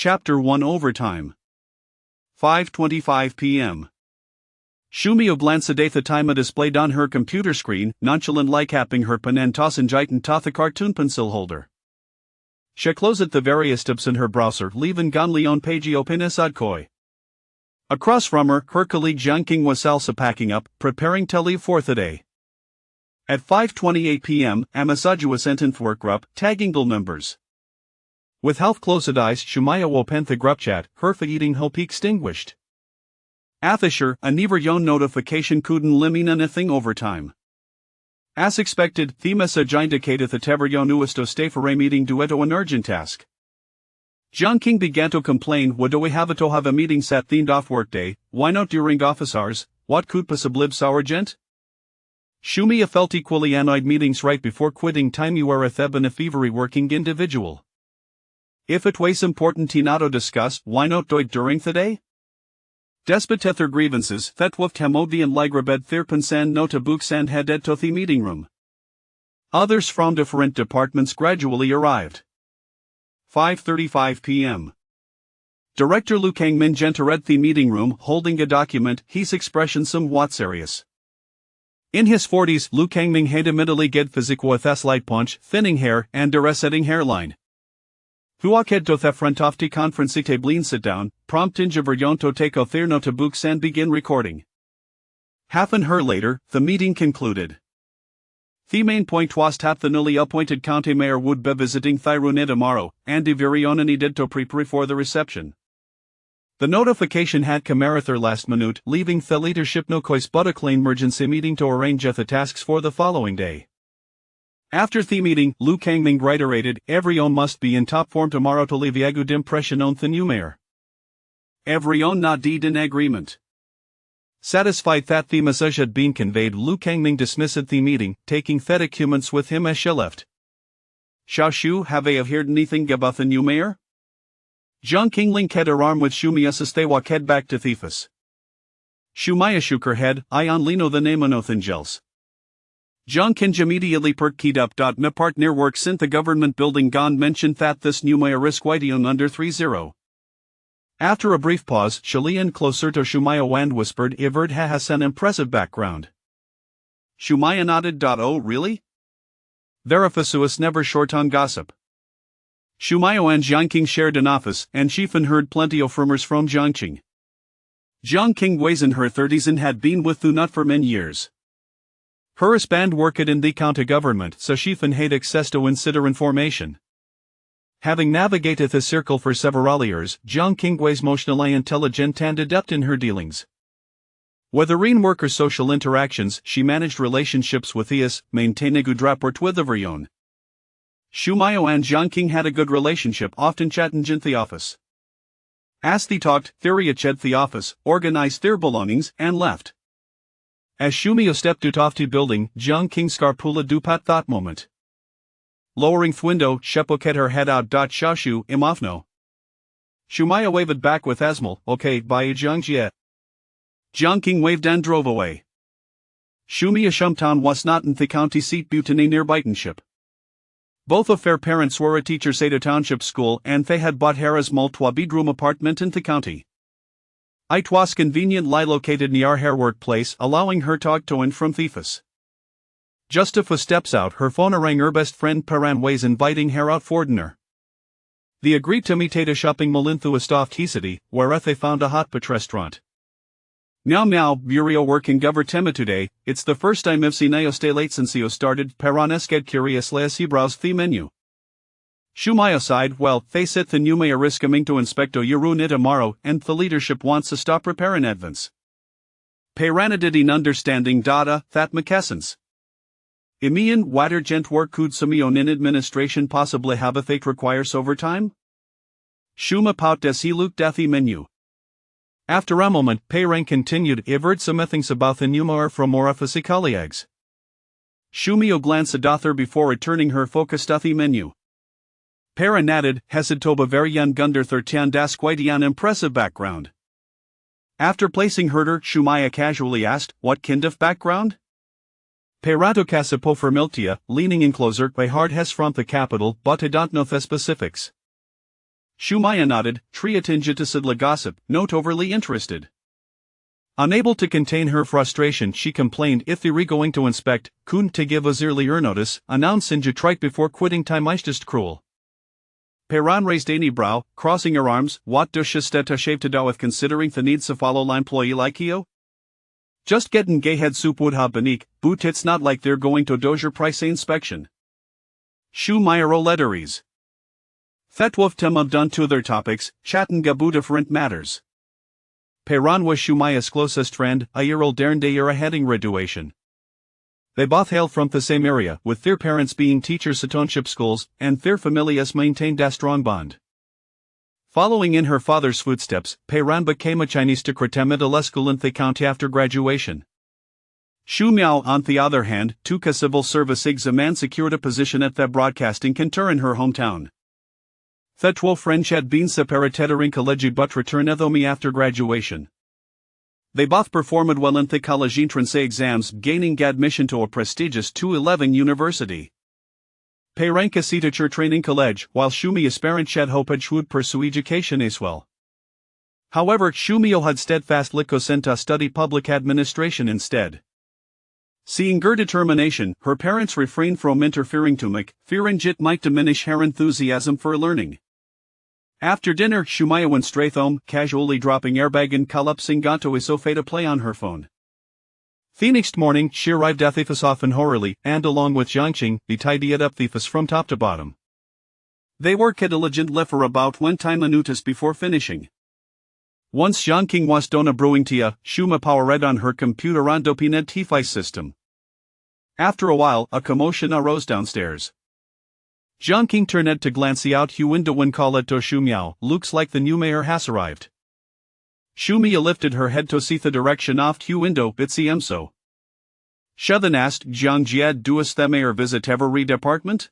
Chapter 1 Overtime. 5:25 p.m. Shumio glancedet the time displayed on her computer screen, nonchalant capping her pen and tossing jitan to the cartoon pencil holder. She closed the various tabs in her browser, leaving Gonleon page open koi. Across from her colleague Jiang King was also packing up, preparing to leave for the day. At 5:28 p.m., Amasaju was sent in for a group, tagging the members. With half-closed eyes, Shumaya opened the group chat, her eating hope extinguished. Athisher, a never yon notification couldn't limit anything overtime. As expected, the message indicated the tever yon uisto stay for a meeting duetto an urgent task. Jiang King began to complain, would we have a meeting set themed off workday, why not during office hours, what could possibly urgent? Shumia felt equally annoyed meetings right before quitting time you are a theb and a fevery working individual. If it was important to discuss, why not do it during the day? Despite their grievances, that wolf Hamodi and Ligrabed Thirpansan nota books and headed to the meeting room. Others from different departments gradually arrived. 5:35 p.m. Director Lu Kangmin entered the meeting room holding a document, his expression somewhat serious. In his 40s, Lu Kangming had admittedly get physical with a slight punch, thinning hair, and a receding hairline. Huaked to the front of the conference table sit down, prompting Javeryon to take off their notebooks and begin recording. Half an hour later, the meeting concluded. The main point was that the newly appointed county mayor would be visiting Thirune tomorrow, and the Virion needed to prepare for the reception. The notification had come at their last minute, leaving the leadership no choice but a clean emergency meeting to arrange the tasks for the following day. After the meeting, Lu Kangming reiterated, everyone must be in top form tomorrow to leave a good impression on the new mayor. Everyone nodded in agreement. Satisfied that the message had been conveyed, Lu Kangming dismissed the meeting, taking the documents with him as she left. Xiaoshu, have I heard anything about the new mayor? Jiang King linked her arm with Shumia as they walked back to Thefus. Shumaya shook her head, I only know the name of nothing else. Jiang King immediately perked up. My partner works in the government building. Gond mentioned that this new mayor is quite young, under 30. After a brief pause, she leaned closer to Shumaya and whispered, Iverd has an impressive background. Shumaya nodded. Oh, really? Verifus is never short on gossip. Shumaya and Jiang King shared an office, and Shifan heard plenty of rumors from Jiangqing. Jiang King was in her 30s and had been with Thunut for many years. Her husband worked in the county government, so Shifan had access to insider information. Having navigated the circle for several years, Jiang King was emotionally intelligent and adept in her dealings. Whether in work or social interactions, she managed relationships with ES, maintaining a good rapport with everyone. Shumaya and Jiang King had a good relationship, often chatting in the office. As they talked, Theria ched the office, organized their belongings, and left. As Shumio stepped out of the building, Jiang King scarpula dupat that moment. Lowering the window, she poked her head out. Xiaoshu, imofno. Shumaya waved back with Asmal, okay, bye Jiangjie. Jiang King waved and drove away. Shumia Shumtown was not in the county seat Butane near Bitenship. Both of their parents were a teachers at a township school and they had bought Harris Multwa bedroom apartment in the county. It was conveniently located near her workplace, allowing her to talk to and from Thefus. Just a few steps out, her phone rang. Her best friend Paran was inviting her out for dinner. They agreed to meet at a shopping mall in Thuistov city, where they found a hotpot restaurant. Now, Burio working Govertema today, it's the first time I've seen stay late since you started. Paran esced curiously as he browsed the menu. Shumaya sighed, well, they said the new mayor is coming to inspect Yurun tomorrow, and the leadership wants to stop repairing advance. Paran did in understanding that McKesson's. Imian water gent work could Samion in administration possibly have a fate requires overtime? Shuma pout as he looked at the menu. After a moment, Paran continued, I've heard some things about the new mayor from more of his colleagues. Shumio glanced at her before returning her focus to the menu. Paran added, Hesitoba very young Gunder 13 das quite an impressive background. After placing herder, Shumaya casually asked, what kind of background? Perato Casipo for Miltia, leaning in closer, by hard has from the capital, but I don't know the specifics. Shumaya nodded, triatinjitasidla gossip, not overly interested. Unable to contain her frustration, she complained if they were going to inspect, kun to give us early notice, announce Sinja before quitting time ist cruel. Peran raised any brow, crossing her arms, what does steta shave to do with considering the needs of follow employee like you? Just getting gay head soup would have beneak, but it's not like they're going to dozier price inspection. Shumaya letteries. Fetwuf tem of done to their topics, chatin gabu different matters. Peran was Shumaya's closest friend, a year old Dern de era heading graduation. They both hail from the same area, with their parents being teachers at township schools, and their familias maintained a strong bond. Following in her father's footsteps, Peran became a Chinese secretary at a school in the county after graduation. Shumiao, on the other hand, took a civil service exam, secured a position at the broadcasting cantor in her hometown. The 2 French had been separated in college but returned after graduation. They both performed well in the college entrance exams, gaining admission to a prestigious 211 university. Peran teacher training college, while Shumia's parents had hoped would pursue education as well. However, Shumio had steadfastly sent to study public administration instead. Seeing her determination, her parents refrained from interfering to make, fearing it might diminish her enthusiasm for learning. After dinner, Shumaya went straight home, casually dropping airbag and collapsing onto his sofa to play on her phone. The next morning, she arrived at the office often horribly, and along with Jiangqing, they tidied up the office from top to bottom. They worked diligently for about 1 minutes before finishing. Once Jiangqing was done brewing tea, Shuma powered on her computer on Dopinet TFI system. After a while, a commotion arose downstairs. Jiangqing turned to glance out her window and called to Shumiao, looks like the new mayor has arrived. Shumia lifted her head to see the direction of her window, it seems so. She then asked Jiang does the mayor visit every department?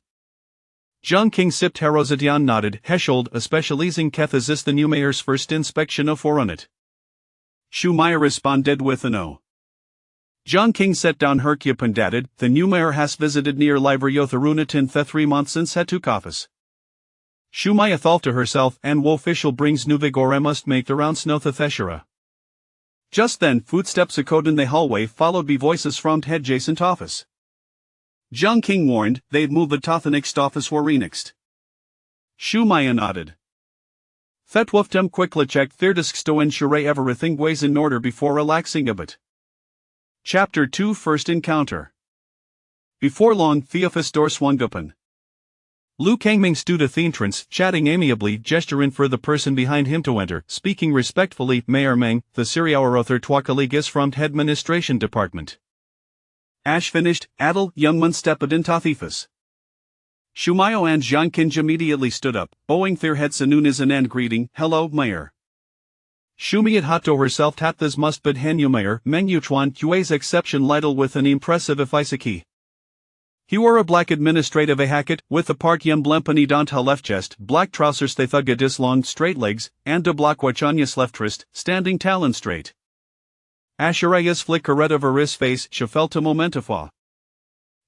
Jiangqing sipped Herosatian nodded, Heshold, especializing Keth is this the new mayor's first inspection of Foronit. Shumia responded with a no. Jiangqing set down her cup and added, the new mayor has visited near Livrio Tharunit in the 3 months since he took office. Shumaya thought to herself, and wo official brings new vigor must make the rounds no the theshera. Just then, footsteps echoed in the hallway, followed by voices from the adjacent office. Jiangqing warned, they'd move the next office were next. Shumaya nodded. Fetwuftem quickly checked their disks to ensure everything was in order before relaxing a bit. Chapter 2 First Encounter. Before long, the office door swung open. Lu Kangming stood at the entrance, chatting amiably, gesturing for the person behind him to enter, speaking respectfully, Mayor Meng, the Siriawarother Twa colleagues from the administration department. Ash finished, Adel, Youngman stepped into the office. Shumayo and Jiangqing immediately stood up, bowing their heads soon as an end greeting, hello, Mayor. Shumi had hot to herself tat this must but Henyu Mayor, Meng Yuchuan, Hui's exception lidle with an impressive efficacy. He wore a black administrative hacket, with a part yem blempany dont left chest, black trousers they thugadis long straight legs, and a black wachanyas left wrist, standing talon straight. Asherayas flickeret over his face, she felt a momentifa.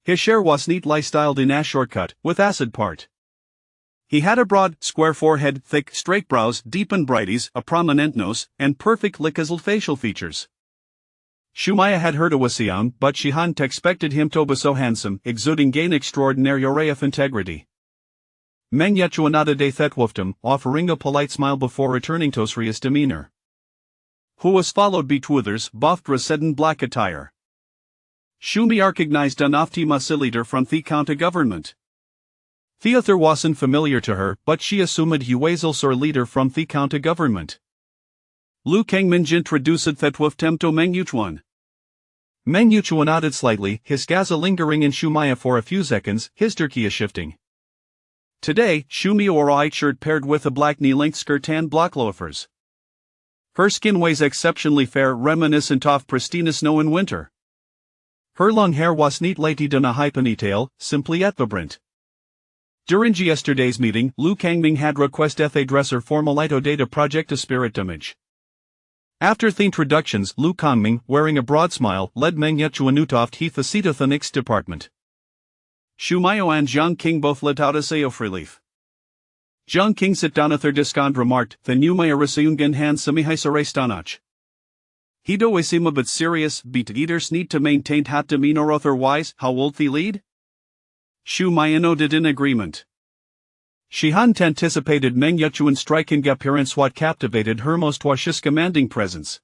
His hair was neatly styled in a shortcut, with acid part. He had a broad, square forehead, thick, straight brows, deepened brighties, a prominent nose, and perfect lickazled facial features. Shumaya had heard of Wasian, but she hadn't expected him to be so handsome, exuding gain extraordinary array of integrity. Meng Yechuanada de Thetwuftum, offering a polite smile before returning to Sria's demeanor. Who was followed by two others, both dressed in black attire. Shumi recognized an Oftima leader from the county government. Theother wasn't familiar to her, but she assumed he was also a leader from the county government. Lu Kangmin introduced Thetwuftem to Meng Yuchuan. Meng Yuchuan nodded slightly, his gaze lingering in Shumaya for a few seconds, his turkey shifting. Today, Shumi wore a white shirt paired with a black knee-length skirt and black loafers. Her skin was exceptionally fair, reminiscent of pristine snow in winter. Her long hair was neatly tied in a high ponytail, simply at the brim. During yesterday's meeting, Lu Kangming had requested a dresser formalito data project a spirit image. After the introductions, Lu Kangming, wearing a broad smile, led Meng Yechuanutoft Heath the seat of the next department. Shumayo and Jiangqing both let out a sigh of relief. Jiang King sit down at their discount remarked, the new mayor Rasayungan Han Samihai Stanach. Hido isima but serious, beat eaters need to maintain hat demeanor otherwise, how old the lead? Shu Mayano did in agreement. She hadn't anticipated Meng Yuchuan's striking appearance what captivated her most was his commanding presence.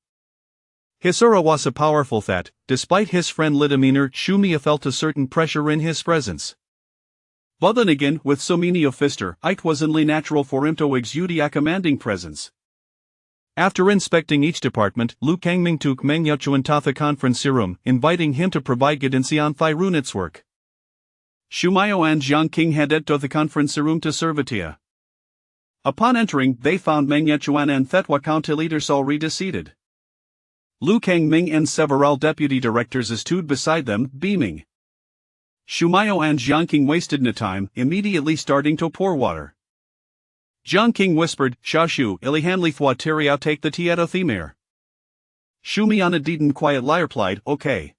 His aura was so powerful that, despite his friendly demeanor, Shumia felt a certain pressure in his presence. But then again, with so many of Fister, it was only natural for him to exude a commanding presence. After inspecting each department, Lu Kangming took Meng Yuchuan to the conference room, inviting him to provide guidance on Thyrunit's work. Shumayo and Jiang King headed to the conference room to Servitia. Upon entering, they found Meng Yuchuan and Thetwa county leaders already seated. Lu Kangming and several deputy directors stood beside them, beaming. Shumayo and Jiang King wasted no time, immediately starting to pour water. Jiang King whispered, Shashu, ilihanli thwa tiriao take the tieto themir. Shumiana didn't quietly replied, okay.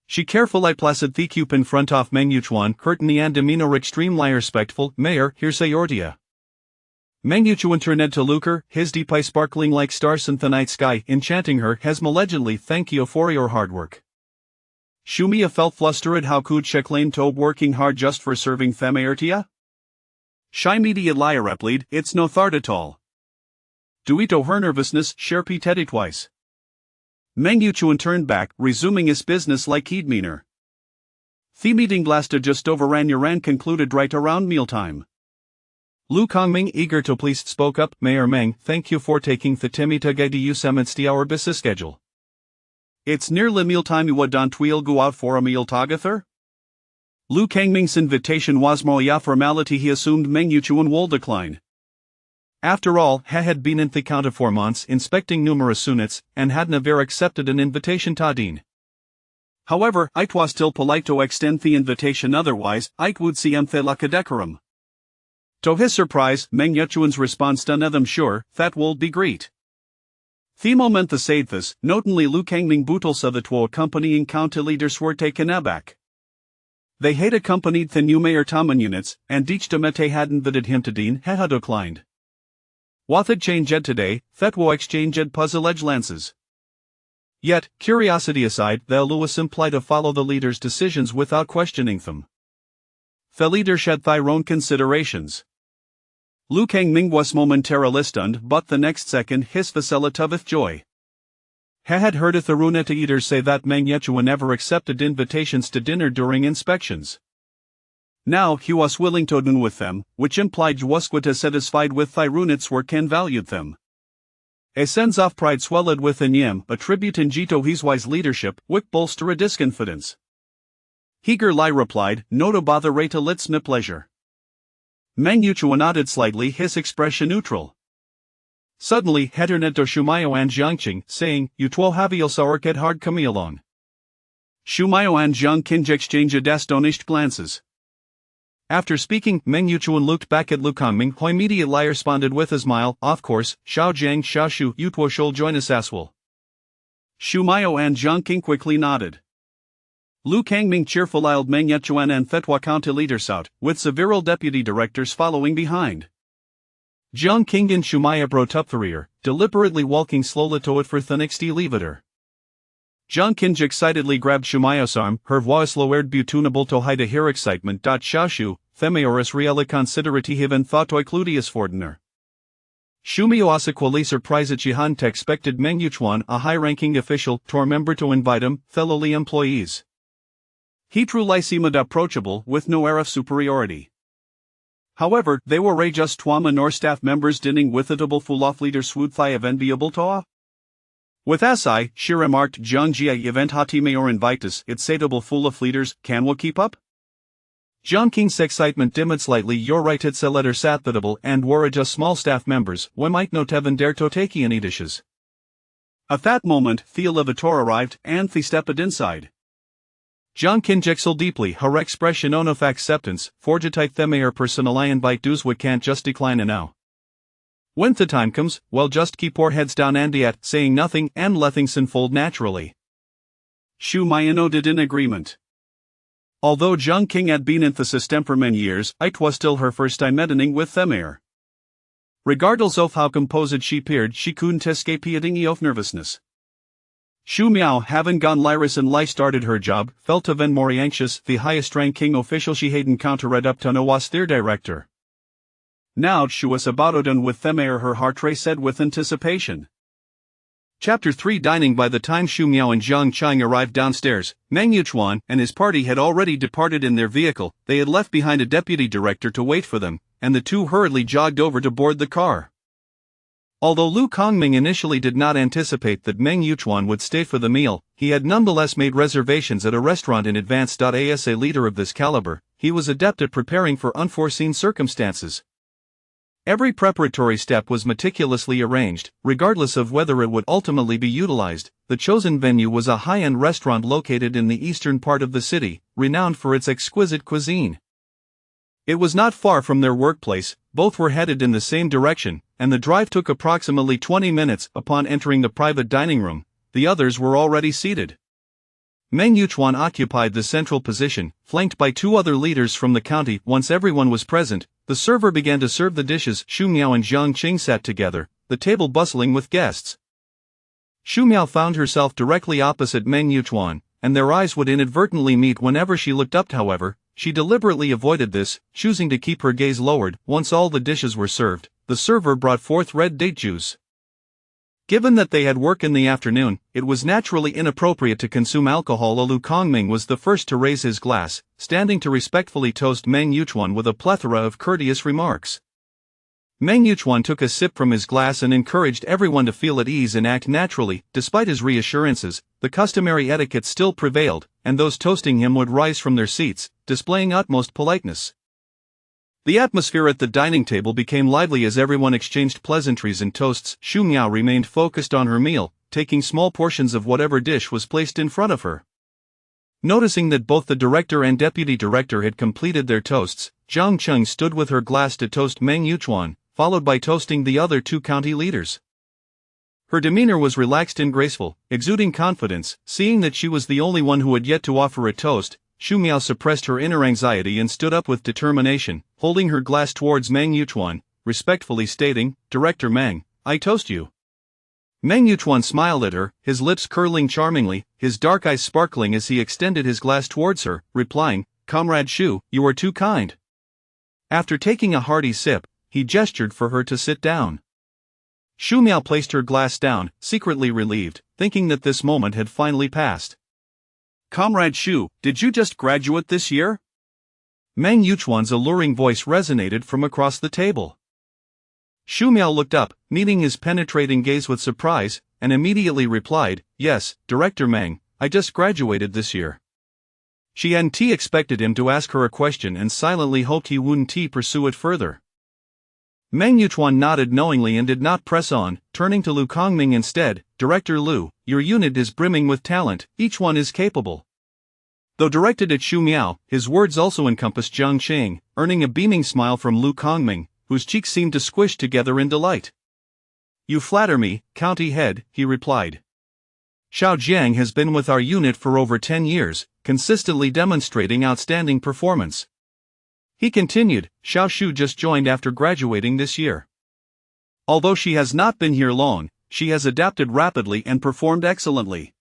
She carefully placed the cup in front of Meng Yuchuan, curtiny and demeanor extremely respectful, Mayor, here's Aortia. Meng Yuchuan turned to Lucre, his deep eye sparkling like stars in the night sky, enchanting her, has allegedly thank you for your hard work. Shumia felt flustered how could she claim to working hard just for serving them Aortia? She immediately replied, it's no thart at all. Duito her nervousness, sharpie teddy twice. Meng Yuchuan turned back, resuming his business like he'd meaner. The meeting lasted just over an hour and concluded right around mealtime. Lu Kangming, eager to please, spoke up, Mayor Meng, thank you for taking the time to guide us amidst our busy schedule. It's nearly mealtime, you don't we'll go out for a meal together? Lu Kangming's invitation was more a formality he assumed Meng Yuchuan would decline. After all, he had been in the county for months inspecting numerous units, and had never accepted an invitation to Dean. However, it was still polite to extend the invitation, otherwise, it would see the like a decorum. To his surprise, Meng Yuchuan's response done them sure, that would be great. The moment the said this, notably Lu Kangming Butels of the two accompanying county leaders were taken aback. They had accompanied the new mayor Taman units, and each Demete had invited him to Dean had declined. What had changed today, that wo exchanged puzzle-edge lances. Yet, curiosity aside, the Lewis implied to follow the leader's decisions without questioning them. The leader had their own considerations. Lu Kangming was momentarily stunned, but the next second his facilita with joy. He had heard the Runeta eaters say that Meng Yuchuan never accepted invitations to dinner during inspections. Now he was willing to dine with them, which implied was satisfied with Thyrunit's work and valued them. A sense of pride swelled within him, a tribute in Jito his wise leadership, which bolstered his confidence. Heger Lai replied, no to bother rate lit's me pleasure. Meng Yuchuan nodded slightly, his expression neutral. Suddenly, he turned to Shumayo and Jiangqing, saying, you two have you'll get hard coming along. Shumayo and Jiang King exchanged astonished glances. After speaking, Meng Yuchuan looked back at Lu Kangming, who immediately responded with a smile, of course, Xiao Jiang Xiao Shu, you two shall join us as well. Shumayo and Jiang King quickly nodded. Lu Kangming cheerfully led Meng Yuchuan and Thetwa county leaders out, with several deputy directors following behind. Jiang King and Shumaya brought up the rear, deliberately walking slowly to it for the next elevator. Jiang King excitedly grabbed Shumaya's arm, her voice lowered tunable to hide her excitement. Shashu, Themaeoris reale considerati even thoughtoi cludius fortner. Shumio asequally surprised that Jihan expected Meng Yuchuan, a high-ranking official, to remember to invite him, fellow employees. He truly seemed approachable, with no air of superiority. However, they were just Twama nor staff members dining with a double full of leader swoodthai of enviable toa. With SI, she remarked Jiang Jia event hati mayor invitus, it's satable full of leaders, can we keep up? Jiang King's excitement dimmed slightly, you're right, it's a letter sathatable and were just small staff members, we might not even dare to take any dishes. At that moment, the elevator arrived, and they stepped inside. Jiang King jexel deeply, her expression of acceptance, forgetite the mayor personally invite dues we can't just decline it now. When the time comes, well just keep our heads down and yet, saying nothing and letting unfold naturally. Shu Mayano did in agreement. Although Jiang King had been in the system for many years, it was still her first time meeting with the mayor. Regardless of how composed she appeared, she couldn't escape a dingy of nervousness. Xu Miao, having gone Lyris and Lai started her job, felt even more anxious. The highest-ranking official she had encountered up to now was their director. Now she was about done with them ere her heart raced with anticipation. Chapter 3 Dining. By the time Xu Miao and Jiang Cheng arrived downstairs, Meng Yuchuan and his party had already departed in their vehicle. They had left behind a deputy director to wait for them, and the two hurriedly jogged over to board the car. Although Lu Kongming initially did not anticipate that Meng Yuchuan would stay for the meal, he had nonetheless made reservations at a restaurant in advance. As a leader of this caliber, he was adept at preparing for unforeseen circumstances. Every preparatory step was meticulously arranged, regardless of whether it would ultimately be utilized. The chosen venue was a high-end restaurant located in the eastern part of the city, renowned for its exquisite cuisine. It was not far from their workplace, both were headed in the same direction, and the drive took approximately 20 minutes. Upon entering the private dining room, the others were already seated. Meng Yuchuan occupied the central position, flanked by two other leaders from the county. Once everyone was present, the server began to serve the dishes. Xu Miao and Jiang Qing sat together, the table bustling with guests. Xu Miao found herself directly opposite Meng Yuchuan, and their eyes would inadvertently meet whenever she looked up. However, she deliberately avoided this, choosing to keep her gaze lowered. Once all the dishes were served, the server brought forth red date juice. Given that they had work in the afternoon, it was naturally inappropriate to consume alcohol. Lu Kongming was the first to raise his glass, standing to respectfully toast Meng Yuchuan with a plethora of courteous remarks. Meng Yuchuan took a sip from his glass and encouraged everyone to feel at ease and act naturally. Despite his reassurances, the customary etiquette still prevailed, and those toasting him would rise from their seats, displaying utmost politeness. The atmosphere at the dining table became lively as everyone exchanged pleasantries and toasts. Xu Miao remained focused on her meal, taking small portions of whatever dish was placed in front of her. Noticing that both the director and deputy director had completed their toasts, Jiang Cheng stood with her glass to toast Meng Yuchuan, followed by toasting the other two county leaders. Her demeanor was relaxed and graceful, exuding confidence. Seeing that she was the only one who had yet to offer a toast, Xu Miao suppressed her inner anxiety and stood up with determination, holding her glass towards Meng Yuchuan, respectfully stating, "Director Meng, I toast you." Meng Yuchuan smiled at her, his lips curling charmingly, his dark eyes sparkling as he extended his glass towards her, replying, "Comrade Xu, you are too kind." After taking a hearty sip, he gestured for her to sit down. Xu Miao placed her glass down, secretly relieved, thinking that this moment had finally passed. "Comrade Xu, did you just graduate this year?" Meng Yuchuan's alluring voice resonated from across the table. Xu Miao looked up, meeting his penetrating gaze with surprise, and immediately replied, "Yes, Director Meng, I just graduated this year." She hadn't expected him to ask her a question and silently hoped he wouldn't pursue it further. Meng Yuchuan nodded knowingly and did not press on, turning to Lu Kongming instead. "Director Lu, your unit is brimming with talent, each one is capable." Though directed at Xu Miao, his words also encompassed Jiang Qing, earning a beaming smile from Lu Kongming, whose cheeks seemed to squish together in delight. "You flatter me, county head," he replied. "Xiao Jiang has been with our unit for over 10 years, consistently demonstrating outstanding performance." He continued, "Xiao Shu just joined after graduating this year. Although she has not been here long, she has adapted rapidly and performed excellently."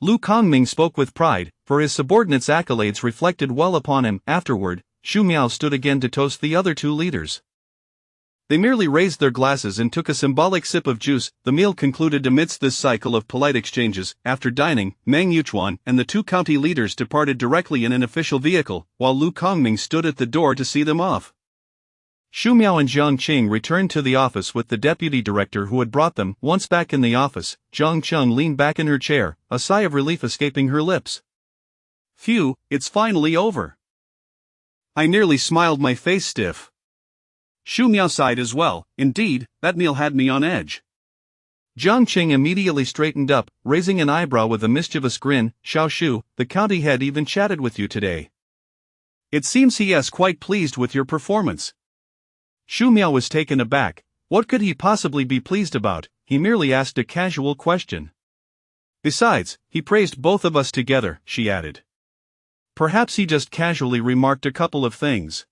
Lu Kongming spoke with pride, for his subordinates' accolades reflected well upon him. Afterward, Xu Miao stood again to toast the other two leaders. They merely raised their glasses and took a symbolic sip of juice. The meal concluded amidst this cycle of polite exchanges. After dining, Meng Yuchuan and the two county leaders departed directly in an official vehicle, while Lu Kongming stood at the door to see them off. Xu Miao and Jiang Qing returned to the office with the deputy director who had brought them. Once back in the office, Jiang Qing leaned back in her chair, a sigh of relief escaping her lips. "Phew, it's finally over." I nearly smiled, my face stiff. Xu Miao sighed as well. "Indeed, that meal had me on edge." Jiang Qing immediately straightened up, raising an eyebrow with a mischievous grin. "Xiao Shu, the county head even chatted with you today. It seems he is quite pleased with your performance." Xu Miao was taken aback. What could he possibly be pleased about? He merely asked a casual question. "Besides, he praised both of us together," she added. "Perhaps he just casually remarked a couple of things."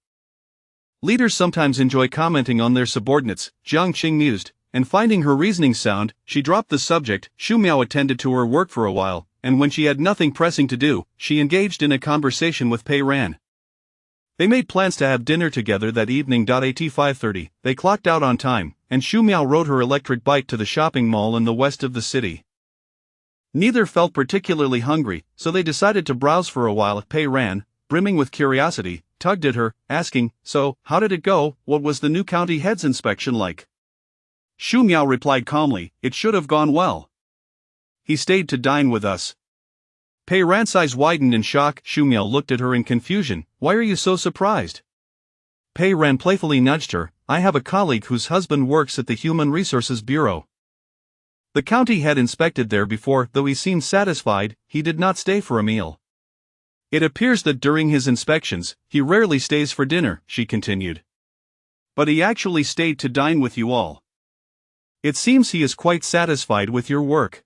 Leaders sometimes enjoy commenting on their subordinates, Jiang Qing mused, and finding her reasoning sound, she dropped the subject. Xu Miao attended to her work for a while, and when she had nothing pressing to do, she engaged in a conversation with Pei Ran. They made plans to have dinner together that evening. At 5:30, they clocked out on time, and Xu Miao rode her electric bike to the shopping mall in the west of the city. Neither felt particularly hungry, so they decided to browse for a while. Pei Ran, brimming with curiosity, tugged at her, asking, "So, how did it go? What was the new county head's inspection like?" Xu Miao replied calmly, "It should have gone well. He stayed to dine with us." Pei Ran's eyes widened in shock. Xu Miao looked at her in confusion. "Why are you so surprised?" Pei Ran playfully nudged her. "I have a colleague whose husband works at the Human Resources Bureau. The county head inspected there before. Though he seemed satisfied, he did not stay for a meal. It appears that during his inspections, he rarely stays for dinner," she continued. "But he actually stayed to dine with you all. It seems he is quite satisfied with your work."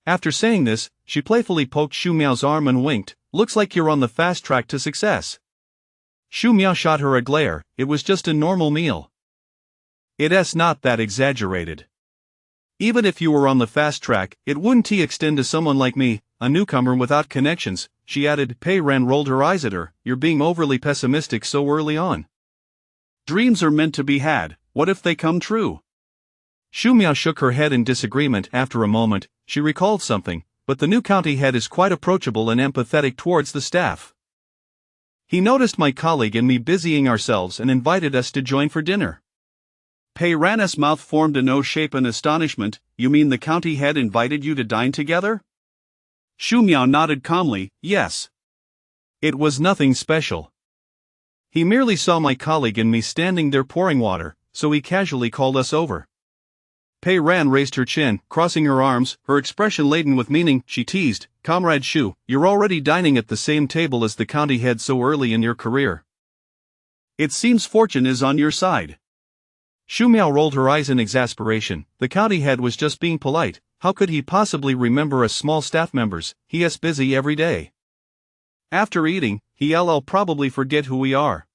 After saying this, she playfully poked Xu Miao's arm and winked. "Looks like you're on the fast track to success." Xu Miao shot her a glare. "It was just a normal meal. It's not that exaggerated. Even if you were on the fast track, it wouldn't extend to someone like me, a newcomer without connections," she added. Pei Ran rolled her eyes at her. "You're being overly pessimistic so early on. Dreams are meant to be had. What if they come true?" Xu Miao shook her head in disagreement. After a moment, she recalled something, "But the new county head is quite approachable and empathetic towards the staff. He noticed my colleague and me busying ourselves and invited us to join for dinner." Pei Ran's mouth formed an O shape in astonishment. "You mean the county head invited you to dine together?" Xu Miao nodded calmly. "Yes. It was nothing special. He merely saw my colleague and me standing there pouring water, so he casually called us over." Pei Ran raised her chin, crossing her arms, her expression laden with meaning. She teased, "Comrade Xu, you're already dining at the same table as the county head so early in your career. It seems fortune is on your side." Xu Miao rolled her eyes in exasperation. The county head was just being polite. How could he possibly remember us small staff members? He is busy every day. After eating, he'll probably forget who we are.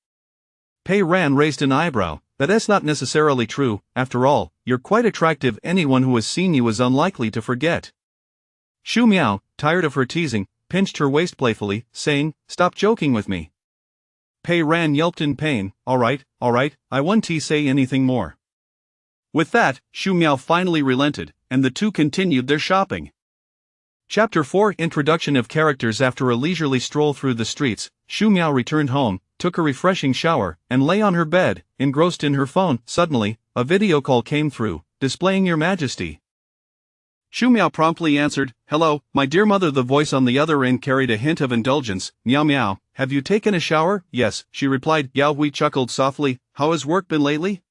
Pei Ran raised an eyebrow. "That's not necessarily true. After all, you're quite attractive. Anyone who has seen you is unlikely to forget." Xu Miao, tired of her teasing, pinched her waist playfully, saying, "Stop joking with me." Pei Ran yelped in pain. All right, I won't say anything more." With that, Xu Miao finally relented, and the two continued their shopping. Chapter 4 Introduction of Characters. After a leisurely stroll through the streets, Xu Miao returned home, took a refreshing shower, and lay on her bed, engrossed in her phone. Suddenly, a video call came through, displaying "Your Majesty." Xu Miao promptly answered, "Hello, my dear mother." The voice on the other end carried a hint of indulgence. "Miao Miao, have you taken a shower?" "Yes," she replied. Yao Hui chuckled softly. "How has work been lately?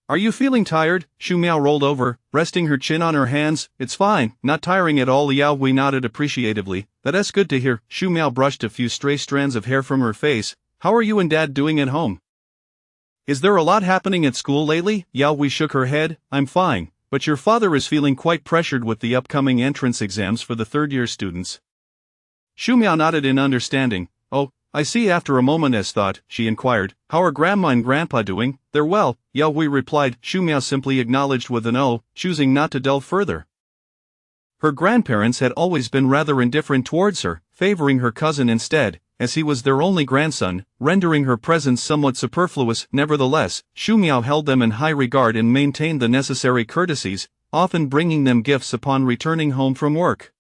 Are you feeling tired?" Xu Miao rolled over, resting her chin on her hands. "It's fine, not tiring at all." Yao Hui nodded appreciatively. "That's good to hear." Xu Miao brushed a few stray strands of hair from her face. "How are you and Dad doing at home? Is there a lot happening at school lately?" Yao Hui shook her head. "I'm fine, but your father is feeling quite pressured with the upcoming entrance exams for the third-year students." Xu Miao nodded in understanding. "Oh, I see." After a moment's thought, she inquired, "How are Grandma and Grandpa doing?" "They're well," Yao Hui replied. Xu Miao simply acknowledged with an O, choosing not to delve further. Her grandparents had always been rather indifferent towards her, favoring her cousin instead, as he was their only grandson, rendering her presence somewhat superfluous. Nevertheless, Xu Miao held them in high regard and maintained the necessary courtesies, often bringing them gifts upon returning home from work.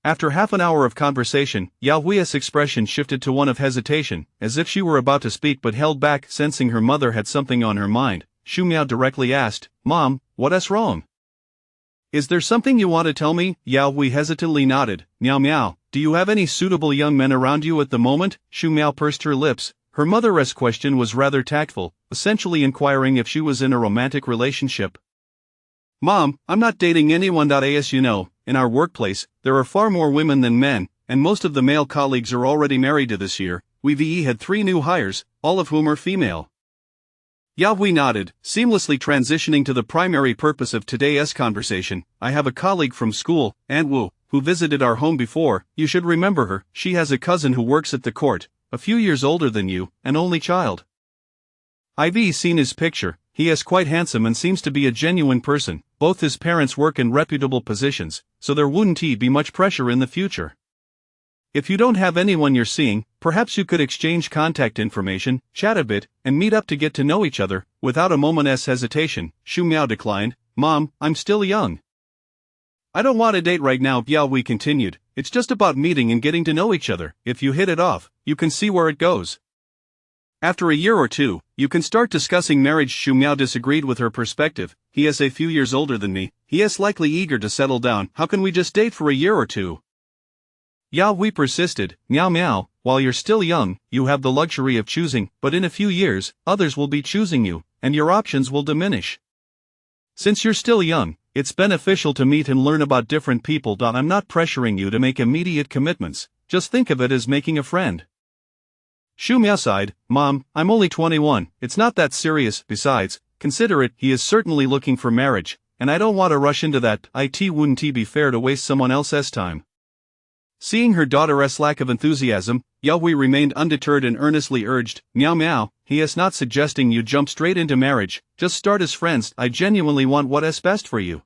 After half an hour of conversation, Yao Hui's expression shifted to one of hesitation, as if she were about to speak but held back. Sensing her mother had something on her mind, Xu Miao directly asked, "Mom, what's wrong? Is there something you want to tell me?" Yao Hui hesitantly nodded. "Miao Miao, do you have any suitable young men around you at the moment?" Xu Miao pursed her lips. Her mother's question was rather tactful, essentially inquiring if she was in a romantic relationship. "Mom, I'm not dating anyone. As you know, in our workplace, there are far more women than men, and most of the male colleagues are already married to this year. We've had 3 new hires, all of whom are female." Yao Hui nodded, seamlessly transitioning to the primary purpose of today's conversation. "I have a colleague from school, Aunt Wu, who visited our home before. You should remember her. She has a cousin who works at the court, a few years older than you, an only child. I've seen his picture. He is quite handsome and seems to be a genuine person. Both his parents work in reputable positions, so there wouldn't be much pressure in the future. If you don't have anyone you're seeing, perhaps you could exchange contact information, chat a bit, and meet up to get to know each other. Without a moment's hesitation, Shu Miao declined. Mom, I'm still young. I don't want a date right now, Yao Wei continued. It's just about meeting and getting to know each other. If you hit it off, you can see where it goes. After a year or two, you can start discussing marriage. Shu Miao disagreed with her perspective. He is a few years older than me. He is likely eager to settle down. How can we just date for a year or two? Yao Wei persisted. Miao Miao, while you're still young, you have the luxury of choosing, but in a few years, others will be choosing you, and your options will diminish. Since you're still young, it's beneficial to meet and learn about different people. I'm not pressuring you to make immediate commitments, just think of it as making a friend. Shu Miao sighed. Mom, I'm only 21, it's not that serious. Besides, consider it, he is certainly looking for marriage, and I don't want to rush into that. It wouldn't be fair to waste someone else's time. Seeing her daughter's lack of enthusiasm, Yao Wei remained undeterred and earnestly urged, Miao Miao, he is not suggesting you jump straight into marriage, just start as friends. I genuinely want what is best for you.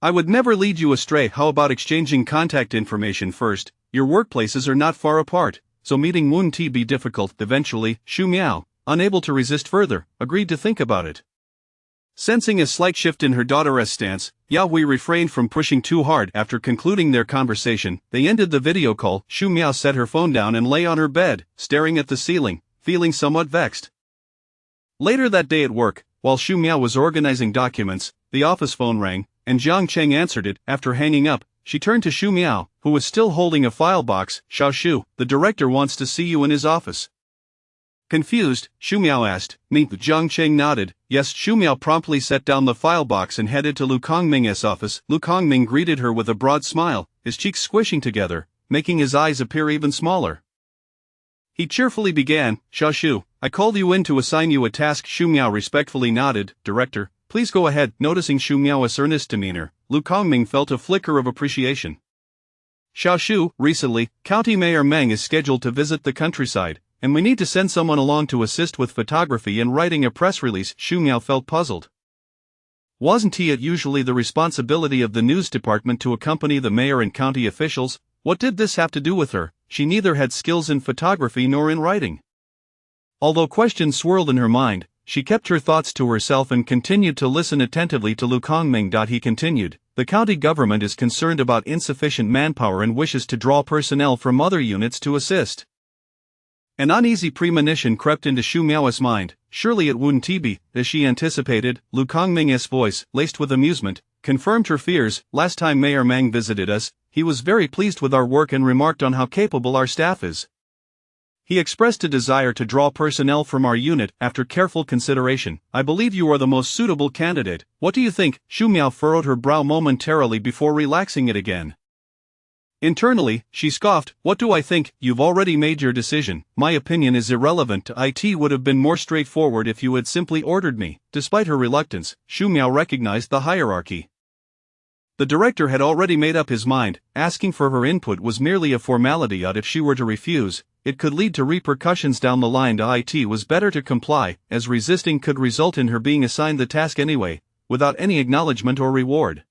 I would never lead you astray. How about exchanging contact information first? Your workplaces are not far apart, so meeting wouldn't be difficult. Eventually, Shu Miao, unable to resist further, agreed to think about it. Sensing a slight shift in her daughter's stance, Yao Wei refrained from pushing too hard. After concluding their conversation, they ended the video call. Shu Miao set her phone down and lay on her bed, staring at the ceiling, feeling somewhat vexed. Later that day at work, while Shu Miao was organizing documents, the office phone rang, and Jiang Cheng answered it. After hanging up, she turned to Shu Miao, who was still holding a file box. Xiao Shu, the director wants to see you in his office. Confused, Shu Miao asked. Me? Jiang Cheng nodded. Yes. Shu Miao promptly set down the file box and headed to Lu Kongming's office. Lu Kongming greeted her with a broad smile, his cheeks squishing together, making his eyes appear even smaller. He cheerfully began, Xiao Shu, I called you in to assign you a task. Shu Miao respectfully nodded. Director, please go ahead. Noticing Shu Miao's earnest demeanor, Lu Kongming felt a flicker of appreciation. Xiao Shu, recently, County Mayor Meng is scheduled to visit the countryside, and we need to send someone along to assist with photography and writing a press release. Shu Miao felt puzzled. Wasn't it usually the responsibility of the news department to accompany the mayor and county officials? What did this have to do with her? She neither had skills in photography nor in writing. Although questions swirled in her mind, she kept her thoughts to herself and continued to listen attentively to Lu Kongming. He continued, the county government is concerned about insufficient manpower and wishes to draw personnel from other units to assist. An uneasy premonition crept into Shu Miao's mind. Surely it wouldn't be, as she anticipated. Lu Kongming's voice, laced with amusement, confirmed her fears. Last time Mayor Meng visited us, he was very pleased with our work and remarked on how capable our staff is. He expressed a desire to draw personnel from our unit. After careful consideration, I believe you are the most suitable candidate. What do you think? Shu Miao furrowed her brow momentarily before relaxing it again. Internally, she scoffed, what do I think? You've already made your decision. My opinion is irrelevant. It would have been more straightforward if you had simply ordered me. Despite her reluctance, Shu Miao recognized the hierarchy. The director had already made up his mind. Asking for her input was merely a formality. If she were to refuse, it could lead to repercussions down the line. It was better to comply, as resisting could result in her being assigned the task anyway, without any acknowledgement or reward.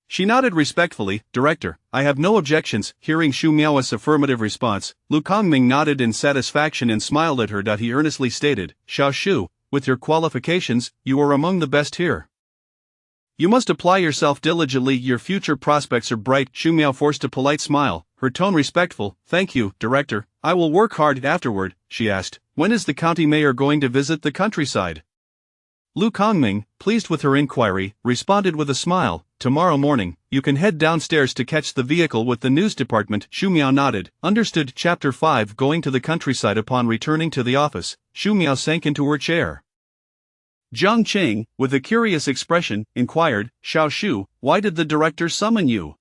She nodded respectfully. Director, I have no objections. Hearing Shu Miao's affirmative response, Lu Kongming nodded in satisfaction and smiled at her. He earnestly stated, Xiao Shu, with your qualifications, you are among the best here. You must apply yourself diligently. Your future prospects are bright. Shu Miao forced a polite smile, her tone respectful. Thank you, Director. I will work hard. Afterward, she asked, when is the county mayor going to visit the countryside? Lu Kongming, pleased with her inquiry, responded with a smile, tomorrow morning. You can head downstairs to catch the vehicle with the news department. Shu Miao nodded. Understood. Chapter 5. Going to the countryside. Upon returning to the office, Shu Miao sank into her chair. Jiang Cheng, with a curious expression, inquired, Xiao Shu, why did the director summon you?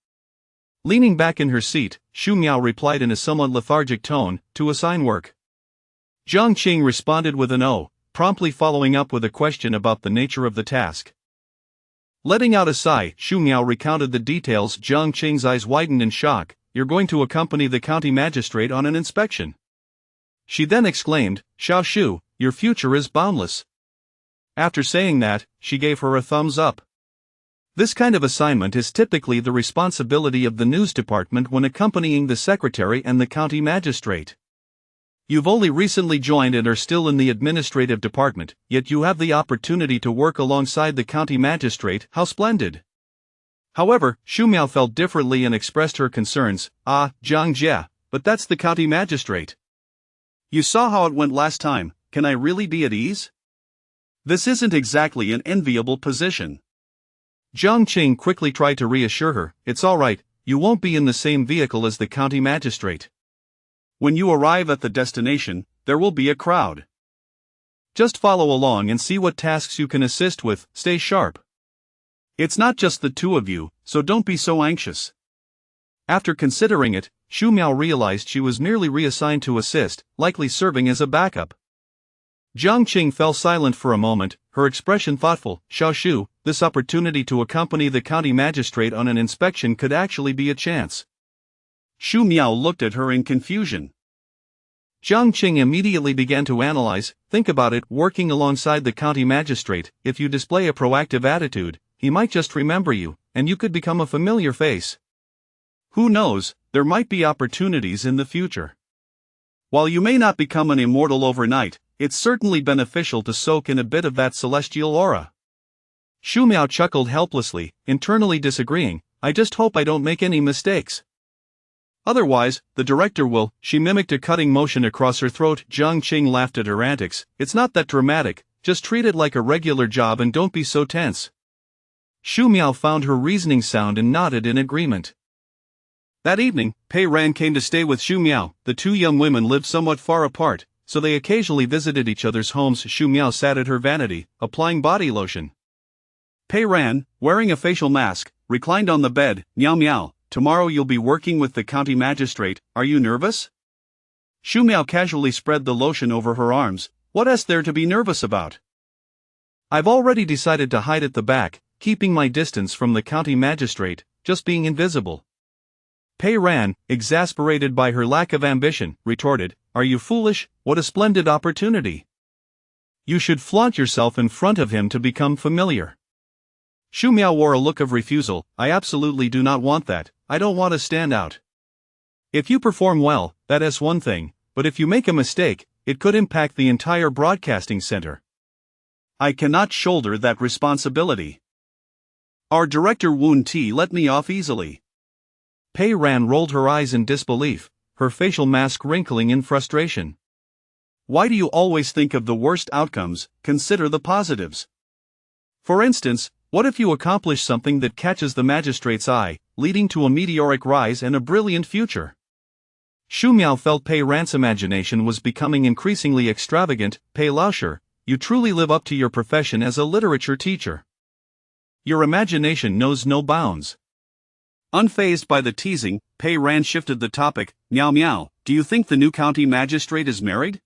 Leaning back in her seat, Shu Miao replied in a somewhat lethargic tone, to assign work. Jiang Cheng responded with an "oh," promptly following up with a question about the nature of the task. Letting out a sigh, Shu Miao recounted the details. Jiang Cheng's eyes widened in shock. You're going to accompany the county magistrate on an inspection? She then exclaimed, Xiao Shu, your future is boundless." After saying that, she gave her a thumbs up. This kind of assignment is typically the responsibility of the news department when accompanying the secretary and the county magistrate. You've only recently joined and are still in the administrative department, yet you have the opportunity to work alongside the county magistrate. How splendid! However, Xu Miao felt differently and expressed her concerns. Jiang Jie, but that's the county magistrate. You saw how it went last time, can I really be at ease? This isn't exactly an enviable position. Jiang Qing quickly tried to reassure her, it's alright, you won't be in the same vehicle as the county magistrate. When you arrive at the destination, there will be a crowd. Just follow along and see what tasks you can assist with, stay sharp. It's not just the two of you, so don't be so anxious. After considering it, Xu Miao realized she was merely reassigned to assist, likely serving as a backup. Jiang Qing fell silent for a moment, her expression thoughtful. Xiao Shu, this opportunity to accompany the county magistrate on an inspection could actually be a chance. Xu Miao looked at her in confusion. Jiang Qing immediately began to analyze, think about it, working alongside the county magistrate, if you display a proactive attitude, he might just remember you, and you could become a familiar face. Who knows, there might be opportunities in the future. While you may not become an immortal overnight, it's certainly beneficial to soak in a bit of that celestial aura. Xu Miao chuckled helplessly, internally disagreeing, I just hope I don't make any mistakes. Otherwise, the director will. She mimicked a cutting motion across her throat. Jiang Qing laughed at her antics. It's not that dramatic, just treat it like a regular job and don't be so tense. Xu Miao found her reasoning sound and nodded in agreement. That evening, Pei Ran came to stay with Xu Miao. The two young women lived somewhat far apart, so they occasionally visited each other's homes. Xu Miao sat at her vanity, applying body lotion. Pei Ran, wearing a facial mask, reclined on the bed. Miao Miao, tomorrow you'll be working with the county magistrate, are you nervous? Xu Miao casually spread the lotion over her arms. What is there to be nervous about? I've already decided to hide at the back, keeping my distance from the county magistrate, just being invisible. Pei Ran, exasperated by her lack of ambition, retorted, are you foolish? What a splendid opportunity. You should flaunt yourself in front of him to become familiar. Xu Miao wore a look of refusal. I absolutely do not want that, I don't want to stand out. If you perform well, that is one thing, but if you make a mistake, it could impact the entire broadcasting center. I cannot shoulder that responsibility. Our director Wen Ti let me off easily. Pei Ran rolled her eyes in disbelief, her facial mask wrinkling in frustration. Why do you always think of the worst outcomes? Consider the positives. For instance, what if you accomplish something that catches the magistrate's eye, leading to a meteoric rise and a brilliant future? Xu Miao felt Pei Ran's imagination was becoming increasingly extravagant. Pei Laosher, you truly live up to your profession as a literature teacher. Your imagination knows no bounds. Unfazed by the teasing, Pei Ran shifted the topic. Miao Miao, do you think the new county magistrate is married?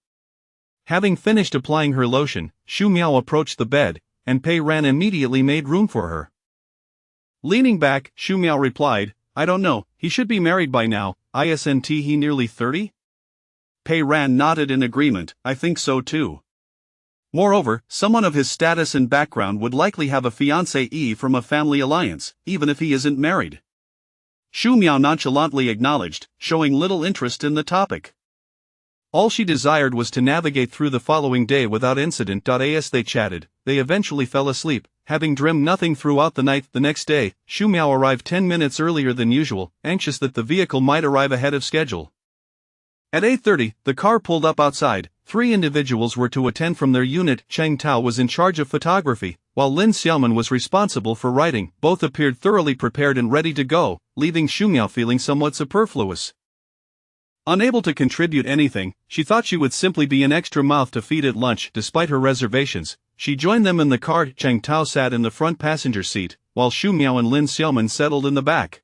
Having finished applying her lotion, Xu Miao approached the bed, and Pei Ran immediately made room for her. Leaning back, Xu Miao replied, I don't know, he should be married by now, isn't he nearly 30? Pei Ran nodded in agreement, I think so too. Moreover, someone of his status and background would likely have a fiancée from a family alliance, even if he isn't married. Xu Miao nonchalantly acknowledged, showing little interest in the topic. All she desired was to navigate through the following day without incident. As they chatted, they eventually fell asleep, having dreamed nothing throughout the night. The next day, Xu Miao arrived 10 minutes earlier than usual, anxious that the vehicle might arrive ahead of schedule. At 8:30, the car pulled up outside. 3 individuals were to attend from their unit. Cheng Tao was in charge of photography, while Lin Xiaoman was responsible for writing. Both appeared thoroughly prepared and ready to go, leaving Xu Miao feeling somewhat superfluous. Unable to contribute anything, she thought she would simply be an extra mouth to feed at lunch. Despite her reservations, she joined them in the car. Cheng Tao sat in the front passenger seat, while Xu Miao and Lin Xiaoman settled in the back.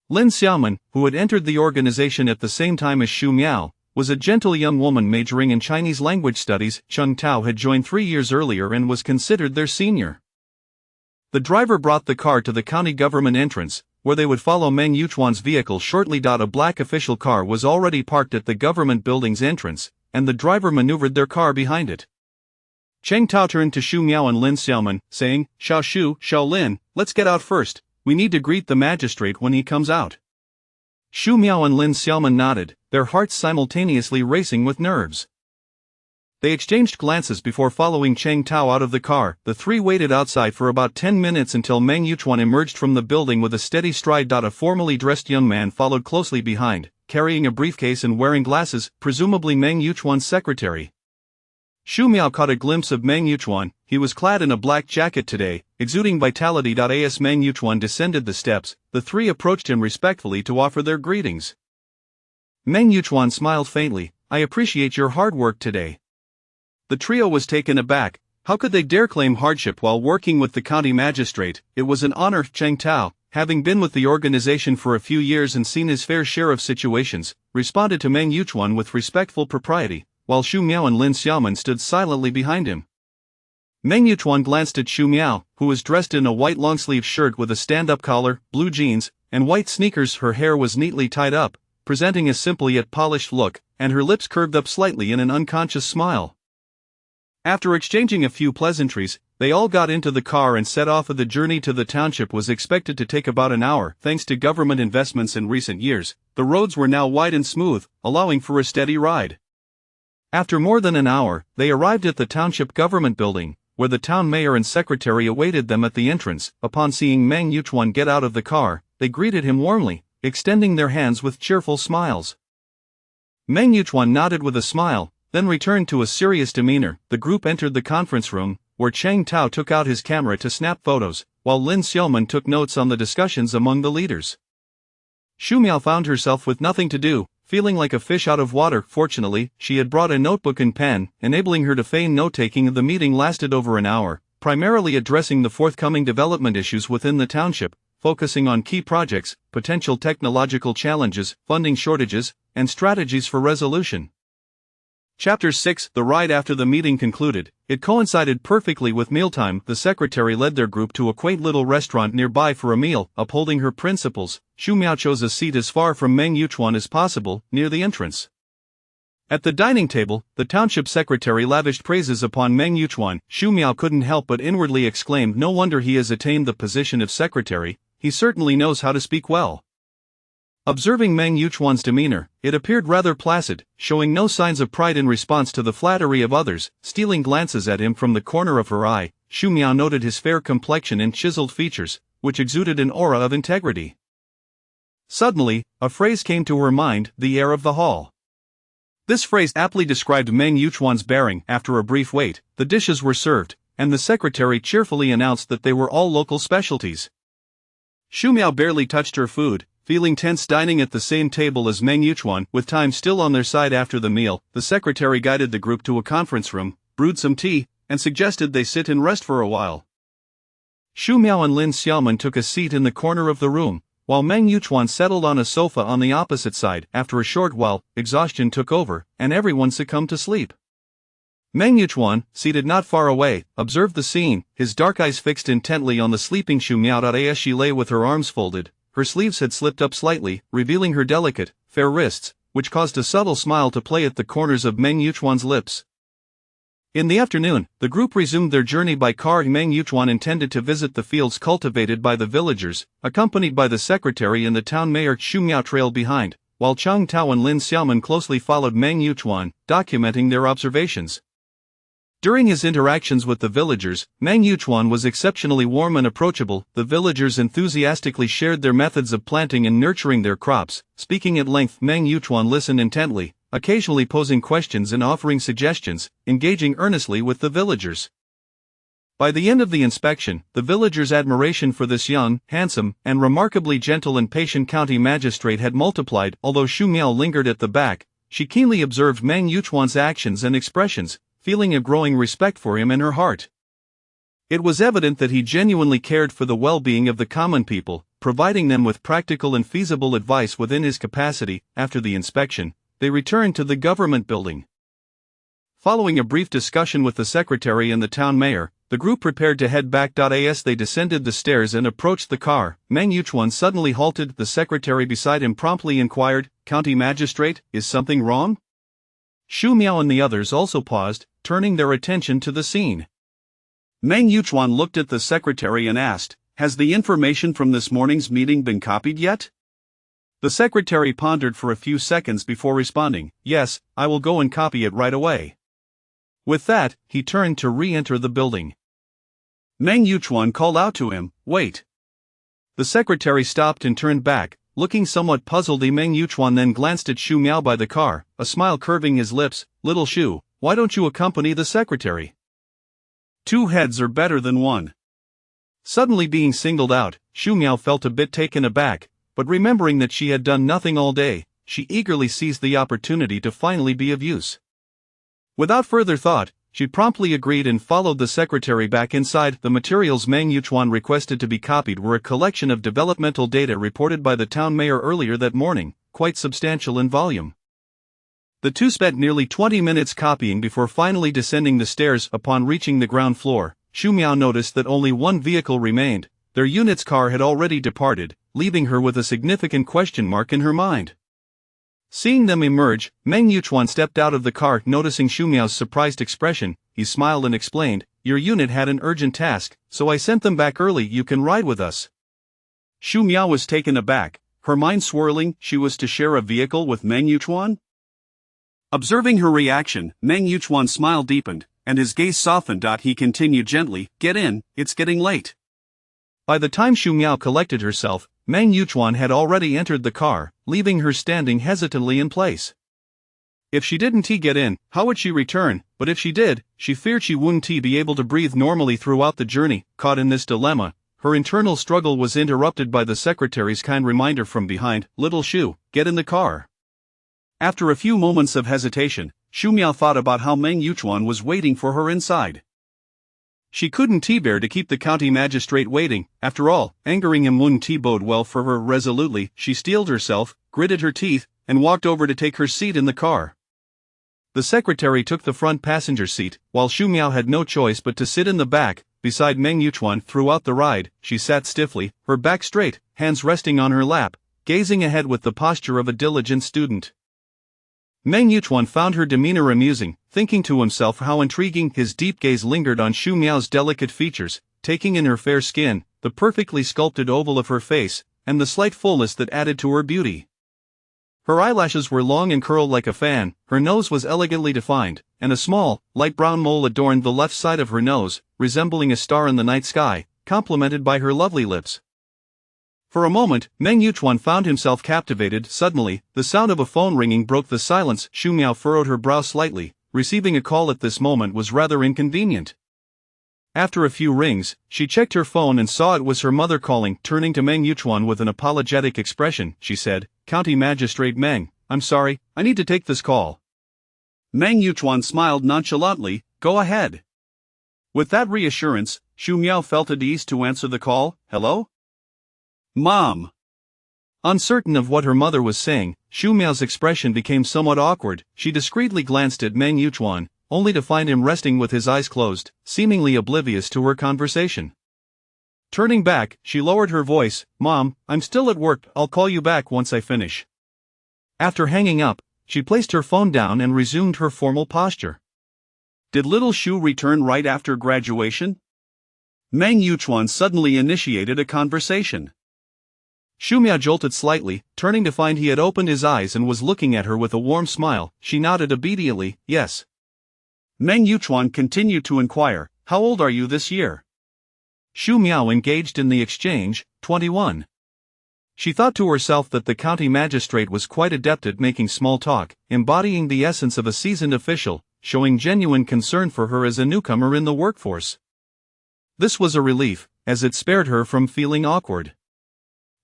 Lin Xiaoman, who had entered the organization at the same time as Xu Miao, was a gentle young woman majoring in Chinese language studies. Cheng Tao had joined 3 years earlier and was considered their senior. The driver brought the car to the county government entrance, where they would follow Meng Yuchuan's vehicle shortly. A black official car was already parked at the government building's entrance, and the driver maneuvered their car behind it. Cheng Tao turned to Xu Miao and Lin Xiaoman, saying, "Xiao Shu, Xiao Lin, let's get out first. We need to greet the magistrate when he comes out." Xu Miao and Lin Xiaoman nodded, their hearts simultaneously racing with nerves. They exchanged glances before following Cheng Tao out of the car. The three waited outside for about 10 minutes until Meng Yuchuan emerged from the building with a steady stride. A formally dressed young man followed closely behind, carrying a briefcase and wearing glasses, presumably Meng Yuchuan's secretary. Xu Miao caught a glimpse of Meng Yuchuan. He was clad in a black jacket today, exuding vitality. As Meng Yuchuan descended the steps, the three approached him respectfully to offer their greetings. Meng Yuchuan smiled faintly. "I appreciate your hard work today." The trio was taken aback. How could they dare claim hardship while working with the county magistrate? It was an honor. Cheng Tao, having been with the organization for a few years and seen his fair share of situations, responded to Meng Yuchuan with respectful propriety, while Xu Miao and Lin Xiaoman stood silently behind him. Meng Yuchuan glanced at Xu Miao, who was dressed in a white long-sleeve shirt with a stand-up collar, blue jeans, and white sneakers. Her hair was neatly tied up, presenting a simple yet polished look, and her lips curved up slightly in an unconscious smile. After exchanging a few pleasantries, they all got into the car and set off. The journey to the township was expected to take about an hour. Thanks to government investments in recent years, the roads were now wide and smooth, allowing for a steady ride. After more than an hour, they arrived at the township government building, where the town mayor and secretary awaited them at the entrance. Upon seeing Meng Yuchuan get out of the car, they greeted him warmly, extending their hands with cheerful smiles. Meng Yuchuan nodded with a smile, then returned to a serious demeanor. The group entered the conference room, where Cheng Tao took out his camera to snap photos, while Lin Xiaoman took notes on the discussions among the leaders. Xu Miao found herself with nothing to do, feeling like a fish out of water. Fortunately, she had brought a notebook and pen, enabling her to feign note-taking. The meeting lasted over an hour, primarily addressing the forthcoming development issues within the township, focusing on key projects, potential technological challenges, funding shortages, and strategies for resolution. Chapter 6. The ride. After the meeting concluded, it coincided perfectly with mealtime. The secretary led their group to a quaint little restaurant nearby for a meal. Upholding her principles, Xu Miao chose a seat as far from Meng Yuchuan as possible, near the entrance. At the dining table, the township secretary lavished praises upon Meng Yuchuan. Xu Miao couldn't help but inwardly exclaim, "No wonder he has attained the position of secretary, he certainly knows how to speak well." Observing Meng Yuchuan's demeanor, it appeared rather placid, showing no signs of pride. In response to the flattery of others, stealing glances at him from the corner of her eye, Xu Miao noted his fair complexion and chiseled features, which exuded an aura of integrity. Suddenly, a phrase came to her mind, "the air of the hall." This phrase aptly described Meng Yuchuan's bearing. After a brief wait, the dishes were served, and the secretary cheerfully announced that they were all local specialties. Xu Miao barely touched her food, feeling tense. Dining at the same table as Meng Yuchuan, with time still on their side after the meal, the secretary guided the group to a conference room, brewed some tea, and suggested they sit and rest for a while. Xu Miao and Lin Xiaoman took a seat in the corner of the room, while Meng Yuchuan settled on a sofa on the opposite side. After a short while, exhaustion took over, and everyone succumbed to sleep. Meng Yuchuan, seated not far away, observed the scene, his dark eyes fixed intently on the sleeping Xu Miao. As she lay with her arms folded, her sleeves had slipped up slightly, revealing her delicate, fair wrists, which caused a subtle smile to play at the corners of Meng Yuchuan's lips. In the afternoon, the group resumed their journey by car. Meng Yuchuan intended to visit the fields cultivated by the villagers, accompanied by the secretary and the town mayor. Xu Miao trailed behind, while Cheng Tao and Lin Xiaoman closely followed Meng Yuchuan, documenting their observations. During his interactions with the villagers, Meng Yuchuan was exceptionally warm and approachable. The villagers enthusiastically shared their methods of planting and nurturing their crops. Speaking at length, Meng Yuchuan listened intently, occasionally posing questions and offering suggestions, engaging earnestly with the villagers. By the end of the inspection, the villagers' admiration for this young, handsome, and remarkably gentle and patient county magistrate had multiplied. Although Xu Miao lingered at the back, she keenly observed Meng Yuchuan's actions and expressions, feeling a growing respect for him in her heart. It was evident that he genuinely cared for the well-being of the common people, providing them with practical and feasible advice within his capacity. After the inspection, they returned to the government building. Following a brief discussion with the secretary and the town mayor, the group prepared to head back. As they descended the stairs and approached the car, Meng Yuchuan suddenly halted. The secretary beside him promptly inquired, "County magistrate, is something wrong?" Shu Miao and the others also paused, turning their attention to the scene. Meng Yuchuan looked at the secretary and asked, "Has the information from this morning's meeting been copied yet?" The secretary pondered for a few seconds before responding, "Yes, I will go and copy it right away." With that, he turned to re-enter the building. Meng Yuchuan called out to him, "Wait." The secretary stopped and turned back, looking somewhat puzzled. Meng Yuchuan then glanced at Shu Miao by the car, a smile curving his lips. "Little Shu, why don't you accompany the secretary? Two heads are better than one." Suddenly being singled out, Shu Miao felt a bit taken aback, but remembering that she had done nothing all day, she eagerly seized the opportunity to finally be of use. Without further thought, she promptly agreed and followed the secretary back inside. The materials Meng Yuchuan requested to be copied were a collection of developmental data reported by the town mayor earlier that morning, quite substantial in volume. The two spent nearly 20 minutes copying before finally descending the stairs. Upon reaching the ground floor, Shu Miao noticed that only one vehicle remained. Their unit's car had already departed, leaving her with a significant question mark in her mind. Seeing them emerge, Meng Yuchuan stepped out of the car. Noticing Shu Miao's surprised expression, he smiled and explained, "Your unit had an urgent task, so I sent them back early. You can ride with us." Shu Miao was taken aback, her mind swirling. She was to share a vehicle with Meng Yuchuan? Observing her reaction, Meng Yuchuan's smile deepened, and his gaze softened. He continued gently, "Get in, it's getting late." By the time Shu Miao collected herself, Meng Yuchuan had already entered the car, leaving her standing hesitantly in place. If she didn't get in, how would she return? But if she did, she feared she wouldn't be able to breathe normally throughout the journey. Caught in this dilemma, her internal struggle was interrupted by the secretary's kind reminder from behind, "Little Shu, get in the car." After a few moments of hesitation, Shu Miao thought about how Meng Yuchuan was waiting for her inside. She couldn't bear to keep the county magistrate waiting. After all, angering him wouldn't bode well for her. Resolutely, she steeled herself, gritted her teeth, and walked over to take her seat in the car. The secretary took the front passenger seat, while Shu Miao had no choice but to sit in the back, beside Meng Yuchuan. Throughout the ride, she sat stiffly, her back straight, hands resting on her lap, gazing ahead with the posture of a diligent student. Meng Yuchuan found her demeanor amusing, thinking to himself how intriguing. His deep gaze lingered on Shu Miao's delicate features, taking in her fair skin, the perfectly sculpted oval of her face, and the slight fullness that added to her beauty. Her eyelashes were long and curled like a fan, her nose was elegantly defined, and a small, light brown mole adorned the left side of her nose, resembling a star in the night sky, complemented by her lovely lips. For a moment, Meng Yuchuan found himself captivated. Suddenly, the sound of a phone ringing broke the silence. Shu Miao furrowed her brow slightly. Receiving a call at this moment was rather inconvenient. After a few rings, she checked her phone and saw it was her mother calling. Turning to Meng Yuchuan with an apologetic expression, she said, "County Magistrate Meng, I'm sorry, I need to take this call." Meng Yuchuan smiled nonchalantly, "Go ahead." With that reassurance, Shu Miao felt at ease to answer the call. "Hello? Mom." Uncertain of what her mother was saying, Shu Miao's expression became somewhat awkward. She discreetly glanced at Meng Yuchuan, only to find him resting with his eyes closed, seemingly oblivious to her conversation. Turning back, she lowered her voice, "Mom, I'm still at work, I'll call you back once I finish." After hanging up, she placed her phone down and resumed her formal posture. Did little Shu return right after graduation? Meng Yuchuan suddenly initiated a conversation. Shu Miao jolted slightly, turning to find he had opened his eyes and was looking at her with a warm smile. She nodded obediently, "Yes." Meng Yuchuan continued to inquire, "How old are you this year?" Shu Miao engaged in the exchange, 21. She thought to herself that the county magistrate was quite adept at making small talk, embodying the essence of a seasoned official, showing genuine concern for her as a newcomer in the workforce. This was a relief, as it spared her from feeling awkward.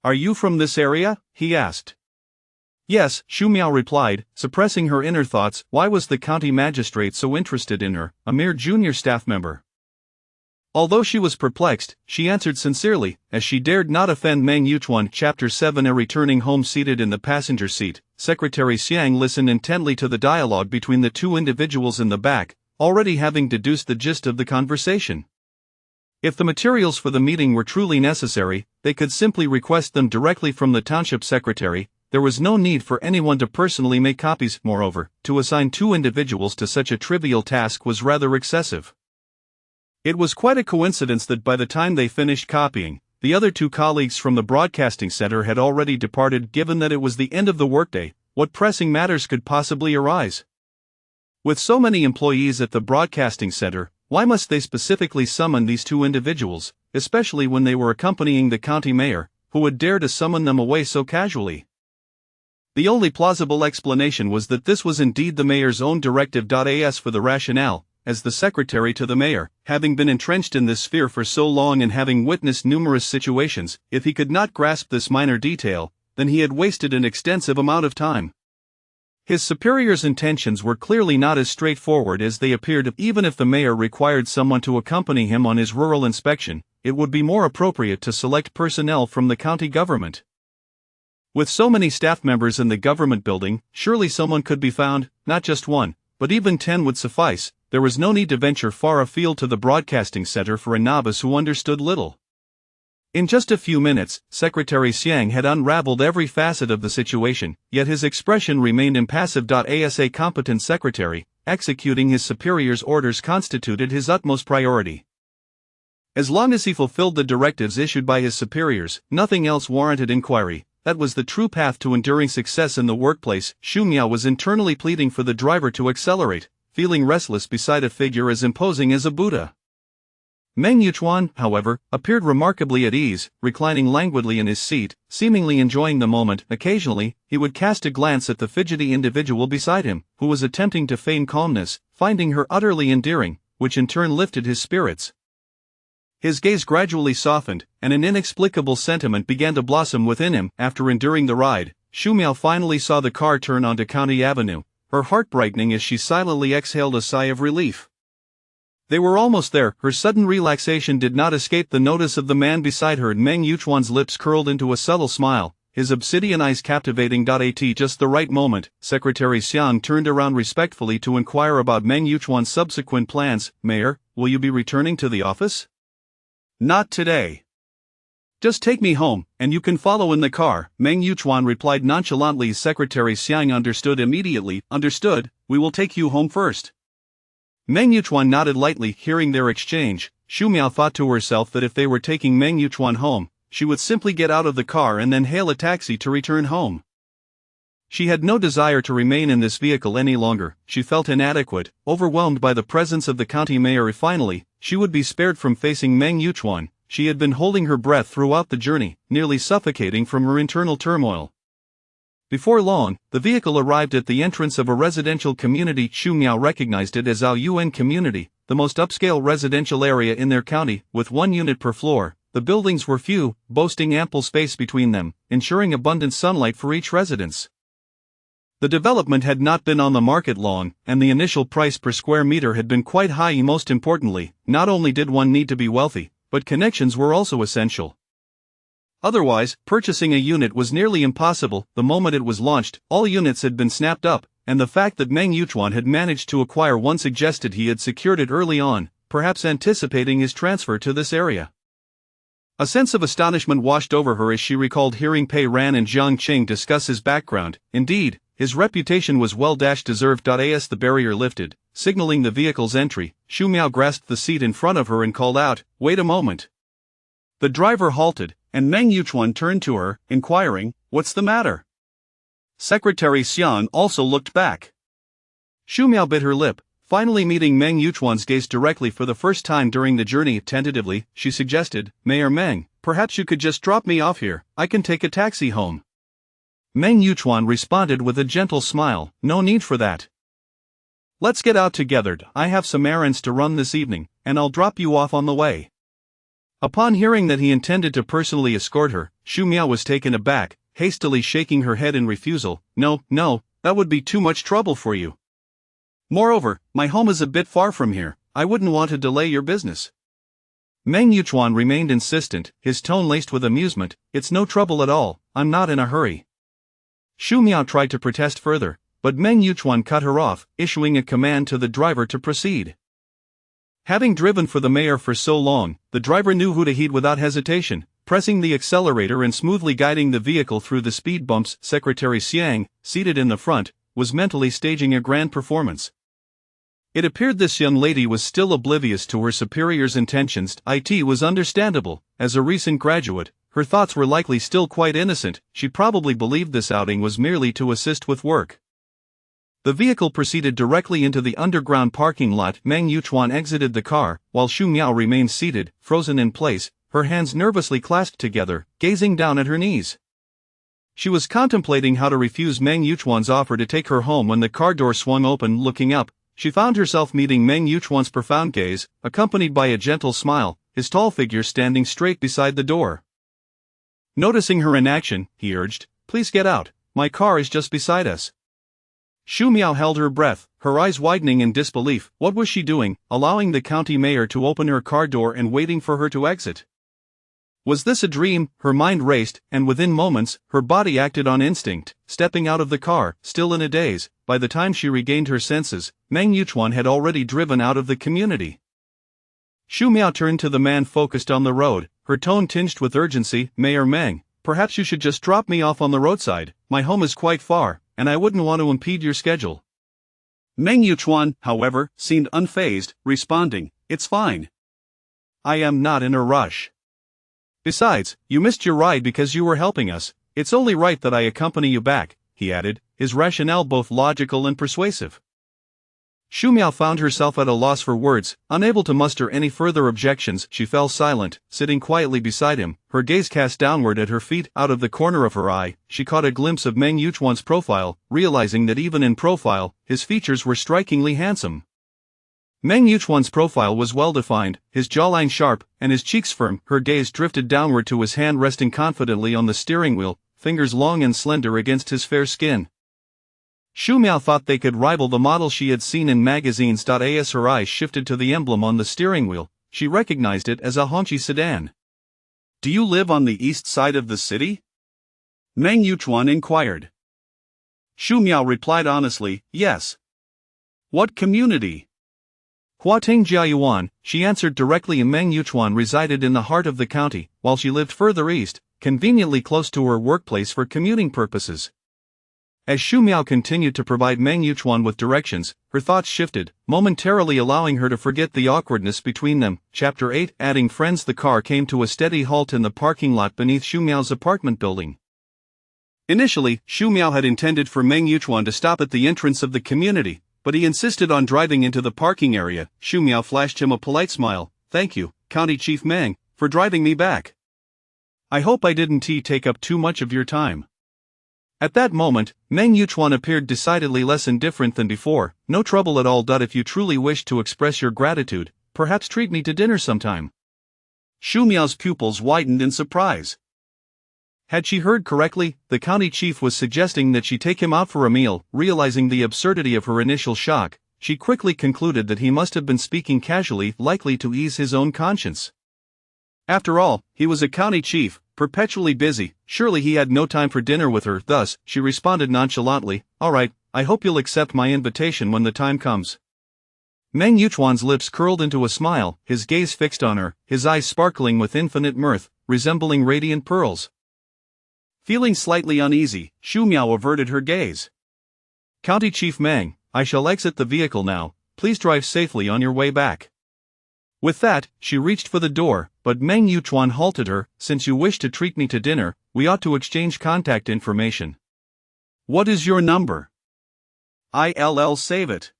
"Are you from this area?" he asked. "Yes," Shu Miao replied, suppressing her inner thoughts. Why was the county magistrate so interested in her, a mere junior staff member? Although she was perplexed, she answered sincerely, as she dared not offend Meng Yuchuan. Chapter 7. Returning home seated in the passenger seat, Secretary Xiang listened intently to the dialogue between the two individuals in the back, already having deduced the gist of the conversation. If the materials for the meeting were truly necessary, they could simply request them directly from the township secretary, there was no need for anyone to personally make copies. Moreover, to assign 2 individuals to such a trivial task was rather excessive. It was quite a coincidence that by the time they finished copying, the other 2 colleagues from the broadcasting center had already departed. Given that it was the end of the workday, what pressing matters could possibly arise? With so many employees at the broadcasting center, why must they specifically summon these 2 individuals, especially when they were accompanying the county mayor, who would dare to summon them away so casually? The only plausible explanation was that this was indeed the mayor's own directive. As for the rationale, as the secretary to the mayor, having been entrenched in this sphere for so long and having witnessed numerous situations, if he could not grasp this minor detail, then he had wasted an extensive amount of time. His superior's intentions were clearly not as straightforward as they appeared. Even if the mayor required someone to accompany him on his rural inspection, it would be more appropriate to select personnel from the county government. With so many staff members in the government building, surely someone could be found, not just 1, but even 10 would suffice. There was no need to venture far afield to the broadcasting center for a novice who understood little. In just a few minutes, Secretary Xiang had unraveled every facet of the situation, yet his expression remained impassive. As a competent secretary, executing his superior's orders constituted his utmost priority. As long as he fulfilled the directives issued by his superiors, nothing else warranted inquiry. That was the true path to enduring success in the workplace. Xu Miao was internally pleading for the driver to accelerate, feeling restless beside a figure as imposing as a Buddha. Meng Yuchuan, however, appeared remarkably at ease, reclining languidly in his seat, seemingly enjoying the moment. Occasionally, he would cast a glance at the fidgety individual beside him, who was attempting to feign calmness, finding her utterly endearing, which in turn lifted his spirits. His gaze gradually softened, and an inexplicable sentiment began to blossom within him. After enduring the ride, Xu Miao finally saw the car turn onto County Avenue, her heart brightening as she silently exhaled a sigh of relief. They were almost there. Her sudden relaxation did not escape the notice of the man beside her. Meng Yuchuan's lips curled into a subtle smile, his obsidian eyes captivating. At just the right moment, Secretary Xiang turned around respectfully to inquire about Meng Yuchuan's subsequent plans. Mayor, will you be returning to the office? Not today. Just take me home, and you can follow in the car, Meng Yuchuan replied nonchalantly. Secretary Xiang understood immediately. Understood, we will take you home first. Meng Yuchuan nodded lightly. Hearing their exchange, Xu Miao thought to herself that if they were taking Meng Yuchuan home, she would simply get out of the car and then hail a taxi to return home. She had no desire to remain in this vehicle any longer. She felt inadequate, overwhelmed by the presence of the county mayor. If finally, she would be spared from facing Meng Yuchuan, she had been holding her breath throughout the journey, nearly suffocating from her internal turmoil. Before long, the vehicle arrived at the entrance of a residential community. Xu Miao recognized it as Ao Yuan Community, the most upscale residential area in their county, with 1 unit per floor. The buildings were few, boasting ample space between them, ensuring abundant sunlight for each residence. The development had not been on the market long, and the initial price per square meter had been quite high. Most importantly, not only did one need to be wealthy, but connections were also essential. Otherwise, purchasing a unit was nearly impossible. The moment it was launched, all units had been snapped up, and the fact that Meng Yuchuan had managed to acquire one suggested he had secured it early on, perhaps anticipating his transfer to this area. A sense of astonishment washed over her as she recalled hearing Pei Ran and Jiang Qing discuss his background. Indeed, his reputation was well-deserved. As the barrier lifted, signaling the vehicle's entry, Xu Miao grasped the seat in front of her and called out, "Wait a moment." The driver halted, and Meng Yuchuan turned to her, inquiring, "What's the matter?" Secretary Xiang also looked back. Xu Miao bit her lip, finally meeting Meng Yuchuan's gaze directly for the first time during the journey. Tentatively, she suggested, "Mayor Meng, perhaps you could just drop me off here, I can take a taxi home." Meng Yuchuan responded with a gentle smile, "No need for that. Let's get out together. I have some errands to run this evening, and I'll drop you off on the way." Upon hearing that he intended to personally escort her, Xu Miao was taken aback, hastily shaking her head in refusal. No, that would be too much trouble for you. Moreover, my home is a bit far from here, I wouldn't want to delay your business." Meng Yuchuan remained insistent, his tone laced with amusement. "It's no trouble at all, I'm not in a hurry." Xu Miao tried to protest further, but Meng Yuchuan cut her off, issuing a command to the driver to proceed. Having driven for the mayor for so long, the driver knew who to heed without hesitation. pressing the accelerator and smoothly guiding the vehicle through the speed bumps. Secretary Xiang, seated in the front, was mentally staging a grand performance. It appeared this young lady was still oblivious to her superior's intentions. It was understandable. As a recent graduate, her thoughts were likely still quite innocent. She probably believed this outing was merely to assist with work. The vehicle proceeded directly into the underground parking lot. Meng Yuchuan exited the car, while Xu Miao remained seated, frozen in place, her hands nervously clasped together, gazing down at her knees. She was contemplating how to refuse Meng Yuchuan's offer to take her home when the car door swung open. Looking up, she found herself meeting Meng Yuchuan's profound gaze, accompanied by a gentle smile, his tall figure standing straight beside the door. Noticing her inaction, he urged, "Please get out, my car is just beside us." Xu Miao held her breath, her eyes widening in disbelief. What was she doing, allowing the county mayor to open her car door and waiting for her to exit? Was this a dream? Her mind raced, and within moments, her body acted on instinct, stepping out of the car, still in a daze. By the time she regained her senses, Meng Yuchuan had already driven out of the community. Xu Miao turned to the man focused on the road, her tone tinged with urgency. "Mayor Meng, perhaps you should just drop me off on the roadside. My home is quite far, and I wouldn't want to impede your schedule." Meng Yuchuan, however, seemed unfazed, responding, "It's fine. I am not in a rush. Besides, you missed your ride because you were helping us. It's only right that I accompany you back," he added, his rationale both logical and persuasive. Xu Miao found herself at a loss for words, unable to muster any further objections. She fell silent, sitting quietly beside him, her gaze cast downward at her feet. Out of the corner of her eye, she caught a glimpse of Meng Yuchuan's profile, realizing that even in profile, his features were strikingly handsome. Meng Yuchuan's profile was well-defined, his jawline sharp, and his cheeks firm. Her gaze drifted downward to his hand resting confidently on the steering wheel, fingers long and slender against his fair skin. Xu Miao thought they could rival the model she had seen in magazines. As her eyes shifted to the emblem on the steering wheel, she recognized it as a Hongqi sedan. "Do you live on the east side of the city?" Meng Yuchuan inquired. Xu Miao replied honestly, "Yes." "What community?" Huating Jiayuan, she answered directly. Meng Yuchuan resided in the heart of the county, while she lived further east, conveniently close to her workplace for commuting purposes. As Xu Miao continued to provide Meng Yuchuan with directions, her thoughts shifted, momentarily allowing her to forget the awkwardness between them. Chapter 8. Adding friends. The car came to a steady halt in the parking lot beneath Xu Miao's apartment building. Initially, Xu Miao had intended for Meng Yuchuan to stop at the entrance of the community, but he insisted on driving into the parking area. Xu Miao flashed him a polite smile. "Thank you, County Chief Meng, for driving me back. I hope I didn't take up too much of your time." At that moment, Meng Yuchuan appeared decidedly less indifferent than before. "No trouble at all. If you truly wish to express your gratitude, perhaps treat me to dinner sometime." Xu Miao's pupils widened in surprise. Had she heard correctly? The county chief was suggesting that she take him out for a meal. Realizing the absurdity of her initial shock, she quickly concluded that he must have been speaking casually, likely to ease his own conscience. After all, he was a county chief, perpetually busy. Surely he had no time for dinner with her. Thus, she responded nonchalantly, "All right, I hope you'll accept my invitation when the time comes." Meng Yuchuan's lips curled into a smile, his gaze fixed on her, his eyes sparkling with infinite mirth, resembling radiant pearls. Feeling slightly uneasy, Xu Miao averted her gaze. "County Chief Meng, I shall exit the vehicle now. Please drive safely on your way back." With that, she reached for the door, but Meng Yuchuan halted her. "Since you wish to treat me to dinner, we ought to exchange contact information." "What is your number?" "I'll save it."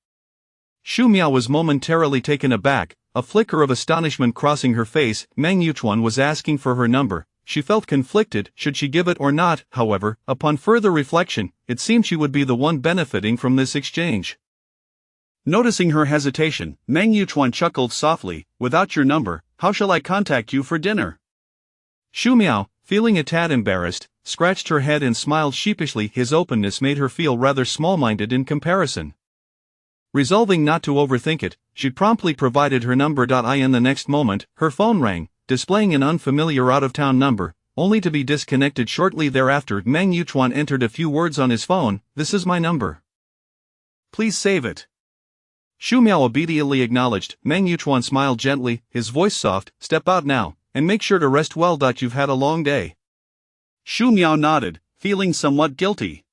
Xu Miao was momentarily taken aback, a flicker of astonishment crossing her face. Meng Yuchuan was asking for her number. She felt conflicted, should she give it or not. However, upon further reflection, it seemed she would be the one benefiting from this exchange. Noticing her hesitation, Meng Yuchuan chuckled softly. "Without your number, how shall I contact you for dinner?" Xu Miao, feeling a tad embarrassed, scratched her head and smiled sheepishly. His openness made her feel rather small-minded in comparison. Resolving not to overthink it, she promptly provided her number. In the next moment, her phone rang, displaying an unfamiliar out-of-town number, only to be disconnected shortly thereafter. Meng Yuchuan entered a few words on his phone. "This is my number. Please save it." Xu Miao obediently acknowledged. Meng Yuchuan smiled gently, his voice soft. "Step out now, and make sure to rest well. You've had a long day. Shu Miao nodded, feeling somewhat guilty.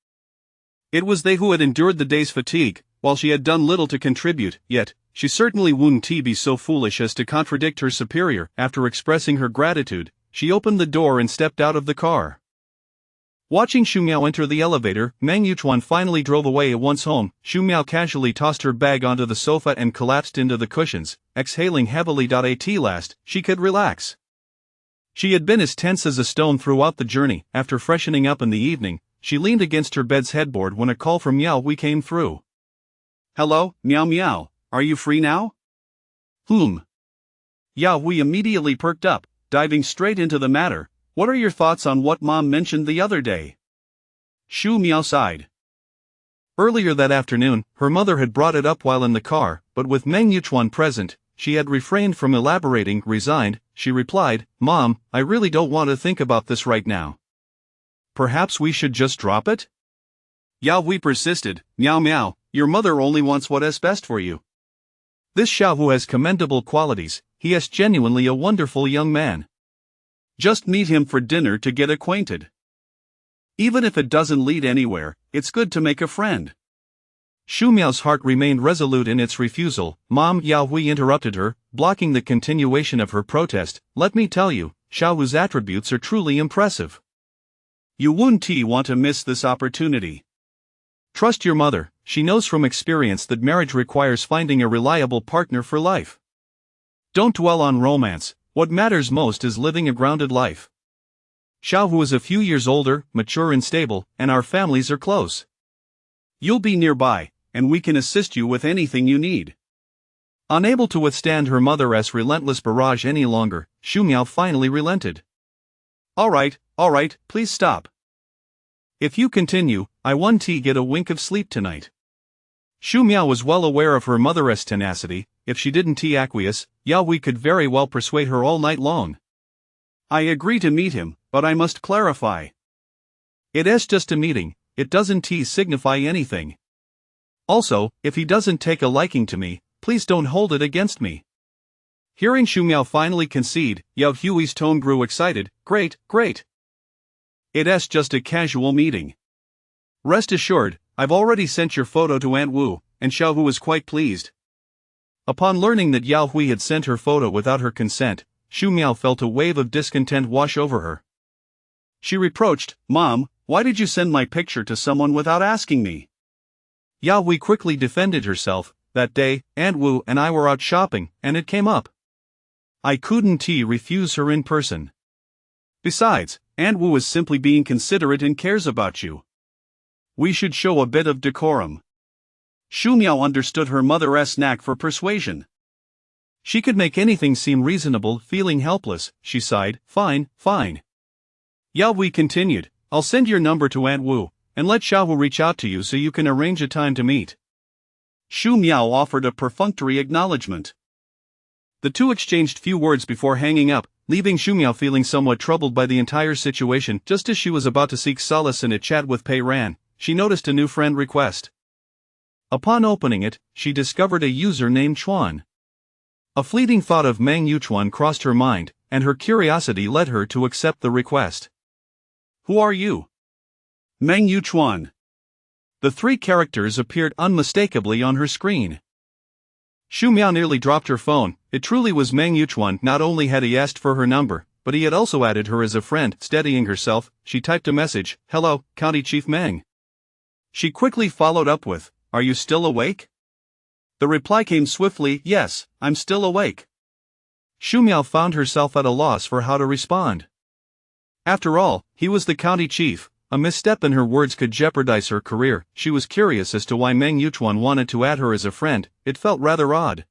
It was they who had endured the day's fatigue, while she had done little to contribute, yet, she certainly wouldn't be so foolish as to contradict her superior. After expressing her gratitude, she opened the door and stepped out of the car. Watching Shu Miao enter the elevator, Meng Yuchuan finally drove away at once home. Shu Miao casually tossed her bag onto the sofa and collapsed into the cushions, exhaling heavily. At last, she could relax. She had been as tense as a stone throughout the journey. After freshening up in the evening, she leaned against her bed's headboard when a call from Miao Hui came through. Hello, Miao Miao, are you free now? Yao Hui immediately perked up, diving straight into the matter. What are your thoughts on what Mom mentioned the other day? Shu Miao sighed. Earlier that afternoon, her mother had brought it up while in the car, but with Meng Yuchuan present, she had refrained from elaborating. Resigned, she replied, Mom, I really don't want to think about this right now. Perhaps we should just drop it? Yao Hui persisted. Miao Miao, your mother only wants what is best for you. This Xiaohu has commendable qualities. He is genuinely a wonderful young man. Just meet him for dinner to get acquainted. Even if it doesn't lead anywhere, it's good to make a friend. Shu Miao's heart remained resolute in its refusal. Mom, Yao Hui interrupted her, blocking the continuation of her protest. Let me tell you, Xiaohu's attributes are truly impressive. You wouldn't want to miss this opportunity. Trust your mother, she knows from experience that marriage requires finding a reliable partner for life. Don't dwell on romance. What matters most is living a grounded life. Xiaohu is a few years older, mature and stable, and our families are close. You'll be nearby, and we can assist you with anything you need. Unable to withstand her mother's relentless barrage any longer, Shu Miao finally relented. All right, please stop. If you continue, I won't get a wink of sleep tonight. Shu Miao was well aware of her mother's tenacity. If she didn't acquiesce, Yao Hui could very well persuade her all night long. I agree to meet him, but I must clarify. It is just a meeting, it doesn't signify anything. Also, if he doesn't take a liking to me, please don't hold it against me. Hearing Shu Miao finally concede, Yao Hui's tone grew excited. Great. It is just a casual meeting. Rest assured, I've already sent your photo to Aunt Wu, and Xiaohu was quite pleased. Upon learning that Yao Hui had sent her photo without her consent, Shu Miao felt a wave of discontent wash over her. She reproached, Mom, why did you send my picture to someone without asking me? Yao Hui quickly defended herself. That day, Aunt Wu and I were out shopping, and it came up. I couldn't refuse her in person. Besides, Aunt Wu is simply being considerate and cares about you. We should show a bit of decorum. Shu Miao understood her mother's knack for persuasion. She could make anything seem reasonable. Feeling helpless, she sighed. Fine. Yao Hui continued, I'll send your number to Aunt Wu, and let Xiaohu reach out to you so you can arrange a time to meet. Shu Miao offered a perfunctory acknowledgement. The two exchanged few words before hanging up, leaving Shu Miao feeling somewhat troubled by the entire situation. Just as she was about to seek solace in a chat with Pei Ran, she noticed a new friend request. Upon opening it, she discovered a user named Chuan. A fleeting thought of Meng Yuchuan crossed her mind, and her curiosity led her to accept the request. Who are you? Meng Yuchuan. The three characters appeared unmistakably on her screen. Shu Miao nearly dropped her phone. It truly was Meng Yuchuan. Not only had he asked for her number, but he had also added her as a friend. Steadying herself, she typed a message, Hello, County Chief Meng. She quickly followed up with, Are you still awake? The reply came swiftly, Yes, I'm still awake. Shu Miao found herself at a loss for how to respond. After all, he was the county chief. A misstep in her words could jeopardize her career. She was curious as to why Meng Yuchuan wanted to add her as a friend. It felt rather odd.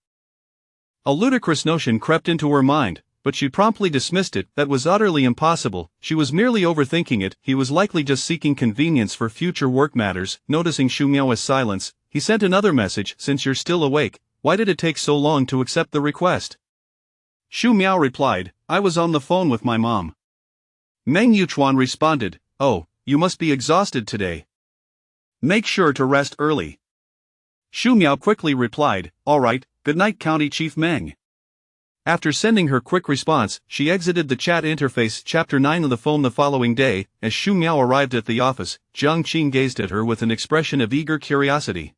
A ludicrous notion crept into her mind, but she promptly dismissed it. That was utterly impossible. She was merely overthinking it. He was likely just seeking convenience for future work matters. Noticing Shu Miao's silence, he sent another message. Since you're still awake, why did it take so long to accept the request? Shu Miao replied, I was on the phone with my mom. Meng Yuchuan responded, Oh, you must be exhausted today. Make sure to rest early. Shu Miao quickly replied, All right, good night, County Chief Meng. After sending her quick response, she exited the chat interface. Chapter 9 of the phone. The following day, as Xu Miao arrived at the office, Jiang Qing gazed at her with an expression of eager curiosity.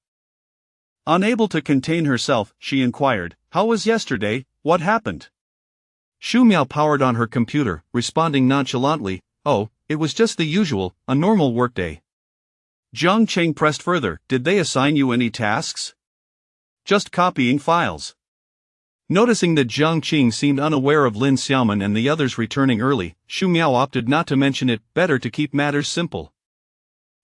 Unable to contain herself, she inquired, "How was yesterday? What happened?" Xu Miao powered on her computer, responding nonchalantly, "Oh, it was just the usual, a normal workday." Jiang Qing pressed further, "Did they assign you any tasks?" "Just copying files." Noticing that Jiang Qing seemed unaware of Lin Xiaoman and the others returning early, Xu Miao opted not to mention it, better to keep matters simple.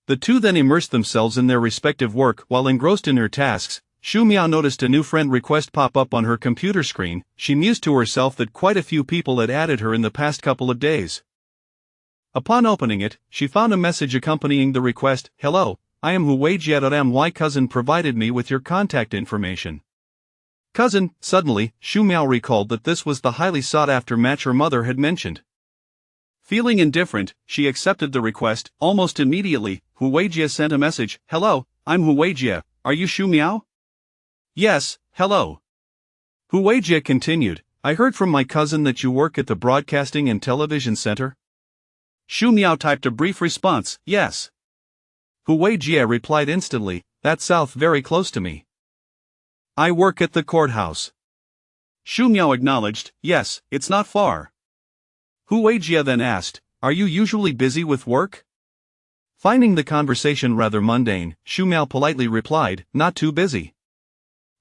The two then immersed themselves in their respective work. While engrossed in her tasks, Xu Miao noticed a new friend request pop up on her computer screen. She mused to herself that quite a few people had added her in the past couple of days. Upon opening it, she found a message accompanying the request, "Hello, I am Hu Weijie. My cousin provided me with your contact information." Cousin. Suddenly, Xu Miao recalled that this was the highly sought-after match her mother had mentioned. Feeling indifferent, she accepted the request. Almost immediately, Hu Weijie sent a message, "Hello, I'm Hu Weijie. Are you Xu Miao?" "Yes, hello." Hu Weijie continued, "I heard from my cousin that you work at the Broadcasting and Television Center." Xu Miao typed a brief response, "Yes." Hu Weijie replied instantly, "That's south, very close to me. I work at the courthouse." Xu Miao acknowledged, "Yes, it's not far." Hu Weijie then asked, "Are you usually busy with work?" Finding the conversation rather mundane, Xu Miao politely replied, "Not too busy."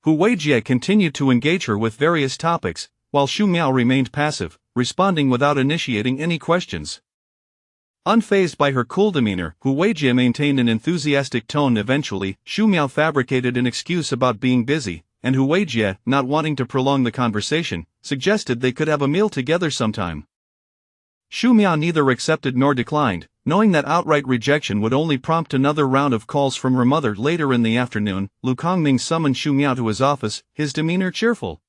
Hu Weijie continued to engage her with various topics, while Xu Miao remained passive, responding without initiating any questions. Unfazed by her cool demeanor, Hu Weijie maintained an enthusiastic tone. Eventually, Xu Miao fabricated an excuse about being busy, and Hu Weijie, not wanting to prolong the conversation, suggested they could have a meal together sometime. Xu Miao neither accepted nor declined, knowing that outright rejection would only prompt another round of calls from her mother. Later in the afternoon, Lu Kongming summoned Xu Miao to his office, his demeanor cheerful.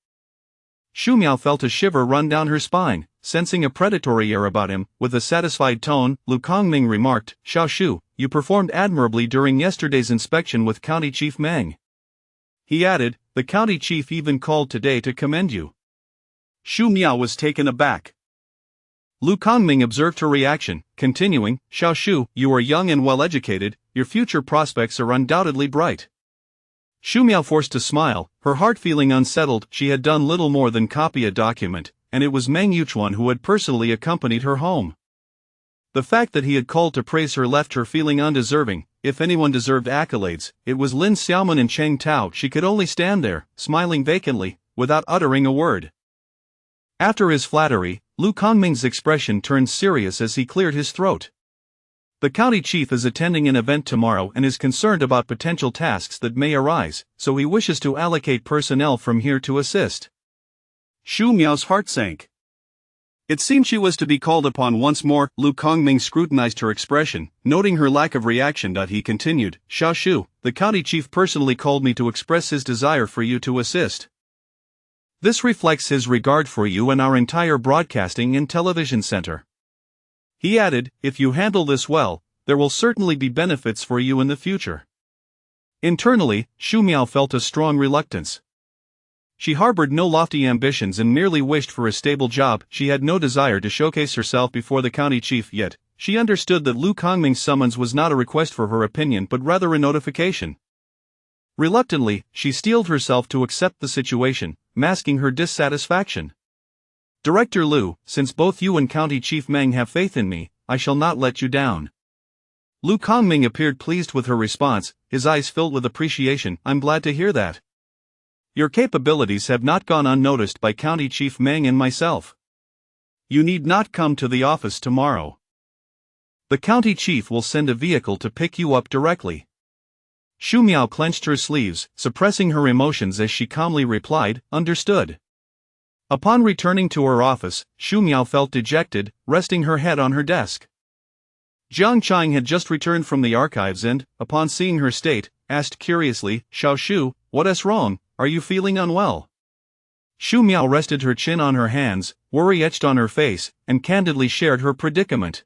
Xu Miao felt a shiver run down her spine, sensing a predatory air about him. With a satisfied tone, Lu Kongming remarked, "Xiao Shu, you performed admirably during yesterday's inspection with County Chief Meng." He added, "The county chief even called today to commend you." Xu Miao was taken aback. Lu Kongming observed her reaction, continuing, "Xiao Shu, you are young and well educated, your future prospects are undoubtedly bright." Xu Miao forced a smile, her heart feeling unsettled. She had done little more than copy a document, and it was Meng Yuchuan who had personally accompanied her home. The fact that he had called to praise her left her feeling undeserving. If anyone deserved accolades, it was Lin Xiaoman and Cheng Tao. She could only stand there, smiling vacantly, without uttering a word. After his flattery, Lu Kongming's expression turned serious as he cleared his throat. "The county chief is attending an event tomorrow and is concerned about potential tasks that may arise, so he wishes to allocate personnel from here to assist." Xu Miao's heart sank. It seemed she was to be called upon once more. Lu Kongming scrutinized her expression, noting her lack of reaction. He continued, "Xiao Shu, the county chief personally called me to express his desire for you to assist. This reflects his regard for you and our entire Broadcasting and Television Center." He added, "If you handle this well, there will certainly be benefits for you in the future." Internally, Xu Miao felt a strong reluctance. She harbored no lofty ambitions and merely wished for a stable job. She had no desire to showcase herself before the county chief, yet she understood that Lu Kongming's summons was not a request for her opinion but rather a notification. Reluctantly, she steeled herself to accept the situation, masking her dissatisfaction. "Director Lu, since both you and County Chief Meng have faith in me, I shall not let you down." Lu Kongming appeared pleased with her response, his eyes filled with appreciation. "I'm glad to hear that. Your capabilities have not gone unnoticed by County Chief Meng and myself. You need not come to the office tomorrow. The county chief will send a vehicle to pick you up directly." Xu Miao clenched her sleeves, suppressing her emotions as she calmly replied, "Understood." Upon returning to her office, Xu Miao felt dejected, resting her head on her desk. Jiang Qing had just returned from the archives and, upon seeing her state, asked curiously, "Xiao Shu, what is wrong? Are you feeling unwell?" Xu Miao rested her chin on her hands, worry etched on her face, and candidly shared her predicament.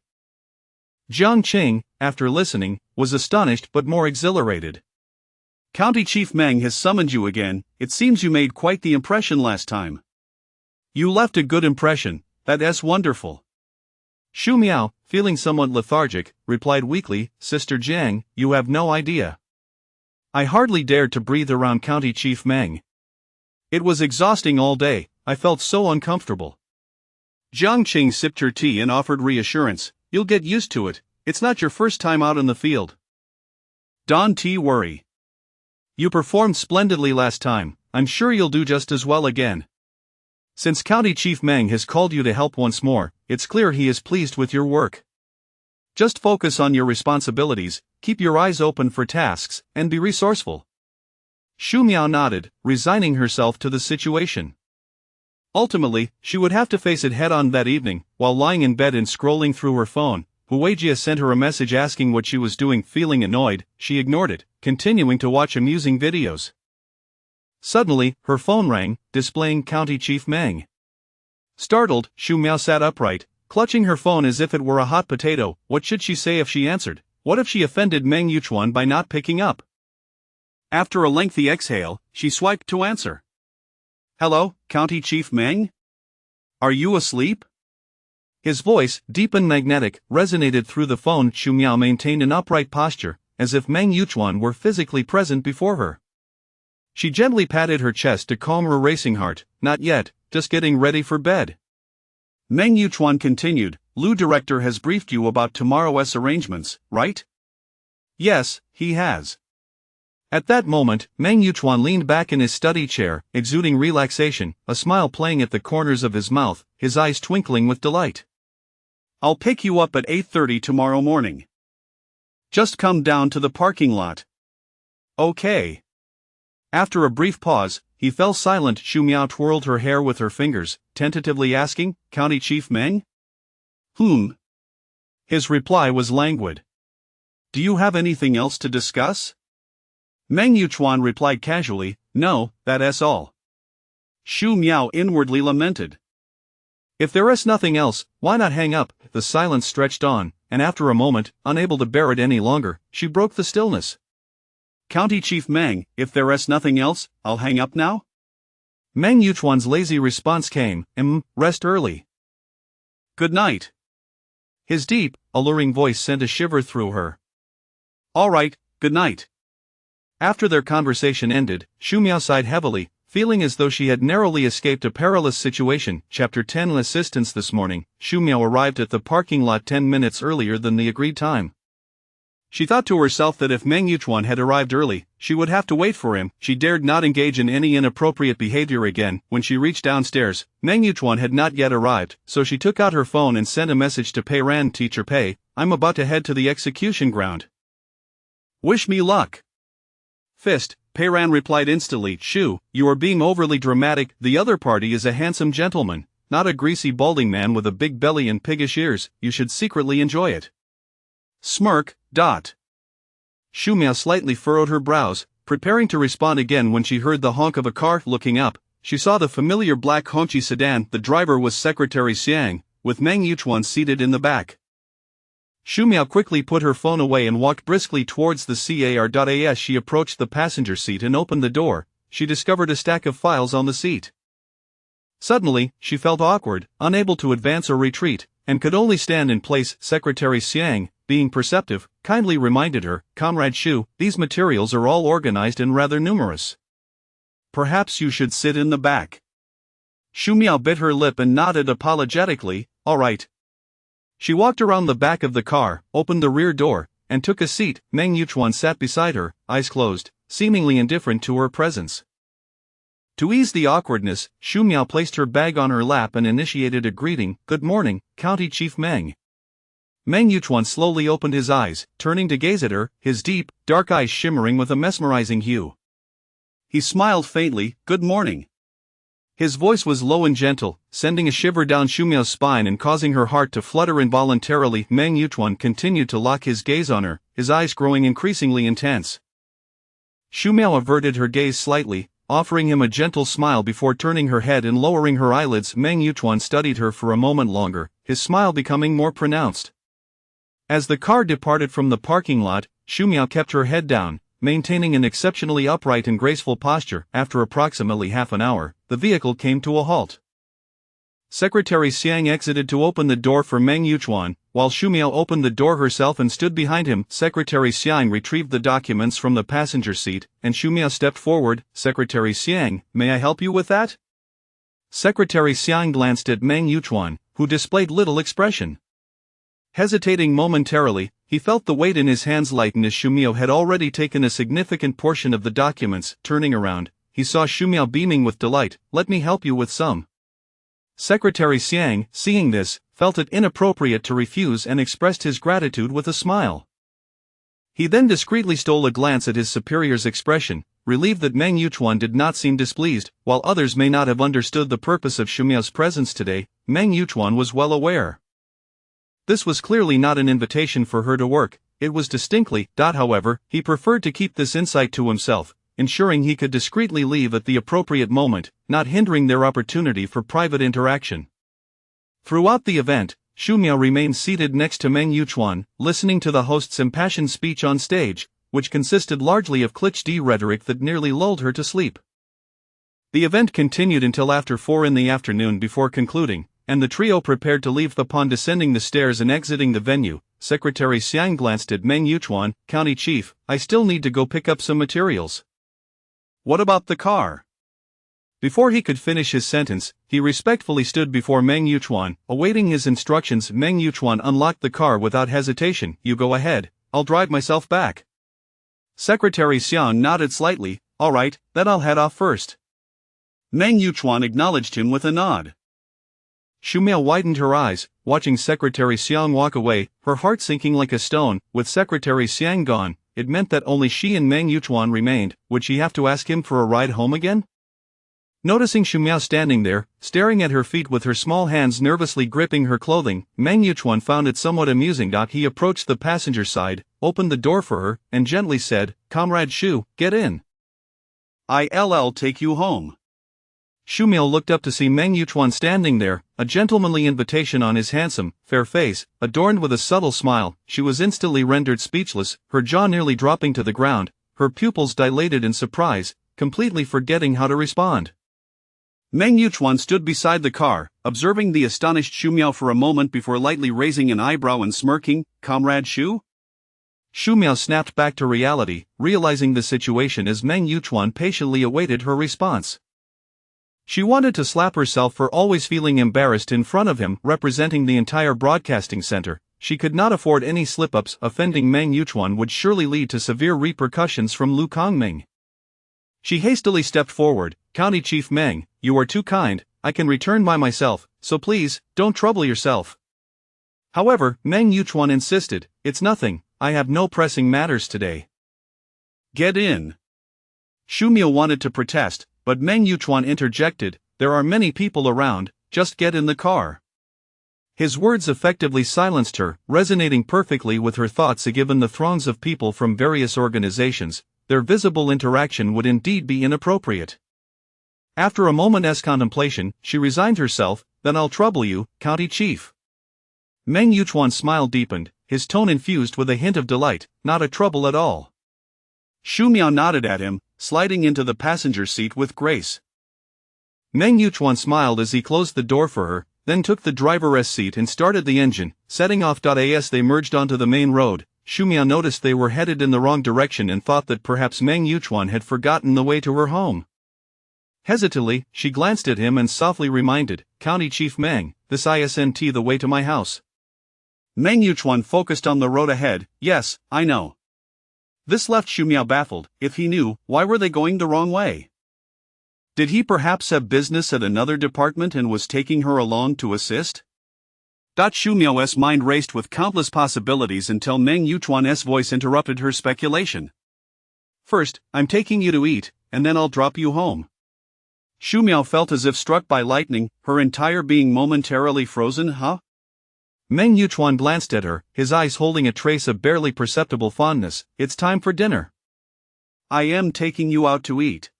Jiang Qing, after listening, was astonished but more exhilarated. "County Chief Meng has summoned you again. It seems you made quite the impression last time." You left a good impression, that's wonderful. Shu Miao, feeling somewhat lethargic, replied weakly, Sister Jiang, you have no idea. I hardly dared to breathe around County Chief Meng. It was exhausting all day, I felt so uncomfortable. Jiang Qing sipped her tea and offered reassurance, you'll get used to it, it's not your first time out in the field. Don't worry. You performed splendidly last time, I'm sure you'll do just as well again. Since County Chief Meng has called you to help once more, it's clear he is pleased with your work. Just focus on your responsibilities, keep your eyes open for tasks, and be resourceful. Shu Miao nodded, resigning herself to the situation. Ultimately, she would have to face it head-on that evening. While lying in bed and scrolling through her phone, Huijia sent her a message asking what she was doing. Feeling annoyed, she ignored it, continuing to watch amusing videos. Suddenly, her phone rang, displaying County Chief Meng. Startled, Shu Miao sat upright, clutching her phone as if it were a hot potato. What should she say if she answered? What if she offended Meng Yuchuan by not picking up? After a lengthy exhale, she swiped to answer. Hello, County Chief Meng? Are you asleep? His voice, deep and magnetic, resonated through the phone. Shu Miao maintained an upright posture, as if Meng Yuchuan were physically present before her. She gently patted her chest to calm her racing heart. Not yet, just getting ready for bed. Meng Yuchuan continued, Lu Director has briefed you about tomorrow's arrangements, right? Yes, he has. At that moment, Meng Yuchuan leaned back in his study chair, exuding relaxation, a smile playing at the corners of his mouth, his eyes twinkling with delight. I'll pick you up at 8:30 tomorrow morning. Just come down to the parking lot. Okay. After a brief pause, he fell silent. Shu Miao twirled her hair with her fingers, tentatively asking, County Chief Meng? His reply was languid. Do you have anything else to discuss? Meng Yuchuan replied casually, No, that's all. Shu Miao inwardly lamented. If there is nothing else, why not hang up? The silence stretched on, and after a moment, unable to bear it any longer, she broke the stillness. County Chief Meng, if there is nothing else, I'll hang up now? Meng Yuchuan's lazy response came, rest early. Good night. His deep, alluring voice sent a shiver through her. All right, good night. After their conversation ended, Shu Miao sighed heavily, feeling as though she had narrowly escaped a perilous situation. Chapter 10 Assistance. This morning, Shu Miao arrived at the parking lot 10 minutes earlier than the agreed time. She thought to herself that if Meng Yuchuan had arrived early, she would have to wait for him. She dared not engage in any inappropriate behavior again. When she reached downstairs, Meng Yuchuan had not yet arrived, so she took out her phone and sent a message to Pei Ran. Teacher Pei, I'm about to head to the execution ground. Wish me luck. Fist, Pei Ran replied instantly. Shu, you are being overly dramatic. The other party is a handsome gentleman, not a greasy balding man with a big belly and piggish ears. You should secretly enjoy it. Smirk. Shu Miao slightly furrowed her brows, preparing to respond again when she heard the honk of a car. Looking up, she saw the familiar black Hongqi sedan. The driver was Secretary Xiang, with Meng Yuchuan seated in the back. Shu Miao quickly put her phone away and walked briskly towards the car. As she approached the passenger seat and opened the door, she discovered a stack of files on the seat. Suddenly, she felt awkward, unable to advance or retreat, and could only stand in place. Secretary Xiang, being perceptive, kindly reminded her, Comrade Shu, these materials are all organized and rather numerous. Perhaps you should sit in the back. Shu Miao bit her lip and nodded apologetically, all right. She walked around the back of the car, opened the rear door, and took a seat. Meng Yuchuan sat beside her, eyes closed, seemingly indifferent to her presence. To ease the awkwardness, Shu Miao placed her bag on her lap and initiated a greeting. Good morning, County Chief Meng. Meng Yuchuan slowly opened his eyes, turning to gaze at her, his deep, dark eyes shimmering with a mesmerizing hue. He smiled faintly, good morning. His voice was low and gentle, sending a shiver down Shu Miao's spine and causing her heart to flutter involuntarily. Meng Yuchuan continued to lock his gaze on her, his eyes growing increasingly intense. Shu Miao averted her gaze slightly, offering him a gentle smile before turning her head and lowering her eyelids. Meng Yuchuan studied her for a moment longer, his smile becoming more pronounced. As the car departed from the parking lot, Shu Miao kept her head down, maintaining an exceptionally upright and graceful posture. After approximately half an hour, the vehicle came to a halt. Secretary Xiang exited to open the door for Meng Yuchuan, while Shumiao opened the door herself and stood behind him. Secretary Xiang retrieved the documents from the passenger seat, and Shumiao stepped forward. Secretary Xiang, may I help you with that? Secretary Xiang glanced at Meng Yuchuan, who displayed little expression. Hesitating momentarily, he felt the weight in his hands lighten as Shumiao had already taken a significant portion of the documents. Turning around, he saw Shumiao beaming with delight. Let me help you with some. Secretary Xiang, seeing this, felt it inappropriate to refuse and expressed his gratitude with a smile. He then discreetly stole a glance at his superior's expression, relieved that Meng Yuchuan did not seem displeased. While others may not have understood the purpose of Shumiao's presence today, Meng Yuchuan was well aware. This was clearly not an invitation for her to work, it was distinctly. However, he preferred to keep this insight to himself, ensuring he could discreetly leave at the appropriate moment, not hindering their opportunity for private interaction. Throughout the event, Shumiao remained seated next to Meng Yuchuan, listening to the host's impassioned speech on stage, which consisted largely of cliché rhetoric that nearly lulled her to sleep. The event continued until after 4 in the afternoon before concluding, and the trio prepared to leave. Upon descending the stairs and exiting the venue, Secretary Xiang glanced at Meng Yuchuan. County Chief, I still need to go pick up some materials. What about the car? Before he could finish his sentence, he respectfully stood before Meng Yuchuan, awaiting his instructions. Meng Yuchuan unlocked the car without hesitation. You go ahead, I'll drive myself back. Secretary Xiang nodded slightly. All right, then I'll head off first. Meng Yuchuan acknowledged him with a nod. Shumiao widened her eyes, watching Secretary Xiang walk away, her heart sinking like a stone. With Secretary Xiang gone, it meant that only she and Meng Yuchuan remained. Would she have to ask him for a ride home again? Noticing Shumiao standing there, staring at her feet with her small hands nervously gripping her clothing, Meng Yuchuan found it somewhat amusing. He approached the passenger side, opened the door for her, and gently said, Comrade Shu, get in. I'll take you home. Shumiao looked up to see Meng Yuchuan standing there, a gentlemanly invitation on his handsome, fair face, adorned with a subtle smile. She was instantly rendered speechless, her jaw nearly dropping to the ground, her pupils dilated in surprise, completely forgetting how to respond. Meng Yuchuan stood beside the car, observing the astonished Shumiao for a moment before lightly raising an eyebrow and smirking. Comrade Shu? Shumiao snapped back to reality, realizing the situation as Meng Yuchuan patiently awaited her response. She wanted to slap herself for always feeling embarrassed in front of him, representing the entire broadcasting center. She could not afford any slip-ups. Offending Meng Yuchuan would surely lead to severe repercussions from Lu Kongming. She hastily stepped forward. County Chief Meng, you are too kind, I can return by myself, so please, don't trouble yourself. However, Meng Yuchuan insisted, it's nothing, I have no pressing matters today. Get in. Shumiao wanted to protest, but Meng Yuchuan interjected, there are many people around, just get in the car. His words effectively silenced her, resonating perfectly with her thoughts. Given the throngs of people from various organizations, their visible interaction would indeed be inappropriate. After a moment's contemplation, she resigned herself, then I'll trouble you, County Chief. Meng Yuchuan's smile deepened, his tone infused with a hint of delight, not a trouble at all. Shumiao nodded at him, sliding into the passenger seat with grace. Meng Yuchuan smiled as he closed the door for her, then took the driver's seat and started the engine, setting off. As they merged onto the main road, Shumiao noticed they were headed in the wrong direction and thought that perhaps Meng Yuchuan had forgotten the way to her home. Hesitantly, she glanced at him and softly reminded, County Chief Meng, this isn't the way to my house. Meng Yuchuan focused on the road ahead. Yes, I know. This left Shumiao baffled. If he knew, why were they going the wrong way? Did he perhaps have business at another department and was taking her along to assist? Shumiao's mind raced with countless possibilities until Meng Yuchuan's voice interrupted her speculation. First, I'm taking you to eat, and then I'll drop you home. Shumiao felt as if struck by lightning, her entire being momentarily frozen. Huh? Meng Yuchuan glanced at her, his eyes holding a trace of barely perceptible fondness. It's time for dinner. I am taking you out to eat.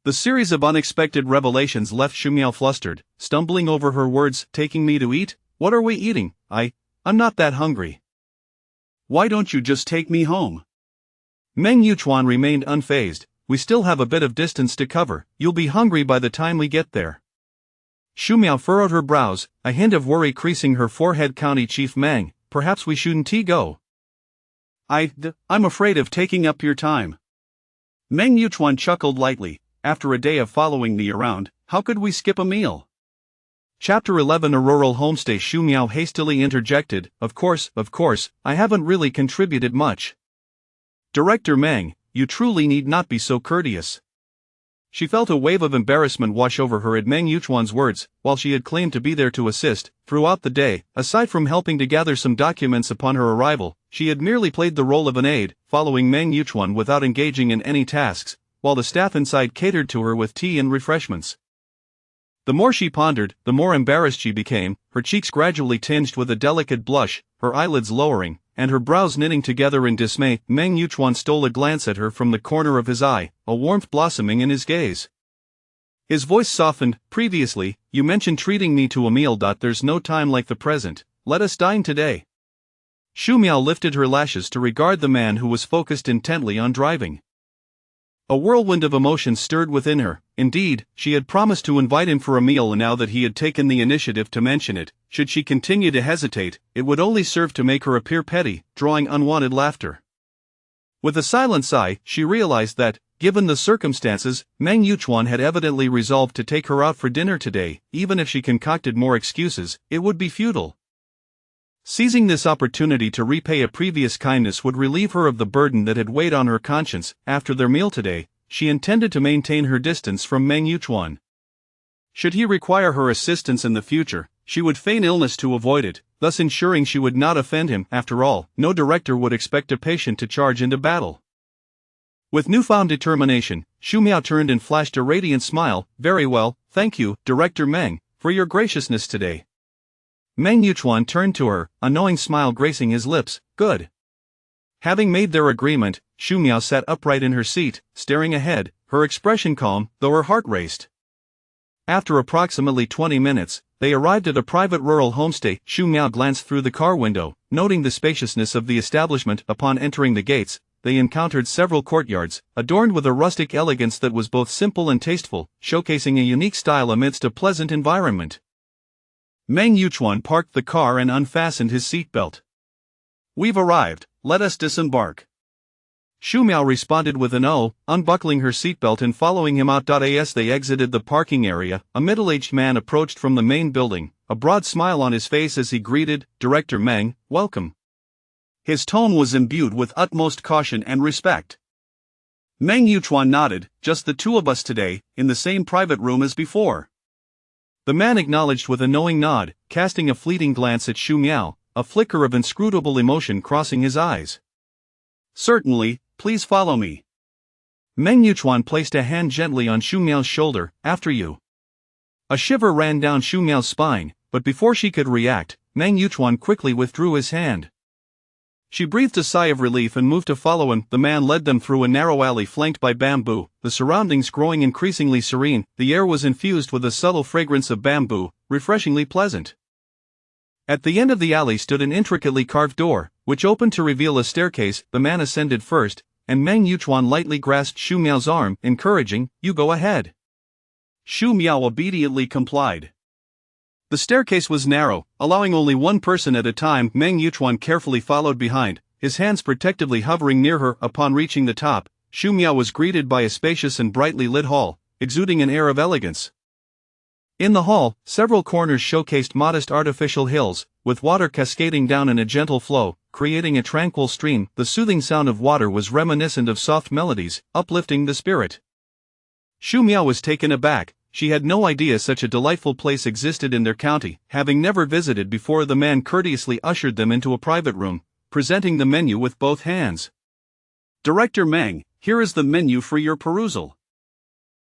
The series of unexpected revelations left Shumiao flustered, stumbling over her words. Taking me to eat? What are we eating? I'm not that hungry. Why don't you just take me home? Meng Yuchuan remained unfazed. We still have a bit of distance to cover, you'll be hungry by the time we get there. Shu Miao furrowed her brows, a hint of worry creasing her forehead. County Chief Meng, perhaps we shouldn't go. I'm afraid of taking up your time. Meng Yuchuan chuckled lightly. After a day of following me around, how could we skip a meal? Chapter 11 A Rural Homestay. Shu Miao hastily interjected, Of course, I haven't really contributed much. Director Meng, you truly need not be so courteous. She felt a wave of embarrassment wash over her at Meng Yuchuan's words. While she had claimed to be there to assist, throughout the day, aside from helping to gather some documents upon her arrival, she had merely played the role of an aide, following Meng Yuchuan without engaging in any tasks, while the staff inside catered to her with tea and refreshments. The more she pondered, the more embarrassed she became, her cheeks gradually tinged with a delicate blush, her eyelids lowering, and her brows knitting together in dismay. Meng Yuchuan stole a glance at her from the corner of his eye, a warmth blossoming in his gaze. His voice softened. Previously, you mentioned treating me to a meal. There's no time like the present, let us dine today. Shu Miao lifted her lashes to regard the man who was focused intently on driving. A whirlwind of emotion stirred within her. Indeed, she had promised to invite him for a meal, and now that he had taken the initiative to mention it, should she continue to hesitate, it would only serve to make her appear petty, drawing unwanted laughter. With a silent sigh, she realized that, given the circumstances, Meng Yuchuan had evidently resolved to take her out for dinner today. Even if she concocted more excuses, it would be futile. Seizing this opportunity to repay a previous kindness would relieve her of the burden that had weighed on her conscience. After their meal today, she intended to maintain her distance from Meng Yuchuan. Should he require her assistance in the future, she would feign illness to avoid it, thus ensuring she would not offend him. After all, no director would expect a patient to charge into battle. With newfound determination, Shu Miao turned and flashed a radiant smile. Very well, thank you, Director Meng, for your graciousness today. Meng Yuchuan turned to her, a knowing smile gracing his lips. Good. Having made their agreement, Shu Miao sat upright in her seat, staring ahead, her expression calm, though her heart raced. After approximately 20 minutes, they arrived at a private rural homestay. Shu Miao glanced through the car window, noting the spaciousness of the establishment. Upon entering the gates, they encountered several courtyards, adorned with a rustic elegance that was both simple and tasteful, showcasing a unique style amidst a pleasant environment. Meng Yuchuan parked the car and unfastened his seatbelt. We've arrived, let us disembark. Shu Miao responded with an "oh," unbuckling her seatbelt and following him out. As they exited the parking area, a middle-aged man approached from the main building, a broad smile on his face as he greeted, Director Meng, welcome. His tone was imbued with utmost caution and respect. Meng Yuchuan nodded, just the two of us today, in the same private room as before. The man acknowledged with a knowing nod, casting a fleeting glance at Shu Miao, a flicker of inscrutable emotion crossing his eyes. Certainly, please follow me. Meng Yuchuan placed a hand gently on Shu Miao's shoulder. After you. A shiver ran down Shu Miao's spine, but before she could react, Meng Yuchuan quickly withdrew his hand. She breathed a sigh of relief and moved to follow him. The man led them through a narrow alley flanked by bamboo, the surroundings growing increasingly serene. The air was infused with a subtle fragrance of bamboo, refreshingly pleasant. At the end of the alley stood an intricately carved door, which opened to reveal a staircase. The man ascended first, and Meng Yuchuan lightly grasped Shu Miao's arm, encouraging, "You go ahead." Shu Miao obediently complied. The staircase was narrow, allowing only one person at a time. Meng Yuchuan carefully followed behind, his hands protectively hovering near her. Upon reaching the top, Shu Miao was greeted by a spacious and brightly lit hall, exuding an air of elegance. In the hall, several corners showcased modest artificial hills, with water cascading down in a gentle flow, creating a tranquil stream. The soothing sound of water was reminiscent of soft melodies, uplifting the spirit. Shu Miao was taken aback. She had no idea such a delightful place existed in their county. Having never visited before, the man courteously ushered them into a private room, presenting the menu with both hands. Director Meng, here is the menu for your perusal.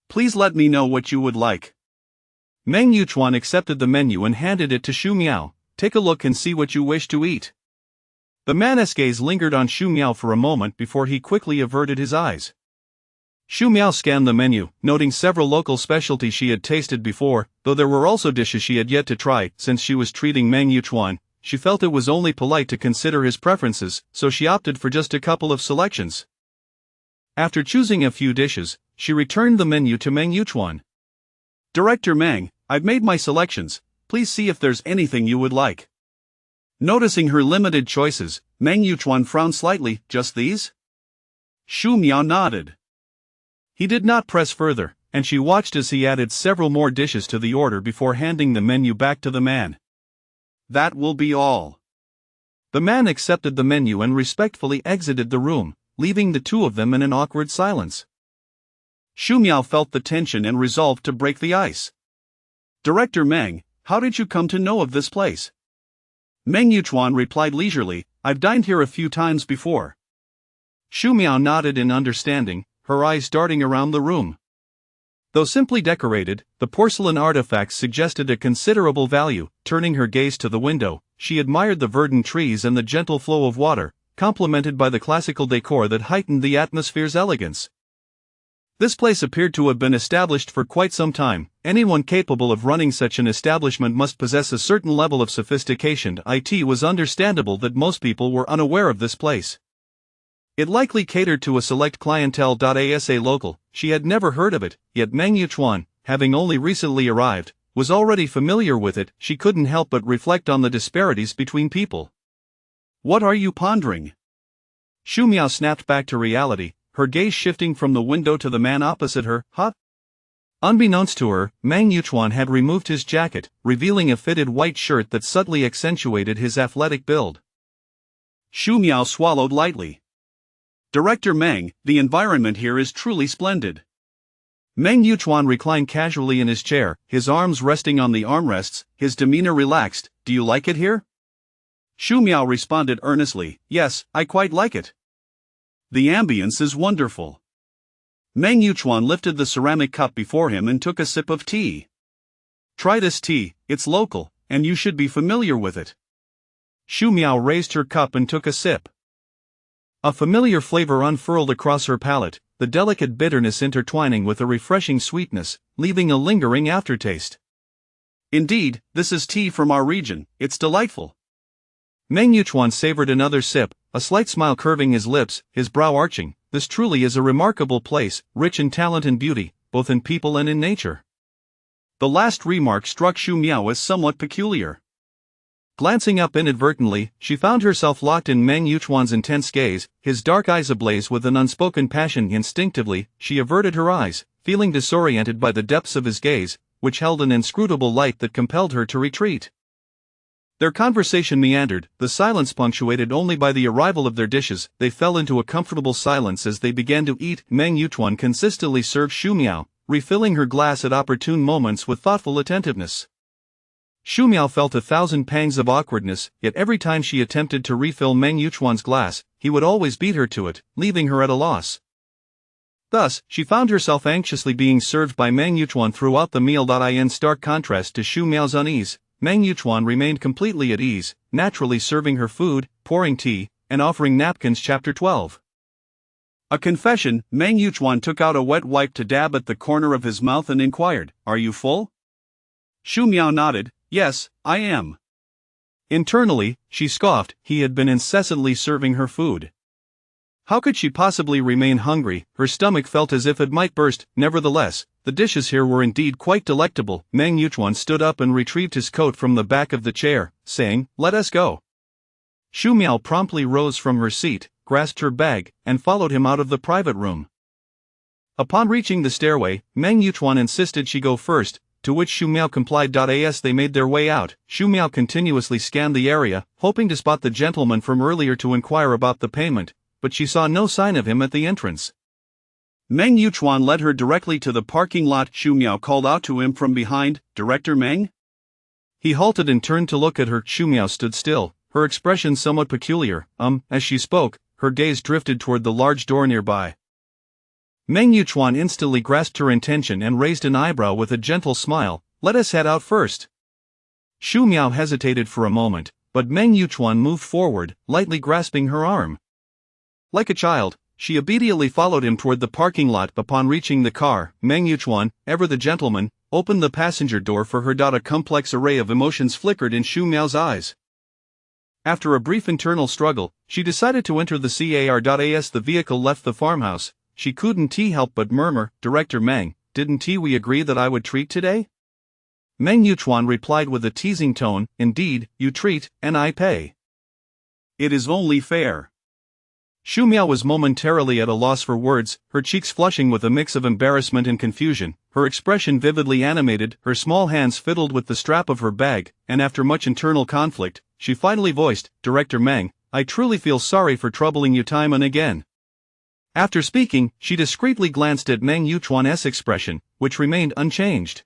Please let me know what you would like. Meng Yuchuan accepted the menu and handed it to Shu Miao. Take a look and see what you wish to eat. The man's gaze lingered on Shu Miao for a moment before he quickly averted his eyes. Shu Miao scanned the menu, noting several local specialties she had tasted before, though there were also dishes she had yet to try. Since she was treating Meng Yuchuan, she felt it was only polite to consider his preferences, so she opted for just a couple of selections. After choosing a few dishes, she returned the menu to Meng Yuchuan. Director Meng, I've made my selections, please see if there's anything you would like. Noticing her limited choices, Meng Yuchuan frowned slightly. Just these? Xu Miao nodded. He did not press further, and she watched as he added several more dishes to the order before handing the menu back to the man. That will be all. The man accepted the menu and respectfully exited the room, leaving the two of them in an awkward silence. Xu Miao felt the tension and resolved to break the ice. Director Meng, how did you come to know of this place? Meng Yuchuan replied leisurely, I've dined here a few times before. Xu Miao nodded in understanding, her eyes darting around the room. Though simply decorated, the porcelain artifacts suggested a considerable value. Turning her gaze to the window, she admired the verdant trees and the gentle flow of water, complemented by the classical decor that heightened the atmosphere's elegance. This place appeared to have been established for quite some time. Anyone capable of running such an establishment must possess a certain level of sophistication. It was understandable that most people were unaware of this place. It likely catered to a select clientele. As a local, she had never heard of it, yet Meng Yuchuan, having only recently arrived, was already familiar with it. She couldn't help but reflect on the disparities between people. What are you pondering? Xu Miao snapped back to reality, her gaze shifting from the window to the man opposite her. Unbeknownst to her, Meng Yuchuan had removed his jacket, revealing a fitted white shirt that subtly accentuated his athletic build. Xu Miao swallowed lightly. Director Meng, the environment here is truly splendid. Meng Yuchuan reclined casually in his chair, his arms resting on the armrests, his demeanor relaxed. Do you like it here? Xu Miao responded earnestly, yes, I quite like it. The ambience is wonderful. Meng Yuchuan lifted the ceramic cup before him and took a sip of tea. Try this tea, it's local, and you should be familiar with it. Xu Miao raised her cup and took a sip. A familiar flavor unfurled across her palate, the delicate bitterness intertwining with a refreshing sweetness, leaving a lingering aftertaste. Indeed, this is tea from our region, it's delightful. Meng Yuchuan savored another sip, a slight smile curving his lips, his brow arching. This truly is a remarkable place, rich in talent and beauty, both in people and in nature. The last remark struck Xu Miao as somewhat peculiar. Glancing up inadvertently, she found herself locked in Meng Yuchuan's intense gaze, his dark eyes ablaze with an unspoken passion. Instinctively, she averted her eyes, feeling disoriented by the depths of his gaze, which held an inscrutable light that compelled her to retreat. Their conversation meandered, the silence punctuated only by the arrival of their dishes. They fell into a comfortable silence as they began to eat. Meng Yuchuan consistently served Xu Miao, refilling her glass at opportune moments with thoughtful attentiveness. Xu Miao felt 1,000 pangs of awkwardness, yet every time she attempted to refill Meng Yuchuan's glass, he would always beat her to it, leaving her at a loss. Thus, she found herself anxiously being served by Meng Yuchuan throughout the meal. In stark contrast to Xu Miao's unease, Meng Yuchuan remained completely at ease, naturally serving her food, pouring tea, and offering napkins. Chapter 12. A confession. Meng Yuchuan took out a wet wipe to dab at the corner of his mouth and inquired, Are you full? Xu Miao nodded, Yes, I am. Internally, she scoffed, he had been incessantly serving her food. How could she possibly remain hungry? Her stomach felt as if it might burst. Nevertheless, the dishes here were indeed quite delectable. Meng Yuchuan stood up and retrieved his coat from the back of the chair, saying, Let us go. Xu Miao promptly rose from her seat, grasped her bag, and followed him out of the private room. Upon reaching the stairway, Meng Yuchuan insisted she go first, to which Xu Miao complied. As they made their way out, Xu Miao continuously scanned the area, hoping to spot the gentleman from earlier to inquire about the payment, but she saw no sign of him at the entrance. Meng Yuchuan led her directly to the parking lot. Xu Miao called out to him from behind, Director Meng? He halted and turned to look at her. Xu Miao stood still, her expression somewhat peculiar. As she spoke, her gaze drifted toward the large door nearby. Meng Yuchuan instantly grasped her intention and raised an eyebrow with a gentle smile. Let us head out first. Xu Miao hesitated for a moment, but Meng Yuchuan moved forward, lightly grasping her arm. Like a child, she obediently followed him toward the parking lot. Upon reaching the car, Meng Yuchuan, ever the gentleman, opened the passenger door for her. A complex array of emotions flickered in Xu Miao's eyes. After a brief internal struggle, she decided to enter the car. As the vehicle left the farmhouse, she couldn't help but murmur, Director Meng, didn't we agree that I would treat today? Meng Yuchuan replied with a teasing tone, indeed, you treat, and I pay. It is only fair. Xu Miao was momentarily at a loss for words, her cheeks flushing with a mix of embarrassment and confusion, her expression vividly animated, her small hands fiddled with the strap of her bag, and after much internal conflict, she finally voiced, Director Meng, I truly feel sorry for troubling you time and again. After speaking, she discreetly glanced at Meng Yuchuan's expression, which remained unchanged.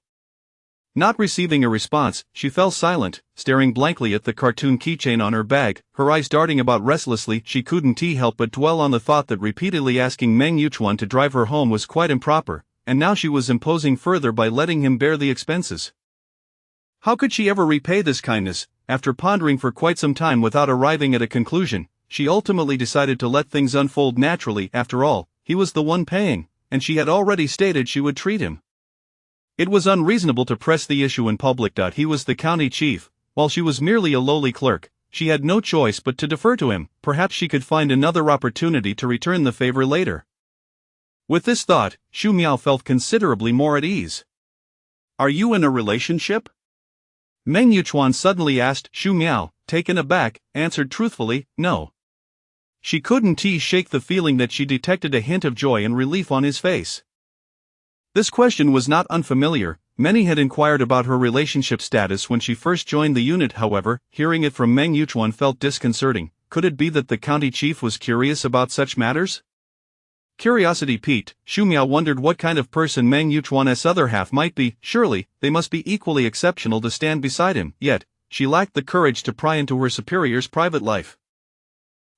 Not receiving a response, she fell silent, staring blankly at the cartoon keychain on her bag, her eyes darting about restlessly. She couldn't help but dwell on the thought that repeatedly asking Meng Yuchuan to drive her home was quite improper, and now she was imposing further by letting him bear the expenses. How could she ever repay this kindness? After pondering for quite some time without arriving at a conclusion, she ultimately decided to let things unfold naturally. After all, he was the one paying, and she had already stated she would treat him. It was unreasonable to press the issue in public. He was the county chief, while she was merely a lowly clerk. She had no choice but to defer to him. Perhaps she could find another opportunity to return the favor later. With this thought, Xu Miao felt considerably more at ease. Are you in a relationship? Meng Yuchuan suddenly asked. Xu Miao, taken aback, answered truthfully, no. She couldn't shake the feeling that she detected a hint of joy and relief on his face. This question was not unfamiliar. Many had inquired about her relationship status when she first joined the unit. However, hearing it from Meng Yuchuan felt disconcerting. Could it be that the county chief was curious about such matters? Curiosity piqued, Xu Miao wondered what kind of person Meng Yuchuan's other half might be. Surely, they must be equally exceptional to stand beside him. Yet, she lacked the courage to pry into her superior's private life.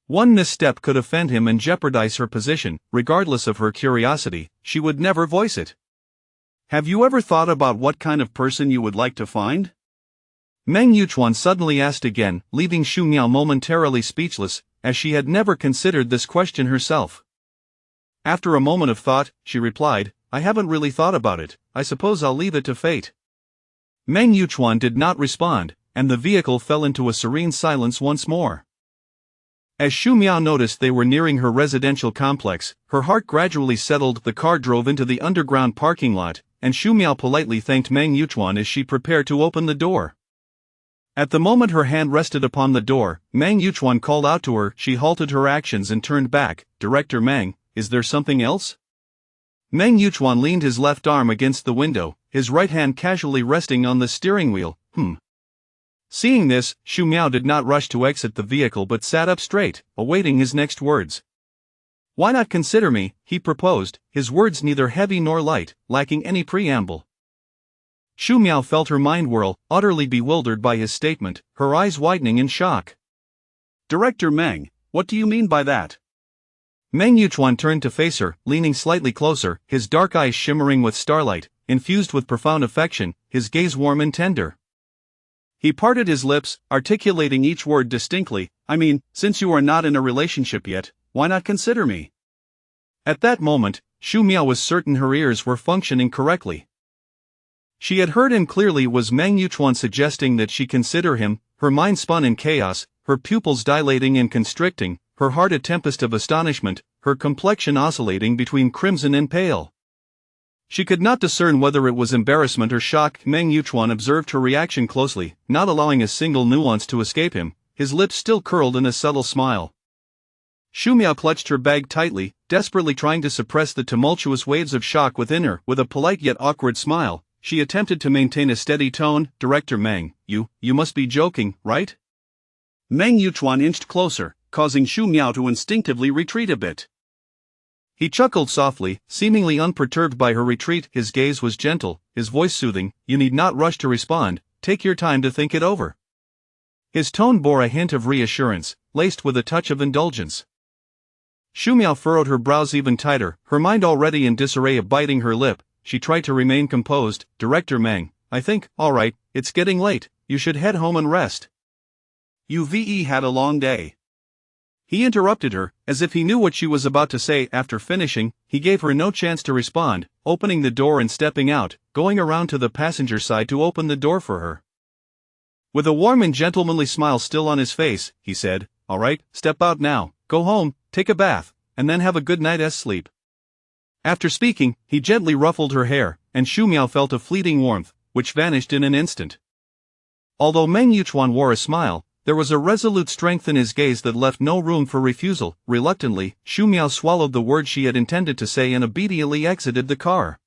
One misstep could offend him and jeopardize her position. Regardless of her curiosity, she would never voice it. Have you ever thought about what kind of person you would like to find? Meng Yuchuan suddenly asked again, leaving Xu Miao momentarily speechless, as she had never considered this question herself. After a moment of thought, she replied, I haven't really thought about it. I suppose I'll leave it to fate. Meng Yuchuan did not respond, and the vehicle fell into a serene silence once more. As Xu Miao noticed they were nearing her residential complex, her heart gradually settled. The car drove into the underground parking lot, and Xu Miao politely thanked Meng Yuchuan as she prepared to open the door. At the moment her hand rested upon the door, Meng Yuchuan called out to her. She halted her actions and turned back. Director Meng, is there something else? Meng Yuchuan leaned his left arm against the window, his right hand casually resting on the steering wheel. Seeing this, Xu Miao did not rush to exit the vehicle but sat up straight, awaiting his next words. Why not consider me, he proposed, his words neither heavy nor light, lacking any preamble. Xu Miao felt her mind whirl, utterly bewildered by his statement, her eyes widening in shock. Director Meng, what do you mean by that? Meng Yuchuan turned to face her, leaning slightly closer, his dark eyes shimmering with starlight, infused with profound affection, his gaze warm and tender. He parted his lips, articulating each word distinctly. I mean, since you are not in a relationship yet, why not consider me? At that moment, Xu Miao was certain her ears were functioning correctly. She had heard him clearly. Was Meng Yuchuan suggesting that she consider him? Her mind spun in chaos, her pupils dilating and constricting, her heart a tempest of astonishment, her complexion oscillating between crimson and pale. She could not discern whether it was embarrassment or shock. Meng Yuchuan observed her reaction closely, not allowing a single nuance to escape him, his lips still curled in a subtle smile. Xu Miao clutched her bag tightly, desperately trying to suppress the tumultuous waves of shock within her. With a polite yet awkward smile, she attempted to maintain a steady tone. Director Meng, you must be joking, right? Meng Yuchuan inched closer, causing Xu Miao to instinctively retreat a bit. He chuckled softly, seemingly unperturbed by her retreat. His gaze was gentle, his voice soothing. You need not rush to respond, take your time to think it over. His tone bore a hint of reassurance, laced with a touch of indulgence. Xu Miao furrowed her brows even tighter, her mind already in disarray. Biting her lip, she tried to remain composed. Director Meng, I think, all right, it's getting late, you should head home and rest. You've had a long day. He interrupted her, as if he knew what she was about to say. After finishing, he gave her no chance to respond, opening the door and stepping out, going around to the passenger side to open the door for her. With a warm and gentlemanly smile still on his face, he said, all right, step out now, go home, take a bath, and then have a good night's sleep. After speaking, he gently ruffled her hair, and Xu Miao felt a fleeting warmth, which vanished in an instant. Although Meng Yuchuan wore a smile, there was a resolute strength in his gaze that left no room for refusal. Reluctantly, Xu Miao swallowed the words she had intended to say and obediently exited the car.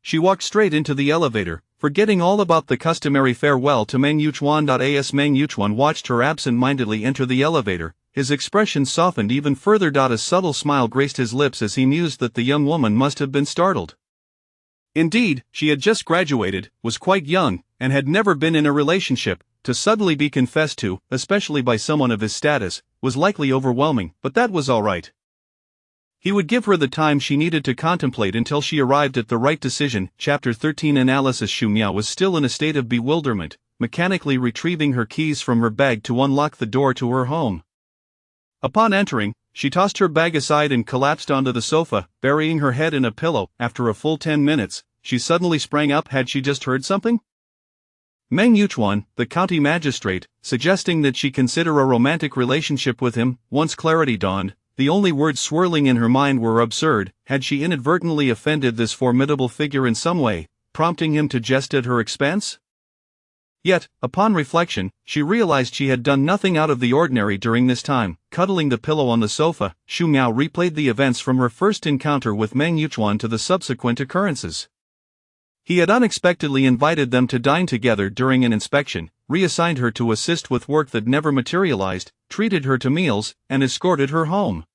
She walked straight into the elevator, forgetting all about the customary farewell to Meng Yuchuan. As Meng Yuchuan watched her absent-mindedly enter the elevator, his expression softened even further. A subtle smile graced his lips as he mused that the young woman must have been startled. Indeed, she had just graduated, was quite young, and had never been in a relationship. To suddenly be confessed to, especially by someone of his status, was likely overwhelming, but that was all right. He would give her the time she needed to contemplate until she arrived at the right decision. Chapter 13 Analysis. Xu Miao was still in a state of bewilderment, mechanically retrieving her keys from her bag to unlock the door to her home. Upon entering, she tossed her bag aside and collapsed onto the sofa, burying her head in a pillow. After a full 10 minutes, she suddenly sprang up. Had she just heard something? Meng Yuchuan, the county magistrate, suggesting that she consider a romantic relationship with him. Once clarity dawned, the only words swirling in her mind were absurd. Had she inadvertently offended this formidable figure in some way, prompting him to jest at her expense? Yet, upon reflection, she realized she had done nothing out of the ordinary during this time. Cuddling the pillow on the sofa, Xu Miao replayed the events from her first encounter with Meng Yuchuan to the subsequent occurrences. He had unexpectedly invited them to dine together during an inspection, reassigned her to assist with work that never materialized, treated her to meals, and escorted her home.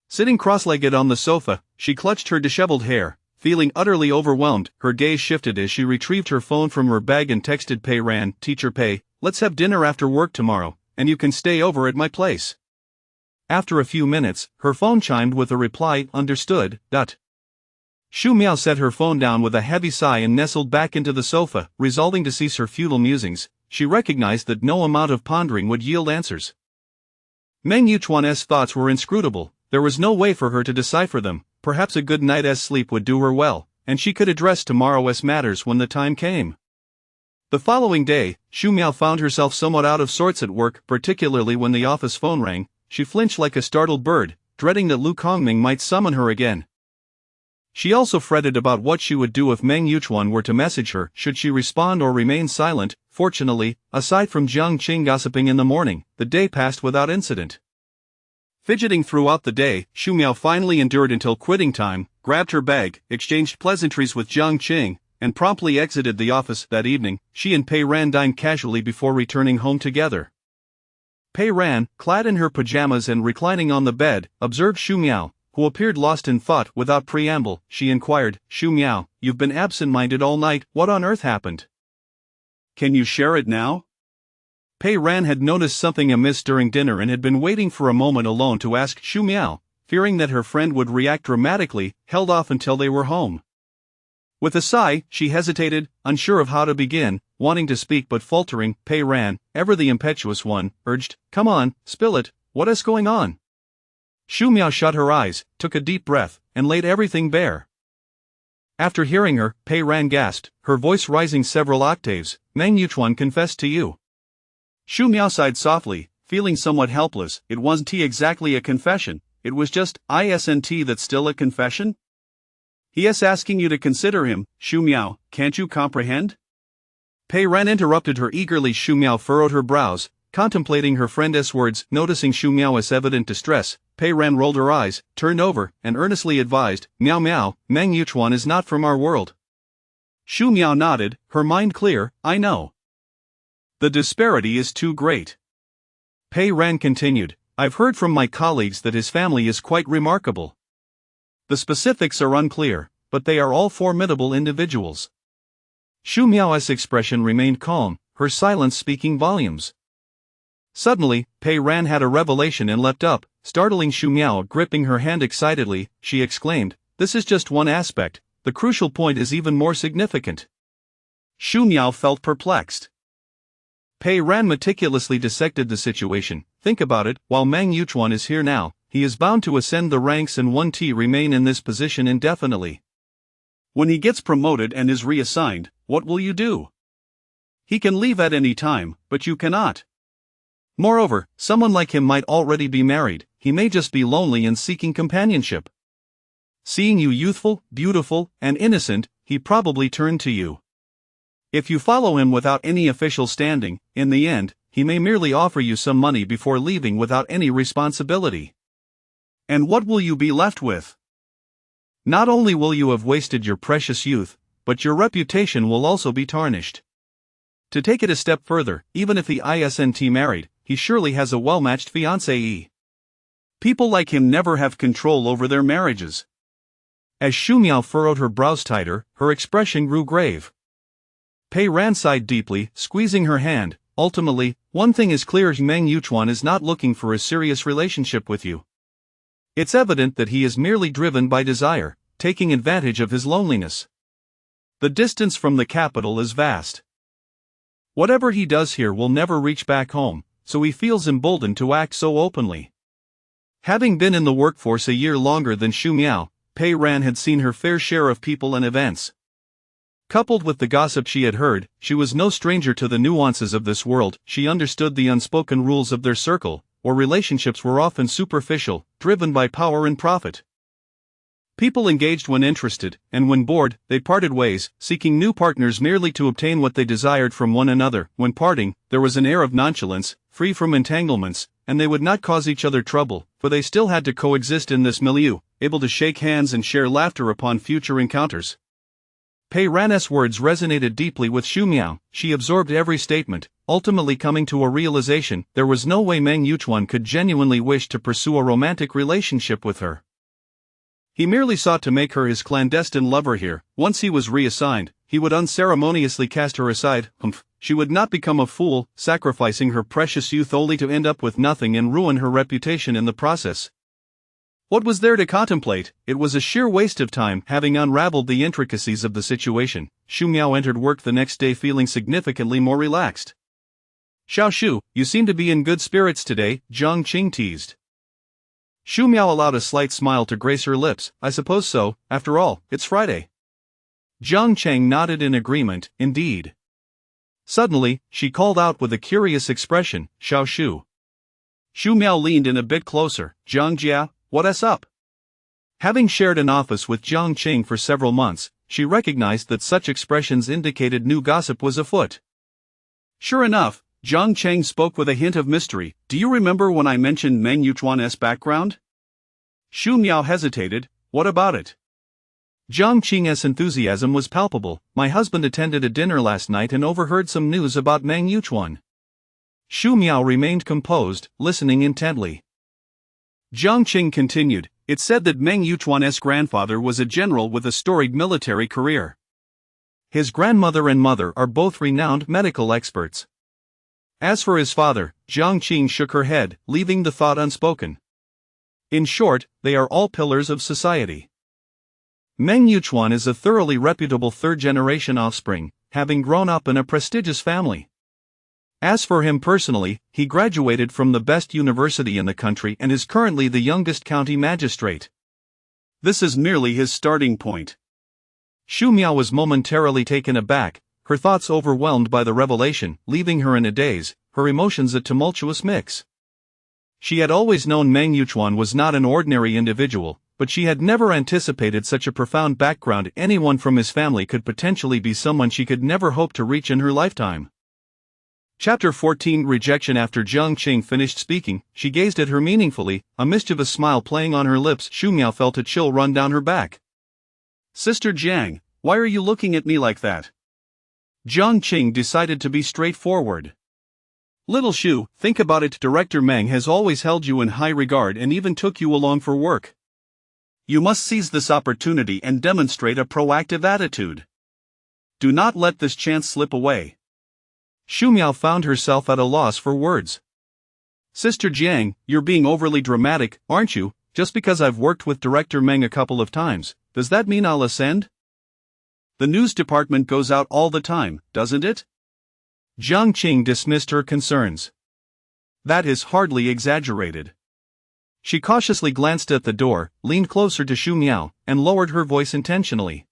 Sitting cross-legged on the sofa, she clutched her disheveled hair. Feeling utterly overwhelmed, her gaze shifted as she retrieved her phone from her bag and texted Pei Ran. Teacher Pei, let's have dinner after work tomorrow, and you can stay over at my place. After a few minutes, her phone chimed with a reply. Understood. Xu Miao set her phone down with a heavy sigh and nestled back into the sofa, resolving to cease her futile musings. She recognized that no amount of pondering would yield answers. Meng Yuchuan's thoughts were inscrutable. There was no way for her to decipher them. Perhaps a good night's sleep would do her well, and she could address tomorrow's matters when the time came. The following day, Xu Miao found herself somewhat out of sorts at work, particularly when the office phone rang. She flinched like a startled bird, dreading that Lu Kongming might summon her again. She also fretted about what she would do if Meng Yuchuan were to message her. Should she respond or remain silent? Fortunately, aside from Jiang Qing gossiping in the morning, the day passed without incident. Fidgeting throughout the day, Xu Miao finally endured until quitting time, grabbed her bag, exchanged pleasantries with Jiang Qing, and promptly exited the office. That evening, she and Pei Ran dined casually before returning home together. Pei Ran, clad in her pajamas and reclining on the bed, observed Xu Miao, who appeared lost in thought. Without preamble, she inquired, Xu Miao, you've been absent-minded all night, what on earth happened? Can you share it now? Pei Ran had noticed something amiss during dinner and had been waiting for a moment alone to ask. Xu Miao, fearing that her friend would react dramatically, held off until they were home. With a sigh, she hesitated, unsure of how to begin, wanting to speak but faltering. Pei Ran, ever the impetuous one, urged, come on, spill it, what is going on? Xu Miao shut her eyes, took a deep breath, and laid everything bare. After hearing her, Pei Ran gasped, her voice rising several octaves, Meng Yuchuan confessed to you. Xu Miao sighed softly, feeling somewhat helpless. It wasn't exactly a confession, it was just, isn't that still a confession? He is asking you to consider him, Xu Miao, can't you comprehend? Pei Ran interrupted her eagerly. Xu Miao furrowed her brows, contemplating her friend's words. Noticing Xu Miao's evident distress, Pei Ran rolled her eyes, turned over, and earnestly advised, Miao Miao, Meng Yuchuan is not from our world. Xu Miao nodded, her mind clear. I know. The disparity is too great. Pei Ran continued, I've heard from my colleagues that his family is quite remarkable. The specifics are unclear, but they are all formidable individuals. Xu Miao's expression remained calm, her silence speaking volumes. Suddenly, Pei Ran had a revelation and leapt up, startling Xu Miao. Gripping her hand excitedly, she exclaimed, this is just one aspect, the crucial point is even more significant. Xu Miao felt perplexed. Pei Ran meticulously dissected the situation. Think about it, while Meng Yuchuan is here now, he is bound to ascend the ranks and remain in this position indefinitely. When he gets promoted and is reassigned, what will you do? He can leave at any time, but you cannot. Moreover, someone like him might already be married, he may just be lonely and seeking companionship. Seeing you youthful, beautiful, and innocent, he probably turned to you. If you follow him without any official standing, in the end, he may merely offer you some money before leaving without any responsibility. And what will you be left with? Not only will you have wasted your precious youth, but your reputation will also be tarnished. To take it a step further, even if he isn't married, he surely has a well-matched fiancée. People like him never have control over their marriages. As Xu Miao furrowed her brows tighter, her expression grew grave. Pei Ran sighed deeply, squeezing her hand. Ultimately, one thing is clear: Meng Yuchuan is not looking for a serious relationship with you. It's evident that he is merely driven by desire, taking advantage of his loneliness. The distance from the capital is vast. Whatever he does here will never reach back home, so he feels emboldened to act so openly. Having been in the workforce a year longer than Xu Miao, Pei Ran had seen her fair share of people and events. Coupled with the gossip she had heard, she was no stranger to the nuances of this world. She understood the unspoken rules of their circle, where relationships were often superficial, driven by power and profit. People engaged when interested, and when bored, they parted ways, seeking new partners merely to obtain what they desired from one another. When parting, there was an air of nonchalance, free from entanglements, and they would not cause each other trouble, for they still had to coexist in this milieu, able to shake hands and share laughter upon future encounters. Pei Ran's words resonated deeply with Xu Miao. She absorbed every statement, ultimately coming to a realization: there was no way Meng Yuchuan could genuinely wish to pursue a romantic relationship with her. He merely sought to make her his clandestine lover here. Once he was reassigned, he would unceremoniously cast her aside. She would not become a fool, sacrificing her precious youth only to end up with nothing and ruin her reputation in the process. What was there to contemplate? It was a sheer waste of time. Having unraveled the intricacies of the situation, Xu Miao entered work the next day feeling significantly more relaxed. "Xiao Shu, you seem to be in good spirits today," Jiang Qing teased. Xu Miao allowed a slight smile to grace her lips. "I suppose so, after all, it's Friday." Jiang Cheng nodded in agreement. "Indeed." Suddenly, she called out with a curious expression, "Xiao Shu." Xu Miao leaned in a bit closer. "Jiang Jia, what's up?" Having shared an office with Jiang Qing for several months, she recognized that such expressions indicated new gossip was afoot. Sure enough, Jiang Cheng spoke with a hint of mystery. "Do you remember when I mentioned Meng Yuchuan's background?" Xu Miao hesitated. "What about it?" Jiang Qing's enthusiasm was palpable. "My husband attended a dinner last night and overheard some news about Meng Yuchuan." Xu Miao remained composed, listening intently. Jiang Qing continued. "It said that Meng Yuchuan's grandfather was a general with a storied military career. His grandmother and mother are both renowned medical experts. As for his father," Jiang Qing shook her head, leaving the thought unspoken. "In short, they are all pillars of society. Meng Yuchuan is a thoroughly reputable third-generation offspring, having grown up in a prestigious family. As for him personally, he graduated from the best university in the country and is currently the youngest county magistrate. This is merely his starting point." Xu Miao was momentarily taken aback, her thoughts overwhelmed by the revelation, leaving her in a daze, her emotions a tumultuous mix. She had always known Meng Yuchuan was not an ordinary individual, but she had never anticipated such a profound background. Anyone from his family could potentially be someone she could never hope to reach in her lifetime. Chapter 14 Rejection. After Jiang Qing finished speaking, she gazed at her meaningfully, a mischievous smile playing on her lips. Xu Miao felt a chill run down her back. "Sister Jiang, why are you looking at me like that?" Jiang Qing decided to be straightforward. "Little Xu, think about it. Director Meng has always held you in high regard and even took you along for work. You must seize this opportunity and demonstrate a proactive attitude. Do not let this chance slip away." Xu Miao found herself at a loss for words. "Sister Jiang, you're being overly dramatic, aren't you? Just because I've worked with Director Meng a couple of times, does that mean I'll ascend? The news department goes out all the time, doesn't it?" Jiang Qing dismissed her concerns. "That is hardly exaggerated." She cautiously glanced at the door, leaned closer to Xu Miao, and lowered her voice intentionally.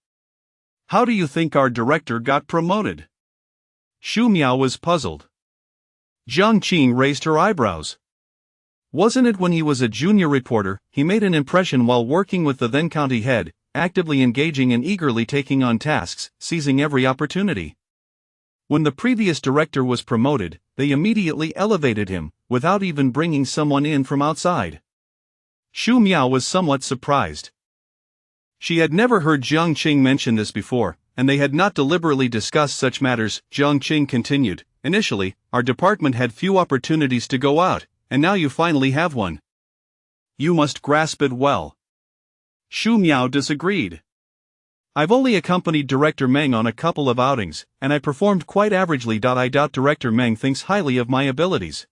"How do you think our director got promoted?" Xu Miao was puzzled. Jiang Qing raised her eyebrows. "Wasn't it when he was a junior reporter? He made an impression while working with the then county head, actively engaging and eagerly taking on tasks, seizing every opportunity." When the previous director was promoted, they immediately elevated him, without even bringing someone in from outside. Xu Miao was somewhat surprised. She had never heard Jiang Qing mention this before, and they had not deliberately discussed such matters. Jiang Qing continued, "Initially, our department had few opportunities to go out, and now you finally have one. You must grasp it well." Xu Miao disagreed. "I've only accompanied Director Meng on a couple of outings, and I performed quite averagely. I doubt Director Meng thinks highly of my abilities."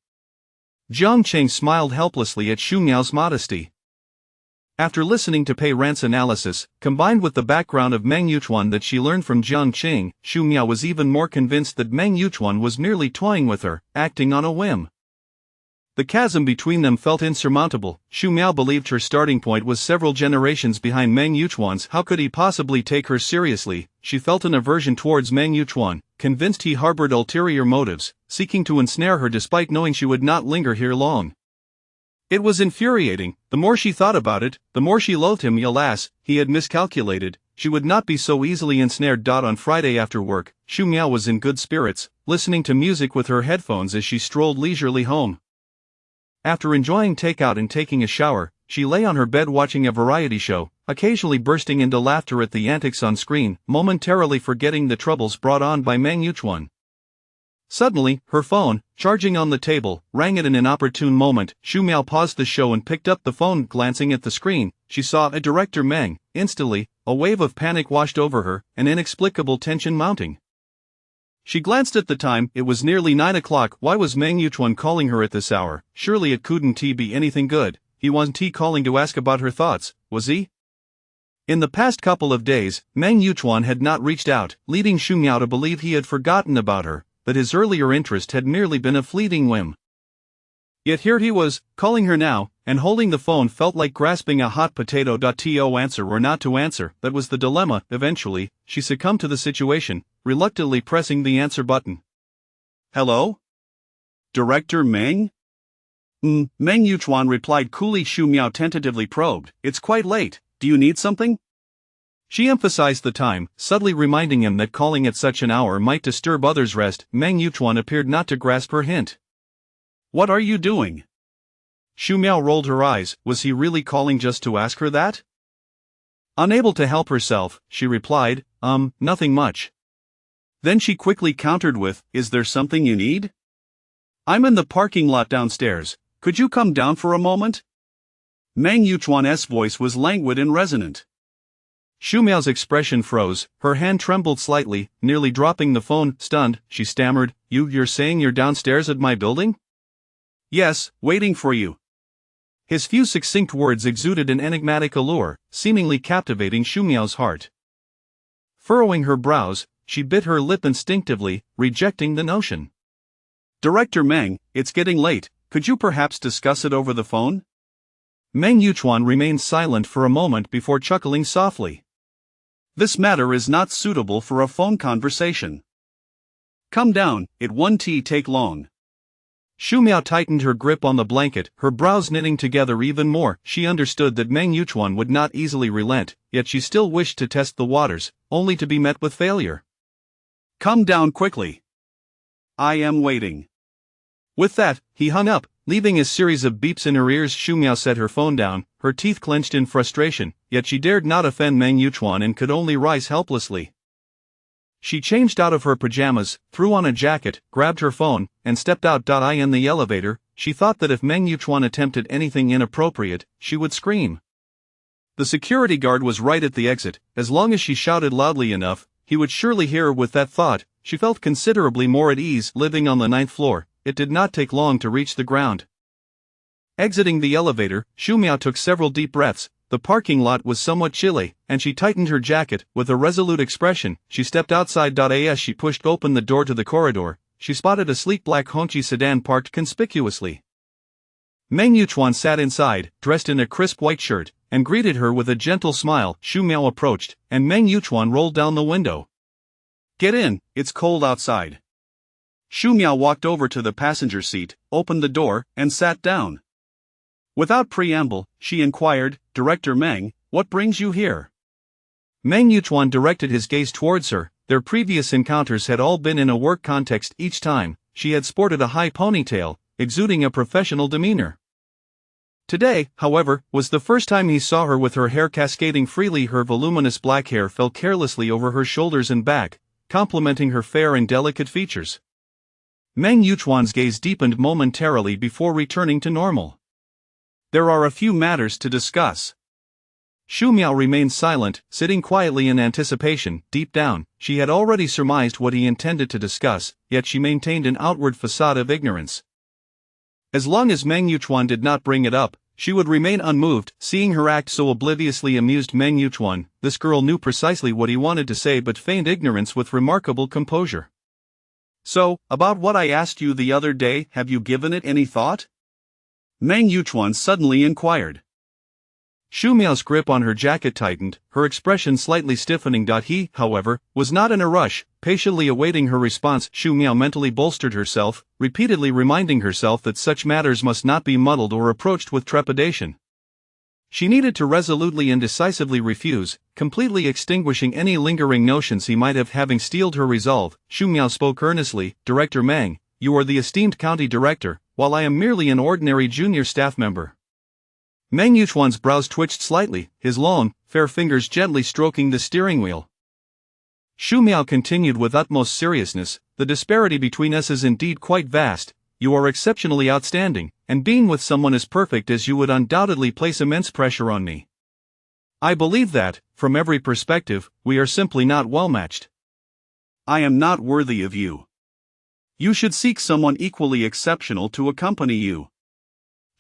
Jiang Qing smiled helplessly at Xu Miao's modesty. After listening to Pei Ran's analysis, combined with the background of Meng Yuchuan that she learned from Jiang Qing, Xu Miao was even more convinced that Meng Yuchuan was merely toying with her, acting on a whim. The chasm between them felt insurmountable. Xu Miao believed her starting point was several generations behind Meng Yuchuan's. How could he possibly take her seriously? She felt an aversion towards Meng Yuchuan, convinced he harbored ulterior motives, seeking to ensnare her despite knowing she would not linger here long. It was infuriating. The more she thought about it, the more she loathed him. Alas, he had miscalculated. She would not be so easily ensnared. On Friday after work, Xu Miao was in good spirits, listening to music with her headphones as she strolled leisurely home. After enjoying takeout and taking a shower, she lay on her bed watching a variety show, occasionally bursting into laughter at the antics on screen, momentarily forgetting the troubles brought on by Meng Yuchuan. Suddenly, her phone, charging on the table, rang at an inopportune moment. Xu Miao paused the show and picked up the phone. Glancing at the screen, she saw a Director Meng. Instantly, a wave of panic washed over her, an inexplicable tension mounting. She glanced at the time. It was nearly 9 o'clock. Why was Meng Yuchuan calling her at this hour? Surely it couldn't be anything good. He wasn't calling to ask about her thoughts, was he? In the past couple of days, Meng Yuchuan had not reached out, leading Xu Miao to believe he had forgotten about her, that his earlier interest had merely been a fleeting whim. Yet here he was, calling her now, and holding the phone felt like grasping a hot potato. To answer or not to answer, that was the dilemma. Eventually, she succumbed to the situation, reluctantly pressing the answer button. "Hello? Director Meng?" Meng Yuchuan replied coolly. Xu Miao tentatively probed, "It's quite late, do you need something?" She emphasized the time, subtly reminding him that calling at such an hour might disturb others' rest. Meng Yuchuan appeared not to grasp her hint. "What are you doing?" Xu Miao rolled her eyes. Was he really calling just to ask her that? Unable to help herself, she replied, nothing much. Then she quickly countered with, "Is there something you need? I'm in the parking lot downstairs, could you come down for a moment?" Meng Yuchuan's voice was languid and resonant. Xu Miao's expression froze, her hand trembled slightly, nearly dropping the phone. Stunned, she stammered, You're saying you're downstairs at my building?" "Yes, waiting for you." His few succinct words exuded an enigmatic allure, seemingly captivating Xu Miao's heart. Furrowing her brows, she bit her lip instinctively, rejecting the notion. "Director Meng, it's getting late, could you perhaps discuss it over the phone?" Meng Yuchuan remained silent for a moment before chuckling softly. "This matter is not suitable for a phone conversation. Come down, it won't take long." Xu Miao tightened her grip on the blanket, her brows knitting together even more. She understood that Meng Yuchuan would not easily relent, yet she still wished to test the waters, only to be met with failure. "Come down quickly. I am waiting." With that, he hung up, leaving a series of beeps in her ears. Xu Miao set her phone down, her teeth clenched in frustration, yet she dared not offend Meng Yuchuan and could only rise helplessly. She changed out of her pajamas, threw on a jacket, grabbed her phone, and stepped out. In the elevator, she thought that if Meng Yuchuan attempted anything inappropriate, she would scream. The security guard was right at the exit. As long as she shouted loudly enough, he would surely hear her. With that thought, she felt considerably more at ease. Living on the 9th floor, it did not take long to reach the ground. Exiting the elevator, Xu Miao took several deep breaths. The parking lot was somewhat chilly, and she tightened her jacket. With a resolute expression, she stepped outside. As she pushed open the door to the corridor, she spotted a sleek black Hongqi sedan parked conspicuously. Meng Yuchuan sat inside, dressed in a crisp white shirt, and greeted her with a gentle smile. Xu Miao approached, and Meng Yuchuan rolled down the window. "Get in, it's cold outside." Xu Miao walked over to the passenger seat, opened the door, and sat down. Without preamble, she inquired, "Director Meng, what brings you here?" Meng Yuchuan directed his gaze towards her. Their previous encounters had all been in a work context. Each time, she had sported a high ponytail, exuding a professional demeanor. Today, however, was the first time he saw her with her hair cascading freely. Her voluminous black hair fell carelessly over her shoulders and back, complementing her fair and delicate features. Meng Yuchuan's gaze deepened momentarily before returning to normal. There are a few matters to discuss. Xu Miao remained silent, sitting quietly in anticipation. Deep down, she had already surmised what he intended to discuss, yet she maintained an outward facade of ignorance. As long as Meng Yuchuan did not bring it up, she would remain unmoved. Seeing her act so obliviously amused Meng Yuchuan. This girl knew precisely what he wanted to say but feigned ignorance with remarkable composure. So, about what I asked you the other day, have you given it any thought? Meng Yuchuan suddenly inquired. Xu Miao's grip on her jacket tightened, her expression slightly stiffening. He, however, was not in a rush, patiently awaiting her response. Xu Miao mentally bolstered herself, repeatedly reminding herself that such matters must not be muddled or approached with trepidation. She needed to resolutely and decisively refuse, completely extinguishing any lingering notions he might have. Having steeled her resolve, Xu Miao spoke earnestly. Director Meng, you are the esteemed county director, while I am merely an ordinary junior staff member. Meng Yuchuan's brows twitched slightly, his long, fair fingers gently stroking the steering wheel. Xu Miao continued with utmost seriousness, the disparity between us is indeed quite vast. You are exceptionally outstanding, and being with someone as perfect as you would undoubtedly place immense pressure on me. I believe that, from every perspective, we are simply not well matched. I am not worthy of you. You should seek someone equally exceptional to accompany you.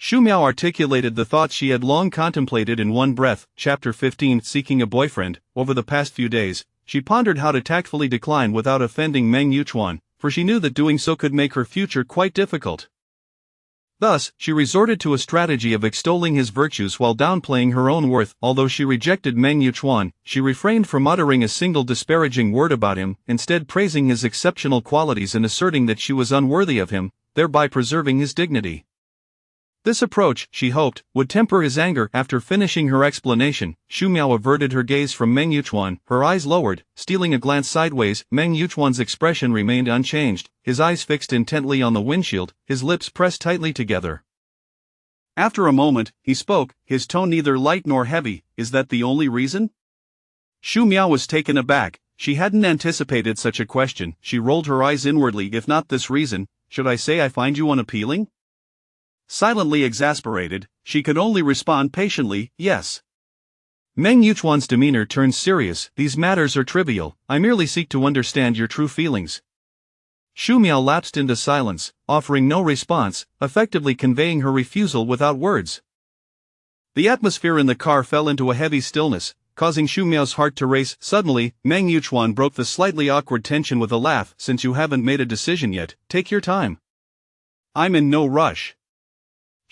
Xu Miao articulated the thoughts she had long contemplated in one breath. Chapter 15. Seeking a boyfriend. Over the past few days, she pondered how to tactfully decline without offending Meng Yuchuan, for she knew that doing so could make her future quite difficult. Thus, she resorted to a strategy of extolling his virtues while downplaying her own worth. Although she rejected Meng Yuchuan, she refrained from uttering a single disparaging word about him, instead praising his exceptional qualities and asserting that she was unworthy of him, thereby preserving his dignity. This approach, she hoped, would temper his anger. After finishing her explanation, Xu Miao averted her gaze from Meng Yuchuan, her eyes lowered, stealing a glance sideways. Meng Yuchuan's expression remained unchanged, his eyes fixed intently on the windshield, his lips pressed tightly together. After a moment, he spoke, his tone neither light nor heavy. Is that the only reason? Xu Miao was taken aback. She hadn't anticipated such a question. She rolled her eyes inwardly. If not this reason, should I say I find you unappealing? Silently exasperated, she could only respond patiently, yes. Meng Yuchuan's demeanor turned serious. These matters are trivial, I merely seek to understand your true feelings. Xu Miao lapsed into silence, offering no response, effectively conveying her refusal without words. The atmosphere in the car fell into a heavy stillness, causing Xu Miao's heart to race. Suddenly, Meng Yuchuan broke the slightly awkward tension with a laugh. Since you haven't made a decision yet, take your time. I'm in no rush.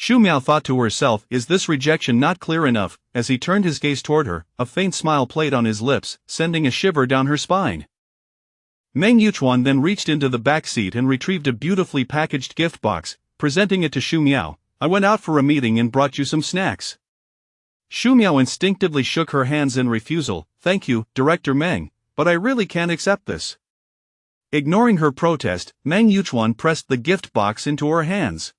Xu Miao thought to herself, is this rejection not clear enough? As he turned his gaze toward her, a faint smile played on his lips, sending a shiver down her spine. Meng Yuchuan then reached into the back seat and retrieved a beautifully packaged gift box, presenting it to Xu Miao. I went out for a meeting and brought you some snacks. Xu Miao instinctively shook her hands in refusal. Thank you, Director Meng, but I really can't accept this. Ignoring her protest, Meng Yuchuan pressed the gift box into her hands.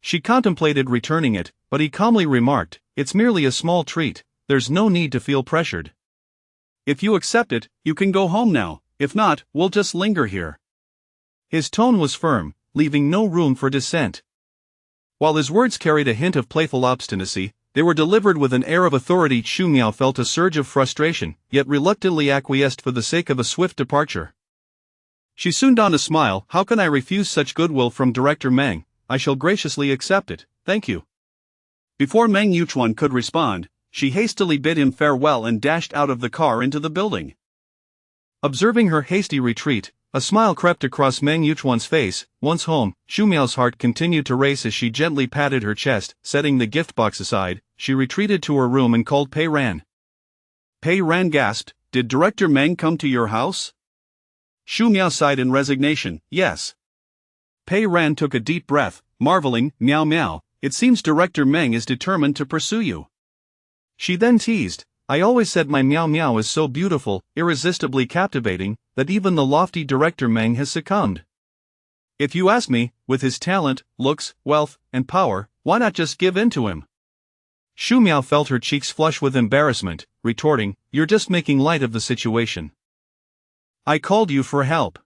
She contemplated returning it, but he calmly remarked, it's merely a small treat, there's no need to feel pressured. If you accept it, you can go home now, if not, we'll just linger here. His tone was firm, leaving no room for dissent. While his words carried a hint of playful obstinacy, they were delivered with an air of authority. Xu Miao felt a surge of frustration, yet reluctantly acquiesced for the sake of a swift departure. She soon donned a smile. How can I refuse such goodwill from Director Meng? I shall graciously accept it, thank you. Before Meng Yuchuan could respond, she hastily bid him farewell and dashed out of the car into the building. Observing her hasty retreat, a smile crept across Meng Yuchuan's face. Once home, Xu Miao's heart continued to race as she gently patted her chest. Setting the gift box aside, she retreated to her room and called Pei Ran. Pei Ran gasped, did Director Meng come to your house? Xu Miao sighed in resignation, yes. Pei Ran took a deep breath, marveling, Miao Miao, it seems Director Meng is determined to pursue you. She then teased, I always said my Meow Meow is so beautiful, irresistibly captivating, that even the lofty director Meng has succumbed. If you ask me, with his talent, looks, wealth, and power, why not just give in to him? Shu Miao felt her cheeks flush with embarrassment, retorting, "You're just making light of the situation. I called you for help."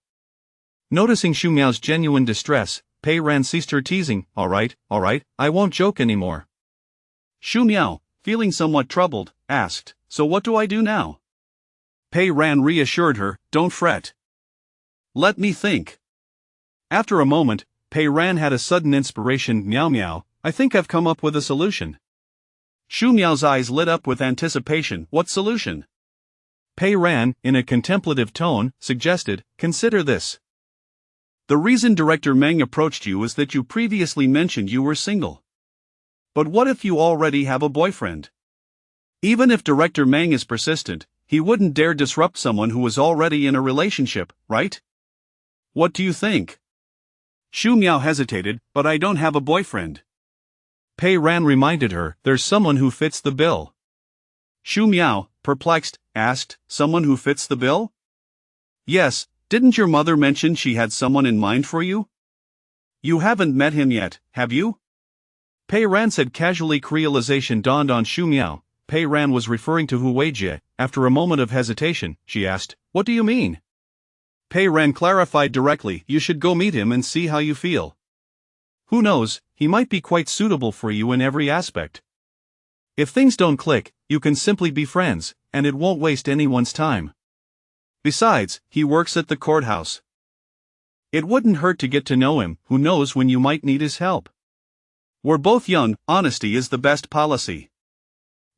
Noticing Shu Miao's genuine distress, Pei Ran ceased her teasing. All right, I won't joke anymore." Shu Miao, feeling somewhat troubled, asked, "So what do I do now?" Pei Ran reassured her, "Don't fret. Let me think." After a moment, Pei Ran had a sudden inspiration. "Meow Meow, I think I've come up with a solution." Shu Miao's eyes lit up with anticipation. "What solution?" Pei Ran, in a contemplative tone, suggested, "Consider this. The reason Director Meng approached you is that you previously mentioned you were single. But what if you already have a boyfriend? Even if Director Meng is persistent, he wouldn't dare disrupt someone who is already in a relationship, right? What do you think?" Shu Miao hesitated. "But I don't have a boyfriend." Pei Ran reminded her, "There's someone who fits the bill." Shu Miao, perplexed, asked, "Someone who fits the bill?" "Yes, didn't your mother mention she had someone in mind for you? You haven't met him yet, have you?" Pei Ran said casually. Realization dawned on Shu Miao. Pei Ran was referring to Hu Weijie. After a moment of hesitation, she asked, "What do you mean?" Pei Ran clarified directly, "You should go meet him and see how you feel. Who knows, he might be quite suitable for you in every aspect. If things don't click, you can simply be friends, and it won't waste anyone's time. Besides, he works at the courthouse. It wouldn't hurt to get to know him. Who knows when you might need his help. We're both young, honesty is the best policy.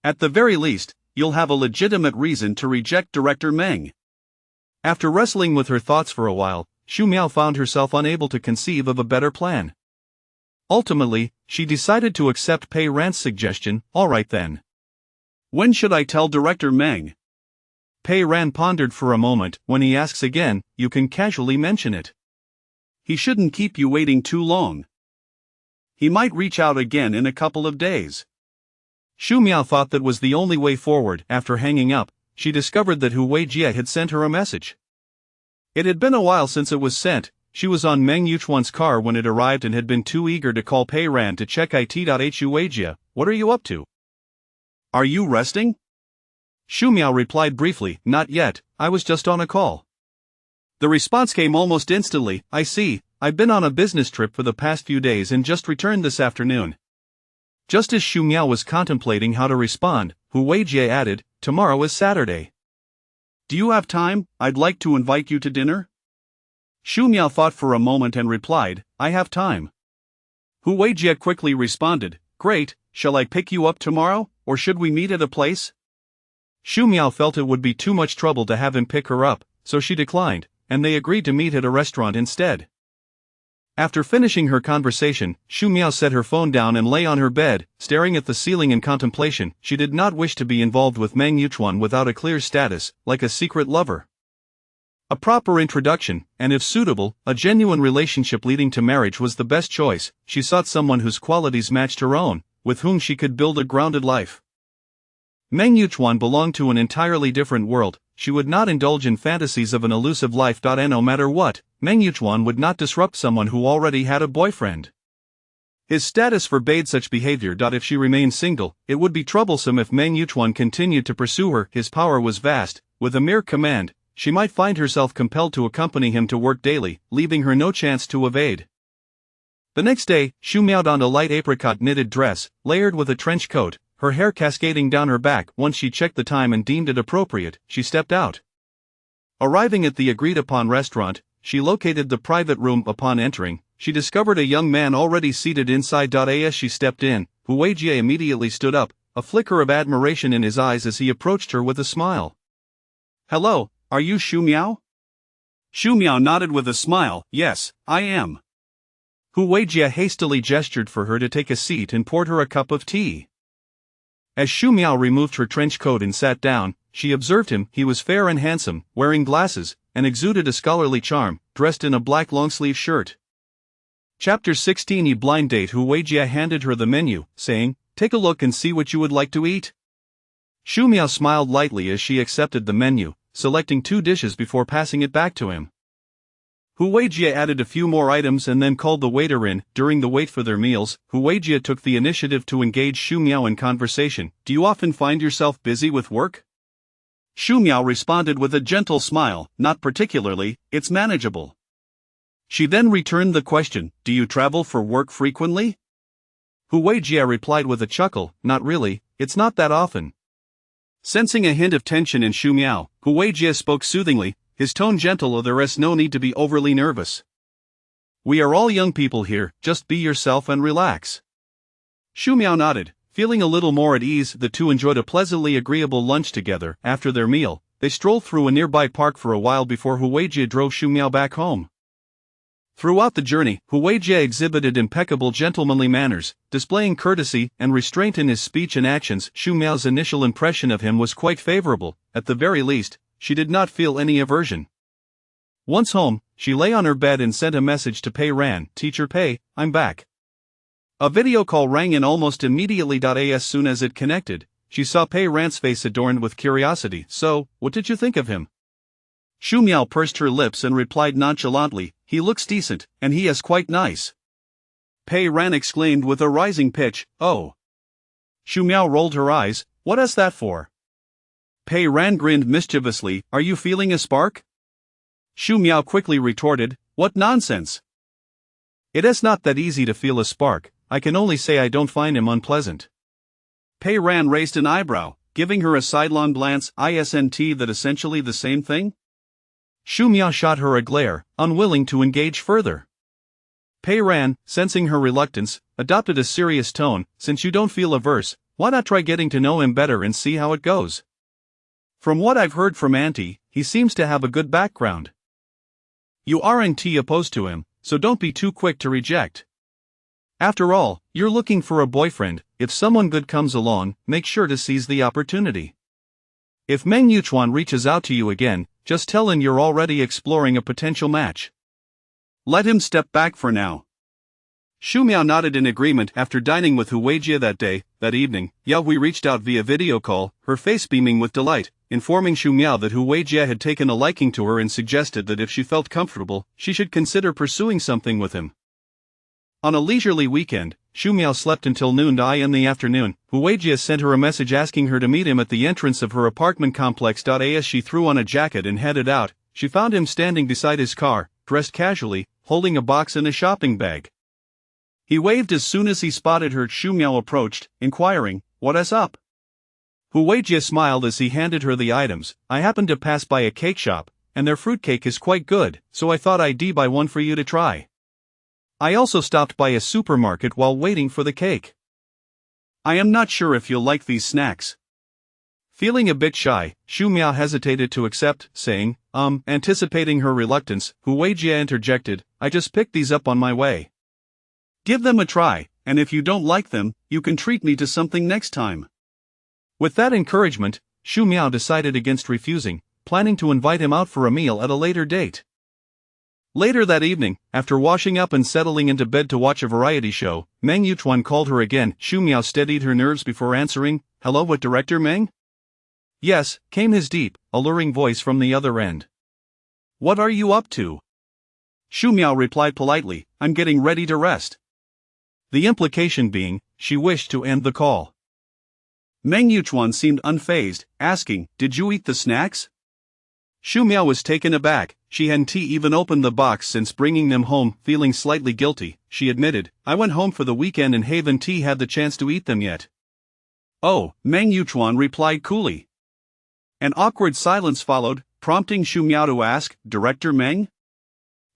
At the very least, you'll have a legitimate reason to reject Director Meng." After wrestling with her thoughts for a while, Shu Miao found herself unable to conceive of a better plan. Ultimately, she decided to accept Pei Ran's suggestion. "All right then. When should I tell Director Meng?" Pei Ran pondered for a moment. "When he asks again, you can casually mention it. He shouldn't keep you waiting too long. He might reach out again in a couple of days." Shu Miao thought that was the only way forward. After hanging up, she discovered that Hu Weijie had sent her a message. It had been a while since it was sent. She was on Meng Yuchuan's car when it arrived and had been too eager to call Pei Ran to check it. Hu Weijie, what are you up to? Are you resting? Shu Miao replied briefly, "Not yet, I was just on a call." The response came almost instantly, "I see, I've been on a business trip for the past few days and just returned this afternoon." Just as Shu Miao was contemplating how to respond, Hu Weijie added, "Tomorrow is Saturday. Do you have time? I'd like to invite you to dinner." Shu Miao thought for a moment and replied, "I have time." Hu Weijie quickly responded, "Great, shall I pick you up tomorrow, or should we meet at a place?" Shu Miao felt it would be too much trouble to have him pick her up, so she declined, and they agreed to meet at a restaurant instead. After finishing her conversation, Shu Miao set her phone down and lay on her bed, staring at the ceiling in contemplation. She did not wish to be involved with Meng Yuchuan without a clear status, like a secret lover. A proper introduction, and if suitable, a genuine relationship leading to marriage was the best choice. She sought someone whose qualities matched her own, with whom she could build a grounded life. Meng Yuchuan belonged to an entirely different world. She would not indulge in fantasies of an elusive life. And no matter what, Meng Yuchuan would not disrupt someone who already had a boyfriend. His status forbade such behavior. If she remained single, it would be troublesome if Meng Yuchuan continued to pursue her. His power was vast. With a mere command, she might find herself compelled to accompany him to work daily, leaving her no chance to evade. The next day, Shu Miao donned a light apricot knitted dress, layered with a trench coat, her hair cascading down her back. Once she checked the time and deemed it appropriate, she stepped out. Arriving at the agreed-upon restaurant, she located the private room. Upon entering, she discovered a young man already seated inside. As she stepped in, Hu Weijie immediately stood up, a flicker of admiration in his eyes as he approached her with a smile. "Hello, are you Shu Miao?" Shu Miao nodded with a smile. "Yes, I am." Hu Weijie hastily gestured for her to take a seat and poured her a cup of tea. As Shu Miao removed her trench coat and sat down, she observed him. He was fair and handsome, wearing glasses, and exuded a scholarly charm, dressed in a black long-sleeve shirt. Chapter 16. Blind date. Hu Weijie handed her the menu, saying, "Take a look and see what you would like to eat." Shu Miao smiled lightly as she accepted the menu, selecting 2 dishes before passing it back to him. Hu Weijie added a few more items and then called the waiter in. During the wait for their meals, Hu Weijie took the initiative to engage Shu Miao in conversation. Do you often find yourself busy with work? Shu Miao responded with a gentle smile, not particularly, it's manageable. She then returned the question, do you travel for work frequently? Hu Weijie replied with a chuckle, not really, it's not that often. Sensing a hint of tension in Shu Miao, Hu Weijie spoke soothingly, his tone gentle, there is no need to be overly nervous. We are all young people here, just be yourself and relax. Shu Miao nodded, feeling a little more at ease. The two enjoyed a pleasantly agreeable lunch together. After their meal, they strolled through a nearby park for a while before Hu Weijie drove Shu Miao back home. Throughout the journey, Hu Weijie exhibited impeccable gentlemanly manners, displaying courtesy and restraint in his speech and actions. Shu Miao's initial impression of him was quite favorable. At the very least, she did not feel any aversion. Once home, she lay on her bed and sent a message to Pei Ran. Teacher Pei, I'm back. A video call rang in almost immediately. As soon as it connected, she saw Pei Ran's face adorned with curiosity. So, what did you think of him? Shu Miao pursed her lips and replied nonchalantly, he looks decent, and he is quite nice. Pei Ran exclaimed with a rising pitch, oh. Shu Miao rolled her eyes, what is that for? Pei Ran grinned mischievously, are you feeling a spark? Shu Miao quickly retorted, what nonsense. It is not that easy to feel a spark, I can only say I don't find him unpleasant. Pei Ran raised an eyebrow, giving her a sidelong glance. Isn't that essentially the same thing? Shu Miao shot her a glare, unwilling to engage further. Pei Ran, sensing her reluctance, adopted a serious tone, since you don't feel averse, why not try getting to know him better and see how it goes? From what I've heard from Auntie, he seems to have a good background. You aren't opposed to him, so don't be too quick to reject. After all, you're looking for a boyfriend. If someone good comes along, make sure to seize the opportunity. If Meng Yuchuan reaches out to you again, just tell him you're already exploring a potential match. Let him step back for now. Shu Miao nodded in agreement. After dining with Hu Weijie that evening, Yao Hui reached out via video call, her face beaming with delight, informing Shu Miao that Hu Weijie had taken a liking to her and suggested that if she felt comfortable, she should consider pursuing something with him. On a leisurely weekend, Shu Miao slept until noon in the afternoon. Hu Weijie sent her a message asking her to meet him at the entrance of her apartment complex. As she threw on a jacket and headed out, she found him standing beside his car, dressed casually, holding a box and a shopping bag. He waved as soon as he spotted her. Shu Miao approached, inquiring, what is up? Hu Weijie smiled as he handed her the items. I happened to pass by a cake shop, and their fruitcake is quite good, so I thought I'd buy one for you to try. I also stopped by a supermarket while waiting for the cake. I am not sure if you'll like these snacks. Feeling a bit shy, Shu Miao hesitated to accept, saying, anticipating her reluctance, Hu Weijie interjected, I just picked these up on my way. Give them a try, and if you don't like them, you can treat me to something next time. With that encouragement, Shu Miao decided against refusing, planning to invite him out for a meal at a later date. Later that evening, after washing up and settling into bed to watch a variety show, Meng Yuchuan called her again. Shu Miao steadied her nerves before answering, hello, what director Meng? Yes, came his deep, alluring voice from the other end. What are you up to? Shu Miao replied politely, I'm getting ready to rest. The implication being, she wished to end the call. Meng Yuchuan seemed unfazed, asking, did you eat the snacks? Shu Miao was taken aback. She hadn't even opened the box since bringing them home. Feeling slightly guilty, she admitted, I went home for the weekend and haven't had the chance to eat them yet. Oh, Meng Yuchuan replied coolly. An awkward silence followed, prompting Shu Miao to ask, Director Meng?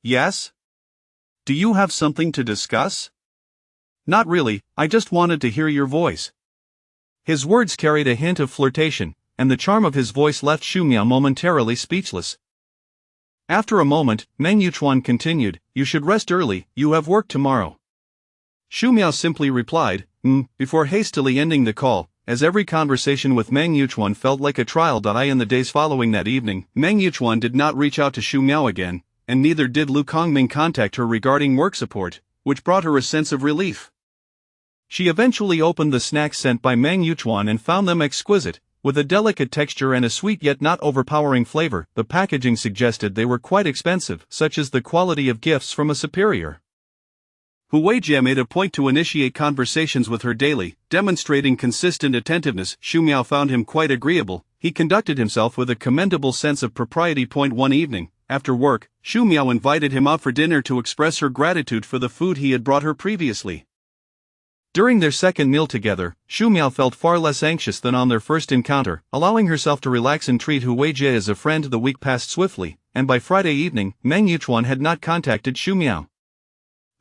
Yes? Do you have something to discuss? Not really, I just wanted to hear your voice. His words carried a hint of flirtation, and the charm of his voice left Shu Miao momentarily speechless. After a moment, Meng Yuchuan continued, you should rest early, you have work tomorrow. Shu Miao simply replied, before hastily ending the call, as every conversation with Meng Yuchuan felt like a trial. In the days following that evening, Meng Yuchuan did not reach out to Shu Miao again, and neither did Lu Kongming contact her regarding work support, which brought her a sense of relief. She eventually opened the snacks sent by Meng Yuchuan and found them exquisite, with a delicate texture and a sweet yet not overpowering flavor. The packaging suggested they were quite expensive, such as the quality of gifts from a superior. Hu Weijie made a point to initiate conversations with her daily, demonstrating consistent attentiveness. Xu Miao found him quite agreeable. He conducted himself with a commendable sense of propriety. One evening, after work, Xu Miao invited him out for dinner to express her gratitude for the food he had brought her previously. During their second meal together, Xu Miao felt far less anxious than on their first encounter, allowing herself to relax and treat Hu Weijie as a friend. The week passed swiftly, and by Friday evening, Meng Yuchuan had not contacted Xu Miao.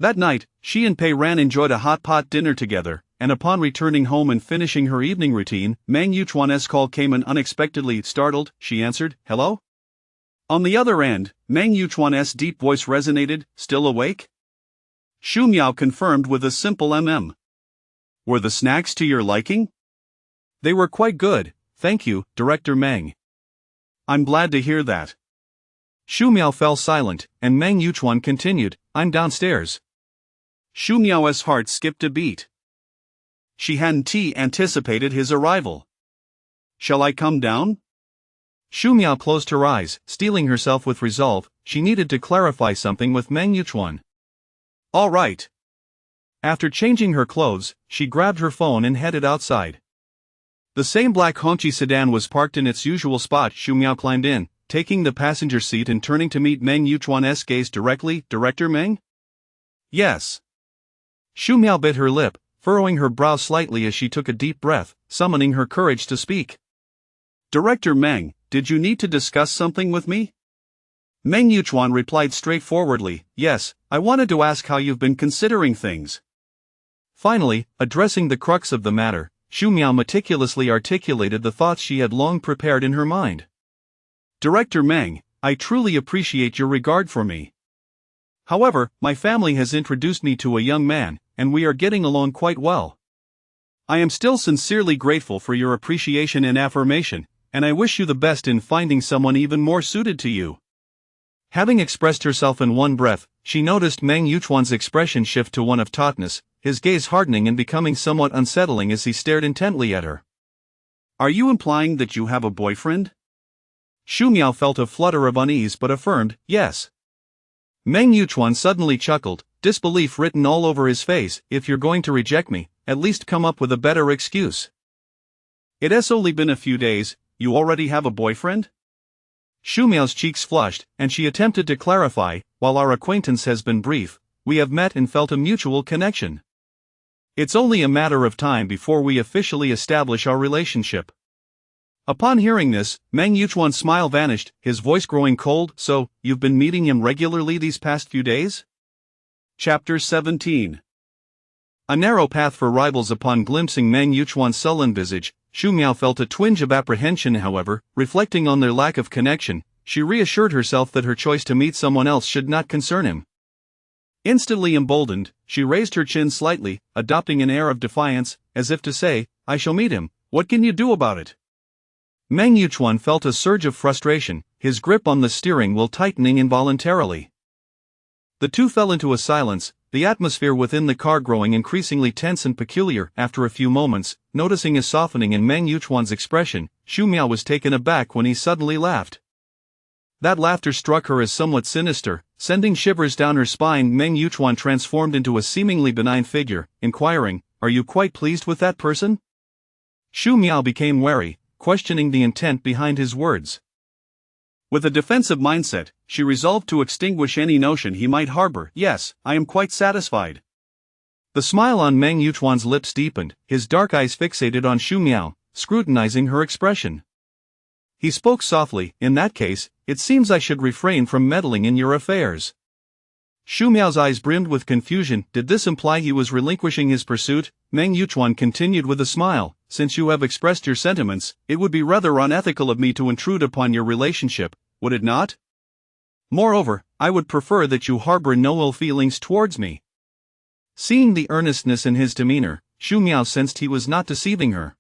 That night, she and Pei Ran enjoyed a hot pot dinner together, and upon returning home and finishing her evening routine, Meng Yuchuan's call came in unexpectedly. Startled, she answered, "Hello?" On the other end, Meng Yuchuan's deep voice resonated, "Still awake?" Xu Miao confirmed with a simple mm. "Were the snacks to your liking?" "They were quite good, thank you, Director Meng." "I'm glad to hear that." Xu Miao fell silent, and Meng Yuchuan continued, "I'm downstairs." Xu Miao's heart skipped a beat. She hadn't anticipated his arrival. "Shall I come down?" Xu Miao closed her eyes, steeling herself with resolve. She needed to clarify something with Meng Yuchuan. "All right." After changing her clothes, she grabbed her phone and headed outside. The same black Hongqi sedan was parked in its usual spot. Xu Miao climbed in, taking the passenger seat and turning to meet Meng Yuchuan's gaze directly. "Director Meng?" "Yes." Xu Miao bit her lip, furrowing her brow slightly as she took a deep breath, summoning her courage to speak. "Director Meng, did you need to discuss something with me?" Meng Yuchuan replied straightforwardly, "Yes, I wanted to ask how you've been considering things." Finally, addressing the crux of the matter, Xu Miao meticulously articulated the thoughts she had long prepared in her mind. "Director Meng, I truly appreciate your regard for me. However, my family has introduced me to a young man, and we are getting along quite well. I am still sincerely grateful for your appreciation and affirmation, and I wish you the best in finding someone even more suited to you." Having expressed herself in one breath, she noticed Meng Yuchuan's expression shift to one of tautness, his gaze hardening and becoming somewhat unsettling as he stared intently at her. "Are you implying that you have a boyfriend?" Xu Miao felt a flutter of unease but affirmed, "Yes." Meng Yuchuan suddenly chuckled, disbelief written all over his face. "If you're going to reject me, at least come up with a better excuse." "It has only been a few days, you already have a boyfriend?" Xu Miao's cheeks flushed, and she attempted to clarify, "While our acquaintance has been brief, we have met and felt a mutual connection. It's only a matter of time before we officially establish our relationship." Upon hearing this, Meng Yuchuan's smile vanished, his voice growing cold. "So, you've been meeting him regularly these past few days?" Chapter 17. A narrow path for rivals. Upon glimpsing Meng Yuchuan's sullen visage, Xu Miao felt a twinge of apprehension. However, reflecting on their lack of connection, she reassured herself that her choice to meet someone else should not concern him. Instantly emboldened, she raised her chin slightly, adopting an air of defiance, as if to say, "I shall meet him, what can you do about it?" Meng Yuchuan felt a surge of frustration, his grip on the steering wheel tightening involuntarily. The two fell into a silence, the atmosphere within the car growing increasingly tense and peculiar. After a few moments, noticing a softening in Meng Yuchuan's expression, Xu Miao was taken aback when he suddenly laughed. That laughter struck her as somewhat sinister, sending shivers down her spine. Meng Yuchuan transformed into a seemingly benign figure, inquiring, "Are you quite pleased with that person?" Xu Miao became wary, questioning the intent behind his words. With a defensive mindset, she resolved to extinguish any notion he might harbor. "Yes, I am quite satisfied." The smile on Meng Yuchuan's lips deepened, his dark eyes fixated on Xu Miao, scrutinizing her expression. He spoke softly, "In that case, it seems I should refrain from meddling in your affairs." Xu Miao's eyes brimmed with confusion. Did this imply he was relinquishing his pursuit? Meng Yuchuan continued with a smile, "Since you have expressed your sentiments, it would be rather unethical of me to intrude upon your relationship, would it not? Moreover, I would prefer that you harbor no ill feelings towards me." Seeing the earnestness in his demeanor, Xu Miao sensed he was not deceiving her.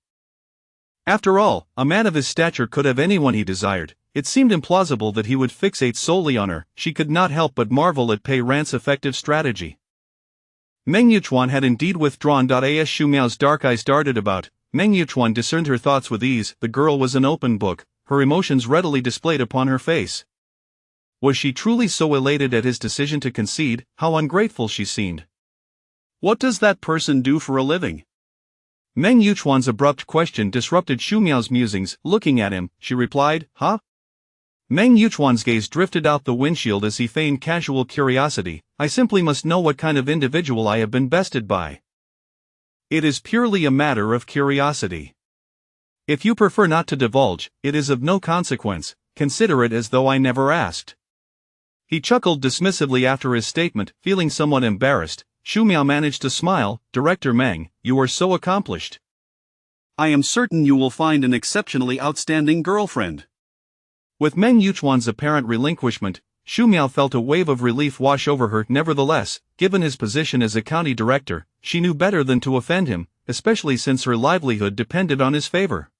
After all, a man of his stature could have anyone he desired. It seemed implausible that he would fixate solely on her. She could not help but marvel at Pei Ran's effective strategy. Meng Yuchuan had indeed withdrawn. As Xu Miao's dark eyes darted about, Meng Yuchuan discerned her thoughts with ease. The girl was an open book, her emotions readily displayed upon her face. Was she truly so elated at his decision to concede? How ungrateful she seemed. What does that person do for a living? Meng Yuchuan's abrupt question disrupted Xu Miao's musings. Looking at him, she replied, "Huh?" Meng Yuchuan's gaze drifted out the windshield as he feigned casual curiosity. "I simply must know what kind of individual I have been bested by." "It is purely a matter of curiosity. If you prefer not to divulge, it is of no consequence. Consider it as though I never asked." He chuckled dismissively after his statement, feeling somewhat embarrassed. Xu Miao managed to smile. "Director Meng, you are so accomplished. I am certain you will find an exceptionally outstanding girlfriend." With Meng Yuchuan's apparent relinquishment, Xu Miao felt a wave of relief wash over her. Nevertheless, given his position as a county director, she knew better than to offend him, especially since her livelihood depended on his favor.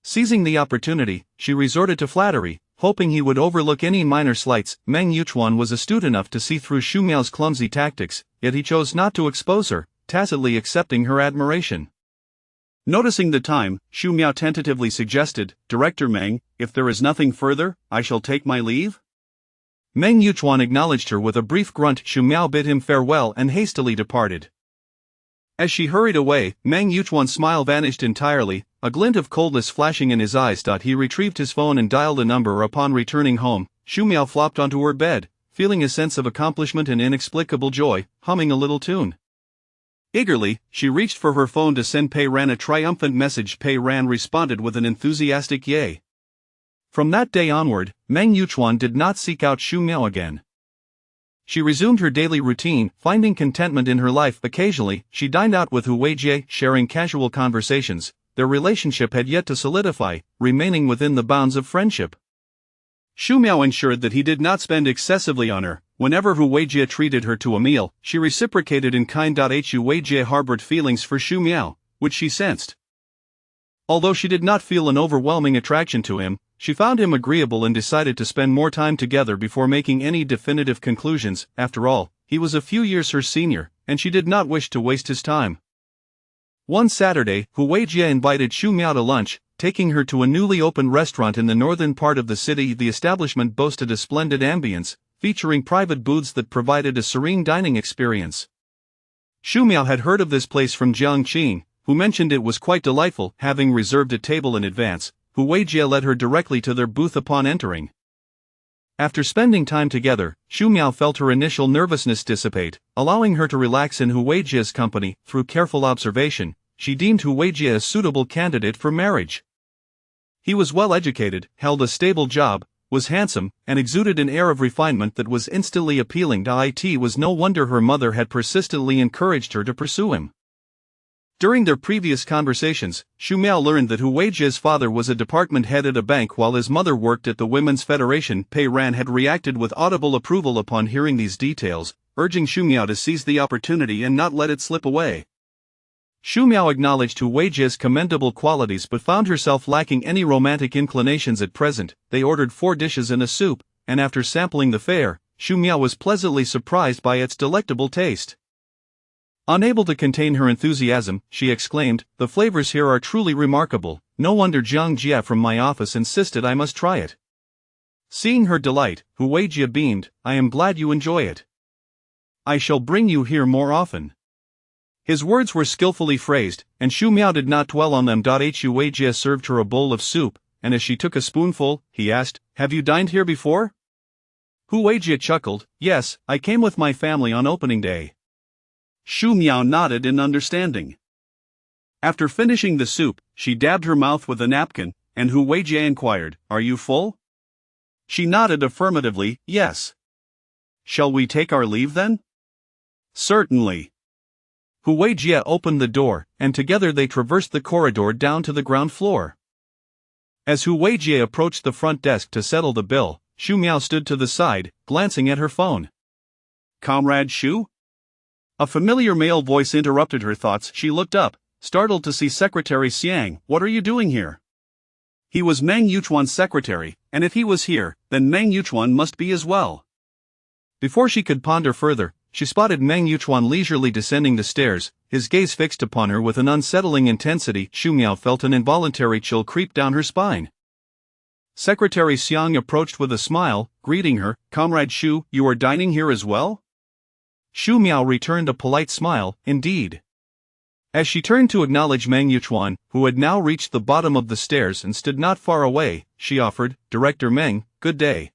Seizing the opportunity, she resorted to flattery, hoping he would overlook any minor slights. Meng Yuchuan was astute enough to see through Xu Miao's clumsy tactics, yet he chose not to expose her, tacitly accepting her admiration. Noticing the time, Xu Miao tentatively suggested, "Director Meng, if there is nothing further, I shall take my leave." Meng Yuchuan acknowledged her with a brief grunt. Xu Miao bid him farewell and hastily departed. As she hurried away, Meng Yuchuan's smile vanished entirely, a glint of coldness flashing in his eyes. He retrieved his phone and dialed a number. Upon returning home, Xu Miao flopped onto her bed, feeling a sense of accomplishment and inexplicable joy, humming a little tune. Eagerly, she reached for her phone to send Pei Ran a triumphant message. Pei Ran responded with an enthusiastic yay. From that day onward, Meng Yuchuan did not seek out Xu Miao again. She resumed her daily routine, finding contentment in her life. Occasionally, she dined out with Hu Weijie, sharing casual conversations. Their relationship had yet to solidify, remaining within the bounds of friendship. Xu Miao ensured that he did not spend excessively on her. Whenever Hu Weijie treated her to a meal, she reciprocated in kind. Hu Weijie harbored feelings for Xu Miao, which she sensed. Although she did not feel an overwhelming attraction to him, she found him agreeable and decided to spend more time together before making any definitive conclusions. After all, he was a few years her senior, and she did not wish to waste his time. One Saturday, Hu Weijie invited Xu Miao to lunch, taking her to a newly opened restaurant in the northern part of the city. The establishment boasted a splendid ambience, featuring private booths that provided a serene dining experience. Xu Miao had heard of this place from Jiang Qing, who mentioned it was quite delightful. Having reserved a table in advance, Hu Weijie led her directly to their booth upon entering. After spending time together, Xu Miao felt her initial nervousness dissipate, allowing her to relax in Hu Weijie's company. Through careful observation, she deemed Hu Weijie a suitable candidate for marriage. He was well educated, held a stable job, was handsome, and exuded an air of refinement that was instantly appealing. It was no wonder her mother had persistently encouraged her to pursue him. During their previous conversations, Xu Miao learned that Hu Weijie's father was a department head at a bank while his mother worked at the Women's Federation. Pei Ran had reacted with audible approval upon hearing these details, urging Xu Miao to seize the opportunity and not let it slip away. Xu Miao acknowledged Hu Weijie's commendable qualities but found herself lacking any romantic inclinations at present. They ordered 4 dishes and a soup, and after sampling the fare, Xu Miao was pleasantly surprised by its delectable taste. Unable to contain her enthusiasm, she exclaimed, "The flavors here are truly remarkable. No wonder Jiang Jia from my office insisted I must try it." Seeing her delight, Hu Weijie beamed, "I am glad you enjoy it. I shall bring you here more often." His words were skillfully phrased, and Xu Miao did not dwell on them. Hu Weijie served her a bowl of soup, and as she took a spoonful, he asked, "Have you dined here before?" Hu Weijie chuckled, "Yes, I came with my family on opening day." Xu Miao nodded in understanding. After finishing the soup, she dabbed her mouth with a napkin, and Hu Weijie inquired, "Are you full?" She nodded affirmatively, "Yes." "Shall we take our leave then?" "Certainly." Hu Weijie opened the door, and together they traversed the corridor down to the ground floor. As Hu Weijie approached the front desk to settle the bill, Xu Miao stood to the side, glancing at her phone. "Comrade Xu?" A familiar male voice interrupted her thoughts. She looked up, startled to see Secretary Xiang. "What are you doing here?" He was Meng Yuchuan's secretary, and if he was here, then Meng Yuchuan must be as well. Before she could ponder further, she spotted Meng Yuchuan leisurely descending the stairs, his gaze fixed upon her with an unsettling intensity. Xu Miao felt an involuntary chill creep down her spine. Secretary Xiang approached with a smile, greeting her. "Comrade Xu, you are dining here as well?" Xu Miao returned a polite smile, "Indeed." As she turned to acknowledge Meng Yuchuan, who had now reached the bottom of the stairs and stood not far away, she offered, "Director Meng, good day."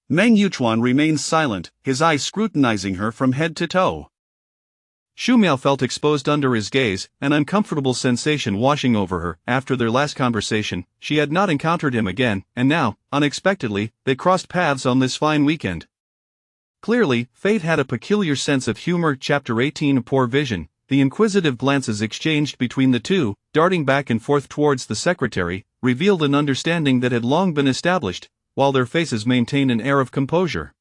Meng Yuchuan remained silent, his eyes scrutinizing her from head to toe. Xu Miao felt exposed under his gaze, an uncomfortable sensation washing over her. After their last conversation, she had not encountered him again, and now, unexpectedly, they crossed paths on this fine weekend. Clearly, fate had a peculiar sense of humor. Chapter 18. Poor vision. The inquisitive glances exchanged between the two, darting back and forth towards the secretary, revealed an understanding that had long been established, while their faces maintained an air of composure.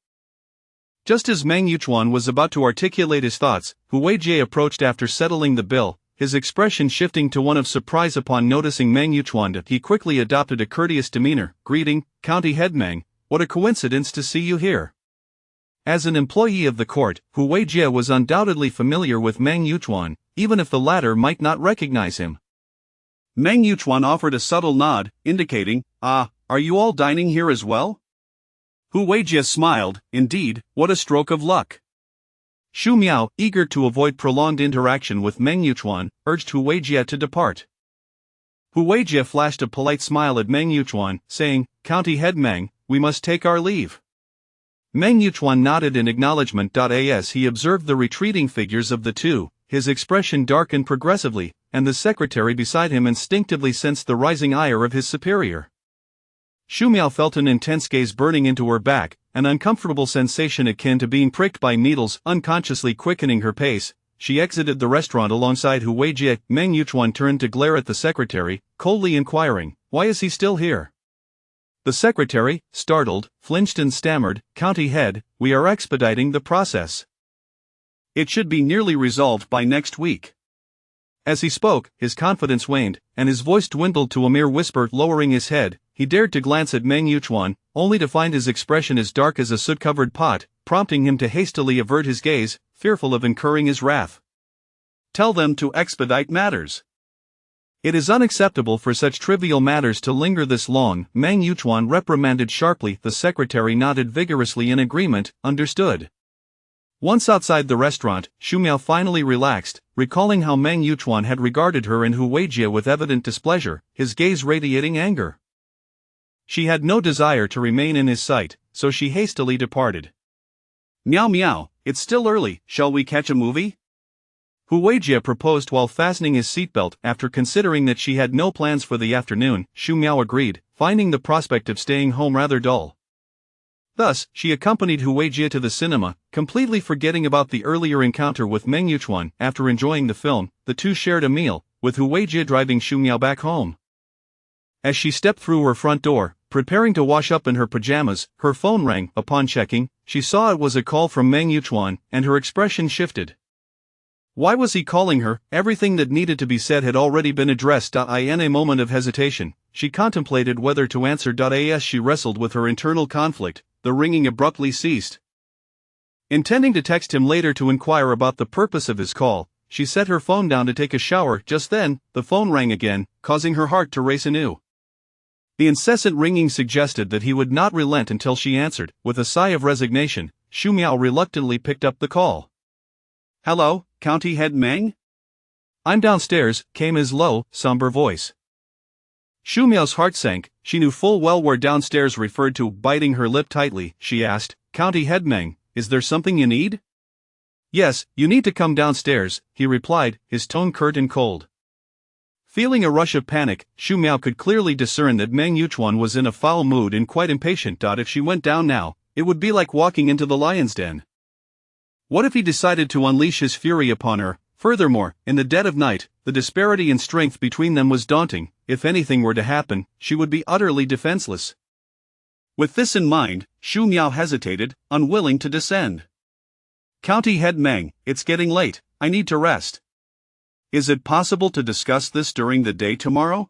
Just as Meng Yuchuan was about to articulate his thoughts, Hu Weijie approached after settling the bill, his expression shifting to one of surprise upon noticing Meng Yuchuan. He quickly adopted a courteous demeanor, greeting, "County Head Meng, what a coincidence to see you here." As an employee of the court, Hu Weijie was undoubtedly familiar with Meng Yuchuan, even if the latter might not recognize him. Meng Yuchuan offered a subtle nod, indicating, "Ah, are you all dining here as well?" Hu Weijie smiled. "Indeed, what a stroke of luck." Xu Miao, eager to avoid prolonged interaction with Meng Yuchuan, urged Hu Weijie to depart. Hu Weijie flashed a polite smile at Meng Yuchuan, saying, "County Head Meng, we must take our leave." Meng Yuchuan nodded in acknowledgement. As he observed the retreating figures of the two, his expression darkened progressively, and the secretary beside him instinctively sensed the rising ire of his superior. Xu Miao felt an intense gaze burning into her back, an uncomfortable sensation akin to being pricked by needles. Unconsciously quickening her pace, she exited the restaurant alongside Hu Weijie. Meng Yuchuan turned to glare at the secretary, coldly inquiring, "Why is he still here?" The secretary, startled, flinched and stammered, "County Head, we are expediting the process. It should be nearly resolved by next week." As he spoke, his confidence waned, and his voice dwindled to a mere whisper. Lowering his head, he dared to glance at Meng Yuchuan, only to find his expression as dark as a soot-covered pot, prompting him to hastily avert his gaze, fearful of incurring his wrath. "Tell them to expedite matters. It is unacceptable for such trivial matters to linger this long," Meng Yuchuan reprimanded sharply. The secretary nodded vigorously in agreement, "Understood." Once outside the restaurant, Xu Miao finally relaxed, recalling how Meng Yuchuan had regarded her and Hu Weijie with evident displeasure, his gaze radiating anger. She had no desire to remain in his sight, so she hastily departed. "Meow meow, it's still early, shall we catch a movie?" Hu Weijie proposed while fastening his seatbelt. After considering that she had no plans for the afternoon, Xu Miao agreed, finding the prospect of staying home rather dull. Thus, she accompanied Hu Weijie to the cinema, completely forgetting about the earlier encounter with Meng Yuchuan. After enjoying the film, the two shared a meal, with Hu Weijie driving Xu Miao back home. As she stepped through her front door, preparing to wash up in her pajamas, her phone rang. Upon checking, she saw it was a call from Meng Yuchuan, and her expression shifted. Why was he calling her? Everything that needed to be said had already been addressed. In a moment of hesitation, she contemplated whether to answer. As she wrestled with her internal conflict, the ringing abruptly ceased. Intending to text him later to inquire about the purpose of his call, she set her phone down to take a shower. Just then, the phone rang again, causing her heart to race anew. The incessant ringing suggested that he would not relent until she answered. With a sigh of resignation, Xu Miao reluctantly picked up the call. "Hello, County Head Meng?" "I'm downstairs," came his low, somber voice. Xu Miao's heart sank. She knew full well where downstairs referred to. Biting her lip tightly, she asked, "County Head Meng, is there something you need?" "Yes, you need to come downstairs," he replied, his tone curt and cold. Feeling a rush of panic, Xu Miao could clearly discern that Meng Yuchuan was in a foul mood and quite impatient. If she went down now, it would be like walking into the lion's den. What if he decided to unleash his fury upon her? Furthermore, in the dead of night, the disparity in strength between them was daunting. If anything were to happen, she would be utterly defenseless. With this in mind, Xu Miao hesitated, unwilling to descend. "County Head Meng, it's getting late, I need to rest. Is it possible to discuss this during the day tomorrow?"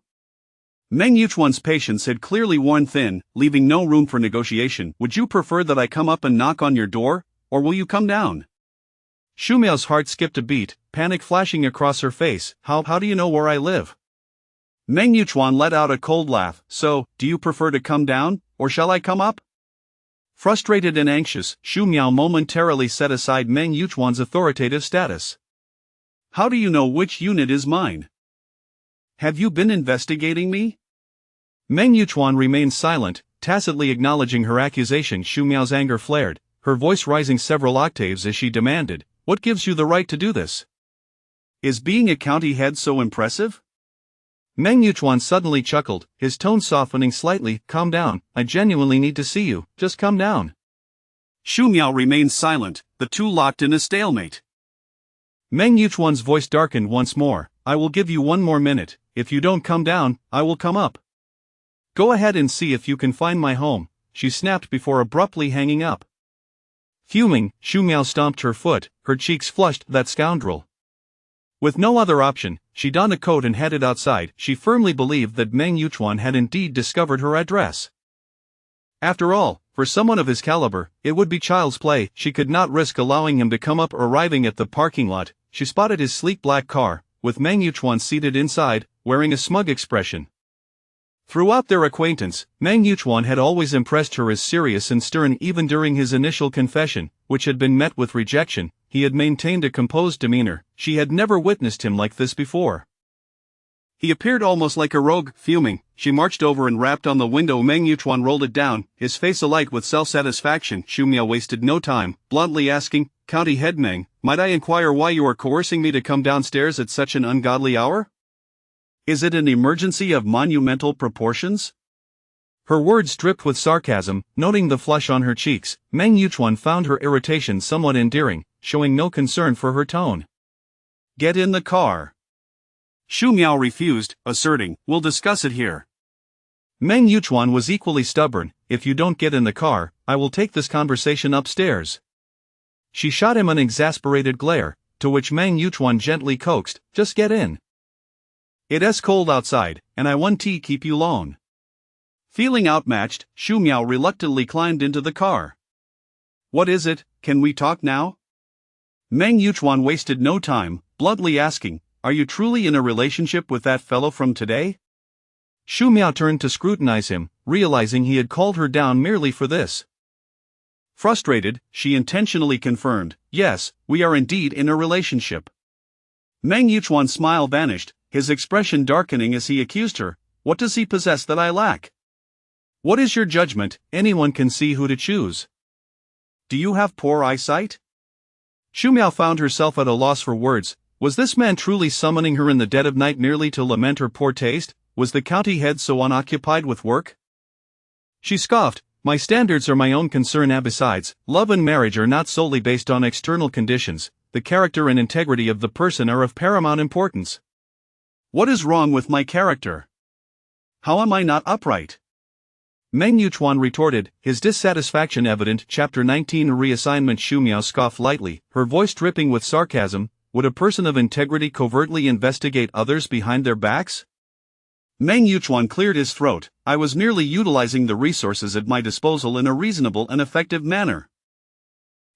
Meng Yuchuan's patience had clearly worn thin, leaving no room for negotiation. "Would you prefer that I come up and knock on your door, or will you come down?" Shu Miao's heart skipped a beat, panic flashing across her face. How do you know where I live? Meng Yuchuan let out a cold laugh. So, do you prefer to come down, or shall I come up? Frustrated and anxious, Shu Miao momentarily set aside Meng Yuchuan's authoritative status. How do you know which unit is mine? Have you been investigating me? Meng Yuchuan remained silent, tacitly acknowledging her accusation. Shu Miao's anger flared, her voice rising several octaves as she demanded, "What gives you the right to do this? Is being a county head so impressive?" Meng Yuchuan suddenly chuckled, his tone softening slightly. "Calm down, I genuinely need to see you, just calm down." Shu Miao remained silent, the two locked in a stalemate. Meng Yuchuan's voice darkened once more. "I will give you one more minute. If you don't come down, I will come up. Go ahead and see if you can find my home," she snapped before abruptly hanging up. Fuming, Shu Miao stomped her foot, her cheeks flushed. That scoundrel. With no other option, she donned a coat and headed outside. She firmly believed that Meng Yuchuan had indeed discovered her address. After all, for someone of his caliber, it would be child's play. She could not risk allowing him to come up. Arriving at the parking lot, she spotted his sleek black car, with Meng Yuchuan seated inside, wearing a smug expression. Throughout their acquaintance, Meng Yuchuan had always impressed her as serious and stern. Even during his initial confession, which had been met with rejection, he had maintained a composed demeanor. She had never witnessed him like this before. He appeared almost like a rogue. Fuming, she marched over and rapped on the window. Meng Yuchuan rolled it down, his face alight with self-satisfaction. Shu Miao wasted no time, bluntly asking, "County Head Meng, might I inquire why you are coercing me to come downstairs at such an ungodly hour? Is it an emergency of monumental proportions?" Her words dripped with sarcasm. Noting the flush on her cheeks, Meng Yuchuan found her irritation somewhat endearing, showing no concern for her tone. "Get in the car." Shu Miao refused, asserting, "We'll discuss it here." Meng Yuchuan was equally stubborn. "If you don't get in the car, I will take this conversation upstairs." She shot him an exasperated glare, to which Meng Yuchuan gently coaxed, "Just get in. It's cold outside, and I want tea keep you long." Feeling outmatched, Shu Miao reluctantly climbed into the car. "What is it, can we talk now?" Meng Yuchuan wasted no time, bluntly asking, "Are you truly in a relationship with that fellow from today?" Shu Miao turned to scrutinize him, realizing he had called her down merely for this. Frustrated, she intentionally confirmed, "Yes, we are indeed in a relationship." Meng Yuchuan's smile vanished, his expression darkening as he accused her, "What does he possess that I lack? What is your judgment? Anyone can see who to choose. Do you have poor eyesight?" Shu Miao found herself at a loss for words. Was this man truly summoning her in the dead of night merely to lament her poor taste? Was the county head so unoccupied with work? She scoffed, "My standards are my own concern, and besides, love and marriage are not solely based on external conditions. The character and integrity of the person are of paramount importance." "What is wrong with my character? How am I not upright?" Meng Yuchuan retorted, his dissatisfaction evident. Chapter 19 Reassignment. Shu Miao scoffed lightly, her voice dripping with sarcasm. "Would a person of integrity covertly investigate others behind their backs?" Meng Yuchuan cleared his throat. "I was merely utilizing the resources at my disposal in a reasonable and effective manner.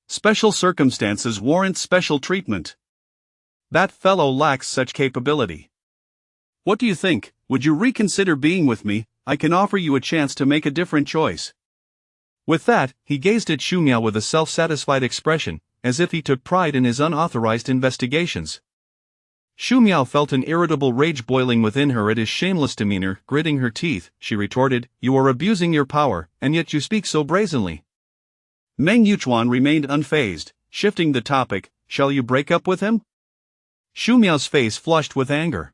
Special circumstances warrant special treatment. That fellow lacks such capability. What do you think? Would you reconsider being with me? I can offer you a chance to make a different choice." With that, he gazed at Shu Miao with a self-satisfied expression, as if he took pride in his unauthorized investigations. Shu Miao felt an irritable rage boiling within her at his shameless demeanor. Gritting her teeth, she retorted, "You are abusing your power, and yet you speak so brazenly." Meng Yuchuan remained unfazed, shifting the topic, "Shall you break up with him?" Shu Miao's face flushed with anger.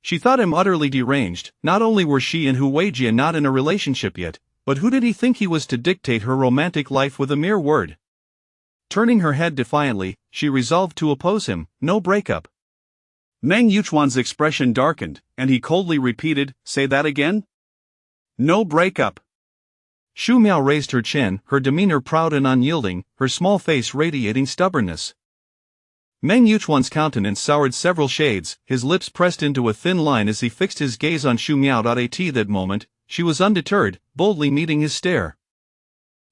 She thought him utterly deranged. Not only were she and Hu Weijie not in a relationship yet, but who did he think he was to dictate her romantic life with a mere word? Turning her head defiantly, she resolved to oppose him. "No breakup." Meng Yuchuan's expression darkened, and he coldly repeated, "Say that again?" "No breakup." Shu Miao raised her chin, her demeanor proud and unyielding, her small face radiating stubbornness. Meng Yuchuan's countenance soured several shades, his lips pressed into a thin line as he fixed his gaze on Shu Miao. At that moment, she was undeterred, boldly meeting his stare.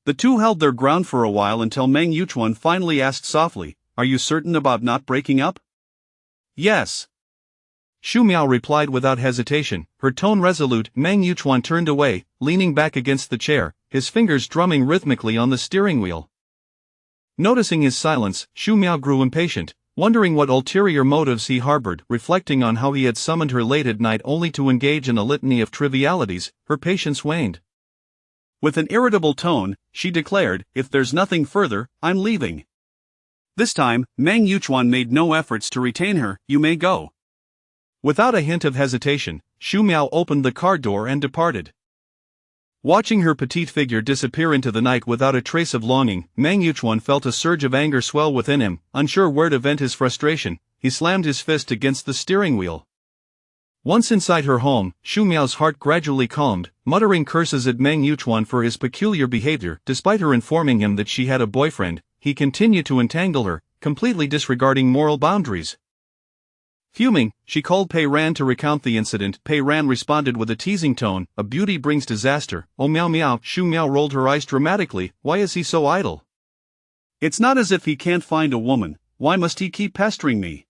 The two held their ground for a while until Meng Yuchuan finally asked softly, are you certain about not breaking up? Yes. Xu Miao replied without hesitation, her tone resolute. Meng Yuchuan turned away, leaning back against the chair, his fingers drumming rhythmically on the steering wheel. Noticing his silence, Xu Miao grew impatient, wondering what ulterior motives he harbored. Reflecting on how he had summoned her late at night only to engage in a litany of trivialities, her patience waned. With an irritable tone, she declared, "If there's nothing further, I'm leaving." This time, Meng Yuchuan made no efforts to retain her. "You may go." Without a hint of hesitation, Xu Miao opened the car door and departed. Watching her petite figure disappear into the night without a trace of longing, Meng Yuchuan felt a surge of anger swell within him. Unsure where to vent his frustration, he slammed his fist against the steering wheel. Once inside her home, Xu Miao's heart gradually calmed, muttering curses at Meng Yuchuan for his peculiar behavior. Despite her informing him that she had a boyfriend, he continued to entangle her, completely disregarding moral boundaries. Fuming, she called Pei Ran to recount the incident. Pei Ran responded with a teasing tone, "A beauty brings disaster." "Oh Miao Miao." Xu Miao rolled her eyes dramatically. "Why is he so idle?" "It's not as if he can't find a woman, why must he keep pestering me?"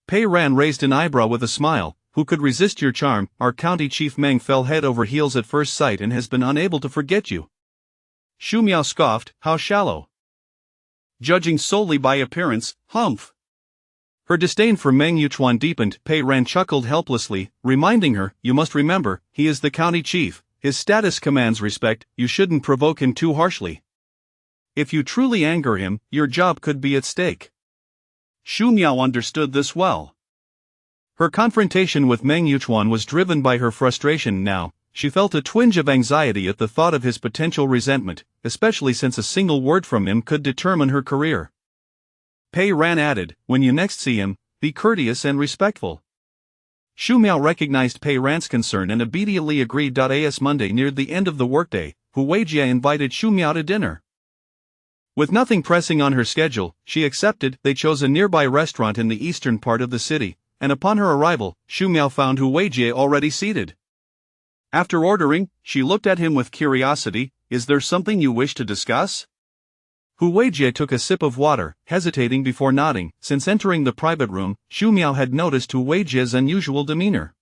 Pei Ran raised an eyebrow with a smile. "Who could resist your charm? Our county chief Meng fell head over heels at first sight and has been unable to forget you." Xu Miao scoffed, "How shallow. Judging solely by appearance, humph." Her disdain for Meng Yuchuan deepened. Pei Ran chuckled helplessly, reminding her, "You must remember, he is the county chief, his status commands respect, you shouldn't provoke him too harshly. If you truly anger him, your job could be at stake." Xu Miao understood this well. Her confrontation with Meng Yuchuan was driven by her frustration now. She felt a twinge of anxiety at the thought of his potential resentment, especially since a single word from him could determine her career. Pei Ran added, "When you next see him, be courteous and respectful." Xu Miao recognized Pei Ran's concern and obediently agreed. As Monday neared the end of the workday, Hu Weijie invited Xu Miao to dinner. With nothing pressing on her schedule, she accepted. They chose a nearby restaurant in the eastern part of the city, and upon her arrival, Xu Miao found Hu Weijie already seated. After ordering, she looked at him with curiosity. "Is there something you wish to discuss?" Hu Weijie took a sip of water, hesitating before nodding. Since entering the private room, Xu Miao had noticed Hu Weijie's unusual demeanor.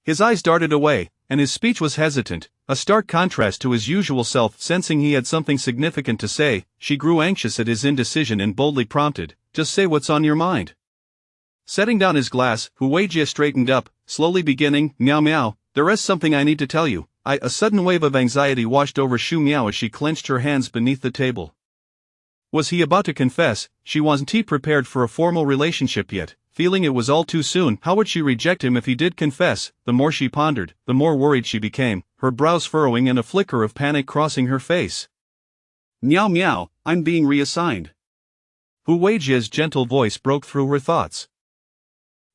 His eyes darted away, and his speech was hesitant, a stark contrast to his usual self. Sensing he had something significant to say, she grew anxious at his indecision and boldly prompted, "Just say what's on your mind." Setting down his glass, Hu Weijie straightened up, slowly beginning, "Miao Miao, there is something I need to tell you." A sudden wave of anxiety washed over Xu Miao as she clenched her hands beneath the table. Was he about to confess? She wasn't prepared for a formal relationship yet, feeling it was all too soon. How would she reject him if he did confess? The more she pondered, the more worried she became, her brows furrowing and a flicker of panic crossing her face. "Miao Miao, I'm being reassigned." Hu Weijie's gentle voice broke through her thoughts.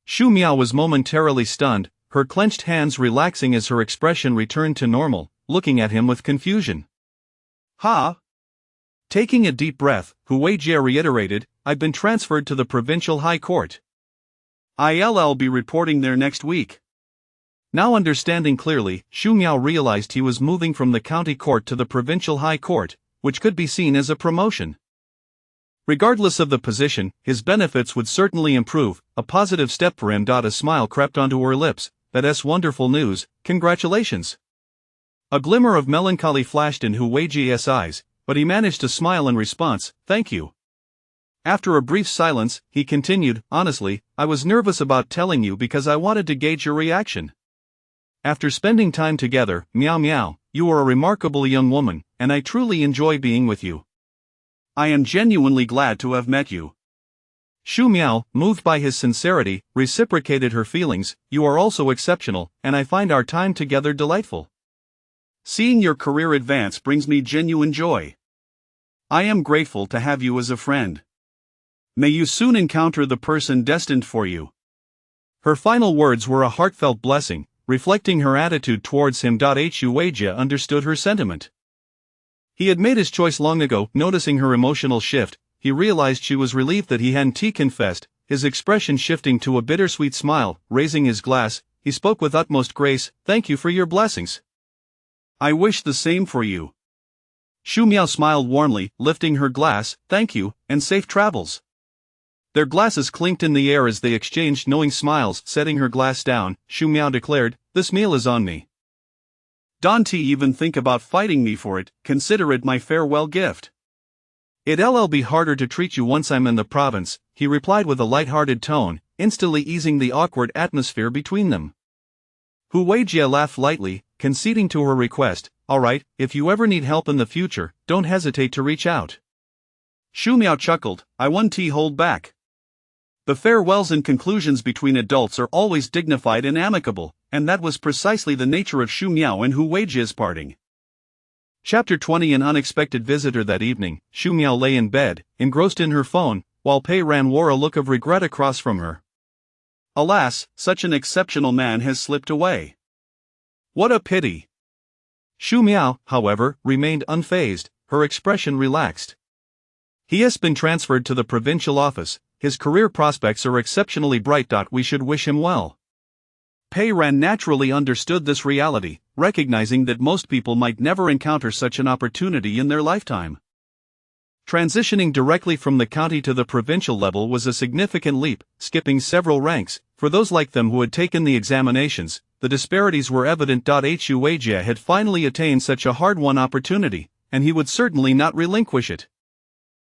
Xu Miao was momentarily stunned, her clenched hands relaxing as her expression returned to normal, looking at him with confusion. "Ha?" Taking a deep breath, Hu Weijie reiterated, "I've been transferred to the provincial high court. I'll be reporting there next week." Now understanding clearly, Xu Miao realized he was moving from the county court to the provincial high court, which could be seen as a promotion. Regardless of the position, his benefits would certainly improve, a positive step for him. A smile crept onto her lips. "That's wonderful news, congratulations." A glimmer of melancholy flashed in Hu Weijie's eyes, but he managed to smile in response, "Thank you." After a brief silence, he continued, "Honestly, I was nervous about telling you because I wanted to gauge your reaction. After spending time together, Miao Miao, you are a remarkable young woman, and I truly enjoy being with you." "I am genuinely glad to have met you." Xu Miao, moved by his sincerity, reciprocated her feelings. "You are also exceptional, and I find our time together delightful. Seeing your career advance brings me genuine joy. I am grateful to have you as a friend. May you soon encounter the person destined for you." Her final words were a heartfelt blessing, reflecting her attitude towards him. Hu Weijie understood her sentiment. He had made his choice long ago. Noticing her emotional shift, he realized she was relieved that he hadn't confessed, his expression shifting to a bittersweet smile. Raising his glass, he spoke with utmost grace, "Thank you for your blessings." "I wish the same for you." Shu Miao smiled warmly, lifting her glass. Thank you, and safe travels. Their glasses clinked in the air as they exchanged knowing smiles. Setting her glass down, Shu Miao declared, this meal is on me. Don't even think about fighting me for it, consider it my farewell gift. It'll be harder to treat you once I'm in the province, he replied with a light-hearted tone, instantly easing the awkward atmosphere between them. Hu Weijie laughed lightly, conceding to her request. Alright, if you ever need help in the future, don't hesitate to reach out. Shu Miao chuckled, I won't hold back. The farewells and conclusions between adults are always dignified and amicable, and that was precisely the nature of Shu Miao and Hu Weijie's parting. Chapter 20. An unexpected visitor. That evening, Shu Miao lay in bed, engrossed in her phone, while Pei Ran wore a look of regret across from her. Alas, such an exceptional man has slipped away. What a pity. Shu Miao, however, remained unfazed, her expression relaxed. He has been transferred to the provincial office, his career prospects are exceptionally bright. We should wish him well. Pei Ran naturally understood this reality, recognizing that most people might never encounter such an opportunity in their lifetime. Transitioning directly from the county to the provincial level was a significant leap, skipping several ranks. For those like them who had taken the examinations, the disparities were evident. Hu Weijie had finally attained such a hard-won opportunity, and he would certainly not relinquish it.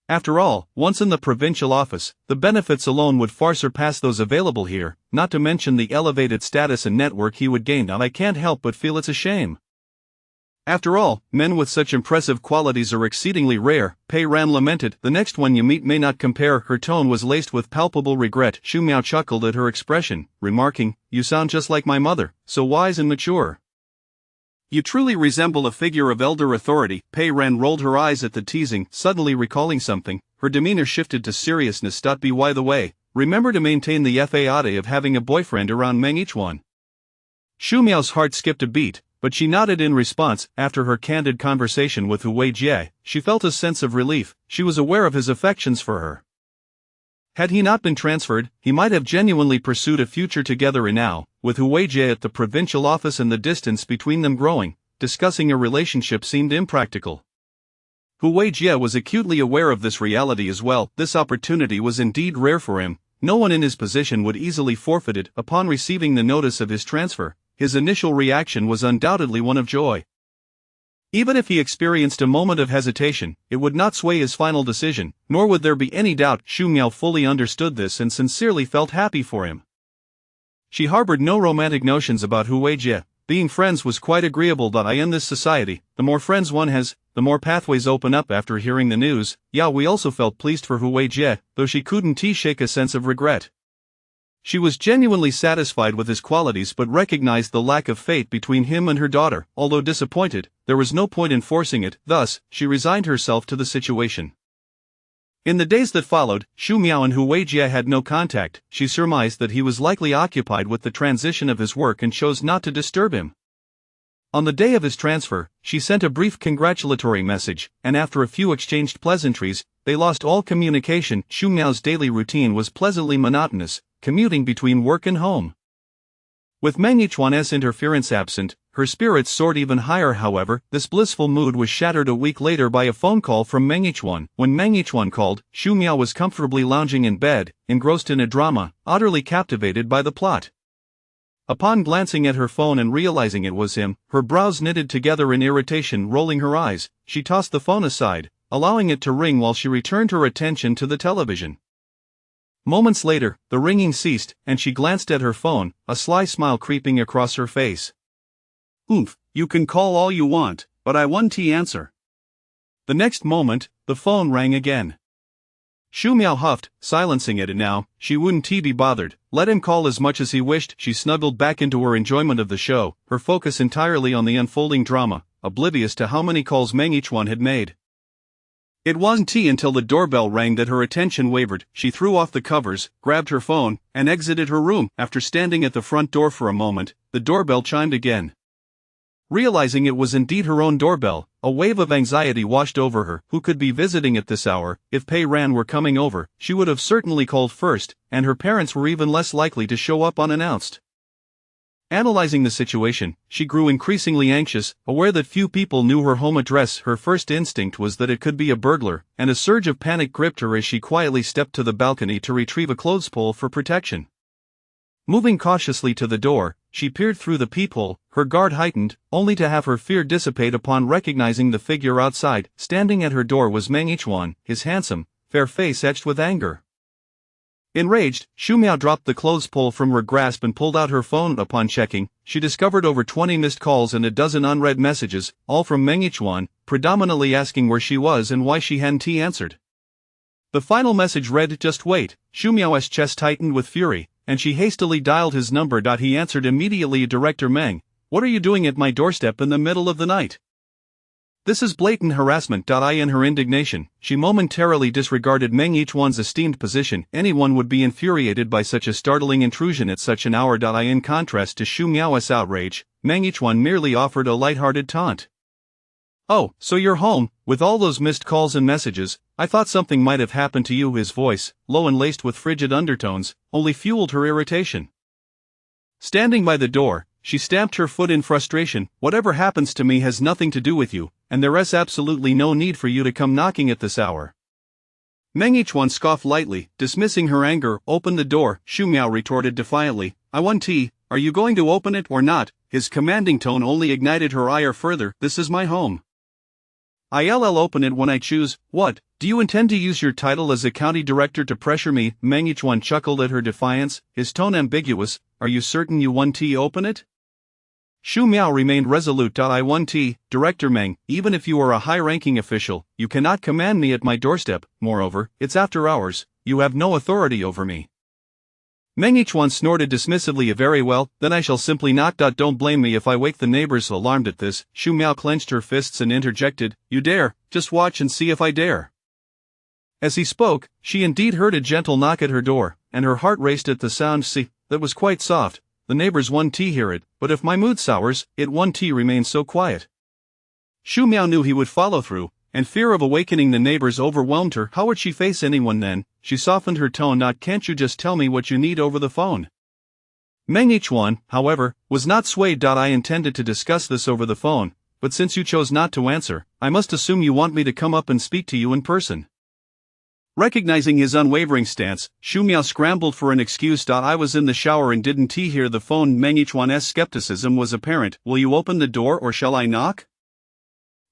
After all, once in the provincial office, the benefits alone would far surpass those available here, not to mention the elevated status and network he would gain. I can't help but feel it's a shame. After all, men with such impressive qualities are exceedingly rare, Pei Ran lamented. The next one you meet may not compare. Her tone was laced with palpable regret. Shu Miao chuckled at her expression, remarking, you sound just like my mother, so wise and mature. You truly resemble a figure of elder authority. Pei Ran rolled her eyes at the teasing, suddenly recalling something. Her demeanor shifted to seriousness. By the way, remember to maintain the fate of having a boyfriend around Meng Yichuan. Shu Miao's heart skipped a beat, but she nodded in response. After her candid conversation with Hu Weijie, she felt a sense of relief. She was aware of his affections for her. Had he not been transferred, he might have genuinely pursued a future together. Now, with Hu Weijie at the provincial office and the distance between them growing, discussing a relationship seemed impractical. Hu Weijie was acutely aware of this reality as well. This opportunity was indeed rare for him. No one in his position would easily forfeit it. Upon receiving the notice of his transfer, his initial reaction was undoubtedly one of joy. Even if he experienced a moment of hesitation, it would not sway his final decision, nor would there be any doubt. Shu Miao fully understood this and sincerely felt happy for him. She harbored no romantic notions about Hu Weijie. Being friends was quite agreeable. In this society, the more friends one has, the more pathways open up. After hearing the news, we also felt pleased for Hu Weijie, though she couldn't shake a sense of regret. She was genuinely satisfied with his qualities but recognized the lack of fate between him and her daughter. Although disappointed, there was no point in forcing it, thus, she resigned herself to the situation. In the days that followed, Shu Miao and Hu Weijie had no contact. She surmised that he was likely occupied with the transition of his work and chose not to disturb him. On the day of his transfer, she sent a brief congratulatory message, and after a few exchanged pleasantries, they lost all communication. Shu Miao's daily routine was pleasantly monotonous, commuting between work and home. With Meng Yichuan's interference absent, her spirits soared even higher. However, this blissful mood was shattered a week later by a phone call from Meng Yichuan. When Meng Yichuan called, Shu Miao was comfortably lounging in bed, engrossed in a drama, utterly captivated by the plot. Upon glancing at her phone and realizing it was him, her brows knitted together in irritation. Rolling her eyes, she tossed the phone aside, allowing it to ring while she returned her attention to the television. Moments later, the ringing ceased, and she glanced at her phone, a sly smile creeping across her face. Oomph, you can call all you want, but I won't answer. The next moment, the phone rang again. Shu Miao huffed, silencing it. Now, she wouldn't be bothered. Let him call as much as he wished. She snuggled back into her enjoyment of the show, her focus entirely on the unfolding drama, oblivious to how many calls Meng Yichuan had made. It wasn't until the doorbell rang that her attention wavered. She threw off the covers, grabbed her phone, and exited her room. After standing at the front door for a moment, the doorbell chimed again. Realizing it was indeed her own doorbell, a wave of anxiety washed over her. Who could be visiting at this hour? If Pei Ran were coming over, she would have certainly called first, and her parents were even less likely to show up unannounced. Analyzing the situation, she grew increasingly anxious, aware that few people knew her home address. Her first instinct was that it could be a burglar, and a surge of panic gripped her as she quietly stepped to the balcony to retrieve a clothes pole for protection. Moving cautiously to the door, she peered through the peephole, her guard heightened, only to have her fear dissipate upon recognizing the figure outside. Standing at her door was Meng Yichuan, his handsome, fair face etched with anger. Enraged, Xu Miao dropped the clothes pole from her grasp and pulled out her phone. Upon checking, she discovered over 20 missed calls and a dozen unread messages, all from Meng Yichuan, predominantly asking where she was and why she hadn't answered. The final message read, "Just wait." Xu Miao's chest tightened with fury, and she hastily dialed his number. He answered immediately. "Director Meng, what are you doing at my doorstep in the middle of the night? This is blatant harassment." In her indignation, she momentarily disregarded Meng Yichuan's esteemed position. Anyone would be infuriated by such a startling intrusion at such an hour. In contrast to Xu Miao's outrage, Meng Yichuan merely offered a light-hearted taunt. "Oh, so you're home, with all those missed calls and messages. I thought something might have happened to you." His voice, low and laced with frigid undertones, only fueled her irritation. Standing by the door, she stamped her foot in frustration. "Whatever happens to me has nothing to do with you, and there is absolutely no need for you to come knocking at this hour." Meng Yichuan scoffed lightly, dismissing her anger. "Open the door," Xu Miao retorted defiantly. "I want tea, are you going to open it or not?" His commanding tone only ignited her ire further. "This is my home. I'll open it when I choose." "What, do you intend to use your title as a county director to pressure me?" Meng Yichuan chuckled at her defiance, his tone ambiguous. "Are you certain you want to open it?" Xu Miao remained resolute. "I want tea, Director Meng. Even if you are a high-ranking official, you cannot command me at my doorstep. Moreover, it's after hours, you have no authority over me." Meng Yichuan snorted dismissively. "Very well, then I shall simply knock. Don't blame me if I wake the neighbors." Alarmed at this, Xu Miao clenched her fists and interjected, "You dare, just watch and see if I dare." As he spoke, she indeed heard a gentle knock at her door, and her heart raced at the sound. "See, that was quite soft. The neighbors want tea. Hear it, but if my mood sours, it won't tea remain so quiet." Xu Miao knew he would follow through, and fear of awakening the neighbors overwhelmed her. How would she face anyone then? She softened her tone. "Can't you just tell me what you need over the phone?" Meng Yichuan, however, was not swayed. "I intended to discuss this over the phone, but since you chose not to answer, I must assume you want me to come up and speak to you in person." Recognizing his unwavering stance, Xu Miao scrambled for an excuse. "I was in the shower and didn't hear the phone." Meng Yichuan's skepticism was apparent. "Will you open the door or shall I knock?"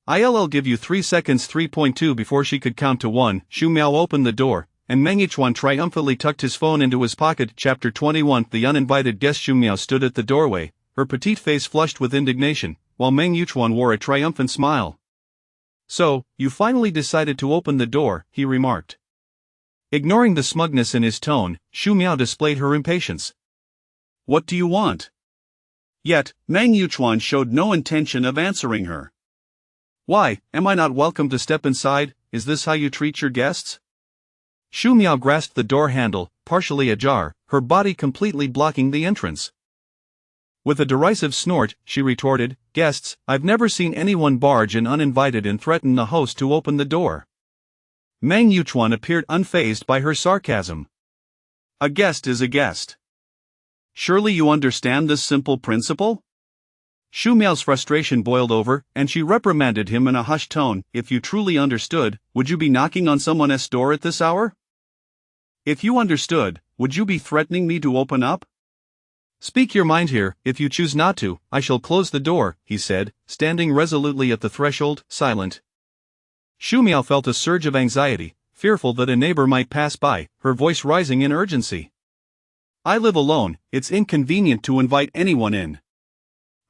"I'll give you 3 seconds." 3.2 Before she could count to 1, Xu Miao opened the door, and Meng Yichuan triumphantly tucked his phone into his pocket. Chapter 21 The uninvited guest. Xu Miao stood at the doorway, her petite face flushed with indignation, while Meng Yichuan wore a triumphant smile. "So, you finally decided to open the door," he remarked. Ignoring the smugness in his tone, Xu Miao displayed her impatience. "What do you want?" Yet, Meng Yichuan showed no intention of answering her. "Why, am I not welcome to step inside? Is this how you treat your guests?" Xu Miao grasped the door handle, partially ajar, her body completely blocking the entrance. With a derisive snort, she retorted, "Guests, I've never seen anyone barge in uninvited and threaten the host to open the door." Meng Yichuan appeared unfazed by her sarcasm. "A guest is a guest. Surely you understand this simple principle?" Xu Miao's frustration boiled over, and she reprimanded him in a hushed tone. "If you truly understood, would you be knocking on someone's door at this hour? If you understood, would you be threatening me to open up?" "Speak your mind here. If you choose not to, I shall close the door," he said, standing resolutely at the threshold, silent. Xu Miao felt a surge of anxiety, fearful that a neighbor might pass by, her voice rising in urgency. "I live alone, it's inconvenient to invite anyone in."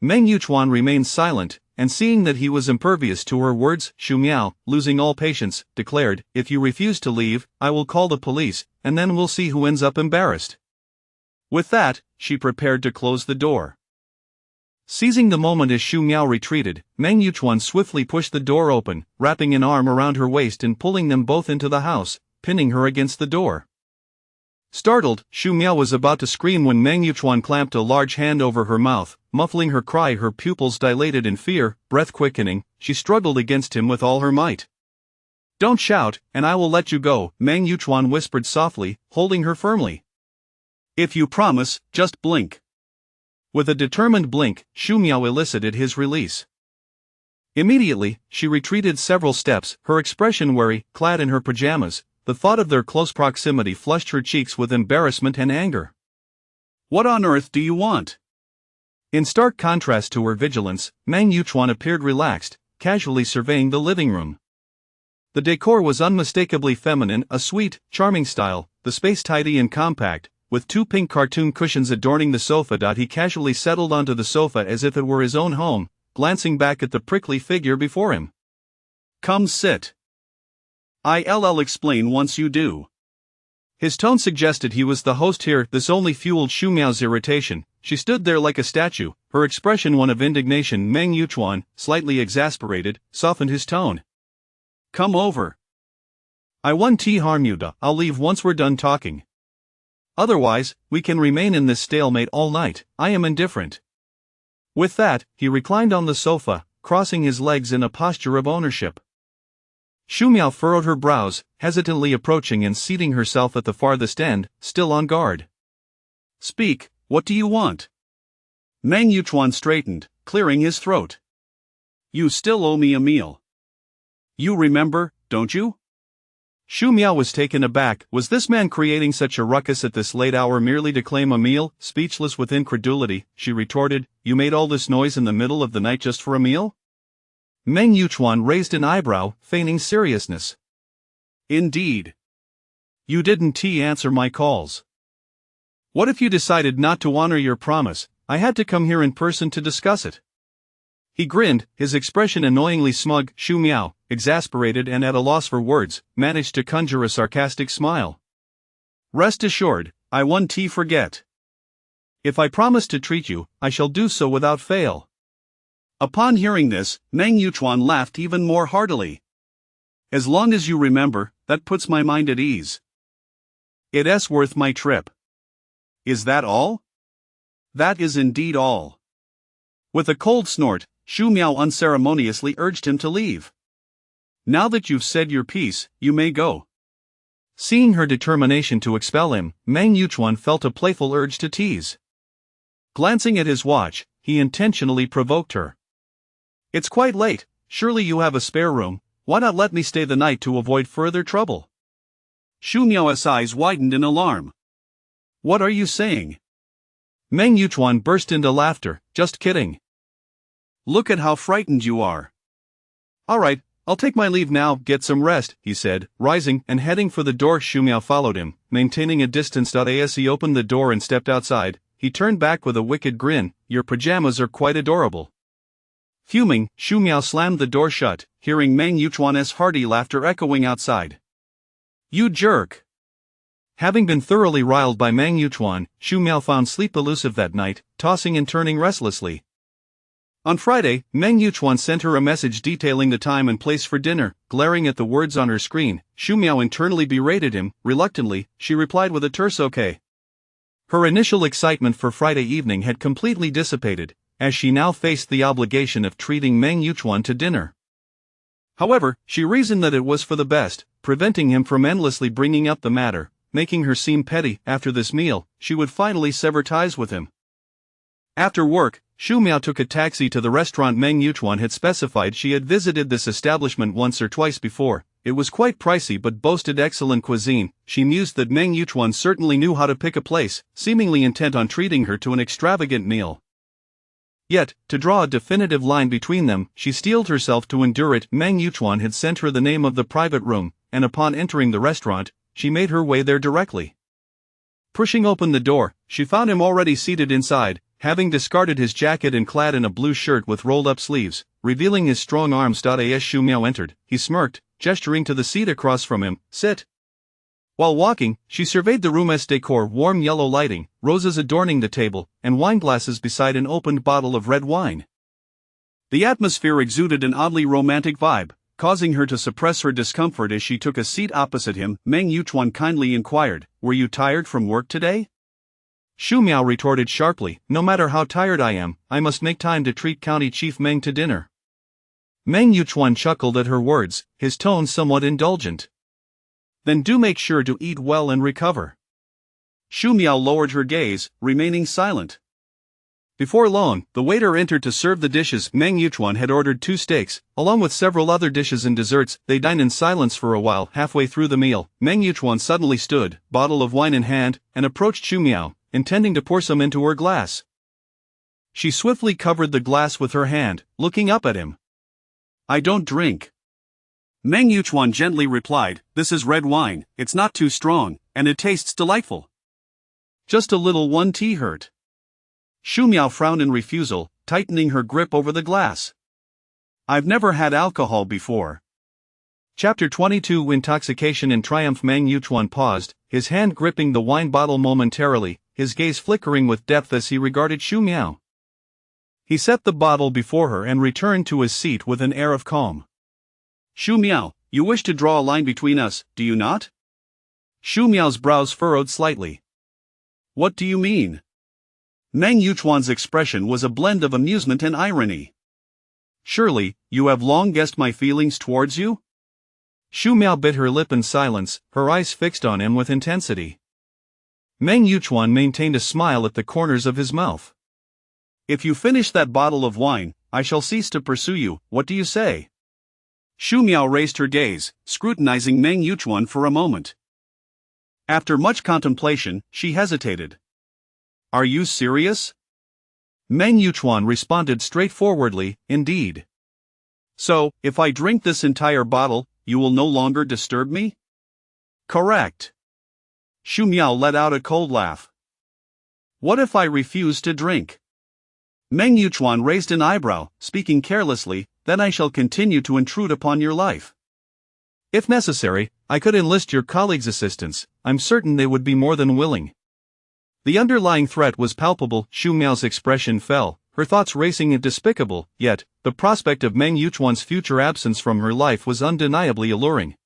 Meng Yichuan remained silent, and seeing that he was impervious to her words, Xu Miao, losing all patience, declared, "If you refuse to leave, I will call the police, and then we'll see who ends up embarrassed." With that, she prepared to close the door. Seizing the moment as Xu Miao retreated, Meng Yichuan swiftly pushed the door open, wrapping an arm around her waist and pulling them both into the house, pinning her against the door. Startled, Xu Miao was about to scream when Meng Yichuan clamped a large hand over her mouth, muffling her cry. Her pupils dilated in fear, breath quickening, she struggled against him with all her might. "Don't shout, and I will let you go," Meng Yichuan whispered softly, holding her firmly. "If you promise, just blink." With a determined blink, Shu Miao elicited his release. Immediately, she retreated several steps, her expression wary, clad in her pajamas. The thought of their close proximity flushed her cheeks with embarrassment and anger. What on earth do you want? In stark contrast to her vigilance, Meng Yuchuan appeared relaxed, casually surveying the living room. The decor was unmistakably feminine, a sweet, charming style, the space tidy and compact, with 2 pink cartoon cushions adorning the sofa. He casually settled onto the sofa as if it were his own home, glancing back at the prickly figure before him. Come sit. I'll explain once you do. His tone suggested he was the host here. This only fueled Shu Miao's irritation. She stood there like a statue, her expression one of indignation. Meng Yuchuan, slightly exasperated, softened his tone. Come over. I won't harm you. I'll leave once we're done talking. Otherwise, we can remain in this stalemate all night. I am indifferent. With that, he reclined on the sofa, crossing his legs in a posture of ownership. Shu Miao furrowed her brows, hesitantly approaching and seating herself at the farthest end, still on guard. Speak, what do you want? Meng Yuchuan straightened, clearing his throat. You still owe me a meal. You remember, don't you? Shu Miao was taken aback. Was this man creating such a ruckus at this late hour merely to claim a meal? Speechless with incredulity, she retorted, You made all this noise in the middle of the night just for a meal? Meng Yuchuan raised an eyebrow, feigning seriousness. Indeed. You didn't answer my calls. What if you decided not to honor your promise? I had to come here in person to discuss it. He grinned, his expression annoyingly smug. Shu Miao, exasperated and at a loss for words, managed to conjure a sarcastic smile. Rest assured, I won't forget. If I promise to treat you, I shall do so without fail. Upon hearing this, Meng Yuchuan laughed even more heartily. As long as you remember, that puts my mind at ease. It's worth my trip. Is that all? That is indeed all. With a cold snort, Shu Miao unceremoniously urged him to leave. Now that you've said your piece, you may go. Seeing her determination to expel him, Meng Yuchuan felt a playful urge to tease. Glancing at his watch, he intentionally provoked her. It's quite late, surely you have a spare room, why not let me stay the night to avoid further trouble? Shu Miao's eyes widened in alarm. What are you saying? Meng Yuchuan burst into laughter, just kidding. Look at how frightened you are. All right, I'll take my leave now, get some rest, he said, rising and heading for the door. Shu Miao followed him, maintaining a distance. As he opened the door and stepped outside, he turned back with a wicked grin. Your pajamas are quite adorable. Fuming, Shu Miao slammed the door shut, hearing Meng Yuchuan's hearty laughter echoing outside. You jerk! Having been thoroughly riled by Meng Yuchuan, Shu Miao found sleep elusive that night, tossing and turning restlessly. On Friday, Meng Yuchuan sent her a message detailing the time and place for dinner. Glaring at the words on her screen, Shu Miao internally berated him. Reluctantly, she replied with a terse okay. Her initial excitement for Friday evening had completely dissipated, as she now faced the obligation of treating Meng Yuchuan to dinner. However, she reasoned that it was for the best, preventing him from endlessly bringing up the matter, making her seem petty. After this meal, she would finally sever ties with him. After work, Shu Miao took a taxi to the restaurant Meng Yuchuan had specified. She had visited this establishment once or twice before. It was quite pricey but boasted excellent cuisine. She mused that Meng Yuchuan certainly knew how to pick a place, seemingly intent on treating her to an extravagant meal. Yet, to draw a definitive line between them, she steeled herself to endure it. Meng Yuchuan had sent her the name of the private room, and upon entering the restaurant, she made her way there directly. Pushing open the door, she found him already seated inside, having discarded his jacket and clad in a blue shirt with rolled-up sleeves, revealing his strong arms. As Shu Miao entered, he smirked, gesturing to the seat across from him. Sit. While walking, she surveyed the room's decor. Warm yellow lighting, roses adorning the table, and wineglasses beside an opened bottle of red wine. The atmosphere exuded an oddly romantic vibe, causing her to suppress her discomfort as she took a seat opposite him. Meng Yuchuan kindly inquired, Were you tired from work today? Shu Miao retorted sharply, No matter how tired I am, I must make time to treat County Chief Meng to dinner. Meng Yuchuan chuckled at her words, his tone somewhat indulgent. Then do make sure to eat well and recover. Shu Miao lowered her gaze, remaining silent. Before long, the waiter entered to serve the dishes. Meng Yuchuan had ordered 2 steaks, along with several other dishes and desserts. They dined in silence for a while. Halfway through the meal, Meng Yuchuan suddenly stood, bottle of wine in hand, and approached Xu Miao, intending to pour some into her glass. She swiftly covered the glass with her hand, looking up at him. I don't drink. Meng Yuchuan gently replied, this is red wine, it's not too strong, and it tastes delightful. Just a little one tea hurt. Xu Miao frowned in refusal, tightening her grip over the glass. I've never had alcohol before. Chapter 22 Intoxication and Triumph. Meng Yuchuan paused, his hand gripping the wine bottle momentarily, his gaze flickering with depth as he regarded Xu Miao. He set the bottle before her and returned to his seat with an air of calm. Xu Miao, you wish to draw a line between us, do you not? Xu Miao's brows furrowed slightly. What do you mean? Meng Yuchuan's expression was a blend of amusement and irony. Surely, you have long guessed my feelings towards you? Xu Miao bit her lip in silence, her eyes fixed on him with intensity. Meng Yuchuan maintained a smile at the corners of his mouth. If you finish that bottle of wine, I shall cease to pursue you, what do you say? Xu Miao raised her gaze, scrutinizing Meng Yuchuan for a moment. After much contemplation, she hesitated. Are you serious? Meng Yuchuan responded straightforwardly, indeed. So, if I drink this entire bottle, you will no longer disturb me? Correct. Xu Miao let out a cold laugh. What if I refuse to drink? Meng Yuchuan raised an eyebrow, speaking carelessly, then I shall continue to intrude upon your life. If necessary, I could enlist your colleagues' assistance. I'm certain they would be more than willing. The underlying threat was palpable. Xu Miao's expression fell, her thoughts racing and despicable, yet, the prospect of Meng Yuchuan's future absence from her life was undeniably alluring.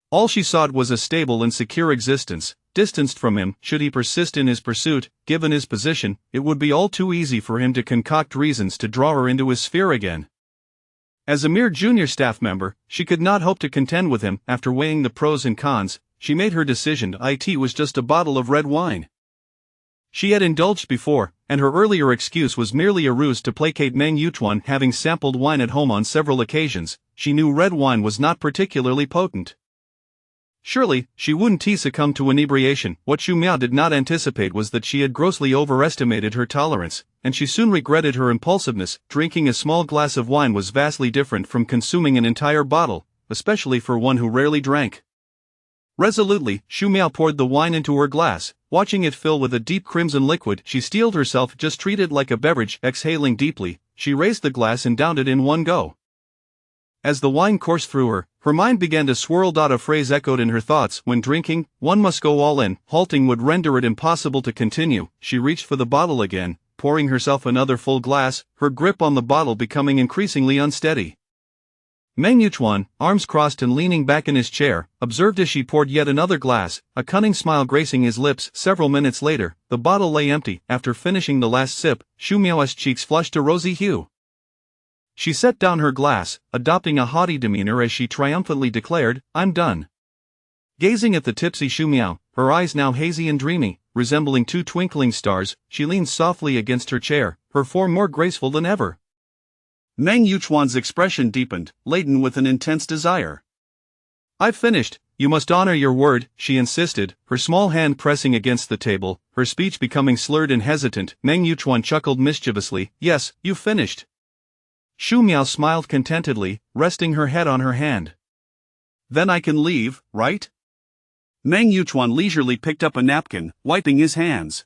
All she sought was a stable and secure existence, distanced from him. Should he persist in his pursuit, given his position, it would be all too easy for him to concoct reasons to draw her into his sphere again. As a mere junior staff member, she could not hope to contend with him. After weighing the pros and cons, she made her decision. It was just a bottle of red wine. She had indulged before, and her earlier excuse was merely a ruse to placate Meng Yuchuan. Having sampled wine at home on several occasions, she knew red wine was not particularly potent. Surely, she wouldn't succumb to inebriation. What Xu Miao did not anticipate was that she had grossly overestimated her tolerance, and she soon regretted her impulsiveness. Drinking a small glass of wine was vastly different from consuming an entire bottle, especially for one who rarely drank. Resolutely, Xu Miao poured the wine into her glass, watching it fill with a deep crimson liquid. She steeled herself. Just treat it like a beverage. Exhaling deeply, she raised the glass and downed it in one go. As the wine coursed through her, her mind began to swirl. A phrase echoed in her thoughts: when drinking, one must go all in. Halting would render it impossible to continue. She reached for the bottle again, pouring herself another full glass, her grip on the bottle becoming increasingly unsteady. Meng Yuchuan, arms crossed and leaning back in his chair, observed as she poured yet another glass, a cunning smile gracing his lips. Several minutes later, the bottle lay empty. After finishing the last sip, Xu Miao's cheeks flushed a rosy hue. She set down her glass, adopting a haughty demeanor as she triumphantly declared, I'm done. Gazing at the tipsy Xu Miao, her eyes now hazy and dreamy, resembling 2 twinkling stars, she leaned softly against her chair, her form more graceful than ever. Meng Yuchuan's expression deepened, laden with an intense desire. I've finished. You must honor your word, she insisted, her small hand pressing against the table, her speech becoming slurred and hesitant. Meng Yuchuan chuckled mischievously. Yes, you've finished. Xu Miao smiled contentedly, resting her head on her hand. Then I can leave, right? Meng Yuchuan leisurely picked up a napkin, wiping his hands.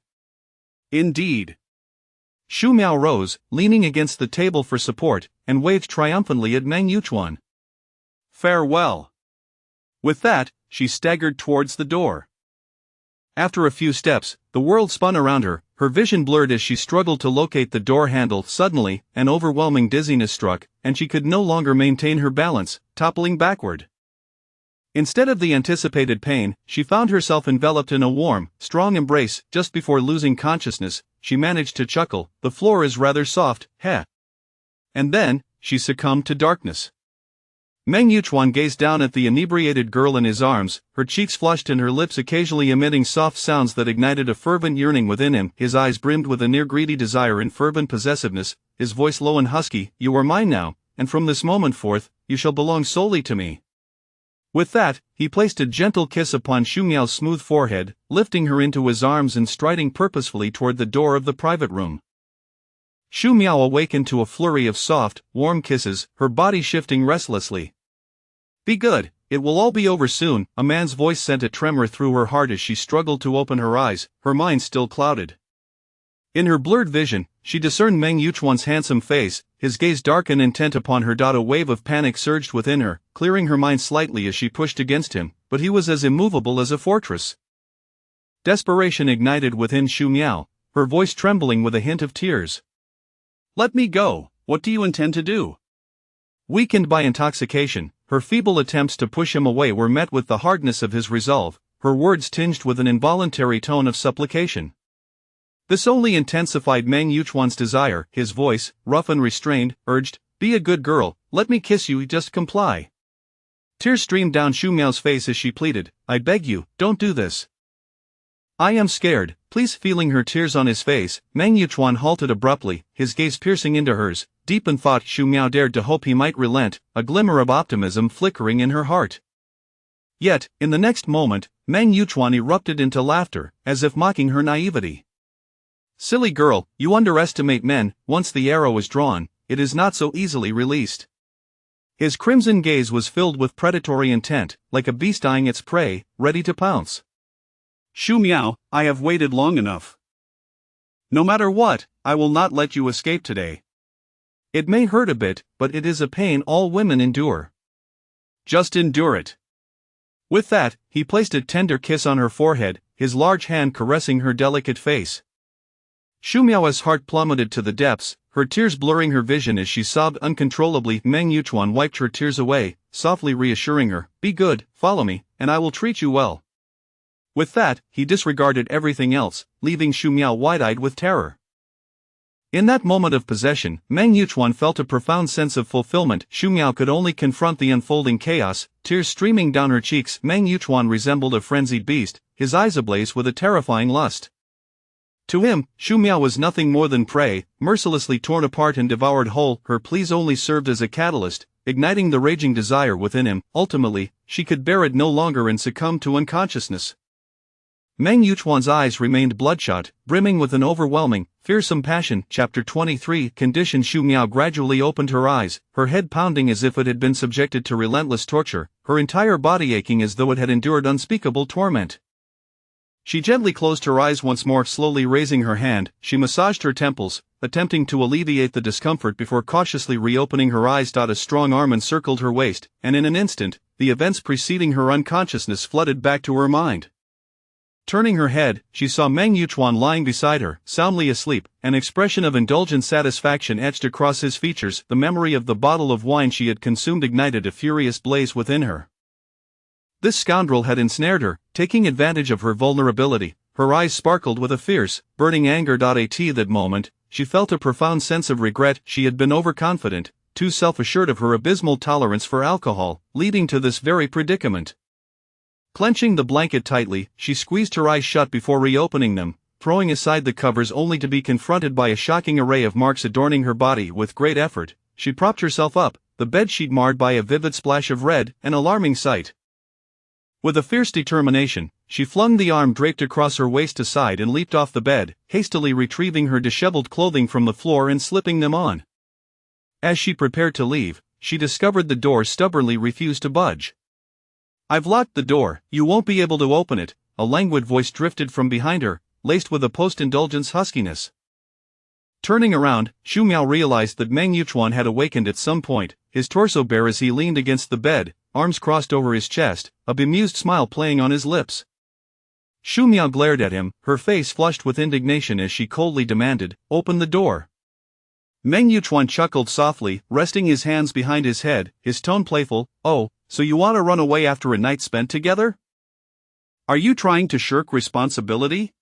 Indeed. Xu Miao rose, leaning against the table for support, and waved triumphantly at Meng Yuchuan. Farewell. With that, she staggered towards the door. After a few steps, the world spun around her, her vision blurred as she struggled to locate the door handle. Suddenly, an overwhelming dizziness struck, and she could no longer maintain her balance, toppling backward. Instead of the anticipated pain, she found herself enveloped in a warm, strong embrace. Just before losing consciousness, she managed to chuckle, the floor is rather soft, heh. And then, she succumbed to darkness. Meng Yuchuan gazed down at the inebriated girl in his arms, her cheeks flushed and her lips occasionally emitting soft sounds that ignited a fervent yearning within him. His eyes brimmed with a near-greedy desire and fervent possessiveness, his voice low and husky. "You are mine now, and from this moment forth, you shall belong solely to me." With that, he placed a gentle kiss upon Xu Miao's smooth forehead, lifting her into his arms and striding purposefully toward the door of the private room. Xu Miao awakened to a flurry of soft, warm kisses, her body shifting restlessly. "Be good, it will all be over soon," a man's voice sent a tremor through her heart as she struggled to open her eyes, her mind still clouded. In her blurred vision, she discerned Meng Yuchuan's handsome face, his gaze dark and intent upon her. A wave of panic surged within her, clearing her mind slightly as she pushed against him, but he was as immovable as a fortress. Desperation ignited within Xu Miao, her voice trembling with a hint of tears. "Let me go, what do you intend to do?" Weakened by intoxication, her feeble attempts to push him away were met with the hardness of his resolve, her words tinged with an involuntary tone of supplication. This only intensified Meng Yuchuan's desire. His voice, rough and restrained, urged, "Be a good girl, let me kiss you, just comply." Tears streamed down Xu Miao's face as she pleaded, "I beg you, don't do this. I am scared, please." Feeling her tears on his face, Meng Yuchuan halted abruptly, his gaze piercing into hers. Deep in thought, Xu Miao dared to hope he might relent, a glimmer of optimism flickering in her heart. Yet, in the next moment, Meng Yuchuan erupted into laughter, as if mocking her naivety. "Silly girl, you underestimate men. Once the arrow is drawn, it is not so easily released." His crimson gaze was filled with predatory intent, like a beast eyeing its prey, ready to pounce. "Xu Miao, I have waited long enough. No matter what, I will not let you escape today. It may hurt a bit, but it is a pain all women endure. Just endure it." With that, he placed a tender kiss on her forehead, his large hand caressing her delicate face. Xu Miao's heart plummeted to the depths, her tears blurring her vision as she sobbed uncontrollably. Meng Yuchuan wiped her tears away, softly reassuring her, "Be good, follow me, and I will treat you well." With that, he disregarded everything else, leaving Xu Miao wide-eyed with terror. In that moment of possession, Meng Yuchuan felt a profound sense of fulfillment. Xu Miao could only confront the unfolding chaos, tears streaming down her cheeks. Meng Yuchuan resembled a frenzied beast, his eyes ablaze with a terrifying lust. To him, Xu Miao was nothing more than prey, mercilessly torn apart and devoured whole. Her pleas only served as a catalyst, igniting the raging desire within him. Ultimately, she could bear it no longer and succumbed to unconsciousness. Meng Yuchuan's eyes remained bloodshot, brimming with an overwhelming, fearsome passion. Chapter 23. Condition. Xu Miao gradually opened her eyes, her head pounding as if it had been subjected to relentless torture, her entire body aching as though it had endured unspeakable torment. She gently closed her eyes once more. Slowly raising her hand, she massaged her temples, attempting to alleviate the discomfort before cautiously reopening her eyes. A strong arm encircled her waist, and in an instant, the events preceding her unconsciousness flooded back to her mind. Turning her head, she saw Meng Yuchuan lying beside her, soundly asleep, an expression of indulgent satisfaction etched across his features. The memory of the bottle of wine she had consumed ignited a furious blaze within her. This scoundrel had ensnared her, taking advantage of her vulnerability. Her eyes sparkled with a fierce, burning anger. At that moment, she felt a profound sense of regret. She had been overconfident, too self-assured of her abysmal tolerance for alcohol, leading to this very predicament. Clenching the blanket tightly, she squeezed her eyes shut before reopening them, throwing aside the covers only to be confronted by a shocking array of marks adorning her body. With great effort, she propped herself up, the bedsheet marred by a vivid splash of red, an alarming sight. With a fierce determination, she flung the arm draped across her waist aside and leaped off the bed, hastily retrieving her disheveled clothing from the floor and slipping them on. As she prepared to leave, she discovered the door stubbornly refused to budge. "I've locked the door, you won't be able to open it," a languid voice drifted from behind her, laced with a post-indulgence huskiness. Turning around, Xu Miao realized that Meng Yuchuan had awakened at some point, his torso bare as he leaned against the bed, arms crossed over his chest, a bemused smile playing on his lips. Xu Miao glared at him, her face flushed with indignation as she coldly demanded, "Open the door." Meng Yuchuan chuckled softly, resting his hands behind his head, his tone playful, "Oh, so you want to run away after a night spent together? Are you trying to shirk responsibility?"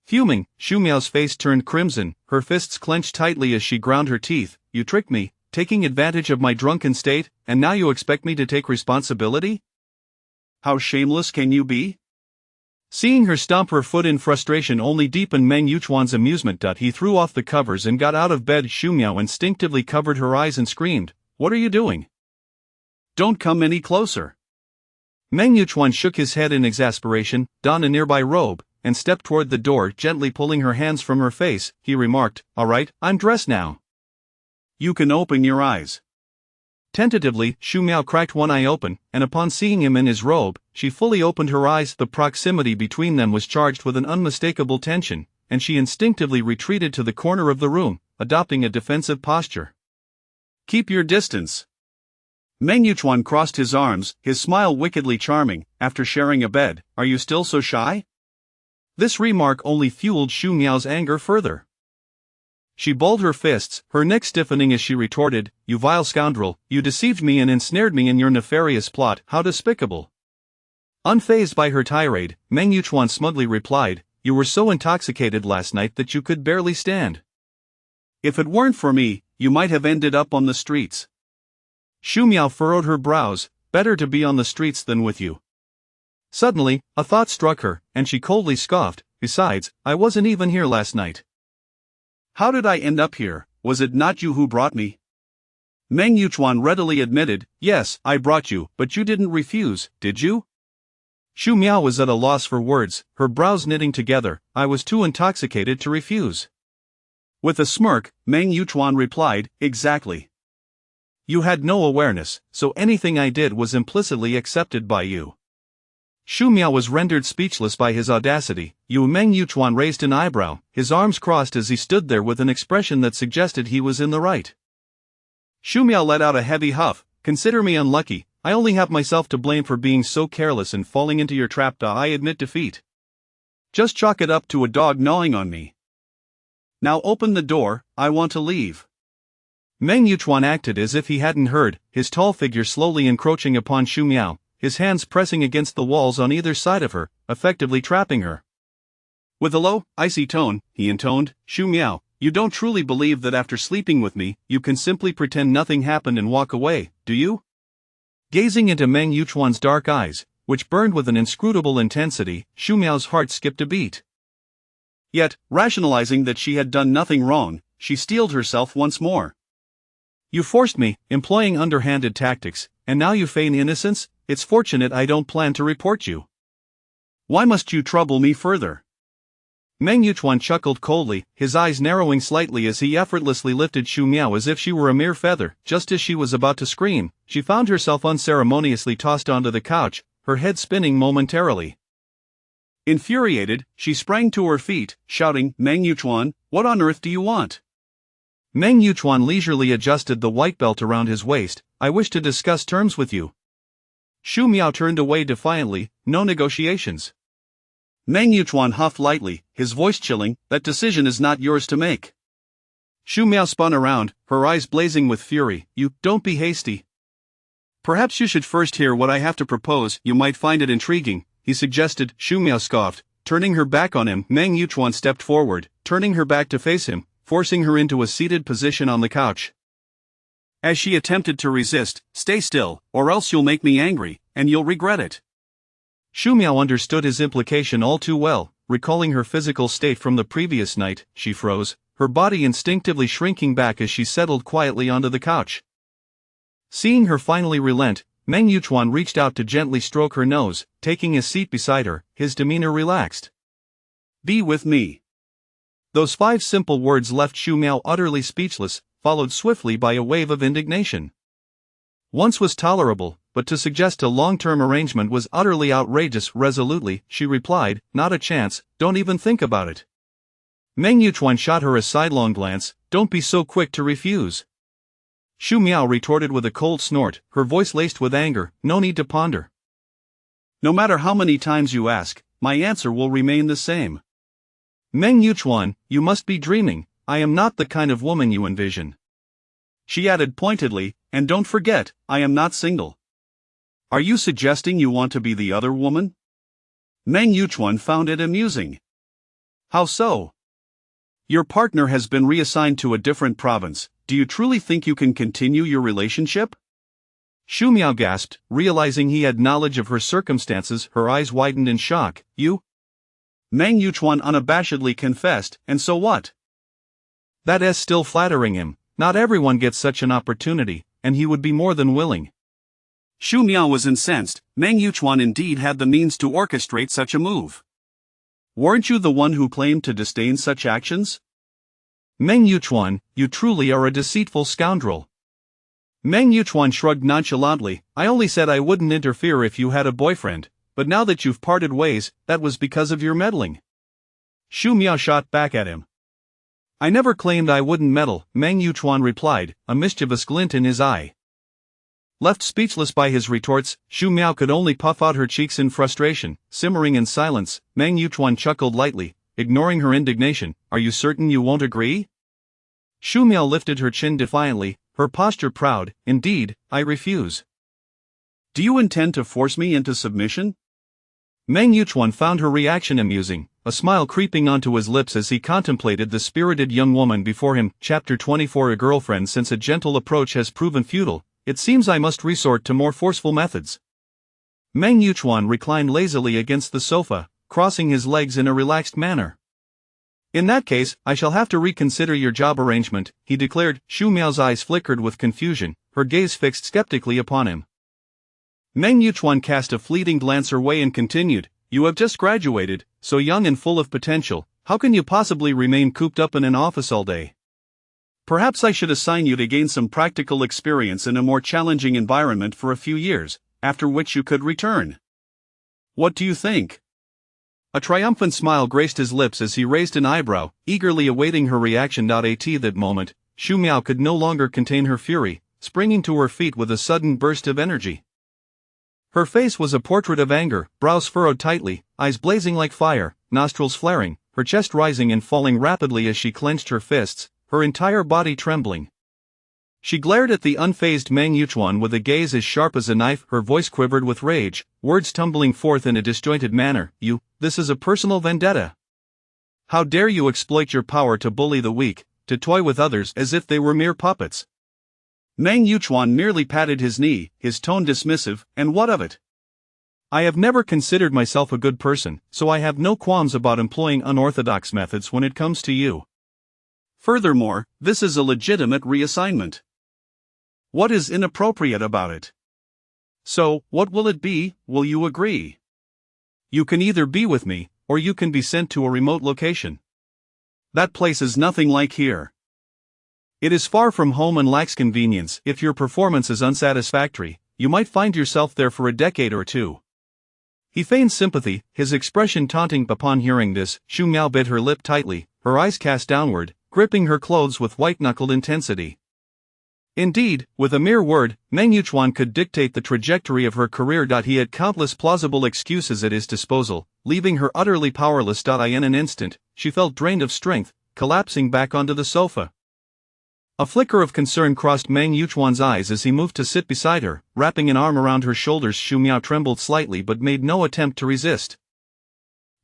Fuming, Xu Miao's face turned crimson, her fists clenched tightly as she ground her teeth. "You tricked me, taking advantage of my drunken state, and now you expect me to take responsibility? How shameless can you be? Seeing her stomp her foot in frustration only deepened Meng Yuchuan's amusement. He threw off the covers and got out of bed. Xu Miao instinctively covered her eyes and screamed, "What are you doing? Don't come any closer." Meng Yuchuan shook his head in exasperation, donned a nearby robe, and stepped toward the door, gently pulling her hands from her face. He remarked, "All right, I'm dressed now. You can open your eyes." Tentatively, Xu Miao cracked one eye open, and upon seeing him in his robe, she fully opened her eyes. The proximity between them was charged with an unmistakable tension, and she instinctively retreated to the corner of the room, adopting a defensive posture. "Keep your distance." Meng Yuchuan crossed his arms, his smile wickedly charming. "After sharing a bed, are you still so shy?" This remark only fueled Xu Miao's anger further. She balled her fists, her neck stiffening as she retorted, "You vile scoundrel, you deceived me and ensnared me in your nefarious plot. How despicable!" Unfazed by her tirade, Meng Yuchuan smugly replied, "You were so intoxicated last night that you could barely stand. If it weren't for me, you might have ended up on the streets." Xu Miao furrowed her brows. "Better to be on the streets than with you." Suddenly, a thought struck her, and she coldly scoffed, "Besides, I wasn't even here last night." "How did I end up here? Was it not you who brought me?" Meng Yuchuan readily admitted, "Yes, I brought you, but you didn't refuse, did you?" Xu Miao was at a loss for words, her brows knitting together. "I was too intoxicated to refuse." With a smirk, Meng Yuchuan replied, "Exactly. You had no awareness, so anything I did was implicitly accepted by you." Xu Miao was rendered speechless by his audacity. Meng Yuchuan raised an eyebrow, his arms crossed as he stood there with an expression that suggested he was in the right. Xu Miao let out a heavy huff. "Consider me unlucky. I only have myself to blame for being so careless and falling into your trap. I admit defeat. Just chalk it up to a dog gnawing on me. Now open the door, I want to leave." Meng Yuchuan acted as if he hadn't heard, his tall figure slowly encroaching upon Xu Miao, his hands pressing against the walls on either side of her, effectively trapping her. With a low, icy tone, he intoned, "Xu Miao, you don't truly believe that after sleeping with me, you can simply pretend nothing happened and walk away, do you?" Gazing into Meng Yuchuan's dark eyes, which burned with an inscrutable intensity, Xu Miao's heart skipped a beat. Yet, rationalizing that she had done nothing wrong, she steeled herself once more. "You forced me, employing underhanded tactics, and now you feign innocence? It's fortunate I don't plan to report you." "Why must you trouble me further?" Meng Yuchuan chuckled coldly, his eyes narrowing slightly as he effortlessly lifted Xu Miao as if she were a mere feather. Just as she was about to scream, she found herself unceremoniously tossed onto the couch, her head spinning momentarily. Infuriated, she sprang to her feet, shouting, "Meng Yuchuan, what on earth do you want?" Meng Yuchuan leisurely adjusted the white belt around his waist. "I wish to discuss terms with you." Xu Miao turned away defiantly. "No negotiations." Meng Yuchuan huffed lightly, his voice chilling, "That decision is not yours to make." Xu Miao spun around, her eyes blazing with fury. Don't be hasty. Perhaps you should first hear what I have to propose. You might find it intriguing," he suggested. Xu Miao scoffed, turning her back on him. Meng Yuchuan stepped forward, turning her back to face him, forcing her into a seated position on the couch. As she attempted to resist, "Stay still, or else you'll make me angry, and you'll regret it." Xu Miao understood his implication all too well. Recalling her physical state from the previous night, she froze, her body instinctively shrinking back as she settled quietly onto the couch. Seeing her finally relent, Meng Yuchuan reached out to gently stroke her nose, taking a seat beside her, his demeanor relaxed. "Be with me." Those 5 simple words left Xu Miao utterly speechless, followed swiftly by a wave of indignation. Once was tolerable, but to suggest a long-term arrangement was utterly outrageous. Resolutely, she replied, "Not a chance, don't even think about it." Meng Yuchuan shot her a sidelong glance. "Don't be so quick to refuse." Xu Miao retorted with a cold snort, her voice laced with anger. "No need to ponder. No matter how many times you ask, my answer will remain the same." Meng Yuchuan, you must be dreaming. I am not the kind of woman you envision. She added pointedly, "And don't forget, I am not single." "Are you suggesting you want to be the other woman?" Meng Yuchuan found it amusing. "How so?" "Your partner has been reassigned to a different province, do you truly think you can continue your relationship? Shu Miao gasped, realizing he had knowledge of her circumstances. Her eyes widened in shock. You? Meng Yuchuan unabashedly confessed, and so what? That is still flattering him. Not everyone gets such an opportunity, and he would be more than willing. Shu Miao was incensed. Meng Yuchuan indeed had the means to orchestrate such a move. Weren't you the one who claimed to disdain such actions? Meng Yuchuan, you truly are a deceitful scoundrel. Meng Yuchuan shrugged nonchalantly. I only said I wouldn't interfere if you had a boyfriend, but now that you've parted ways, that was because of your meddling. Shu Miao shot back at him. I never claimed I wouldn't meddle, Meng Yuchuan replied, a mischievous glint in his eye. Left speechless by his retorts, Shu Miao could only puff out her cheeks in frustration. Simmering in silence, Meng Yuchuan chuckled lightly, ignoring her indignation. Are you certain you won't agree? Shu Miao lifted her chin defiantly, her posture proud. Indeed, I refuse. Do you intend to force me into submission? Meng Yuchuan found her reaction amusing, a smile creeping onto his lips as he contemplated the spirited young woman before him. Chapter 24. A girlfriend. Since a gentle approach has proven futile, it seems I must resort to more forceful methods. Meng Yuchuan reclined lazily against the sofa, crossing his legs in a relaxed manner. In that case, I shall have to reconsider your job arrangement, he declared. Shu Miao's eyes flickered with confusion, her gaze fixed skeptically upon him. Meng Yuchuan cast a fleeting glance her way and continued, You have just graduated, so young and full of potential, how can you possibly remain cooped up in an office all day? Perhaps I should assign you to gain some practical experience in a more challenging environment for a few years, after which you could return. What do you think? A triumphant smile graced his lips as he raised an eyebrow, eagerly awaiting her reaction. At that moment, Shu Miao could no longer contain her fury, springing to her feet with a sudden burst of energy. Her face was a portrait of anger, brows furrowed tightly, eyes blazing like fire, nostrils flaring, her chest rising and falling rapidly as she clenched her fists, her entire body trembling. She glared at the unfazed Meng Yuchuan with a gaze as sharp as a knife. Her voice quivered with rage, words tumbling forth in a disjointed manner. This is a personal vendetta. How dare you exploit your power to bully the weak, to toy with others as if they were mere puppets? Meng Yuchuan merely patted his knee, his tone dismissive, and what of it? I have never considered myself a good person, so I have no qualms about employing unorthodox methods when it comes to you. Furthermore, this is a legitimate reassignment. What is inappropriate about it? So, what will it be? Will you agree? You can either be with me, or you can be sent to a remote location. That place is nothing like here. It is far from home and lacks convenience. If your performance is unsatisfactory, you might find yourself there for a decade or two. He feigned sympathy, his expression taunting. Upon hearing this, Shu Miao bit her lip tightly, her eyes cast downward, gripping her clothes with white-knuckled intensity. Indeed, with a mere word, Meng Yuchuan could dictate the trajectory of her career. He had countless plausible excuses at his disposal, leaving her utterly powerless. In an instant, she felt drained of strength, collapsing back onto the sofa. A flicker of concern crossed Meng Yuchuan's eyes as he moved to sit beside her, wrapping an arm around her shoulders. Shu Miao trembled slightly but made no attempt to resist.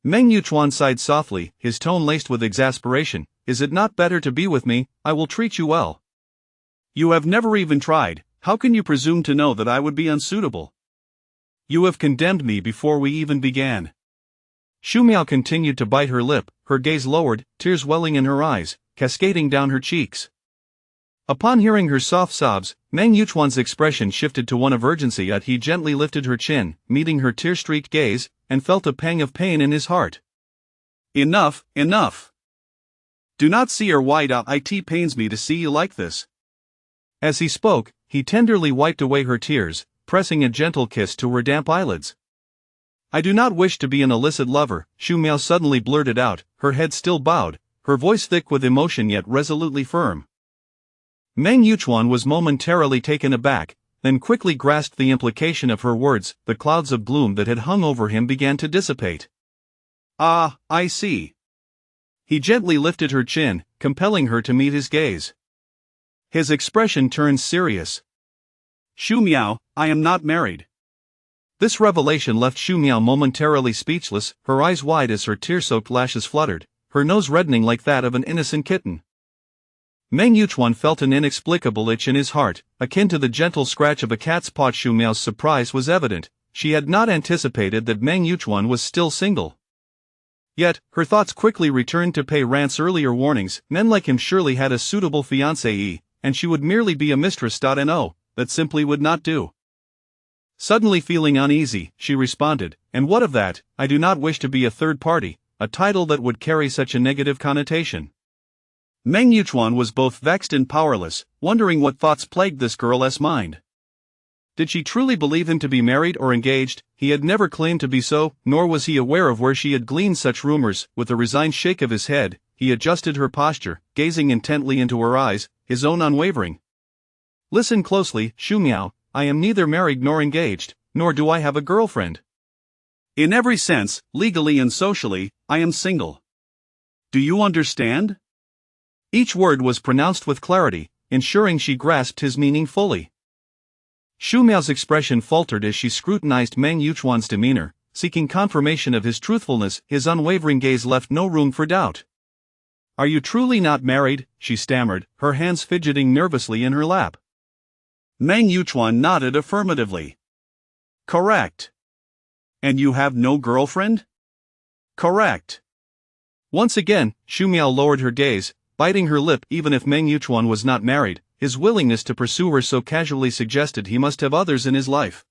Meng Yuchuan sighed softly, his tone laced with exasperation. Is it not better to be with me? I will treat you well. You have never even tried. How can you presume to know that I would be unsuitable? You have condemned me before we even began. Shu Miao continued to bite her lip, her gaze lowered, tears welling in her eyes, cascading down her cheeks. Upon hearing her soft sobs, Meng Yuchuan's expression shifted to one of urgency. He gently lifted her chin, meeting her tear-streaked gaze, and felt a pang of pain in his heart. Enough, enough. Do not see her why it pains me to see you like this. As he spoke, he tenderly wiped away her tears, pressing a gentle kiss to her damp eyelids. I do not wish to be an illicit lover, Shu Miao suddenly blurted out, her head still bowed, her voice thick with emotion yet resolutely firm. Meng Yuchuan was momentarily taken aback, then quickly grasped the implication of her words. The clouds of gloom that had hung over him began to dissipate. Ah, I see. He gently lifted her chin, compelling her to meet his gaze. His expression turned serious. Shu Miao, I am not married. This revelation left Shu Miao momentarily speechless, her eyes wide as her tear-soaked lashes fluttered, her nose reddening like that of an innocent kitten. Meng Yuchuan felt an inexplicable itch in his heart, akin to the gentle scratch of a cat's paw. Xu Miao's surprise was evident. She had not anticipated that Meng Yuchuan was still single. Yet, her thoughts quickly returned to Pei Ran's earlier warnings. Men like him surely had a suitable fiancée, and she would merely be a mistress. No, that simply would not do. Suddenly feeling uneasy, she responded, "And what of that? I do not wish to be a third party, a title that would carry such a negative connotation." Meng Yuchuan was both vexed and powerless, wondering what thoughts plagued this girl's mind. Did she truly believe him to be married or engaged? He had never claimed to be so, nor was he aware of where she had gleaned such rumors. With a resigned shake of his head, he adjusted her posture, gazing intently into her eyes, his own unwavering. "Listen closely, Xu Miao, I am neither married nor engaged, nor do I have a girlfriend. In every sense, legally and socially, I am single. Do you understand?" Each word was pronounced with clarity, ensuring she grasped his meaning fully. Xu Miao's expression faltered as she scrutinized Meng Yuchuan's demeanor, seeking confirmation of his truthfulness. His unwavering gaze left no room for doubt. "Are you truly not married?" she stammered, her hands fidgeting nervously in her lap. Meng Yuchuan nodded affirmatively. "Correct. And you have no girlfriend?" "Correct." Once again, Xu Miao lowered her gaze, biting her lip. Even if Meng Yuchuan was not married, his willingness to pursue her so casually suggested he must have others in his life.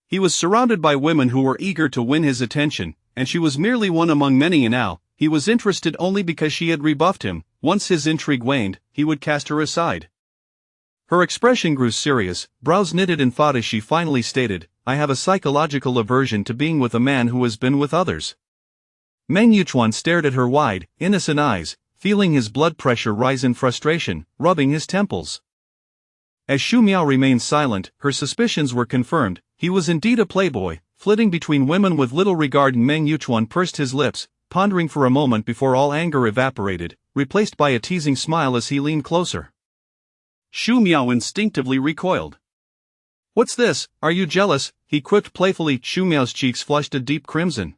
He was surrounded by women who were eager to win his attention, and she was merely one among many. And now, he was interested only because she had rebuffed him. Once his intrigue waned, he would cast her aside. Her expression grew serious, brows knitted in thought as she finally stated, "I have a psychological aversion to being with a man who has been with others." Meng Yuchuan stared at her wide, innocent eyes, feeling his blood pressure rise in frustration, rubbing his temples. As Xu Miao remained silent, her suspicions were confirmed. He was indeed a playboy, flitting between women with little regard. Meng Yuchuan pursed his lips, pondering for a moment before all anger evaporated, replaced by a teasing smile as he leaned closer. Xu Miao instinctively recoiled. "What's this? Are you jealous?" he quipped playfully. Xu Miao's cheeks flushed a deep crimson.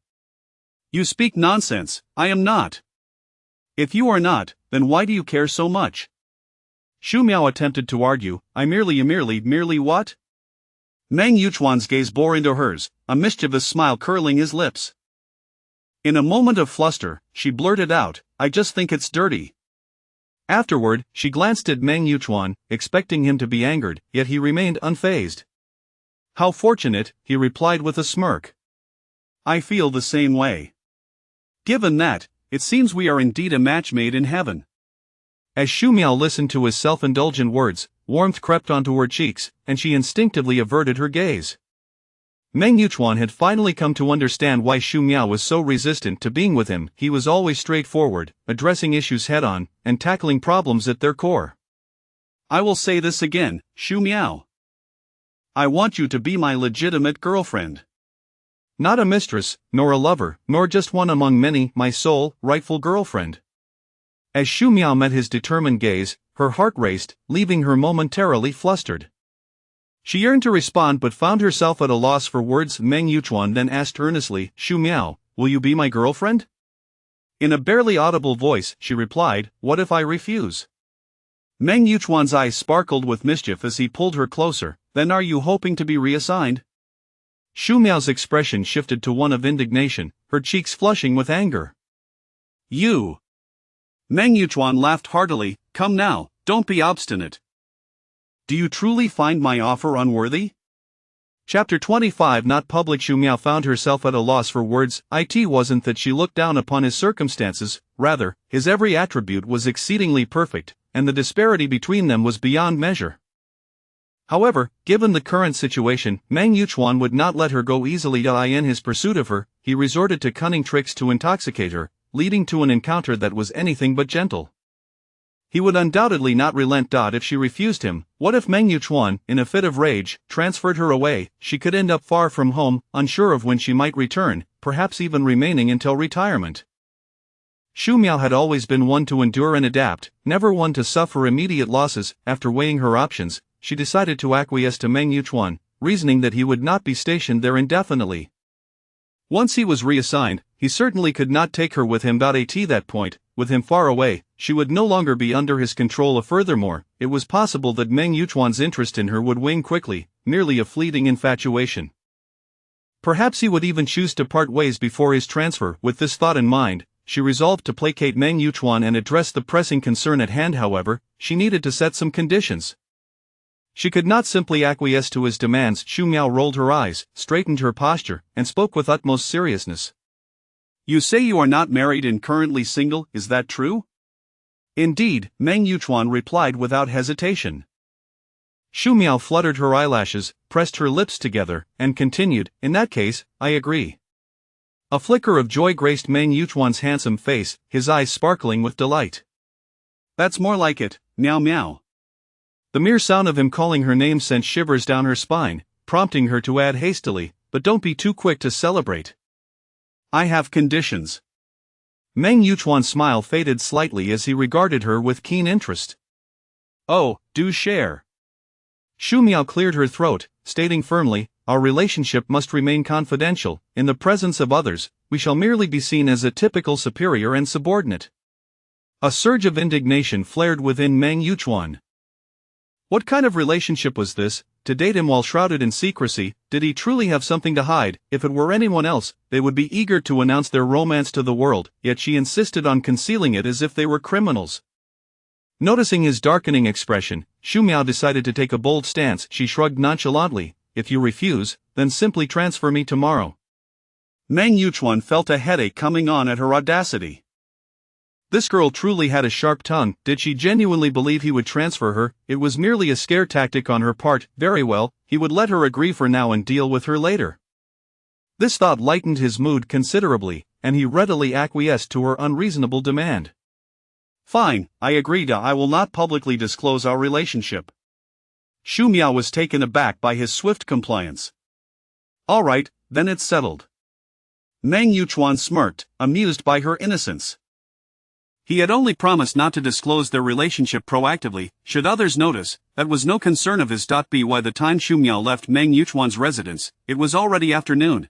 "You speak nonsense, I am not." "If you are not, then why do you care so much?" Xu Miao attempted to argue. "I merely what?" Meng Yuchuan's gaze bore into hers, a mischievous smile curling his lips. In a moment of fluster, she blurted out, "I just think it's dirty." Afterward, she glanced at Meng Yuchuan, expecting him to be angered, yet he remained unfazed. "How fortunate," he replied with a smirk. "I feel the same way. Given that, it seems we are indeed a match made in heaven." As Xu Miao listened to his self-indulgent words, warmth crept onto her cheeks, and she instinctively averted her gaze. Meng Yuchuan had finally come to understand why Xu Miao was so resistant to being with him. He was always straightforward, addressing issues head-on, and tackling problems at their core. "I will say this again, Xu Miao. I want you to be my legitimate girlfriend. Not a mistress, nor a lover, nor just one among many, my sole, rightful girlfriend." As Xu Miao met his determined gaze, her heart raced, leaving her momentarily flustered. She yearned to respond but found herself at a loss for words. Meng Yuchuan then asked earnestly, "Xu Miao, will you be my girlfriend?" In a barely audible voice, she replied, "What if I refuse?" Meng Yuchuan's eyes sparkled with mischief as he pulled her closer. "Then are you hoping to be reassigned?" Xu Miao's expression shifted to one of indignation, her cheeks flushing with anger. "You!" Meng Yuchuan laughed heartily. "Come now, don't be obstinate. Do you truly find my offer unworthy?" Chapter 25 Not public. Xu Miao found herself at a loss for words. It wasn't that she looked down upon his circumstances, rather, his every attribute was exceedingly perfect, and the disparity between them was beyond measure. However, given the current situation, Meng Yuchuan would not let her go easily. In his pursuit of her, he resorted to cunning tricks to intoxicate her, leading to an encounter that was anything but gentle. He would undoubtedly not relent. If she refused him, what if Meng Yuchuan, in a fit of rage, transferred her away? She could end up far from home, unsure of when she might return, perhaps even remaining until retirement. Xu Miao had always been one to endure and adapt, never one to suffer immediate losses. After weighing her options, she decided to acquiesce to Meng Yuchuan, reasoning that he would not be stationed there indefinitely. Once he was reassigned, he certainly could not take her with him. At that point, with him far away, she would no longer be under his control. Furthermore, it was possible that Meng Yuchuan's interest in her would wane quickly, merely a fleeting infatuation. Perhaps he would even choose to part ways before his transfer. With this thought in mind, she resolved to placate Meng Yuchuan and address the pressing concern at hand. However, she needed to set some conditions. She could not simply acquiesce to his demands. Xu Miao rolled her eyes, straightened her posture, and spoke with utmost seriousness. You say you are not married and currently single, is that true? Indeed, Meng Yuchuan replied without hesitation. Xu Miao fluttered her eyelashes, pressed her lips together, and continued, in that case, I agree. A flicker of joy graced Meng Yuchuan's handsome face, his eyes sparkling with delight. That's more like it, Miao Miao. The mere sound of him calling her name sent shivers down her spine, prompting her to add hastily, but don't be too quick to celebrate. I have conditions. Meng Yuchuan's smile faded slightly as he regarded her with keen interest. Oh, do share. Xu Miao cleared her throat, stating firmly, our relationship must remain confidential. In the presence of others, we shall merely be seen as a typical superior and subordinate. A surge of indignation flared within Meng Yuchuan. What kind of relationship was this? To date him while shrouded in secrecy, did he truly have something to hide? If it were anyone else, they would be eager to announce their romance to the world, yet she insisted on concealing it as if they were criminals. Noticing his darkening expression, Xu Miao decided to take a bold stance. She shrugged nonchalantly, if you refuse, then simply transfer me tomorrow. Meng Yuchuan felt a headache coming on at her audacity. This girl truly had a sharp tongue. Did she genuinely believe he would transfer her? It was merely a scare tactic on her part. Very well, he would let her agree for now and deal with her later. This thought lightened his mood considerably, and he readily acquiesced to her unreasonable demand. Fine, I agree. I will not publicly disclose our relationship. Xu Miao was taken aback by his swift compliance. All right, then it's settled. Meng Yuchuan smirked, amused by her innocence. He had only promised not to disclose their relationship proactively, should others notice. That was no concern of his. By the time Xu Miao left Meng Yuchuan's residence, it was already afternoon.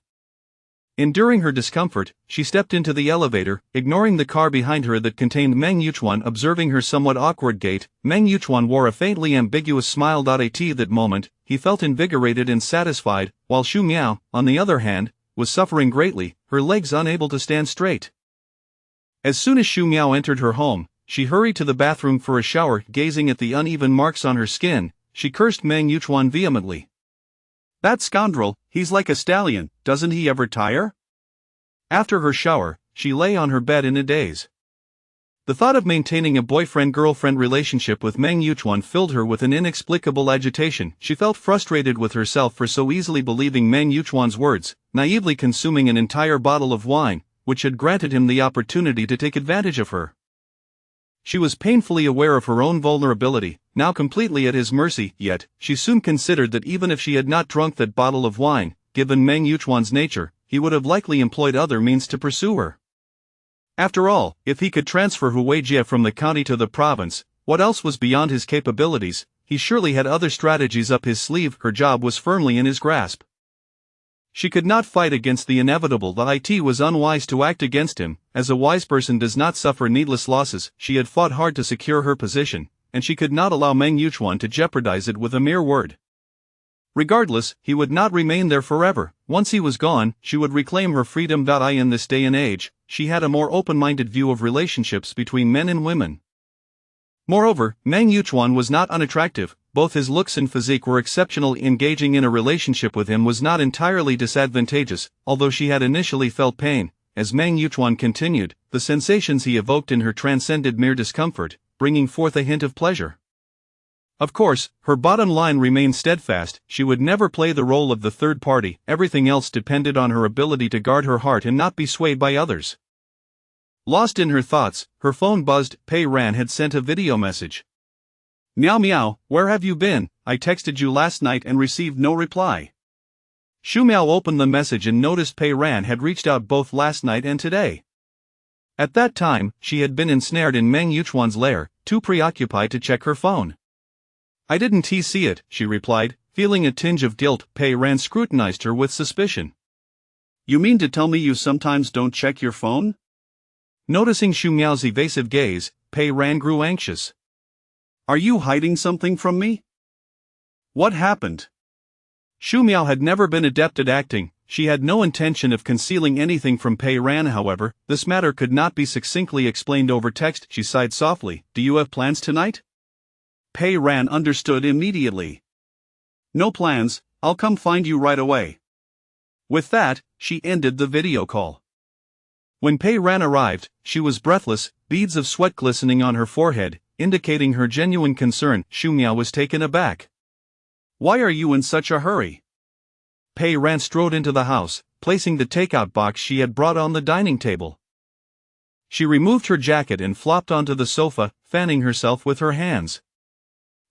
Enduring her discomfort, she stepped into the elevator, ignoring the car behind her that contained Meng Yuchuan. Observing her somewhat awkward gait, Meng Yuchuan wore a faintly ambiguous smile. At that moment, he felt invigorated and satisfied, while Xu Miao, on the other hand, was suffering greatly, her legs unable to stand straight. As soon as Xu Miao entered her home, she hurried to the bathroom for a shower. Gazing at the uneven marks on her skin, she cursed Meng Yuchuan vehemently. That scoundrel, he's like a stallion, doesn't he ever tire? After her shower, she lay on her bed in a daze. The thought of maintaining a boyfriend-girlfriend relationship with Meng Yuchuan filled her with an inexplicable agitation. She felt frustrated with herself for so easily believing Meng Yuchuan's words, naively consuming an entire bottle of wine, which had granted him the opportunity to take advantage of her. She was painfully aware of her own vulnerability, now completely at his mercy, yet, she soon considered that even if she had not drunk that bottle of wine, given Meng Yuchuan's nature, he would have likely employed other means to pursue her. After all, if he could transfer Huijie from the county to the province, what else was beyond his capabilities? He surely had other strategies up his sleeve. Her job was firmly in his grasp. She could not fight against the inevitable. It was unwise to act against him, as a wise person does not suffer needless losses. She had fought hard to secure her position, and she could not allow Meng Yuchuan to jeopardize it with a mere word. Regardless, he would not remain there forever. Once he was gone, she would reclaim her freedom. In this day and age, she had a more open-minded view of relationships between men and women. Moreover, Meng Yuchuan was not unattractive. Both his looks and physique were exceptional. Engaging in a relationship with him was not entirely disadvantageous, although she had initially felt pain. As Meng Yuchuan continued, the sensations he evoked in her transcended mere discomfort, bringing forth a hint of pleasure. Of course, her bottom line remained steadfast. She would never play the role of the third party. Everything else depended on her ability to guard her heart and not be swayed by others. Lost in her thoughts, her phone buzzed. Pei Ran had sent a video message. Miao Miao, where have you been? I texted you last night and received no reply. Xu Miao opened the message and noticed Pei Ran had reached out both last night and today. At that time, she had been ensnared in Meng Yuchuan's lair, too preoccupied to check her phone. I didn't see it, she replied, feeling a tinge of guilt. Pei Ran scrutinized her with suspicion. You mean to tell me you sometimes don't check your phone? Noticing Shu Miao's evasive gaze, Pei Ran grew anxious. Are you hiding something from me? What happened? Shu Miao had never been adept at acting. She had no intention of concealing anything from Pei Ran. However, this matter could not be succinctly explained over text. She sighed softly. Do you have plans tonight? Pei Ran understood immediately. No plans, I'll come find you right away. With that, she ended the video call. When Pei Ran arrived, she was breathless, beads of sweat glistening on her forehead, indicating her genuine concern. Shu Miao was taken aback. Why are you in such a hurry? Pei Ran strode into the house, placing the takeout box she had brought on the dining table. She removed her jacket and flopped onto the sofa, fanning herself with her hands.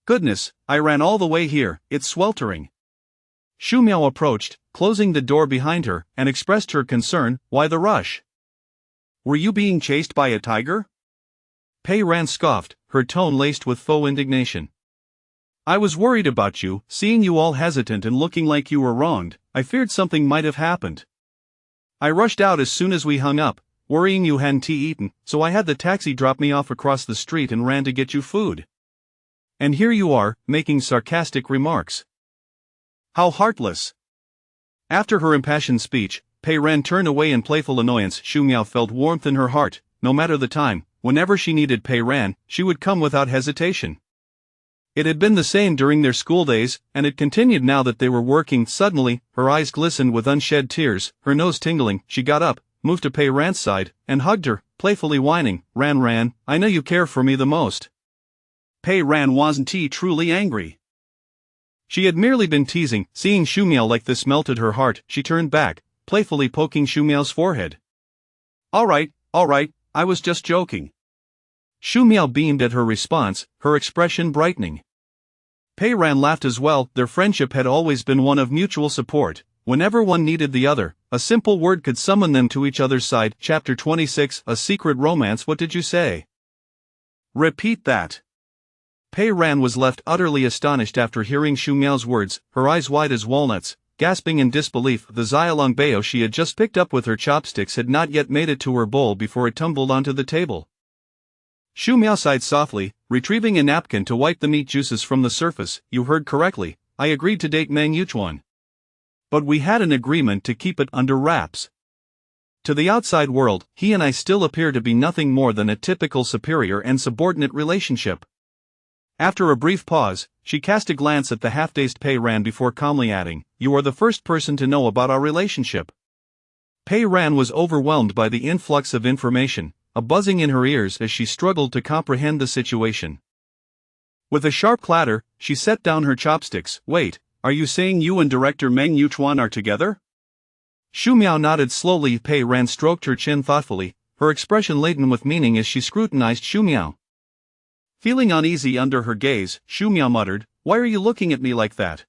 Goodness, I ran all the way here, it's sweltering. Shu Miao approached, closing the door behind her, and expressed her concern. Why the rush? Were you being chased by a tiger? Pei Ran scoffed, her tone laced with faux indignation. I was worried about you, seeing you all hesitant and looking like you were wronged. I feared something might have happened. I rushed out as soon as we hung up, worrying you hadn't eaten, so I had the taxi drop me off across the street and ran to get you food. And here you are, making sarcastic remarks. How heartless. After her impassioned speech, Pei Ran turned away in playful annoyance. Shu Miao felt warmth in her heart. No matter the time, whenever she needed Pei Ran, she would come without hesitation. It had been the same during their school days, and it continued now that they were working. Suddenly, her eyes glistened with unshed tears, her nose tingling. She got up, moved to Pei Ran's side, and hugged her, playfully whining. Ran, I know you care for me the most. Pei Ran wasn't truly angry. She had merely been teasing. Seeing Shu Miao like this melted her heart. She turned back, playfully poking Shu Miao's forehead. All right, I was just joking. Shu Miao beamed at her response, her expression brightening. Pei Ran laughed as well. Their friendship had always been one of mutual support. Whenever one needed the other, a simple word could summon them to each other's side. Chapter 26, A Secret Romance. What did you say? Repeat that. Pei Ran was left utterly astonished after hearing Shu Miao's words, her eyes wide as walnuts, gasping in disbelief. The xiaolongbao she had just picked up with her chopsticks had not yet made it to her bowl before it tumbled onto the table. Shu Miao sighed softly, retrieving a napkin to wipe the meat juices from the surface. You heard correctly, I agreed to date Meng Yuchuan. But we had an agreement to keep it under wraps. To the outside world, he and I still appear to be nothing more than a typical superior and subordinate relationship. After a brief pause, she cast a glance at the half-dazed Pei Ran before calmly adding, You are the first person to know about our relationship. Pei Ran was overwhelmed by the influx of information, a buzzing in her ears as she struggled to comprehend the situation. With a sharp clatter, she set down her chopsticks. Wait, are you saying you and director Meng Yuchuan are together? Shu Miao nodded slowly. Pei Ran stroked her chin thoughtfully, her expression laden with meaning as she scrutinized Shu Miao. Feeling uneasy under her gaze, Shu Miao muttered, Why are you looking at me like that?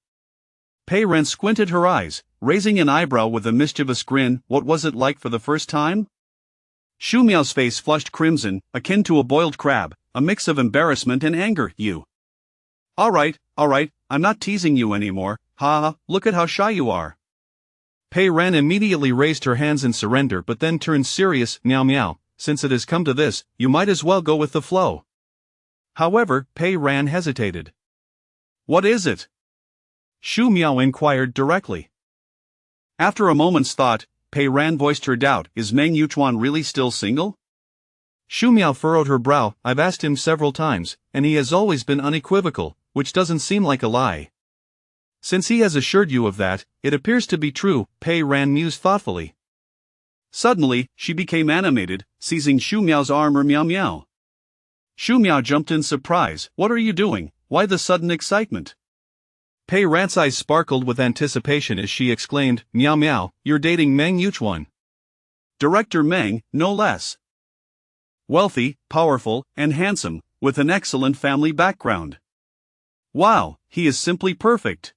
Pei Ran squinted her eyes, raising an eyebrow with a mischievous grin. What was it like for the first time? Shu Miao's face flushed crimson, akin to a boiled crab, a mix of embarrassment and anger. You. All right, I'm not teasing you anymore. Ha, look at how shy you are. Pei Ran immediately raised her hands in surrender but then turned serious. Miao, since it has come to this, you might as well go with the flow. However, Pei Ran hesitated. What is it? Shu Miao inquired directly. After a moment's thought, Pei Ran voiced her doubt. Is Meng Yuchuan really still single? Shu Miao furrowed her brow. I've asked him several times, and he has always been unequivocal, which doesn't seem like a lie. Since he has assured you of that, it appears to be true, Pei Ran mused thoughtfully. Suddenly, she became animated, seizing Shu Miao's arm. Miao. Shu Miao jumped in surprise. What are you doing? Why the sudden excitement? Pei Ran's eyes sparkled with anticipation as she exclaimed, Miao, you're dating Meng Yuchuan. Director Meng, no less. Wealthy, powerful, and handsome, with an excellent family background. Wow, he is simply perfect.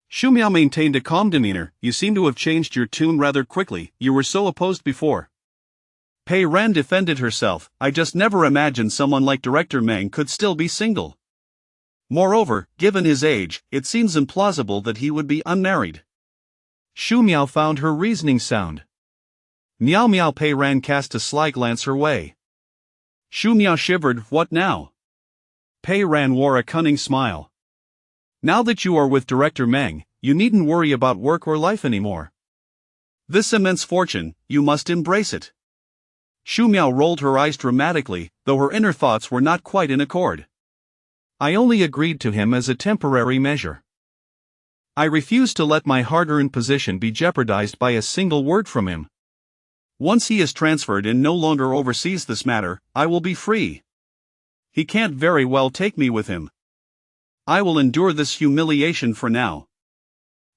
Shu Miao maintained a calm demeanor. You seem to have changed your tune rather quickly. You were so opposed before. Pei Ran defended herself. I just never imagined someone like Director Meng could still be single. Moreover, given his age, it seems implausible that he would be unmarried. Shu Miao found her reasoning sound. Miao Miao Pei Ran cast a sly glance her way. Shu Miao shivered. What now? Pei Ran wore a cunning smile. Now that you are with Director Meng, you needn't worry about work or life anymore. This immense fortune, you must embrace it. Shu Miao rolled her eyes dramatically, though her inner thoughts were not quite in accord. I only agreed to him as a temporary measure. I refuse to let my hard-earned position be jeopardized by a single word from him. Once he is transferred and no longer oversees this matter, I will be free. He can't very well take me with him. I will endure this humiliation for now.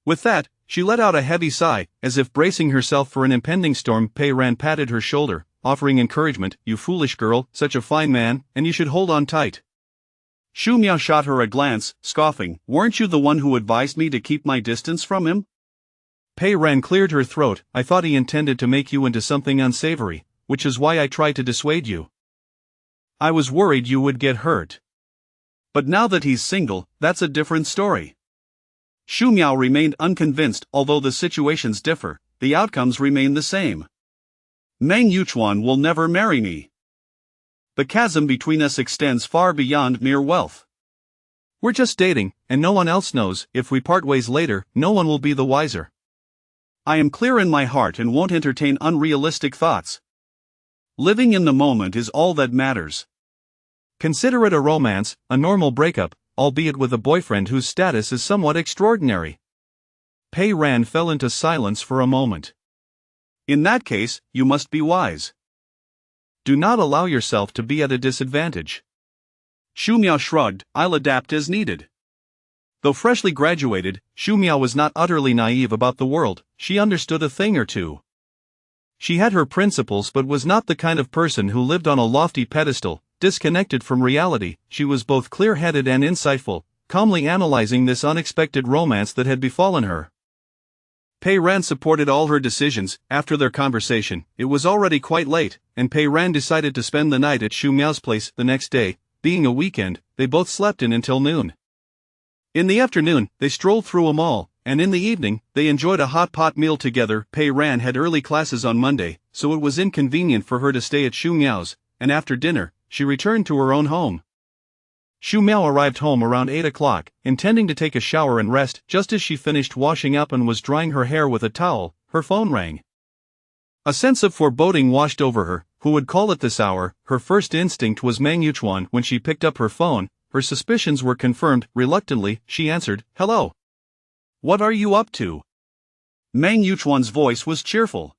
With that, she let out a heavy sigh, as if bracing herself for an impending storm. Pei Ran patted her shoulder, offering encouragement. You foolish girl, such a fine man, and you should hold on tight. Shu Miao shot her a glance, scoffing. Weren't you the one who advised me to keep my distance from him? Pei Ran cleared her throat. I thought he intended to make you into something unsavory, which is why I tried to dissuade you. I was worried you would get hurt. But now that he's single, that's a different story. Shu Miao remained unconvinced. Although the situations differ, the outcomes remain the same. Meng Yuchuan will never marry me. The chasm between us extends far beyond mere wealth. We're just dating, and no one else knows. If we part ways later, no one will be the wiser. I am clear in my heart and won't entertain unrealistic thoughts. Living in the moment is all that matters. Consider it a romance, a normal breakup, albeit with a boyfriend whose status is somewhat extraordinary. Pei Ran fell into silence for a moment. In that case, you must be wise. Do not allow yourself to be at a disadvantage. Shu Miao shrugged. I'll adapt as needed. Though freshly graduated, Shu Miao was not utterly naive about the world. She understood a thing or two. She had her principles but was not the kind of person who lived on a lofty pedestal, disconnected from reality. She was both clear-headed and insightful, calmly analyzing this unexpected romance that had befallen her. Pei Ran supported all her decisions. After their conversation, it was already quite late, and Pei Ran decided to spend the night at Shu Miao's place. The next day, being a weekend, they both slept in until noon. In the afternoon, they strolled through a mall, and in the evening, they enjoyed a hot pot meal together. Pei Ran had early classes on Monday, so it was inconvenient for her to stay at Shu Miao's, and after dinner, she returned to her own home. Shu Miao arrived home around 8 o'clock, intending to take a shower and rest. Just as she finished washing up and was drying her hair with a towel, her phone rang. A sense of foreboding washed over her. Who would call at this hour? Her first instinct was Meng Yuchuan. When she picked up her phone, her suspicions were confirmed. Reluctantly, she answered, "Hello. What are you up to?" Meng Yuchuan's voice was cheerful.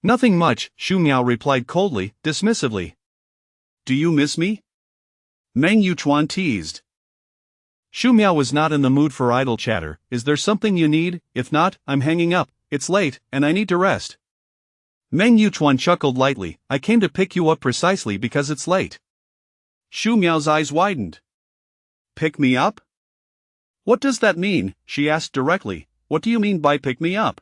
"Nothing much," Shu Miao replied coldly, dismissively. "Do you miss me?" Meng Yuchuan teased. Shu Miao was not in the mood for idle chatter. "Is there something you need? If not, I'm hanging up. It's late, and I need to rest." Meng Yuchuan chuckled lightly. "I came to pick you up precisely because it's late." Shu Miao's eyes widened. "Pick me up? What does that mean?" she asked directly. "What do you mean by pick me up?"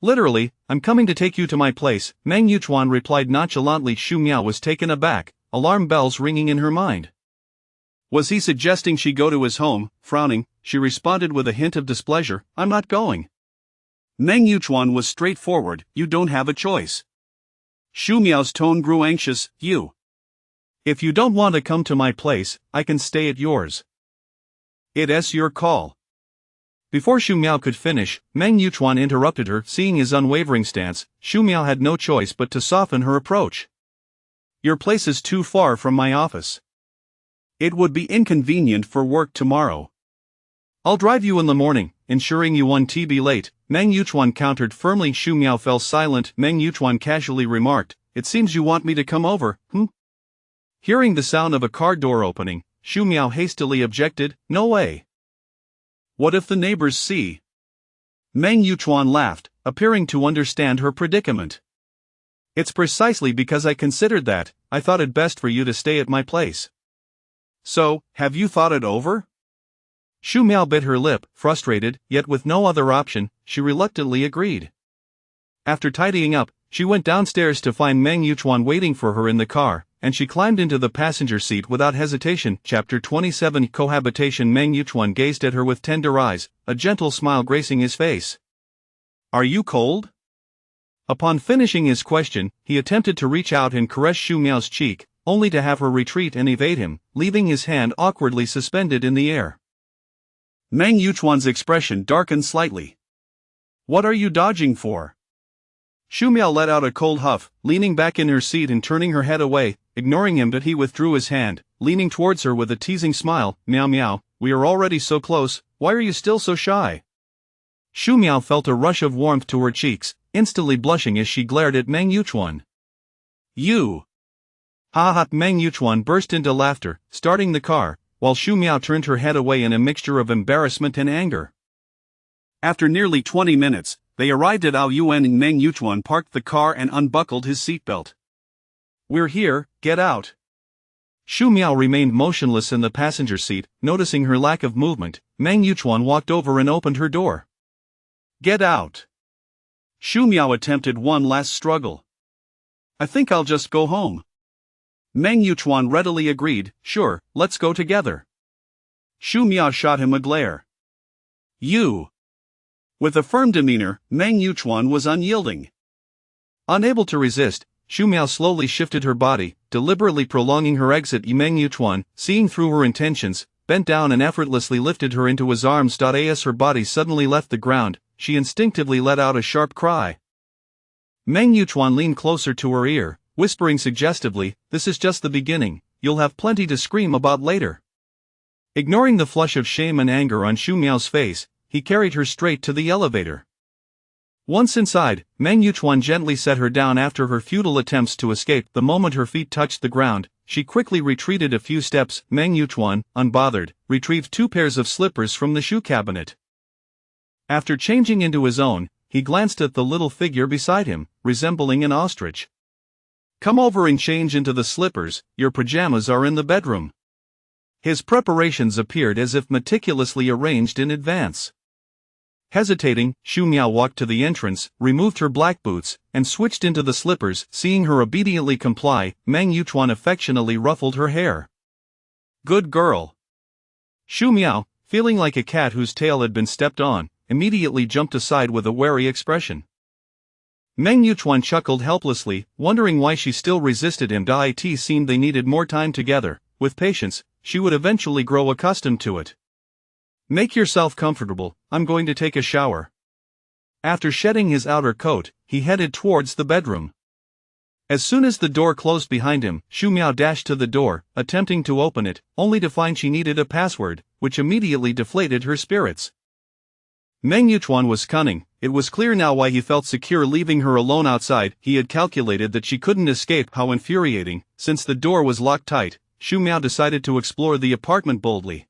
"Literally, I'm coming to take you to my place," Meng Yuchuan replied nonchalantly. Shu Miao was taken aback, alarm bells ringing in her mind. Was he suggesting she go to his home? Frowning, she responded with a hint of displeasure, "I'm not going." Meng Yuchuan was straightforward. "You don't have a choice." Shu Miao's tone grew anxious. If you don't want to come to my place, I can stay at yours." "It's your call." Before Shu Miao could finish, Meng Yuchuan interrupted her. Seeing his unwavering stance, Shu Miao had no choice but to soften her approach. "Your place is too far from my office. It would be inconvenient for work tomorrow." "I'll drive you in the morning, ensuring you won't be late," Meng Yuchuan countered firmly. Shu Miao fell silent. Meng Yuchuan casually remarked, "It seems you want me to come over, Hearing the sound of a car door opening, Shu Miao hastily objected, "No way." "What if the neighbors see?" Meng Yuchuan laughed, appearing to understand her predicament. "It's precisely because I considered that, I thought it best for you to stay at my place." "So, have you thought it over?" Shu Miao bit her lip, frustrated, yet with no other option, she reluctantly agreed. After tidying up, she went downstairs to find Meng Yuchuan waiting for her in the car, and she climbed into the passenger seat without hesitation. Chapter 27 Cohabitation. Meng Yuchuan gazed at her with tender eyes, a gentle smile gracing his face. "Are you cold?" Upon finishing his question, he attempted to reach out and caress Xu Miao's cheek, only to have her retreat and evade him, leaving his hand awkwardly suspended in the air. Meng Yuchuan's expression darkened slightly. What are you dodging for? Xu Miao let out a cold huff, leaning back in her seat and turning her head away, ignoring him, but he withdrew his hand, leaning towards her with a teasing smile. Miao Miao, we are already so close, why are you still so shy? Xu Miao felt a rush of warmth to her cheeks, instantly blushing as she glared at Meng Yuchuan. You! Ha ha! Meng Yuchuan burst into laughter, starting the car, while Xu Miao turned her head away in a mixture of embarrassment and anger. After nearly 20 minutes, they arrived at Aoyuan and Meng Yuchuan parked the car and unbuckled his seatbelt. We're here, get out. Xu Miao remained motionless in the passenger seat, noticing her lack of movement. Meng Yuchuan walked over and opened her door. Get out. Xu Miao attempted one last struggle. I think I'll just go home. Meng Yuchuan readily agreed, sure, let's go together. Xu Miao shot him a glare. You! With a firm demeanor, Meng Yuchuan was unyielding. Unable to resist, Xu Miao slowly shifted her body, deliberately prolonging her exit. Meng Yuchuan, seeing through her intentions, bent down and effortlessly lifted her into his arms. As her body suddenly left the ground, she instinctively let out a sharp cry. Meng Yuchuan leaned closer to her ear, whispering suggestively, this is just the beginning, you'll have plenty to scream about later. Ignoring the flush of shame and anger on Xu Miao's face, he carried her straight to the elevator. Once inside, Meng Yuchuan gently set her down after her futile attempts to escape. The moment her feet touched the ground, she quickly retreated a few steps. Meng Yuchuan, unbothered, retrieved 2 pairs of slippers from the shoe cabinet. After changing into his own, he glanced at the little figure beside him, resembling an ostrich. Come over and change into the slippers, your pajamas are in the bedroom. His preparations appeared as if meticulously arranged in advance. Hesitating, Xu Miao walked to the entrance, removed her black boots, and switched into the slippers. Seeing her obediently comply, Meng Yuchuan affectionately ruffled her hair. Good girl. Xu Miao, feeling like a cat whose tail had been stepped on, immediately jumped aside with a wary expression. Meng Yuchuan chuckled helplessly, wondering why she still resisted him. It seemed they needed more time together. With patience, she would eventually grow accustomed to it. Make yourself comfortable, I'm going to take a shower. After shedding his outer coat, he headed towards the bedroom. As soon as the door closed behind him, Xu Miao dashed to the door, attempting to open it, only to find she needed a password, which immediately deflated her spirits. Meng Yuchuan was cunning. It was clear now why he felt secure leaving her alone outside. He had calculated that she couldn't escape. How infuriating. Since the door was locked tight, Xu Miao decided to explore the apartment boldly.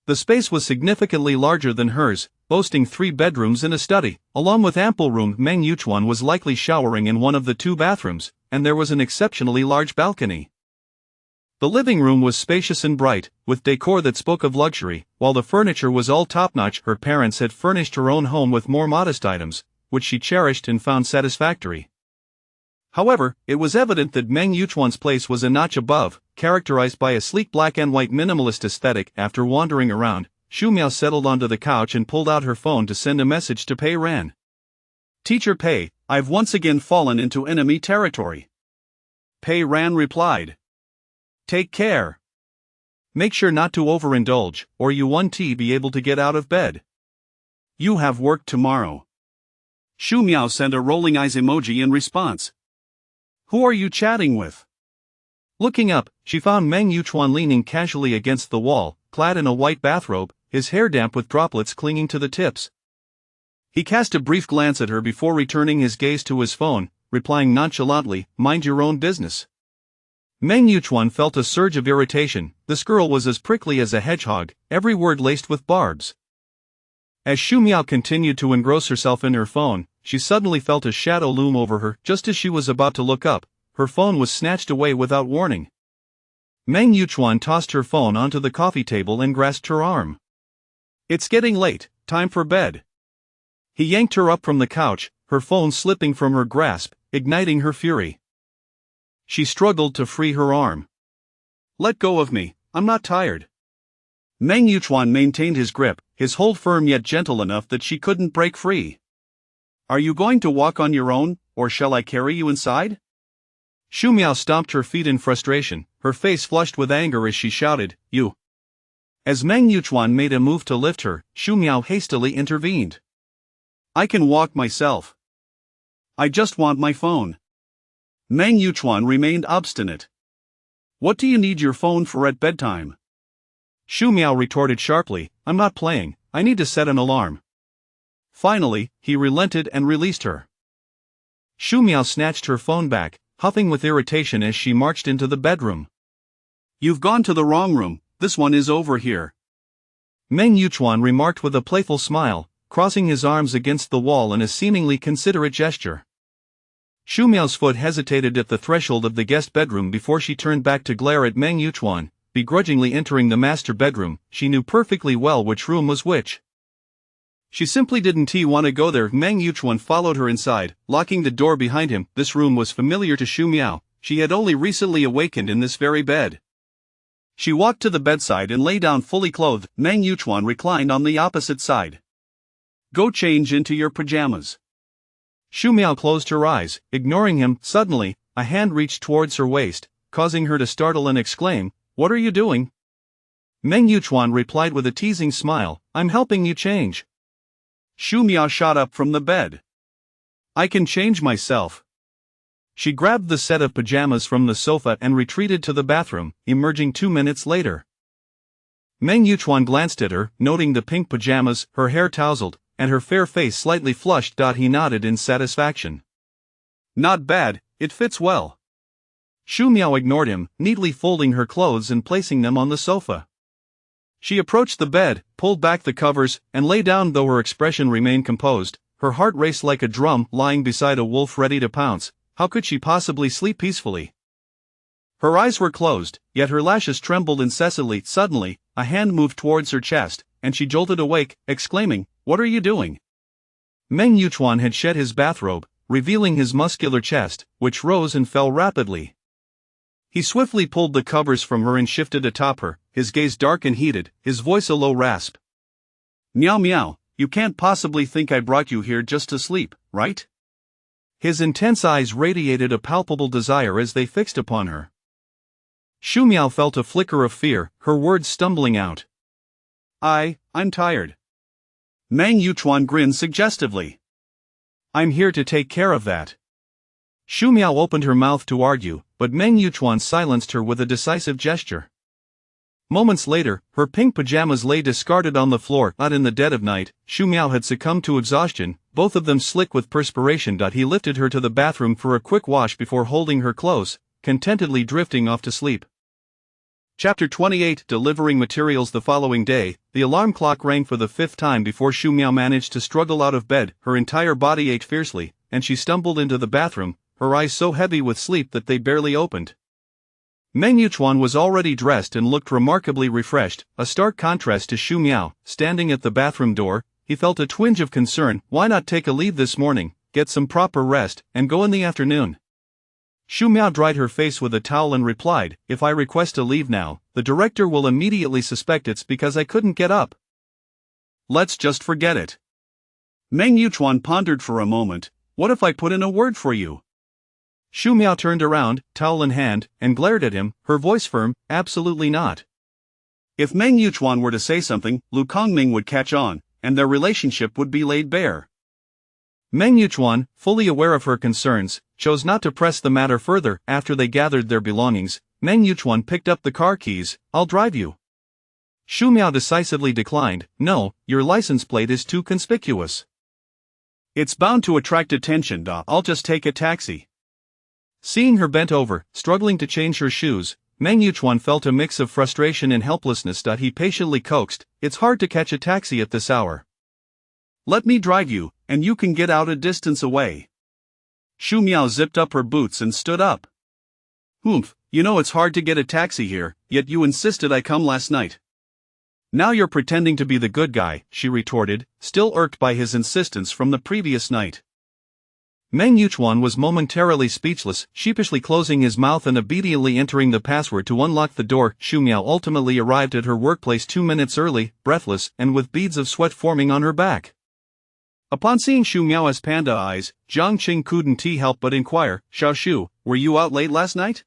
The space was significantly larger than hers, boasting 3 bedrooms and a study. Along with ample room, Meng Yuchuan was likely showering in one of the 2 bathrooms, and there was an exceptionally large balcony. The living room was spacious and bright, with decor that spoke of luxury. While the furniture was all top-notch, her parents had furnished her own home with more modest items, which she cherished and found satisfactory. However, it was evident that Meng Yuchuan's place was a notch above, characterized by a sleek black and white minimalist aesthetic. After wandering around, Xu Miao settled onto the couch and pulled out her phone to send a message to Pei Ran. Teacher Pei, I've once again fallen into enemy territory. Pei Ran replied. Take care. Make sure not to overindulge, or you won't be able to get out of bed. You have work tomorrow. Xu Miao sent a rolling eyes emoji in response. Who are you chatting with? Looking up, she found Meng Yuchuan leaning casually against the wall, clad in a white bathrobe, his hair damp with droplets clinging to the tips. He cast a brief glance at her before returning his gaze to his phone, replying nonchalantly, mind your own business. Meng Yuchuan felt a surge of irritation. This girl was as prickly as a hedgehog, every word laced with barbs. As Xu Miao continued to engross herself in her phone, she suddenly felt a shadow loom over her. Just as she was about to look up, her phone was snatched away without warning. Meng Yuchuan tossed her phone onto the coffee table and grasped her arm. It's getting late, time for bed. He yanked her up from the couch, her phone slipping from her grasp, igniting her fury. She struggled to free her arm. Let go of me, I'm not tired. Meng Yuchuan maintained his grip, his hold firm yet gentle enough that she couldn't break free. Are you going to walk on your own? or shall I carry you inside? Shu Miao stomped her feet in frustration, her face flushed with anger as she shouted, "You!" As Meng Yuchuan made a move to lift her, Shu Miao hastily intervened. I can walk myself. I just want my phone. Meng Yuchuan remained obstinate. What do you need your phone for at bedtime? Shu Miao retorted sharply, I'm not playing, I need to set an alarm. Finally, he relented and released her. Shu Miao snatched her phone back, huffing with irritation as she marched into the bedroom. You've gone to the wrong room, this one is over here. Meng Yuchuan remarked with a playful smile, crossing his arms against the wall in a seemingly considerate gesture. Shu Miao's foot hesitated at the threshold of the guest bedroom before she turned back to glare at Meng Yuchuan, begrudgingly entering the master bedroom. She knew perfectly well which room was which. She simply didn't want to go there. Meng Yuchuan followed her inside, locking the door behind him. This room was familiar to Shu Miao. She had only recently awakened in this very bed. She walked to the bedside and lay down fully clothed. Meng Yuchuan reclined on the opposite side. Go change into your pajamas. Shu Miao closed her eyes, ignoring him. Suddenly, a hand reached towards her waist, causing her to startle and exclaim, "What are you doing?" Meng Yuchuan replied with a teasing smile, "I'm helping you change." Shu Miao shot up from the bed. I can change myself. She grabbed the set of pajamas from the sofa and retreated to the bathroom, emerging 2 minutes later. Meng Yuchuan glanced at her, noting the pink pajamas, her hair tousled, and her fair face slightly flushed. He nodded in satisfaction. Not bad, it fits well. Shu Miao ignored him, neatly folding her clothes and placing them on the sofa. She approached the bed, pulled back the covers, and lay down. Though her expression remained composed, her heart raced like a drum. Lying beside a wolf ready to pounce, how could she possibly sleep peacefully? Her eyes were closed, yet her lashes trembled incessantly. Suddenly, a hand moved towards her chest, and she jolted awake, exclaiming, "What are you doing?" Meng Yuchuan had shed his bathrobe, revealing his muscular chest, which rose and fell rapidly. He swiftly pulled the covers from her and shifted atop her, his gaze dark and heated, his voice a low rasp. Meow meow, you can't possibly think I brought you here just to sleep, right? His intense eyes radiated a palpable desire as they fixed upon her. Shu Miao felt a flicker of fear, her words stumbling out. I'm tired. Meng Yuchuan grinned suggestively. I'm here to take care of that. Shu Miao opened her mouth to argue, but Meng Yuchuan silenced her with a decisive gesture. Moments later, her pink pajamas lay discarded on the floor. Not in the dead of night, Shu Miao had succumbed to exhaustion, both of them slick with perspiration. He lifted her to the bathroom for a quick wash before holding her close, contentedly drifting off to sleep. Chapter 28. Delivering materials. The following day, the alarm clock rang for the 5th time before Shu Miao managed to struggle out of bed. Her entire body ached fiercely, and she stumbled into the bathroom, her eyes so heavy with sleep that they barely opened. Meng Yuchuan was already dressed and looked remarkably refreshed, a stark contrast to Shu Miao. Standing at the bathroom door, he felt a twinge of concern. Why not take a leave this morning, get some proper rest, and go in the afternoon? Shu Miao dried her face with a towel and replied, "If I request a leave now, the director will immediately suspect it's because I couldn't get up. Let's just forget it." Meng Yuchuan pondered for a moment. What if I put in a word for you? Shu Miao turned around, towel in hand, and glared at him, her voice firm, "Absolutely not." If Meng Yuchuan were to say something, Lu Kongming would catch on, and their relationship would be laid bare. Meng Yuchuan, fully aware of her concerns, chose not to press the matter further. After they gathered their belongings, Meng Yuchuan picked up the car keys. "I'll drive you." Shu Miao decisively declined. "No, your license plate is too conspicuous. It's bound to attract attention. I'll just take a taxi." Seeing her bent over, struggling to change her shoes, Meng Yuchuan felt a mix of frustration and helplessness. He patiently coaxed, "It's hard to catch a taxi at this hour. Let me drive you, and you can get out a distance away." Shu Miao zipped up her boots and stood up. "Humph, you know it's hard to get a taxi here, yet you insisted I come last night." "Now you're pretending to be the good guy," she retorted, still irked by his insistence from the previous night. Meng Yuchuan was momentarily speechless, sheepishly closing his mouth and obediently entering the password to unlock the door. Shu Miao ultimately arrived at her workplace 2 minutes early, breathless, and with beads of sweat forming on her back. Upon seeing Xu Miao's panda eyes, Jiang Qing couldn't help but inquire, "Xiao Shu, were you out late last night?"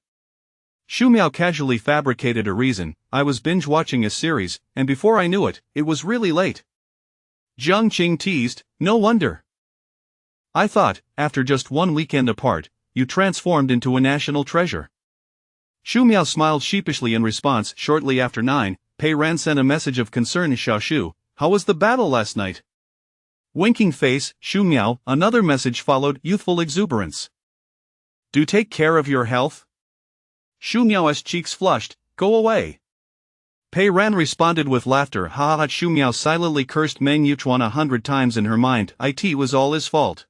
Xu Miao casually fabricated a reason, "I was binge-watching a series, and before I knew it, it was really late." Jiang Qing teased, "No wonder. I thought, after just one weekend apart, you transformed into a national treasure." Xu Miao smiled sheepishly in response. Shortly after 9, Pei Ran sent a message of concern to Xiao Shu, "How was the battle last night?" Winking face, Xu Miao, another message followed, youthful exuberance. "Do take care of your health?" Xu Miao's cheeks flushed, "Go away." Pei Ran responded with laughter. Ha ha. Xu Miao silently cursed Meng Yuchuan 100 times in her mind. It was all his fault.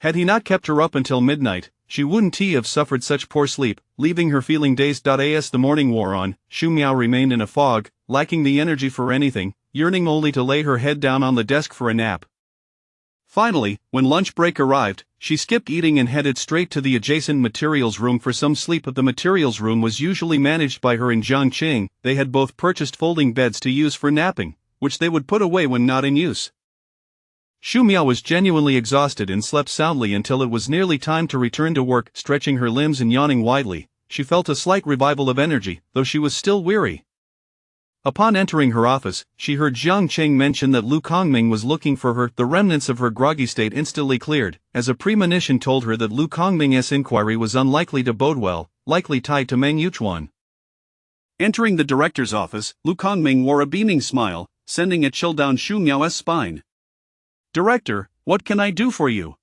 Had he not kept her up until midnight, she wouldn't have suffered such poor sleep, leaving her feeling dazed. As the morning wore on, Xu Miao remained in a fog, lacking the energy for anything, yearning only to lay her head down on the desk for a nap. Finally, when lunch break arrived, she skipped eating and headed straight to the adjacent materials room for some sleep. The materials room was usually managed by her and Jiang Qing. They had both purchased folding beds to use for napping, which they would put away when not in use. Xu Miao was genuinely exhausted and slept soundly until it was nearly time to return to work. Stretching her limbs and yawning widely, she felt a slight revival of energy, though she was still weary. Upon entering her office, she heard Jiang Qing mention that Lu Kongming was looking for her. The remnants of her groggy state instantly cleared, as a premonition told her that Lu Kongming's inquiry was unlikely to bode well, likely tied to Meng Yuchuan. Entering the director's office, Lu Kongming wore a beaming smile, sending a chill down Xu Miao's spine. "Director, what can I do for you?"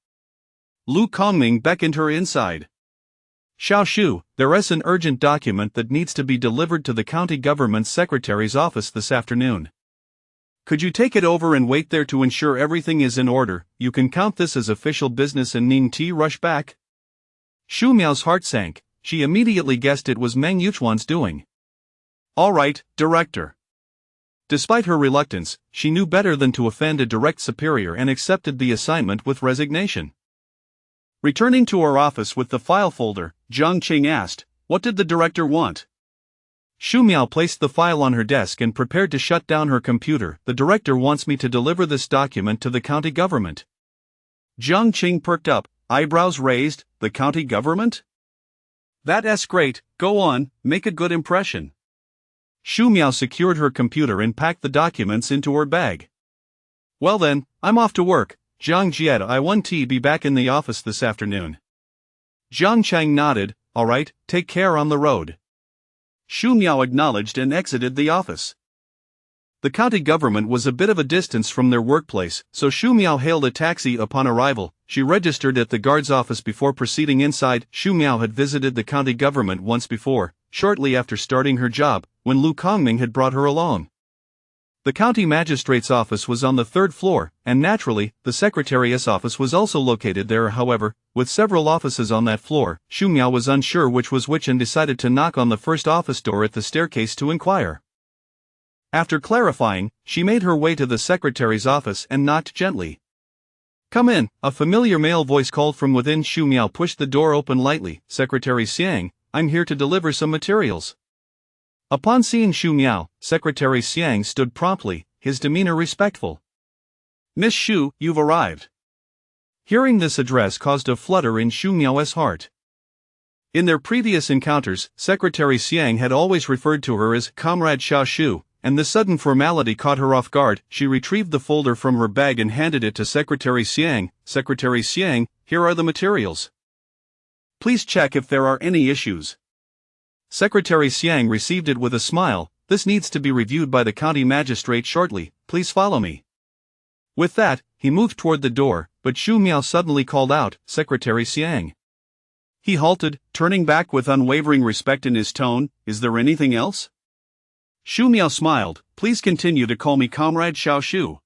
Lu Kongming beckoned her inside. "Xiao Shu, there is an urgent document that needs to be delivered to the county government secretary's office this afternoon. Could you take it over and wait there to ensure everything is in order? You can count this as official business and needn't rush back." Xu Miao's heart sank. She immediately guessed it was Meng Yuchuan's doing. "All right, director." Despite her reluctance, she knew better than to offend a direct superior and accepted the assignment with resignation. Returning to her office with the file folder, Jiang Qing asked, "What did the director want?" Xu Miao placed the file on her desk and prepared to shut down her computer. "The director wants me to deliver this document to the county government." Jiang Qing perked up, eyebrows raised. "The county government? That's great, go on, make a good impression." Xu Miao secured her computer and packed the documents into her bag. "Well then, I'm off to work. Jiang Jiet, I want to be back in the office this afternoon." Jiang Chang nodded, "All right, take care on the road." Xu Miao acknowledged and exited the office. The county government was a bit of a distance from their workplace, so Xu Miao hailed a taxi upon arrival. She registered at the guard's office before proceeding inside. Xu Miao had visited the county government once before, shortly after starting her job, when Lu Kongming had brought her along. The county magistrate's office was on the 3rd floor, and naturally, the secretary's office was also located there. However, with several offices on that floor, Xu Miao was unsure which was which and decided to knock on the first office door at the staircase to inquire. After clarifying, she made her way to the secretary's office and knocked gently. "Come in," a familiar male voice called from within. Xu Miao pushed the door open lightly. "Secretary Xiang, I'm here to deliver some materials." Upon seeing Xu Miao, Secretary Xiang stood promptly, his demeanor respectful. "Miss Xu, you've arrived." Hearing this address caused a flutter in Xu Miao's heart. In their previous encounters, Secretary Xiang had always referred to her as Comrade Xiao Shu, and this sudden formality caught her off guard. She retrieved the folder from her bag and handed it to Secretary Xiang. "Secretary Xiang, here are the materials. Please check if there are any issues." Secretary Xiang received it with a smile. "This needs to be reviewed by the county magistrate shortly, please follow me." With that, he moved toward the door, but Xu Miao suddenly called out, "Secretary Xiang." He halted, turning back with unwavering respect in his tone. "Is there anything else?" Xu Miao smiled. "Please continue to call me Comrade Xiao Shu.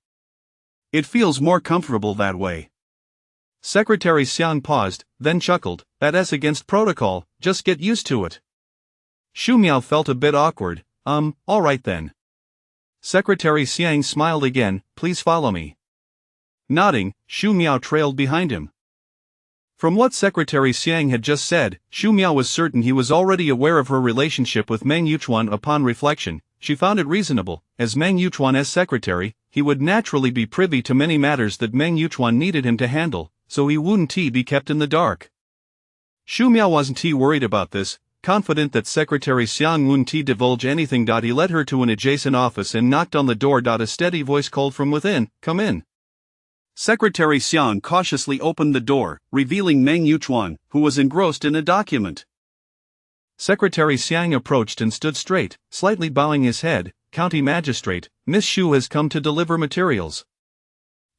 It feels more comfortable that way." Secretary Xiang paused, then chuckled. "That's against protocol, just get used to it." Xu Miao felt a bit awkward. All right then." Secretary Xiang smiled again. "Please follow me." Nodding, Xu Miao trailed behind him. From what Secretary Xiang had just said, Xu Miao was certain he was already aware of her relationship with Meng Yuchuan. Upon reflection, she found it reasonable, as Meng Yuchuan as secretary, he would naturally be privy to many matters that Meng Yuchuan needed him to handle, so he wouldn't be kept in the dark. Xu Miao wasn't worried about this. Confident that Secretary Xiang wouldn't divulge anything. He led her to an adjacent office and knocked on the door. A steady voice called from within, "Come in." Secretary Xiang cautiously opened the door, revealing Meng Yuchuan, who was engrossed in a document. Secretary Xiang approached and stood straight, slightly bowing his head. "County Magistrate, Miss Xu has come to deliver materials."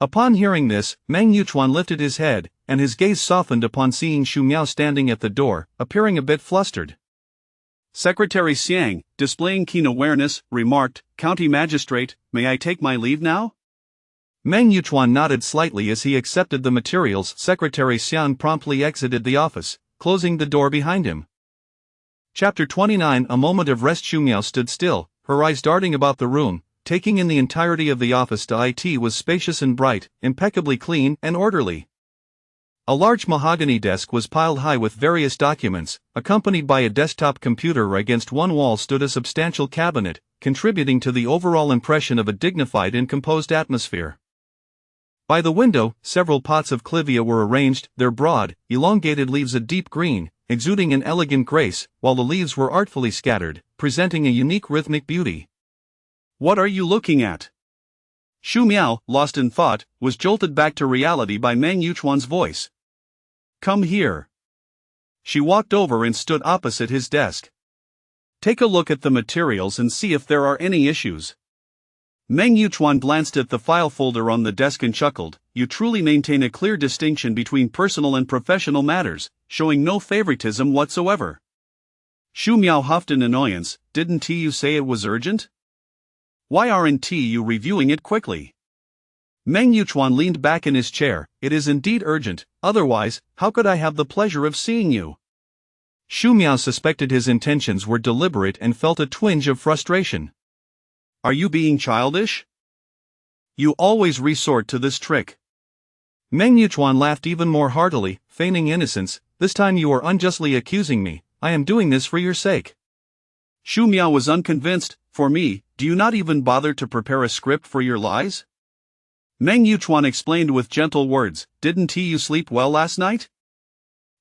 Upon hearing this, Meng Yuchuan lifted his head, and his gaze softened upon seeing Xu Miao standing at the door, appearing a bit flustered. Secretary Xiang, displaying keen awareness, remarked, "County Magistrate, may I take my leave now?" Meng Yuchuan nodded slightly as he accepted the materials. Secretary Xiang promptly exited the office, closing the door behind him. Chapter 29. A moment of rest. Xu Miao stood still, her eyes darting about the room, taking in the entirety of the office. It was spacious and bright, impeccably clean and orderly. A large mahogany desk was piled high with various documents. Accompanied by a desktop computer against one wall stood a substantial cabinet, contributing to the overall impression of a dignified and composed atmosphere. By the window, several pots of clivia were arranged, their broad, elongated leaves a deep green, exuding an elegant grace, while the leaves were artfully scattered, presenting a unique rhythmic beauty. "What are you looking at?" Xu Miao, lost in thought, was jolted back to reality by Meng Yuchuan's voice. "Come here." She walked over and stood opposite his desk. "Take a look at the materials and see if there are any issues." Meng Yuchuan glanced at the file folder on the desk and chuckled. "You truly maintain a clear distinction between personal and professional matters, showing no favoritism whatsoever." Xu Miao huffed in annoyance. "Didn't you say it was urgent? Why aren't you reviewing it quickly?" Meng Yuchuan leaned back in his chair. "It is indeed urgent, otherwise, how could I have the pleasure of seeing you?" Xu Miao suspected his intentions were deliberate and felt a twinge of frustration. "Are you being childish? You always resort to this trick." Meng Yuchuan laughed even more heartily, feigning innocence. "This time you are unjustly accusing me. I am doing this for your sake." Xu Miao was unconvinced. "For me, do you not even bother to prepare a script for your lies?" Meng Yuchuan explained with gentle words. "Didn't you sleep well last night?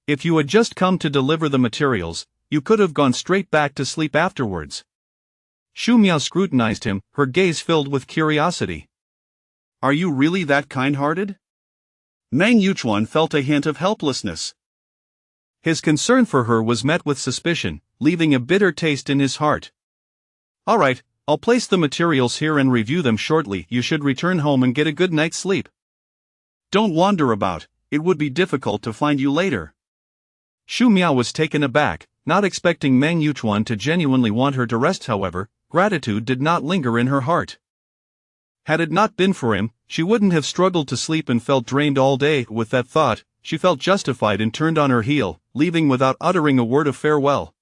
If you had just come to deliver the materials, you could have gone straight back to sleep afterwards." Xu Miao scrutinized him, her gaze filled with curiosity. "Are you really that kind-hearted?" Meng Yuchuan felt a hint of helplessness. His concern for her was met with suspicion, leaving a bitter taste in his heart. "All right, I'll place the materials here and review them shortly. You should return home and get a good night's sleep. Don't wander about, it would be difficult to find you later." Xu Miao was taken aback, not expecting Meng Yuchuan to genuinely want her to rest. However, gratitude did not linger in her heart. Had it not been for him, she wouldn't have struggled to sleep and felt drained all day. With that thought, she felt justified and turned on her heel, leaving without uttering a word of farewell.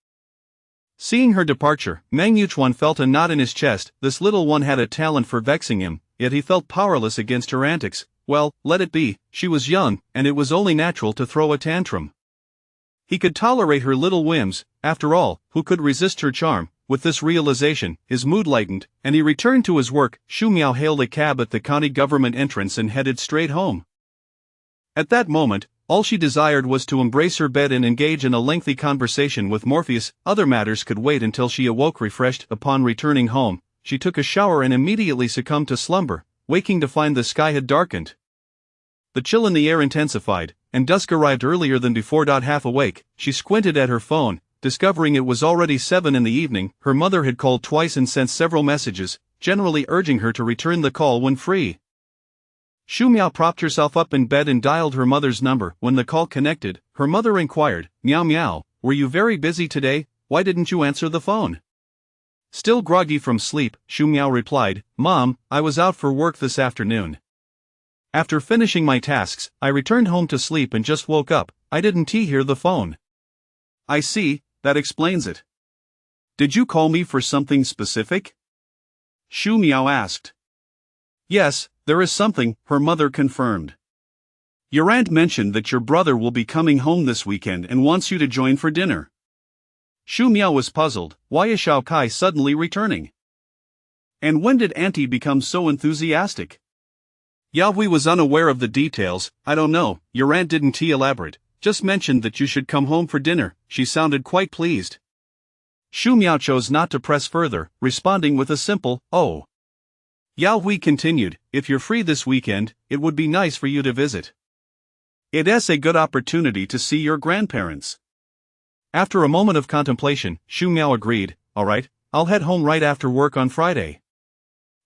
Seeing her departure, Meng Yuchuan felt a knot in his chest. This little one had a talent for vexing him, yet he felt powerless against her antics. Well, let it be, she was young, and it was only natural to throw a tantrum. He could tolerate her little whims. After all, who could resist her charm? With this realization, his mood lightened, and he returned to his work. Xu Miao hailed a cab at the county government entrance and headed straight home. At that moment, all she desired was to embrace her bed and engage in a lengthy conversation with Morpheus. Other matters could wait until she awoke refreshed. Upon returning home, she took a shower and immediately succumbed to slumber, waking to find the sky had darkened. The chill in the air intensified, and dusk arrived earlier than before. Half awake, she squinted at her phone, discovering it was already 7 in the evening. Her mother had called twice and sent several messages, generally urging her to return the call when free. Xu Miao propped herself up in bed and dialed her mother's number. When the call connected, her mother inquired, "Miao Miao, were you very busy today? Why didn't you answer the phone?" Still groggy from sleep, Xu Miao replied, "Mom, I was out for work this afternoon. After finishing my tasks, I returned home to sleep and just woke up. I didn't hear the phone." "I see, that explains it. Did you call me for something specific?" Xu Miao asked. "Yes, there is something," her mother confirmed. "Your aunt mentioned that your brother will be coming home this weekend and wants you to join for dinner." Xu Miao was puzzled. Why is Xiao Kai suddenly returning? And when did Auntie become so enthusiastic? Yahui was unaware of the details. I don't know, your aunt didn't elaborate, just mentioned that you should come home for dinner. She sounded quite pleased. Shu Miao chose not to press further, responding with a simple, oh. Yao Hui continued, if you're free this weekend, it would be nice for you to visit. It's a good opportunity to see your grandparents. After a moment of contemplation, Shu Miao agreed, alright, I'll head home right after work on Friday.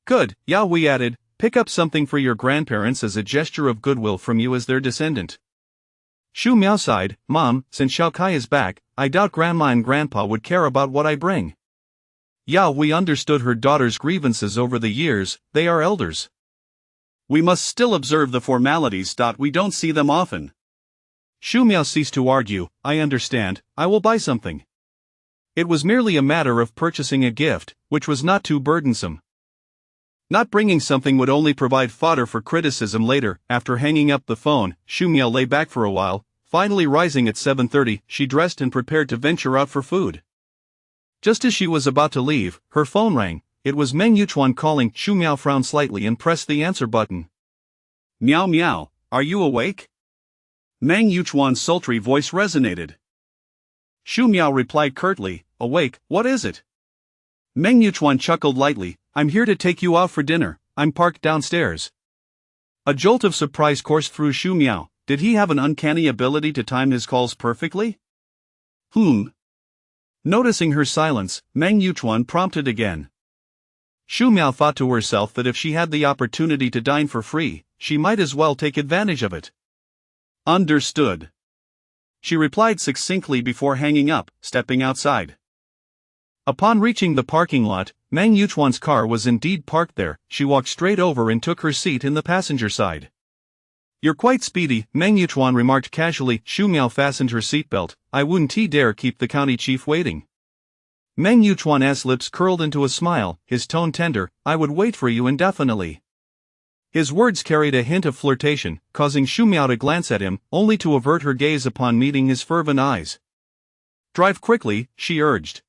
Good, Yao Hui added, pick up something for your grandparents as a gesture of goodwill from you as their descendant. Shu Miao sighed, Mom, since Xiao Kai is back, I doubt Grandma and Grandpa would care about what I bring. Yao Hui understood her daughter's grievances over the years, they are elders. We must still observe the formalities. We don't see them often. Shu Miao ceased to argue, I understand, I will buy something. It was merely a matter of purchasing a gift, which was not too burdensome. Not bringing something would only provide fodder for criticism later. After hanging up the phone, Shu Miao lay back for a while. Finally rising at 7:30, she dressed and prepared to venture out for food. Just as she was about to leave, her phone rang. It was Meng Yuchuan calling. Shu Miao frowned slightly and pressed the answer button. Miao Miao, are you awake? Meng Yuchuan's sultry voice resonated. Shu Miao replied curtly, awake, what is it? Meng Yuchuan chuckled lightly, I'm here to take you out for dinner, I'm parked downstairs. A jolt of surprise coursed through Shu Miao. Did he have an uncanny ability to time his calls perfectly? Noticing her silence, Meng Yuchuan prompted again. Shu Miao thought to herself that if she had the opportunity to dine for free, she might as well take advantage of it. Understood. She replied succinctly before hanging up, stepping outside. Upon reaching the parking lot, Meng Yuchuan's car was indeed parked there. She walked straight over and took her seat in the passenger side. You're quite speedy, Meng Yuchuan remarked casually. Shu Miao fastened her seatbelt. I wouldn't dare keep the county chief waiting. Meng Yuchuan's lips curled into a smile, his tone tender, I would wait for you indefinitely. His words carried a hint of flirtation, causing Shu Miao to glance at him, only to avert her gaze upon meeting his fervent eyes. Drive quickly, she urged.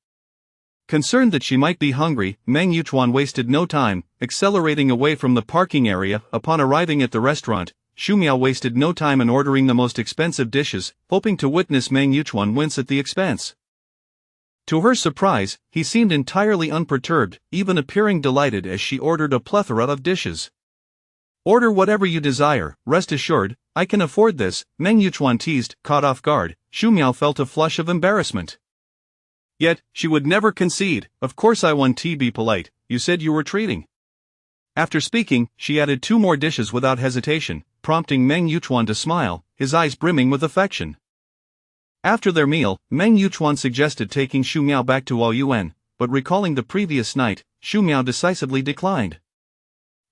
Concerned that she might be hungry, Meng Yuchuan wasted no time, accelerating away from the parking area. Upon arriving at the restaurant, Shu Miao wasted no time in ordering the most expensive dishes, hoping to witness Meng Yuchuan wince at the expense. To her surprise, he seemed entirely unperturbed, even appearing delighted as she ordered a plethora of dishes. Order whatever you desire, rest assured, I can afford this, Meng Yuchuan teased. Caught off guard, Shu Miao felt a flush of embarrassment. Yet, she would never concede. Of course I want to be polite, you said you were treating. After speaking, she added 2 more dishes without hesitation, prompting Meng Yuchuan to smile, his eyes brimming with affection. After their meal, Meng Yuchuan suggested taking Shu Miao back to Aoyuan, but recalling the previous night, Shu Miao decisively declined.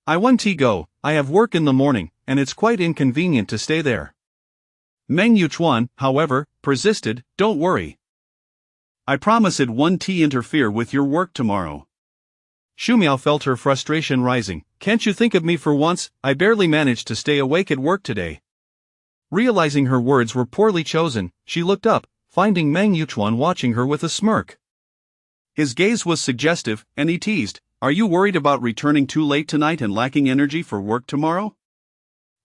I want to go, I have work in the morning, and it's quite inconvenient to stay there. Meng Yuchuan, however, persisted, don't worry. I promise it won't interfere with your work tomorrow. Shu Miao felt her frustration rising. Can't you think of me for once? I barely managed to stay awake at work today. Realizing her words were poorly chosen, she looked up, finding Meng Yuchuan watching her with a smirk. His gaze was suggestive, and he teased, are you worried about returning too late tonight and lacking energy for work tomorrow?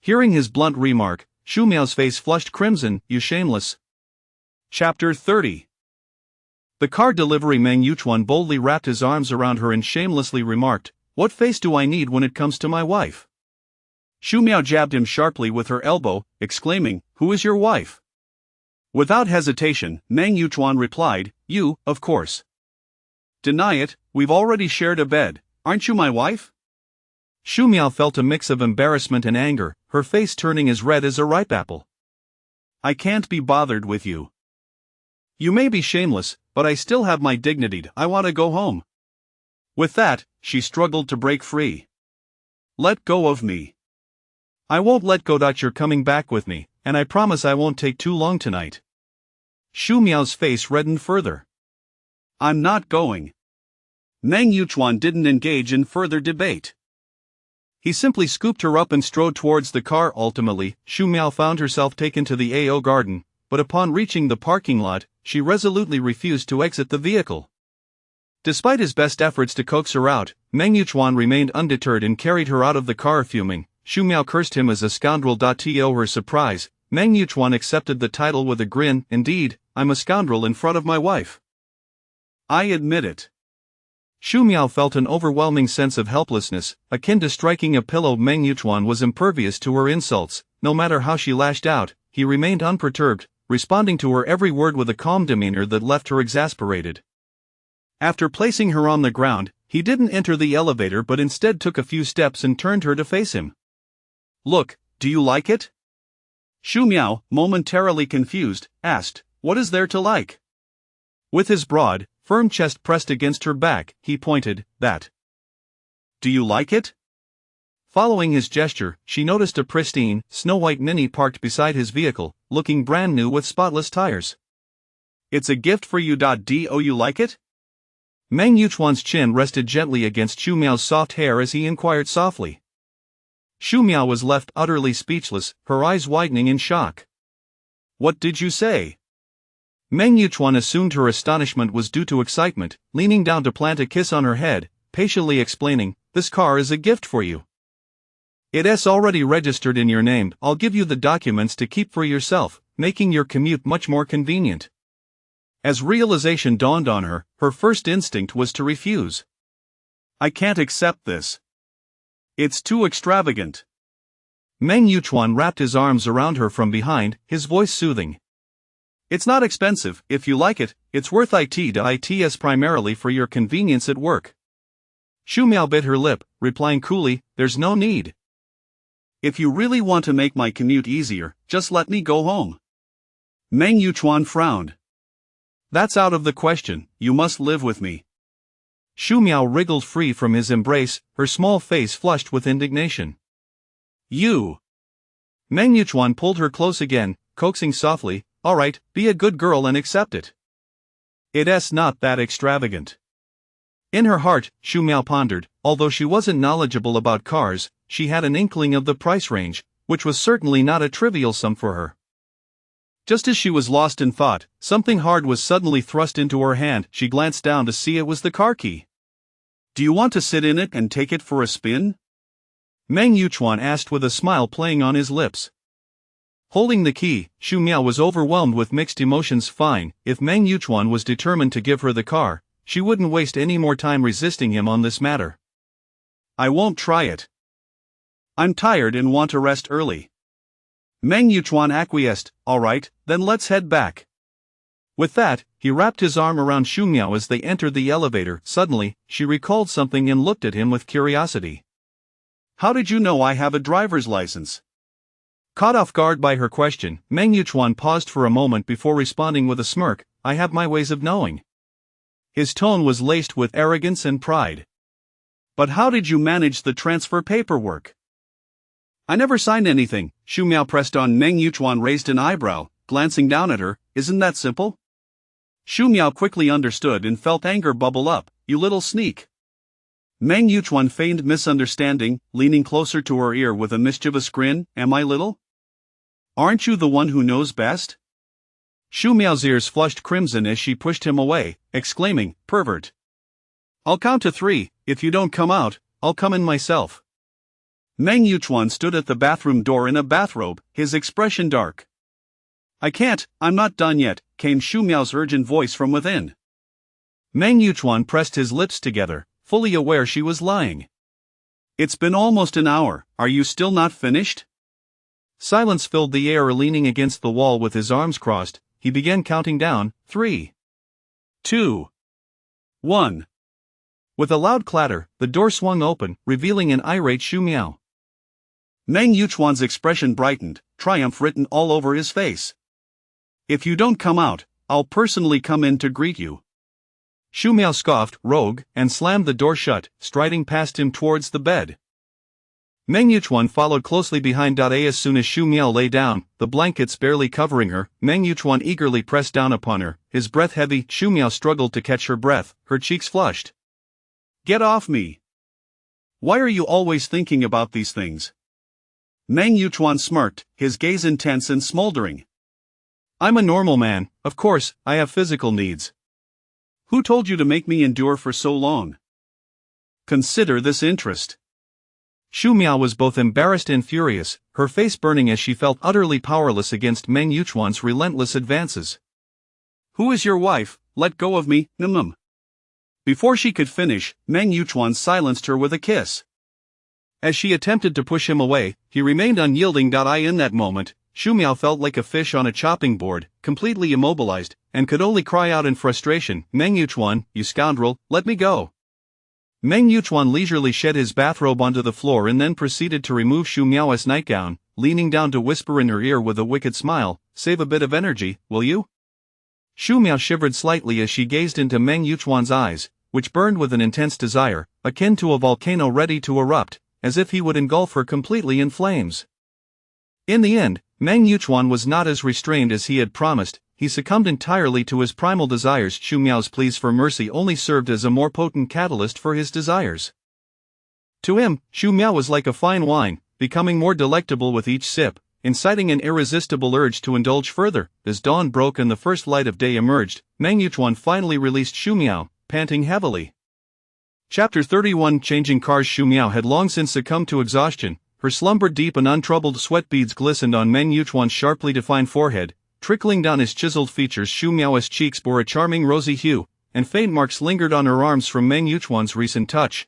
Hearing his blunt remark, Shu Miao's face flushed crimson. You shameless. Chapter 30. The car delivery. Meng Yuchuan boldly wrapped his arms around her and shamelessly remarked, what face do I need when it comes to my wife? Shu Miao jabbed him sharply with her elbow, exclaiming, who is your wife? Without hesitation, Meng Yuchuan replied, you, of course. Deny it, we've already shared a bed, aren't you my wife? Shu Miao felt a mix of embarrassment and anger, her face turning as red as a ripe apple. I can't be bothered with you. You may be shameless, but I still have my dignity. I want to go home. With that, she struggled to break free. Let go of me. I won't let go. You're coming back with me, and I promise I won't take too long tonight. Shu Miao's face reddened further. I'm not going. Meng Yuchuan didn't engage in further debate. He simply scooped her up and strode towards the car. Ultimately, Shu Miao found herself taken to the AO garden, but upon reaching the parking lot, she resolutely refused to exit the vehicle. Despite his best efforts to coax her out, Meng Yuchuan remained undeterred and carried her out of the car fuming. Xu Miao cursed him as a scoundrel. To her surprise, Meng Yuchuan accepted the title with a grin. Indeed, I'm a scoundrel in front of my wife. I admit it. Xu Miao felt an overwhelming sense of helplessness, akin to striking a pillow. Meng Yuchuan was impervious to her insults. No matter how she lashed out, he remained unperturbed, responding to her every word with a calm demeanor that left her exasperated. After placing her on the ground, he didn't enter the elevator but instead took a few steps and turned her to face him. Look, do you like it? Xu Miao, momentarily confused, asked, what is there to like? With his broad, firm chest pressed against her back, he pointed, that. Do you like it? Following his gesture, she noticed a pristine, snow-white Mini parked beside his vehicle, looking brand new with spotless tires. It's a gift for you. Do you like it? Meng Yuchuan's chin rested gently against Xu Miao's soft hair as he inquired softly. Xu Miao was left utterly speechless, her eyes widening in shock. What did you say? Meng Yuchuan assumed her astonishment was due to excitement, leaning down to plant a kiss on her head, patiently explaining, this car is a gift for you. It's already registered in your name. I'll give you the documents to keep for yourself, making your commute much more convenient. As realization dawned on her, her first instinct was to refuse. I can't accept this. It's too extravagant. Meng Yuchuan wrapped his arms around her from behind, his voice soothing. It's not expensive. If you like it, it's worth it. It's primarily for your convenience at work. Xu Miao bit her lip, replying coolly, there's no need. If you really want to make my commute easier, just let me go home. Meng Yuchuan frowned. That's out of the question. You must live with me. Xu Miao wriggled free from his embrace, her small face flushed with indignation. You! Meng Yuchuan pulled her close again, coaxing softly, all right, be a good girl and accept it. It's not that extravagant. In her heart, Xu Miao pondered, although she wasn't knowledgeable about cars, she had an inkling of the price range, which was certainly not a trivial sum for her. Just as she was lost in thought, something hard was suddenly thrust into her hand. She glanced down to see it was the car key. Do you want to sit in it and take it for a spin? Meng Yuchuan asked with a smile playing on his lips. Holding the key, Xu Miao was overwhelmed with mixed emotions. Fine, if Meng Yuchuan was determined to give her the car, she wouldn't waste any more time resisting him on this matter. I won't try it. I'm tired and want to rest early. Meng Yuchuan acquiesced. All right, then let's head back. With that, he wrapped his arm around Xu Miao as they entered the elevator. Suddenly, she recalled something and looked at him with curiosity. How did you know I have a driver's license? Caught off guard by her question, Meng Yuchuan paused for a moment before responding with a smirk. I have my ways of knowing. His tone was laced with arrogance and pride. But how did you manage the transfer paperwork? I never signed anything. Xu Miao pressed on. Meng Yuchuan raised an eyebrow, glancing down at her. Isn't that simple? Xu Miao quickly understood and felt anger bubble up. You little sneak. Meng Yuchuan feigned misunderstanding, leaning closer to her ear with a mischievous grin. Am I little? Aren't you the one who knows best? Xu Miao's ears flushed crimson as she pushed him away, exclaiming, pervert. I'll count to 3, if you don't come out, I'll come in myself. Meng Yuchuan stood at the bathroom door in a bathrobe, his expression dark. I can't, I'm not done yet, came Xu Miao's urgent voice from within. Meng Yuchuan pressed his lips together, fully aware she was lying. It's been almost an hour, are you still not finished? Silence filled the air. Leaning against the wall with his arms crossed, he began counting down, 3, 2, 1. With a loud clatter, the door swung open, revealing an irate Xu Miao. Meng Yuchuan's expression brightened, triumph written all over his face. If you don't come out, I'll personally come in to greet you. Xu Miao scoffed, rogue, and slammed the door shut, striding past him towards the bed. Meng Yuchuan followed closely behind. As soon as Xu Miao lay down, the blankets barely covering her, Meng Yuchuan eagerly pressed down upon her, his breath heavy. Xu Miao struggled to catch her breath, her cheeks flushed. Get off me! Why are you always thinking about these things? Meng Yuchuan smirked, his gaze intense and smoldering. I'm a normal man, of course, I have physical needs. Who told you to make me endure for so long? Consider this interest. Xu Miao was both embarrassed and furious, her face burning as she felt utterly powerless against Meng Yuchuan's relentless advances. Who is your wife? Let go of me, Num. Before she could finish, Meng Yuchuan silenced her with a kiss. As she attempted to push him away, he remained unyielding. In that moment, Xu Miao felt like a fish on a chopping board, completely immobilized, and could only cry out in frustration, Meng Yuchuan, you scoundrel, let me go. Meng Yuchuan leisurely shed his bathrobe onto the floor and then proceeded to remove Xu Miao's nightgown, leaning down to whisper in her ear with a wicked smile, save a bit of energy, will you? Xu Miao shivered slightly as she gazed into Meng Yuchuan's eyes, which burned with an intense desire, akin to a volcano ready to erupt, as if he would engulf her completely in flames. In the end, Meng Yuchuan was not as restrained as he had promised. He succumbed entirely to his primal desires. Xu Miao's pleas for mercy only served as a more potent catalyst for his desires. To him, Xu Miao was like a fine wine, becoming more delectable with each sip, inciting an irresistible urge to indulge further. As dawn broke and the first light of day emerged, Meng Yuchuan finally released Xu Miao, panting heavily. Chapter 31. Changing cars. Xu Miao had long since succumbed to exhaustion. Her slumber deep and untroubled sweat beads glistened on Meng Yuchuan's sharply defined forehead, trickling down his chiseled features. Xu Miao's cheeks bore a charming rosy hue, and faint marks lingered on her arms from Meng Yuchuan's recent touch.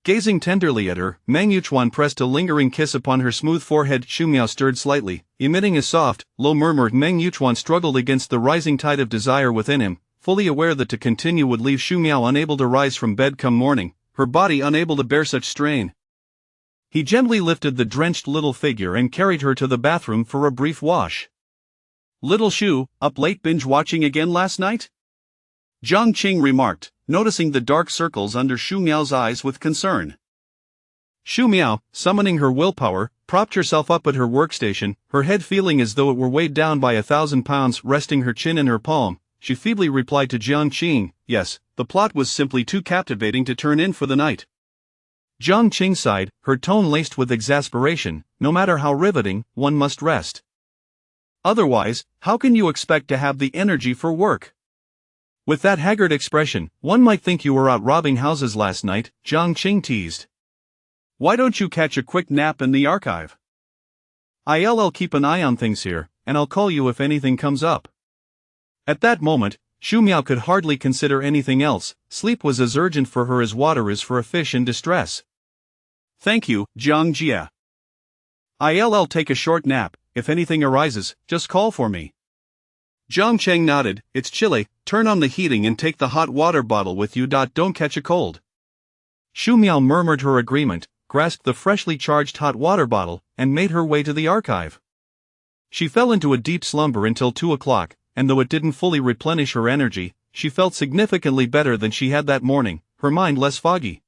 Gazing tenderly at her, Meng Yuchuan pressed a lingering kiss upon her smooth forehead. Xu Miao stirred slightly, emitting a soft, low murmur. Meng Yuchuan struggled against the rising tide of desire within him, fully aware that to continue would leave Xu Miao unable to rise from bed come morning, her body unable to bear such strain. He gently lifted the drenched little figure and carried her to the bathroom for a brief wash. Little Xu, up late binge-watching again last night? Jiang Qing remarked, noticing the dark circles under Xu Miao's eyes with concern. Xu Miao, summoning her willpower, propped herself up at her workstation, her head feeling as though it were weighed down by 1,000 pounds. Resting her chin in her palm, she feebly replied to Jiang Qing, yes, the plot was simply too captivating to turn in for the night. Jiang Qing sighed, her tone laced with exasperation, no matter how riveting, one must rest. Otherwise, how can you expect to have the energy for work? With that haggard expression, one might think you were out robbing houses last night, Jiang Qing teased. Why don't you catch a quick nap in the archive? I'll keep an eye on things here, and I'll call you if anything comes up. At that moment, Xu Miao could hardly consider anything else. Sleep was as urgent for her as water is for a fish in distress. Thank you, Jiang Jia. I'll take a short nap. If anything arises, just call for me. Jiang Cheng nodded. It's chilly, turn on the heating and take the hot water bottle with you. Don't catch a cold. Xu Miao murmured her agreement, grasped the freshly charged hot water bottle, and made her way to the archive. She fell into a deep slumber until 2 o'clock, and though it didn't fully replenish her energy, she felt significantly better than she had that morning, her mind less foggy.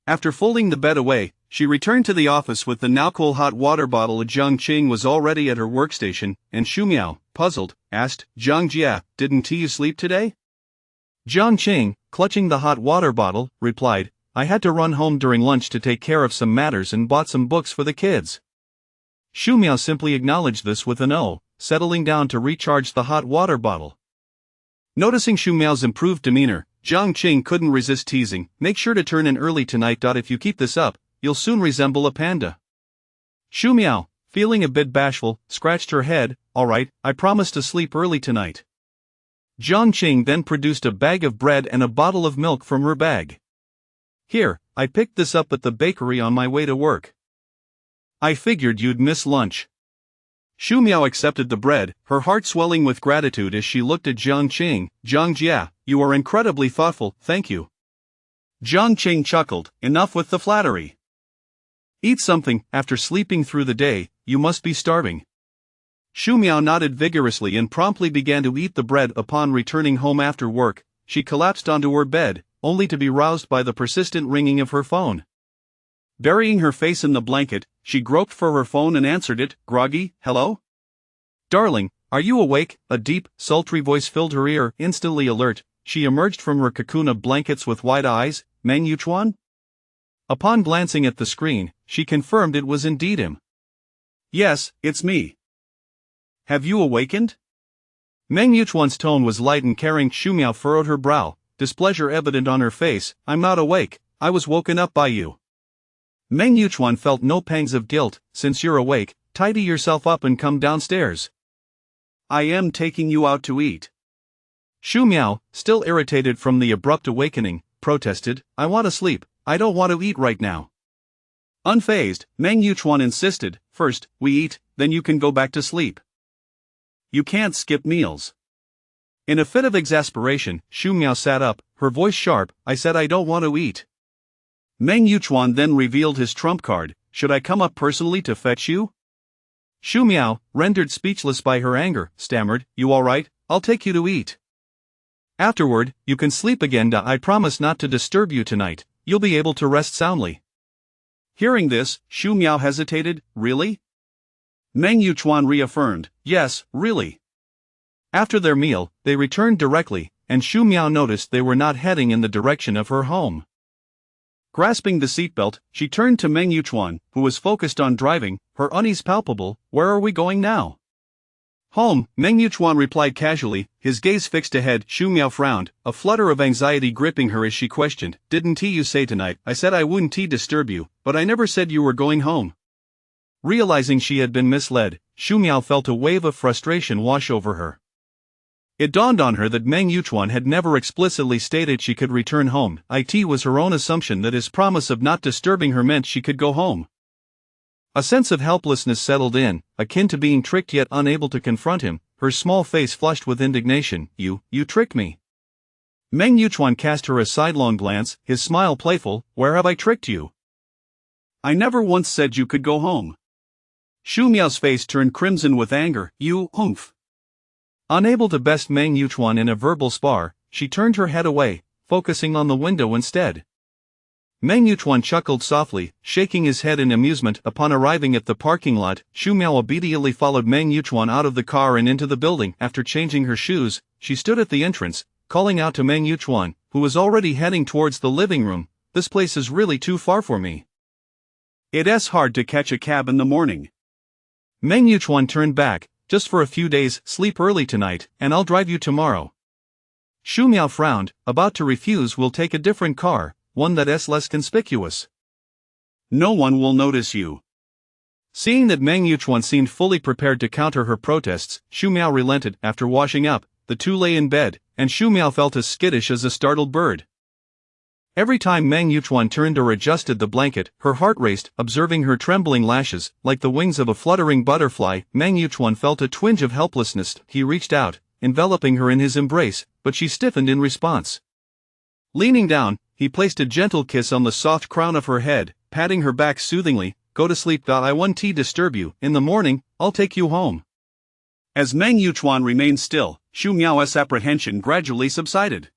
After folding the bed away, she returned to the office with the now cool hot water bottle. Jiang Qing was already at her workstation, and Xu Miao, puzzled, asked, Jiang Jia, didn't you sleep today? Jiang Qing, clutching the hot water bottle, replied, I had to run home during lunch to take care of some matters and bought some books for the kids. Xu Miao simply acknowledged this with an O, settling down to recharge the hot water bottle. Noticing Xu Miao's improved demeanor, Jiang Qing couldn't resist teasing, make sure to turn in early tonight. If you keep this up, you'll soon resemble a panda. Xu Miao, feeling a bit bashful, scratched her head, alright, I promise to sleep early tonight. Jiang Qing then produced a bag of bread and a bottle of milk from her bag. Here, I picked this up at the bakery on my way to work. I figured you'd miss lunch. Xu Miao accepted the bread, her heart swelling with gratitude as she looked at Jiang Qing. Jiang Jia, you are incredibly thoughtful, thank you. Jiang Qing chuckled, enough with the flattery. Eat something, after sleeping through the day, you must be starving. Xu Miao nodded vigorously and promptly began to eat the bread. Upon returning home after work, she collapsed onto her bed, only to be roused by the persistent ringing of her phone. Burying her face in the blanket, she groped for her phone and answered it, groggy, hello? Darling, are you awake? A deep, sultry voice filled her ear. Instantly alert, she emerged from her cocoon of blankets with wide eyes. Meng Yuchuan? Upon glancing at the screen, she confirmed it was indeed him. Yes, it's me. Have you awakened? Meng Yuchuan's tone was light and caring. Shu Miao furrowed her brow, displeasure evident on her face. I'm not awake, I was woken up by you. Meng Yuchuan felt no pangs of guilt. Since you're awake, tidy yourself up and come downstairs. I am taking you out to eat. Shu Miao, still irritated from the abrupt awakening, protested. I want to sleep, I don't want to eat right now. Unfazed, Meng Yuchuan insisted. First, we eat, then you can go back to sleep. You can't skip meals. In a fit of exasperation, Shu Miao sat up, her voice sharp. I said I don't want to eat. Meng Yuchuan then revealed his trump card. Should I come up personally to fetch you? Shu Miao, rendered speechless by her anger, stammered. You alright? I'll take you to eat. Afterward, you can sleep again. I promise not to disturb you tonight, you'll be able to rest soundly. Hearing this, Shu Miao hesitated. Really? Meng Yuchuan reaffirmed. Yes, really. After their meal, they returned directly, and Shu Miao noticed they were not heading in the direction of her home. Grasping the seatbelt, she turned to Meng Yuchuan, who was focused on driving, her unease palpable. Where are we going now? Home, Meng Yuchuan replied casually, his gaze fixed ahead. Shu Miao frowned, a flutter of anxiety gripping her as she questioned. Didn't you say tonight? I said I wouldn't disturb you, but I never said you were going home. Realizing she had been misled, Shu Miao felt a wave of frustration wash over her. It dawned on her that Meng Yuchuan had never explicitly stated she could return home. It was her own assumption that his promise of not disturbing her meant she could go home. A sense of helplessness settled in, akin to being tricked yet unable to confront him, her small face flushed with indignation. You tricked me. Meng Yuchuan cast her a sidelong glance, his smile playful. Where have I tricked you? I never once said you could go home. Shu Miao's face turned crimson with anger. You, humph. Unable to best Meng Yuchuan in a verbal spar, she turned her head away, focusing on the window instead. Meng Yuchuan chuckled softly, shaking his head in amusement. Upon arriving at the parking lot, Shu Miao obediently followed Meng Yuchuan out of the car and into the building. After changing her shoes, she stood at the entrance, calling out to Meng Yuchuan, who was already heading towards the living room. This place is really too far for me. It's hard to catch a cab in the morning. Meng Yuchuan turned back. Just for a few days, sleep early tonight, and I'll drive you tomorrow. Shu Miao frowned, about to refuse. We'll take a different car, one that's less conspicuous. No one will notice you. Seeing that Meng Yuchuan seemed fully prepared to counter her protests, Shu Miao relented. After washing up, the two lay in bed, and Shu Miao felt as skittish as a startled bird. Every time Meng Yuchuan turned or adjusted the blanket, her heart raced, observing her trembling lashes, like the wings of a fluttering butterfly. Meng Yuchuan felt a twinge of helplessness. He reached out, enveloping her in his embrace, but she stiffened in response. Leaning down, he placed a gentle kiss on the soft crown of her head, patting her back soothingly. Go to sleep. I won't disturb you. In the morning, I'll take you home. As Meng Yuchuan remained still, Shu Miao's apprehension gradually subsided.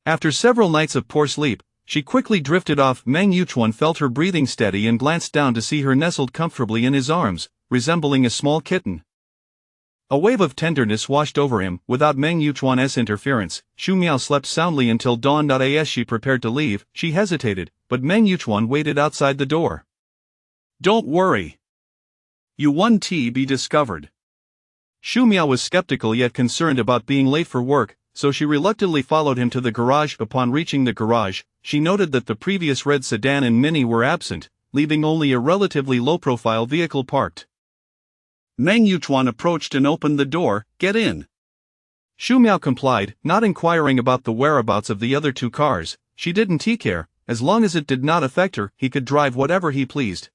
After several nights of poor sleep, she quickly drifted off. Meng Yuchuan felt her breathing steady and glanced down to see her nestled comfortably in his arms, resembling a small kitten. A wave of tenderness washed over him. Without Meng Yuchuan's interference, Shu Miao slept soundly until dawn. As she prepared to leave, she hesitated, but Meng Yuchuan waited outside the door. Don't worry. You won't be discovered. Shu Miao was skeptical yet concerned about being late for work, so she reluctantly followed him to the garage. Upon reaching the garage, she noted that the previous red sedan and Mini were absent, leaving only a relatively low-profile vehicle parked. Meng Yuchuan approached and opened the door. Get in. Shu Miao complied, not inquiring about the whereabouts of the other two cars. She didn't care, as long as it did not affect her, he could drive whatever he pleased.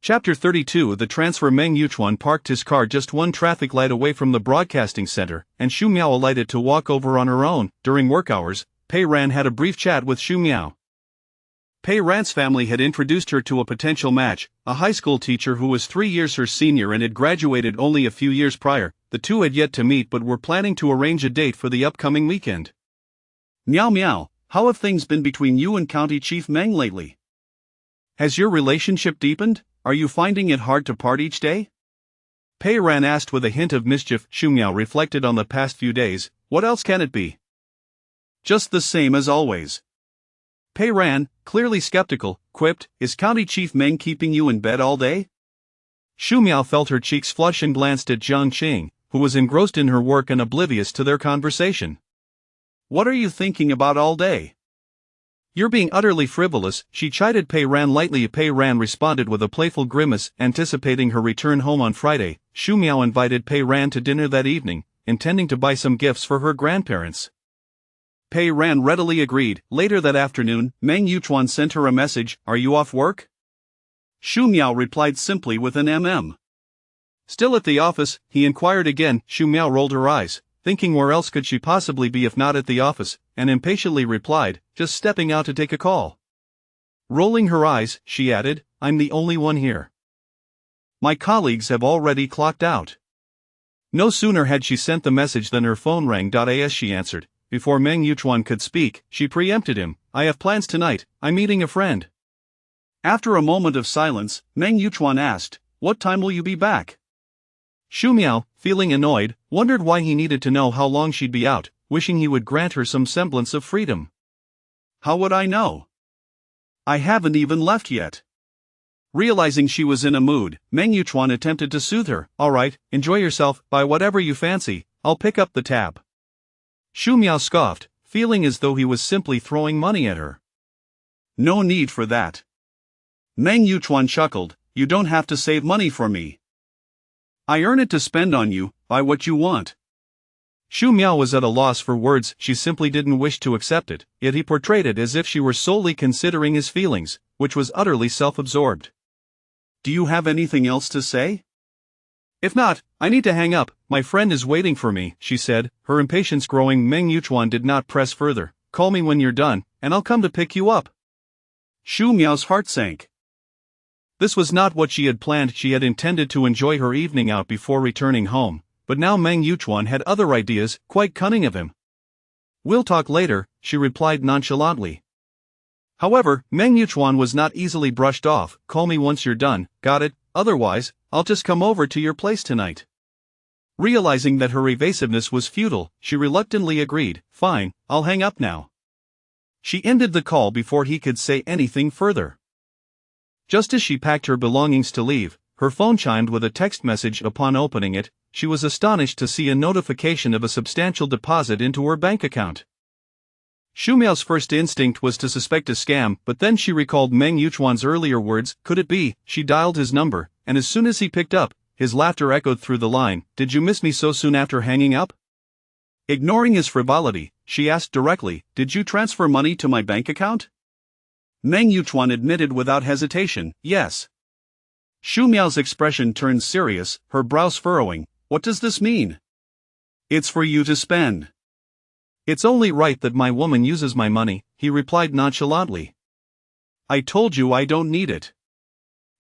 Chapter 32. The transfer. Meng Yuchuan parked his car just one traffic light away from the broadcasting center, and Shu Miao alighted to walk over on her own. During work hours, Pei Ran had a brief chat with Shu Miao. Pei Ran's family had introduced her to a potential match, a high school teacher who was 3 years her senior and had graduated only a few years prior. The two had yet to meet but were planning to arrange a date for the upcoming weekend. Miao Miao, how have things been between you and County Chief Meng lately? Has your relationship deepened? Are you finding it hard to part each day? Pei Ran asked with a hint of mischief. Shu Miao reflected on the past few days. What else can it be? Just the same as always. Pei Ran, clearly skeptical, quipped, Is County Chief Meng keeping you in bed all day? Shu Miao felt her cheeks flush and glanced at Jiang Qing, who was engrossed in her work and oblivious to their conversation. What are you thinking about all day? You're being utterly frivolous, she chided Pei Ran lightly. Pei Ran responded with a playful grimace, anticipating her return home on Friday. Xu Miao invited Pei Ran to dinner that evening, intending to buy some gifts for her grandparents. Pei Ran readily agreed. Later that afternoon, Meng Yuchuan sent her a message, "Are you off work?" Xu Miao replied simply with an mm. Still at the office, he inquired again. Xu Miao rolled her eyes, thinking where else could she possibly be if not at the office, and impatiently replied, "Just stepping out to take a call." Rolling her eyes, she added, "I'm the only one here. My colleagues have already clocked out." No sooner had she sent the message than her phone rang. As she answered, before Meng Yuchuan could speak, she preempted him. "I have plans tonight, I'm meeting a friend." After a moment of silence, Meng Yuchuan asked, "What time will you be back?" Xu Miao, feeling annoyed, wondered why he needed to know how long she'd be out, wishing he would grant her some semblance of freedom. "How would I know? I haven't even left yet." Realizing she was in a mood, Meng Yuchuan attempted to soothe her. "All right, enjoy yourself, buy whatever you fancy, I'll pick up the tab." Xu Miao scoffed, feeling as though he was simply throwing money at her. "No need for that." Meng Yuchuan chuckled, "You don't have to save money for me. I earn it to spend on you, buy what you want." Xu Miao was at a loss for words. She simply didn't wish to accept it, yet he portrayed it as if she were solely considering his feelings, which was utterly self-absorbed. "Do you have anything else to say?" "If not, I need to hang up, my friend is waiting for me," she said, her impatience growing. Meng Yuchuan did not press further. "Call me when you're done, and I'll come to pick you up." Xu Miao's heart sank. This was not what she had planned. She had intended to enjoy her evening out before returning home, but now Meng Yuchuan had other ideas, quite cunning of him. "We'll talk later," she replied nonchalantly. However, Meng Yuchuan was not easily brushed off. "Call me once you're done, got it? Otherwise, I'll just come over to your place tonight." Realizing that her evasiveness was futile, she reluctantly agreed. "Fine, I'll hang up now." She ended the call before he could say anything further. Just as she packed her belongings to leave, her phone chimed with a text message. Upon opening it, she was astonished to see a notification of a substantial deposit into her bank account. Xu Miao's first instinct was to suspect a scam, but then she recalled Meng Yuchuan's earlier words. Could it be? She dialed his number, and as soon as he picked up, his laughter echoed through the line. "Did you miss me so soon after hanging up?" Ignoring his frivolity, she asked directly, "Did you transfer money to my bank account?" Meng Yuchuan admitted without hesitation, "Yes." Xu Miao's expression turned serious, her brows furrowing. "What does this mean?" "It's for you to spend." "It's only right that my woman uses my money," he replied nonchalantly. "I told you I don't need it."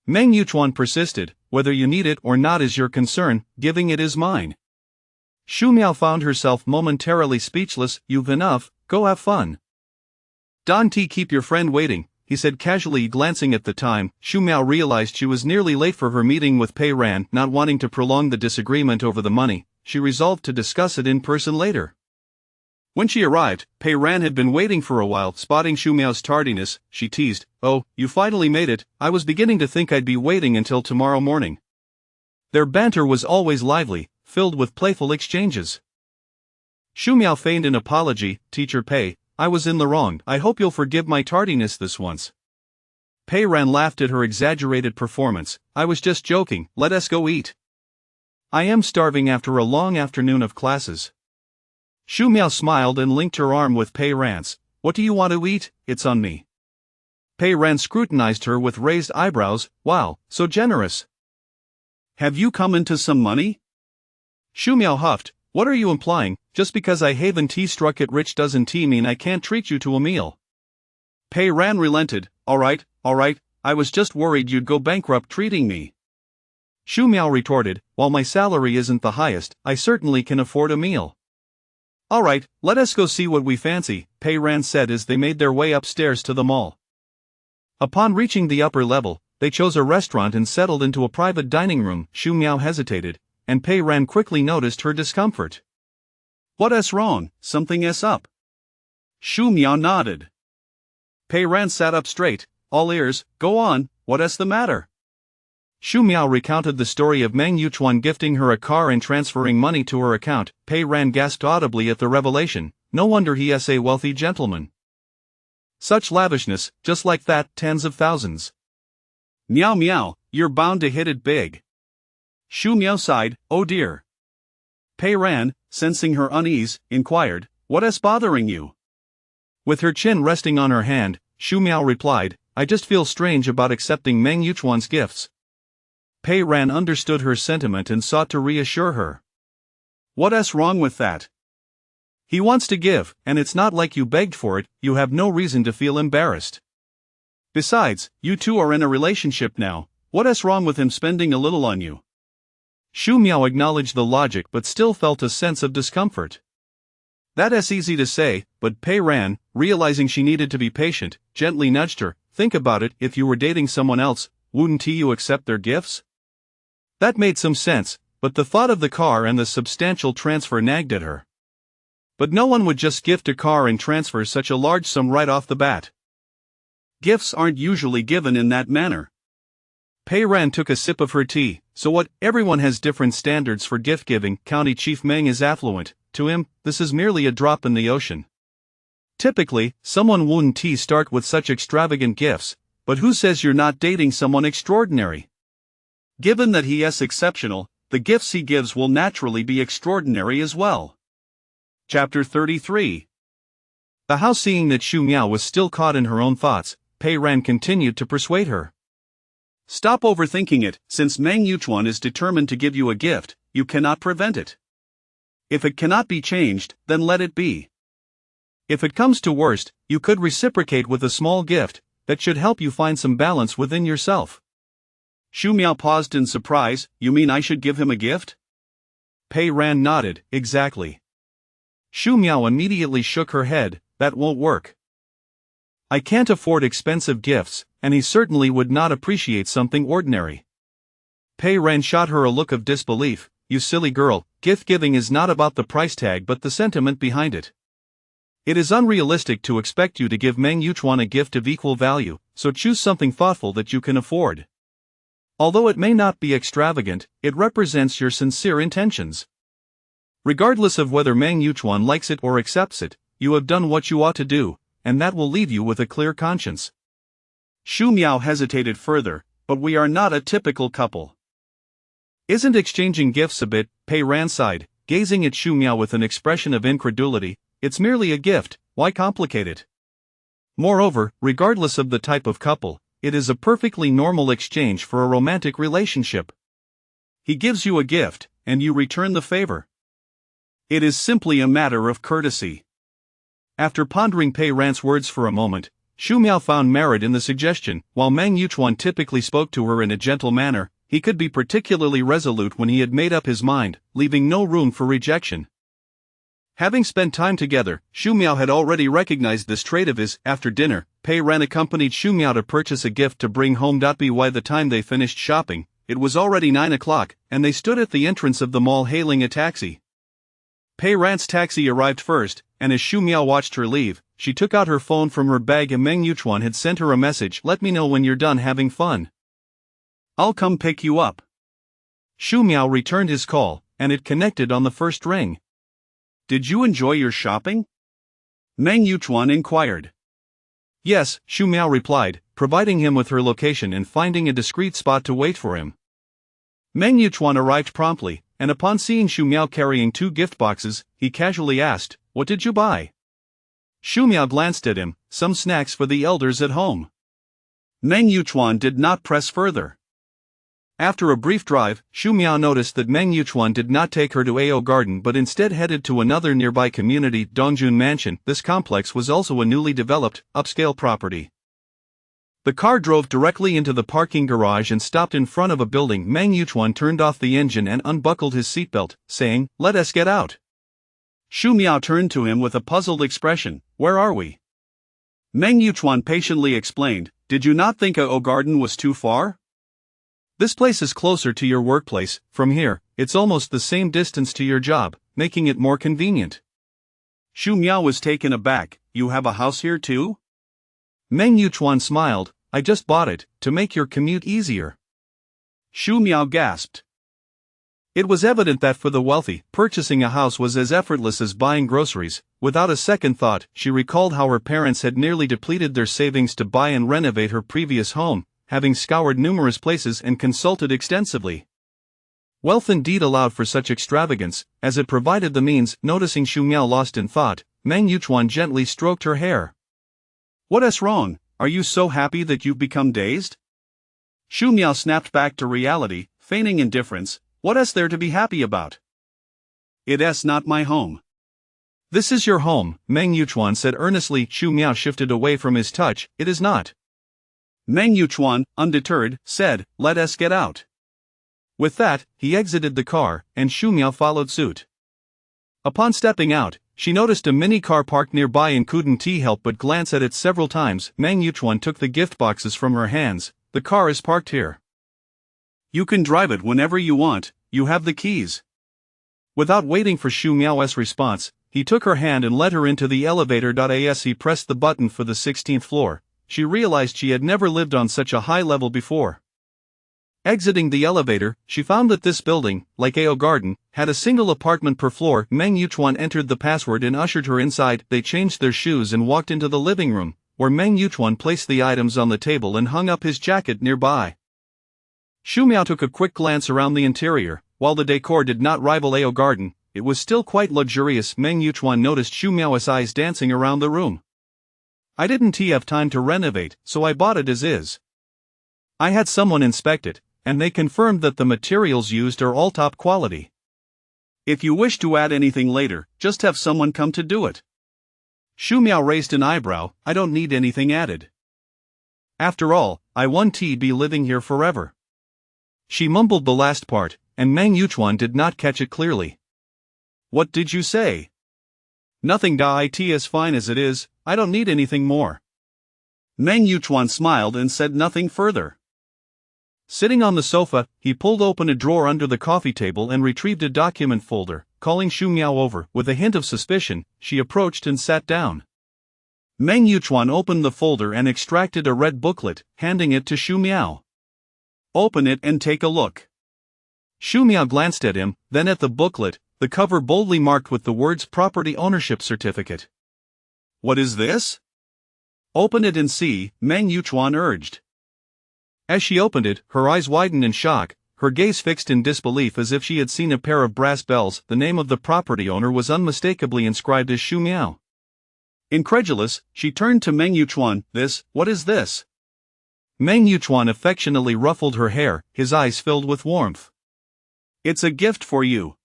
Meng Yuchuan persisted. "Whether you need it or not is your concern, giving it is mine." Xu Miao found herself momentarily speechless. "You've enough, go have fun." "Don't keep your friend waiting," he said casually, glancing at the time. Xu Miao realized she was nearly late for her meeting with Pei Ran. Not wanting to prolong the disagreement over the money, she resolved to discuss it in person later. When she arrived, Pei Ran had been waiting for a while. Spotting Xu Miao's tardiness, she teased, "Oh, you finally made it. I was beginning to think I'd be waiting until tomorrow morning." Their banter was always lively, filled with playful exchanges. Xu Miao feigned an apology. "Teacher Pei, I was in the wrong. I hope you'll forgive my tardiness this once." Pei Ran laughed at her exaggerated performance. "I was just joking, let us go eat. I am starving after a long afternoon of classes." Xu Miao smiled and linked her arm with Pei Ran's. "What do you want to eat? It's on me." Pei Ran scrutinized her with raised eyebrows. "Wow, so generous. Have you come into some money?" Xu Miao huffed. "What are you implying? Just because I haven't struck it rich doesn't mean I can't treat you to a meal." Pei Ran relented. All right, I was just worried you'd go bankrupt treating me." Xu Miao retorted, "While my salary isn't the highest, I certainly can afford a meal." "All right, let us go see what we fancy," Pei Ran said as they made their way upstairs to the mall. Upon reaching the upper level, they chose a restaurant and settled into a private dining room. Xu Miao hesitated, and Pei Ran quickly noticed her discomfort. "What's wrong? Something's up." Xu Miao nodded. Pei Ran sat up straight. "All ears, go on, what's the matter?" Shu Miao recounted the story of Meng Yuchuan gifting her a car and transferring money to her account. Pei Ran gasped audibly at the revelation. No wonder he is a wealthy gentleman. Such lavishness, just like that, tens of thousands. Meow meow, you're bound to hit it big. Shu Miao sighed, oh dear. Pei Ran, sensing her unease, inquired, what's bothering you? With her chin resting on her hand, Shu Miao replied, I just feel strange about accepting Meng Yuchuan's gifts. Pei Ran understood her sentiment and sought to reassure her. What's wrong with that? He wants to give, and it's not like you begged for it, you have no reason to feel embarrassed. Besides, you two are in a relationship now, what's wrong with him spending a little on you? Shu Miao acknowledged the logic but still felt a sense of discomfort. That's easy to say, but Pei Ran, realizing she needed to be patient, gently nudged her. Think about it, if you were dating someone else, wouldn't you accept their gifts? That made some sense, but the thought of the car and the substantial transfer nagged at her. But no one would just gift a car and transfer such a large sum right off the bat. Gifts aren't usually given in that manner. Pei Ran took a sip of her tea. So what? Everyone has different standards for gift giving. County Chief Meng is affluent. To him, this is merely a drop in the ocean. Typically, someone wouldn't start with such extravagant gifts, but who says you're not dating someone extraordinary? Given that he is exceptional, the gifts he gives will naturally be extraordinary as well. Chapter 33. The house. Seeing that Shu Miao was still caught in her own thoughts, Pei Ran continued to persuade her. Stop overthinking it, since Meng Yuchuan is determined to give you a gift, you cannot prevent it. If it cannot be changed, then let it be. If it comes to worst, you could reciprocate with a small gift that should help you find some balance within yourself. Shu Miao paused in surprise. You mean I should give him a gift? Pei Ran nodded. Exactly. Shu Miao immediately shook her head. That won't work. I can't afford expensive gifts, and he certainly would not appreciate something ordinary. Pei Ran shot her a look of disbelief. You silly girl, gift giving is not about the price tag but the sentiment behind it. It is unrealistic to expect you to give Meng Yuchuan a gift of equal value, so choose something thoughtful that you can afford. Although it may not be extravagant, it represents your sincere intentions. Regardless of whether Meng Yuchuan likes it or accepts it, you have done what you ought to do, and that will leave you with a clear conscience. Shu Miao hesitated further, but we are not a typical couple. Isn't exchanging gifts a bit? Pei Ran sighed, gazing at Shu Miao with an expression of incredulity. It's merely a gift, why complicate it? Moreover, regardless of the type of couple, it is a perfectly normal exchange for a romantic relationship. He gives you a gift, and you return the favor. It is simply a matter of courtesy. After pondering Pei Ran's words for a moment, Shu Miao found merit in the suggestion. While Meng Yuchuan typically spoke to her in a gentle manner, he could be particularly resolute when he had made up his mind, leaving no room for rejection. Having spent time together, Shu Miao had already recognized this trait of his. After dinner, Pei Ran accompanied Shu Miao to purchase a gift to bring home. By the time they finished shopping, it was already 9 o'clock, and they stood at the entrance of the mall hailing a taxi. Pei Ran's taxi arrived first, and as Shu Miao watched her leave, she took out her phone from her bag and Meng Yuchuan had sent her a message. Let me know when you're done having fun. I'll come pick you up. Shu Miao returned his call, and it connected on the first ring. Did you enjoy your shopping? Meng Yuchuan inquired. Yes, Shu Miao replied, providing him with her location and finding a discreet spot to wait for him. Meng Yuchuan arrived promptly, and upon seeing Shu Miao carrying 2 gift boxes, he casually asked, What did you buy? Shu Miao glanced at him. Some snacks for the elders at home. Meng Yuchuan did not press further. After a brief drive, Shu Miao noticed that Meng Yuchuan did not take her to Ao Garden but instead headed to another nearby community, Dongjun Mansion. This complex was also a newly developed, upscale property. The car drove directly into the parking garage and stopped in front of a building. Meng Yuchuan turned off the engine and unbuckled his seatbelt, saying, Let us get out. Shu Miao turned to him with a puzzled expression. Where are we? Meng Yuchuan patiently explained, Did you not think Ao Garden was too far? This place is closer to your workplace. From here, it's almost the same distance to your job, making it more convenient. Shu Miao was taken aback. You have a house here too? Meng Yuchuan smiled. I just bought it, to make your commute easier. Shu Miao gasped. It was evident that for the wealthy, purchasing a house was as effortless as buying groceries. Without a second thought, she recalled how her parents had nearly depleted their savings to buy and renovate her previous home, having scoured numerous places and consulted extensively. Wealth indeed allowed for such extravagance, as it provided the means. Noticing Shu Miao lost in thought, Meng Yuchuan gently stroked her hair. What's wrong? Are you so happy that you've become dazed? Shu Miao snapped back to reality, feigning indifference. What's there to be happy about? It's not my home. This is your home, Meng Yuchuan said earnestly. Shu Miao shifted away from his touch. It is not. Meng Yuchuan, undeterred, said, let us get out. With that, he exited the car, and Shu Miao followed suit. Upon stepping out, she noticed a mini car parked nearby and couldn't help but glance at it several times. Meng Yuchuan took the gift boxes from her hands. The car is parked here. You can drive it whenever you want, you have the keys. Without waiting for Shu Miao's response, he took her hand and led her into the elevator. As he pressed the button for the 16th floor, she realized she had never lived on such a high level before. Exiting the elevator, she found that this building, like AO Garden, had a single apartment per floor. Meng Yuchuan entered the password and ushered her inside. They changed their shoes and walked into the living room, where Meng Yuchuan placed the items on the table and hung up his jacket nearby. Shu Miao took a quick glance around the interior. While the decor did not rival AO Garden, it was still quite luxurious. Meng Yuchuan noticed Shu Miao's eyes dancing around the room. I didn't have time to renovate, so I bought it as is. I had someone inspect it, and they confirmed that the materials used are all top quality. If you wish to add anything later, just have someone come to do it. Shu Miao raised an eyebrow. I don't need anything added. After all, I want to be living here forever. She mumbled the last part, and Meng Yuchuan did not catch it clearly. What did you say? Nothing. It is fine as it is, I don't need anything more. Meng Yuchuan smiled and said nothing further. Sitting on the sofa, he pulled open a drawer under the coffee table and retrieved a document folder. Calling Shu Miao over, with a hint of suspicion, she approached and sat down. Meng Yuchuan opened the folder and extracted a red booklet, handing it to Shu Miao. Open it and take a look. Shu Miao glanced at him, then at the booklet, the cover boldly marked with the words Property Ownership Certificate. What is this? Open it and see, Meng Yuchuan urged. As she opened it, her eyes widened in shock, her gaze fixed in disbelief as if she had seen a pair of brass bells. The name of the property owner was unmistakably inscribed as Shu Miao. Incredulous, she turned to Meng Yuchuan. What is this? Meng Yuchuan affectionately ruffled her hair, his eyes filled with warmth. It's a gift for you.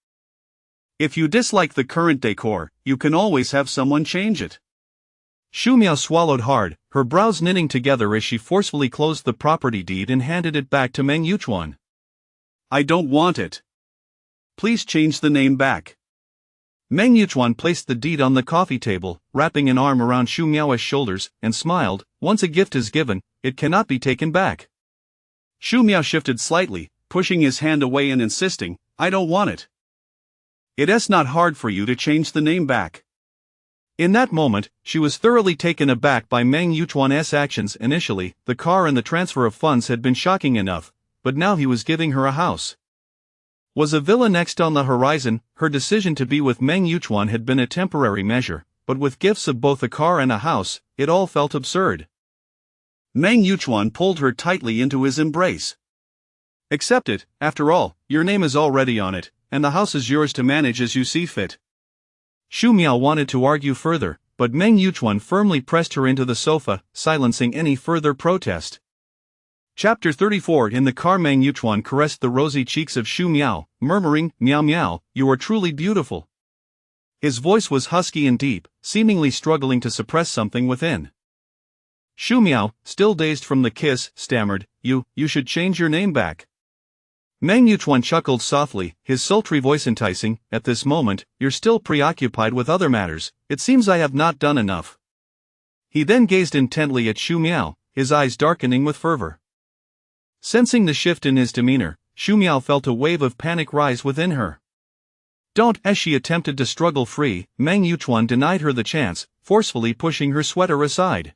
If you dislike the current decor, you can always have someone change it. Shu Miao swallowed hard, her brows knitting together as she forcefully closed the property deed and handed it back to Meng Yuchuan. I don't want it. Please change the name back. Meng Yuchuan placed the deed on the coffee table, wrapping an arm around Shu Miao's shoulders, and smiled. Once a gift is given, it cannot be taken back. Shu Miao shifted slightly, pushing his hand away and insisting, I don't want it. It's not hard for you to change the name back. In that moment, she was thoroughly taken aback by Meng Yuchuan's actions. Initially, the car and the transfer of funds had been shocking enough, but now he was giving her a house. Was a villa next on the horizon? Her decision to be with Meng Yuchuan had been a temporary measure, but with gifts of both a car and a house, it all felt absurd. Meng Yuchuan pulled her tightly into his embrace. Accept it, after all, your name is already on it, and the house is yours to manage as you see fit. Shu Miao wanted to argue further, but Meng Yuchuan firmly pressed her into the sofa, silencing any further protest. Chapter 34. In the car, Meng Yuchuan caressed the rosy cheeks of Shu Miao, murmuring, Miao Miao, you are truly beautiful. His voice was husky and deep, seemingly struggling to suppress something within. Shu Miao, still dazed from the kiss, stammered, You should change your name back. Meng Yuchuan chuckled softly, his sultry voice enticing. At this moment, you're still preoccupied with other matters. It seems I have not done enough. He then gazed intently at Shu Miao, his eyes darkening with fervor. Sensing the shift in his demeanor, Shu Miao felt a wave of panic rise within her. Don't! As she attempted to struggle free, Meng Yuchuan denied her the chance, forcefully pushing her sweater aside.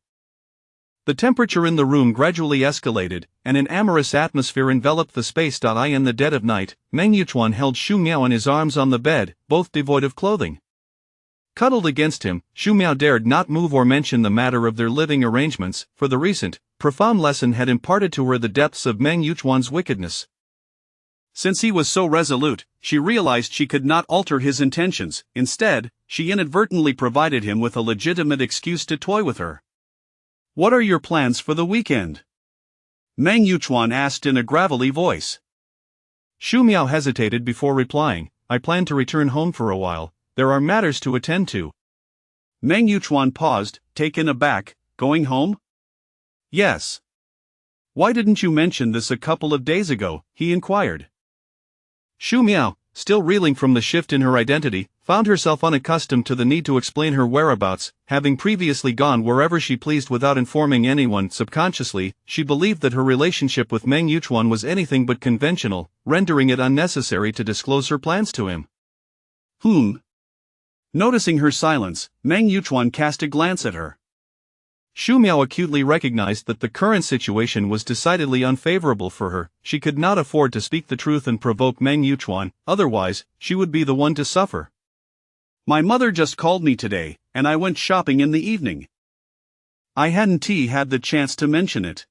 The temperature in the room gradually escalated, and an amorous atmosphere enveloped the space. In the dead of night, Meng Yuchuan held Xu Miao in his arms on the bed, both devoid of clothing. Cuddled against him, Xu Miao dared not move or mention the matter of their living arrangements, for the recent, profound lesson had imparted to her the depths of Meng Yuchuan's wickedness. Since he was so resolute, she realized she could not alter his intentions. Instead, she inadvertently provided him with a legitimate excuse to toy with her. "What are your plans for the weekend?" Meng Yuchuan asked in a gravelly voice. Xu Miao hesitated before replying, "I plan to return home for a while. There are matters to attend to." Meng Yuchuan paused, taken aback. "Going home?" "Yes." "Why didn't you mention this a couple of days ago?" he inquired. Xu Miao, still reeling from the shift in her identity, found herself unaccustomed to the need to explain her whereabouts, having previously gone wherever she pleased without informing anyone. Subconsciously, she believed that her relationship with Meng Yuchuan was anything but conventional, rendering it unnecessary to disclose her plans to him. Noticing her silence, Meng Yuchuan cast a glance at her. Xu Miao acutely recognized that the current situation was decidedly unfavorable for her. She could not afford to speak the truth and provoke Meng Yuchuan, otherwise, she would be the one to suffer. "My mother just called me today, and I went shopping in the evening. I hadn't had the chance to mention it."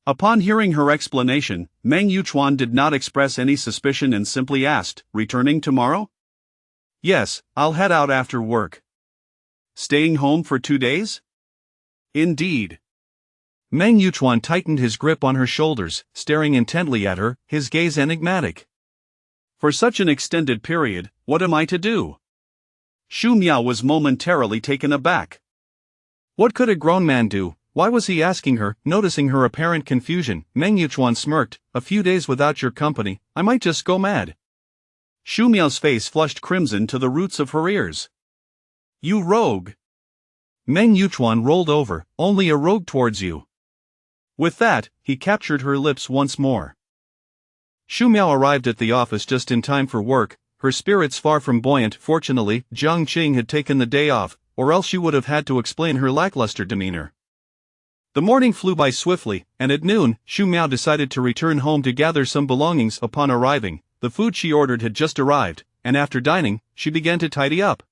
Upon hearing her explanation, Meng Yuchuan did not express any suspicion and simply asked, "Returning tomorrow?" "Yes, I'll head out after work." "Staying home for 2 days?" "Indeed." Meng Yuchuan tightened his grip on her shoulders, staring intently at her, his gaze enigmatic. "For such an extended period, what am I to do?" Xu Miao was momentarily taken aback. What could a grown man do? Why was he asking her? Noticing her apparent confusion, Meng Yuchuan smirked, "A few days without your company, I might just go mad." Xu Miao's face flushed crimson to the roots of her ears. "You rogue!" Meng Yuchuan rolled over, "Only a rogue towards you." With that, he captured her lips once more. Xu Miao arrived at the office just in time for work, her spirits far from buoyant. Fortunately, Jiang Qing had taken the day off, or else she would have had to explain her lackluster demeanor. The morning flew by swiftly, and at noon, Xu Miao decided to return home to gather some belongings. Upon arriving, the food she ordered had just arrived, and after dining, she began to tidy up.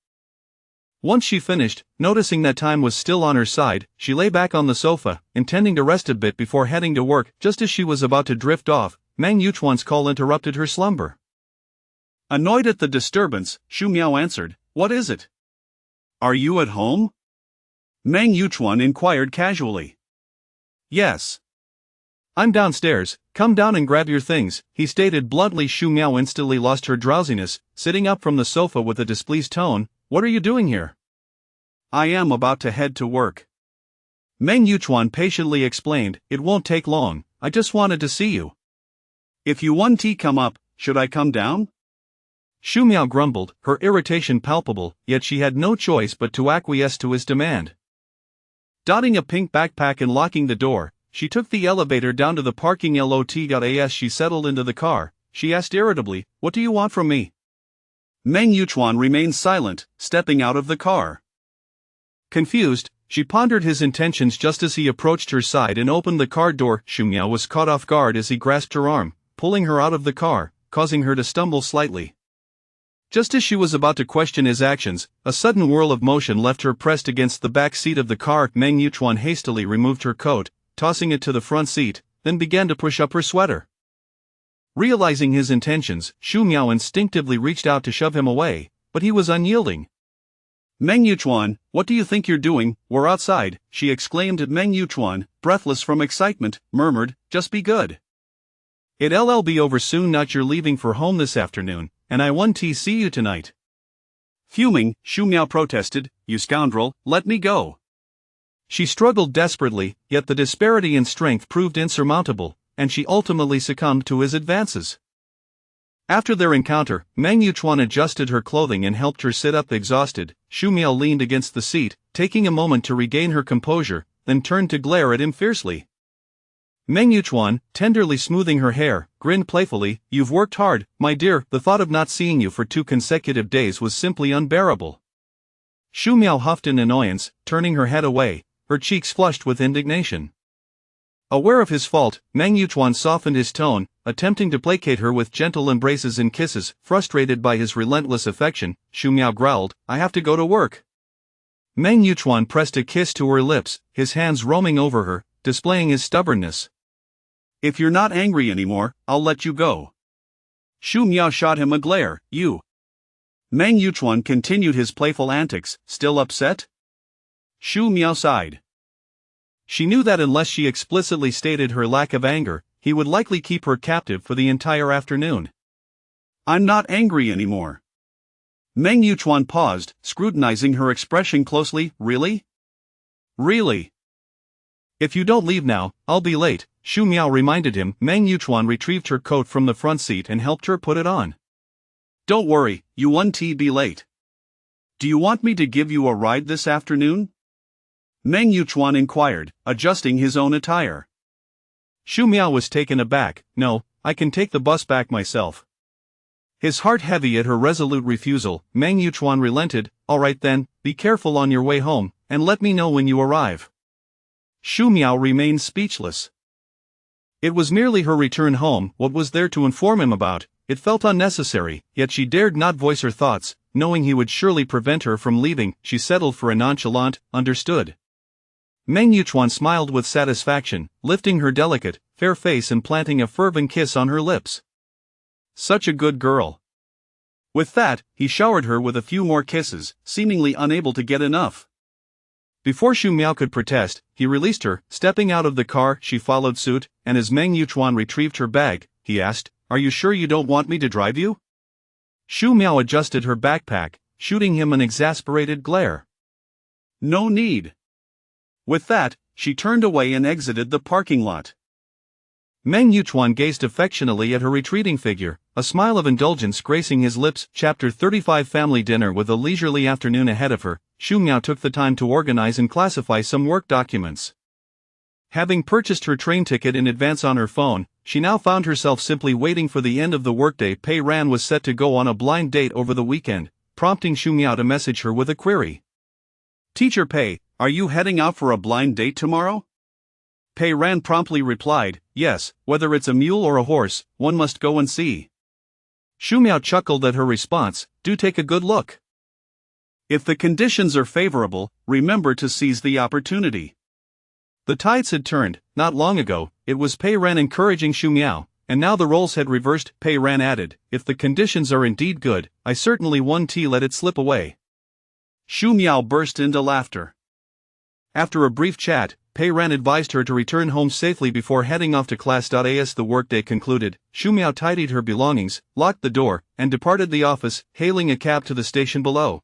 Once she finished, noticing that time was still on her side, she lay back on the sofa, intending to rest a bit before heading to work. Just as she was about to drift off, Meng Yuchuan's call interrupted her slumber. Annoyed at the disturbance, Xu Miao answered, "What is it?" "Are you at home?" Meng Yuchuan inquired casually. "Yes." "I'm downstairs, come down and grab your things," he stated bluntly. Xu Miao instantly lost her drowsiness, sitting up from the sofa with a displeased tone. "What are you doing here?" "I am about to head to work." Meng Yuchuan patiently explained, "It won't take long, I just wanted to see you." "If you want to come up, should I come down?" Xu Miao grumbled, her irritation palpable, yet she had no choice but to acquiesce to his demand. Dotting a pink backpack and locking the door, she took the elevator down to the parking lot. As she settled into the car, she asked irritably, "What do you want from me?" Meng Yuchuan remained silent, stepping out of the car. Confused, she pondered his intentions just as he approached her side and opened the car door. Xu Miao was caught off guard as he grasped her arm, pulling her out of the car, causing her to stumble slightly. Just as she was about to question his actions, a sudden whirl of motion left her pressed against the back seat of the car. Meng Yuchuan hastily removed her coat, tossing it to the front seat, then began to push up her sweater. Realizing his intentions, Xu Miao instinctively reached out to shove him away, but he was unyielding. "Meng Yuchuan, what do you think you're doing? We're outside," she exclaimed. Meng Yuchuan, breathless from excitement, murmured, "Just be good. It'll be over soon. Not you're leaving for home this afternoon, and I want to see you tonight." Fuming, Xu Miao protested, "You scoundrel, let me go." She struggled desperately, yet the disparity in strength proved insurmountable, and she ultimately succumbed to his advances. After their encounter, Meng Yuchuan adjusted her clothing and helped her sit up exhausted. Xu Miao leaned against the seat, taking a moment to regain her composure, then turned to glare at him fiercely. Meng Yuchuan, tenderly smoothing her hair, grinned playfully, "You've worked hard, my dear." The thought of not seeing you for 2 consecutive days was simply unbearable. Xu Miao huffed in annoyance, turning her head away, her cheeks flushed with indignation. Aware of his fault, Meng Yuchuan softened his tone, attempting to placate her with gentle embraces and kisses. Frustrated by his relentless affection, Xu Miao growled, "I have to go to work." Meng Yuchuan pressed a kiss to her lips, his hands roaming over her, displaying his stubbornness. "If you're not angry anymore, I'll let you go." Xu Miao shot him a glare. "You." Meng Yuchuan continued his playful antics, still upset? Xu Miao sighed. She knew that unless she explicitly stated her lack of anger, he would likely keep her captive for the entire afternoon. "I'm not angry anymore." Meng Yuchuan paused, scrutinizing her expression closely. "Really? Really? If you don't leave now, I'll be late," Xu Miao reminded him. Meng Yuchuan retrieved her coat from the front seat and helped her put it on. "Don't worry, you won't be late. Do you want me to give you a ride this afternoon?" Meng Yuchuan inquired, adjusting his own attire. Xu Miao was taken aback. "No, I can take the bus back myself." His heart heavy at her resolute refusal, Meng Yuchuan relented. "All right then, be careful on your way home, and let me know when you arrive." Xu Miao remained speechless. It was merely her return home. What was there to inform him about? It felt unnecessary, yet she dared not voice her thoughts, knowing he would surely prevent her from leaving. She settled for a nonchalant, "Understood." Meng Yuchuan smiled with satisfaction, lifting her delicate, fair face and planting a fervent kiss on her lips. Such a good girl. With that, he showered her with a few more kisses, seemingly unable to get enough. Before Xu Miao could protest, he released her. Stepping out of the car, she followed suit, and as Meng Yuchuan retrieved her bag, he asked, "Are you sure you don't want me to drive you?" Xu Miao adjusted her backpack, shooting him an exasperated glare. "No need." With that, she turned away and exited the parking lot. Meng Yuchuan gazed affectionately at her retreating figure, a smile of indulgence gracing his lips. Chapter 35 Family dinner. With a leisurely afternoon ahead of her, Xu Miao took the time to organize and classify some work documents. Having purchased her train ticket in advance on her phone, she now found herself simply waiting for the end of the workday. Pei Ran was set to go on a blind date over the weekend, prompting Xu Miao to message her with a query. "Teacher Pei, are you heading out for a blind date tomorrow?" Pei Ran promptly replied, "Yes, whether it's a mule or a horse, one must go and see." Xu Miao chuckled at her response, "Do take a good look. If the conditions are favorable, remember to seize the opportunity." The tides had turned. Not long ago, it was Pei Ran encouraging Xu Miao, and now the roles had reversed. Pei Ran added, "If the conditions are indeed good, I certainly won't let it slip away." Xu Miao burst into laughter. After a brief chat, Pei Ran advised her to return home safely before heading off to class. As the workday concluded, Xu Miao tidied her belongings, locked the door, and departed the office, hailing a cab to the station below.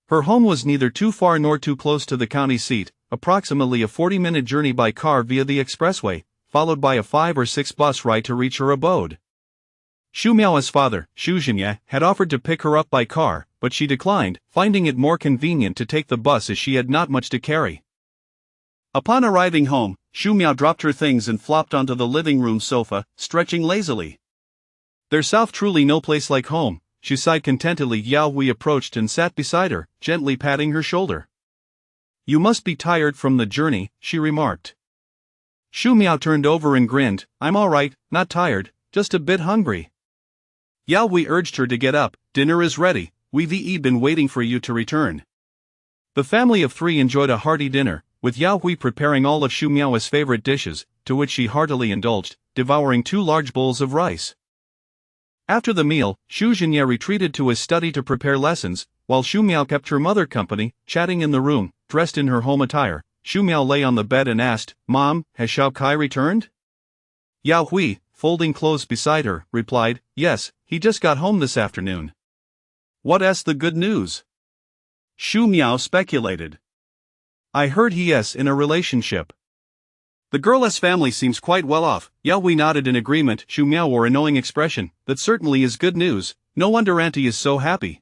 Her home was neither too far nor too close to the county seat, approximately a 40-minute journey by car via the expressway, followed by a 5 or 6 bus ride to reach her abode. Xu Miao's father, Xu Zhenye, had offered to pick her up by car, but she declined, finding it more convenient to take the bus as she had not much to carry. Upon arriving home, Xu Miao dropped her things and flopped onto the living room sofa, stretching lazily. "There's South truly no place like home," she sighed contentedly. Yao Hui approached and sat beside her, gently patting her shoulder. "You must be tired from the journey," she remarked. Xu Miao turned over and grinned. "I'm all right, not tired, just a bit hungry." Yao Hui urged her to get up. "Dinner is ready, we've been waiting for you to return." The family of 3 enjoyed a hearty dinner, with Yao Hui preparing all of Xu Miao's favorite dishes, to which she heartily indulged, devouring 2 large bowls of rice. After the meal, Xu Zhenye retreated to his study to prepare lessons, while Xu Miao kept her mother company, chatting in the room. Dressed in her home attire, Xu Miao lay on the bed and asked, "Mom, has Xiao Kai returned?" Yao Hui, folding clothes beside her, replied, "Yes, he just got home this afternoon." "What's the good news?" Xu Miao speculated. "I heard he's in a relationship." "The girl's family seems quite well off." Yao Hui nodded in agreement. Xu Miao wore a knowing expression. "That certainly is good news. No wonder Auntie is so happy."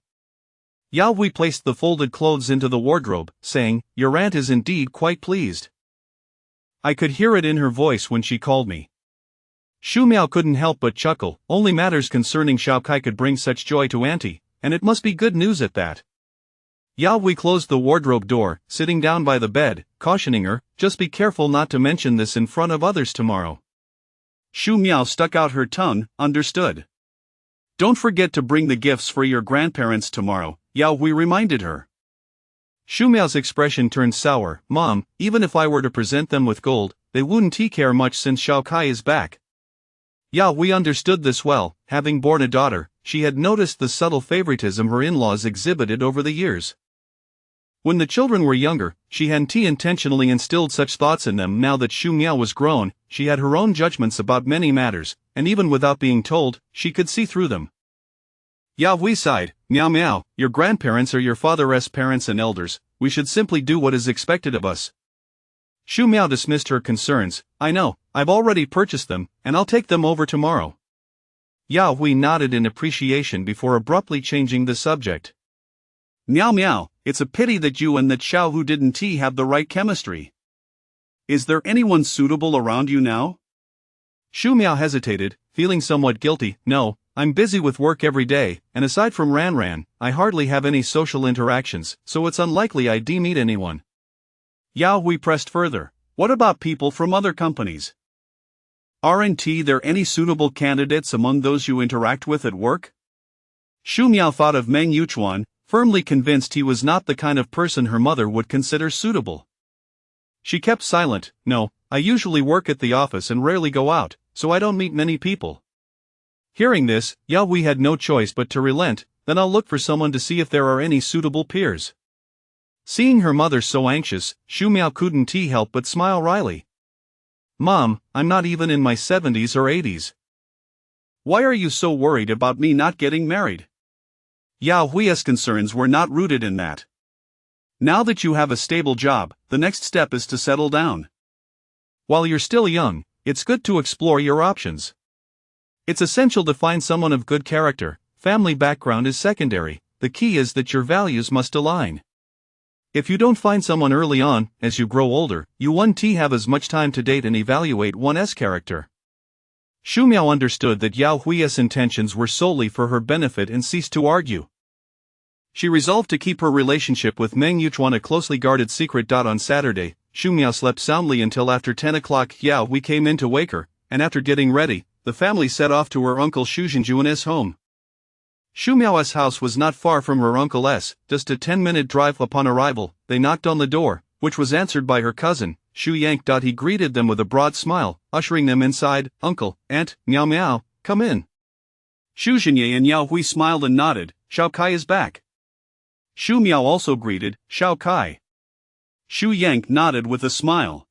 Yao Hui placed the folded clothes into the wardrobe, saying, "Your aunt is indeed quite pleased. I could hear it in her voice when she called me." Xu Miao couldn't help but chuckle. Only matters concerning Xiao Kai could bring such joy to Auntie, and it must be good news at that. Yao Hui closed the wardrobe door, sitting down by the bed, cautioning her, just be careful not to mention this in front of others tomorrow. Shu Miao stuck out her tongue, understood. Don't forget to bring the gifts for your grandparents tomorrow, Yao Hui reminded her. Shu Miao's expression turned sour. Mom, even if I were to present them with gold, they wouldn't care much since Xiao Kai is back. Yao Hui understood this well. Having borne a daughter, she had noticed the subtle favoritism her in-laws exhibited over the years. When the children were younger, she hadn't intentionally instilled such thoughts in them. Now that Shu Miao was grown, she had her own judgments about many matters, and even without being told, she could see through them. Yao Hui sighed. Miao Miao, your grandparents are your father's parents and elders, we should simply do what is expected of us. Shu Miao dismissed her concerns. I know, I've already purchased them, and I'll take them over tomorrow. Yao Hui nodded in appreciation before abruptly changing the subject. Miao Miao, it's a pity that you and that Xiao Hu didn't have the right chemistry. Is there anyone suitable around you now? Shu Miao hesitated, feeling somewhat guilty. No, I'm busy with work every day, and aside from Ran Ran, I hardly have any social interactions, so it's unlikely I'd meet anyone. Yao Hui pressed further. What about people from other companies? Aren't there any suitable candidates among those you interact with at work? Shu Miao thought of Meng Yuchuan, firmly convinced he was not the kind of person her mother would consider suitable. She kept silent. No, I usually work at the office and rarely go out, so I don't meet many people. Hearing this, Yao Hui had no choice but to relent. Then I'll look for someone to see if there are any suitable peers. Seeing her mother so anxious, Shu Miao couldn't help but smile wryly. Mom, I'm not even in my 70s or 80s. Why are you so worried about me not getting married? Yao Hui's concerns were not rooted in that. Now that you have a stable job, the next step is to settle down. While you're still young, it's good to explore your options. It's essential to find someone of good character. Family background is secondary, the key is that your values must align. If you don't find someone early on, as you grow older, you won't have as much time to date and evaluate one's character. Shu Miao understood that Yao Hui's intentions were solely for her benefit and ceased to argue. She resolved to keep her relationship with Meng Yuchuan a closely guarded secret. On Saturday, Shu Miao slept soundly until after 10 o'clock. Yao Hui came in to wake her, and after getting ready, the family set off to her uncle Xu Xinjuan's home. Shu Miao's house was not far from her uncle's, just a 10-minute drive. Upon arrival, they knocked on the door, which was answered by her cousin, Xu Yang. He greeted them with a broad smile, ushering them inside. Uncle, Aunt, Miao Miao, come in. Xu Xinye and Yao Hui smiled and nodded. Xiao Kai is back. Shu Miao also greeted, Xiao Kai. Xu Yang nodded with a smile.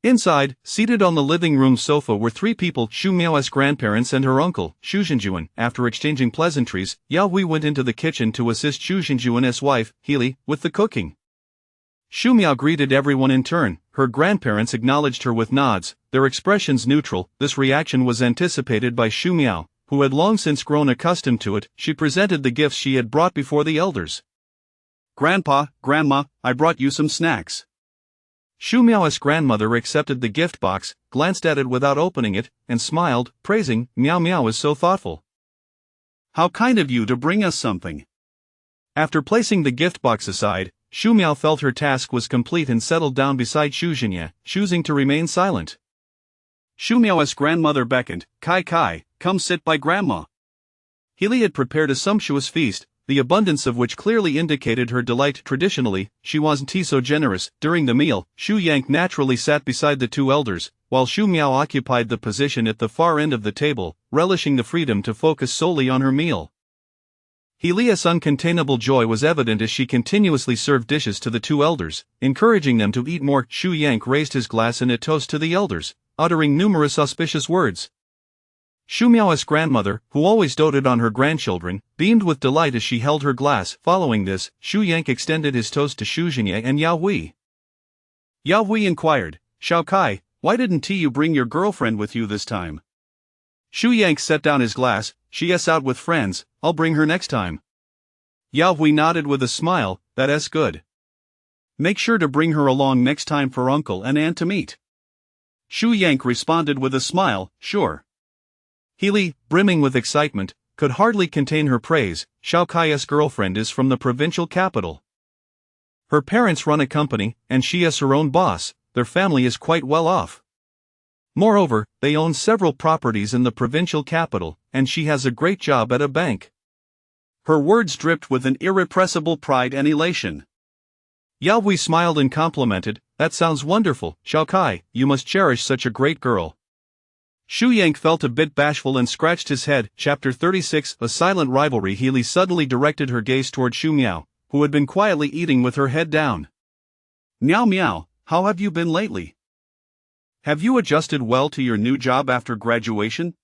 Inside, seated on the living room sofa were three people: Shu Miao's grandparents and her uncle, Xu Xinjuan. After exchanging pleasantries, Yao Hui went into the kitchen to assist Xu Xinjuan's wife, Healy, with the cooking. Shu Miao greeted everyone in turn. Her grandparents acknowledged her with nods, their expressions neutral. This reaction was anticipated by Shu Miao, who had long since grown accustomed to it. She presented the gifts she had brought before the elders. Grandpa, Grandma, I brought you some snacks. Shu Miao's grandmother accepted the gift box, glanced at it without opening it, and smiled, praising, Miao Miao is so thoughtful. How kind of you to bring us something. After placing the gift box aside, Shu Miao felt her task was complete and settled down beside Xu Xinye, choosing to remain silent. Shu Miao's grandmother beckoned, Kai Kai, come sit by Grandma. Healy had prepared a sumptuous feast, the abundance of which clearly indicated her delight. Traditionally, she wasn't so generous. During the meal, Xu Yang naturally sat beside the two elders, while Shu Miao occupied the position at the far end of the table, relishing the freedom to focus solely on her meal. Healy's uncontainable joy was evident as she continuously served dishes to the two elders, encouraging them to eat more. Xu Yang raised his glass in a toast to the elders, uttering numerous auspicious words. Shu Miao's grandmother, who always doted on her grandchildren, beamed with delight as she held her glass. Following this, Xu Yang extended his toast to Xu Xinye and Yao Hui. Yao Hui inquired, Xiao Kai, why didn't you bring your girlfriend with you this time? Xu Yang set down his glass. She's out with friends, I'll bring her next time. Yao Hui nodded with a smile, that's good. Make sure to bring her along next time for uncle and aunt to meet. Xu Yang responded with a smile, sure. Healy, brimming with excitement, could hardly contain her praise. Xiao Kai's girlfriend is from the provincial capital. Her parents run a company, and she is her own boss. Their family is quite well off. Moreover, they own several properties in the provincial capital, and she has a great job at a bank. Her words dripped with an irrepressible pride and elation. Yao Hui smiled and complimented, "That sounds wonderful, Xiao Kai, you must cherish such a great girl." Xu Yang felt a bit bashful and scratched his head. Chapter 36, A Silent Rivalry. Healy suddenly directed her gaze toward Xu Miao, who had been quietly eating with her head down. "Miao Miao, how have you been lately? Have you adjusted well to your new job after graduation?"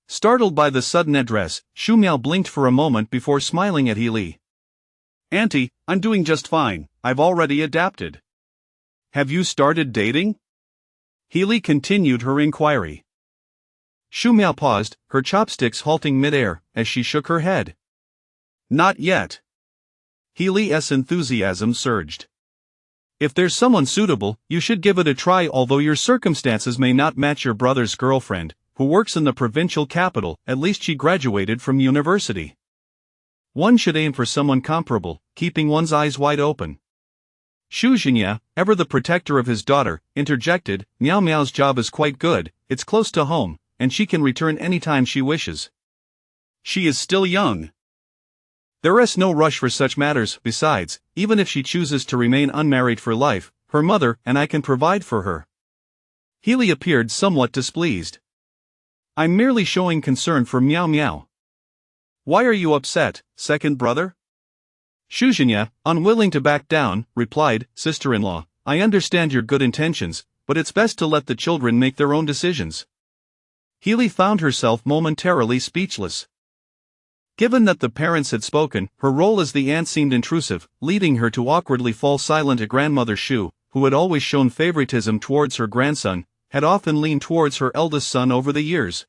Startled by the sudden address, Xu Miao blinked for a moment before smiling at Healy. "Auntie, I'm doing just fine, I've already adapted." "Have you started dating?" Healy continued her inquiry. Xu Miao paused, her chopsticks halting mid-air, as she shook her head. "Not yet." Healy's enthusiasm surged. "If there's someone suitable, you should give it a try. Although your circumstances may not match your brother's girlfriend, who works in the provincial capital, at least she graduated from university. One should aim for someone comparable, keeping one's eyes wide open." Xu Zhinya, ever the protector of his daughter, interjected, "Miao Miao's job is quite good, it's close to home, and she can return anytime she wishes. She is still young. There is no rush for such matters. Besides, even if she chooses to remain unmarried for life, her mother and I can provide for her." Healy appeared somewhat displeased. "I'm merely showing concern for Miao Miao." "Why are you upset, second brother?" Xu Zhinya, unwilling to back down, replied, "Sister-in-law, I understand your good intentions, but it's best to let the children make their own decisions." Healy found herself momentarily speechless. Given that the parents had spoken, her role as the aunt seemed intrusive, leading her to awkwardly fall silent. A grandmother Xu, who had always shown favoritism towards her grandson, had often leaned towards her eldest son over the years.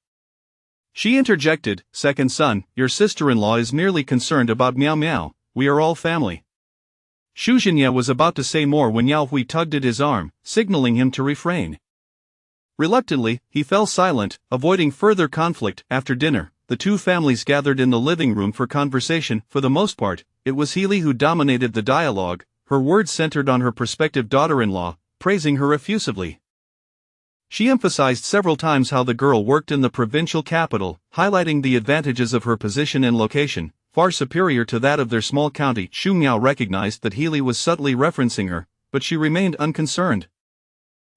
She interjected, "Second son, your sister-in-law is merely concerned about Miao Miao, we are all family." Xu Zhinya was about to say more when Yao Hui tugged at his arm, signaling him to refrain. Reluctantly, he fell silent, avoiding further conflict. After dinner, the two families gathered in the living room for conversation. For the most part, it was Healy who dominated the dialogue, her words centered on her prospective daughter-in-law, praising her effusively. She emphasized several times how the girl worked in the provincial capital, highlighting the advantages of her position and location, far superior to that of their small county. Xu Miao recognized that Healy was subtly referencing her, but she remained unconcerned.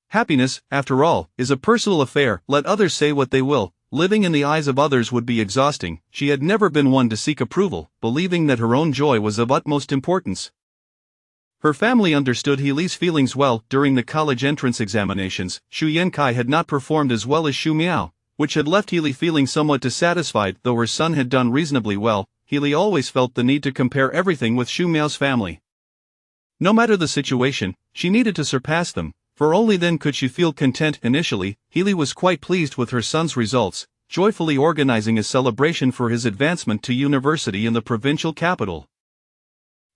Happiness, after all, is a personal affair. Let others say what they will, living in the eyes of others would be exhausting. She had never been one to seek approval, believing that her own joy was of utmost importance. Her family understood Healy's feelings well. During the college entrance examinations, Xu Yankai had not performed as well as Xu Miao, which had left Healy feeling somewhat dissatisfied. Though her son had done reasonably well, Healy always felt the need to compare everything with Xu Miao's family. No matter the situation, she needed to surpass them, for only then could she feel content. Initially, Healy was quite pleased with her son's results, joyfully organizing a celebration for his advancement to university in the provincial capital.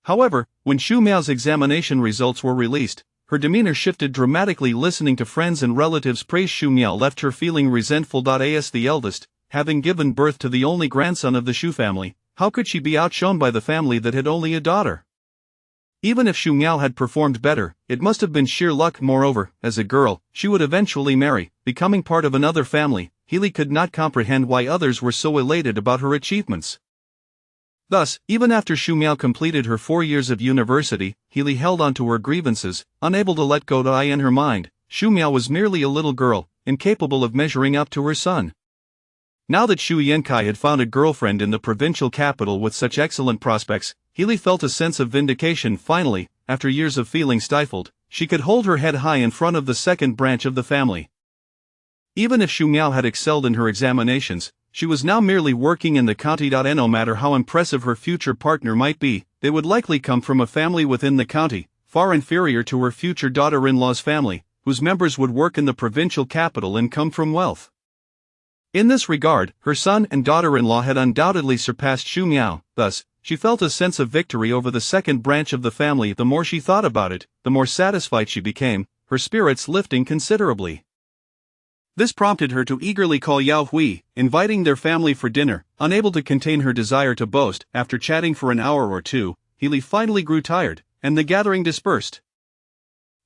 However, when Xu Miao's examination results were released, her demeanor shifted dramatically. Listening to friends and relatives praise Xu Miao left her feeling resentful. As the eldest, having given birth to the only grandson of the Xu family, how could she be outshone by the family that had only a daughter? Even if Xu Miao had performed better, it must have been sheer luck. Moreover, as a girl, she would eventually marry, becoming part of another family. Healy could not comprehend why others were so elated about her achievements. Thus, even after Xu Miao completed her 4 years of university, Healy held on to her grievances, unable to let go. In her mind, Xu Miao was merely a little girl, incapable of measuring up to her son. Now that Xu Yankai had found a girlfriend in the provincial capital with such excellent prospects, Healy felt a sense of vindication. Finally, after years of feeling stifled, she could hold her head high in front of the second branch of the family. Even if Xu Miao had excelled in her examinations, she was now merely working in the county. No matter how impressive her future partner might be, they would likely come from a family within the county, far inferior to her future daughter-in-law's family, whose members would work in the provincial capital and come from wealth. In this regard, her son and daughter-in-law had undoubtedly surpassed Xu Miao. Thus, she felt a sense of victory over the second branch of the family. The more she thought about it, the more satisfied she became, her spirits lifting considerably. This prompted her to eagerly call Yao Hui, inviting their family for dinner. Unable to contain her desire to boast, after chatting for an hour or two, Healy finally grew tired, and the gathering dispersed.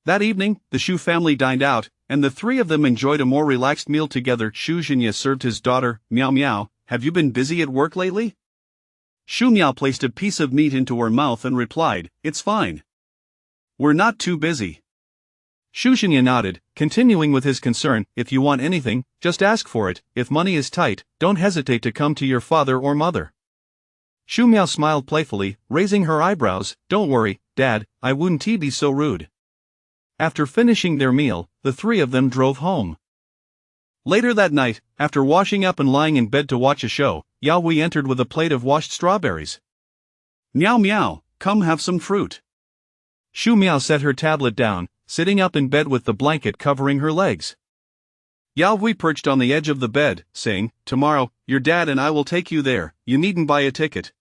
That evening, the Shu family dined out, and the three of them enjoyed a more relaxed meal together. Shu Jinya served his daughter, Miao Miao. Have you been busy at work lately? Shu Miao placed a piece of meat into her mouth and replied, It's fine. We're not too busy. Shu Jinya nodded, continuing with his concern, If you want anything, just ask for it. If money is tight, don't hesitate to come to your father or mother. Shu Miao smiled playfully, raising her eyebrows, Don't worry, Dad, I wouldn't be so rude. After finishing their meal, the three of them drove home. Later that night, after washing up and lying in bed to watch a show, Yao Hui entered with a plate of washed strawberries. Miao Miao, come have some fruit. Shu Miao set her tablet down, sitting up in bed with the blanket covering her legs. Yao Hui perched on the edge of the bed, saying, Tomorrow, your dad and I will take you there, you needn't buy a ticket.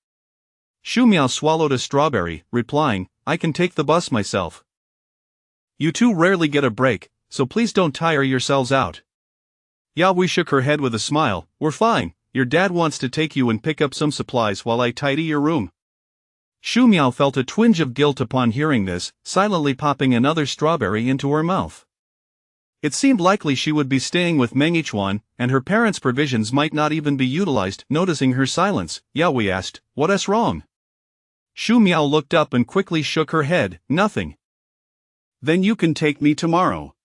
Shu Miao swallowed a strawberry, replying, I can take the bus myself. You two rarely get a break, so please don't tire yourselves out. Yao Hui shook her head with a smile, We're fine, your dad wants to take you and pick up some supplies while I tidy your room. Shu Miao felt a twinge of guilt upon hearing this, silently popping another strawberry into her mouth. It seemed likely she would be staying with Meng Yichuan, and her parents' provisions might not even be utilized. Noticing her silence, Yao Hui asked, What's wrong? Shu Miao looked up and quickly shook her head, Nothing. Then you can take me tomorrow.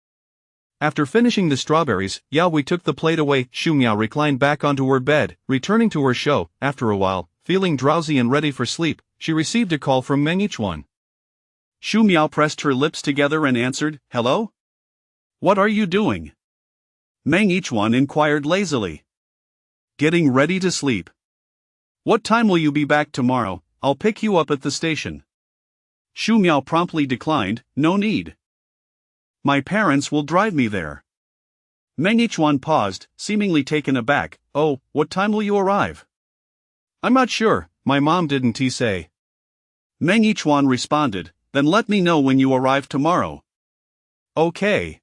After finishing the strawberries, Yao Hui took the plate away. Shu Miao reclined back onto her bed, returning to her show. After a while, feeling drowsy and ready for sleep, she received a call from Meng Yichuan. Shu Miao pressed her lips together and answered, Hello? What are you doing? Meng Yichuan inquired lazily. Getting ready to sleep. What time will you be back tomorrow? I'll pick you up at the station. Shu Miao promptly declined, No need. My parents will drive me there. Meng Yichuan paused, seemingly taken aback. Oh, what time will you arrive? I'm not sure, my mom didn't say. Meng Yichuan responded, Then let me know when you arrive tomorrow. Okay.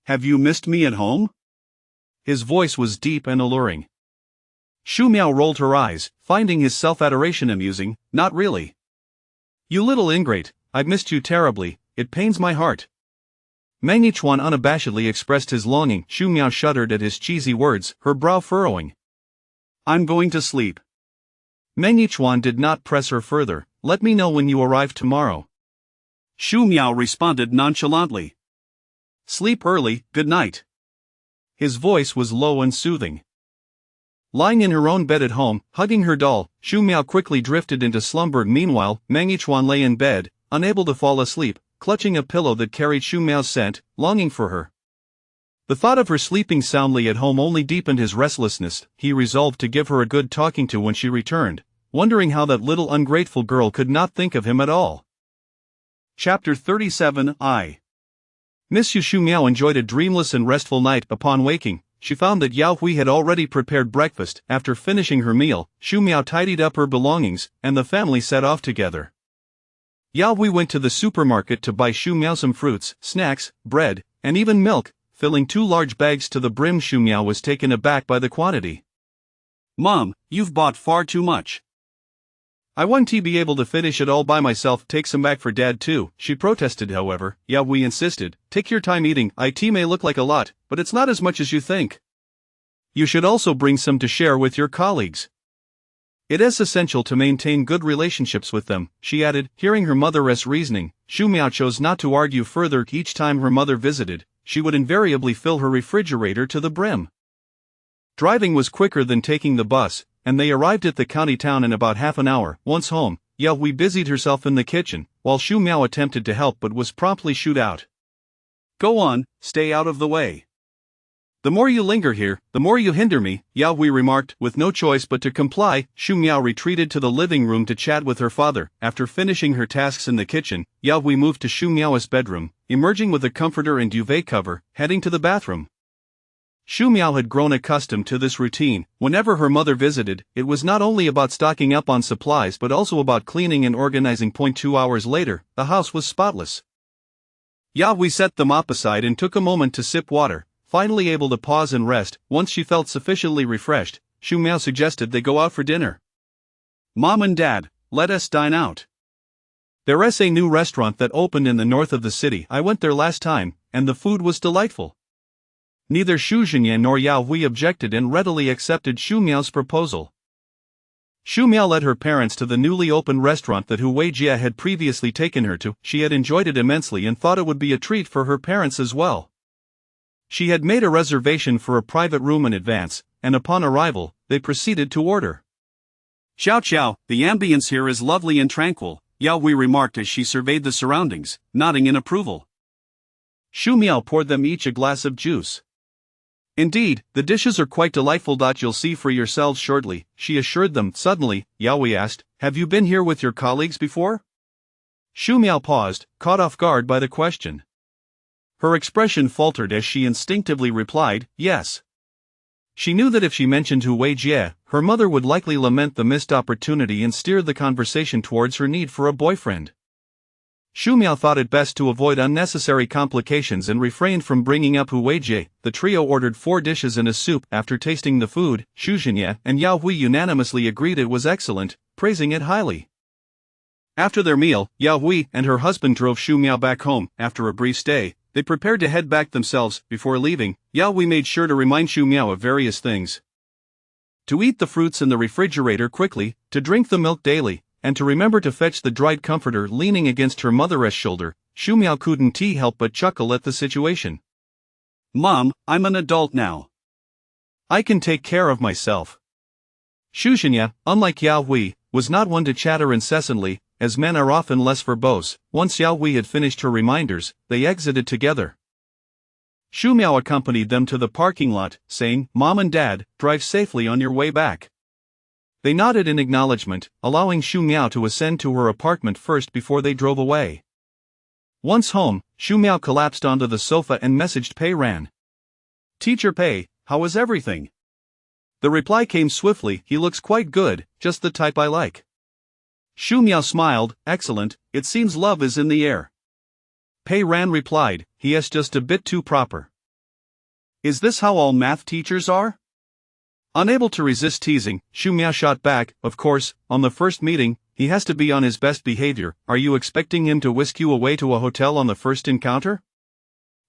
Have you missed me at home? His voice was deep and alluring. Shu Miao rolled her eyes, finding his self-adoration amusing. Not really. You little ingrate, I've missed you terribly, it pains my heart. Meng Yichuan unabashedly expressed his longing. Shu Miao shuddered at his cheesy words, her brow furrowing. I'm going to sleep. Meng Yichuan did not press her further. Let me know when you arrive tomorrow. Shu Miao responded nonchalantly. Sleep early, good night. His voice was low and soothing. Lying in her own bed at home, hugging her doll, Shu Miao quickly drifted into slumber. Meanwhile, Meng Yichuan lay in bed, unable to fall asleep, clutching a pillow that carried Shu Miao's scent, longing for her. The thought of her sleeping soundly at home only deepened his restlessness. He resolved to give her a good talking to when she returned, wondering how that little ungrateful girl could not think of him at all. Chapter 37 Miss Shu Miao enjoyed a dreamless and restful night. Upon waking, she found that Yao Hui had already prepared breakfast. After finishing her meal, Shu Miao tidied up her belongings, and the family set off together. Yao Hui went to the supermarket to buy Shu Miao some fruits, snacks, bread, and even milk, filling 2 large bags to the brim. Shu Miao was taken aback by the quantity. Mom, you've bought far too much. I won't be able to finish it all by myself. Take some back for Dad too, she protested. However, Yao Hui insisted, Take your time eating. It may look like a lot, but it's not as much as you think. You should also bring some to share with your colleagues. It is essential to maintain good relationships with them, she added. Hearing her mother's reasoning, Shu Miao chose not to argue further. Each time her mother visited, she would invariably fill her refrigerator to the brim. Driving was quicker than taking the bus, and they arrived at the county town in about half an hour. Once home, Yao Hui busied herself in the kitchen, while Shu Miao attempted to help but was promptly shooed out. Go on, stay out of the way. The more you linger here, the more you hinder me, Yao Hui remarked. With no choice but to comply, Shu Miao retreated to the living room to chat with her father. After finishing her tasks in the kitchen, Yao Hui moved to Shu Miao's bedroom, emerging with a comforter and duvet cover, heading to the bathroom. Shu Miao had grown accustomed to this routine. Whenever her mother visited, it was not only about stocking up on supplies but also about cleaning and organizing. 2 hours later, the house was spotless. Yao Hui set the mop aside and took a moment to sip water, finally able to pause and rest. Once she felt sufficiently refreshed, Xu Miao suggested they go out for dinner. Mom and Dad, let us dine out. There's a new restaurant that opened in the north of the city. I went there last time, and the food was delightful. Neither Xu Zhenyan nor Yao Hui objected and readily accepted Xu Miao's proposal. Xu Miao led her parents to the newly opened restaurant that Hu Weijie had previously taken her to. She had enjoyed it immensely and thought it would be a treat for her parents as well. She had made a reservation for a private room in advance, and upon arrival, they proceeded to order. Xiao Xiao, the ambience here is lovely and tranquil, Yao Hui remarked as she surveyed the surroundings, nodding in approval. Xu Miao poured them each a glass of juice. Indeed, the dishes are quite delightful. You'll see for yourselves shortly, she assured them. Suddenly, Yao Hui asked, have you been here with your colleagues before? Xu Miao paused, caught off guard by the question. Her expression faltered as she instinctively replied, yes. She knew that if she mentioned Hu Weijie, her mother would likely lament the missed opportunity and steer the conversation towards her need for a boyfriend. Xu Miao thought it best to avoid unnecessary complications and refrained from bringing up Hu Weijie. The trio ordered 4 dishes and a soup. After tasting the food, Xu Zhenyan and Yao Hui unanimously agreed it was excellent, praising it highly. After their meal, Yao Hui and her husband drove Xu Miao back home. After a brief stay, they prepared to head back themselves. Before leaving, Yao Hui made sure to remind Xu Miao of various things. To eat the fruits in the refrigerator quickly, to drink the milk daily, and to remember to fetch the dried comforter. Leaning against her mother's shoulder, Xu Miao couldn't help but chuckle at the situation. Mom, I'm an adult now. I can take care of myself. Xu Zhenyan, unlike Yao Hui, was not one to chatter incessantly, as men are often less verbose. Once Yao Hui had finished her reminders, they exited together. Xu Miao accompanied them to the parking lot, saying, Mom and Dad, drive safely on your way back. They nodded in acknowledgement, allowing Xu Miao to ascend to her apartment first before they drove away. Once home, Xu Miao collapsed onto the sofa and messaged Pei Ran. Teacher Pei, how is everything? The reply came swiftly, he looks quite good, just the type I like. Xu Miao smiled, excellent, it seems love is in the air. Pei Ran replied, he is just a bit too proper. Is this how all math teachers are? Unable to resist teasing, Xu Miao shot back, of course, on the first meeting, he has to be on his best behavior. Are you expecting him to whisk you away to a hotel on the first encounter?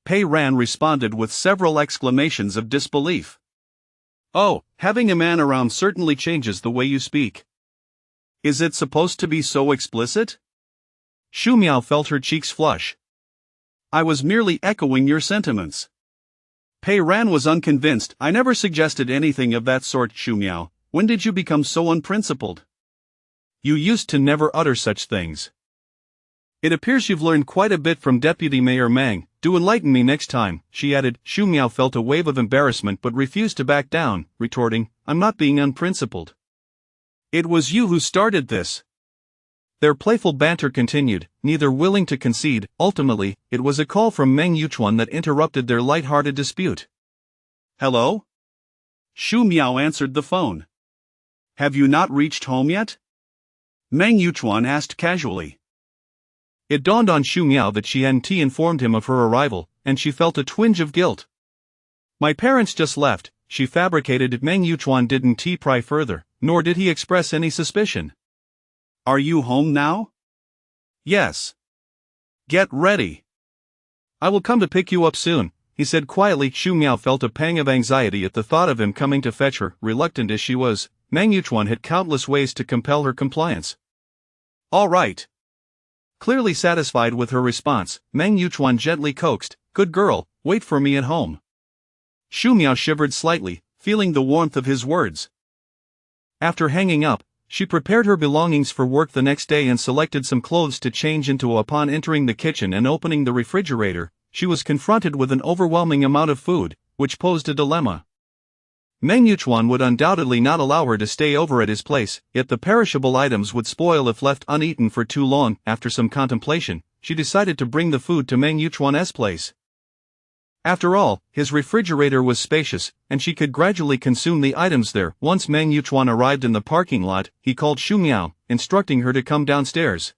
Pei Ran responded with several exclamations of disbelief. Oh, having a man around certainly changes the way you speak. Is it supposed to be so explicit? Xu Miao felt her cheeks flush. I was merely echoing your sentiments. Pei Ran was unconvinced. I never suggested anything of that sort, Xu Miao. When did you become so unprincipled? You used to never utter such things. It appears you've learned quite a bit from Deputy Mayor Meng. Do enlighten me next time, she added. Xu Miao felt a wave of embarrassment but refused to back down, retorting, I'm not being unprincipled. It was you who started this. Their playful banter continued, neither willing to concede. Ultimately, it was a call from Meng Yuchuan that interrupted their light-hearted dispute. Hello? Xu Miao answered the phone. Have you not reached home yet? Meng Yuchuan asked casually. It dawned on Xu Miao that she hadn't informed him of her arrival, and she felt a twinge of guilt. My parents just left, she fabricated. Meng Yuchuan didn't pry further, nor did he express any suspicion. Are you home now? Yes. Get ready. I will come to pick you up soon, he said quietly. Xu Miao felt a pang of anxiety at the thought of him coming to fetch her. Reluctant as she was, Meng Yuchuan had countless ways to compel her compliance. All right. Clearly satisfied with her response, Meng Yuchuan gently coaxed, Good girl, wait for me at home. Xu Miao shivered slightly, feeling the warmth of his words. After hanging up, she prepared her belongings for work the next day and selected some clothes to change into. Upon entering the kitchen and opening the refrigerator, she was confronted with an overwhelming amount of food, which posed a dilemma. Meng Yuchuan would undoubtedly not allow her to stay over at his place, yet the perishable items would spoil if left uneaten for too long. After some contemplation, she decided to bring the food to Meng Yuchuan's place. After all, his refrigerator was spacious, and she could gradually consume the items there. Once Meng Yuchuan arrived in the parking lot, he called Xu Miao, instructing her to come downstairs.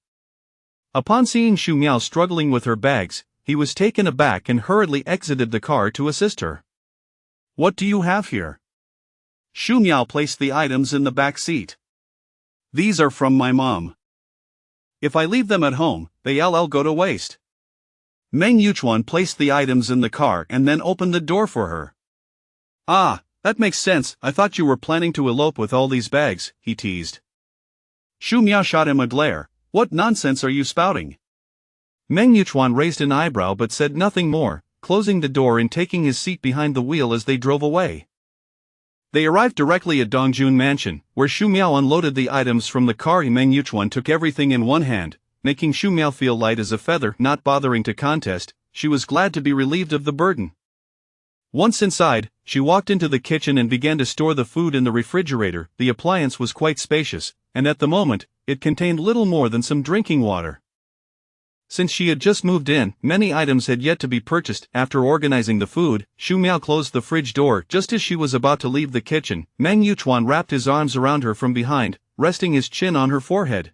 Upon seeing Xu Miao struggling with her bags, he was taken aback and hurriedly exited the car to assist her. What do you have here? Shu Miao placed the items in the back seat. These are from my mom. If I leave them at home, they'll go to waste. Meng Yuchuan placed the items in the car and then opened the door for her. Ah, that makes sense. I thought you were planning to elope with all these bags, he teased. Shu Miao shot him a glare. What nonsense are you spouting? Meng Yuchuan raised an eyebrow but said nothing more, closing the door and taking his seat behind the wheel as they drove away. They arrived directly at Dongjun Mansion, where Shu Miao unloaded the items from the car. Meng Yuchuan took everything in one hand, making Shu Miao feel light as a feather. Not bothering to contest, she was glad to be relieved of the burden. Once inside, she walked into the kitchen and began to store the food in the refrigerator. The appliance was quite spacious, and at the moment, it contained little more than some drinking water. Since she had just moved in, many items had yet to be purchased. After organizing the food, Shu Miao closed the fridge door. Just as she was about to leave the kitchen, Meng Yuchuan wrapped his arms around her from behind, resting his chin on her forehead.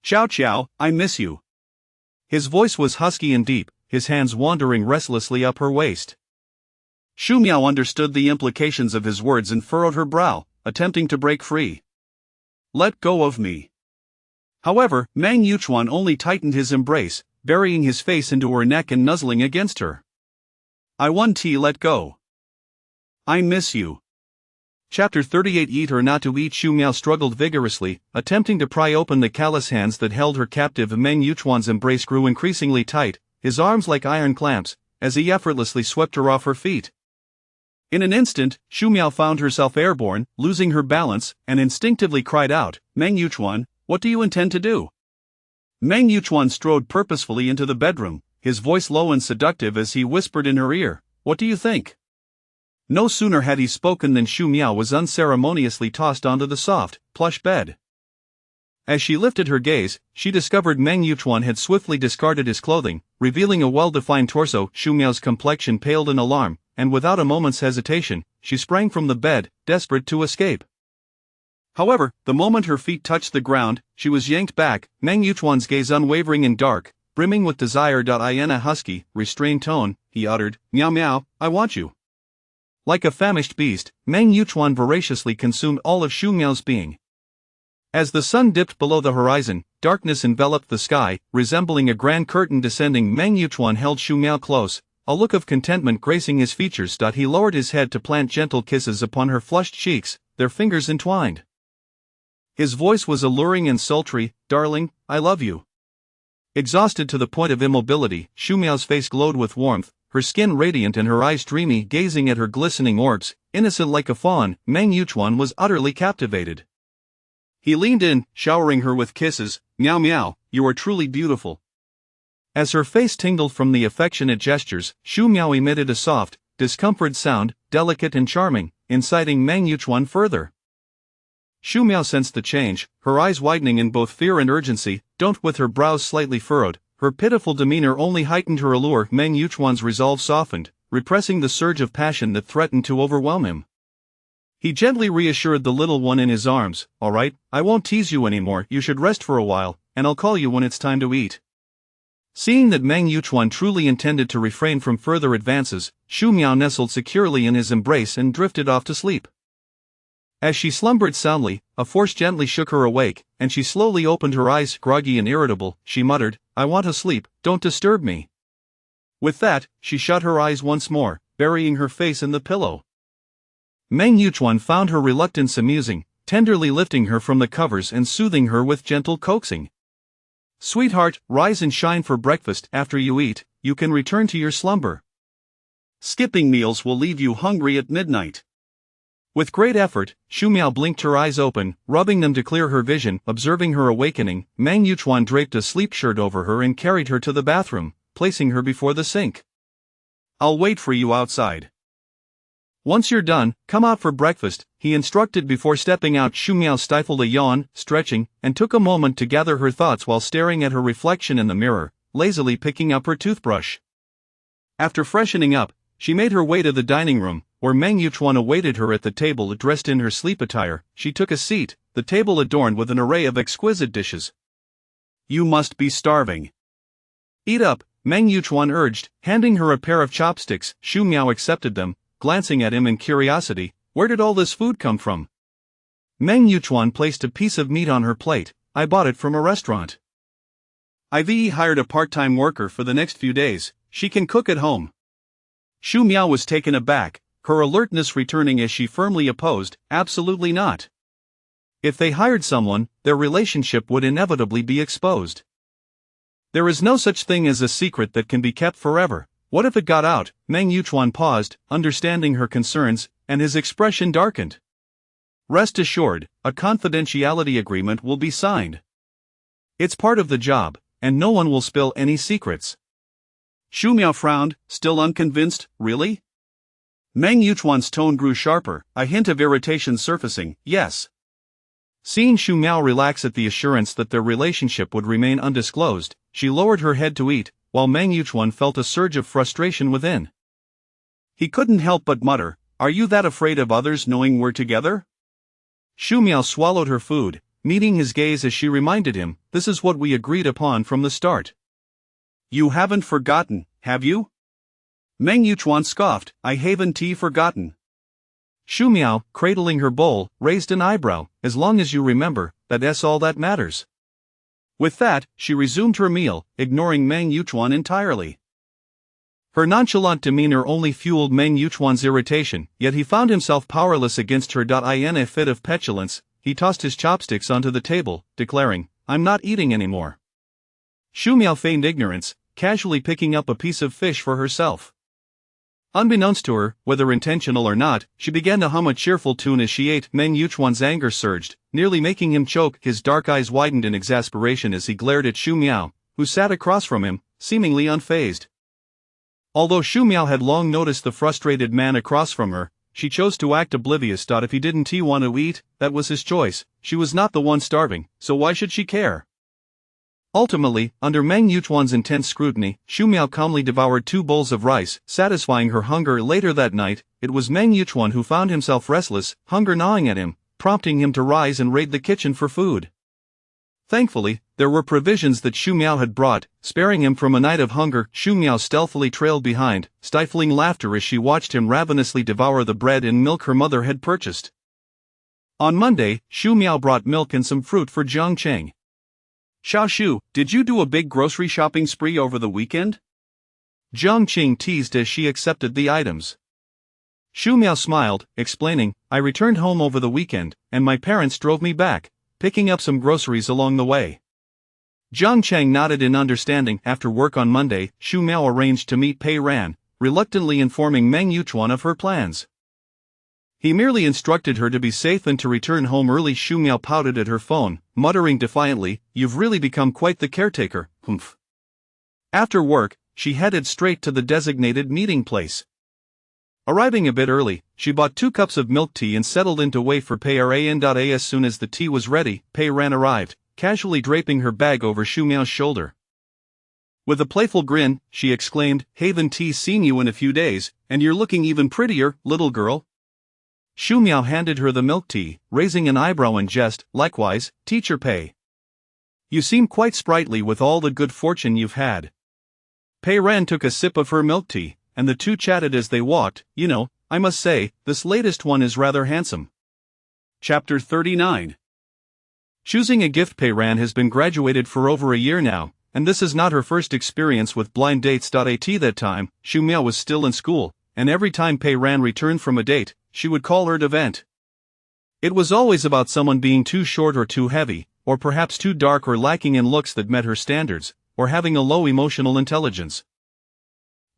Chow Chow, I miss you. His voice was husky and deep, his hands wandering restlessly up her waist. Shu Miao understood the implications of his words and furrowed her brow, attempting to break free. Let go of me. However, Meng Yuchuan only tightened his embrace, burying his face into her neck and nuzzling against her. I want to let go. I miss you. Chapter 38. Eat or not to eat. Shu Miao struggled vigorously, attempting to pry open the callous hands that held her captive. Meng Yuchuan's embrace grew increasingly tight, his arms like iron clamps, as he effortlessly swept her off her feet. In an instant, Shu Miao found herself airborne, losing her balance, and instinctively cried out, Meng Yuchuan, what do you intend to do? Meng Yuchuan strode purposefully into the bedroom, his voice low and seductive as he whispered in her ear, what do you think? No sooner had he spoken than Shu Miao was unceremoniously tossed onto the soft, plush bed. As she lifted her gaze, she discovered Meng Yuchuan had swiftly discarded his clothing, revealing a well-defined torso. Shu Miao's complexion paled in alarm, and without a moment's hesitation, she sprang from the bed, desperate to escape. However, the moment her feet touched the ground, she was yanked back, Meng Yuchuan's gaze unwavering and dark, brimming with desire. In a husky, restrained tone, he uttered, Meow meow, I want you. Like a famished beast, Meng Yuchuan voraciously consumed all of Shu Miao's being. As the sun dipped below the horizon, darkness enveloped the sky, resembling a grand curtain descending. Meng Yuchuan held Shu Miao close, a look of contentment gracing his features. He lowered his head to plant gentle kisses upon her flushed cheeks, their fingers entwined. His voice was alluring and sultry, darling, I love you. Exhausted to the point of immobility, Shu Miao's face glowed with warmth, her skin radiant and her eyes dreamy. Gazing at her glistening orbs, innocent like a fawn, Meng Yuchuan was utterly captivated. He leaned in, showering her with kisses, Meow meow, you are truly beautiful. As her face tingled from the affectionate gestures, Shu Miao emitted a soft, discomforted sound, delicate and charming, inciting Meng Yuchuan further. Shu Miao sensed the change, her eyes widening in both fear and urgency. With her brows slightly furrowed, her pitiful demeanor only heightened her allure. Meng Yuchuan's resolve softened, repressing the surge of passion that threatened to overwhelm him. He gently reassured the little one in his arms, all right, I won't tease you anymore, you should rest for a while, and I'll call you when it's time to eat. Seeing that Meng Yuchuan truly intended to refrain from further advances, Shu Miao nestled securely in his embrace and drifted off to sleep. As she slumbered soundly, a force gently shook her awake, and she slowly opened her eyes. Groggy and irritable, she muttered, I want to sleep, don't disturb me. With that, she shut her eyes once more, burying her face in the pillow. Meng Yuchuan found her reluctance amusing, tenderly lifting her from the covers and soothing her with gentle coaxing. Sweetheart, rise and shine for breakfast. After you eat, you can return to your slumber. Skipping meals will leave you hungry at midnight. With great effort, Shu Miao blinked her eyes open, rubbing them to clear her vision. Observing her awakening, Meng Yuchuan draped a sleep shirt over her and carried her to the bathroom, placing her before the sink. I'll wait for you outside. Once you're done, come out for breakfast, he instructed before stepping out. Shu Miao stifled a yawn, stretching, and took a moment to gather her thoughts while staring at her reflection in the mirror, lazily picking up her toothbrush. After freshening up, she made her way to the dining room, where Meng Yuchuan awaited her at the table. Dressed in her sleep attire, she took a seat, the table adorned with an array of exquisite dishes. You must be starving. Eat up, Meng Yuchuan urged, handing her a pair of chopsticks. Shu Miao accepted them, glancing at him in curiosity. Where did all this food come from? Meng Yuchuan placed a piece of meat on her plate. I bought it from a restaurant. I've hired a part-time worker for the next few days. She can cook at home. Xu Miao was taken aback, her alertness returning as she firmly opposed, absolutely not. If they hired someone, their relationship would inevitably be exposed. There is no such thing as a secret that can be kept forever. What if it got out? Meng Yuchuan paused, understanding her concerns, and his expression darkened. Rest assured, a confidentiality agreement will be signed. It's part of the job, and no one will spill any secrets. Xu Miao frowned, still unconvinced. Really? Meng Yuchuan's tone grew sharper, a hint of irritation surfacing. Yes. Seeing Xu Miao relax at the assurance that their relationship would remain undisclosed, she lowered her head to eat, while Meng Yuchuan felt a surge of frustration within. He couldn't help but mutter, "Are you that afraid of others knowing we're together?" Xu Miao swallowed her food, meeting his gaze as she reminded him, "This is what we agreed upon from the start." "You haven't forgotten, have you?" Meng Yuchuan scoffed, "I haven't forgotten." Xu Miao, cradling her bowl, raised an eyebrow. "As long as you remember, that's all that matters." With that, she resumed her meal, ignoring Meng Yuchuan entirely. Her nonchalant demeanor only fueled Meng Yuchuan's irritation, yet he found himself powerless against her. In a fit of petulance, he tossed his chopsticks onto the table, declaring, "I'm not eating anymore." Xu Miao feigned ignorance, casually picking up a piece of fish for herself. Unbeknownst to her, whether intentional or not, she began to hum a cheerful tune as she ate. Meng Yuchuan's anger surged, nearly making him choke. His dark eyes widened in exasperation as he glared at Xu Miao, who sat across from him, seemingly unfazed. Although Xu Miao had long noticed the frustrated man across from her, she chose to act oblivious. If he didn't want to eat, that was his choice. She was not the one starving, so why should she care? Ultimately, under Meng Yuchuan's intense scrutiny, Xu Miao calmly devoured 2 bowls of rice, satisfying her hunger. Later that night, it was Meng Yuchuan who found himself restless, hunger gnawing at him, prompting him to rise and raid the kitchen for food. Thankfully, there were provisions that Xu Miao had brought, sparing him from a night of hunger. Xu Miao stealthily trailed behind, stifling laughter as she watched him ravenously devour the bread and milk her mother had purchased. On Monday, Xu Miao brought milk and some fruit for Jiang Cheng. "Xiao Shu, did you do a big grocery shopping spree over the weekend?" Jiang Cheng teased as she accepted the items. Xu Miao smiled, explaining, "I returned home over the weekend, and my parents drove me back, picking up some groceries along the way." Jiang Cheng nodded in understanding. After work on Monday, Xu Miao arranged to meet Pei Ran, reluctantly informing Meng Yuchuan of her plans. He merely instructed her to be safe and to return home early. Xu Miao pouted at her phone, muttering defiantly, "You've really become quite the caretaker, humph." After work, she headed straight to the designated meeting place. Arriving a bit early, she bought 2 cups of milk tea and settled in to wait for Pei Ran. As soon as the tea was ready, Pei Ran arrived, casually draping her bag over Xu Miao's shoulder. With a playful grin, she exclaimed, "Haven't seen you in a few days, and you're looking even prettier, little girl." Xu Miao handed her the milk tea, raising an eyebrow in jest. "Likewise, Teacher Pei. You seem quite sprightly with all the good fortune you've had." Pei Ran took a sip of her milk tea, and the two chatted as they walked. "You know, I must say, this latest one is rather handsome." Chapter 39. Choosing a gift. Pei Ran has been graduated for over a year now, and this is not her first experience with blind dates. At that time, Xu Miao was still in school, and every time Pei Ran returned from a date, she would call her to vent. It was always about someone being too short or too heavy, or perhaps too dark or lacking in looks that met her standards, or having a low emotional intelligence.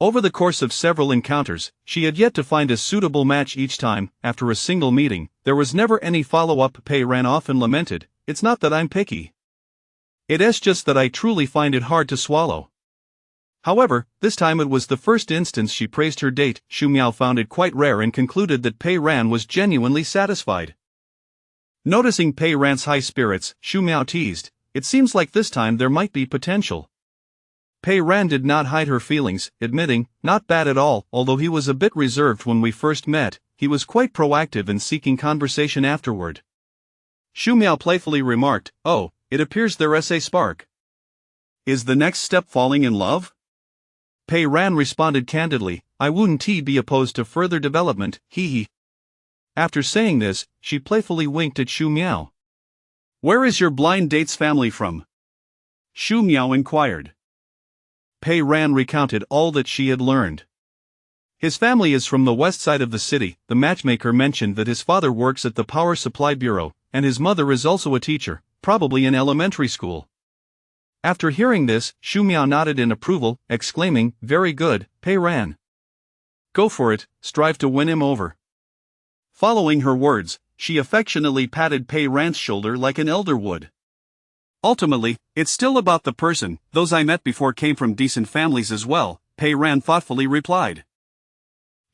Over the course of several encounters, she had yet to find a suitable match. Each time, after a single meeting, there was never any follow-up. Pei Ran often lamented, "It's not that I'm picky. It's just that I truly find it hard to swallow." However, this time it was the first instance she praised her date. Xu Miao found it quite rare and concluded that Pei Ran was genuinely satisfied. Noticing Pei Ran's high spirits, Xu Miao teased, "It seems like this time there might be potential." Pei Ran did not hide her feelings, admitting, "Not bad at all." Although he was a bit reserved when we first met, he was quite proactive in seeking conversation afterward. Xu Miao playfully remarked, "Oh, it appears there's a spark. Is the next step falling in love?" Pei Ran responded candidly, I wouldn't be opposed to further development, hee hee. After saying this, she playfully winked at Xu Miao. Where is your blind date's family from? Xu Miao inquired. Pei Ran recounted all that she had learned. His family is from the west side of the city. The matchmaker mentioned that his father works at the Power Supply Bureau, and his mother is also a teacher, probably in elementary school. After hearing this, Xu Miao nodded in approval, exclaiming, Very good, Pei Ran. Go for it, strive to win him over. Following her words, she affectionately patted Pei Ran's shoulder like an elder would. Ultimately, it's still about the person. Those I met before came from decent families as well, Pei Ran thoughtfully replied.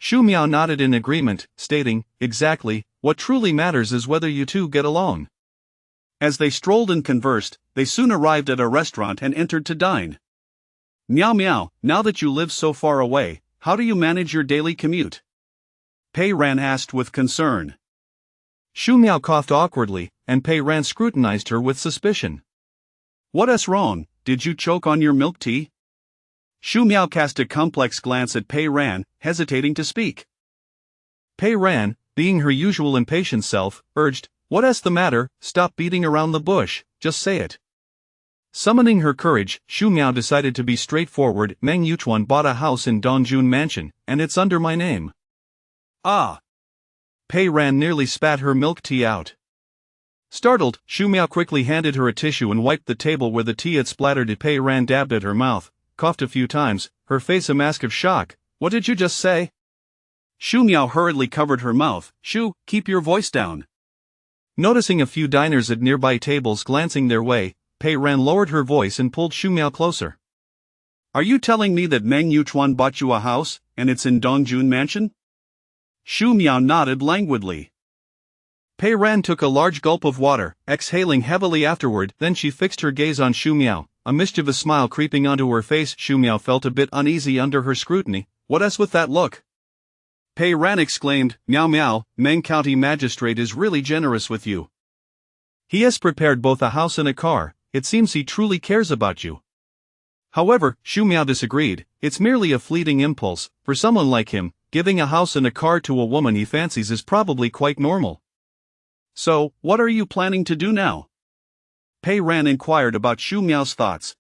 Xu Miao nodded in agreement, stating, Exactly, what truly matters is whether you two get along. As they strolled and conversed, they soon arrived at a restaurant and entered to dine. Miao Miao, now that you live so far away, how do you manage your daily commute? Pei Ran asked with concern. Xu Miao coughed awkwardly, and Pei Ran scrutinized her with suspicion. What's wrong, did you choke on your milk tea? Xu Miao cast a complex glance at Pei Ran, hesitating to speak. Pei Ran, being her usual impatient self, urged, What's the matter? Stop beating around the bush, just say it. Summoning her courage, Xu Miao decided to be straightforward. Meng Yuchuan bought a house in Dongjun Mansion, and it's under my name. Ah! Pei Ran nearly spat her milk tea out. Startled, Xu Miao quickly handed her a tissue and wiped the table where the tea had splattered. Pei Ran dabbed at her mouth, coughed a few times, her face a mask of shock. What did you just say? Xu Miao hurriedly covered her mouth. Xu, keep your voice down. Noticing a few diners at nearby tables glancing their way, Pei Ran lowered her voice and pulled Xu Miao closer. Are you telling me that Meng Yuchuan bought you a house, and it's in Dongjun Mansion? Xu Miao nodded languidly. Pei Ran took a large gulp of water, exhaling heavily afterward. Then she fixed her gaze on Xu Miao, a mischievous smile creeping onto her face. Xu Miao felt a bit uneasy under her scrutiny. What's with that look? Pei Ran exclaimed, Miao Miao, Meng County Magistrate is really generous with you. He has prepared both a house and a car. It seems he truly cares about you. However, Xu Miao disagreed. It's merely a fleeting impulse. For someone like him, giving a house and a car to a woman he fancies is probably quite normal. So, what are you planning to do now? Pei Ran inquired about Xu Miao's thoughts.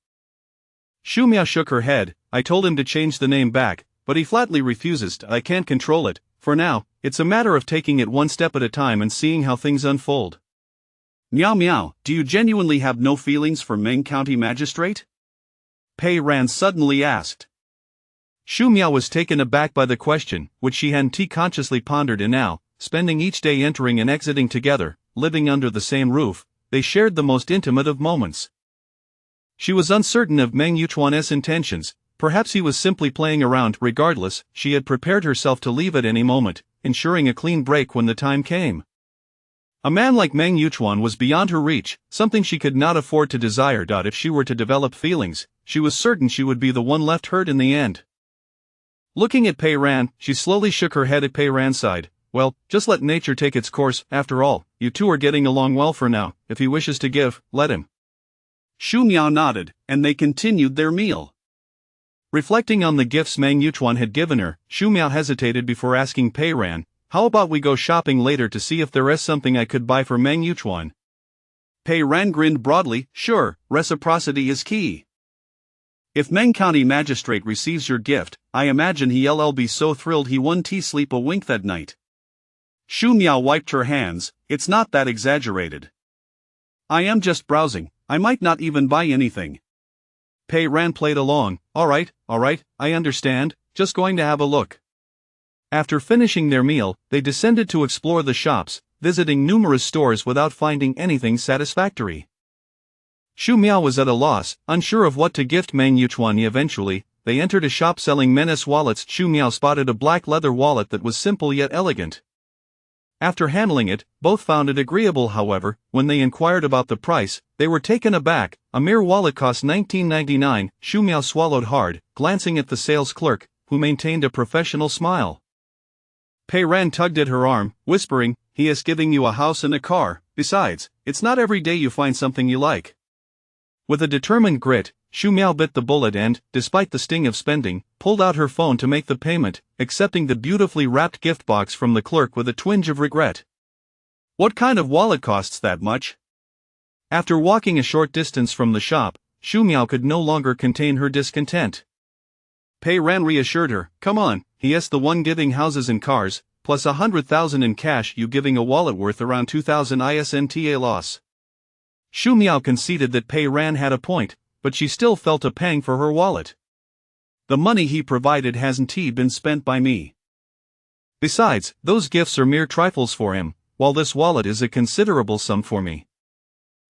Xu Miao shook her head. I told him to change the name back, but he flatly refuses. I can't control it. For now, it's a matter of taking it one step at a time and seeing how things unfold. Miao Miao, do you genuinely have no feelings for Meng County Magistrate? Pei Ran suddenly asked. Xu Miao was taken aback by the question, which she hadn't consciously pondered, and now, spending each day entering and exiting together, living under the same roof, they shared the most intimate of moments. She was uncertain of Meng Yuchuan's intentions. Perhaps he was simply playing around. Regardless, she had prepared herself to leave at any moment, ensuring a clean break when the time came. A man like Meng Yuchuan was beyond her reach, something she could not afford to desire. If she were to develop feelings, she was certain she would be the one left hurt in the end. Looking at Pei Ran, she slowly shook her head. At Pei Ran sighed. Well, just let nature take its course. After all, you two are getting along well for now. If he wishes to give, let him. Xu Miao nodded, and they continued their meal. Reflecting on the gifts Meng Yuchuan had given her, Xu Miao hesitated before asking Pei Ran, how about we go shopping later to see if there is something I could buy for Meng Yuchuan? Pei Ran grinned broadly, sure, reciprocity is key. If Meng County Magistrate receives your gift, I imagine he'll be so thrilled he won't sleep a wink that night. Xu Miao wiped her hands. It's not that exaggerated. I am just browsing, I might not even buy anything. Pei Ran played along. All right, I understand, just going to have a look. After finishing their meal, they descended to explore the shops, visiting numerous stores without finding anything satisfactory. Xu Miao was at a loss, unsure of what to gift Meng Yuchuan. Eventually, they entered a shop selling men's wallets. Xu Miao spotted a black leather wallet that was simple yet elegant. After handling it, both found it agreeable. However, when they inquired about the price, they were taken aback. A mere wallet cost $19.99. Xu Miao swallowed hard, glancing at the sales clerk, who maintained a professional smile. Pei Ran tugged at her arm, whispering, he is giving you a house and a car. Besides, it's not every day you find something you like. With a determined grit, Xu Miao bit the bullet and, despite the sting of spending, pulled out her phone to make the payment, accepting the beautifully wrapped gift box from the clerk with a twinge of regret. What kind of wallet costs that much? After walking a short distance from the shop, Xu Miao could no longer contain her discontent. Pei Ran reassured her. Come on, he's the one giving houses and cars, plus 100,000 in cash, you giving a wallet worth around 2,000 isn't loss. Xu Miao conceded that Pei Ran had a point, but she still felt a pang for her wallet. The money he provided hasn't been spent by me. Besides, those gifts are mere trifles for him, while this wallet is a considerable sum for me.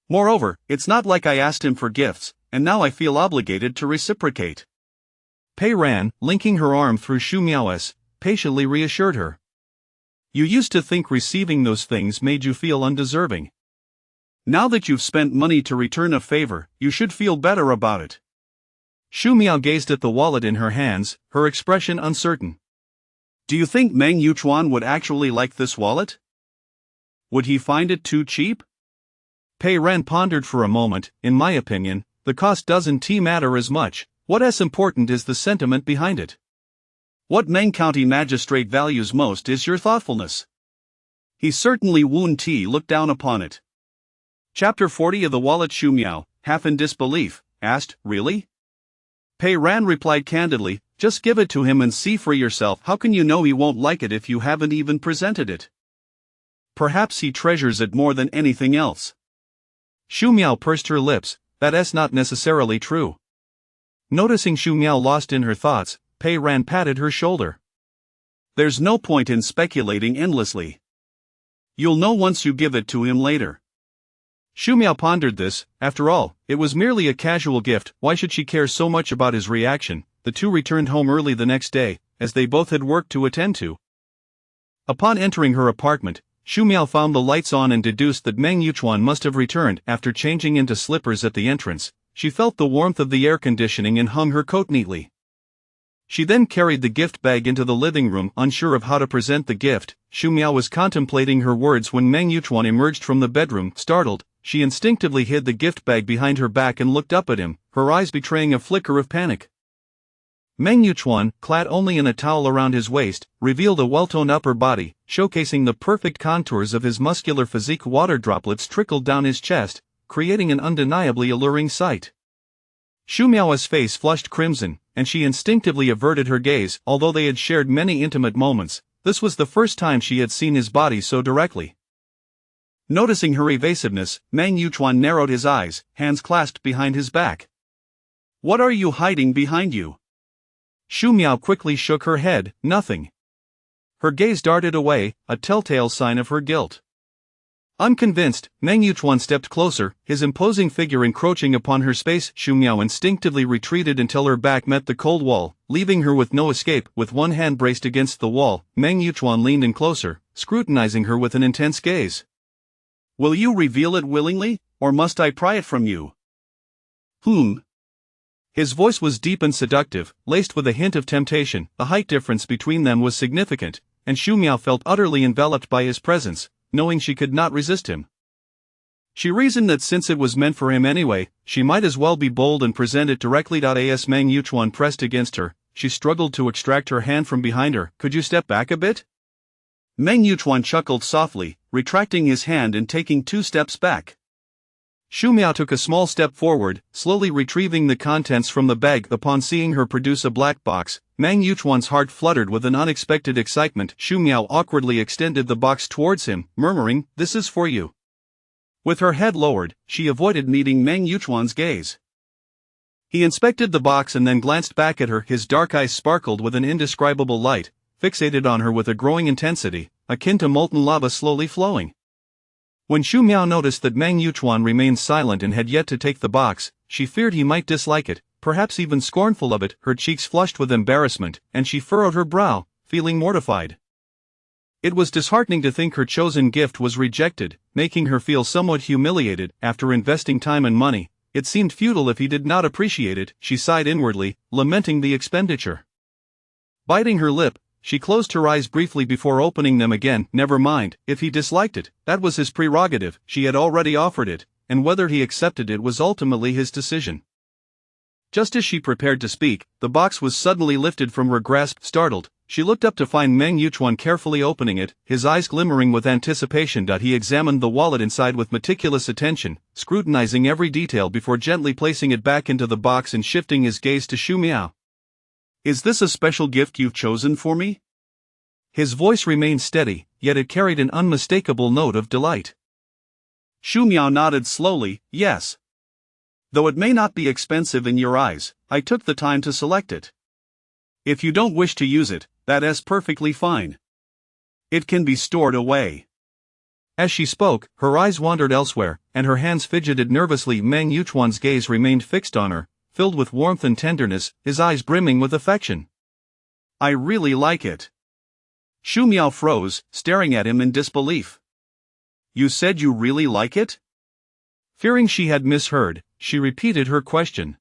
Moreover, it's not like I asked him for gifts, and now I feel obligated to reciprocate. Pei Ran, linking her arm through Xu Miao's, patiently reassured her. You used to think receiving those things made you feel undeserving. Now that you've spent money to return a favor, you should feel better about it. Xu Miao gazed at the wallet in her hands, her expression uncertain. Do you think Meng Yuchuan would actually like this wallet? Would he find it too cheap? Pei Ran pondered for a moment. In my opinion, the cost doesn't matter as much. What's important is the sentiment behind it. What Meng County Magistrate values most is your thoughtfulness. He certainly won't look down upon it. Chapter 40 of the wallet. Xu Miao, half in disbelief, asked, Really? Pei Ran replied candidly, Just give it to him and see for yourself. How can you know he won't like it if you haven't even presented it? Perhaps he treasures it more than anything else. Xu Miao pursed her lips. That's not necessarily true. Noticing Xu Miao lost in her thoughts, Pei Ran patted her shoulder. There's no point in speculating endlessly. You'll know once you give it to him later. Xu Miao pondered this. After all, it was merely a casual gift. Why should she care so much about his reaction? The two returned home early the next day, as they both had work to attend to. Upon entering her apartment, Xu Miao found the lights on and deduced that Meng Yuchuan must have returned. After changing into slippers at the entrance, she felt the warmth of the air conditioning and hung her coat neatly. She then carried the gift bag into the living room. Unsure of how to present the gift, Xu Miao was contemplating her words when Meng Yuchuan emerged from the bedroom. Startled, she instinctively hid the gift bag behind her back and looked up at him, her eyes betraying a flicker of panic. Meng Yuchuan, clad only in a towel around his waist, revealed a well-toned upper body, showcasing the perfect contours of his muscular physique. Water droplets trickled down his chest, creating an undeniably alluring sight. Xu Miao's face flushed crimson, and she instinctively averted her gaze. Although they had shared many intimate moments, this was the first time she had seen his body so directly. Noticing her evasiveness, Meng Yuchuan narrowed his eyes, hands clasped behind his back. What are you hiding behind you? Xu Miao quickly shook her head. Nothing. Her gaze darted away, a telltale sign of her guilt. Unconvinced, Meng Yuchuan stepped closer, his imposing figure encroaching upon her space. Xu Miao instinctively retreated until her back met the cold wall, leaving her with no escape. With one hand braced against the wall, Meng Yuchuan leaned in closer, scrutinizing her with an intense gaze. Will you reveal it willingly, or must I pry it from you? His voice was deep and seductive, laced with a hint of temptation. The height difference between them was significant, and Xu Miao felt utterly enveloped by his presence, knowing she could not resist him. She reasoned that since it was meant for him anyway, she might as well be bold and present it directly. As Meng Yuchuan pressed against her, she struggled to extract her hand from behind her. Could you step back a bit? Meng Yuchuan chuckled softly, retracting his hand and taking 2 steps back. Xu Miao took a small step forward, slowly retrieving the contents from the bag. Upon seeing her produce a black box, Meng Yuchuan's heart fluttered with an unexpected excitement. Xu Miao awkwardly extended the box towards him, murmuring, "This is for you." With her head lowered, she avoided meeting Meng Yuchuan's gaze. He inspected the box and then glanced back at her. His dark eyes sparkled with an indescribable light, fixated on her with a growing intensity, akin to molten lava slowly flowing. When Xu Miao noticed that Meng Yuchuan remained silent and had yet to take the box, she feared he might dislike it, perhaps even scornful of it. Her cheeks flushed with embarrassment, and she furrowed her brow, feeling mortified. It was disheartening to think her chosen gift was rejected, making her feel somewhat humiliated. After investing time and money, it seemed futile if he did not appreciate it. She sighed inwardly, lamenting the expenditure. Biting her lip, she closed her eyes briefly before opening them again. Never mind, if he disliked it, that was his prerogative. She had already offered it, and whether he accepted it was ultimately his decision. Just as she prepared to speak, the box was suddenly lifted from her grasp. Startled, she looked up to find Meng Yuchuan carefully opening it, his eyes glimmering with anticipation. He examined the wallet inside with meticulous attention, scrutinizing every detail before gently placing it back into the box and shifting his gaze to Xu Miao. Is this a special gift you've chosen for me? His voice remained steady, yet it carried an unmistakable note of delight. Xu Miao nodded slowly, yes. Though it may not be expensive in your eyes, I took the time to select it. If you don't wish to use it, that is perfectly fine. It can be stored away. As she spoke, her eyes wandered elsewhere, and her hands fidgeted nervously. Meng Yuchuan's gaze remained fixed on her, filled with warmth and tenderness, his eyes brimming with affection. I really like it. Xu Miao froze, staring at him in disbelief. You said you really like it? Fearing she had misheard, she repeated her question.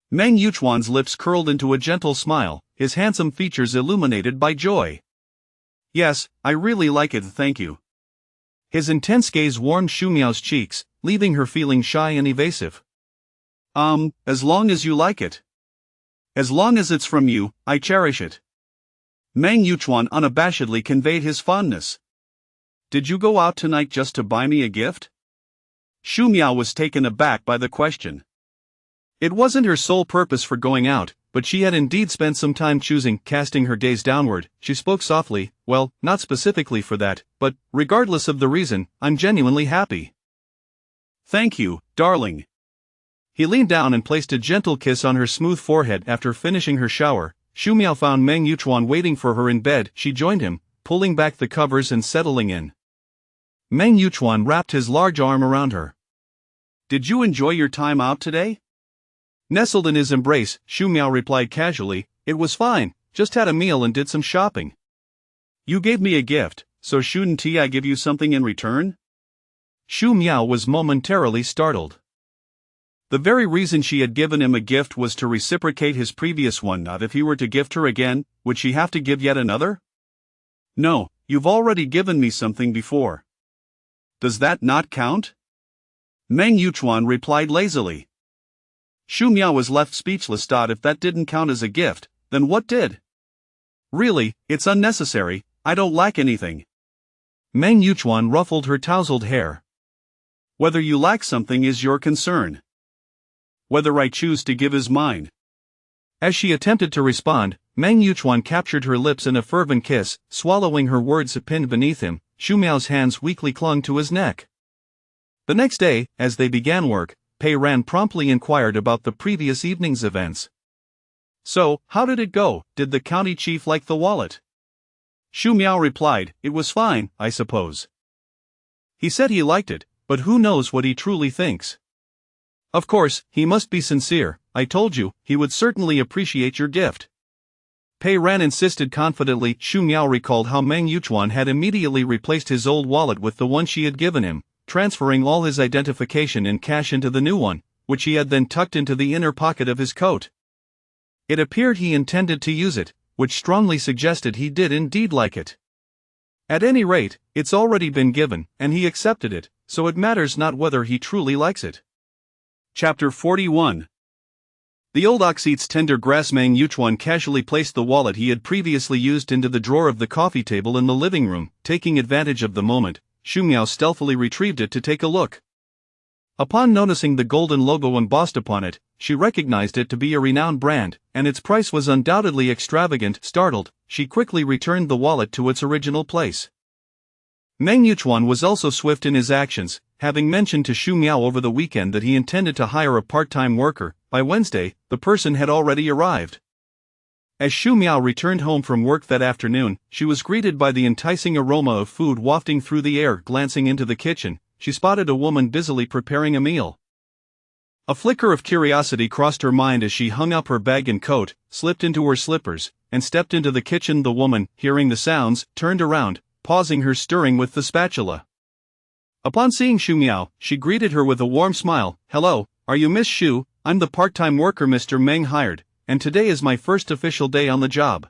Meng Yuchuan's lips curled into a gentle smile, his handsome features illuminated by joy. Yes, I really like it, thank you. His intense gaze warmed Xu Miao's cheeks, leaving her feeling shy and evasive. As long as you like it. As long as it's from you, I cherish it. Meng Yuchuan unabashedly conveyed his fondness. Did you go out tonight just to buy me a gift? Xu Miao was taken aback by the question. It wasn't her sole purpose for going out, but she had indeed spent some time choosing. Casting her gaze downward, she spoke softly, well, not specifically for that, but, regardless of the reason, I'm genuinely happy. Thank you, darling. He leaned down and placed a gentle kiss on her smooth forehead. After finishing her shower, Xu Miao found Meng Yuchuan waiting for her in bed. She joined him, pulling back the covers and settling in. Meng Yuchuan wrapped his large arm around her. Did you enjoy your time out today? Nestled in his embrace, Xu Miao replied casually, it was fine, just had a meal and did some shopping. You gave me a gift, so shouldn't I give you something in return? Xu Miao was momentarily startled. The very reason she had given him a gift was to reciprocate his previous one. Not if he were to gift her again, would she have to give yet another? No, you've already given me something before. Does that not count? Meng Yuchuan replied lazily. Xu Miao was left speechless. If that didn't count as a gift, then what did? Really, it's unnecessary, I don't lack anything. Meng Yuchuan ruffled her tousled hair. Whether you lack something is your concern. Whether I choose to give is mine. As she attempted to respond, Meng Yuchuan captured her lips in a fervent kiss, swallowing her words pinned beneath him. Xu Miao's hands weakly clung to his neck. The next day, as they began work, Pei Ran promptly inquired about the previous evening's events. So, how did it go? Did the county chief like the wallet? Xu Miao replied, it was fine, I suppose. He said he liked it, but who knows what he truly thinks. Of course, he must be sincere, I told you, he would certainly appreciate your gift. Pei Ran insisted confidently. Xu Miao recalled how Meng Yuchuan had immediately replaced his old wallet with the one she had given him, transferring all his identification and cash into the new one, which he had then tucked into the inner pocket of his coat. It appeared he intended to use it, which strongly suggested he did indeed like it. At any rate, it's already been given, and he accepted it, so it matters not whether he truly likes it. Chapter 41. The old ox eats tender grass. Meng Yuchuan casually placed the wallet he had previously used into the drawer of the coffee table in the living room. Taking advantage of the moment, Xu Miao stealthily retrieved it to take a look. Upon noticing the golden logo embossed upon it, she recognized it to be a renowned brand, and its price was undoubtedly extravagant. Startled, she quickly returned the wallet to its original place. Meng Yuchuan was also swift in his actions, having mentioned to Xu Miao over the weekend that he intended to hire a part-time worker. By Wednesday, the person had already arrived. As Xu Miao returned home from work that afternoon, she was greeted by the enticing aroma of food wafting through the air. Glancing into the kitchen, she spotted a woman busily preparing a meal. A flicker of curiosity crossed her mind as she hung up her bag and coat, slipped into her slippers, and stepped into the kitchen. The woman, hearing the sounds, turned around, pausing her stirring with the spatula. Upon seeing Xu Miao, she greeted her with a warm smile. Hello, are you Miss Xu? I'm the part-time worker Mr. Meng hired, and today is my first official day on the job.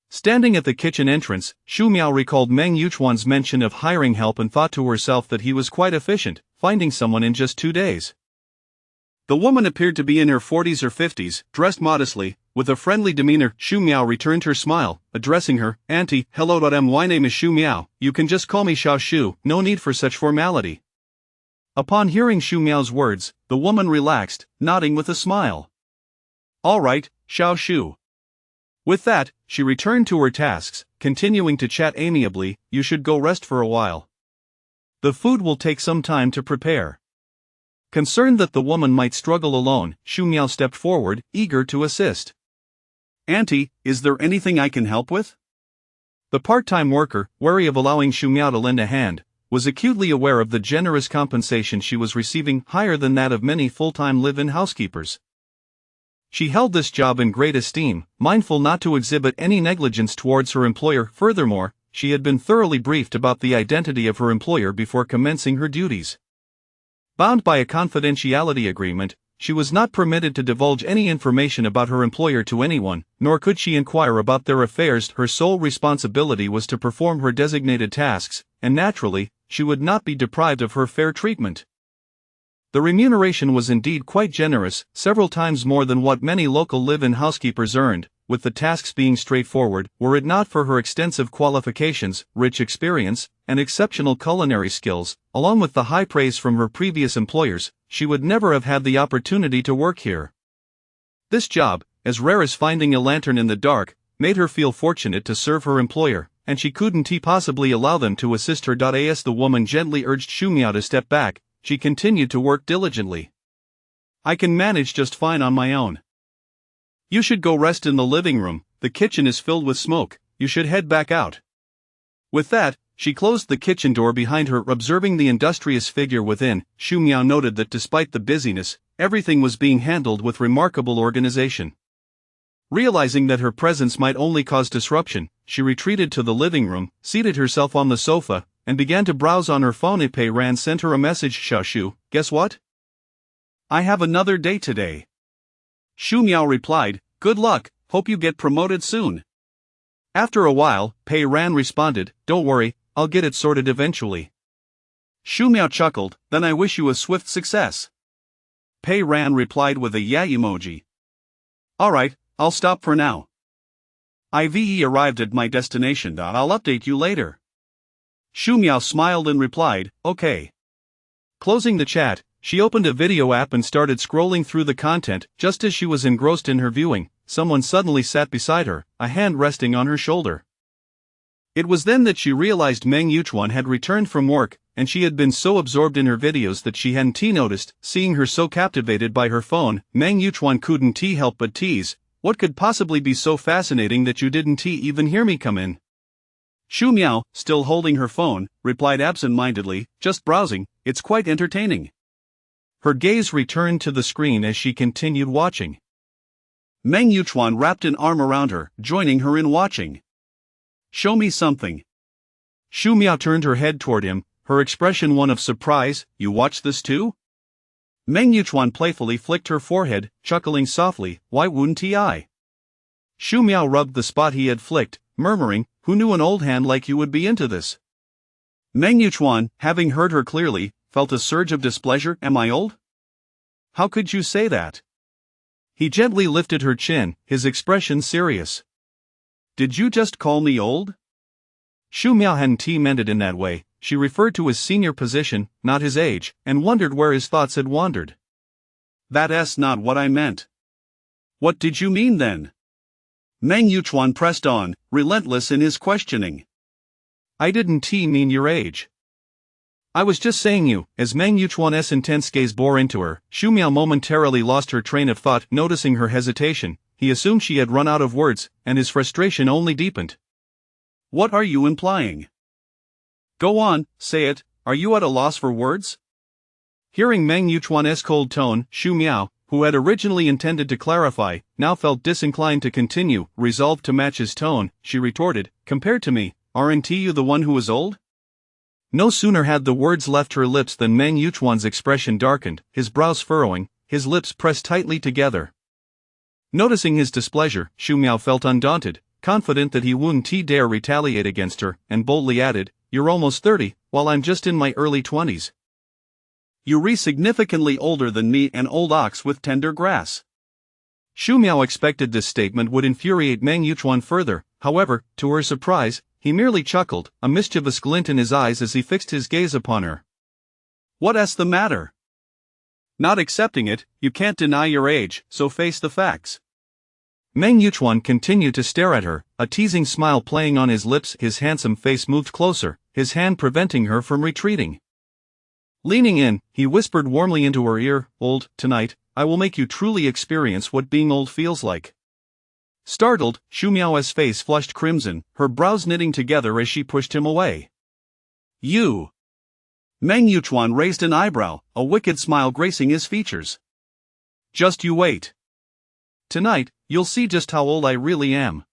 Standing at the kitchen entrance, Xu Miao recalled Meng Yuchuan's mention of hiring help and thought to herself that he was quite efficient, finding someone in just 2 days. The woman appeared to be in her 40s or 50s, dressed modestly, with a friendly demeanor. Shu Miao returned her smile, addressing her, "Auntie, hello. My name is Shu Miao, you can just call me Xiao Shu, no need for such formality." Upon hearing Shu Miao's words, the woman relaxed, nodding with a smile. "All right, Xiao Shu." With that, she returned to her tasks, continuing to chat amiably. "You should go rest for a while. The food will take some time to prepare." Concerned that the woman might struggle alone, Shu Miao stepped forward, eager to assist. "Auntie, is there anything I can help with?" The part-time worker, wary of allowing Shu Miao to lend a hand, was acutely aware of the generous compensation she was receiving, higher than that of many full-time live-in housekeepers. She held this job in great esteem, mindful not to exhibit any negligence towards her employer. Furthermore, she had been thoroughly briefed about the identity of her employer before commencing her duties. Bound by a confidentiality agreement, she was not permitted to divulge any information about her employer to anyone, nor could she inquire about their affairs. Her sole responsibility was to perform her designated tasks, and naturally, she would not be deprived of her fair treatment. The remuneration was indeed quite generous, several times more than what many local live-in housekeepers earned, with the tasks being straightforward. Were it not for her extensive qualifications, rich experience, and exceptional culinary skills, along with the high praise from her previous employers, she would never have had the opportunity to work here. This job, as rare as finding a lantern in the dark, made her feel fortunate to serve her employer, and she couldn't possibly allow them to assist her. As the woman gently urged Shu Miao to step back, she continued to work diligently. "I can manage just fine on my own. You should go rest in the living room, the kitchen is filled with smoke, you should head back out." With that, she closed the kitchen door behind her. Observing the industrious figure within, Shu Miao noted that despite the busyness, everything was being handled with remarkable organization. Realizing that her presence might only cause disruption, she retreated to the living room, seated herself on the sofa, and began to browse on her phone. Pei Ran sent her a message. "Xiao Shu, guess what? I have another day today." Shu Miao replied, "Good luck, hope you get promoted soon." After a while, Pei Ran responded, "Don't worry, I'll get it sorted eventually." Shu Miao chuckled, "Then I wish you a swift success." Pei Ran replied with a yeah emoji. "Alright, I'll stop for now. I've arrived at my destination. I'll update you later." Shu Miao smiled and replied, "Okay." Closing the chat, she opened a video app and started scrolling through the content. Just as she was engrossed in her viewing, someone suddenly sat beside her, a hand resting on her shoulder. It was then that she realized Meng Yuchuan had returned from work, and she had been so absorbed in her videos that she hadn't noticed. Seeing her so captivated by her phone, Meng Yuchuan couldn't help but tease, "What could possibly be so fascinating that you didn't even hear me come in?" Shu Miao, still holding her phone, replied absent-mindedly, "Just browsing, it's quite entertaining." Her gaze returned to the screen as she continued watching. Meng Yuchuan wrapped an arm around her, joining her in watching. "Show me something." Shu Miao turned her head toward him, her expression one of surprise. "You watch this too?" Meng Yuchuan playfully flicked her forehead, chuckling softly, "Why wouldn't I?" Shu Miao rubbed the spot he had flicked, murmuring, "Who knew an old hand like you would be into this?" Meng Yuchuan, having heard her clearly, felt a surge of displeasure. "Am I old? How could you say that?" He gently lifted her chin, his expression serious. "Did you just call me old?" Shu Miao hadn't meant it in that way. She referred to his senior position, not his age, and wondered where his thoughts had wandered. "That's not what I meant." "What did you mean then?" Meng Yuchuan pressed on, relentless in his questioning. "I didn't mean your age. I was just saying you." As Meng Yuchuan's intense gaze bore into her, Shu Miao momentarily lost her train of thought. Noticing her hesitation, he assumed she had run out of words, and his frustration only deepened. "What are you implying? Go on, say it, are you at a loss for words?" Hearing Meng Yuchuan's cold tone, Shu Miao, who had originally intended to clarify, now felt disinclined to continue. Resolved to match his tone, she retorted, "Compared to me, aren't you the one who is old?" No sooner had the words left her lips than Meng Yuchuan's expression darkened, his brows furrowing, his lips pressed tightly together. Noticing his displeasure, Shu Miao felt undaunted, confident that he wouldn't dare retaliate against her, and boldly added, "You're almost 30, while I'm just in my early 20s. You're significantly older than me, an old ox with tender grass. Shu Miao expected this statement would infuriate Meng Yuchuan further. However, to her surprise, he merely chuckled, a mischievous glint in his eyes as he fixed his gaze upon her. What's the matter? Not accepting it, you can't deny your age, so face the facts. Meng Yuchuan continued to stare at her, a teasing smile playing on his lips. His handsome face moved closer, his hand preventing her from retreating. Leaning in, he whispered warmly into her ear, "Old, tonight, I will make you truly experience what being old feels like." Startled, Shu Miao's face flushed crimson, her brows knitting together as she pushed him away. You! Meng Yuchuan raised an eyebrow, a wicked smile gracing his features. Just you wait. Tonight, you'll see just how old I really am.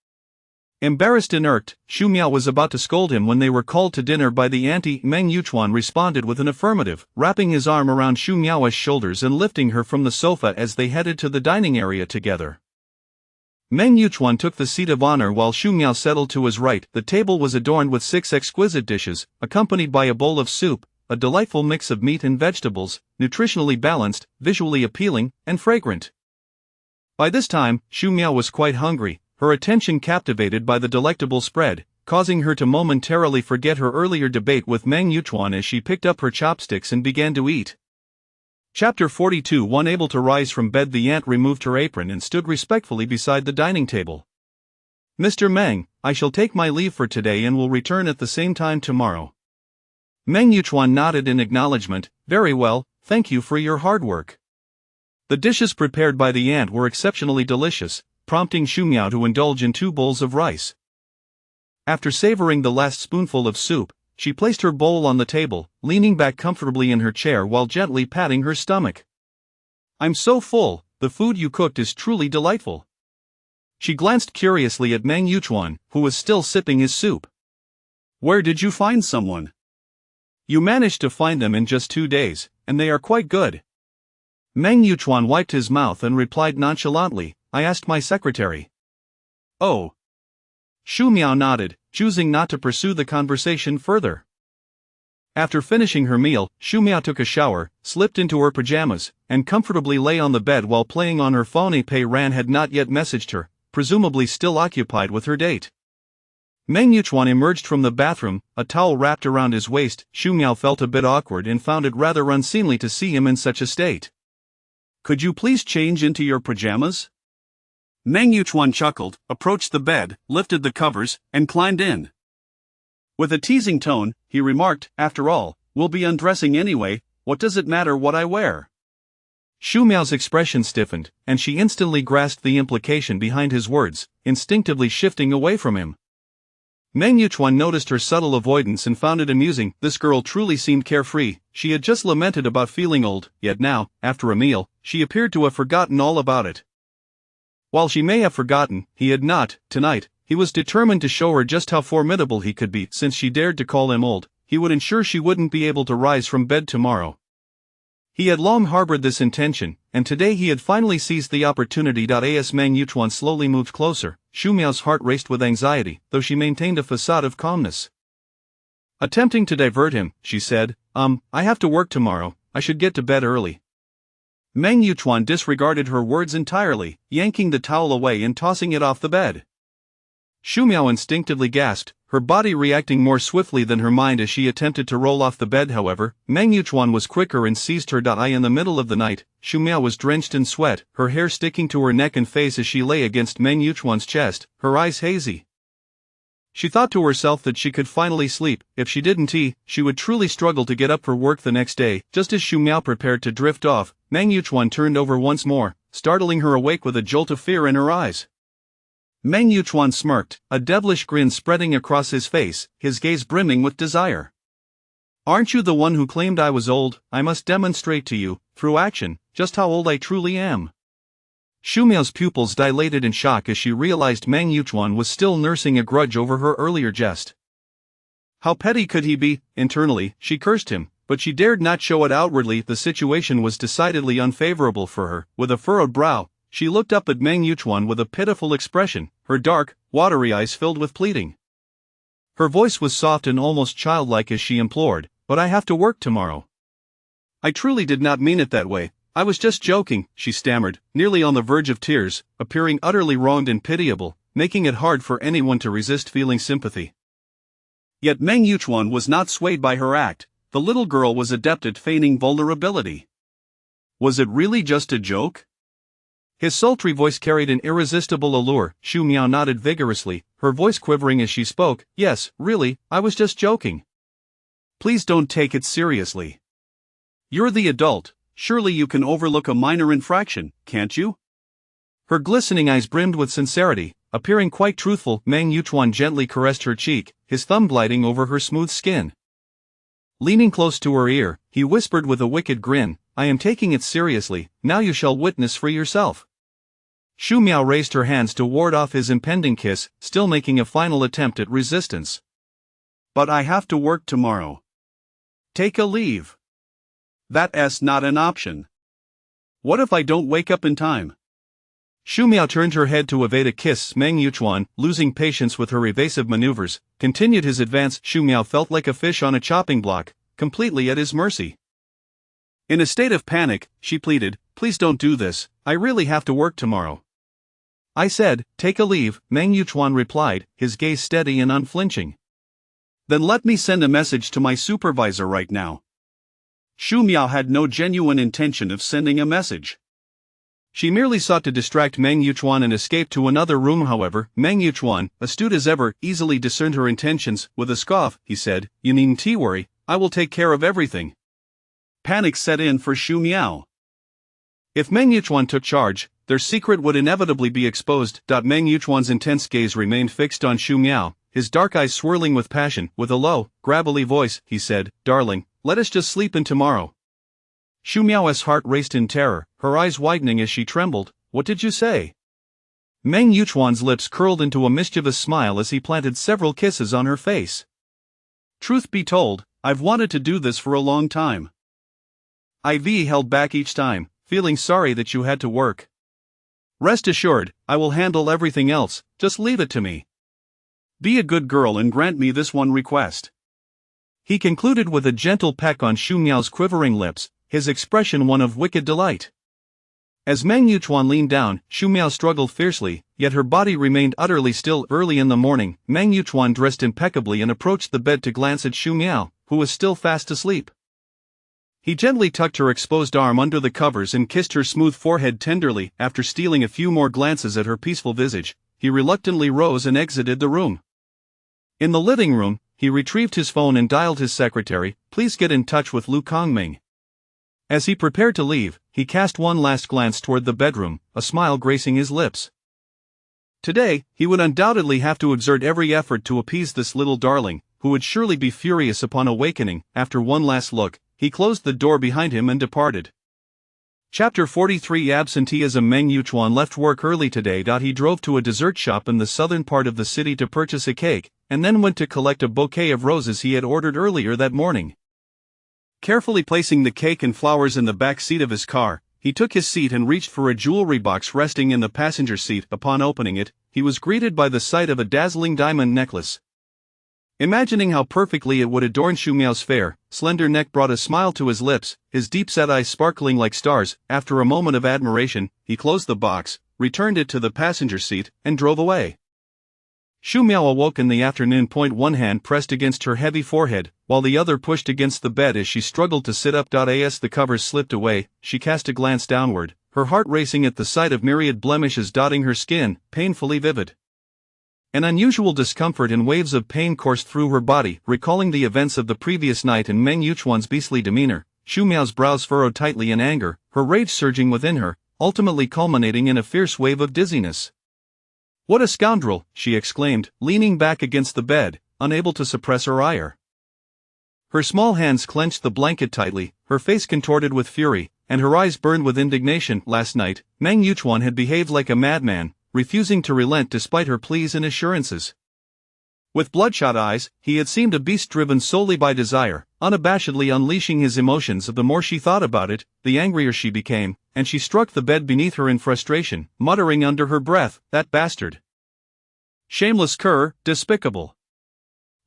Embarrassed and irked, Shu Miao was about to scold him when they were called to dinner by the auntie. Meng Yuchuan responded with an affirmative, wrapping his arm around Shu Miao's shoulders and lifting her from the sofa as they headed to the dining area together. Meng Yuchuan took the seat of honor while Shu Miao settled to his right. The table was adorned with 6 exquisite dishes, accompanied by a bowl of soup, a delightful mix of meat and vegetables, nutritionally balanced, visually appealing, and fragrant. By this time, Shu Miao was quite hungry, her attention captivated by the delectable spread, causing her to momentarily forget her earlier debate with Meng Yuchuan as she picked up her chopsticks and began to eat. Chapter 42. Unable to rise from bed, the aunt removed her apron and stood respectfully beside the dining table. "Mr. Meng, I shall take my leave for today and will return at the same time tomorrow." Meng Yuchuan nodded in acknowledgement. "Very well, thank you for your hard work." The dishes prepared by the aunt were exceptionally delicious, prompting Shu Miao to indulge in 2 bowls of rice. After savoring the last spoonful of soup, she placed her bowl on the table, leaning back comfortably in her chair while gently patting her stomach. "I'm so full, the food you cooked is truly delightful." She glanced curiously at Meng Yuchuan, who was still sipping his soup. "Where did you find someone?" "You managed to find them in just 2 days, and they are quite good." Meng Yuchuan wiped his mouth and replied nonchalantly, "I asked my secretary." "Oh." Shu Miao nodded, choosing not to pursue the conversation further. After finishing her meal, Shu Miao took a shower, slipped into her pajamas, and comfortably lay on the bed while playing on her phone. Pei Ran had not yet messaged her, presumably still occupied with her date. Meng Yuchuan emerged from the bathroom, a towel wrapped around his waist. Shu Miao felt a bit awkward and found it rather unseemly to see him in such a state. "Could you please change into your pajamas?" Meng Yuchuan chuckled, approached the bed, lifted the covers, and climbed in. With a teasing tone, he remarked, "After all, we'll be undressing anyway, what does it matter what I wear?" Shu Miao's expression stiffened, and she instantly grasped the implication behind his words, instinctively shifting away from him. Meng Yuchuan noticed her subtle avoidance and found it amusing. This girl truly seemed carefree. She had just lamented about feeling old, yet now, after a meal, she appeared to have forgotten all about it. While she may have forgotten, he had not. Tonight, he was determined to show her just how formidable he could be. Since she dared to call him old, he would ensure she wouldn't be able to rise from bed tomorrow. He had long harbored this intention, and today he had finally seized the opportunity. As Meng Yuchuan slowly moved closer, Shu Miao's heart raced with anxiety, though she maintained a facade of calmness. Attempting to divert him, she said, I have to work tomorrow, I should get to bed early." Meng Yuchuan disregarded her words entirely, yanking the towel away and tossing it off the bed. Shu Miao instinctively gasped, her body reacting more swiftly than her mind as she attempted to roll off the bed. However, Meng Yuchuan was quicker and seized her. In the middle of the night, Shu Miao was drenched in sweat, her hair sticking to her neck and face as she lay against Meng Yuchuan's chest, her eyes hazy. She thought to herself that she could finally sleep. If she didn't, she would truly struggle to get up for work the next day. Just as Shu Miao prepared to drift off, Meng Yuchuan turned over once more, startling her awake with a jolt of fear in her eyes. Meng Yuchuan smirked, a devilish grin spreading across his face, his gaze brimming with desire. "Aren't you the one who claimed I was old? I must demonstrate to you, through action, just how old I truly am." Shu Miao's pupils dilated in shock as she realized Meng Yuchuan was still nursing a grudge over her earlier jest. How petty could he be? Internally, she cursed him, but she dared not show it outwardly. The situation was decidedly unfavorable for her. With a furrowed brow, she looked up at Meng Yuchuan with a pitiful expression, her dark, watery eyes filled with pleading. Her voice was soft and almost childlike as she implored, "But I have to work tomorrow." I truly did not mean it that way. I was just joking, she stammered, nearly on the verge of tears, appearing utterly wronged and pitiable, making it hard for anyone to resist feeling sympathy. Yet Meng Yuchuan was not swayed by her act. The little girl was adept at feigning vulnerability. Was it really just a joke? His sultry voice carried an irresistible allure. Xu Miao nodded vigorously, her voice quivering as she spoke. Yes, really, I was just joking. Please don't take it seriously. You're the adult, surely you can overlook a minor infraction, can't you? Her glistening eyes brimmed with sincerity, appearing quite truthful. Meng Yuchuan gently caressed her cheek, his thumb gliding over her smooth skin. Leaning close to her ear, he whispered with a wicked grin, I am taking it seriously, now you shall witness for yourself. Xu Miao raised her hands to ward off his impending kiss, still making a final attempt at resistance. But I have to work tomorrow. Take a leave. That's not an option. What if I don't wake up in time? Xu Miao turned her head to evade a kiss. Meng Yuchuan, losing patience with her evasive maneuvers, continued his advance. Xu Miao felt like a fish on a chopping block, completely at his mercy. In a state of panic, she pleaded, Please don't do this, I really have to work tomorrow. I said, take a leave, Meng Yuchuan replied, his gaze steady and unflinching. Then let me send a message to my supervisor right now. Xu Miao had no genuine intention of sending a message. She merely sought to distract Meng Yuchuan and escape to another room. However, Meng Yuchuan, astute as ever, easily discerned her intentions. With a scoff, he said, You needn't worry, I will take care of everything. Panic set in for Xu Miao. If Meng Yuchuan took charge, their secret would inevitably be exposed. Meng Yuchuan's intense gaze remained fixed on Xu Miao, his dark eyes swirling with passion. With a low, gravelly voice, he said, Darling, let us just sleep in tomorrow. Xu Miao's heart raced in terror, her eyes widening as she trembled. What did you say? Meng Yuchuan's lips curled into a mischievous smile as he planted several kisses on her face. Truth be told, I've wanted to do this for a long time. IV held back each time, feeling sorry that you had to work. Rest assured, I will handle everything else, just leave it to me. Be a good girl and grant me this one request. He concluded with a gentle peck on Xu Miao's quivering lips, his expression one of wicked delight. As Meng Yuchuan leaned down, Xu Miao struggled fiercely, yet her body remained utterly still. Early in the morning, Meng Yuchuan dressed impeccably and approached the bed to glance at Xu Miao, who was still fast asleep. He gently tucked her exposed arm under the covers and kissed her smooth forehead tenderly. After stealing a few more glances at her peaceful visage, he reluctantly rose and exited the room. In the living room, he retrieved his phone and dialed his secretary, Please get in touch with Lu Kongming. As he prepared to leave, he cast one last glance toward the bedroom, a smile gracing his lips. Today, he would undoubtedly have to exert every effort to appease this little darling, who would surely be furious upon awakening. After one last look, he closed the door behind him and departed. Chapter 43 Absenteeism. Meng Yuchuan left work early today. He drove to a dessert shop in the southern part of the city to purchase a cake, and then went to collect a bouquet of roses he had ordered earlier that morning. Carefully placing the cake and flowers in the back seat of his car, he took his seat and reached for a jewelry box resting in the passenger seat. Upon opening it, he was greeted by the sight of a dazzling diamond necklace. Imagining how perfectly it would adorn Xu Miao's fair, slender neck brought a smile to his lips, his deep-set eyes sparkling like stars. After a moment of admiration, he closed the box, returned it to the passenger seat, and drove away. Xu Miao awoke in the afternoon. One hand pressed against her heavy forehead, while the other pushed against the bed as she struggled to sit up. As the covers slipped away, she cast a glance downward, her heart racing at the sight of myriad blemishes dotting her skin, painfully vivid. An unusual discomfort and waves of pain coursed through her body. Recalling the events of the previous night and Meng Yuchuan's beastly demeanor, Xu Miao's brows furrowed tightly in anger, her rage surging within her, ultimately culminating in a fierce wave of dizziness. What a scoundrel, she exclaimed, leaning back against the bed, unable to suppress her ire. Her small hands clenched the blanket tightly, her face contorted with fury, and her eyes burned with indignation. Last night, Meng Yuchuan had behaved like a madman, refusing to relent despite her pleas and assurances. With bloodshot eyes, he had seemed a beast driven solely by desire, unabashedly unleashing his emotions. The more she thought about it, the angrier she became, and she struck the bed beneath her in frustration, muttering under her breath, That bastard! Shameless cur, despicable!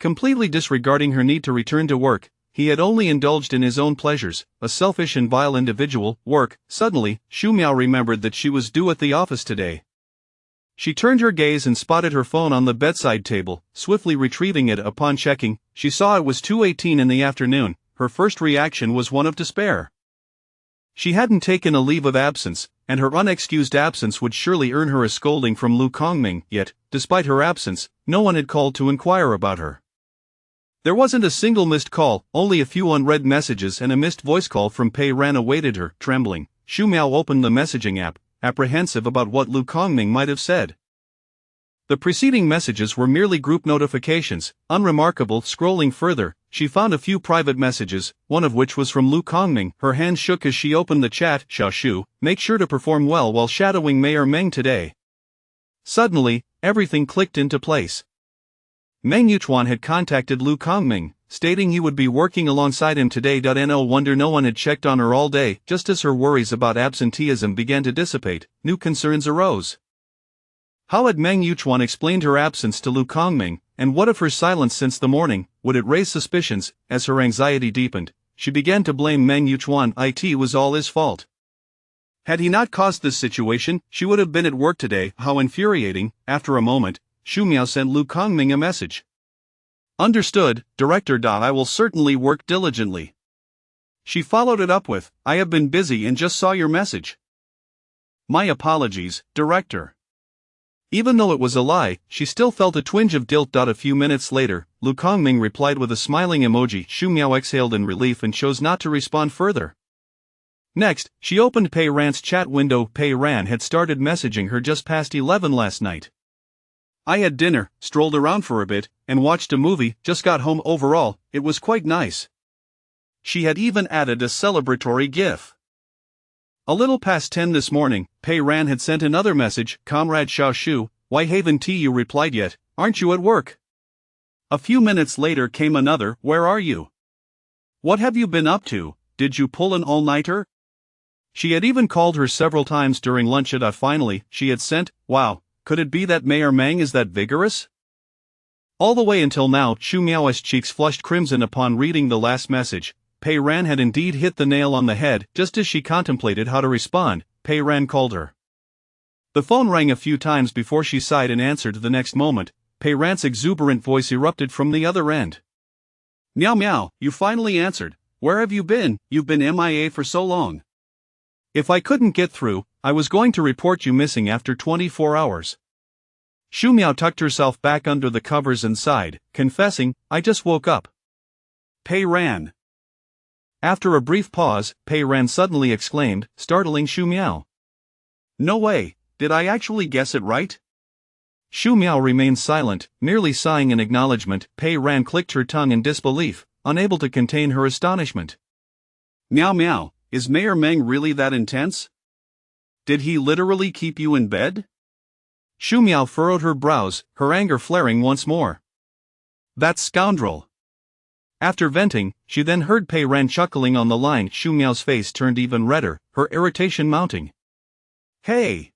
Completely disregarding her need to return to work, he had only indulged in his own pleasures, a selfish and vile individual. Work. Suddenly, Xu Miao remembered that she was due at the office today. She turned her gaze and spotted her phone on the bedside table. Swiftly retrieving it upon checking, she saw it was 2:18 in the afternoon. Her first reaction was one of despair. She hadn't taken a leave of absence, and her unexcused absence would surely earn her a scolding from Lu Kongming, yet, despite her absence, no one had called to inquire about her. There wasn't a single missed call, only a few unread messages and a missed voice call from Pei Ran awaited her. Trembling, Xu Miao opened the messaging app, apprehensive about what Lu Kongming might have said. The preceding messages were merely group notifications, unremarkable. Scrolling further, she found a few private messages, one of which was from Lu Kongming. Her hand shook as she opened the chat. Xiaoshu, make sure to perform well while shadowing Mayor Meng today. Suddenly, everything clicked into place. Meng Yuchuan had contacted Lu Kongming, stating he would be working alongside him today. No wonder no one had checked on her all day. Just as her worries about absenteeism began to dissipate, new concerns arose. How had Meng Yuchuan explained her absence to Lu Kongming, and what of her silence since the morning? Would it raise suspicions? As her anxiety deepened, she began to blame Meng Yuchuan. It was all his fault. Had he not caused this situation, she would have been at work today. How infuriating. After a moment, Xu Miao sent Lu Kongming a message. Understood, Director. I will certainly work diligently. She followed it up with, I have been busy and just saw your message. My apologies, Director. Even though it was a lie, she still felt a twinge of guilt. A few minutes later, Lu Kongming replied with a smiling emoji. Xu Miao exhaled in relief and chose not to respond further. Next, she opened Pei Ran's chat window. Pei Ran had started messaging her just past 11 last night. I had dinner, strolled around for a bit, and watched a movie. Just got home. Overall, it was quite nice. She had even added a celebratory gif. A little past 10 this morning, Pei Ran had sent another message. Comrade Xiaoshu, why haven't you replied yet? Aren't you at work? A few minutes later came another, where are you? What have you been up to? Did you pull an all-nighter? She had even called her several times during lunch. Finally, she had sent, wow, could it be that Mayor Meng is that vigorous? All the way until now, Xu Miao's cheeks flushed crimson upon reading the last message. Pei Ran had indeed hit the nail on the head. Just as she contemplated how to respond, Pei Ran called her. The phone rang a few times before she sighed and answered. The next moment, Pei Ran's exuberant voice erupted from the other end. Miao Miao, you finally answered. Where have you been? You've been MIA for so long. If I couldn't get through, I was going to report you missing after 24 hours. Xu Miao tucked herself back under the covers and sighed, confessing, I just woke up. Pei Ran. After a brief pause, Pei Ran suddenly exclaimed, startling Xu Miao. No way, did I actually guess it right? Xu Miao remained silent, merely sighing in acknowledgement. Pei Ran clicked her tongue in disbelief, unable to contain her astonishment. Miao Miao, is Mayor Meng really that intense? Did he literally keep you in bed? Xu Miao furrowed her brows, her anger flaring once more. That scoundrel! After venting, she then heard Pei Ran chuckling on the line. Xu Miao's face turned even redder, her irritation mounting. Hey!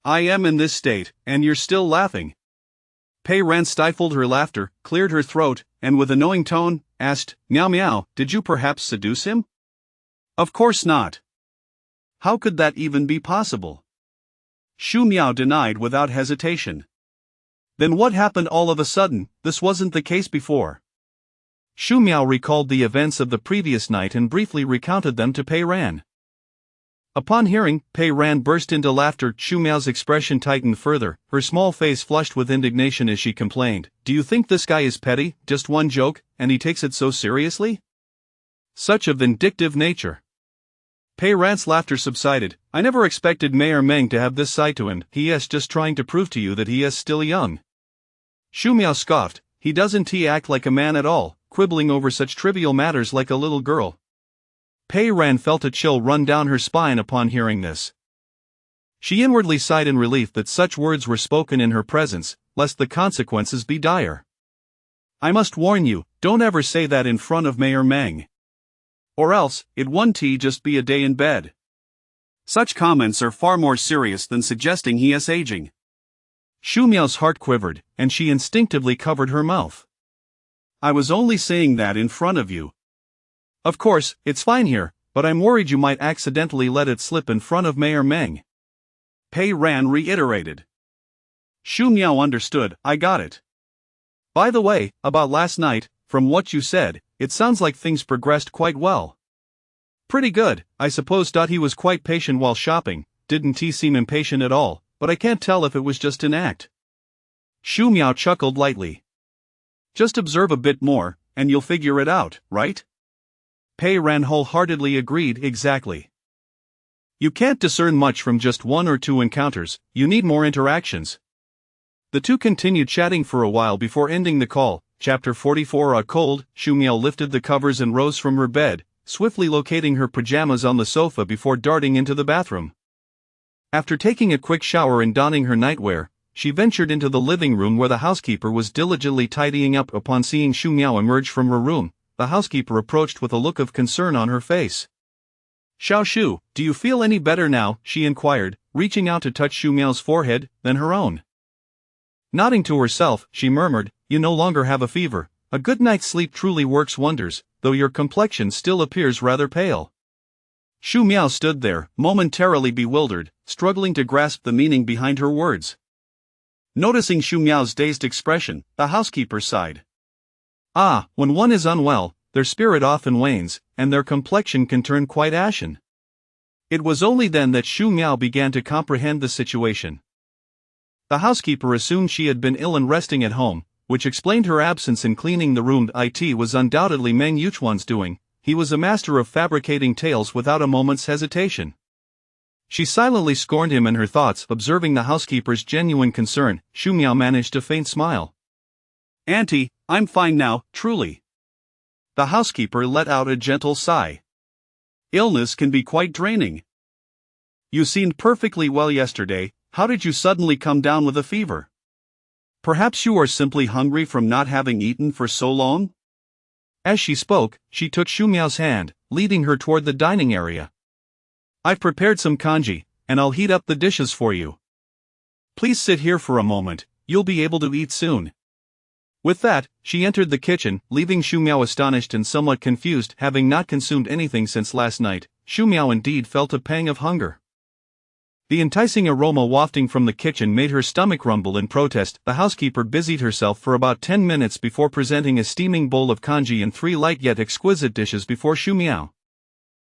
I am in this state, and you're still laughing. Pei Ran stifled her laughter, cleared her throat, and with a knowing tone, asked, Miao Miao, did you perhaps seduce him? Of course not. How could that even be possible? Xu Miao denied without hesitation. Then what happened all of a sudden? This wasn't the case before. Xu Miao recalled the events of the previous night and briefly recounted them to Pei Ran. Upon hearing, Pei Ran burst into laughter. Xu Miao's expression tightened further, her small face flushed with indignation as she complained, Do you think this guy is petty, just one joke, and he takes it so seriously? Such a vindictive nature. Pei Ran's laughter subsided. I never expected Mayor Meng to have this side to him. He is just trying to prove to you that he is still young. Xu Miao scoffed. He doesn't act like a man at all, quibbling over such trivial matters like a little girl. Pei Ran felt a chill run down her spine upon hearing this. She inwardly sighed in relief that such words were spoken in her presence, lest the consequences be dire. I must warn you, don't ever say that in front of Mayor Meng. Or else, it won't just be a day in bed. Such comments are far more serious than suggesting he is aging. Xu Miao's heart quivered, and she instinctively covered her mouth. I was only saying that in front of you. Of course, it's fine here, but I'm worried you might accidentally let it slip in front of Mayor Meng. Pei Ran reiterated. Xu Miao understood. I got it. By the way, about last night, from what you said, it sounds like things progressed quite well. Pretty good, I suppose. He was quite patient while shopping, didn't he seem impatient at all, but I can't tell if it was just an act. Xu Miao chuckled lightly. Just observe a bit more, and you'll figure it out, right? Pei Ran wholeheartedly agreed. Exactly. You can't discern much from just one or two encounters, you need more interactions. The two continued chatting for a while before ending the call. Chapter 44. A cold. Xu Miao lifted the covers and rose from her bed, swiftly locating her pajamas on the sofa before darting into the bathroom. After taking a quick shower and donning her nightwear, she ventured into the living room where the housekeeper was diligently tidying up. Upon seeing Xu Miao emerge from her room, the housekeeper approached with a look of concern on her face. Xiao Shu, do you feel any better now? She inquired, reaching out to touch Xu Miao's forehead, then her own. Nodding to herself, she murmured, you no longer have a fever. A good night's sleep truly works wonders, though your complexion still appears rather pale. Xu Miao stood there, momentarily bewildered, struggling to grasp the meaning behind her words. Noticing Xu Miao's dazed expression, the housekeeper sighed. When one is unwell, their spirit often wanes, and their complexion can turn quite ashen. It was only then that Xu Miao began to comprehend the situation. The housekeeper assumed she had been ill and resting at home, which explained her absence in cleaning the room. It was undoubtedly Meng Yuchuan's doing. He was a master of fabricating tales without a moment's hesitation. She silently scorned him in her thoughts. Observing the housekeeper's genuine concern, Xu Miao managed a faint smile. Auntie, I'm fine now, truly. The housekeeper let out a gentle sigh. Illness can be quite draining. You seemed perfectly well yesterday. How did you suddenly come down with a fever? Perhaps you are simply hungry from not having eaten for so long? As she spoke, she took Xu Miao's hand, leading her toward the dining area. I've prepared some congee, and I'll heat up the dishes for you. Please sit here for a moment, you'll be able to eat soon. With that, she entered the kitchen, leaving Xu Miao astonished and somewhat confused. Having not consumed anything since last night, Xu Miao indeed felt a pang of hunger. The enticing aroma wafting from the kitchen made her stomach rumble in protest. The housekeeper busied herself for about 10 minutes before presenting a steaming bowl of congee and 3 light yet exquisite dishes before Xu Miao.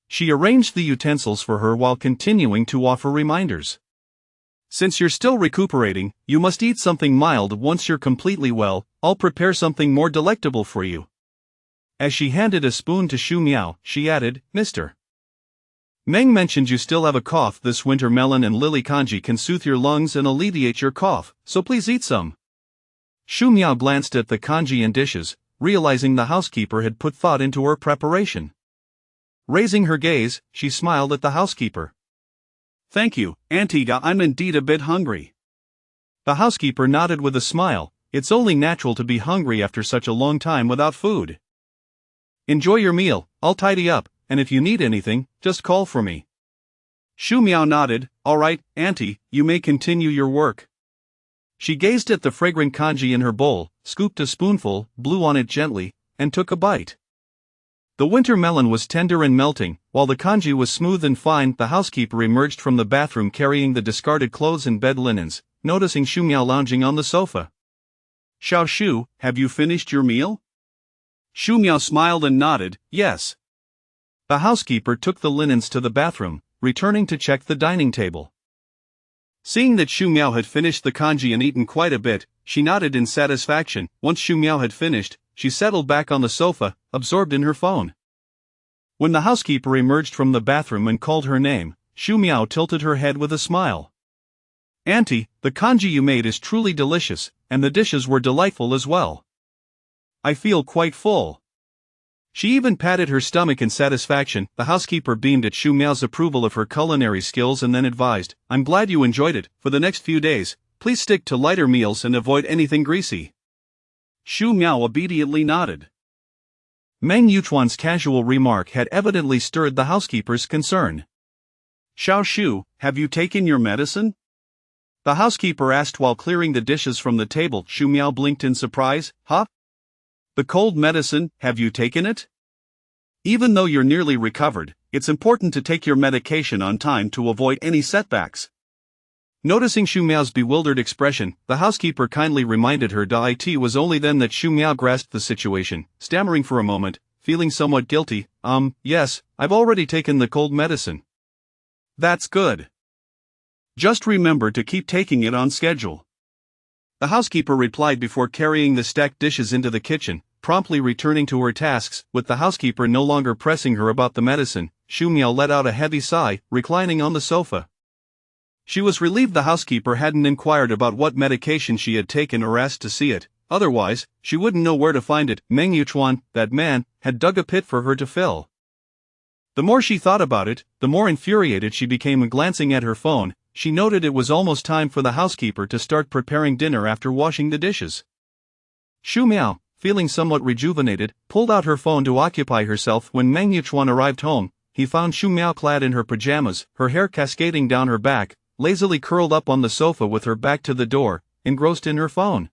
She arranged the utensils for her while continuing to offer reminders. Since you're still recuperating, you must eat something mild. Once you're completely well, I'll prepare something more delectable for you. As she handed a spoon to Xu Miao, she added, Mr. Meng mentioned you still have a cough. This winter melon and lily congee can soothe your lungs and alleviate your cough, so please eat some. Xu Miao glanced at the congee and dishes, realizing the housekeeper had put thought into her preparation. Raising her gaze, she smiled at the housekeeper. Thank you, Auntie. I'm indeed a bit hungry. The housekeeper nodded with a smile. It's only natural to be hungry after such a long time without food. Enjoy your meal, I'll tidy up, and if you need anything, just call for me. Xu Miao nodded. All right, Auntie, you may continue your work. She gazed at the fragrant congee in her bowl, scooped a spoonful, blew on it gently, and took a bite. The winter melon was tender and melting, while the congee was smooth and fine. The housekeeper emerged from the bathroom carrying the discarded clothes and bed linens, noticing Xu Miao lounging on the sofa. Xiao Shu, have you finished your meal? Xu Miao smiled and nodded, yes. The housekeeper took the linens to the bathroom, returning to check the dining table. Seeing that Xu Miao had finished the congee and eaten quite a bit, she nodded in satisfaction. Once Xu Miao had finished, she settled back on the sofa, absorbed in her phone. When the housekeeper emerged from the bathroom and called her name, Xu Miao tilted her head with a smile. Auntie, the congee you made is truly delicious, and the dishes were delightful as well. I feel quite full. She even patted her stomach in satisfaction. The housekeeper beamed at Xu Miao's approval of her culinary skills and then advised, I'm glad you enjoyed it. For the next few days, please stick to lighter meals and avoid anything greasy. Xu Miao obediently nodded. Meng Yuchuan's casual remark had evidently stirred the housekeeper's concern. Xiao Shu, have you taken your medicine? The housekeeper asked while clearing the dishes from the table. Xu Miao blinked in surprise. Huh? The cold medicine, have you taken it? Even though you're nearly recovered, it's important to take your medication on time to avoid any setbacks. Noticing Shu Miao's bewildered expression, the housekeeper kindly reminded her that it was only then that Shu Miao grasped the situation, stammering for a moment, feeling somewhat guilty. Yes, I've already taken the cold medicine. That's good. Just remember to keep taking it on schedule. The housekeeper replied before carrying the stacked dishes into the kitchen, promptly returning to her tasks. With the housekeeper no longer pressing her about the medicine, Shu Miao let out a heavy sigh, reclining on the sofa. She was relieved the housekeeper hadn't inquired about what medication she had taken or asked to see it, otherwise, she wouldn't know where to find it. Meng Yuchuan, that man, had dug a pit for her to fill. The more she thought about it, the more infuriated she became. Glancing at her phone, she noted it was almost time for the housekeeper to start preparing dinner after washing the dishes. Shu Miao, feeling somewhat rejuvenated, pulled out her phone to occupy herself. When Meng Yuchuan arrived home, he found Shu Miao clad in her pajamas, her hair cascading down her back, lazily curled up on the sofa with her back to the door, engrossed in her phone.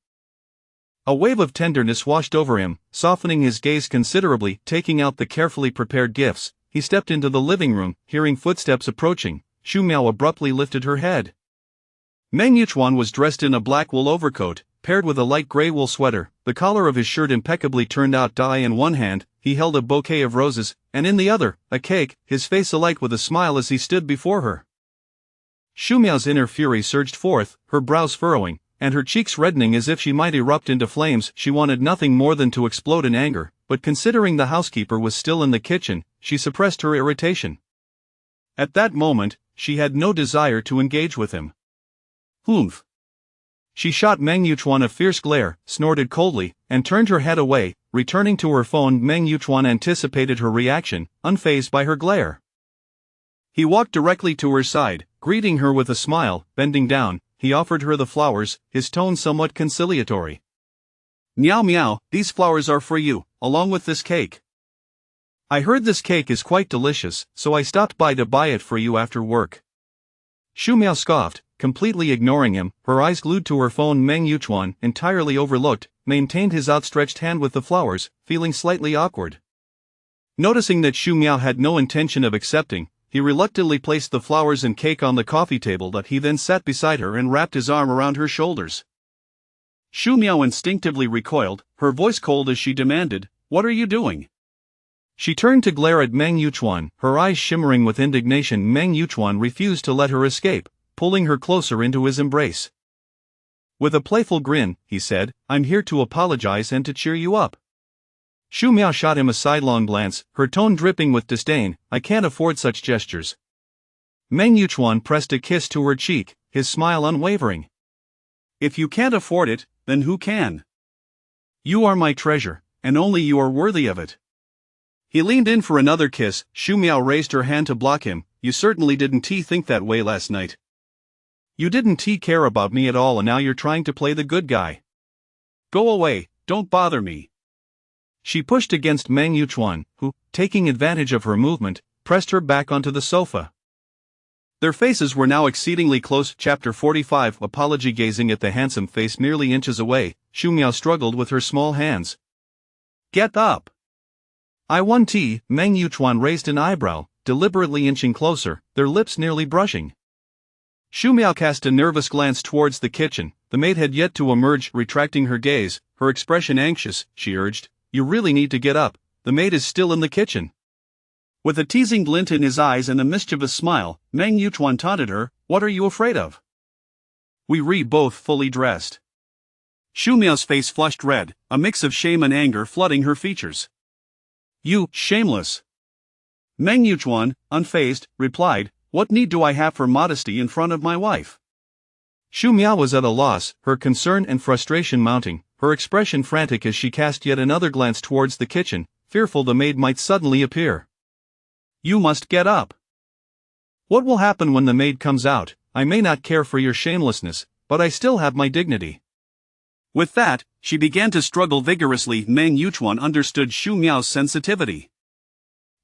A wave of tenderness washed over him, softening his gaze considerably. Taking out the carefully prepared gifts, he stepped into the living room. Hearing footsteps approaching, Shu Miao abruptly lifted her head. Meng Yuchuan was dressed in a black wool overcoat, paired with a light gray wool sweater, the collar of his shirt impeccably turned out. In one hand, he held a bouquet of roses, and in the other, a cake, his face alight with a smile as he stood before her. Shu Miao's inner fury surged forth, her brows furrowing, and her cheeks reddening as if she might erupt into flames. She wanted nothing more than to explode in anger, but considering the housekeeper was still in the kitchen, she suppressed her irritation. At that moment, she had no desire to engage with him. Humph! She shot Meng Yuchuan a fierce glare, snorted coldly, and turned her head away. Returning to her phone, Meng Yuchuan anticipated her reaction, unfazed by her glare. He walked directly to her side, greeting her with a smile. Bending down, he offered her the flowers, his tone somewhat conciliatory. Meow meow, these flowers are for you, along with this cake. I heard this cake is quite delicious, so I stopped by to buy it for you after work. Shu Miao scoffed, completely ignoring him, her eyes glued to her phone. Meng Yuchuan, entirely overlooked, maintained his outstretched hand with the flowers, feeling slightly awkward. Noticing that Shu Miao had no intention of accepting, he reluctantly placed the flowers and cake on the coffee table. He then sat beside her and wrapped his arm around her shoulders. Shu Miao instinctively recoiled, her voice cold as she demanded, "What are you doing?" She turned to glare at Meng Yuchuan, her eyes shimmering with indignation. Meng Yuchuan refused to let her escape, pulling her closer into his embrace. With a playful grin, he said, "I'm here to apologize and to cheer you up." Shu Miao shot him a sidelong glance, her tone dripping with disdain. "I can't afford such gestures." Meng Yuchuan pressed a kiss to her cheek, his smile unwavering. "If you can't afford it, then who can? You are my treasure, and only you are worthy of it." He leaned in for another kiss. Shu Miao raised her hand to block him. "You certainly didn't think that way last night. You didn't care about me at all, and now you're trying to play the good guy. Go away, don't bother me." She pushed against Meng Yuchuan, who, taking advantage of her movement, pressed her back onto the sofa. Their faces were now exceedingly close. Chapter 45 Apology. Gazing at the handsome face merely inches away, Shu Miao struggled with her small hands. "Get up!" "I want tea." Meng Yuchuan raised an eyebrow, deliberately inching closer, their lips nearly brushing. Shu Miao cast a nervous glance towards the kitchen. The maid had yet to emerge. Retracting her gaze, her expression anxious, she urged, "You really need to get up, the maid is still in the kitchen." With a teasing glint in his eyes and a mischievous smile, Meng Yuchuan taunted her, "What are you afraid of? We both fully dressed." Shu Miao's face flushed red, a mix of shame and anger flooding her features. "You, shameless!" Meng Yuchuan, unfazed, replied, "What need do I have for modesty in front of my wife?" Shu Miao was at a loss, her concern and frustration mounting, her expression frantic as she cast yet another glance towards the kitchen, fearful the maid might suddenly appear. "You must get up." "What will happen when the maid comes out? I may not care for your shamelessness, but I still have my dignity." With that, she began to struggle vigorously. Meng Yuchuan understood Shu Miao's sensitivity.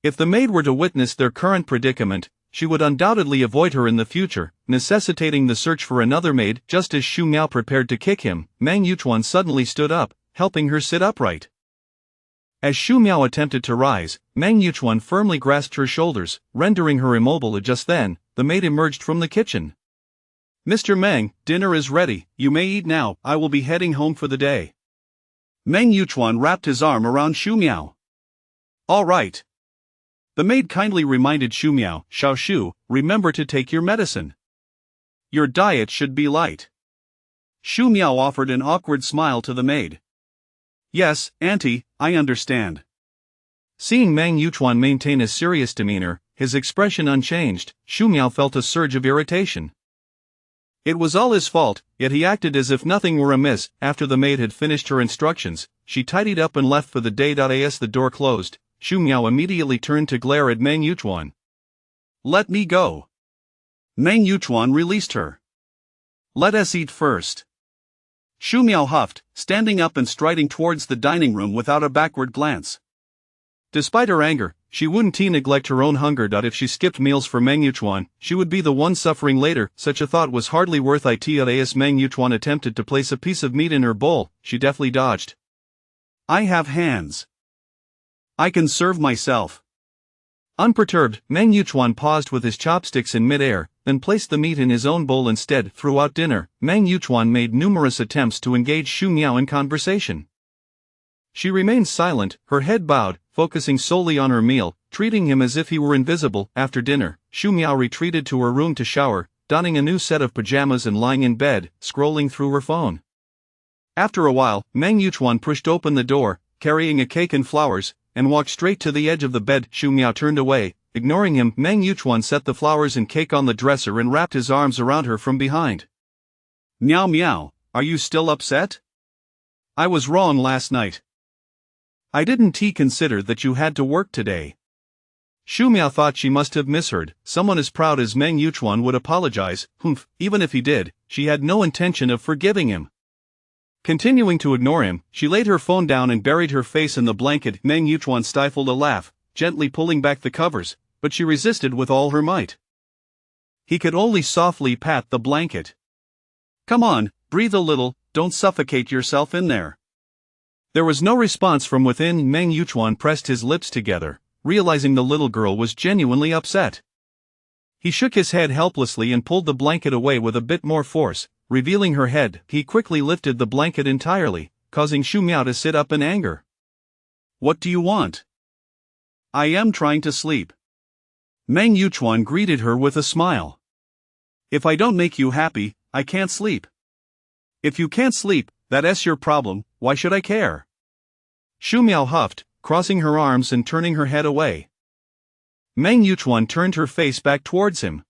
If the maid were to witness their current predicament, she would undoubtedly avoid her in the future, necessitating the search for another maid. Just as Shu Miao prepared to kick him, Meng Yuchuan suddenly stood up, helping her sit upright. As Shu Miao attempted to rise, Meng Yuchuan firmly grasped her shoulders, rendering her immobile. Just then, the maid emerged from the kitchen. Mr. Meng, dinner is ready, you may eat now, I will be heading home for the day. Meng Yuchuan wrapped his arm around Shu Miao. All right. The maid kindly reminded Shu Miao, Xiao Shu, remember to take your medicine. Your diet should be light. Shu Miao offered an awkward smile to the maid. Yes, auntie, I understand. Seeing Meng Yuchuan maintain a serious demeanor, his expression unchanged, Shu Miao felt a surge of irritation. It was all his fault, yet he acted as if nothing were amiss. After the maid had finished her instructions, she tidied up and left for the day. As the door closed, Shu Miao immediately turned to glare at Meng Yuchuan. Let me go. Meng Yuchuan released her. Let us eat first. Shu Miao huffed, standing up and striding towards the dining room without a backward glance. Despite her anger, she wouldn't neglect her own hunger. If she skipped meals for Meng Yuchuan, she would be the one suffering later. Such a thought was hardly worth it. As Meng Yuchuan attempted to place a piece of meat in her bowl, she deftly dodged. I have hands. I can serve myself. Unperturbed, Meng Yuchuan paused with his chopsticks in mid-air, then placed the meat in his own bowl instead. Throughout dinner, Meng Yuchuan made numerous attempts to engage Shu Miao in conversation. She remained silent, her head bowed, focusing solely on her meal, treating him as if he were invisible. After dinner, Shu Miao retreated to her room to shower, donning a new set of pajamas and lying in bed, scrolling through her phone. After a while, Meng Yuchuan pushed open the door, carrying a cake and flowers, and walked straight to the edge of the bed. Shu Miao turned away, ignoring him. Meng Yuchuan set the flowers and cake on the dresser and wrapped his arms around her from behind. Meow meow, are you still upset? I was wrong last night. I didn't consider that you had to work today. Shu Miao thought she must have misheard. Someone as proud as Meng Yuchuan would apologize. Even if he did, she had no intention of forgiving him. Continuing to ignore him, she laid her phone down and buried her face in the blanket. Meng Yuchuan stifled a laugh, gently pulling back the covers, but she resisted with all her might. He could only softly pat the blanket. Come on, breathe a little, don't suffocate yourself in there. There was no response from within. Meng Yuchuan pressed his lips together, realizing the little girl was genuinely upset. He shook his head helplessly and pulled the blanket away with a bit more force, revealing her head. He quickly lifted the blanket entirely, causing Shu Miao to sit up in anger. What do you want? I am trying to sleep. Meng Yuchuan greeted her with a smile. If I don't make you happy, I can't sleep. If you can't sleep, that's your problem, why should I care? Shu Miao huffed, crossing her arms and turning her head away. Meng Yuchuan turned her face back towards him.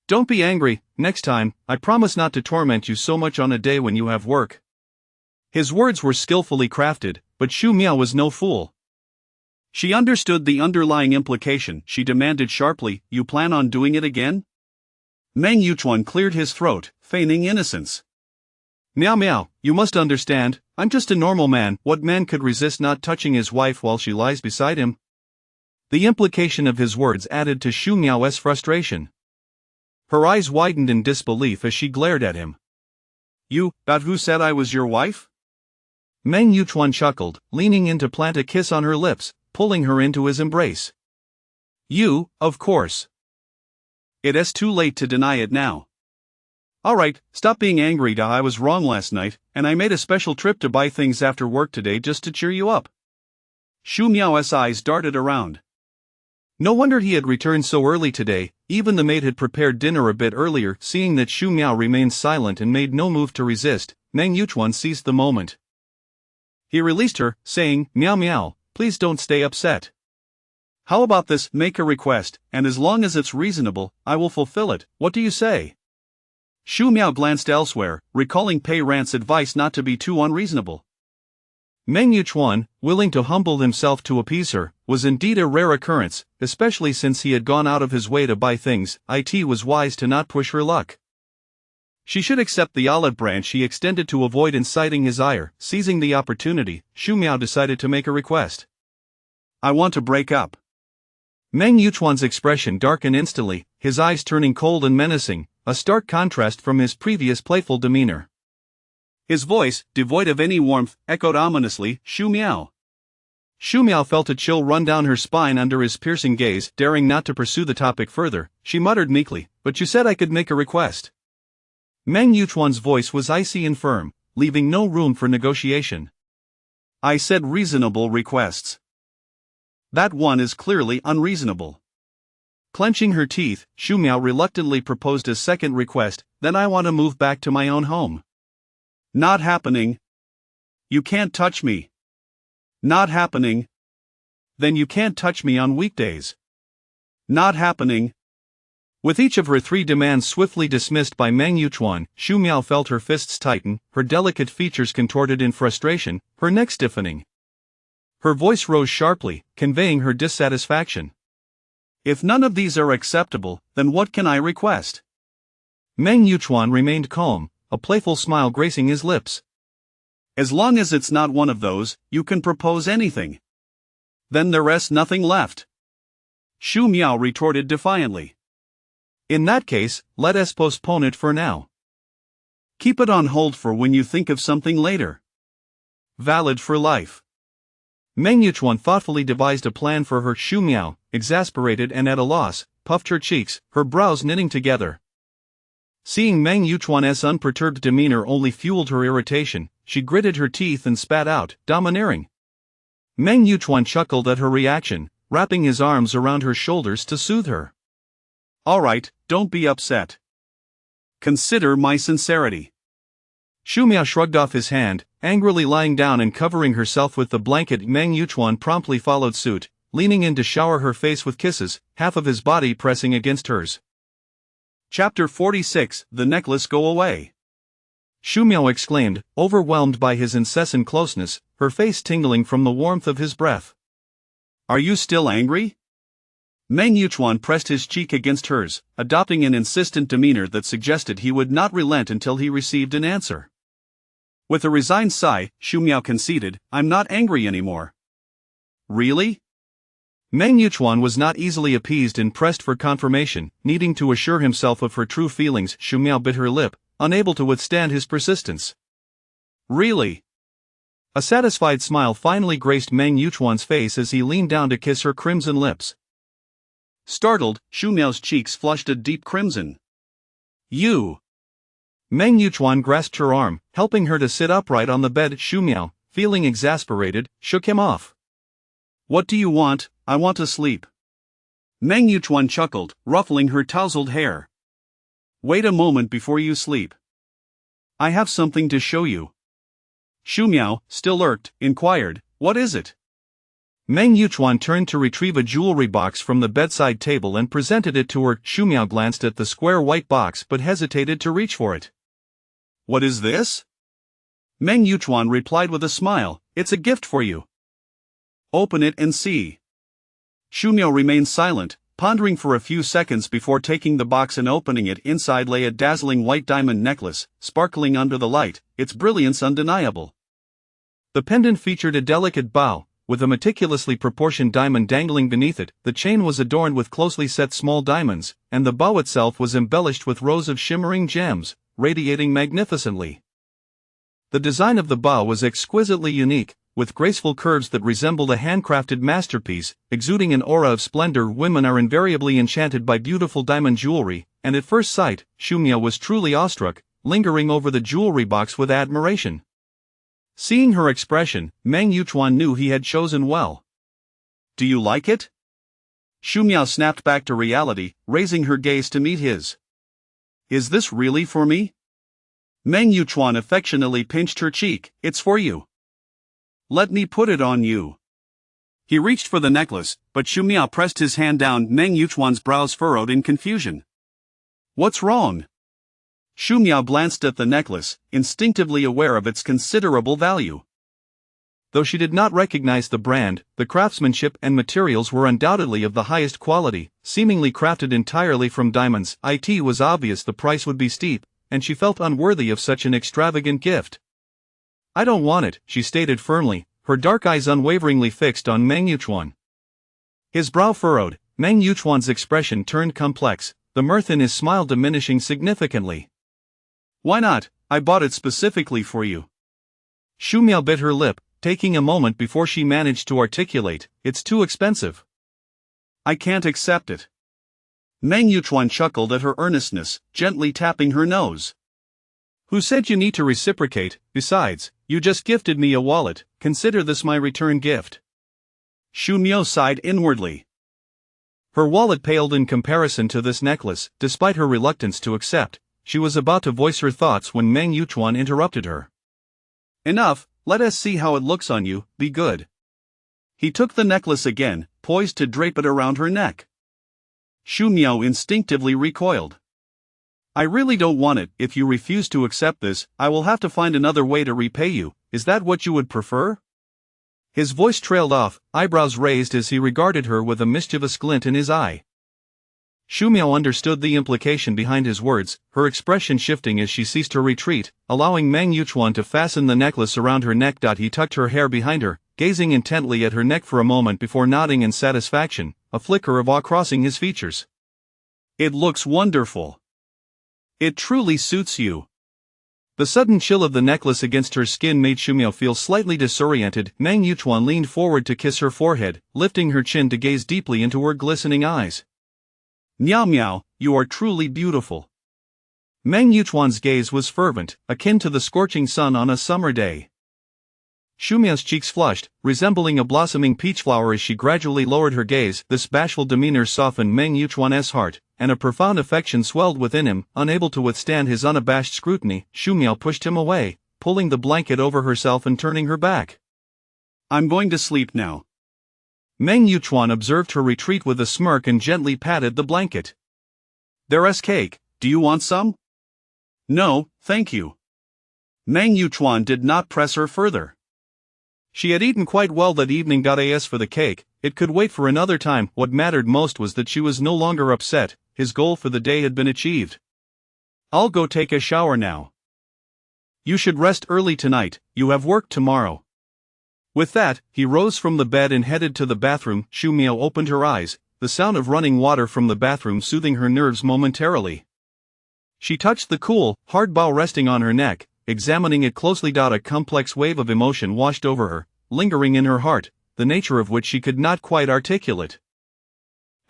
Don't be angry, next time, I promise not to torment you so much on a day when you have work. His words were skillfully crafted, but Shu Miao was no fool. She understood the underlying implication. She demanded sharply, you plan on doing it again? Meng Yuchuan cleared his throat, feigning innocence. Meow meow, you must understand, I'm just a normal man. What man could resist not touching his wife while she lies beside him? The implication of his words added to Shu Miao's frustration. Her eyes widened in disbelief as she glared at him. You, who said I was your wife? Meng Yuchuan chuckled, leaning in to plant a kiss on her lips, pulling her into his embrace. You, of course. It is too late to deny it now. Alright, stop being angry. I was wrong last night, and I made a special trip to buy things after work today just to cheer you up. Shu Miao's eyes darted around. No wonder he had returned so early today. Even the maid had prepared dinner a bit earlier. Seeing that Shu Miao remained silent and made no move to resist, Meng Yuchuan seized the moment. He released her, saying, Meow meow, please don't stay upset. How about this, make a request, and as long as it's reasonable, I will fulfill it, what do you say? Shu Miao glanced elsewhere, recalling Pei Rant's advice not to be too unreasonable. Meng Yuchuan, willing to humble himself to appease her, was indeed a rare occurrence, especially since he had gone out of his way to buy things. It was wise to not push her luck. She should accept the olive branch he extended to avoid inciting his ire. Seizing the opportunity, Shu Miao decided to make a request. I want to break up. Meng Yuchuan's expression darkened instantly, his eyes turning cold and menacing, a stark contrast from his previous playful demeanor. His voice, devoid of any warmth, echoed ominously, Shu Miao. Shu Miao felt a chill run down her spine under his piercing gaze. Daring not to pursue the topic further, she muttered meekly, "But you said I could make a request." Meng Yuchuan's voice was icy and firm, leaving no room for negotiation. "I said reasonable requests. That one is clearly unreasonable." Clenching her teeth, Shu Miao reluctantly proposed a second request. "Then I want to move back to my own home." "Not happening." "You can't touch me." "Not happening." "Then you can't touch me on weekdays." "Not happening." With each of her three demands swiftly dismissed by Meng Yuchuan, Shu Miao felt her fists tighten, her delicate features contorted in frustration, her neck stiffening. Her voice rose sharply, conveying her dissatisfaction. "If none of these are acceptable, then what can I request?" Meng Yuchuan remained calm, a playful smile gracing his lips. "As long as it's not one of those, you can propose anything. Then there rests nothing left." Shu Miao retorted defiantly. "In that case, let us postpone it for now." "Keep it on hold for when you think of something later." "Valid for life." Meng Yuchuan thoughtfully devised a plan for her. Shu Miao, exasperated and at a loss, puffed her cheeks, her brows knitting together. Seeing Meng Yuchuan's unperturbed demeanor only fueled her irritation, she gritted her teeth and spat out, domineering. Meng Yuchuan chuckled at her reaction, wrapping his arms around her shoulders to soothe her. "All right, don't be upset. Consider my sincerity." Shu Miao shrugged off his hand, angrily lying down and covering herself with the blanket. Meng Yuchuan promptly followed suit, leaning in to shower her face with kisses, half of his body pressing against hers. Chapter 46: The Necklace Go Away. Shu Miao exclaimed, overwhelmed by his incessant closeness, her face tingling from the warmth of his breath. "Are you still angry?" Meng Yuchuan pressed his cheek against hers, adopting an insistent demeanor that suggested he would not relent until he received an answer. With a resigned sigh, Shu Miao conceded, "I'm not angry anymore." "Really?" Meng Yuchuan was not easily appeased and pressed for confirmation, needing to assure himself of her true feelings. Shu Miao bit her lip, unable to withstand his persistence. "Really?" A satisfied smile finally graced Meng Yuchuan's face as he leaned down to kiss her crimson lips. Startled, Shu Miao's cheeks flushed a deep crimson. "You!" Meng Yuchuan grasped her arm, helping her to sit upright on the bed. Shu Miao, feeling exasperated, shook him off. "What do you want? I want to sleep." Meng Yuchuan chuckled, ruffling her tousled hair. "Wait a moment before you sleep. I have something to show you." Shu Miao, still irked, inquired, "What is it?" Meng Yuchuan turned to retrieve a jewelry box from the bedside table and presented it to her. Shu Miao glanced at the square white box but hesitated to reach for it. "What is this?" Meng Yuchuan replied with a smile, "It's a gift for you. Open it and see." Shu Miao remained silent, pondering for a few seconds before taking the box and opening it. Inside lay a dazzling white diamond necklace, sparkling under the light, its brilliance undeniable. The pendant featured a delicate bow, with a meticulously proportioned diamond dangling beneath it. The chain was adorned with closely set small diamonds, and the bow itself was embellished with rows of shimmering gems, radiating magnificently. The design of the bow was exquisitely unique, with graceful curves that resembled a handcrafted masterpiece, exuding an aura of splendor. Women are invariably enchanted by beautiful diamond jewelry, and at first sight, Shu Miao was truly awestruck, lingering over the jewelry box with admiration. Seeing her expression, Meng Yuchuan knew he had chosen well. "Do you like it?" Shu Miao snapped back to reality, raising her gaze to meet his. "Is this really for me?" Meng Yuchuan affectionately pinched her cheek. "It's for you. Let me put it on you." He reached for the necklace, but Shu Miao pressed his hand down. Meng Yuchuan's brows furrowed in confusion. "What's wrong?" Shu Miao glanced at the necklace, instinctively aware of its considerable value. Though she did not recognize the brand, the craftsmanship and materials were undoubtedly of the highest quality, seemingly crafted entirely from diamonds. It was obvious the price would be steep, and she felt unworthy of such an extravagant gift. "I don't want it," she stated firmly, her dark eyes unwaveringly fixed on Meng Yuchuan. His brow furrowed, Meng Yuchuan's expression turned complex, the mirth in his smile diminishing significantly. "Why not? I bought it specifically for you." Shu Miao bit her lip, taking a moment before she managed to articulate, "It's too expensive. I can't accept it." Meng Yuchuan chuckled at her earnestness, gently tapping her nose. "Who said you need to reciprocate? Besides, you just gifted me a wallet, consider this my return gift." Xu Miao sighed inwardly. Her wallet paled in comparison to this necklace. Despite her reluctance to accept, she was about to voice her thoughts when Meng Yuchuan interrupted her. "Enough, let us see how it looks on you, be good." He took the necklace again, poised to drape it around her neck. Xu Miao instinctively recoiled. "I really don't want it. If you refuse to accept this, I will have to find another way to repay you. Is that what you would prefer?" His voice trailed off, eyebrows raised as he regarded her with a mischievous glint in his eye. Xu Miao understood the implication behind his words, her expression shifting as she ceased her retreat, allowing Meng Yuchuan to fasten the necklace around her neck. He tucked her hair behind her, gazing intently at her neck for a moment before nodding in satisfaction, a flicker of awe crossing his features. "It looks wonderful. It truly suits you." The sudden chill of the necklace against her skin made Xu Miao feel slightly disoriented. Meng Yuchuan leaned forward to kiss her forehead, lifting her chin to gaze deeply into her glistening eyes. "Miao Miao, you are truly beautiful." Meng Yuchuan's gaze was fervent, akin to the scorching sun on a summer day. Xu Miao's cheeks flushed, resembling a blossoming peach flower as she gradually lowered her gaze. This bashful demeanor softened Meng Yuchuan's heart, and a profound affection swelled within him. Unable to withstand his unabashed scrutiny, Xu Miao pushed him away, pulling the blanket over herself and turning her back. "I'm going to sleep now." Meng Yuchuan observed her retreat with a smirk and gently patted the blanket. "There's cake, do you want some?" "No, thank you." Meng Yuchuan did not press her further. She had eaten quite well that evening. As for the cake, it could wait for another time. What mattered most was that she was no longer upset. His goal for the day had been achieved. "I'll go take a shower now." "You should rest early tonight, you have work tomorrow." With that, he rose from the bed and headed to the bathroom. Xu Miao opened her eyes, the sound of running water from the bathroom soothing her nerves momentarily. She touched the cool, hard bowl resting on her neck, examining it closely. A complex wave of emotion washed over her, lingering in her heart, the nature of which she could not quite articulate.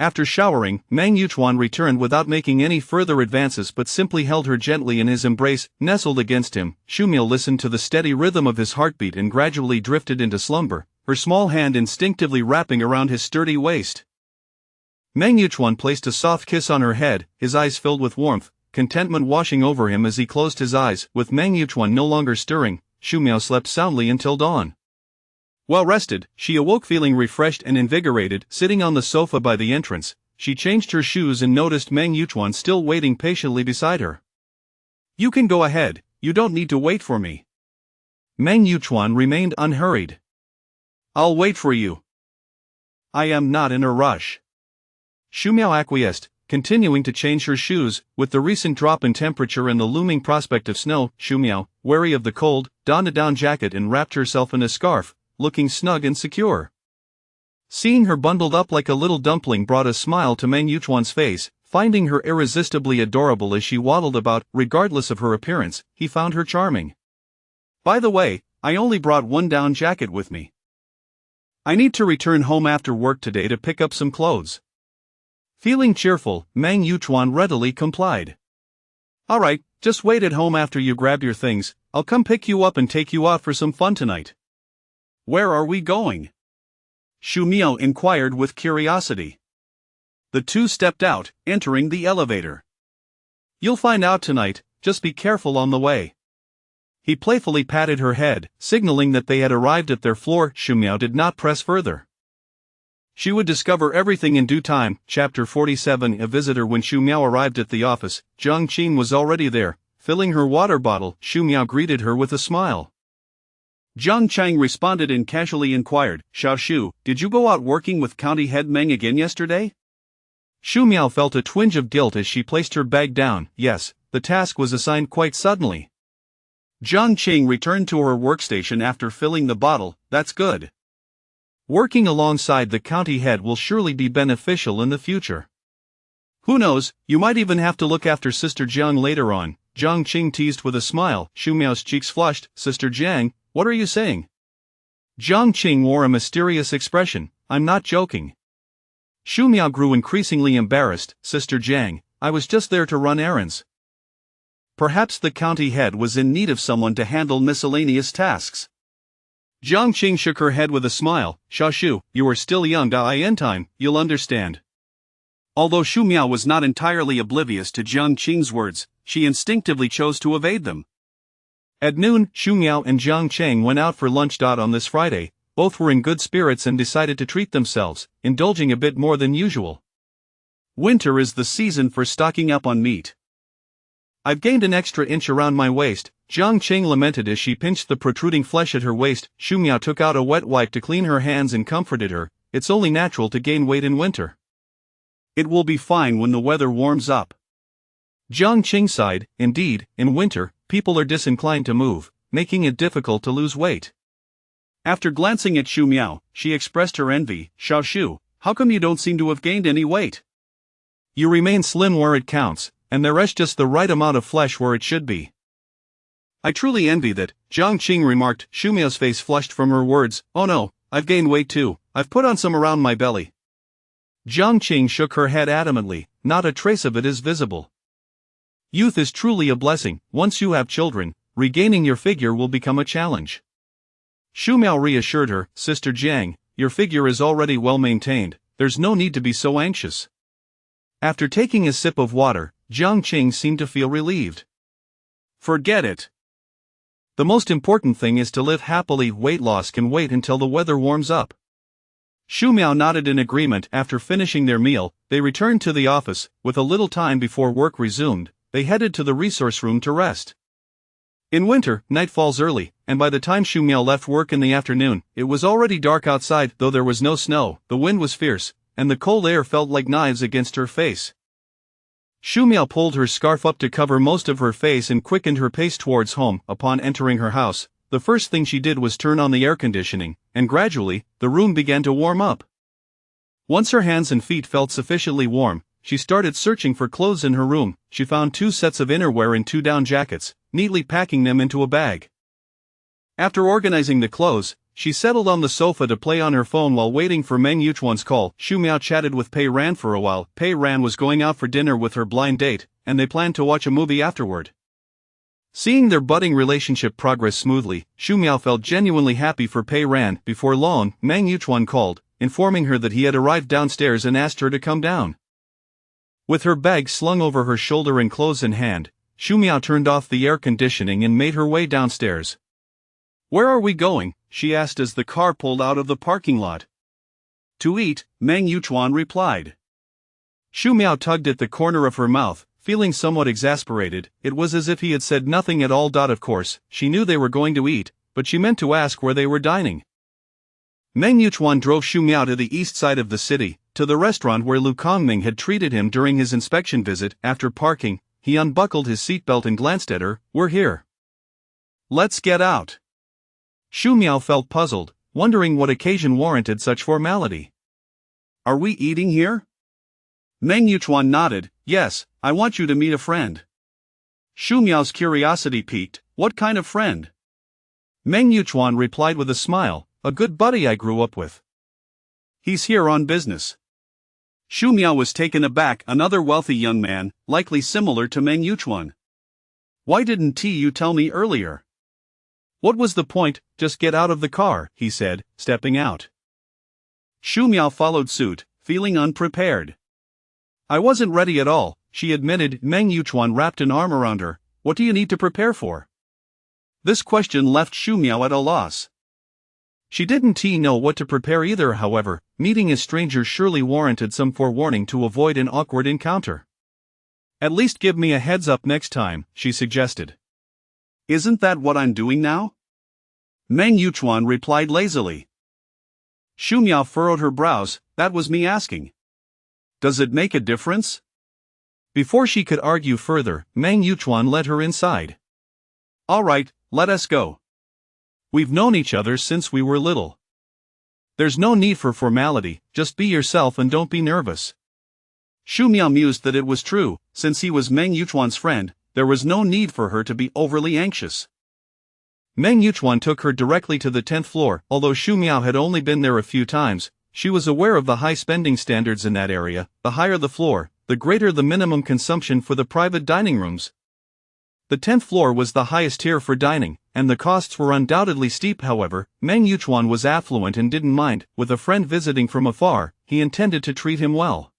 After showering, Meng Yuchuan returned without making any further advances but simply held her gently in his embrace, nestled against him. Xu Miao listened to the steady rhythm of his heartbeat and gradually drifted into slumber, her small hand instinctively wrapping around his sturdy waist. Meng Yuchuan placed a soft kiss on her head, his eyes filled with warmth, contentment washing over him as he closed his eyes. With Meng Yuchuan no longer stirring, Xu Miao slept soundly until dawn. Well rested, she awoke feeling refreshed and invigorated. Sitting on the sofa by the entrance, she changed her shoes and noticed Meng Yuchuan still waiting patiently beside her. "You can go ahead, you don't need to wait for me." Meng Yuchuan remained unhurried. "I'll wait for you. I am not in a rush." Xu Miao acquiesced, continuing to change her shoes. With the recent drop in temperature and the looming prospect of snow, Xu Miao, wary of the cold, donned a down jacket and wrapped herself in a scarf, looking snug and secure. Seeing her bundled up like a little dumpling brought a smile to Meng Yuchuan's face. Finding her irresistibly adorable as she waddled about, regardless of her appearance, he found her charming. "By the way, I only brought one down jacket with me. I need to return home after work today to pick up some clothes." Feeling cheerful, Meng Yuchuan readily complied. "All right, just wait at home after you grab your things. I'll come pick you up and take you out for some fun tonight." "Where are we going?" Xu Miao inquired with curiosity. The two stepped out, entering the elevator. "You'll find out tonight, just be careful on the way." He playfully patted her head, signaling that they had arrived at their floor. Xu Miao did not press further. She would discover everything in due time. Chapter 47. A visitor. When Xu Miao arrived at the office, Zhang Qin was already there, filling her water bottle. Xu Miao greeted her with a smile. Zhang Chang responded and casually inquired, "Xiao Shu, did you go out working with County Head Meng again yesterday?" Xu Miao felt a twinge of guilt as she placed her bag down. Yes, the task was assigned quite suddenly. Zhang Qing returned to her workstation after filling the bottle. "That's good. Working alongside the county head will surely be beneficial in the future. Who knows, you might even have to look after Sister Jiang later on," Zhang Qing teased with a smile. Xu Miao's cheeks flushed. "Sister Jiang, what are you saying?" Jiang Qing wore a mysterious expression. I'm not joking. Xu Miao grew increasingly embarrassed. Sister Jiang, I was just there to run errands. Perhaps the county head was in need of someone to handle miscellaneous tasks. Jiang Qing shook her head with a smile. Xiaoshu, you are still young. In time, you'll understand. Although Xu Miao was not entirely oblivious to Jiang Qing's words, she instinctively chose to evade them. At noon, Xu Miao and Jiang Qing went out for lunch. On this Friday, both were in good spirits and decided to treat themselves, indulging a bit more than usual. Winter is the season for stocking up on meat. I've gained an extra inch around my waist, Jiang Qing lamented as she pinched the protruding flesh at her waist. Xu Miao took out a wet wipe to clean her hands and comforted her. It's only natural to gain weight in winter. It will be fine when the weather warms up. Jiang Qing sighed. Indeed, in winter, people are disinclined to move, making it difficult to lose weight. After glancing at Xu Miao, she expressed her envy. Xiaoshu, how come you don't seem to have gained any weight? You remain slim where it counts, and there's just the right amount of flesh where it should be. I truly envy that, Jiang Qing remarked. Xu Miao's face flushed from her words. Oh no, I've gained weight too. I've put on some around my belly. Jiang Qing shook her head adamantly. Not a trace of it is visible. Youth is truly a blessing. Once you have children, regaining your figure will become a challenge. Xu Miao reassured her. Sister Jiang, your figure is already well maintained. There's no need to be so anxious. After taking a sip of water, Jiang Qing seemed to feel relieved. Forget it. The most important thing is to live happily. Weight loss can wait until the weather warms up. Xu Miao nodded in agreement. After finishing their meal, they returned to the office. With a little time before work resumed, they headed to the resource room to rest. In winter, night falls early, and by the time Xu Miao left work in the afternoon, it was already dark outside. Though there was no snow, the wind was fierce, and the cold air felt like knives against her face. Xu Miao pulled her scarf up to cover most of her face and quickened her pace towards home. Upon entering her house, the first thing she did was turn on the air conditioning, and gradually, the room began to warm up. Once her hands and feet felt sufficiently warm, she started searching for clothes in her room. She found 2 sets of innerwear and 2 down jackets, neatly packing them into a bag. After organizing the clothes, she settled on the sofa to play on her phone while waiting for Meng Yuchuan's call. Xu Miao chatted with Pei Ran for a while. Pei Ran was going out for dinner with her blind date, and they planned to watch a movie afterward. Seeing their budding relationship progress smoothly, Xu Miao felt genuinely happy for Pei Ran. Before long, Meng Yuchuan called, informing her that he had arrived downstairs and asked her to come down. With her bag slung over her shoulder and clothes in hand, Xu Miao turned off the air conditioning and made her way downstairs. Where are we going? She asked as the car pulled out of the parking lot. To eat, Meng Yuchuan replied. Xu Miao tugged at the corner of her mouth, feeling somewhat exasperated. It was as if he had said nothing at all. Of course, she knew they were going to eat, but she meant to ask where they were dining. Meng Yuchuan drove Xu Miao to the east side of the city, to the restaurant where Lu Kongming had treated him during his inspection visit. After parking, he unbuckled his seatbelt and glanced at her. We're here. Let's get out. Xu Miao felt puzzled, wondering what occasion warranted such formality. Are we eating here? Meng Yuchuan nodded. Yes, I want you to meet a friend. Xu Miao's curiosity piqued. What kind of friend? Meng Yuchuan replied with a smile. A good buddy I grew up with. He's here on business. Xu Miao was taken aback. Another wealthy young man, likely similar to Meng Yuchuan. Why didn't you tell me earlier? What was the point? Just get out of the car, he said, stepping out. Xu Miao followed suit, feeling unprepared. I wasn't ready at all, she admitted. Meng Yuchuan wrapped an arm around her. What do you need to prepare for? This question left Xu Miao at a loss. She didn't know what to prepare either. However, meeting a stranger surely warranted some forewarning to avoid an awkward encounter. At least give me a heads up next time, she suggested. Isn't that what I'm doing now? Meng Yuchuan replied lazily. Xu Miao furrowed her brows. That was me asking. Does it make a difference? Before she could argue further, Meng Yuchuan led her inside. All right, let us go. We've known each other since we were little. There's no need for formality, just be yourself and don't be nervous. Xu Miao mused that it was true. Since he was Meng Yuchuan's friend, there was no need for her to be overly anxious. Meng Yuchuan took her directly to the 10th floor. Although Xu Miao had only been there a few times, she was aware of the high spending standards in that area. The higher the floor, the greater the minimum consumption for the private dining rooms. The 10th floor was the highest tier for dining, and the costs were undoubtedly steep. However, Meng Yuchuan was affluent and didn't mind. With a friend visiting from afar, he intended to treat him well.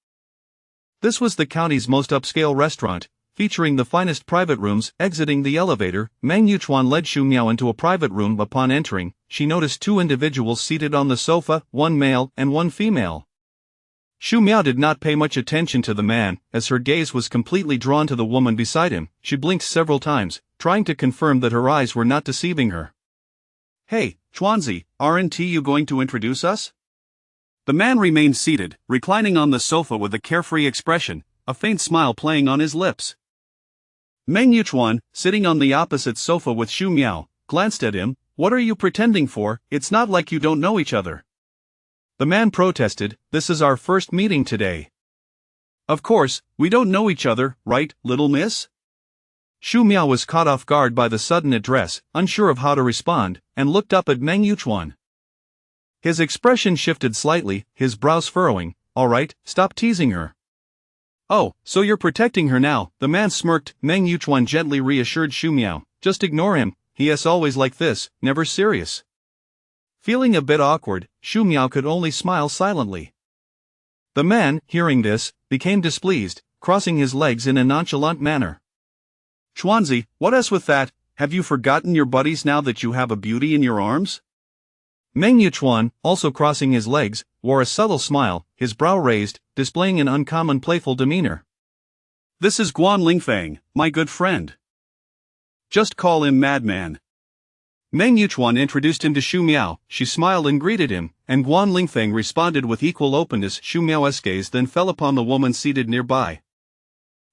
This was the county's most upscale restaurant, featuring the finest private rooms. Exiting the elevator, Meng Yuchuan led Xu Miao into a private room. Upon entering, she noticed two individuals seated on the sofa, one male and one female. Xu Miao did not pay much attention to the man, as her gaze was completely drawn to the woman beside him. She blinked several times, trying to confirm that her eyes were not deceiving her. "Hey, Chuanzi, aren't you going to introduce us?" The man remained seated, reclining on the sofa with a carefree expression, a faint smile playing on his lips. Meng Yuchuan, sitting on the opposite sofa with Xu Miao, glanced at him. "What are you pretending for? It's not like you don't know each other." The man protested, "This is our first meeting today." "Of course, we don't know each other, right, little miss?" Xu Miao was caught off guard by the sudden address, unsure of how to respond, and looked up at Meng Yuchuan. His expression shifted slightly, his brows furrowing. "All right, stop teasing her." "Oh, so you're protecting her now," the man smirked. Meng Yuchuan gently reassured Xu Miao, "Just ignore him, he is always like this, never serious." Feeling a bit awkward, Xu Miao could only smile silently. The man, hearing this, became displeased, crossing his legs in a nonchalant manner. "Chuanzi, what else with that? Have you forgotten your buddies now that you have a beauty in your arms?" Meng Yuchuan, also crossing his legs, wore a subtle smile, his brow raised, displaying an uncommon playful demeanor. "This is Guan Lingfang, my good friend. Just call him Madman." Meng Yuchuan introduced him to Xu Miao. She smiled and greeted him, and Guan Lingfeng responded with equal openness. Xu Miao's gaze then fell upon the woman seated nearby.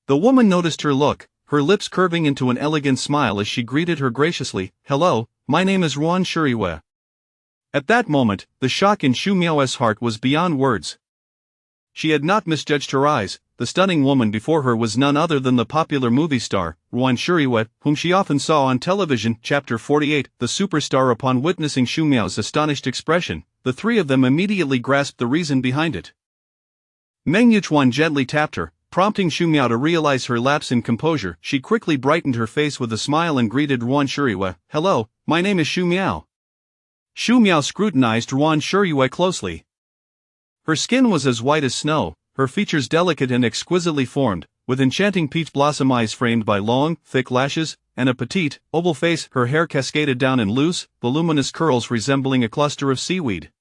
The woman noticed her look, her lips curving into an elegant smile as she greeted her graciously. "Hello, my name is Ruan Shuriwe." At that moment, the shock in Xu Miao's heart was beyond words. She had not misjudged her eyes. The stunning woman before her was none other than the popular movie star, Ruan Shuriwe, whom she often saw on television. Chapter 48. The superstar. Upon witnessing Xu Miao's astonished expression, the three of them immediately grasped the reason behind it. Meng Yuchuan gently tapped her, prompting Xu Miao to realize her lapse in composure. She quickly brightened her face with a smile and greeted Ruan Shuriwe. "Hello, my name is Xu Miao." Xu Miao scrutinized Ruan Shuriwe closely. Her skin was as white as snow, her features delicate and exquisitely formed, with enchanting peach blossom eyes framed by long, thick lashes, and a petite, oval face. Her hair cascaded down in loose, voluminous curls resembling a cluster of seaweed.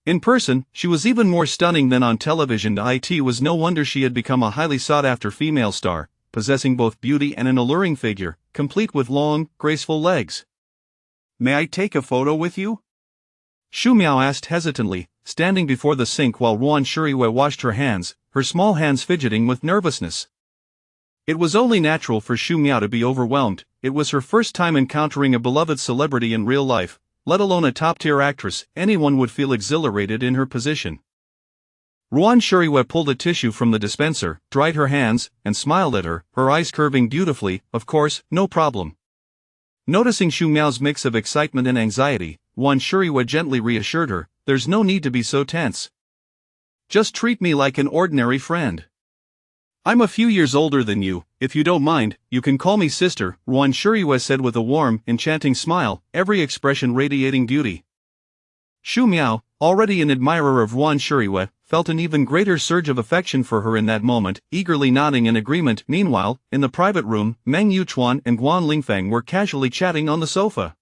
In person, she was even more stunning than on television. It was no wonder she had become a highly sought-after female star, possessing both beauty and an alluring figure, complete with long, graceful legs. "May I take a photo with you?" Xu Miao asked hesitantly, standing before the sink while Ruan Shuriwe washed her hands, her small hands fidgeting with nervousness. It was only natural for Xu Miao to be overwhelmed. It was her first time encountering a beloved celebrity in real life, let alone a top-tier actress. Anyone would feel exhilarated in her position. Ruan Shuriwe pulled a tissue from the dispenser, dried her hands, and smiled at her, her eyes curving beautifully. "Of course, no problem." Noticing Xu Miao's mix of excitement and anxiety, Ruan Shuriwe gently reassured her, "There's no need to be so tense. Just treat me like an ordinary friend. I'm a few years older than you. If you don't mind, you can call me sister," Ruan Shuriwe said with a warm, enchanting smile, every expression radiating beauty. Xu Miao, already an admirer of Ruan Shuriwe, felt an even greater surge of affection for her in that moment, eagerly nodding in agreement. Meanwhile, in the private room, Meng Yuchuan and Guan Lingfeng were casually chatting on the sofa.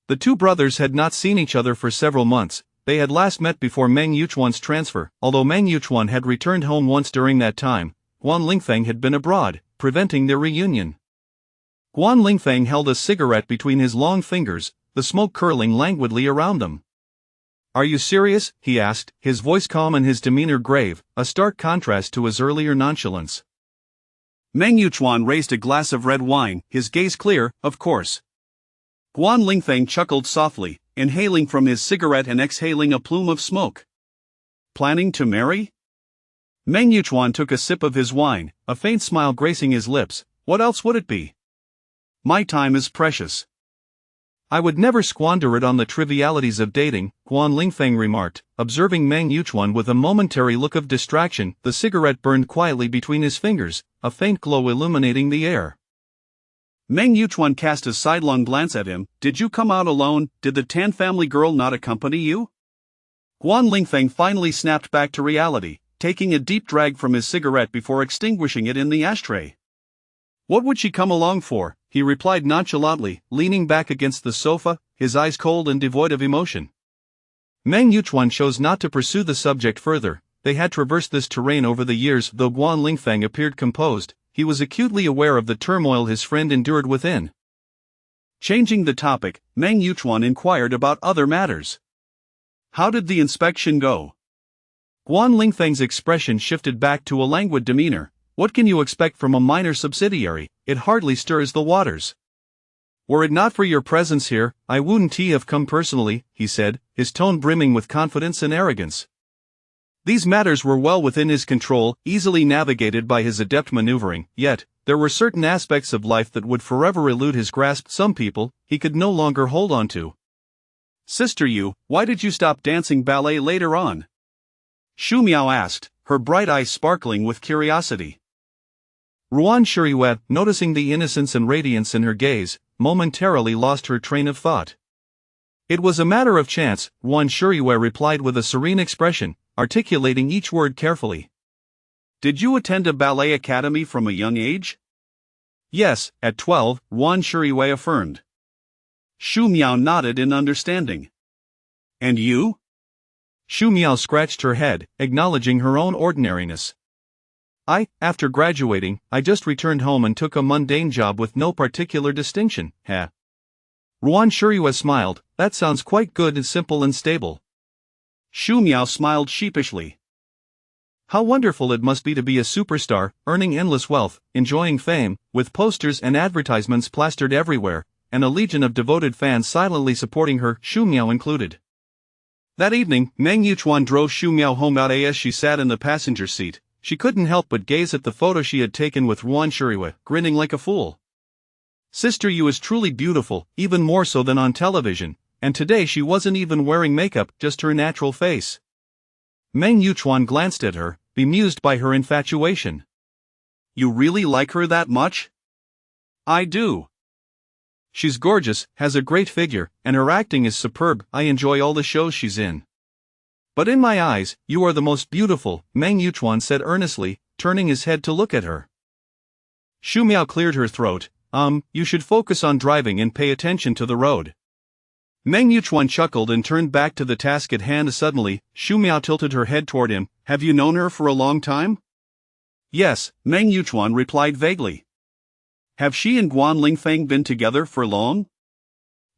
The two brothers had not seen each other for several months. They had last met before Meng Yuchuan's transfer. Although Meng Yuchuan had returned home once during that time, Guan Lingfeng had been abroad, preventing their reunion. Guan Lingfeng held a cigarette between his long fingers, the smoke curling languidly around them. "Are you serious?" he asked, his voice calm and his demeanor grave, a stark contrast to his earlier nonchalance. Meng Yuchuan raised a glass of red wine, his gaze clear. "Of course." Guan Lingfeng chuckled softly, inhaling from his cigarette and exhaling a plume of smoke. "Planning to marry?" Meng Yuchuan took a sip of his wine, a faint smile gracing his lips. "What else would it be? My time is precious. I would never squander it on the trivialities of dating, Guan Lingfeng remarked, observing Meng Yuchuan with a momentary look of distraction. The cigarette burned quietly between his fingers, a faint glow illuminating the air. Meng Yuchuan cast a sidelong glance at him. Did you come out alone? Did the Tan family girl not accompany you? Guan Lingfeng finally snapped back to reality, taking a deep drag from his cigarette before extinguishing it in the ashtray. What would she come along for? He replied nonchalantly, leaning back against the sofa, his eyes cold and devoid of emotion. Meng Yuchuan chose not to pursue the subject further. They had traversed this terrain over the years. Though Guan Lingfeng appeared composed, he was acutely aware of the turmoil his friend endured within. Changing the topic, Meng Yuchuan inquired about other matters. How did the inspection go? Guan Lingfeng's expression shifted back to a languid demeanor. What can you expect from a minor subsidiary? It hardly stirs the waters. Were it not for your presence here, I wouldn't have come personally, he said, his tone brimming with confidence and arrogance. These matters were well within his control, easily navigated by his adept maneuvering, yet, there were certain aspects of life that would forever elude his grasp. Some people, he could no longer hold on to. Sister Yu, why did you stop dancing ballet later on? Xu Miao asked, her bright eyes sparkling with curiosity. Ruan Shiriyue, noticing the innocence and radiance in her gaze, momentarily lost her train of thought. It was a matter of chance, Ruan Shiriyue replied with a serene expression, articulating each word carefully. Did you attend a ballet academy from a young age? Yes, at 12, Ruan Shiriyue affirmed. Xu Miao nodded in understanding. And you? Xu Miao scratched her head, acknowledging her own ordinariness. After graduating, I just returned home and took a mundane job with no particular distinction, Ruan Shiriyue smiled. That sounds quite good and simple and stable. Xu Miao smiled sheepishly. How wonderful it must be to be a superstar, earning endless wealth, enjoying fame, with posters and advertisements plastered everywhere, and a legion of devoted fans silently supporting her, Xu Miao included. That evening, Meng Yuchuan drove Xu Miao home. As she sat in the passenger seat, she couldn't help but gaze at the photo she had taken with Ruan Shiriyue, grinning like a fool. Sister Yu is truly beautiful, even more so than on television, and today she wasn't even wearing makeup, just her natural face. Meng Yuchuan glanced at her, bemused by her infatuation. You really like her that much? I do. She's gorgeous, has a great figure, and her acting is superb. I enjoy all the shows she's in. But in my eyes, you are the most beautiful, Meng Yuchuan said earnestly, turning his head to look at her. Xu Miao cleared her throat. You should focus on driving and pay attention to the road. Meng Yuchuan chuckled and turned back to the task at hand. Suddenly, Xu Miao tilted her head toward him. Have you known her for a long time? Yes, Meng Yuchuan replied vaguely. Have she and Guan Lingfeng been together for long?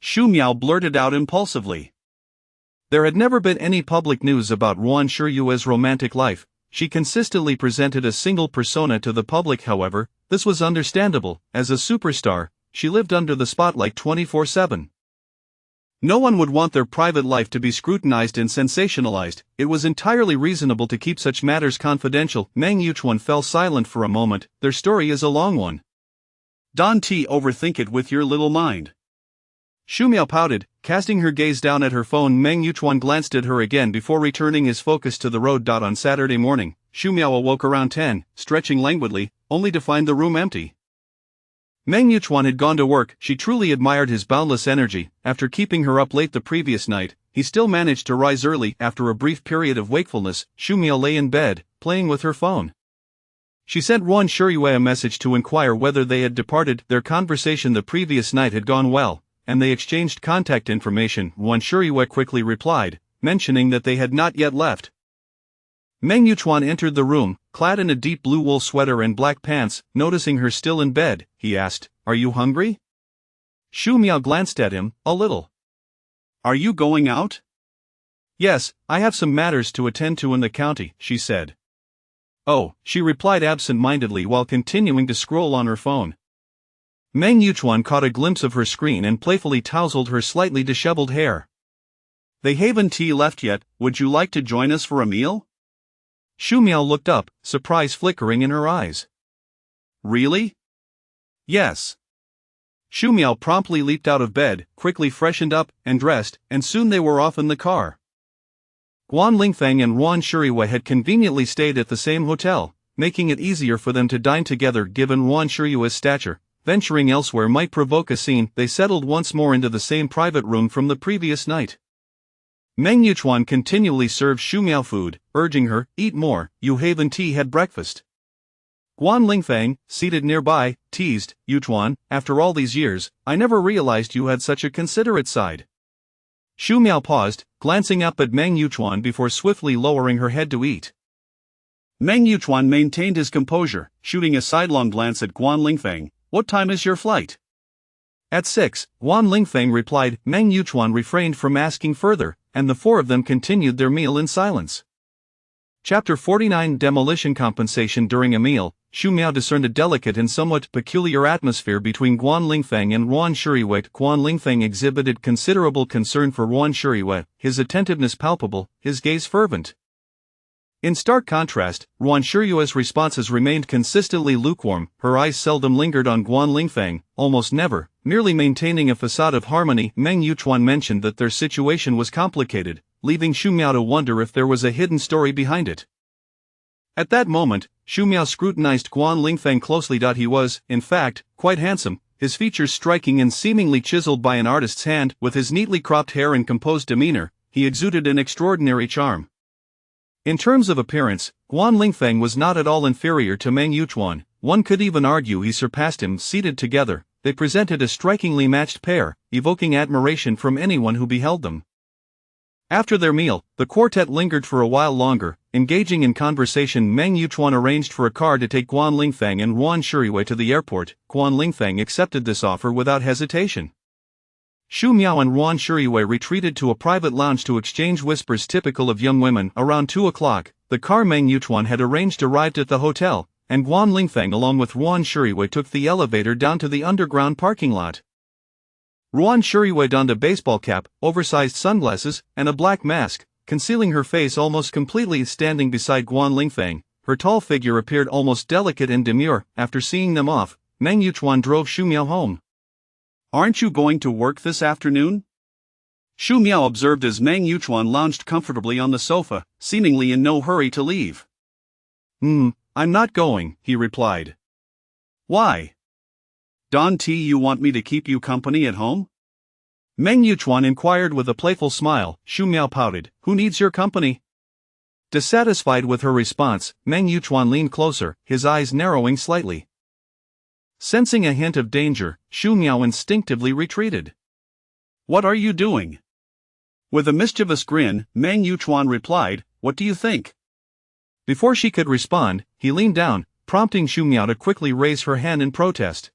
Xu Miao blurted out impulsively. There had never been any public news about Ruan Shiriyue's romantic life. She consistently presented a single persona to the public. However, this was understandable. As a superstar, she lived under the spotlight 24/7. No one would want their private life to be scrutinized and sensationalized. It was entirely reasonable to keep such matters confidential. Meng Yuchuan fell silent for a moment. Their story is a long one. Don't overthink it with your little mind. Xu Miao pouted, casting her gaze down at her phone. Meng Yuchuan glanced at her again before returning his focus to the road. On Saturday morning, Xu Miao awoke around 10, stretching languidly, only to find the room empty. Meng Yuchuan had gone to work. She truly admired his boundless energy. After keeping her up late the previous night, he still managed to rise early. After a brief period of wakefulness, Xu Miao lay in bed, playing with her phone. She sent Ruan Shiriyue a message to inquire whether they had departed. Their conversation the previous night had gone well, and they exchanged contact information. Ruan Shiriyue quickly replied, mentioning that they had not yet left. Meng Yuchuan entered the room, clad in a deep blue wool sweater and black pants. Noticing her still in bed, he asked, "Are you hungry?" Xu Miao glanced at him, a little. "Are you going out?" "Yes, I have some matters to attend to in the county," she said. "Oh," she replied absent-mindedly while continuing to scroll on her phone. Meng Yuchuan caught a glimpse of her screen and playfully tousled her slightly disheveled hair. "They haven't left yet. Would you like to join us for a meal?" Xu Miao looked up, surprise flickering in her eyes. "Really?" "Yes." Shu Miao promptly leaped out of bed, quickly freshened up and dressed, and soon they were off in the car. Guan Lingfeng and Ruan Shuriwei had conveniently stayed at the same hotel, making it easier for them to dine together given Ruan Shuriwei's stature. Venturing elsewhere might provoke a scene. They settled once more into the same private room from the previous night. Meng Yuchuan continually served Shu Miao food, urging her, "Eat more, you haven't had breakfast." Guan Lingfeng, seated nearby, teased, "Yuchuan, after all these years, I never realized you had such a considerate side." Shu Miao paused, glancing up at Meng Yuchuan before swiftly lowering her head to eat. Meng Yuchuan maintained his composure, shooting a sidelong glance at Guan Lingfeng. "What time is your flight?" "At 6, Guan Lingfeng replied. Meng Yuchuan refrained from asking further, and the four of them continued their meal in silence. Chapter 49 Demolition Compensation. During a meal, Shu Miao discerned a delicate and somewhat peculiar atmosphere between Guan Lingfeng and Ruan Shuriwei. Guan Lingfeng exhibited considerable concern for Ruan Shuriwei, his attentiveness palpable, his gaze fervent. In stark contrast, Ruan Shuriwei's responses remained consistently lukewarm. Her eyes seldom lingered on Guan Lingfeng, almost never, merely maintaining a facade of harmony. Meng Yuchuan mentioned that their situation was complicated, leaving Shu Miao to wonder if there was a hidden story behind it. At that moment, Shu Miao scrutinized Guan Lingfeng closely. He was, in fact, quite handsome, his features striking and seemingly chiseled by an artist's hand. With his neatly cropped hair and composed demeanor, he exuded an extraordinary charm. In terms of appearance, Guan Lingfeng was not at all inferior to Meng Yuchuan. One could even argue he surpassed him. Seated together, they presented a strikingly matched pair, evoking admiration from anyone who beheld them. After their meal, the quartet lingered for a while longer, engaging in conversation. Meng Yuchuan arranged for a car to take Guan Lingfeng and Ruan Shuriwei to the airport. Guan Lingfeng accepted this offer without hesitation. Shu Miao and Ruan Shuriwei retreated to a private lounge to exchange whispers typical of young women. Around 2 o'clock, the car Meng Yuchuan had arranged arrived at the hotel, and Guan Lingfeng along with Ruan Shuriwei took the elevator down to the underground parking lot. Ruan Shuriwei donned a baseball cap, oversized sunglasses, and a black mask, concealing her face almost completely. Standing beside Guan Lingfeng, her tall figure appeared almost delicate and demure. After seeing them off, Meng Yuchuan drove Shu Miao home. "Aren't you going to work this afternoon?" Shu Miao observed as Meng Yuchuan lounged comfortably on the sofa, seemingly in no hurry to leave. I'm not going," he replied. "Why? Don't you want me to keep you company at home?" Meng Yuchuan inquired with a playful smile. Shu Miao pouted, "Who needs your company?" Dissatisfied with her response, Meng Yuchuan leaned closer, his eyes narrowing slightly. Sensing a hint of danger, Shu Miao instinctively retreated. "What are you doing?" With a mischievous grin, Meng Yuchuan replied, "What do you think?" Before she could respond, he leaned down, prompting Shu Miao to quickly raise her hand in protest.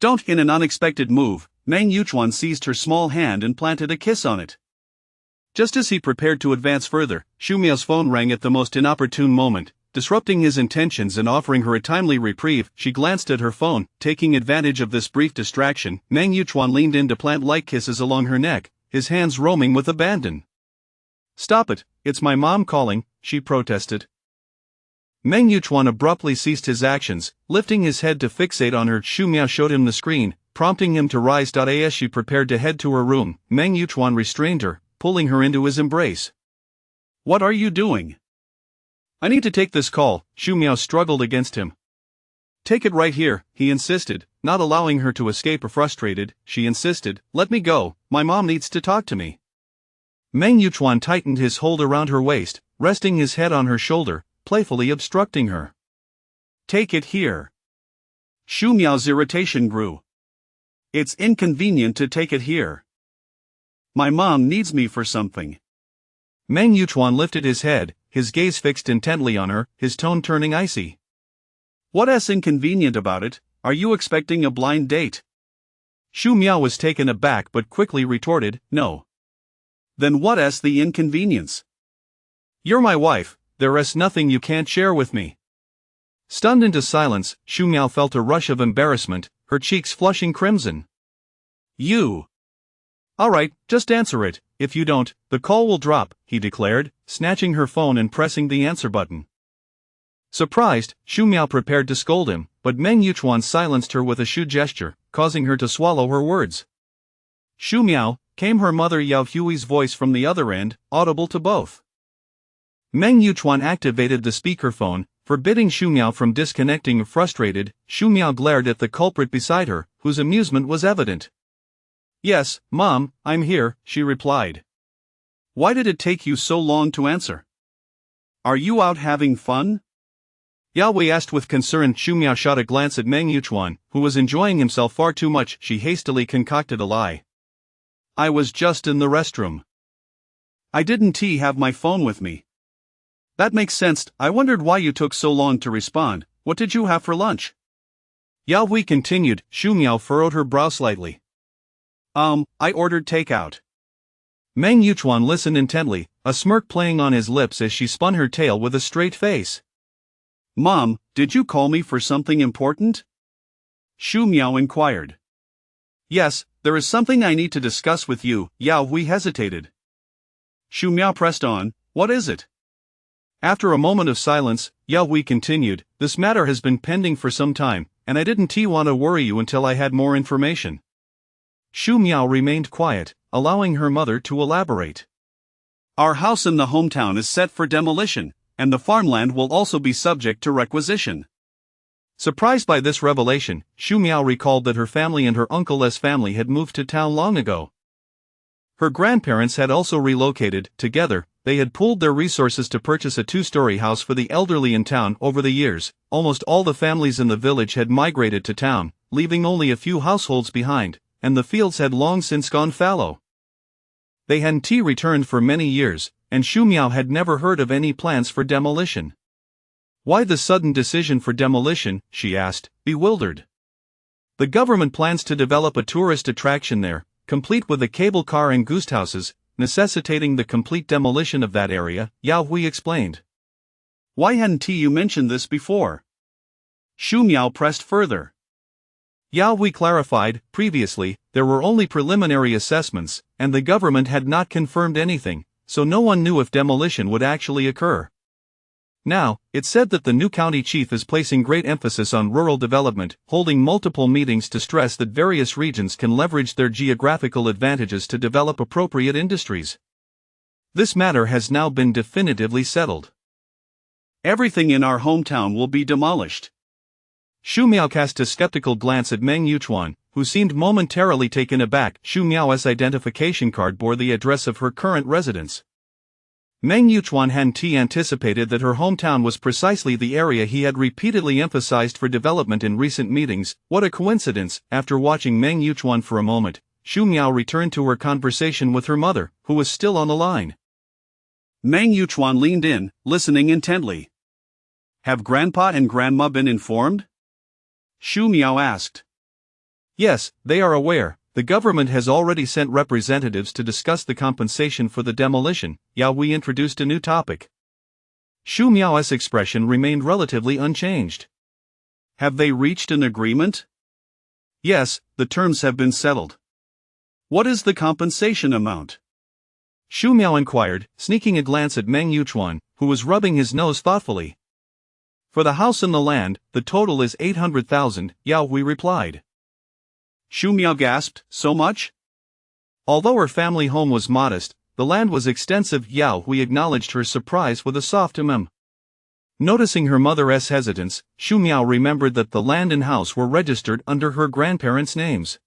"Don't!" In an unexpected move, Meng Yuchuan seized her small hand and planted a kiss on it. Just as he prepared to advance further, Shu Miao's phone rang at the most inopportune moment, disrupting his intentions and offering her a timely reprieve. She glanced at her phone. Taking advantage of this brief distraction, Meng Yuchuan leaned in to plant light kisses along her neck, his hands roaming with abandon. "Stop it, it's my mom calling," she protested. Meng Yuchuan abruptly ceased his actions, lifting his head to fixate on her. Shu Miao showed him the screen, prompting him to rise. As she prepared to head to her room, Meng Yuchuan restrained her, pulling her into his embrace. "What are you doing?" "I need to take this call." Shu Miao struggled against him. "Take it right here," he insisted, not allowing her to escape. Frustrated, she insisted, "Let me go, my mom needs to talk to me." Meng Yuchuan tightened his hold around her waist, resting his head on her shoulder, playfully obstructing her. "Take it here." Shu Miao's irritation grew. "It's inconvenient to take it here. My mom needs me for something." Meng Yuchuan lifted his head, his gaze fixed intently on her, his tone turning icy. "What's inconvenient about it? Are you expecting a blind date?" Shu Miao was taken aback but quickly retorted, "No." "Then what's the inconvenience?" "You're my wife, there's nothing you can't share with me." Stunned into silence, Shu Miao felt a rush of embarrassment, her cheeks flushing crimson. "You." "Alright, just answer it. If you don't, the call will drop," he declared, snatching her phone and pressing the answer button. Surprised, Xu Miao prepared to scold him, but Meng Yuchuan silenced her with a shu gesture, causing her to swallow her words. "Xu Miao," came her mother Yao Hui's voice from the other end, audible to both. Meng Yuchuan activated the speakerphone, forbidding Xu Miao from disconnecting. Frustrated, Xu Miao glared at the culprit beside her, whose amusement was evident. "Yes, Mom, I'm here," she replied. "Why did it take you so long to answer? Are you out having fun?" Yao Hui asked with concern. Xu Miao shot a glance at Meng Yuchuan, who was enjoying himself far too much. She hastily concocted a lie. "I was just in the restroom. I didn't have my phone with me." "That makes sense. I wondered why you took so long to respond. What did you have for lunch?" Yao Hui continued. Xu Miao furrowed her brow slightly. I ordered takeout." Meng Yuchuan listened intently, a smirk playing on his lips as she spun her tale with a straight face. "Mom, did you call me for something important?" Xu Miao inquired. "Yes, there is something I need to discuss with you." Yao Hui hesitated. Xu Miao pressed on. "What is it?" After a moment of silence, Yao Hui continued, "This matter has been pending for some time, and I didn't want to worry you until I had more information." Xu Miao remained quiet, allowing her mother to elaborate. "Our house in the hometown is set for demolition, and the farmland will also be subject to requisition." Surprised by this revelation, Xu Miao recalled that her family and her uncle's family had moved to town long ago. Her grandparents had also relocated. Together, they had pooled their resources to purchase a two-story house for the elderly in town. Over the years, almost all the families in the village had migrated to town, leaving only a few households behind, and the fields had long since gone fallow. They hadn't returned for many years, and Xu Miao had never heard of any plans for demolition. "Why the sudden decision for demolition?" she asked, bewildered. "The government plans to develop a tourist attraction there, complete with a cable car and guest houses, necessitating the complete demolition of that area," Yao Hui explained. "Why hadn't you mentioned this before?" Xu Miao pressed further. Yao Hui clarified, "Previously, there were only preliminary assessments, and the government had not confirmed anything, so no one knew if demolition would actually occur. Now, it's said that the new county chief is placing great emphasis on rural development, holding multiple meetings to stress that various regions can leverage their geographical advantages to develop appropriate industries. This matter has now been definitively settled. Everything in our hometown will be demolished." Xu Miao cast a skeptical glance at Meng Yuchuan, who seemed momentarily taken aback. Xu Miao's identification card bore the address of her current residence. Meng Yuchuan hadn't anticipated that her hometown was precisely the area he had repeatedly emphasized for development in recent meetings. What a coincidence! After watching Meng Yuchuan for a moment, Xu Miao returned to her conversation with her mother, who was still on the line. Meng Yuchuan leaned in, listening intently. "Have Grandpa and Grandma been informed?" Xu Miao asked. "Yes, they are aware. The government has already sent representatives to discuss the compensation for the demolition." Yao Hui introduced a new topic. Xu Miao's expression remained relatively unchanged. "Have they reached an agreement?" "Yes, the terms have been settled." "What is the compensation amount?" Xu Miao inquired, sneaking a glance at Meng Yuchuan, who was rubbing his nose thoughtfully. "For the house and the land, the total is 800,000, Yao Hui replied. Xu Miao gasped, "So much?" Although her family home was modest, the land was extensive. Yao Hui acknowledged her surprise with a soft Noticing her mother's hesitance, Xu Miao remembered that the land and house were registered under her grandparents' names.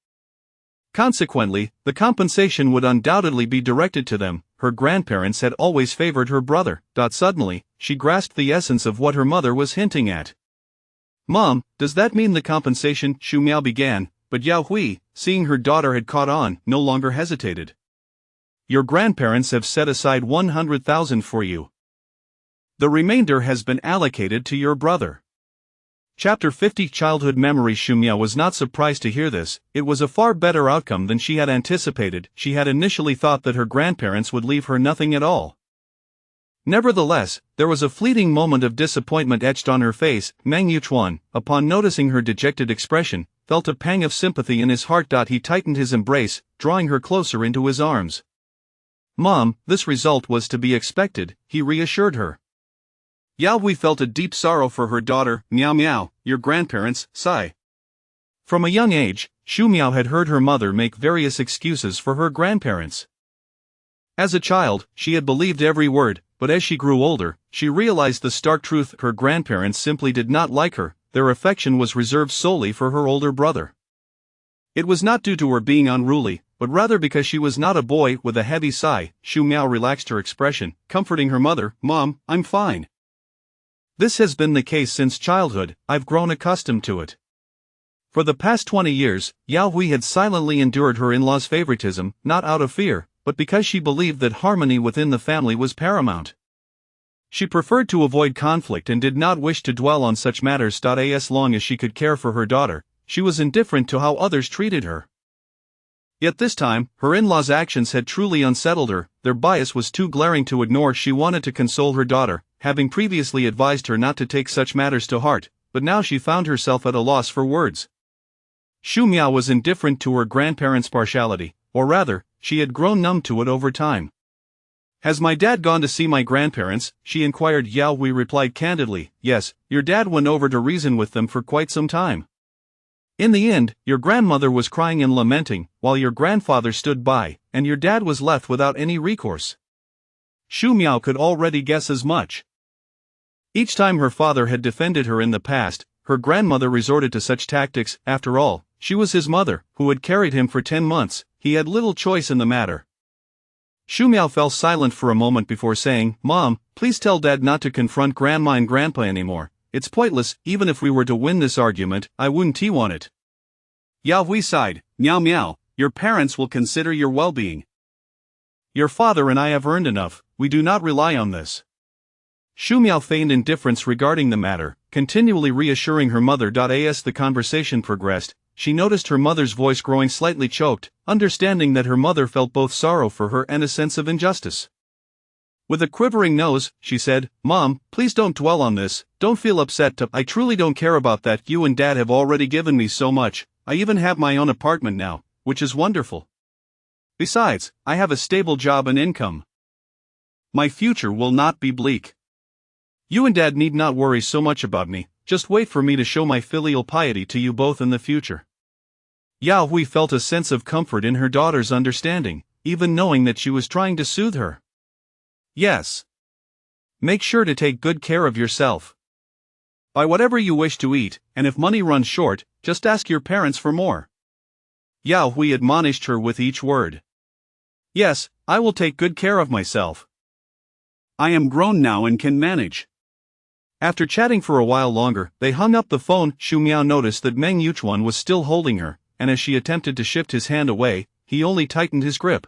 Consequently, the compensation would undoubtedly be directed to them. Her grandparents had always favored her brother. Suddenly, she grasped the essence of what her mother was hinting at. "Mom, does that mean the compensation?" Xu Miao began, but Yao Hui, seeing her daughter had caught on, no longer hesitated. "Your grandparents have set aside 100,000 for you. The remainder has been allocated to your brother." Chapter 50 Childhood Memories. Xu Miao was not surprised to hear this. It was a far better outcome than she had anticipated. She had initially thought that her grandparents would leave her nothing at all. Nevertheless, there was a fleeting moment of disappointment etched on her face. Meng Yuchuan, upon noticing her dejected expression, felt a pang of sympathy in his heart. He tightened his embrace, drawing her closer into his arms. "Mom, this result was to be expected," he reassured her. Yao Hui felt a deep sorrow for her daughter. Miao Miao, your grandparents, sigh. From a young age, Xu Miao had heard her mother make various excuses for her grandparents. As a child, she had believed every word, but as she grew older, she realized the stark truth: her grandparents simply did not like her, their affection was reserved solely for her older brother. It was not due to her being unruly, but rather because she was not a boy. With a heavy sigh, Xu Miao relaxed her expression, comforting her mother. Mom, I'm fine. This has been the case since childhood, I've grown accustomed to it. For the past 20 years, Yao Hui had silently endured her in-laws' favoritism, not out of fear, but because she believed that harmony within the family was paramount. She preferred to avoid conflict and did not wish to dwell on such matters. As long as she could care for her daughter, she was indifferent to how others treated her. Yet this time, her in-laws' actions had truly unsettled her. Their bias was too glaring to ignore. She wanted to console her daughter, having previously advised her not to take such matters to heart, but now she found herself at a loss for words. Xu Miao was indifferent to her grandparents' partiality, or rather, she had grown numb to it over time. Has my dad gone to see my grandparents? She inquired. Yao Hui replied candidly, yes, your dad went over to reason with them for quite some time. In the end, your grandmother was crying and lamenting, while your grandfather stood by, and your dad was left without any recourse. Xu Miao could already guess as much. Each time her father had defended her in the past, her grandmother resorted to such tactics. After all, she was his mother, who had carried him for 10 months, he had little choice in the matter. Xu Miao fell silent for a moment before saying, Mom, please tell Dad not to confront Grandma and Grandpa anymore. It's pointless. Even if we were to win this argument, I wouldn't want it. Yao Hui sighed. Miao Miao, your parents will consider your well-being. Your father and I have earned enough, we do not rely on this. Xu Miao feigned indifference regarding the matter, continually reassuring her mother. As the conversation progressed, she noticed her mother's voice growing slightly choked, understanding that her mother felt both sorrow for her and a sense of injustice. With a quivering nose, she said, Mom, please don't dwell on this, don't feel upset. I truly don't care about that. You and Dad have already given me so much, I even have my own apartment now, which is wonderful. Besides, I have a stable job and income. My future will not be bleak. You and Dad need not worry so much about me, just wait for me to show my filial piety to you both in the future. Yao Hui felt a sense of comfort in her daughter's understanding, even knowing that she was trying to soothe her. Yes. Make sure to take good care of yourself. Buy whatever you wish to eat, and if money runs short, just ask your parents for more. Yao Hui admonished her with each word. Yes, I will take good care of myself. I am grown now and can manage. After chatting for a while longer, they hung up the phone. Xu Miao noticed that Meng Yuchuan was still holding her, and as she attempted to shift his hand away, he only tightened his grip.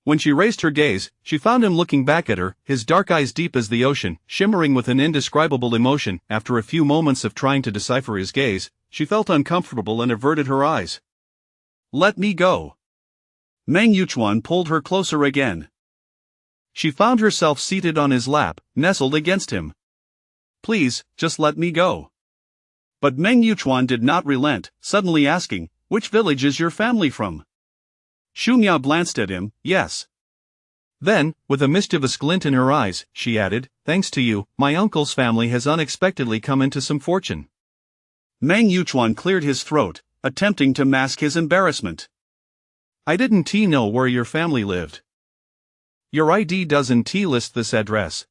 When she raised her gaze, she found him looking back at her, his dark eyes deep as the ocean, shimmering with an indescribable emotion. After a few moments of trying to decipher his gaze, she felt uncomfortable and averted her eyes. Let me go. Meng Yuchuan pulled her closer again. She found herself seated on his lap, nestled against him. Please, just let me go. But Meng Yuchuan did not relent, suddenly asking, which village is your family from? Xu Miao glanced at him. Yes. Then, with a mischievous glint in her eyes, she added, thanks to you, my uncle's family has unexpectedly come into some fortune. Meng Yuchuan cleared his throat, attempting to mask his embarrassment. I didn't know where your family lived. Your ID doesn't list this address.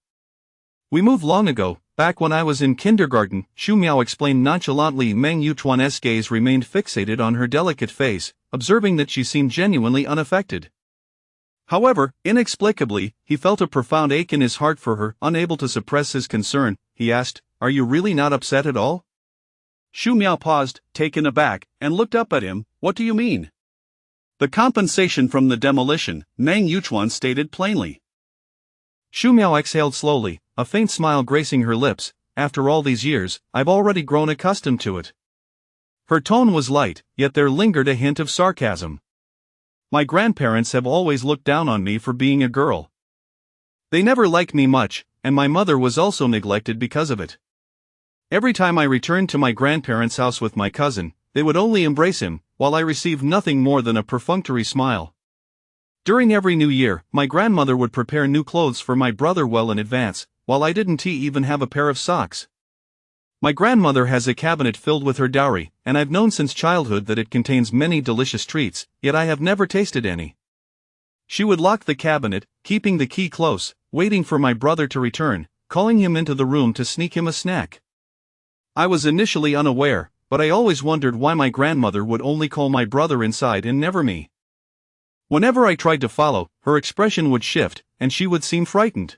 We moved long ago, back when I was in kindergarten, Xu Miao explained nonchalantly. Meng Yuchuan's gaze remained fixated on her delicate face, observing that she seemed genuinely unaffected. However, inexplicably, he felt a profound ache in his heart for her. Unable to suppress his concern, he asked, are you really not upset at all? Xu Miao paused, taken aback, and looked up at him. What do you mean? The compensation from the demolition, Meng Yuchuan stated plainly. Xu Miao exhaled slowly, a faint smile gracing her lips. After all these years, I've already grown accustomed to it. Her tone was light, yet there lingered a hint of sarcasm. My grandparents have always looked down on me for being a girl. They never liked me much, and my mother was also neglected because of it. Every time I returned to my grandparents' house with my cousin, they would only embrace him, while I received nothing more than a perfunctory smile. During every new year, my grandmother would prepare new clothes for my brother well in advance, while I didn't even have a pair of socks. My grandmother has a cabinet filled with her dowry, and I've known since childhood that it contains many delicious treats, yet I have never tasted any. She would lock the cabinet, keeping the key close, waiting for my brother to return, calling him into the room to sneak him a snack. I was initially unaware, but I always wondered why my grandmother would only call my brother inside and never me. Whenever I tried to follow, her expression would shift, and she would seem frightened.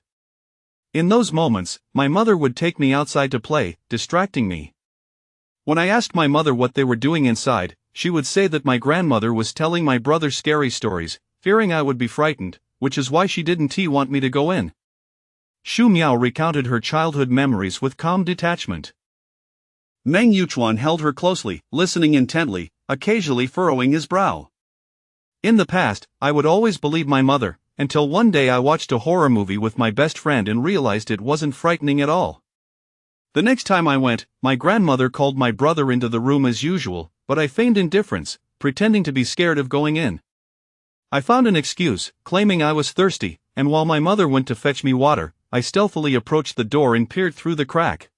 In those moments, my mother would take me outside to play, distracting me. When I asked my mother what they were doing inside, she would say that my grandmother was telling my brother scary stories, fearing I would be frightened, which is why she didn't want me to go in. Xu Miao recounted her childhood memories with calm detachment. Meng Yuchuan held her closely, listening intently, occasionally furrowing his brow. In the past, I would always believe my mother, until one day I watched a horror movie with my best friend and realized it wasn't frightening at all. The next time I went, my grandmother called my brother into the room as usual, but I feigned indifference, pretending to be scared of going in. I found an excuse, claiming I was thirsty, and while my mother went to fetch me water, I stealthily approached the door and peered through the crack.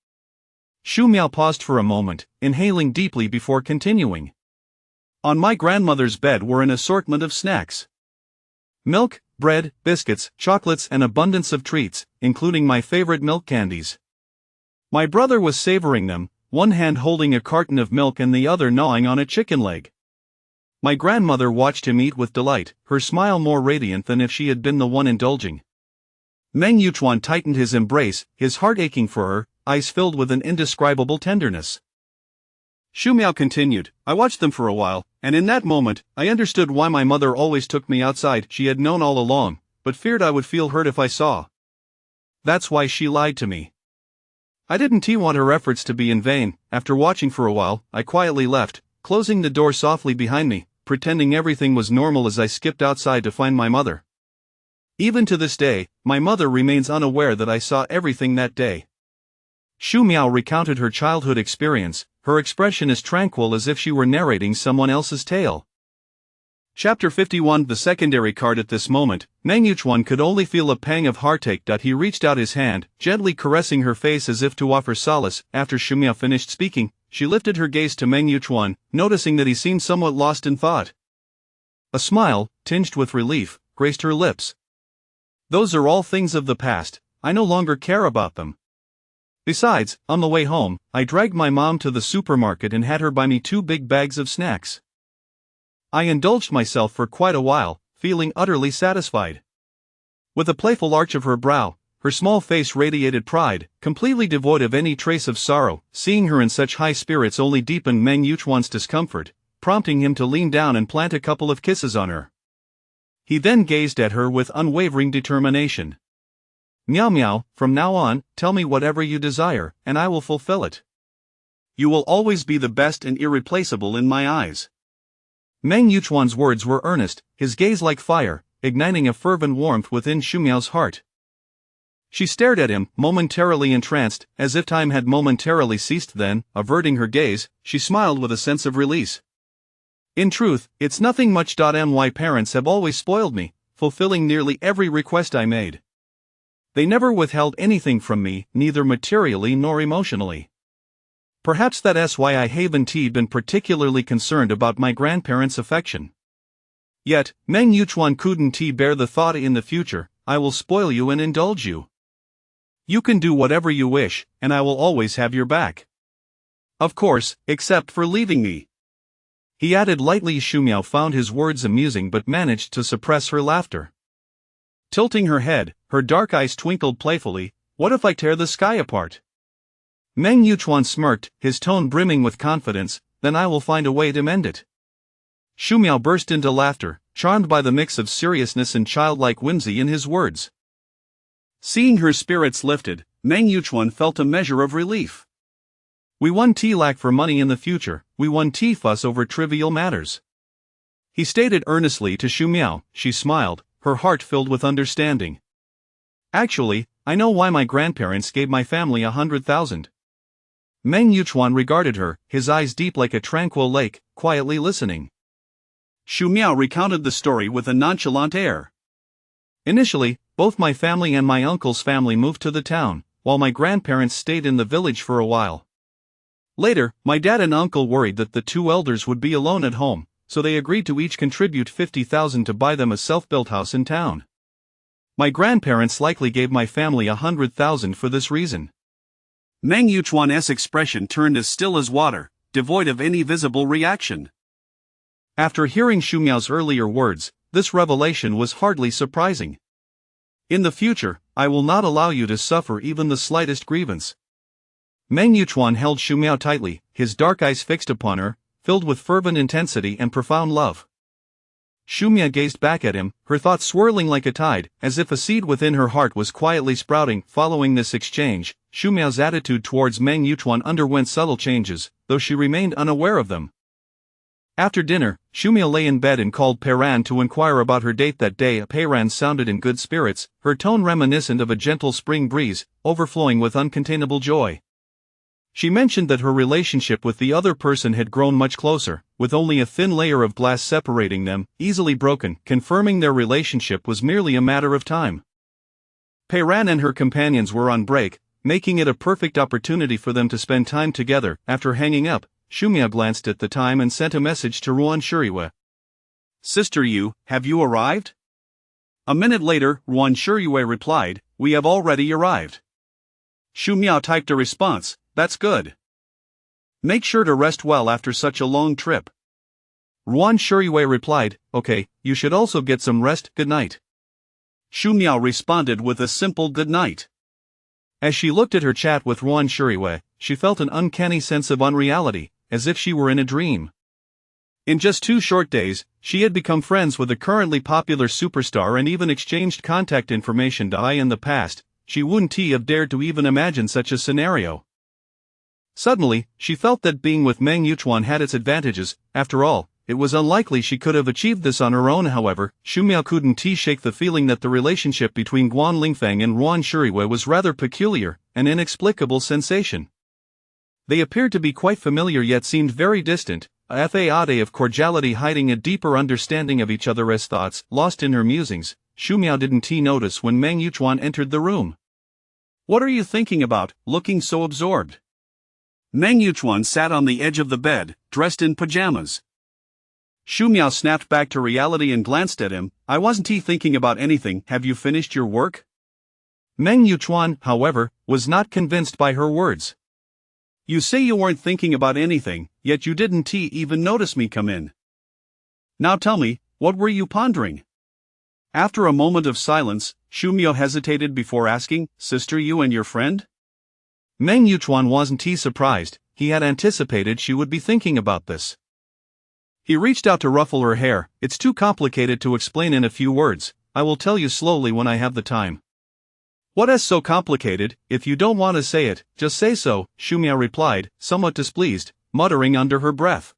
Xu Miao paused for a moment, inhaling deeply before continuing. On my grandmother's bed were an assortment of snacks. Milk, bread, biscuits, chocolates, and abundance of treats, including my favorite milk candies. My brother was savoring them, one hand holding a carton of milk and the other gnawing on a chicken leg. My grandmother watched him eat with delight, her smile more radiant than if she had been the one indulging. Meng Yuchuan tightened his embrace, his heart aching for her, eyes filled with an indescribable tenderness. Xu Miao continued, I watched them for a while, and in that moment, I understood why my mother always took me outside. She had known all along, but feared I would feel hurt if I saw. That's why she lied to me. I didn't want her efforts to be in vain. After watching for a while, I quietly left, closing the door softly behind me, pretending everything was normal as I skipped outside to find my mother. Even to this day, my mother remains unaware that I saw everything that day. Xu Miao recounted her childhood experience, her expression as tranquil as if she were narrating someone else's tale. Chapter 51. The secondary card. At this moment, Meng Yuchuan could only feel a pang of heartache. He reached out his hand, gently caressing her face as if to offer solace. After Xu Miao finished speaking, she lifted her gaze to Meng Yuchuan, noticing that he seemed somewhat lost in thought. A smile, tinged with relief, graced her lips. Those are all things of the past, I no longer care about them. Besides, on the way home, I dragged my mom to the supermarket and had her buy me 2 big bags of snacks. I indulged myself for quite a while, feeling utterly satisfied. With a playful arch of her brow, her small face radiated pride, completely devoid of any trace of sorrow. Seeing her in such high spirits only deepened Meng Yuchuan's discomfort, prompting him to lean down and plant a couple of kisses on her. He then gazed at her with unwavering determination. Miao Miao, from now on, tell me whatever you desire, and I will fulfill it. You will always be the best and irreplaceable in my eyes. Meng Yuchuan's words were earnest, his gaze like fire, igniting a fervent warmth within Xu Miao's heart. She stared at him, momentarily entranced, as if time had momentarily ceased. Then, averting her gaze, she smiled with a sense of release. In truth, it's nothing much. My parents have always spoiled me, fulfilling nearly every request I made. They never withheld anything from me, neither materially nor emotionally. Perhaps that's why I haven't been particularly concerned about my grandparents' affection. Yet, Meng Yuchuan couldn't bear the thought in the future, I will spoil you and indulge you. You can do whatever you wish, and I will always have your back. Of course, except for leaving me. He added lightly. Xu Miao found his words amusing but managed to suppress her laughter. Tilting her head, her dark eyes twinkled playfully, what if I tear the sky apart? Meng Yuchuan smirked, his tone brimming with confidence, then I will find a way to mend it. Xu Miao burst into laughter, charmed by the mix of seriousness and childlike whimsy in his words. Seeing her spirits lifted, Meng Yuchuan felt a measure of relief. We won't lack for money in the future, we won't fuss over trivial matters. He stated earnestly to Xu Miao. She smiled, her heart filled with understanding. Actually, I know why my grandparents gave my family 100,000. Meng Yuchuan regarded her, his eyes deep like a tranquil lake, quietly listening. Xu Miao recounted the story with a nonchalant air. Initially, both my family and my uncle's family moved to the town, while my grandparents stayed in the village for a while. Later, my dad and uncle worried that the two elders would be alone at home, so they agreed to each contribute 50,000 to buy them a self-built house in town. My grandparents likely gave my family 100,000 for this reason. Meng Yuchuan's expression turned as still as water, devoid of any visible reaction. After hearing Xu Miao's earlier words, this revelation was hardly surprising. In the future, I will not allow you to suffer even the slightest grievance. Meng Yuchuan held Xu Miao tightly, his dark eyes fixed upon her, filled with fervent intensity and profound love. Xu Miao gazed back at him, her thoughts swirling like a tide, as if a seed within her heart was quietly sprouting. Following this exchange, Xu Miao's attitude towards Meng Yuchuan underwent subtle changes, though she remained unaware of them. After dinner, Xu Miao lay in bed and called Pei Ran to inquire about her date that day. Pei Ran sounded in good spirits, her tone reminiscent of a gentle spring breeze, overflowing with uncontainable joy. She mentioned that her relationship with the other person had grown much closer, with only a thin layer of glass separating them, easily broken, confirming their relationship was merely a matter of time. Pei Ran and her companions were on break, making it a perfect opportunity for them to spend time together. After hanging up, Xu Miao glanced at the time and sent a message to Ruan Shuriwei. Sister Yu, have you arrived? A minute later, Ruan Shuriwei replied, we have already arrived. Xu Miao typed a response, that's good. Make sure to rest well after such a long trip. Ruan Shuriwei replied, okay, you should also get some rest, good night. Xu Miao responded with a simple good night. As she looked at her chat with Ruan Shuriwei, she felt an uncanny sense of unreality, as if she were in a dream. In just 2 short days, she had become friends with a currently popular superstar and even exchanged contact information. In the past, she wouldn't have dared to even imagine such a scenario. Suddenly, she felt that being with Meng Yuchuan had its advantages. After all, it was unlikely she could have achieved this on her own. However, Xu Miao couldn't shake the feeling that the relationship between Guan Lingfang and Ruan Shuriwei was rather peculiar, an inexplicable sensation. They appeared to be quite familiar yet seemed very distant, a facade of cordiality hiding a deeper understanding of each other's thoughts. Lost in her musings, Xu Miao didn't notice when Meng Yuchuan entered the room. What are you thinking about, looking so absorbed? Meng Yuchuan sat on the edge of the bed, dressed in pajamas. Xu Miao snapped back to reality and glanced at him. I wasn't thinking about anything. Have you finished your work? Meng Yuchuan, however, was not convinced by her words. You say you weren't thinking about anything, yet you didn't even notice me come in. Now tell me, what were you pondering? After a moment of silence, Xu Miao hesitated before asking, Sister Yu and your friend? Meng Yuchuan wasn't surprised, he had anticipated she would be thinking about this. He reached out to ruffle her hair. It's too complicated to explain in a few words, I will tell you slowly when I have the time. What is so complicated? If you don't want to say it, just say so, Xu Miao replied, somewhat displeased, muttering under her breath.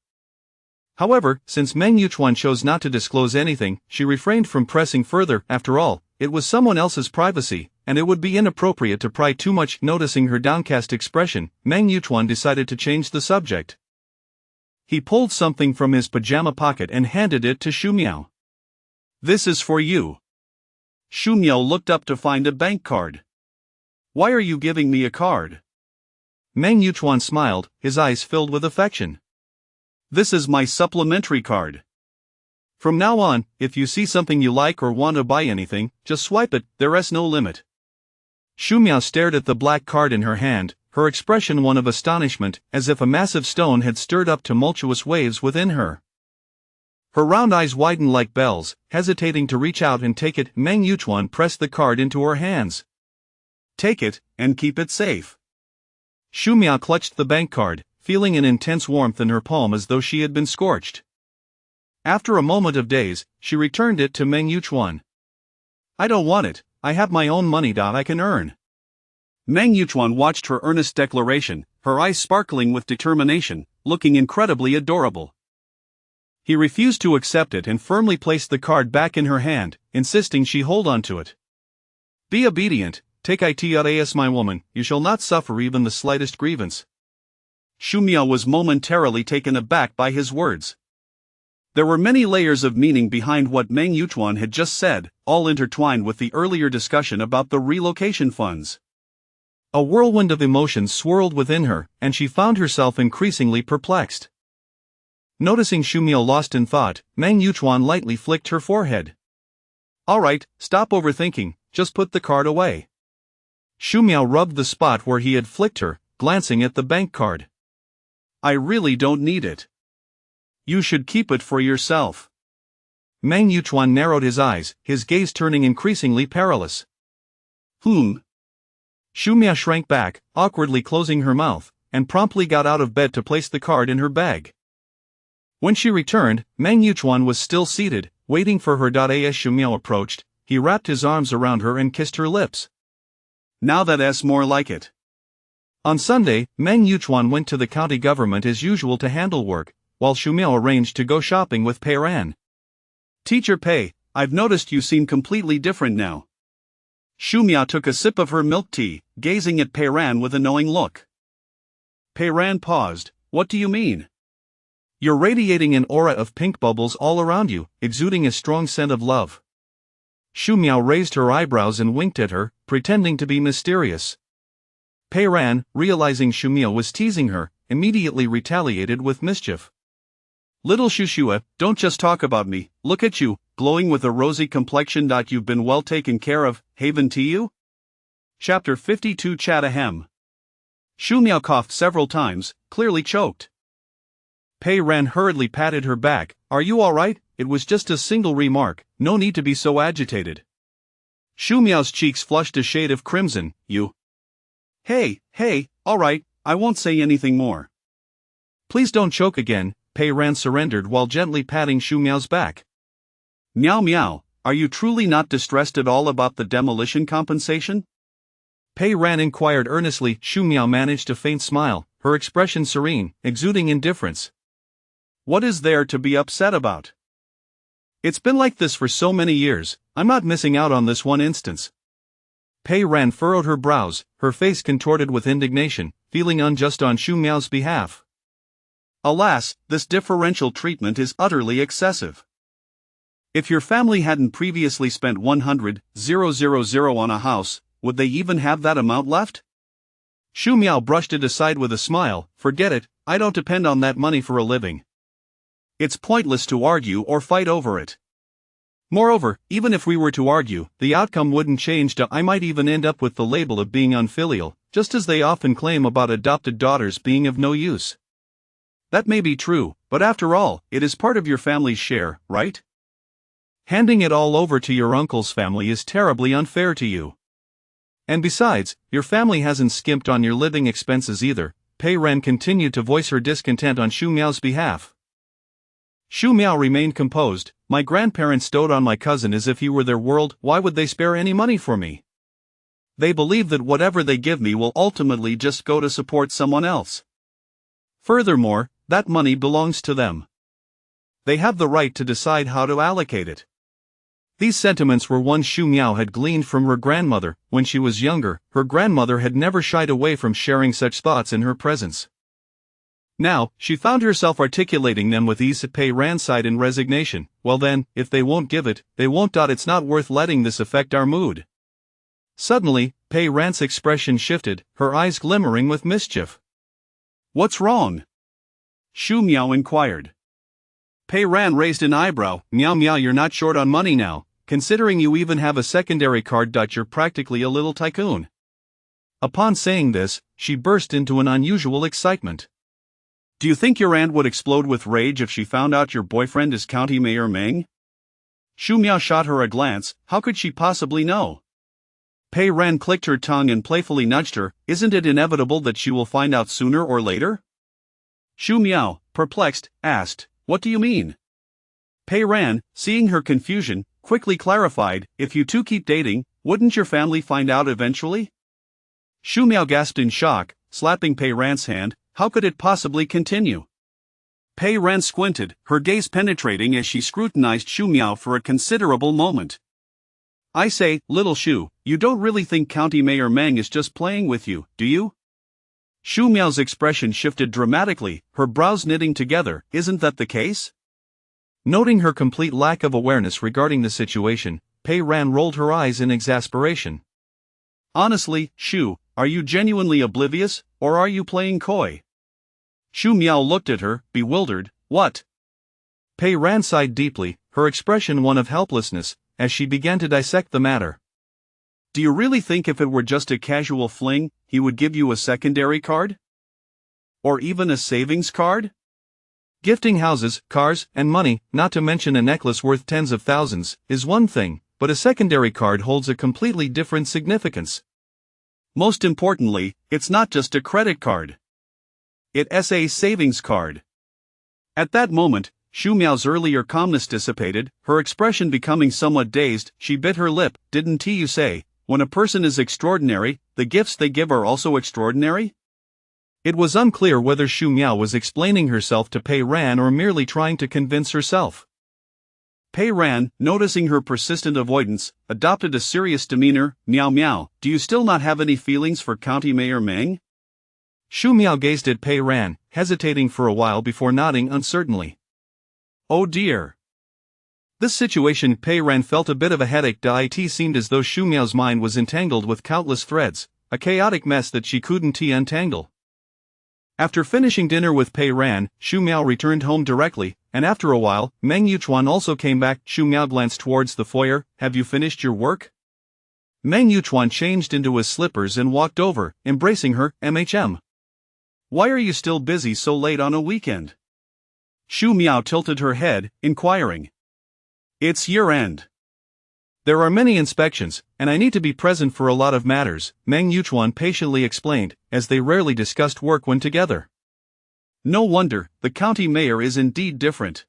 However, since Meng Yuchuan chose not to disclose anything, she refrained from pressing further. After all, it was someone else's privacy, and it would be inappropriate to pry too much. Noticing her downcast expression, Meng Yuchuan decided to change the subject. He pulled something from his pajama pocket and handed it to Xu Miao. This is for you. Xu Miao looked up to find a bank card. Why are you giving me a card? Meng Yuchuan smiled, his eyes filled with affection. This is my supplementary card. From now on, if you see something you like or want to buy anything, just swipe it, there's no limit. Xu Miao stared at the black card in her hand, her expression one of astonishment, as if a massive stone had stirred up tumultuous waves within her. Her round eyes widened like bells, hesitating to reach out and take it. Meng Yuchuan pressed the card into her hands. Take it, and keep it safe. Xu Miao clutched the bank card, feeling an intense warmth in her palm as though she had been scorched. After a moment of daze, she returned it to Meng Yuchuan. I don't want it, I have my own money I can earn. Meng Yuchuan watched her earnest declaration, her eyes sparkling with determination, looking incredibly adorable. He refused to accept it and firmly placed the card back in her hand, insisting she hold on to it. Be obedient, take it as my woman, you shall not suffer even the slightest grievance. Xu Miao was momentarily taken aback by his words. There were many layers of meaning behind what Meng Yuchuan had just said, all intertwined with the earlier discussion about the relocation funds. A whirlwind of emotions swirled within her, and she found herself increasingly perplexed. Noticing Shumio lost in thought, Meng Yuchuan lightly flicked her forehead. Alright, stop overthinking, just put the card away. Shumiao rubbed the spot where he had flicked her, glancing at the bank card. I really don't need it. You should keep it for yourself. Meng Yuchuan narrowed his eyes, his gaze turning increasingly perilous. Shumiao shrank back, awkwardly closing her mouth, and promptly got out of bed to place the card in her bag. When she returned, Meng Yuchuan was still seated, waiting for her. As Shumiao approached, he wrapped his arms around her and kissed her lips. Now that's more like it. On Sunday, Meng Yuchuan went to the county government as usual to handle work, while Shumiao arranged to go shopping with Pei Ran. Teacher Pei, I've noticed you seem completely different now. Shumiao took a sip of her milk tea, gazing at Pei Ran with a knowing look. Pei Ran paused. What do you mean? You're radiating an aura of pink bubbles all around you, exuding a strong scent of love. Shumiao raised her eyebrows and winked at her, pretending to be mysterious. Pei Ran, realizing Shumiao was teasing her, immediately retaliated with mischief. Little Shushua, don't just talk about me, look at you, glowing with a rosy complexion. You've been well taken care of, haven't you? Chapter 52 Chatahem. Shumiao coughed several times, clearly choked. Pei Ran hurriedly patted her back. Are you alright? It was just a single remark, no need to be so agitated. Shumiao's cheeks flushed a shade of crimson. You. Hey, alright, I won't say anything more. Please don't choke again, Pei Ran surrendered while gently patting Shumiao's back. Meow, are you truly not distressed at all about the demolition compensation? Pei Ran inquired earnestly. Shumiao managed a faint smile, her expression serene, exuding indifference. What is there to be upset about? It's been like this for so many years, I'm not missing out on this one instance. Pei Ran furrowed her brows, her face contorted with indignation, feeling unjust on Shumiao's behalf. Alas, this differential treatment is utterly excessive. If your family hadn't previously spent 100,000 on a house, would they even have that amount left? Shumiao brushed it aside with a smile. Forget it, I don't depend on that money for a living. It's pointless to argue or fight over it. Moreover, even if we were to argue, the outcome wouldn't change. I might even end up with the label of being unfilial, just as they often claim about adopted daughters being of no use. That may be true, but after all, it is part of your family's share, right? Handing it all over to your uncle's family is terribly unfair to you. And besides, your family hasn't skimped on your living expenses either. Pei Ran continued to voice her discontent on Shumiao's behalf. Shumiao remained composed. My grandparents dote on my cousin as if he were their world. Why would they spare any money for me? They believe that whatever they give me will ultimately just go to support someone else. Furthermore, that money belongs to them. They have the right to decide how to allocate it. These sentiments were ones Shumiao had gleaned from her grandmother. When she was younger, her grandmother had never shied away from sharing such thoughts in her presence. Now, she found herself articulating them with ease. Pei Ran sighed in resignation. Well then, if they won't give it, they won't. It's not worth letting this affect our mood. Suddenly, Pei Ran's expression shifted, her eyes glimmering with mischief. What's wrong? Shumiao inquired. Pei Ran raised an eyebrow. Meow, you're not short on money now, considering you even have a secondary card. You're practically a little tycoon. Upon saying this, she burst into an unusual excitement. Do you think your aunt would explode with rage if she found out your boyfriend is County Mayor Meng? Shumiao shot her a glance. How could she possibly know? Pei Ran clicked her tongue and playfully nudged her. Isn't it inevitable that she will find out sooner or later? Shumiao, perplexed, asked, What do you mean? Pei Ran, seeing her confusion, quickly clarified, If you two keep dating, wouldn't your family find out eventually? Shumiao gasped in shock, slapping Pei Ran's hand. How could it possibly continue? Pei Ran squinted, her gaze penetrating as she scrutinized Shumiao for a considerable moment. I say, little Shu, you don't really think County Mayor Meng is just playing with you, do you? Shumiao's expression shifted dramatically, her brows knitting together. Isn't that the case? Noting her complete lack of awareness regarding the situation, Pei Ran rolled her eyes in exasperation. Honestly, Shu, are you genuinely oblivious, or are you playing coy? Shu Miao looked at her, bewildered. What? Pei Ran sighed deeply, her expression one of helplessness, as she began to dissect the matter. Do you really think if it were just a casual fling, he would give you a secondary card? Or even a savings card? Gifting houses, cars, and money, not to mention a necklace worth tens of thousands, is one thing, but a secondary card holds a completely different significance. Most importantly, it's not just a credit card. It's a savings card. At that moment, Shu Miao's earlier calmness dissipated, her expression becoming somewhat dazed. She bit her lip. Didn't you say, when a person is extraordinary, the gifts they give are also extraordinary? It was unclear whether Shu Miao was explaining herself to Pei Ran or merely trying to convince herself. Pei Ran, noticing her persistent avoidance, adopted a serious demeanor. Miao Miao, do you still not have any feelings for County Mayor Meng? Shu Miao gazed at Pei Ran, hesitating for a while before nodding uncertainly. Oh dear. This situation, Pei Ran felt a bit of a headache. It seemed as though Shu Miao's mind was entangled with countless threads, a chaotic mess that she couldn't untangle. After finishing dinner with Pei Ran, Shu Miao returned home directly, and after a while, Meng Yuchuan also came back. Shu Miao glanced towards the foyer. Have you finished your work? Meng Yuchuan changed into his slippers and walked over, embracing her. Why are you still busy so late on a weekend? Shu Miao tilted her head, inquiring. It's year-end. There are many inspections, and I need to be present for a lot of matters, Meng Yuchuan patiently explained, as they rarely discussed work when together. No wonder, the county mayor is indeed different.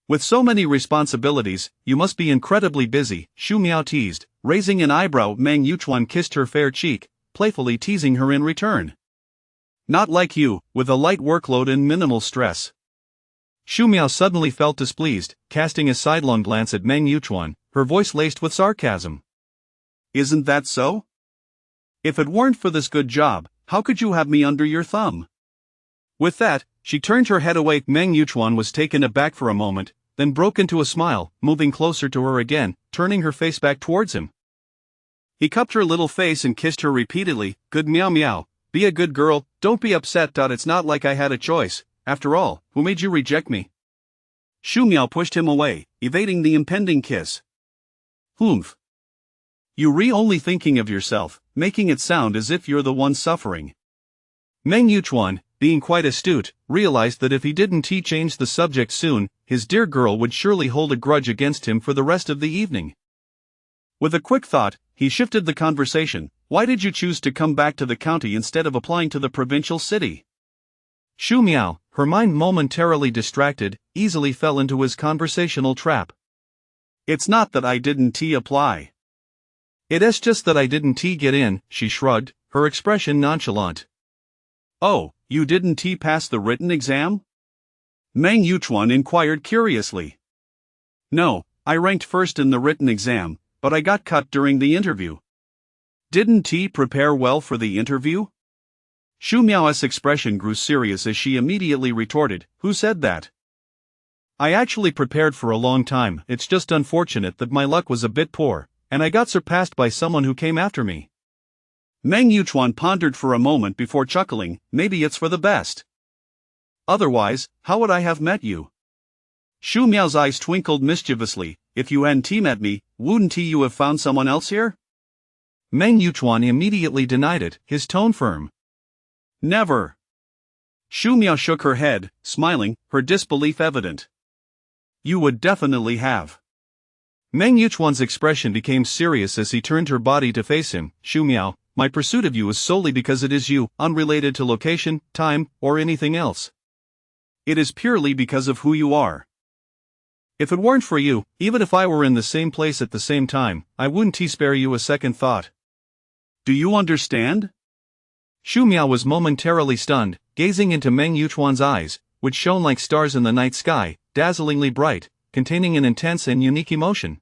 With so many responsibilities, you must be incredibly busy, Shu Miao teased, raising an eyebrow. Meng Yuchuan kissed her fair cheek, playfully teasing her in return. Not like you, with a light workload and minimal stress. Shu Miao suddenly felt displeased, casting a sidelong glance at Meng Yuchuan, her voice laced with sarcasm. Isn't that so? If it weren't for this good job, how could you have me under your thumb? With that, she turned her head away. Meng Yuchuan was taken aback for a moment, then broke into a smile, moving closer to her again, turning her face back towards him. He cupped her little face and kissed her repeatedly. Good Miao Miao, be a good girl, don't be upset. It's not like I had a choice. After all, who made you reject me? Shu Miao pushed him away, evading the impending kiss. Humph. You're only thinking of yourself, making it sound as if you're the one suffering. Meng Yuchuan, being quite astute, realized that if he didn't change the subject soon, his dear girl would surely hold a grudge against him for the rest of the evening. With a quick thought, he shifted the conversation. Why did you choose to come back to the county instead of applying to the provincial city? Shu Miao, her mind momentarily distracted, easily fell into his conversational trap. It's not that I didn't apply. It's just that I didn't get in, she shrugged, her expression nonchalant. Oh, you didn't pass the written exam? Meng Yuchuan inquired curiously. No, I ranked first in the written exam, but I got cut during the interview. Didn't prepare well for the interview? Shu Miao's expression grew serious as she immediately retorted, who said that? I actually prepared for a long time. It's just unfortunate that my luck was a bit poor, and I got surpassed by someone who came after me. Meng Yuchuan pondered for a moment before chuckling. Maybe it's for the best. Otherwise, how would I have met you? Shu Miao's eyes twinkled mischievously. If you hadn't met me, wouldn't you have found someone else here? Meng Yuchuan immediately denied it, his tone firm. Never. Shu Miao shook her head, smiling, her disbelief evident. You would definitely have. Meng Yuchuan's expression became serious as he turned her body to face him. Shu Miao, my pursuit of you is solely because it is you, unrelated to location, time, or anything else. It is purely because of who you are. If it weren't for you, even if I were in the same place at the same time, I wouldn't spare you a second thought. Do you understand? Shu Miao was momentarily stunned, gazing into Meng Yuchuan's eyes, which shone like stars in the night sky, dazzlingly bright, containing an intense and unique emotion.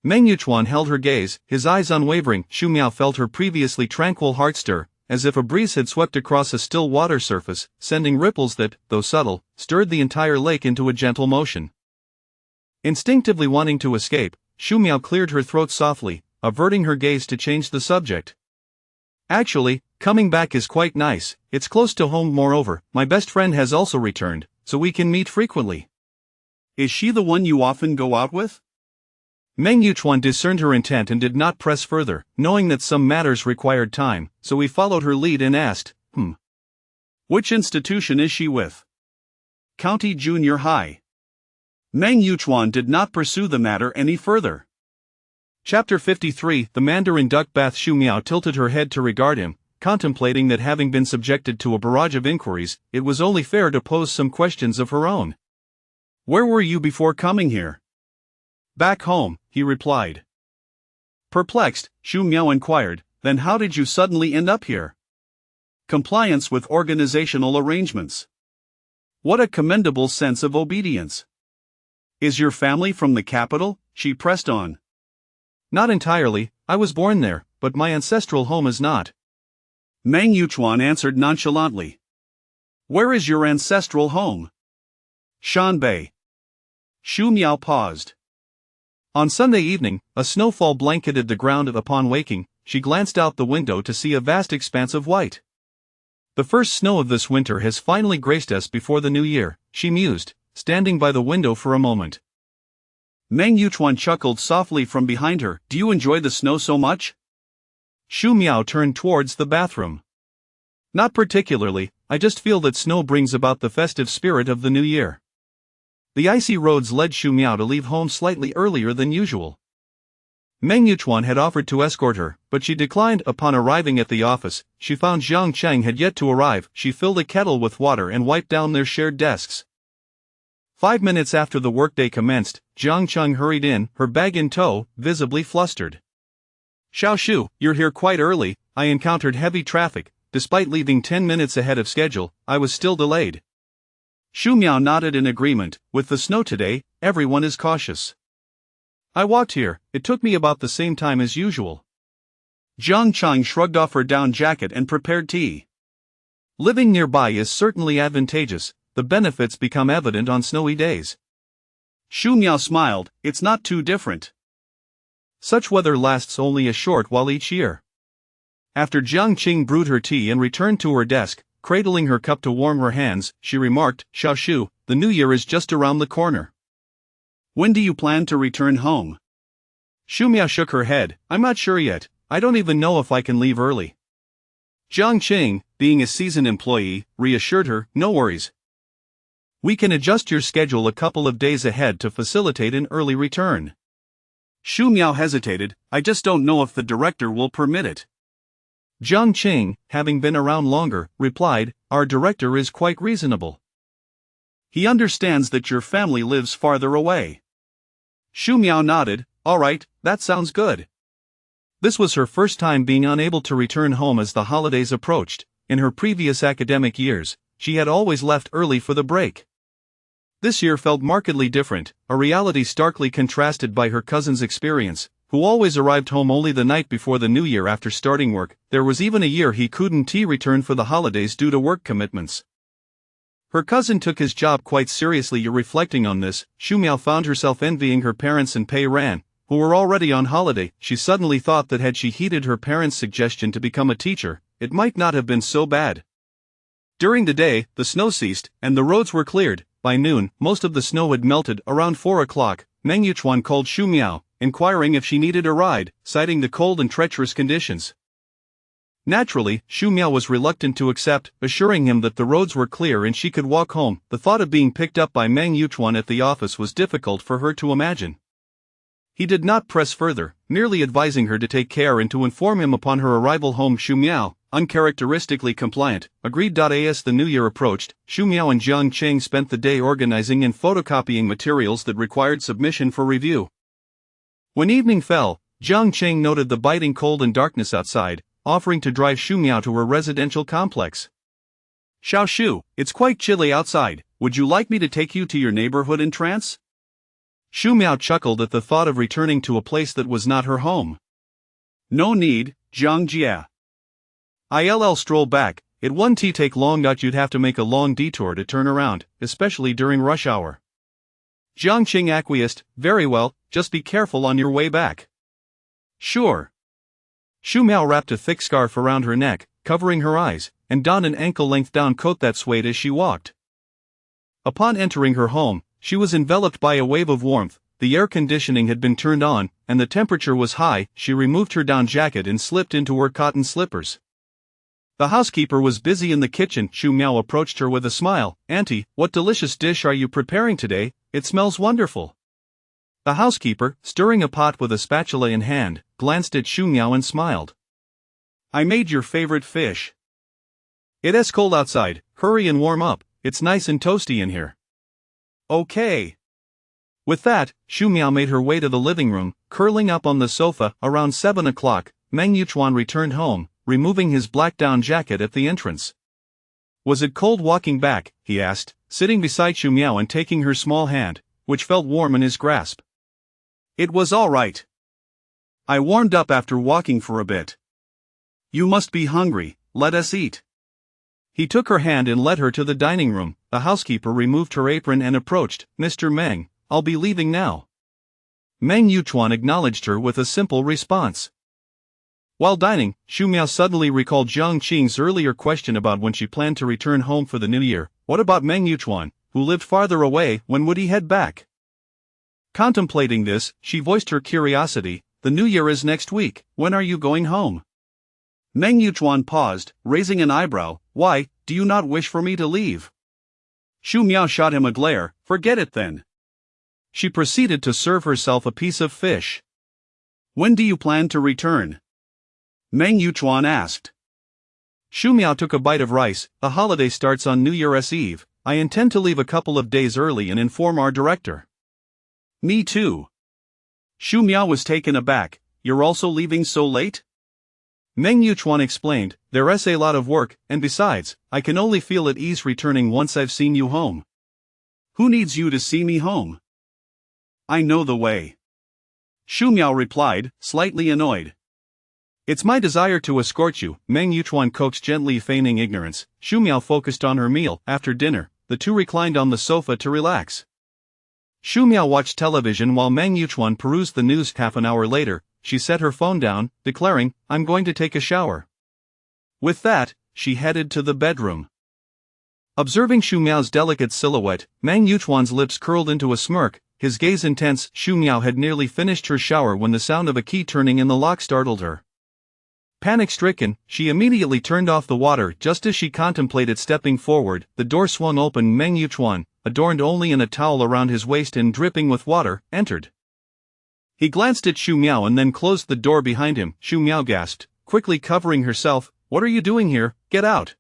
Meng Yuchuan held her gaze, his eyes unwavering. Shu Miao felt her previously tranquil heart stir, as if a breeze had swept across a still water surface, sending ripples that, though subtle, stirred the entire lake into a gentle motion. Instinctively wanting to escape, Shu Miao cleared her throat softly, averting her gaze to change the subject. Actually, coming back is quite nice, it's close to home. Moreover, my best friend has also returned, so we can meet frequently. Is she the one you often go out with? Meng Yuchuan discerned her intent and did not press further, knowing that some matters required time, so he followed her lead and asked, Which institution is she with? County Junior High. Meng Yuchuan did not pursue the matter any further. Chapter 53. The Mandarin Duck Bath. Shu Miao tilted her head to regard him, contemplating that having been subjected to a barrage of inquiries, it was only fair to pose some questions of her own. Where were you before coming here? Back home, he replied. Perplexed, Shu Miao inquired, Then how did you suddenly end up here? Compliance with organizational arrangements. What a commendable sense of obedience. Is your family from the capital? She pressed on. Not entirely, I was born there, but my ancestral home is not. Meng Yuchuan answered nonchalantly. Where is your ancestral home? Shanbei. Shu Miao paused. On Sunday evening, a snowfall blanketed the ground. Upon waking, she glanced out the window to see a vast expanse of white. The first snow of this winter has finally graced us before the new year, she mused, standing by the window for a moment. Meng Yuchuan chuckled softly from behind her. Do you enjoy the snow so much? Shu Miao turned towards the bathroom. Not particularly, I just feel that snow brings about the festive spirit of the new year. The icy roads led Shu Miao to leave home slightly earlier than usual. Meng Yuchuan had offered to escort her, but she declined. Upon arriving at the office, she found Jiang Cheng had yet to arrive. She filled a kettle with water and wiped down their shared desks. 5 minutes after the workday commenced, Jiang Cheng hurried in, her bag in tow, visibly flustered. Xiaoshu, you're here quite early. I encountered heavy traffic. Despite leaving 10 minutes ahead of schedule, I was still delayed. Shu Miao nodded in agreement. With the snow today, everyone is cautious. I walked here, it took me about the same time as usual. Jiang Cheng shrugged off her down jacket and prepared tea. Living nearby is certainly advantageous, the benefits become evident on snowy days. Shu Miao smiled, it's not too different. Such weather lasts only a short while each year. After Jiang Qing brewed her tea and returned to her desk, cradling her cup to warm her hands, she remarked, Xiaoshu, the new year is just around the corner. When do you plan to return home? Shu Miao shook her head, I'm not sure yet, I don't even know if I can leave early. Jiang Qing, being a seasoned employee, reassured her, no worries. We can adjust your schedule a couple of days ahead to facilitate an early return. Shu Miao hesitated, I just don't know if the director will permit it. Jiang Qing, having been around longer, replied, our director is quite reasonable. He understands that your family lives farther away. Shu Miao nodded, all right, that sounds good. This was her first time being unable to return home as the holidays approached. In her previous academic years, she had always left early for the break. This year felt markedly different, a reality starkly contrasted by her cousin's experience, who always arrived home only the night before the new year after starting work. There was even a year he couldn't return for the holidays due to work commitments. Her cousin took his job quite seriously. Reflecting on this, Shu Miao found herself envying her parents and Pei Ran, who were already on holiday. She suddenly thought that had she heeded her parents' suggestion to become a teacher, it might not have been so bad. During the day, the snow ceased, and the roads were cleared. By noon, most of the snow had melted. Around 4 o'clock, Meng Yuchuan called Shu Miao, inquiring if she needed a ride, citing the cold and treacherous conditions. Naturally, Shu Miao was reluctant to accept, assuring him that the roads were clear and she could walk home. The thought of being picked up by Meng Yuchuan at the office was difficult for her to imagine. He did not press further, merely advising her to take care and to inform him upon her arrival home. Shu Miao, uncharacteristically compliant, agreed. As the new year approached, Shu Miao and Jiang Qing spent the day organizing and photocopying materials that required submission for review. When evening fell, Jiang Qing noted the biting cold and darkness outside, offering to drive Shu Miao to her residential complex. Xiaoshu, it's quite chilly outside, would you like me to take you to your neighborhood in trance? Shu Miao chuckled at the thought of returning to a place that was not her home. No need, Jiang Jia. I'll stroll back, it won't take long. You'd have to make a long detour to turn around, especially during rush hour. Jiang Qing acquiesced. Very well, just be careful on your way back. Sure. Xu Miao wrapped a thick scarf around her neck, covering her eyes, and donned an ankle-length down coat that swayed as she walked. Upon entering her home, she was enveloped by a wave of warmth. The air conditioning had been turned on, and the temperature was high. She removed her down jacket and slipped into her cotton slippers. The housekeeper was busy in the kitchen. Xu Miao approached her with a smile. "Auntie, what delicious dish are you preparing today? It smells wonderful." The housekeeper, stirring a pot with a spatula in hand, glanced at Xu Miao and smiled. "I made your favorite fish." "It's cold outside, hurry and warm up, it's nice and toasty in here." "Okay." With that, Xu Miao made her way to the living room. Curling up on the sofa, around 7 o'clock, Meng Yuchuan returned home, removing his black down jacket at the entrance. "Was it cold walking back?" he asked, sitting beside Xu Miao and taking her small hand, which felt warm in his grasp. "It was all right. I warmed up after walking for a bit. You must be hungry, let us eat." He took her hand and led her to the dining room. The housekeeper removed her apron and approached. "Mr. Meng, I'll be leaving now." Meng Yuchuan acknowledged her with a simple response. While dining, Xu Miao suddenly recalled Jiang Qing's earlier question about when she planned to return home for the new year. What about Meng Yuchuan, who lived farther away? When would he head back? Contemplating this, she voiced her curiosity. "The new year is next week. When are you going home?" Meng Yuchuan paused, raising an eyebrow. "Why, do you not wish for me to leave?" Xu Miao shot him a glare. "Forget it then." She proceeded to serve herself a piece of fish. "When do you plan to return?" Meng Yuchuan asked. Xu Miao took a bite of rice. "The holiday starts on New Year's Eve. I intend to leave a couple of days early and inform our director." "Me too." Xu Miao was taken aback. "You're also leaving so late?" Meng Yuchuan explained, "There's a lot of work, and besides, I can only feel at ease returning once I've seen you home." "Who needs you to see me home? I know the way." Xu Miao replied, slightly annoyed. "It's my desire to escort you," Meng Yuchuan coaxed gently, feigning ignorance. Xu Miao focused on her meal. After dinner, the two reclined on the sofa to relax. Xu Miao watched television while Meng Yuchuan perused the news. Half an hour later, she set her phone down, declaring, "I'm going to take a shower." With that, she headed to the bedroom. Observing Xu Miao's delicate silhouette, Meng Yuchuan's lips curled into a smirk, his gaze intense. Xu Miao had nearly finished her shower when the sound of a key turning in the lock startled her. Panic-stricken, she immediately turned off the water. Just as she contemplated stepping forward, the door swung open. Meng Yuchuan, adorned only in a towel around his waist and dripping with water, entered. He glanced at Xu Miao and then closed the door behind him. Xu Miao gasped, quickly covering herself. "What are you doing here? Get out!"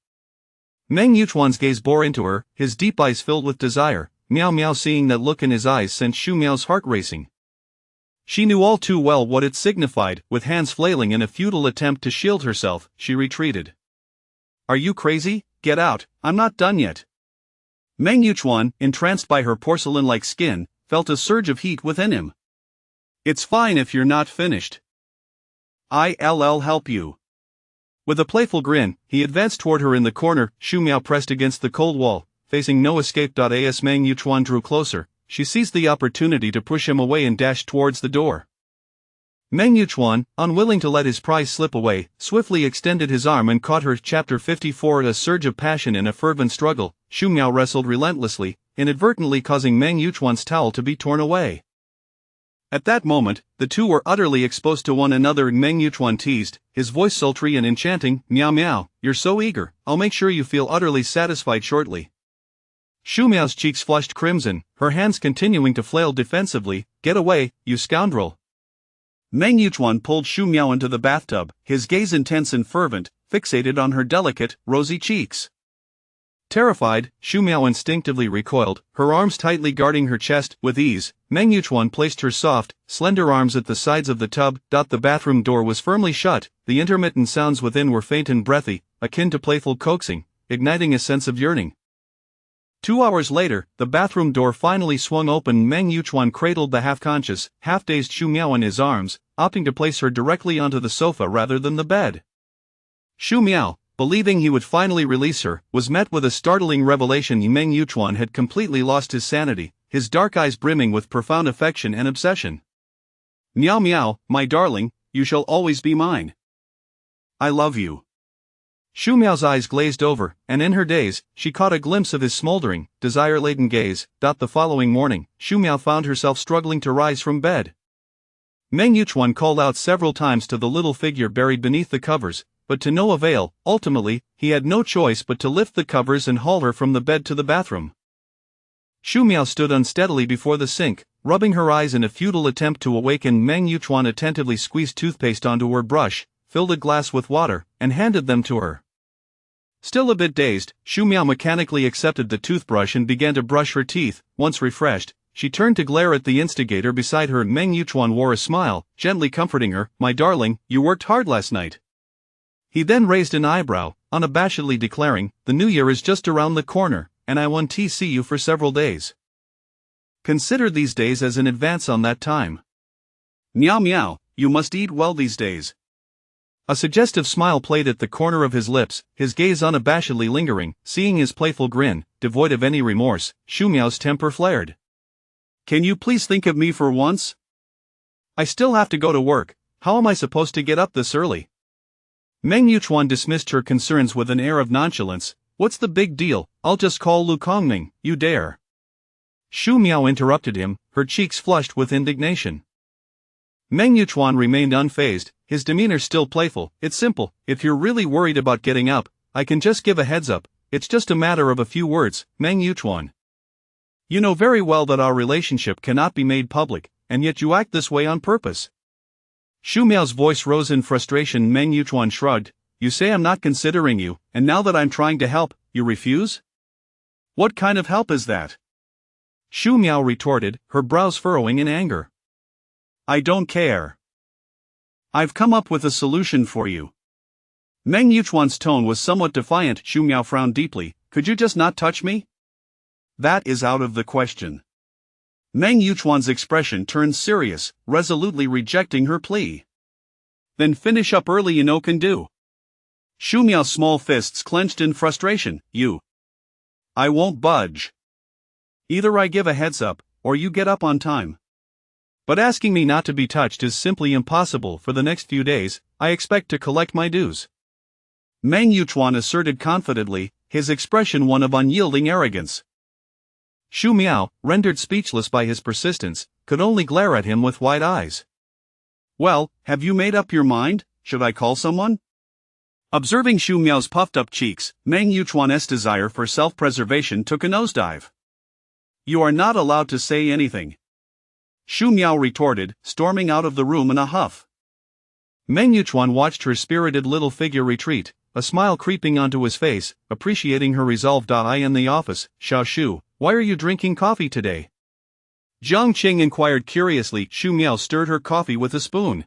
Meng Yuchuan's gaze bore into her, his deep eyes filled with desire. Miao Miao, seeing that look in his eyes, sent Xu Miao's heart racing. She knew all too well what it signified. With hands flailing in a futile attempt to shield herself, she retreated. "Are you crazy? Get out, I'm not done yet." Meng Yuchuan, entranced by her porcelain-like skin, felt a surge of heat within him. "It's fine if you're not finished. I'll help you." With a playful grin, he advanced toward her in the corner. Xu Miao pressed against the cold wall, facing no escape. As Meng Yuchuan drew closer, she seized the opportunity to push him away and dashed towards the door. Meng Yuchuan, unwilling to let his prize slip away, swiftly extended his arm and caught her. Chapter 54. A surge of passion in a fervent struggle, Xu Miao wrestled relentlessly, inadvertently causing Meng Yuchuan's towel to be torn away. At that moment, the two were utterly exposed to one another. Meng Yuchuan teased, his voice sultry and enchanting. "Miao Miao, you're so eager, I'll make sure you feel utterly satisfied shortly." Xu Miao's cheeks flushed crimson, her hands continuing to flail defensively. "Get away, you scoundrel!" Meng Yuchuan pulled Xu Miao into the bathtub, his gaze intense and fervent, fixated on her delicate, rosy cheeks. Terrified, Xu Miao instinctively recoiled, her arms tightly guarding her chest. With ease, Meng Yuchuan placed her soft, slender arms at the sides of the tub. The bathroom door was firmly shut, the intermittent sounds within were faint and breathy, akin to playful coaxing, igniting a sense of yearning. 2 hours later, the bathroom door finally swung open. Meng Yuchuan cradled the half-conscious, half-dazed Xu Miao in his arms, opting to place her directly onto the sofa rather than the bed. Xu Miao, believing he would finally release her, was met with a startling revelation. Meng Yuchuan had completely lost his sanity. his dark eyes brimming with profound affection and obsession. Meow meow, my darling, you shall always be mine. I love you. Shu Miao's eyes glazed over, and in her daze, she caught a glimpse of his smoldering, desire-laden gaze. The following morning, Shu Miao found herself struggling to rise from bed. Meng Yuchuan called out several times to the little figure buried beneath the covers, but to no avail. Ultimately, he had no choice but to lift the covers and haul her from the bed to the bathroom. Shu Miao stood unsteadily before the sink, rubbing her eyes in a futile attempt to awaken. Meng Yuchuan attentively squeezed toothpaste onto her brush, filled a glass with water, and handed them to her. Still a bit dazed, Shu Miao mechanically accepted the toothbrush and began to brush her teeth. Once refreshed, she turned to glare at the instigator beside her. Meng Yuchuan wore a smile, gently comforting her. My darling, you worked hard last night. He then raised an eyebrow, unabashedly declaring, the new year is just around the corner, and I won't see you for several days. Consider these days as an advance on that time. Meow meow, you must eat well these days. A suggestive smile played at the corner of his lips, his gaze unabashedly lingering. Seeing his playful grin, devoid of any remorse, Shu Miao's temper flared. Can you please think of me for once? I still have to go to work. How am I supposed to get up this early? Meng Yuchuan dismissed her concerns with an air of nonchalance. What's the big deal? I'll just call Lu Kongming, you dare. Shu Miao interrupted him, her cheeks flushed with indignation. Meng Yuchuan remained unfazed, his demeanor still playful. It's simple, if you're really worried about getting up, I can just give a heads up. It's just a matter of a few words. Meng Yuchuan, you know very well that our relationship cannot be made public, and yet you act this way on purpose. Shu Miao's voice rose in frustration. Meng Yuchuan shrugged. You say I'm not considering you, and now that I'm trying to help, you refuse? What kind of help is that? Shu Miao retorted, her brows furrowing in anger. I don't care. I've come up with a solution for you. Meng Yuchuan's tone was somewhat defiant. Shu Miao frowned deeply. Could you just not touch me? That is out of the question. Meng Yuchuan's expression turned serious, resolutely rejecting her plea. Then finish up early, you know can do. Shu Miao's small fists clenched in frustration. I won't budge. Either I give a heads up, or you get up on time. But asking me not to be touched is simply impossible. For the next few days, I expect to collect my dues. Meng Yuchuan asserted confidently, his expression one of unyielding arrogance. Shu Miao, rendered speechless by his persistence, could only glare at him with wide eyes. Well, have you made up your mind? Should I call someone? Observing Shu Miao's puffed-up cheeks, Meng Yuchuan's desire for self-preservation took a nosedive. You are not allowed to say anything. Shu Miao retorted, storming out of the room in a huff. Meng Yuchuan watched her spirited little figure retreat, a smile creeping onto his face, appreciating her resolve. I in the office, Xiao Shu, why are you drinking coffee today? Jiang Qing inquired curiously. Shu Miao stirred her coffee with a spoon.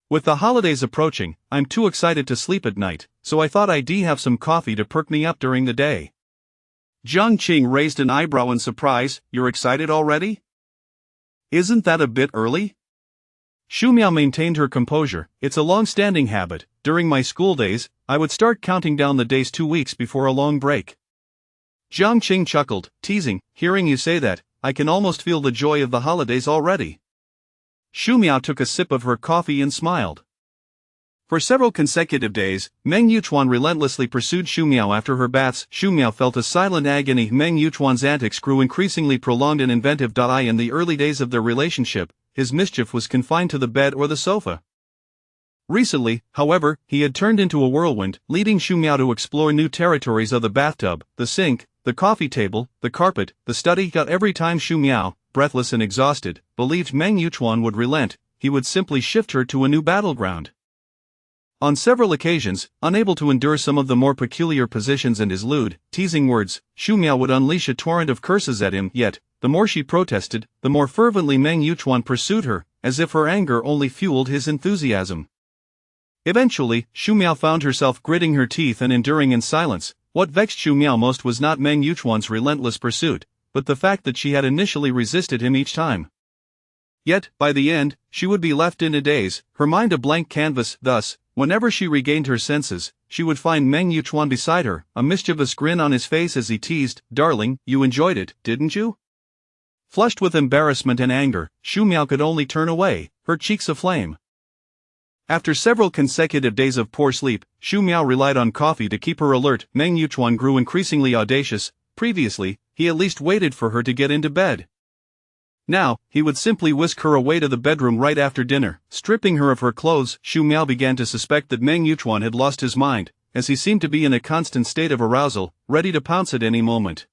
With the holidays approaching, I'm too excited to sleep at night, so I thought I'd have some coffee to perk me up during the day. Jiang Qing raised an eyebrow in surprise. You're excited already? Isn't that a bit early? Shu Miao maintained her composure. It's a long-standing habit. During my school days, I would start counting down the days 2 weeks before a long break. Jiang Qing chuckled, teasing, hearing you say that, I can almost feel the joy of the holidays already. Shu Miao took a sip of her coffee and smiled. For several consecutive days, Meng Yuchuan relentlessly pursued Shu Miao after her baths. Shu Miao felt a silent agony. Meng Yuchuan's antics grew increasingly prolonged and inventive. In the early days of their relationship, his mischief was confined to the bed or the sofa. Recently, however, he had turned into a whirlwind, leading Shu Miao to explore new territories of the bathtub, the sink, the coffee table, the carpet, the study. Every time Shu Miao, breathless and exhausted, believed Meng Yuchuan would relent, he would simply shift her to a new battleground. On several occasions, unable to endure some of the more peculiar positions and his lewd, teasing words, Shu Miao would unleash a torrent of curses at him. Yet, the more she protested, the more fervently Meng Yuchuan pursued her, as if her anger only fueled his enthusiasm. Eventually, Shu Miao found herself gritting her teeth and enduring in silence. What vexed Shu Miao most was not Meng Yuchuan's relentless pursuit, but the fact that she had initially resisted him each time. Yet, by the end, she would be left in a daze, her mind a blank canvas. Thus, whenever she regained her senses, she would find Meng Yuchuan beside her, a mischievous grin on his face as he teased, "Darling, you enjoyed it, didn't you?" Flushed with embarrassment and anger, Xu Miao could only turn away, her cheeks aflame. After several consecutive days of poor sleep, Xu Miao relied on coffee to keep her alert. Meng Yuchuan grew increasingly audacious. Previously, he at least waited for her to get into bed. Now, he would simply whisk her away to the bedroom right after dinner, stripping her of her clothes. Xu Miao began to suspect that Meng Yuchuan had lost his mind, as he seemed to be in a constant state of arousal, ready to pounce at any moment.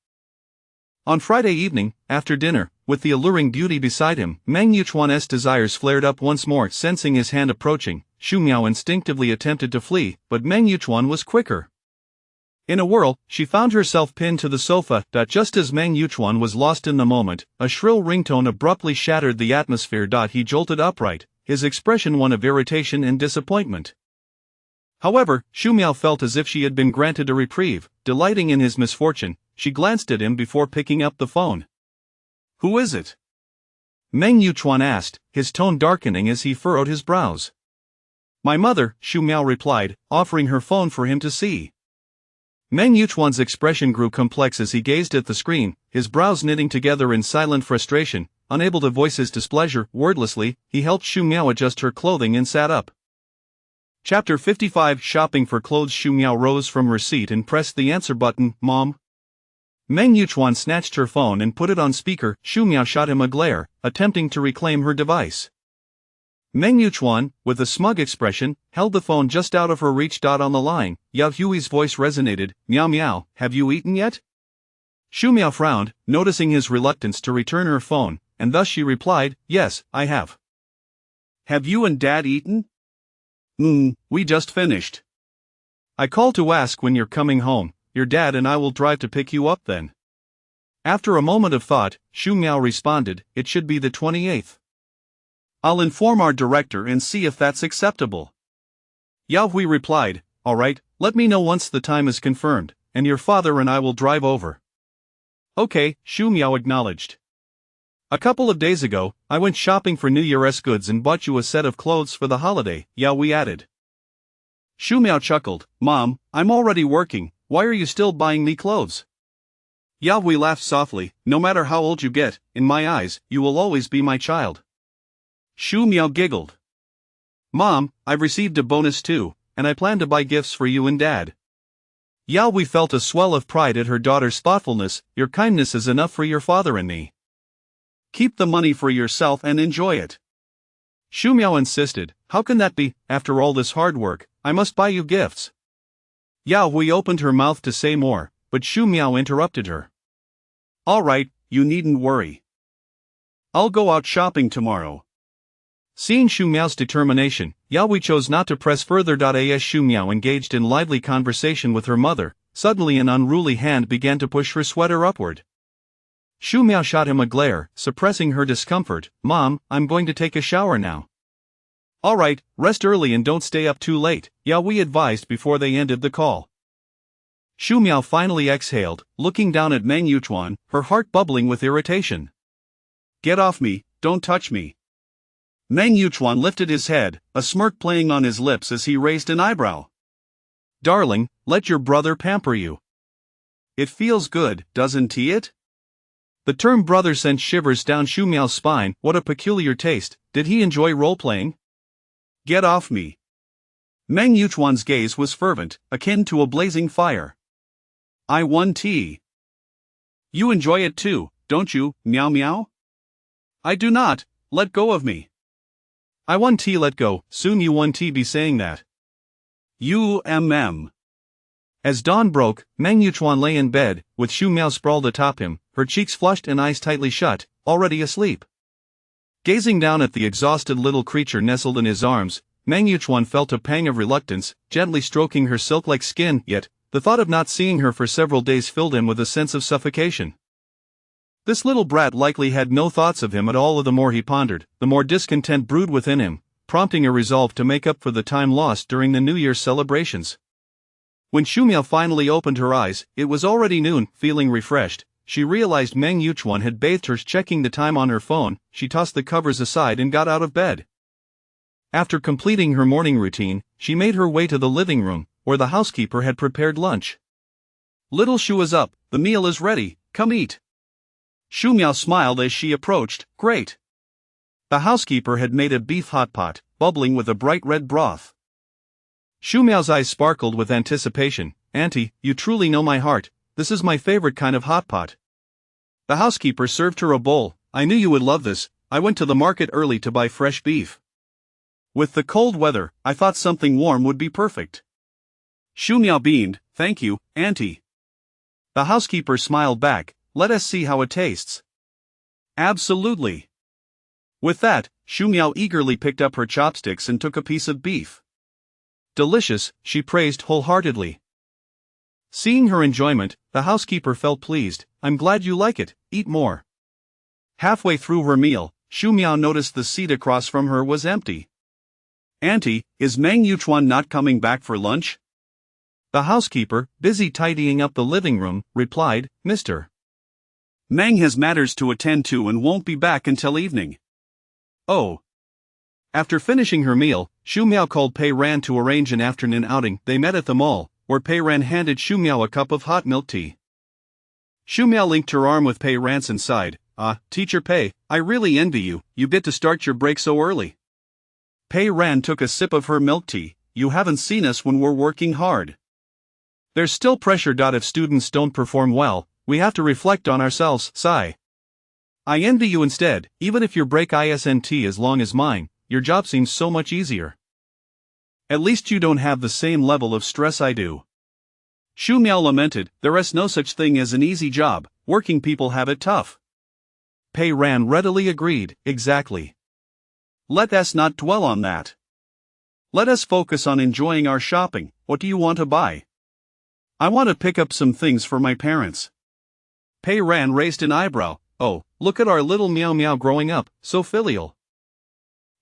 On Friday evening, after dinner, with the alluring beauty beside him, Meng Yuchuan's desires flared up once more. Sensing his hand approaching, Xu Miao instinctively attempted to flee, but Meng Yuchuan was quicker. In a whirl, she found herself pinned to the sofa. Just as Meng Yuchuan was lost in the moment, a shrill ringtone abruptly shattered the atmosphere. He jolted upright, his expression one of irritation and disappointment. However, Xu Miao felt as if she had been granted a reprieve. Delighting in his misfortune, she glanced at him before picking up the phone. "Who is it?" Meng Yuchuan asked, his tone darkening as he furrowed his brows. "My mother," Xu Miao replied, offering her phone for him to see. Meng Yuchuan's expression grew complex as he gazed at the screen, his brows knitting together in silent frustration. Unable to voice his displeasure, wordlessly, he helped Xu Miao adjust her clothing and sat up. Chapter 55 Shopping for clothes. Xu Miao rose from her seat and pressed the answer button. "Mom?" Meng Yuchuan snatched her phone and put it on speaker. Xu Miao shot him a glare, attempting to reclaim her device. Meng Yuchuan, with a smug expression, held the phone just out of her reach. On the line, Yao Hui's voice resonated. "Miao Miao, have you eaten yet?" Xu Miao frowned, noticing his reluctance to return her phone, and thus she replied, "Yes, I have." "Have you and Dad eaten?" We just finished." "I called to ask when you're coming home. Your dad and I will drive to pick you up then." After a moment of thought, Xu Miao responded, "It should be the 28th. I'll inform our director and see if that's acceptable." Yao Hui replied, "All right, let me know once the time is confirmed, and your father and I will drive over." "Okay," Xu Miao acknowledged. "A couple of days ago, I went shopping for New Year's goods and bought you a set of clothes for the holiday," Yao Hui added. Xu Miao chuckled, "Mom, I'm already working, why are you still buying me clothes?" Yao Hui laughed softly, "No matter how old you get, in my eyes, you will always be my child." Xu Miao giggled. "Mom, I've received a bonus too, and I plan to buy gifts for you and Dad." Yao Hui felt a swell of pride at her daughter's thoughtfulness. "Your kindness is enough for your father and me. Keep the money for yourself and enjoy it." Xu Miao insisted, "How can that be? After all this hard work, I must buy you gifts." Yao Hui opened her mouth to say more, but Xu Miao interrupted her. "All right, you needn't worry. I'll go out shopping tomorrow." Seeing Xu Miao's determination, Yao Hui chose not to press further. As Xu Miao engaged in lively conversation with her mother, suddenly an unruly hand began to push her sweater upward. Xu Miao shot him a glare, suppressing her discomfort. "Mom, I'm going to take a shower now." "All right, rest early and don't stay up too late," Yao Hui advised before they ended the call. Xu Miao finally exhaled, looking down at Meng Yuchuan, her heart bubbling with irritation. "Get off me, don't touch me." Meng Yuchuan lifted his head, a smirk playing on his lips as he raised an eyebrow. "Darling, let your brother pamper you. It feels good, doesn't it?" The term brother sent shivers down Xu Miao's spine. What a peculiar taste. Did he enjoy role-playing? "Get off me." Meng Yuchuan's gaze was fervent, akin to a blazing fire. "I want tea." "You enjoy it too, don't you, Miao Miao?" "I do not, let go of me." "I want tea, let go, soon you want tea be saying that." As dawn broke, Meng Yuchuan lay in bed, with Xu Miao sprawled atop him, her cheeks flushed and eyes tightly shut, already asleep. Gazing down at the exhausted little creature nestled in his arms, Meng Yuchuan felt a pang of reluctance, gently stroking her silk-like skin. Yet, the thought of not seeing her for several days filled him with a sense of suffocation. This little brat likely had no thoughts of him at all. The more he pondered, the more discontent brewed within him, prompting a resolve to make up for the time lost during the New Year's celebrations. When Xu Miao finally opened her eyes, it was already noon. Feeling refreshed, she realized Meng Yuchuan had bathed her. Checking the time on her phone, she tossed the covers aside and got out of bed. After completing her morning routine, she made her way to the living room, where the housekeeper had prepared lunch. "Little Xu is up, the meal is ready, come eat." Shu Miao smiled as she approached. Great. The housekeeper had made a beef hot pot, bubbling with a bright red broth. Shu Miao's eyes sparkled with anticipation. Auntie, you truly know my heart. This is my favorite kind of hot pot. The housekeeper served her a bowl. I knew you would love this. I went to the market early to buy fresh beef. With the cold weather, I thought something warm would be perfect. Shu Miao beamed. Thank you, Auntie. The housekeeper smiled back. Let us see how it tastes. Absolutely. With that, Shu Miao eagerly picked up her chopsticks and took a piece of beef. Delicious, she praised wholeheartedly. Seeing her enjoyment, the housekeeper felt pleased. I'm glad you like it, eat more. Halfway through her meal, Shu Miao noticed the seat across from her was empty. Auntie, is Meng Yuchuan not coming back for lunch? The housekeeper, busy tidying up the living room, replied, Mr. Meng has matters to attend to and won't be back until evening. Oh. After finishing her meal, Shu Miao called Pei Ran to arrange an afternoon outing. They met at the mall, where Pei Ran handed Shu Miao a cup of hot milk tea. Shu Miao linked her arm with Pei Ran's and sighed. Teacher Pei, I really envy you. You get to start your break so early. Pei Ran took a sip of her milk tea. You haven't seen us when we're working hard. There's still pressure. If students don't perform well, we have to reflect on ourselves. Sigh. I envy you instead. Even if your break isn't as long as mine, your job seems so much easier. At least you don't have the same level of stress I do. Shu Miao lamented. There is no such thing as an easy job. Working people have it tough. Pei Ran readily agreed. Exactly. Let us not dwell on that. Let us focus on enjoying our shopping. What do you want to buy? I want to pick up some things for my parents. Pei Ran raised an eyebrow. Oh, look at our little Miao Miao growing up, so filial.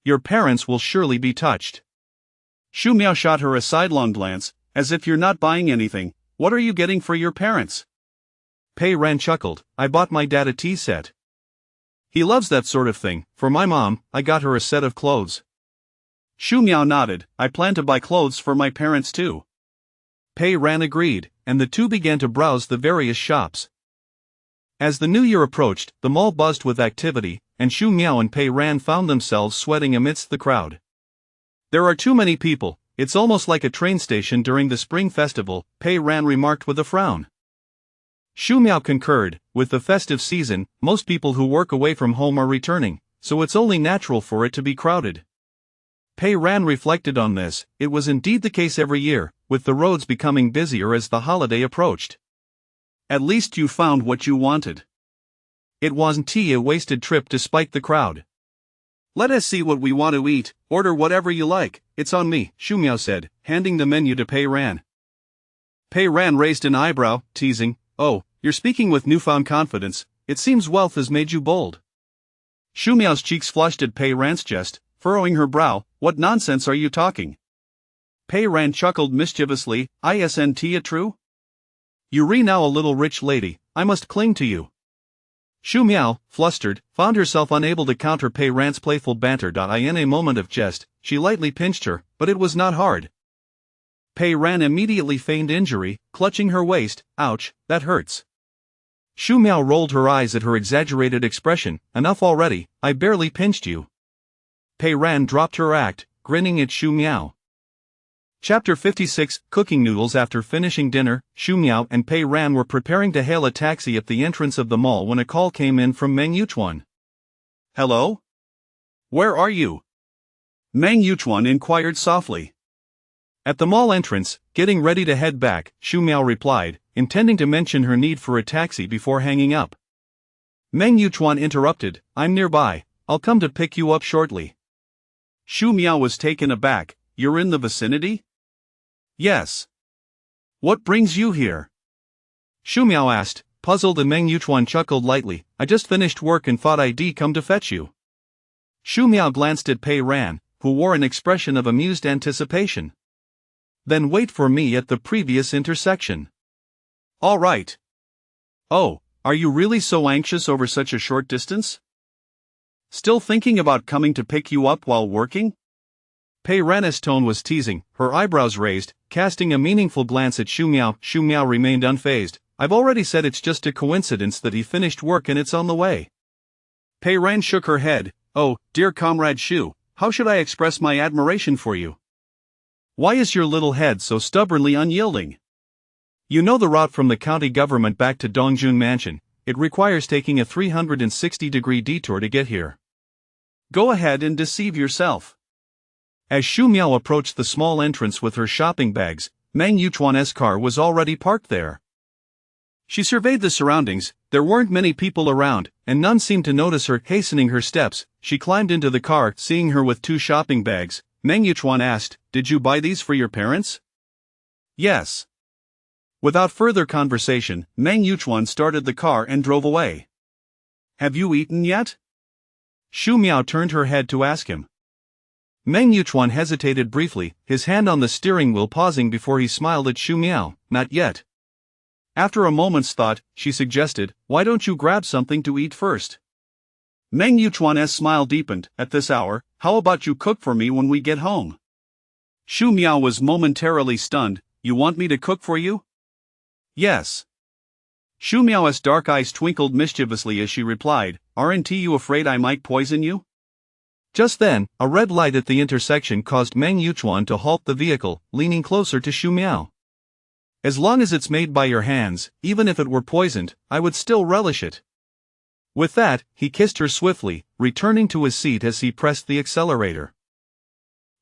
Your parents will surely be touched. Shu Miao shot her a sidelong glance. As if you're not buying anything, what are you getting for your parents? Pei Ran chuckled. I bought my dad a tea set. He loves that sort of thing. For my mom, I got her a set of clothes. Shu Miao nodded. I plan to buy clothes for my parents too. Pei Ran agreed, and the two began to browse the various shops. As the new year approached, the mall buzzed with activity, and Shu Miao and Pei Ran found themselves sweating amidst the crowd. There are too many people. It's almost like a train station during the Spring Festival, Pei Ran remarked with a frown. Shu Miao concurred. With the festive season, most people who work away from home are returning, so it's only natural for it to be crowded. Pei Ran reflected on this. It was indeed the case every year, with the roads becoming busier as the holiday approached. At least you found what you wanted. It wasn't a wasted trip despite the crowd. Let us see what we want to eat. Order whatever you like. It's on me, Shu Miao said, handing the menu to Pei Ran. Pei Ran raised an eyebrow, teasing. Oh, you're speaking with newfound confidence. It seems wealth has made you bold. Shu Miao's cheeks flushed at Pei Ran's jest, furrowing her brow. What nonsense are you talking? Pei Ran chuckled mischievously. Isn't it true? You re now a little rich lady, I must cling to you. Shu Miao, flustered, found herself unable to counter Pei Ran's playful banter. In a moment of jest, she lightly pinched her, but it was not hard. Pei Ran immediately feigned injury, clutching her waist. Ouch, that hurts. Shu Miao rolled her eyes at her exaggerated expression. Enough already, I barely pinched you. Pei Ran dropped her act, grinning at Shu Miao. Chapter 56, Cooking Noodles. After finishing dinner, Shu Miao and Pei Ran were preparing to hail a taxi at the entrance of the mall when a call came in from Meng Yuchuan. Hello? Where are you? Meng Yuchuan inquired softly. At the mall entrance, getting ready to head back, Shu Miao replied, intending to mention her need for a taxi before hanging up. Meng Yuchuan interrupted. I'm nearby. I'll come to pick you up shortly. Shu Miao was taken aback. You're in the vicinity? Yes. What brings you here? Shu Miao asked, puzzled, and Meng Yuchuan chuckled lightly. I just finished work and thought I'd come to fetch you. Shu Miao glanced at Pei Ran, who wore an expression of amused anticipation. Then wait for me at the previous intersection. All right. Oh, are you really so anxious over such a short distance? Still thinking about coming to pick you up while working? Pei Ran's tone was teasing, her eyebrows raised, casting a meaningful glance at Shu Miao. Shu Miao remained unfazed. I've already said it's just a coincidence that he finished work and it's on the way. Pei Ran shook her head. Oh, dear Comrade Shu, how should I express my admiration for you? Why is your little head so stubbornly unyielding? You know the route from the county government back to Dongjun Mansion. It requires taking a 360-degree detour to get here. Go ahead and deceive yourself. As Xu Miao approached the small entrance with her shopping bags, Meng Yuchuan's car was already parked there. She surveyed the surroundings. There weren't many people around, and none seemed to notice her. Hastening her steps, she climbed into the car. Seeing her with 2 shopping bags, Meng Yuchuan asked, "Did you buy these for your parents?" "Yes." Without further conversation, Meng Yuchuan started the car and drove away. "Have you eaten yet?" Xu Miao turned her head to ask him. Meng Yuchuan hesitated briefly, his hand on the steering wheel, pausing before he smiled at Xu Miao. "Not yet." After a moment's thought, she suggested, "Why don't you grab something to eat first?" Meng Yuchuan's smile deepened. "At this hour, how about you cook for me when we get home?" Xu Miao was momentarily stunned. "You want me to cook for you?" "Yes." Xu Miao's dark eyes twinkled mischievously as she replied, "Aren't you afraid I might poison you?" Just then, a red light at the intersection caused Meng Yuchuan to halt the vehicle, leaning closer to Xu Miao. "As long as it's made by your hands, even if it were poisoned, I would still relish it." With that, he kissed her swiftly, returning to his seat as he pressed the accelerator.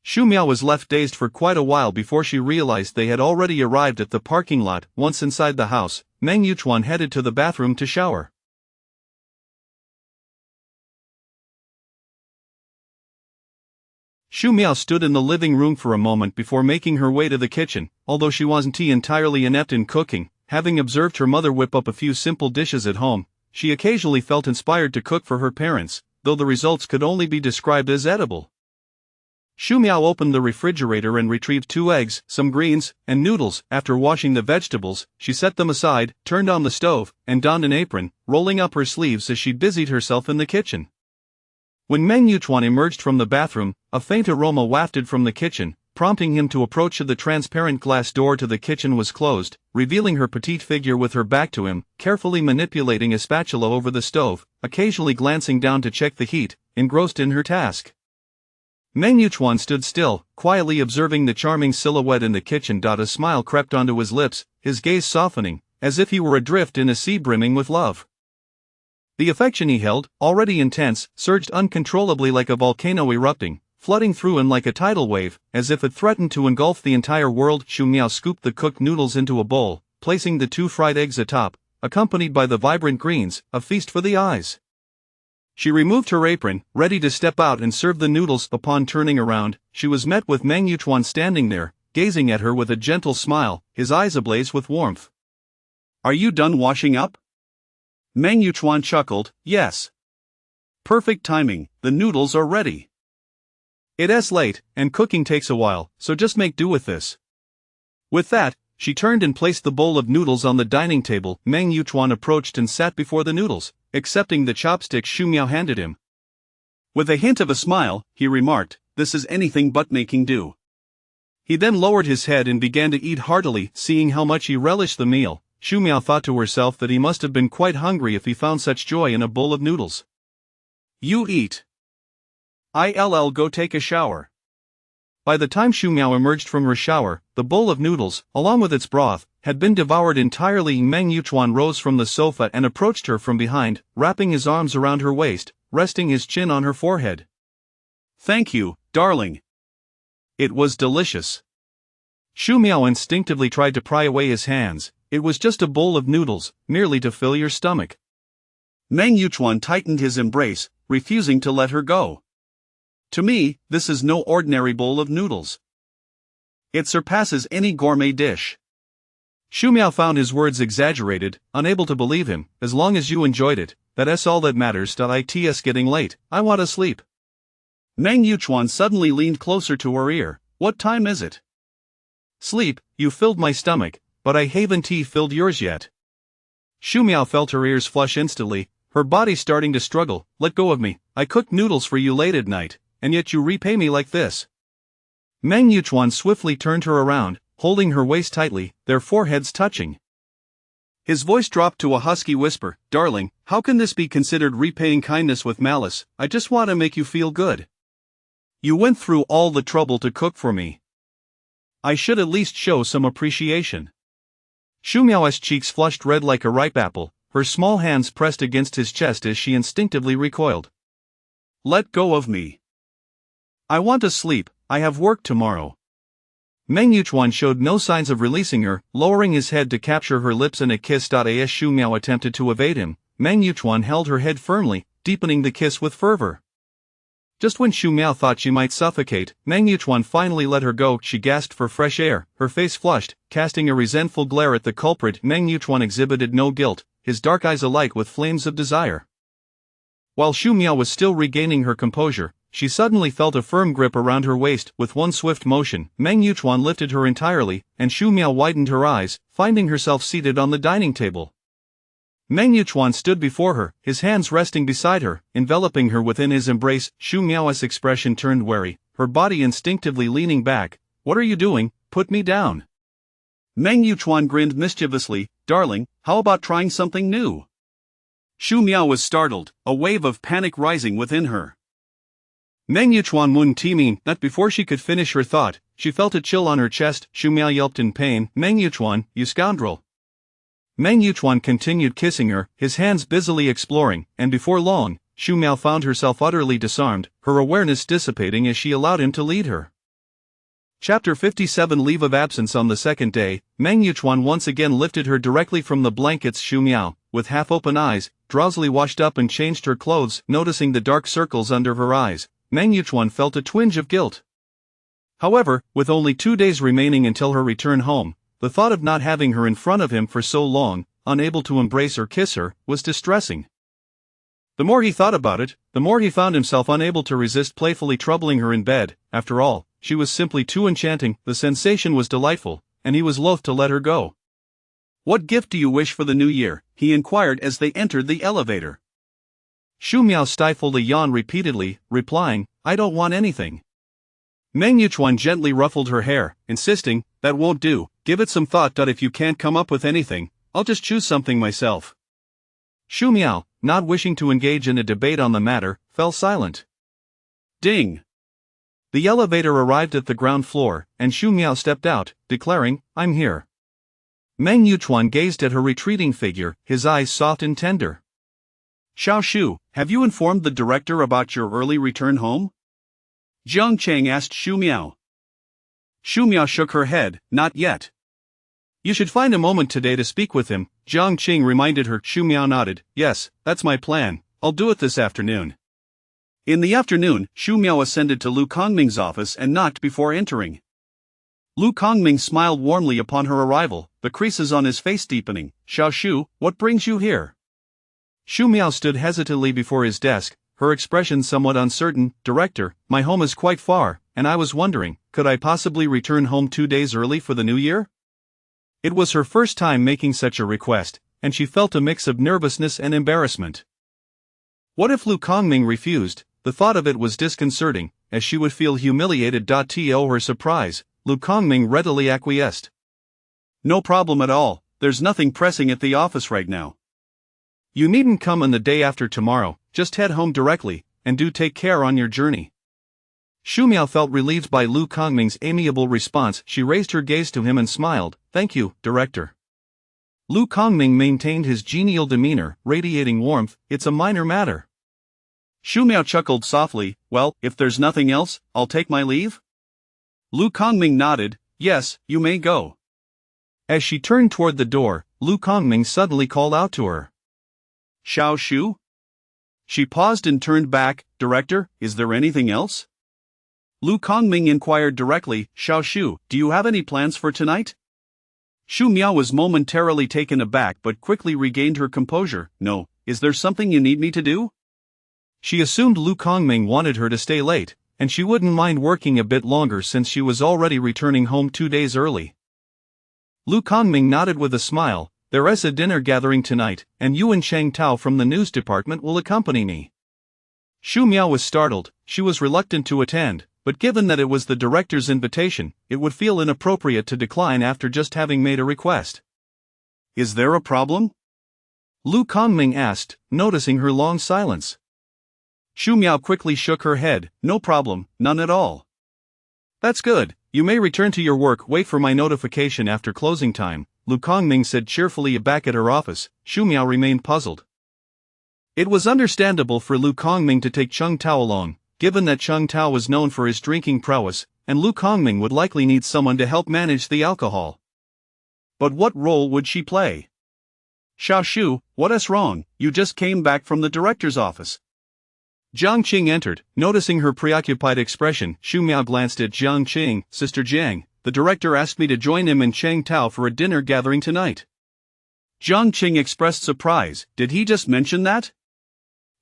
Xu Miao was left dazed for quite a while before she realized they had already arrived at the parking lot. Once inside the house, Meng Yuchuan headed to the bathroom to shower. Xu Miao stood in the living room for a moment before making her way to the kitchen. Although she wasn't entirely inept in cooking, having observed her mother whip up a few simple dishes at home, she occasionally felt inspired to cook for her parents, though the results could only be described as edible. Xu Miao opened the refrigerator and retrieved 2 eggs, some greens, and noodles. After washing the vegetables, she set them aside, turned on the stove, and donned an apron, rolling up her sleeves as she busied herself in the kitchen. When Meng Yuchuan emerged from the bathroom, a faint aroma wafted from the kitchen, prompting him to approach. The transparent glass door to the kitchen was closed, revealing her petite figure with her back to him, carefully manipulating a spatula over the stove, occasionally glancing down to check the heat, engrossed in her task. Meng Yuchuan stood still, quietly observing the charming silhouette in the kitchen. A smile crept onto his lips, his gaze softening, as if he were adrift in a sea brimming with love. The affection he held, already intense, surged uncontrollably like a volcano erupting, flooding through him like a tidal wave, as if it threatened to engulf the entire world. Xu Miao scooped the cooked noodles into a bowl, placing the 2 fried eggs atop, accompanied by the vibrant greens, a feast for the eyes. She removed her apron, ready to step out and serve the noodles. Upon turning around, she was met with Meng Yuchuan standing there, gazing at her with a gentle smile, his eyes ablaze with warmth. "Are you done washing up?" Meng Yuchuan chuckled. "Yes. Perfect timing, the noodles are ready." "It's late, and cooking takes a while, so just make do with this." With that, she turned and placed the bowl of noodles on the dining table. Meng Yuchuan approached and sat before the noodles, accepting the chopsticks Xu Miao handed him. With a hint of a smile, he remarked, "This is anything but making do." He then lowered his head and began to eat heartily. Seeing how much he relished the meal, Xu Miao thought to herself that he must have been quite hungry if he found such joy in a bowl of noodles. "You eat. I'll go take a shower." By the time Xu Miao emerged from her shower, the bowl of noodles, along with its broth, had been devoured entirely. Meng Yuchuan rose from the sofa and approached her from behind, wrapping his arms around her waist, resting his chin on her forehead. "Thank you, darling. It was delicious." Xu Miao instinctively tried to pry away his hands. It was just a bowl of noodles, merely to fill your stomach. Meng Yuchuan tightened his embrace, refusing to let her go. "To me, this is no ordinary bowl of noodles. It surpasses any gourmet dish." Xu Miao found his words exaggerated, unable to believe him. "As long as you enjoyed it, that's all that matters. It's getting late, I want to sleep." Meng Yuchuan suddenly leaned closer to her ear. "What time is it?" "Sleep, you filled my stomach, but I haven't filled yours yet." Xu Miao felt her ears flush instantly, her body starting to struggle. "Let go of me, I cooked noodles for you late at night, and yet you repay me like this." Meng Yuchuan swiftly turned her around, holding her waist tightly, their foreheads touching. His voice dropped to a husky whisper. Darling, how can this be considered repaying kindness with malice? I just want to make you feel good. You went through all the trouble to cook for me. I should at least show some appreciation. Xu Miao's cheeks flushed red like a ripe apple, her small hands pressed against his chest as she instinctively recoiled. Let go of me. I want to sleep, I have work tomorrow. Meng Yuchuan showed no signs of releasing her, lowering his head to capture her lips in a kiss. As Xu Miao attempted to evade him, Meng Yuchuan held her head firmly, deepening the kiss with fervor. Just when Xu Miao thought she might suffocate, Meng Yuchuan finally let her go. She gasped for fresh air, her face flushed, casting a resentful glare at the culprit. Meng Yuchuan exhibited no guilt, his dark eyes alight with flames of desire. While Xu Miao was still regaining her composure, she suddenly felt a firm grip around her waist. With one swift motion, Meng Yuchuan lifted her entirely, and Xu Miao widened her eyes, finding herself seated on the dining table. Meng Yuchuan stood before her, his hands resting beside her, enveloping her within his embrace. Xu Miao's expression turned wary, her body instinctively leaning back. What are you doing? Put me down. Meng Yuchuan grinned mischievously. Darling, how about trying something new? Xu Miao was startled, a wave of panic rising within her. Meng Yuchuan wouldn't mean that before she could finish her thought, she felt a chill on her chest. Xu Miao yelped in pain. Meng Yuchuan, you scoundrel. Meng Yuchuan continued kissing her, his hands busily exploring, and before long, Xu Miao found herself utterly disarmed, her awareness dissipating as she allowed him to lead her. Chapter 57 Leave of Absence. On the second day, Meng Yuchuan once again lifted her directly from the blankets. Xu Miao, with half-open eyes, drowsily washed up and changed her clothes. Noticing the dark circles under her eyes, Meng Yuchuan felt a twinge of guilt. However, with only 2 days remaining until her return home, the thought of not having her in front of him for so long, unable to embrace or kiss her, was distressing. The more he thought about it, the more he found himself unable to resist playfully troubling her in bed. After all, she was simply too enchanting, the sensation was delightful, and he was loath to let her go. What gift do you wish for the new year? He inquired as they entered the elevator. Xu Miao stifled a yawn repeatedly, replying, I don't want anything. Meng Yuchuan gently ruffled her hair, insisting, that won't do, give it some thought. If you can't come up with anything, I'll just choose something myself. Xu Miao, not wishing to engage in a debate on the matter, fell silent. Ding! The elevator arrived at the ground floor, and Xu Miao stepped out, declaring, I'm here. Meng Yuchuan gazed at her retreating figure, his eyes soft and tender. Xiao Shu, have you informed the director about your early return home? Jiang Cheng asked Xu Miao. Xu Miao shook her head, not yet. You should find a moment today to speak with him, Jiang Cheng reminded her. Xu Miao nodded. Yes, that's my plan, I'll do it this afternoon. In the afternoon, Xu Miao ascended to Lu Kongming's office and knocked before entering. Lu Kongming smiled warmly upon her arrival, the creases on his face deepening. Xiao Shu, what brings you here? Xu Miao stood hesitantly before his desk, her expression somewhat uncertain. Director, my home is quite far, and I was wondering, could I possibly return home 2 days early for the new year? It was her first time making such a request, and she felt a mix of nervousness and embarrassment. What if Lu Kongming refused? The thought of it was disconcerting, as she would feel humiliated. To her surprise, Lu Kongming readily acquiesced. No problem at all, there's nothing pressing at the office right now. You needn't come on the day after tomorrow, just head home directly, and do take care on your journey. Xu Miao felt relieved by Lu Kongming's amiable response. She raised her gaze to him and smiled. Thank you, Director. Lu Kongming maintained his genial demeanor, radiating warmth. It's a minor matter. Xu Miao chuckled softly. Well, if there's nothing else, I'll take my leave? Lu Kongming nodded. Yes, you may go. As she turned toward the door, Lu Kongming suddenly called out to her. Xiao Shu? She paused and turned back. Director, is there anything else? Lu Kongming inquired directly. Xiao Shu, do you have any plans for tonight? Xu Miao was momentarily taken aback but quickly regained her composure. No, is there something you need me to do? She assumed Lu Kongming wanted her to stay late, and she wouldn't mind working a bit longer since she was already returning home 2 days early. Lu Kongming nodded with a smile. There is a dinner gathering tonight, and Yuan Cheng Tao from the news department will accompany me. Xu Miao was startled. She was reluctant to attend, but given that it was the director's invitation, it would feel inappropriate to decline after just having made a request. Is there a problem? Lu Kongming asked, noticing her long silence. Xu Miao quickly shook her head. No problem, none at all. That's good, you may return to your work. Wait for my notification after closing time, Lu Kongming said cheerfully. Back at her office, Xu Miao remained puzzled. It was understandable for Lu Kongming to take Cheng Tao along, given that Cheng Tao was known for his drinking prowess, and Lu Kongming would likely need someone to help manage the alcohol. But what role would she play? Xiao Shu, what's wrong? You just came back from the director's office. Jiang Qing entered, noticing her preoccupied expression. Xu Miao glanced at Jiang Qing. Sister Jiang, the director asked me to join him and Cheng Tao for a dinner gathering tonight. Jiang Qing expressed surprise. Did he just mention that?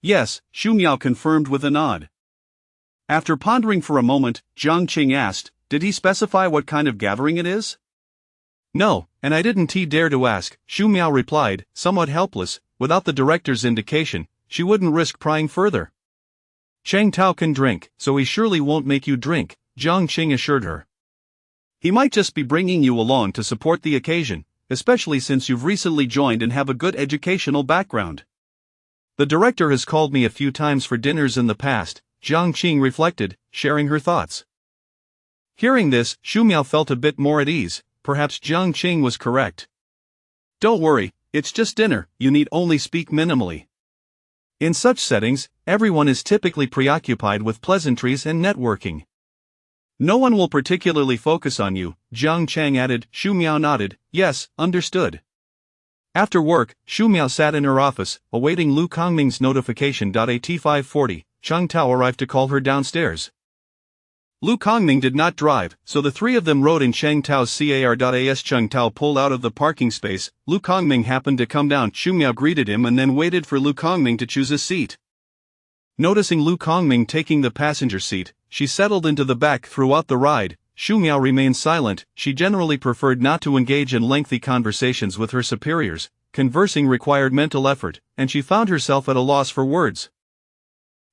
Yes, Xu Miao confirmed with a nod. After pondering for a moment, Jiang Qing asked, did he specify what kind of gathering it is? No, and I didn't dare to ask, Xu Miao replied, somewhat helpless. Without the director's indication, she wouldn't risk prying further. Cheng Tao can drink, so he surely won't make you drink, Jiang Qing assured her. He might just be bringing you along to support the occasion, especially since you've recently joined and have a good educational background. The director has called me a few times for dinners in the past, Jiang Qing reflected, sharing her thoughts. Hearing this, Xu Miao felt a bit more at ease. Perhaps Jiang Qing was correct. Don't worry, it's just dinner, you need only speak minimally. In such settings, everyone is typically preoccupied with pleasantries and networking. No one will particularly focus on you, Jiang Chang added. Xu Miao nodded, yes, understood. After work, Xu Miao sat in her office, awaiting Lu Kongming's notification. At 5:40, Cheng Tao arrived to call her downstairs. Lu Kongming did not drive, so the three of them rode in Cheng Tao's car. As Cheng Tao pulled out of the parking space, Lu Kongming happened to come down. Xu Miao greeted him and then waited for Lu Kongming to choose a seat. Noticing Lu Kongming taking the passenger seat, she settled into the back. Throughout the ride, Xu Miao remained silent. She generally preferred not to engage in lengthy conversations with her superiors. Conversing required mental effort, and she found herself at a loss for words.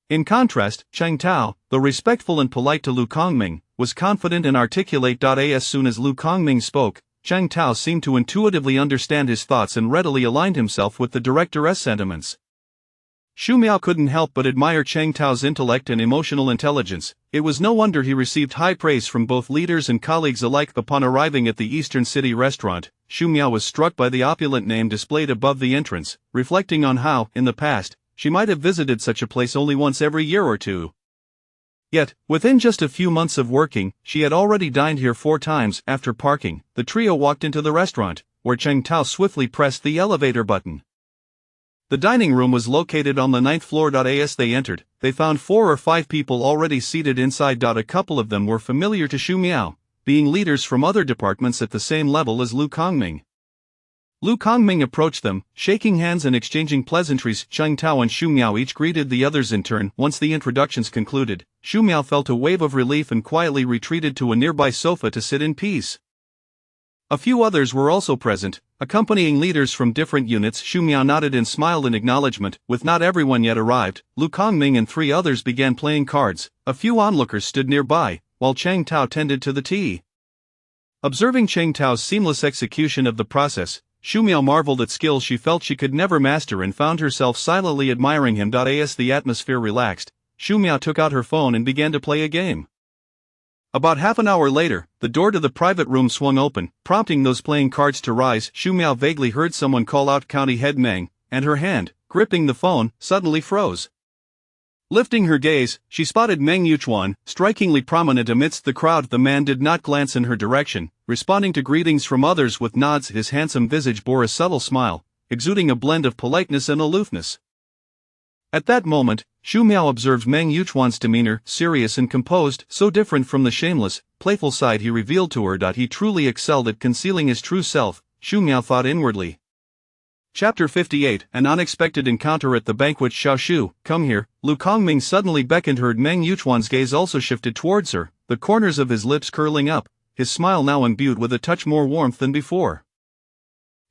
In contrast, Cheng Tao, though respectful and polite to Lu Kongming, was confident and articulate. As soon as Lu Kongming spoke, Cheng Tao seemed to intuitively understand his thoughts and readily aligned himself with the director's sentiments. Xu Miao couldn't help but admire Cheng Tao's intellect and emotional intelligence. It was no wonder he received high praise from both leaders and colleagues alike. Upon arriving at the Eastern City restaurant, Xu Miao was struck by the opulent name displayed above the entrance, reflecting on how, in the past, she might have visited such a place only once every year or two. Yet, within just a few months of working, she had already dined here 4 times. After parking, the trio walked into the restaurant, where Cheng Tao swiftly pressed the elevator button. The dining room was located on the 9th floor. As they entered, they found 4 or 5 people already seated inside. A couple of them were familiar to Xu Miao, being leaders from other departments at the same level as Lu Kongming. Lu Kongming approached them, shaking hands and exchanging pleasantries. Cheng Tao and Xu Miao each greeted the others in turn. Once the introductions concluded, Xu Miao felt a wave of relief and quietly retreated to a nearby sofa to sit in peace. A few others were also present, accompanying leaders from different units. Xu Miao nodded and smiled in acknowledgement. With not everyone yet arrived, Lu Kongming and 3 others began playing cards. A few onlookers stood nearby, while Cheng Tao tended to the tea. Observing Cheng Tao's seamless execution of the process, Xu Miao marveled at skills she felt she could never master and found herself silently admiring him. As the atmosphere relaxed, Xu Miao took out her phone and began to play a game. About half an hour later, the door to the private room swung open, prompting those playing cards to rise. Xu Miao vaguely heard someone call out County Head Meng, and her hand, gripping the phone, suddenly froze. Lifting her gaze, she spotted Meng Yuchuan, strikingly prominent amidst the crowd. The man did not glance in her direction, responding to greetings from others with nods. His handsome visage bore a subtle smile, exuding a blend of politeness and aloofness. At that moment, Xu Miao observed Meng Yuchuan's demeanor, serious and composed, so different from the shameless, playful side he revealed to her. He truly excelled at concealing his true self, Xu Miao thought inwardly. Chapter 58, An Unexpected Encounter at the Banquet. Xiao Shu, come here. Lu Kongming suddenly beckoned her. Meng Yuchuan's gaze also shifted towards her, the corners of his lips curling up, his smile now imbued with a touch more warmth than before.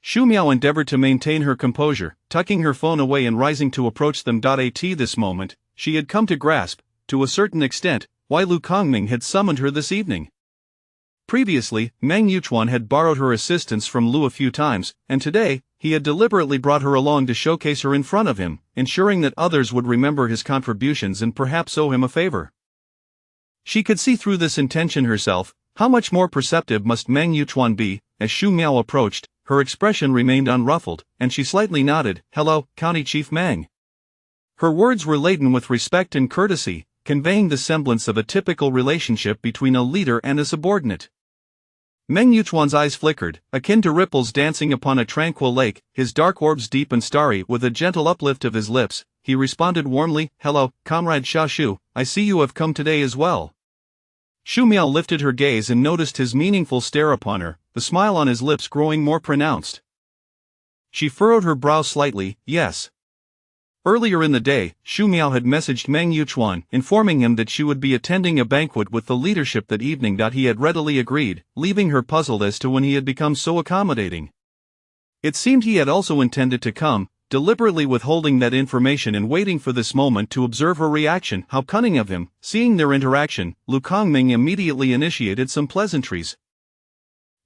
Xu Miao endeavored to maintain her composure, tucking her phone away and rising to approach them. At this moment, she had come to grasp, to a certain extent, why Lu Kongming had summoned her this evening. Previously, Meng Yuchuan had borrowed her assistance from Lu a few times, and today, he had deliberately brought her along to showcase her in front of him, ensuring that others would remember his contributions and perhaps owe him a favor. She could see through this intention herself. How much more perceptive must Meng Yuchuan be? As Xu Miao approached, her expression remained unruffled, and she slightly nodded. "Hello, County Chief Meng." Her words were laden with respect and courtesy, conveying the semblance of a typical relationship between a leader and a subordinate. Meng Yuchuan's eyes flickered, akin to ripples dancing upon a tranquil lake, his dark orbs deep and starry. With a gentle uplift of his lips, he responded warmly, "Hello, Comrade Xiaoshu, I see you have come today as well." Xu Miao lifted her gaze and noticed his meaningful stare upon her, the smile on his lips growing more pronounced. She furrowed her brow slightly. Yes. Earlier in the day, Xu Miao had messaged Meng Yuchuan, informing him that she would be attending a banquet with the leadership that evening. He had readily agreed, leaving her puzzled as to when he had become so accommodating. It seemed he had also intended to come, deliberately withholding that information and waiting for this moment to observe her reaction. How cunning of him! Seeing their interaction, Lu Kongming immediately initiated some pleasantries.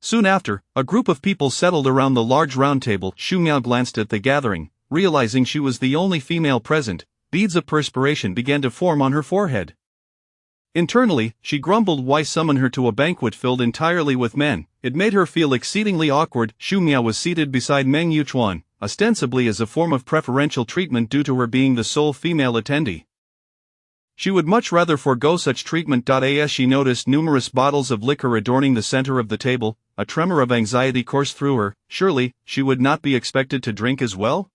Soon after, a group of people settled around the large round table. Xu Miao glanced at the gathering. Realizing she was the only female present, beads of perspiration began to form on her forehead. Internally, she grumbled why summon her to a banquet filled entirely with men. It made her feel exceedingly awkward. Xu Miao was seated beside Meng Yuchuan, ostensibly as a form of preferential treatment due to her being the sole female attendee. She would much rather forego such treatment. As she noticed numerous bottles of liquor adorning the center of the table, a tremor of anxiety coursed through her. Surely, she would not be expected to drink as well?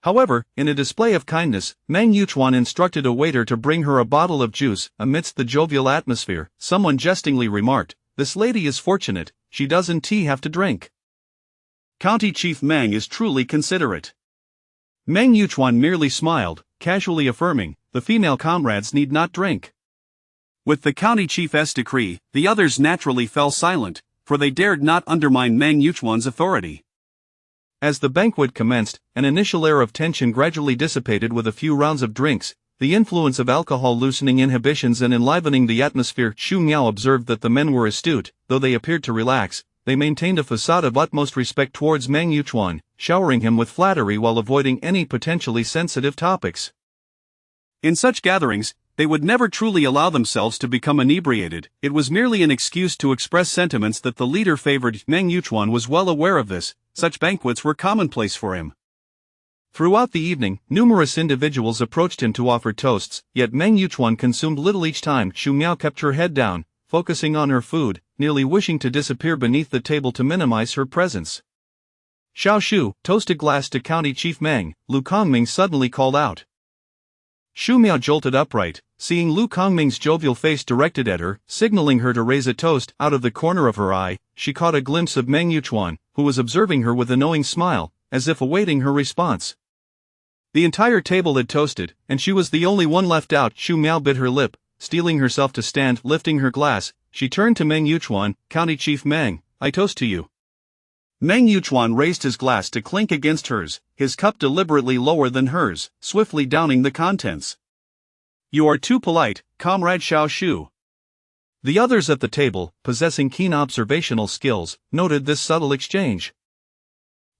However, in a display of kindness, Meng Yuchuan instructed a waiter to bring her a bottle of juice. Amidst the jovial atmosphere, someone jestingly remarked, "This lady is fortunate, she doesn't have to drink." County Chief Meng is truly considerate. Meng Yuchuan merely smiled, casually affirming, "The female comrades need not drink." With the county chief's decree, the others naturally fell silent, for they dared not undermine Meng Yuchuan's authority. As the banquet commenced, an initial air of tension gradually dissipated with a few rounds of drinks, the influence of alcohol loosening inhibitions and enlivening the atmosphere. Xu Miao observed that the men were astute. Though they appeared to relax, they maintained a facade of utmost respect towards Meng Yuchuan, showering him with flattery while avoiding any potentially sensitive topics. In such gatherings, they would never truly allow themselves to become inebriated. It was merely an excuse to express sentiments that the leader favored. Meng Yuchuan was well aware of this. Such banquets were commonplace for him. Throughout the evening, numerous individuals approached him to offer toasts, yet Meng Yuchuan consumed little each time. Xu Miao kept her head down, focusing on her food, nearly wishing to disappear beneath the table to minimize her presence. "Xiaoshu, toast a glass to County Chief Meng," Lu Kongming suddenly called out. Xu Miao jolted upright, seeing Lu Kongming's jovial face directed at her, signaling her to raise a toast. Out of the corner of her eye, she caught a glimpse of Meng Yuchuan, who was observing her with a knowing smile, as if awaiting her response. The entire table had toasted, and she was the only one left out. Xu Miao bit her lip, steeling herself to stand. Lifting her glass, she turned to Meng Yuchuan. "County Chief Meng, I toast to you." Meng Yuchuan raised his glass to clink against hers, his cup deliberately lower than hers, swiftly downing the contents. "You are too polite, Comrade Xiaoshu." The others at the table, possessing keen observational skills, noted this subtle exchange.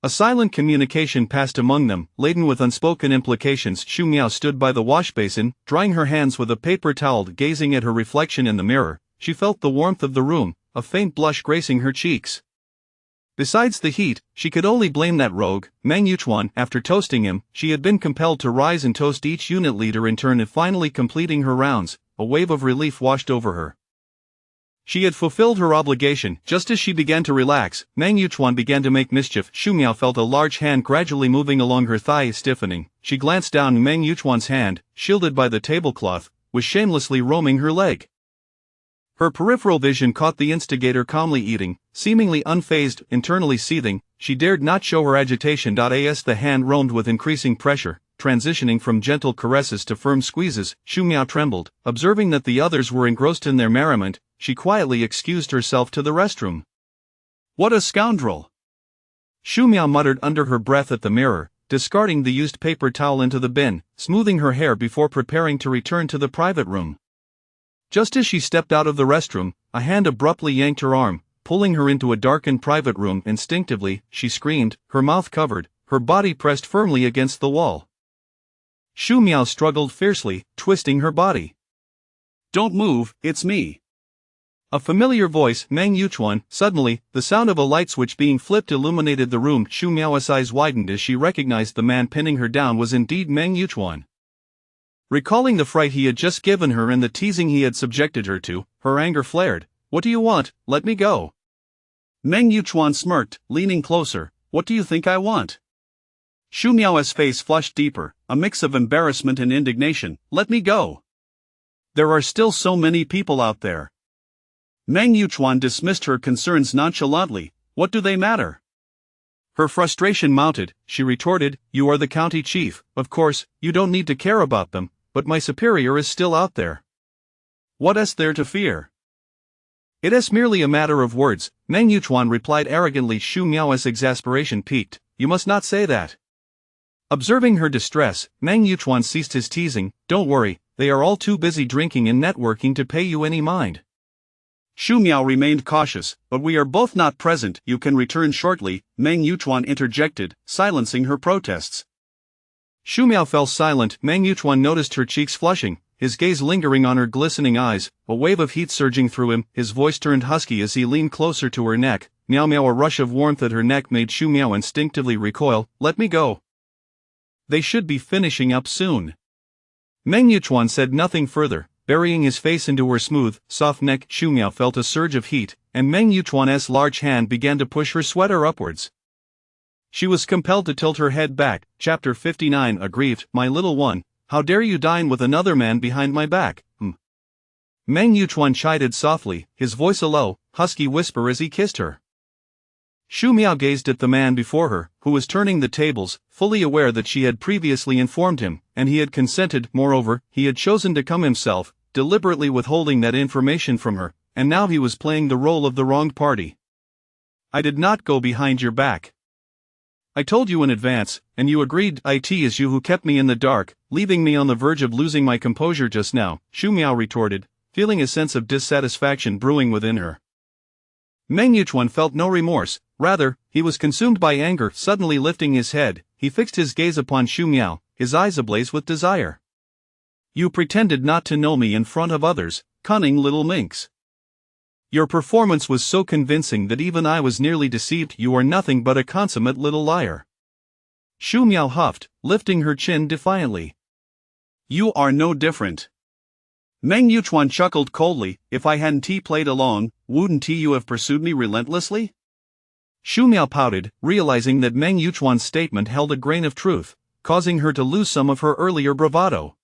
A silent communication passed among them, laden with unspoken implications. Xu Miao stood by the washbasin, drying her hands with a paper towel. Gazing at her reflection in the mirror, she felt the warmth of the room, a faint blush gracing her cheeks. Besides the heat, she could only blame that rogue, Meng Yuchuan. After toasting him, she had been compelled to rise and toast each unit leader in turn. Finally completing her rounds, a wave of relief washed over her. She had fulfilled her obligation. Just as she began to relax, Meng Yuchuan began to make mischief. Xu Miao felt a large hand gradually moving along her thigh. Stiffening, she glanced down. Meng Yuchuan's hand, shielded by the tablecloth, was shamelessly roaming her leg. Her peripheral vision caught the instigator calmly eating, seemingly unfazed. Internally seething, she dared not show her agitation. As the hand roamed with increasing pressure, transitioning from gentle caresses to firm squeezes, Xu Miao trembled. Observing that the others were engrossed in their merriment, she quietly excused herself to the restroom. "What a scoundrel!" Xu Miao muttered under her breath at the mirror, discarding the used paper towel into the bin, smoothing her hair before preparing to return to the private room. Just as she stepped out of the restroom, a hand abruptly yanked her arm, pulling her into a darkened private room. Instinctively, she screamed, her mouth covered, her body pressed firmly against the wall. Shu Miao struggled fiercely, twisting her body. Don't move, it's me. A familiar voice, Meng Yuchuan. Suddenly, the sound of a light switch being flipped illuminated the room. Shu Miao's eyes widened as she recognized the man pinning her down was indeed Meng Yuchuan. Recalling the fright he had just given her and the teasing he had subjected her to, her anger flared. What do you want? Let me go. Meng Yuchuan smirked, leaning closer. What do you think I want? Shu Miao's face flushed deeper, a mix of embarrassment and indignation. Let me go. There are still so many people out there. Meng Yuchuan dismissed her concerns nonchalantly. What do they matter? Her frustration mounted. She retorted, you are the county chief, of course, you don't need to care about them, but my superior is still out there. What is there to fear? It is merely a matter of words, Meng Yuchuan replied arrogantly. Shu Miao's exasperation peaked. You must not say that. Observing her distress, Meng Yuchuan ceased his teasing. Don't worry, they are all too busy drinking and networking to pay you any mind. Shu Miao remained cautious, but we are both not present. You can return shortly, Meng Yuchuan interjected, silencing her protests. Shu Miao fell silent. Meng Yuchuan noticed her cheeks flushing, his gaze lingering on her glistening eyes, a wave of heat surging through him. His voice turned husky as he leaned closer to her neck. Miao Miao. A rush of warmth at her neck made Shu Miao instinctively recoil. Let me go. They should be finishing up soon. Meng Yuchuan said nothing further, burying his face into her smooth, soft neck. Shu Miao felt a surge of heat, and Meng Yuchuan's large hand began to push her sweater upwards. She was compelled to tilt her head back. Chapter 59. Aggrieved. My little one, how dare you dine with another man behind my back? Meng Yuchuan chided softly, his voice a low, husky whisper as he kissed her. Shu Miao gazed at the man before her, who was turning the tables, fully aware that she had previously informed him, and he had consented. Moreover, he had chosen to come himself, deliberately withholding that information from her, and now he was playing the role of the wronged party. I did not go behind your back. I told you in advance, and you agreed. It is you who kept me in the dark, leaving me on the verge of losing my composure just now, Shu Miao retorted, feeling a sense of dissatisfaction brewing within her. Meng Yuchuan felt no remorse, rather, he was consumed by anger. Suddenly lifting his head, he fixed his gaze upon Shu Miao, his eyes ablaze with desire. You pretended not to know me in front of others, cunning little minx. Your performance was so convincing that even I was nearly deceived. You are nothing but a consummate little liar. Shu Miao huffed, lifting her chin defiantly. You are no different. Meng Yuchuan chuckled coldly. If I hadn't played along, wouldn't you have pursued me relentlessly? Shu Miao pouted, realizing that Meng Yuchuan's statement held a grain of truth, causing her to lose some of her earlier bravado.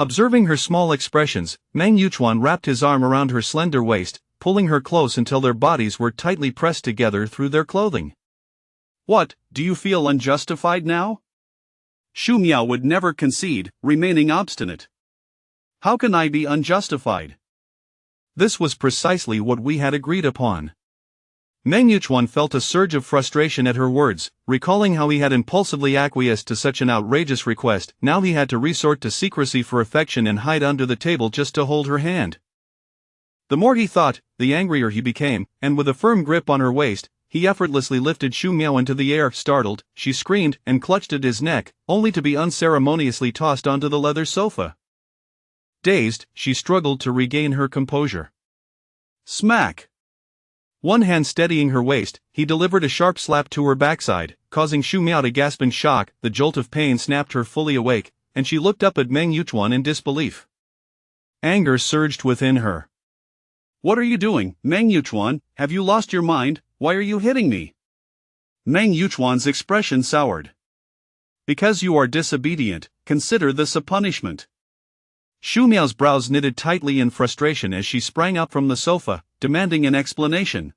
Observing her small expressions, Meng Yuchuan wrapped his arm around her slender waist, pulling her close until their bodies were tightly pressed together through their clothing. What, do you feel unjustified now? Shu Miao would never concede, remaining obstinate. How can I be unjustified? This was precisely what we had agreed upon. Meng Yuchuan felt a surge of frustration at her words, recalling how he had impulsively acquiesced to such an outrageous request. Now he had to resort to secrecy for affection and hide under the table just to hold her hand. The more he thought, the angrier he became, and with a firm grip on her waist, he effortlessly lifted Shu Miao into the air. Startled, she screamed and clutched at his neck, only to be unceremoniously tossed onto the leather sofa. Dazed, she struggled to regain her composure. Smack! One hand steadying her waist, he delivered a sharp slap to her backside, causing Shu Miao to gasp in shock. The jolt of pain snapped her fully awake, and she looked up at Meng Yuchuan in disbelief. Anger surged within her. What are you doing, Meng Yuchuan? Have you lost your mind? Why are you hitting me? Meng Yuchuan's expression soured. Because you are disobedient, consider this a punishment. Shu Miao's brows knitted tightly in frustration as she sprang up from the sofa, demanding an explanation.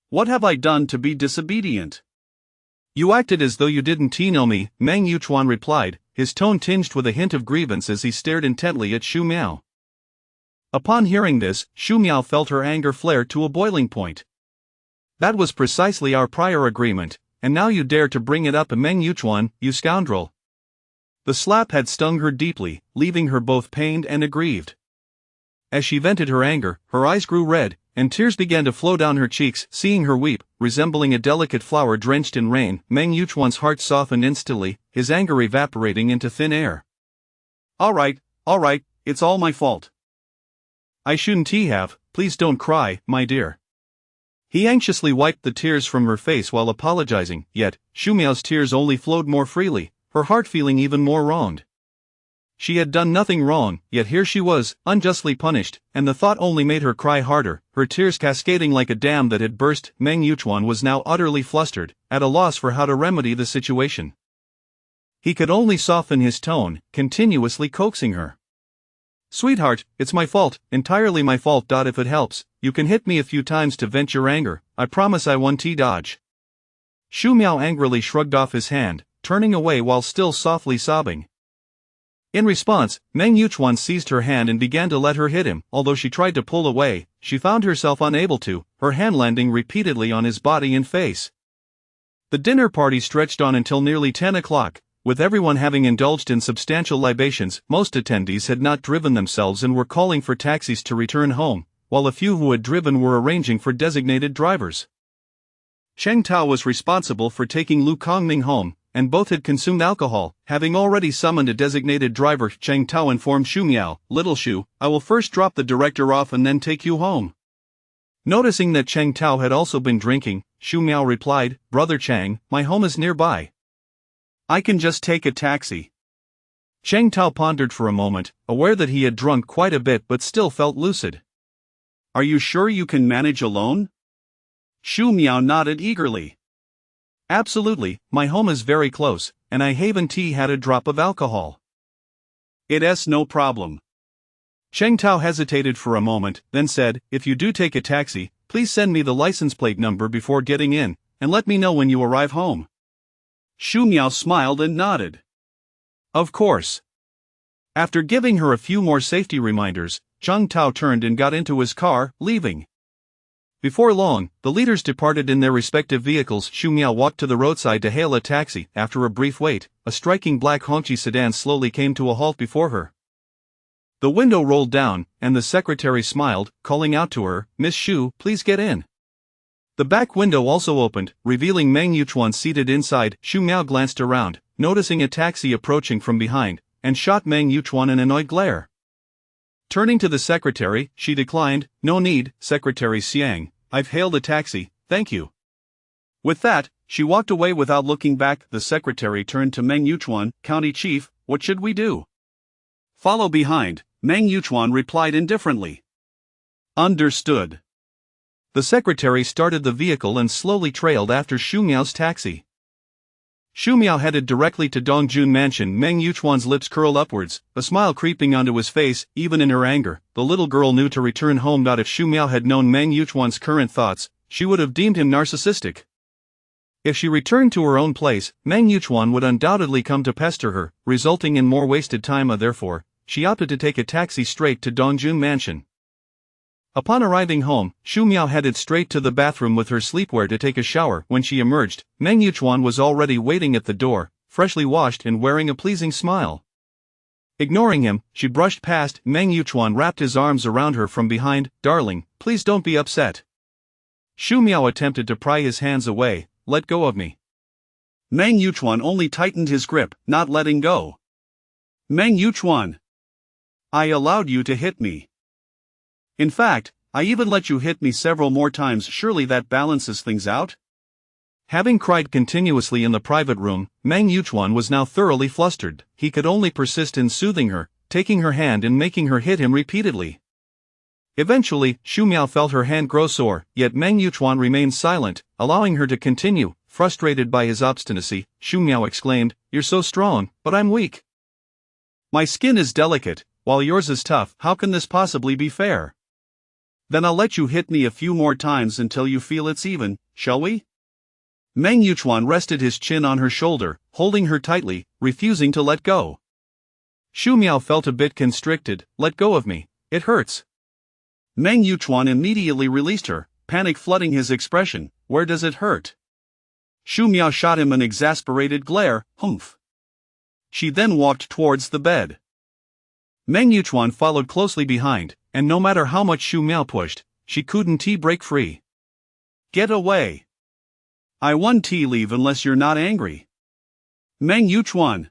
What have I done to be disobedient? You acted as though you didn't know me, Meng Yuchuan replied, his tone tinged with a hint of grievance as he stared intently at Shu Miao. Upon hearing this, Shu Miao felt her anger flare to a boiling point. That was precisely our prior agreement, and now you dare to bring it up, Meng Yuchuan, you scoundrel. The slap had stung her deeply, leaving her both pained and aggrieved. As she vented her anger, her eyes grew red, and tears began to flow down her cheeks. Seeing her weep, resembling a delicate flower drenched in rain, Meng Yuchuan's heart softened instantly, his anger evaporating into thin air. Alright, it's all my fault. I shouldn't have, please don't cry, my dear. He anxiously wiped the tears from her face while apologizing, yet, Shumiao's tears only flowed more freely, her heart feeling even more wronged. She had done nothing wrong, yet here she was, unjustly punished, and the thought only made her cry harder, her tears cascading like a dam that had burst. Meng Yuchuan was now utterly flustered, at a loss for how to remedy the situation. He could only soften his tone, continuously coaxing her. Sweetheart, it's my fault, entirely my fault. If it helps, you can hit me a few times to vent your anger, I promise I won't dodge. Shumiao angrily shrugged off his hand, turning away while still softly sobbing. In response, Meng Yuchuan seized her hand and began to let her hit him. Although she tried to pull away, she found herself unable to, her hand landing repeatedly on his body and face. The dinner party stretched on until nearly 10 o'clock. With everyone having indulged in substantial libations, most attendees had not driven themselves and were calling for taxis to return home, while a few who had driven were arranging for designated drivers. Cheng Tao was responsible for taking Lu Kongming home, and both had consumed alcohol. Having already summoned a designated driver, Cheng Tao informed Shumiao, "Little Shu, I will first drop the director off and then take you home." Noticing that Cheng Tao had also been drinking, Shumiao replied, "Brother Cheng, my home is nearby. I can just take a taxi." Cheng Tao pondered for a moment, aware that he had drunk quite a bit but still felt lucid. "Are you sure you can manage alone?" Shumiao nodded eagerly. "Absolutely, my home is very close, and I haven't had a drop of alcohol." "It's no problem." Cheng Tao hesitated for a moment, then said, "If you do take a taxi, please send me the license plate number before getting in, and let me know when you arrive home." Shumiao smiled and nodded. "Of course." After giving her a few more safety reminders, Cheng Tao turned and got into his car, leaving. Before long, the leaders departed in their respective vehicles. Shumiao walked to the roadside to hail a taxi. After a brief wait, a striking black Hongqi sedan slowly came to a halt before her. The window rolled down, and the secretary smiled, calling out to her, "Miss Shu, please get in." The back window also opened, revealing Meng Yuchuan seated inside. Shumiao glanced around, noticing a taxi approaching from behind, and shot Meng Yuchuan an annoyed glare. Turning to the secretary, she declined, "No need, Secretary Xiang, I've hailed a taxi, thank you." With that, she walked away without looking back. The secretary turned to Meng Yuchuan, "County Chief, what should we do?" "Follow behind," Meng Yuchuan replied indifferently. "Understood." The secretary started the vehicle and slowly trailed after Shumiao's taxi. Shumiao headed directly to Dongjun Mansion. Meng Yuchuan's lips curled upwards, a smile creeping onto his face. Even in her anger, the little girl knew to return home. If Shumiao had known Meng Yuchuan's current thoughts, she would have deemed him narcissistic. If she returned to her own place, Meng Yuchuan would undoubtedly come to pester her, resulting in more wasted time. Therefore, she opted to take a taxi straight to Dongjun Mansion. Upon arriving home, Shumiao headed straight to the bathroom with her sleepwear to take a shower. When she emerged, Meng Yuchuan was already waiting at the door, freshly washed and wearing a pleasing smile. Ignoring him, she brushed past. Meng Yuchuan wrapped his arms around her from behind. "Darling, please don't be upset." Shumiao attempted to pry his hands away. "Let go of me." Meng Yuchuan only tightened his grip, not letting go. "Meng Yuchuan, I allowed you to hit me. In fact, I even let you hit me several more times. Surely that balances things out?" Having cried continuously in the private room, Meng Yuchuan was now thoroughly flustered. He could only persist in soothing her, taking her hand and making her hit him repeatedly. Eventually, Shumiao felt her hand grow sore, yet Meng Yuchuan remained silent, allowing her to continue. Frustrated by his obstinacy, Shumiao exclaimed, "You're so strong, but I'm weak. My skin is delicate, while yours is tough. How can this possibly be fair?" "Then I'll let you hit me a few more times until you feel it's even, shall we?" Meng Yuchuan rested his chin on her shoulder, holding her tightly, refusing to let go. Shumiao felt a bit constricted. "Let go of me, it hurts." Meng Yuchuan immediately released her, panic flooding his expression. "Where does it hurt?" Shumiao shot him an exasperated glare. "Humph." She then walked towards the bed. Meng Yuchuan followed closely behind, and no matter how much Xu Miao pushed, she couldn't break free. Get away. I won't leave unless you're not angry. Meng Yuchuan.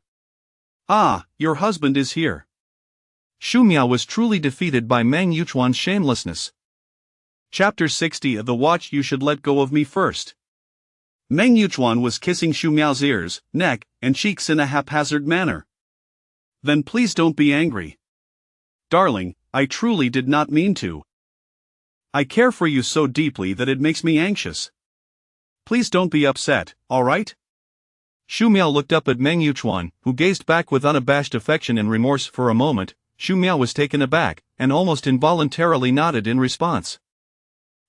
Ah, your husband is here. Xu Miao was truly defeated by Meng Yuchuan's shamelessness. Chapter 60 of The Watch You Should Let Go of Me First. Meng Yuchuan was kissing Xu Miao's ears, neck, and cheeks in a haphazard manner. Then please don't be angry. Darling, I truly did not mean to. I care for you so deeply that it makes me anxious. Please don't be upset, alright? Xu Miao looked up at Meng Yuchuan, who gazed back with unabashed affection and remorse for a moment. Xu Miao was taken aback, and almost involuntarily nodded in response.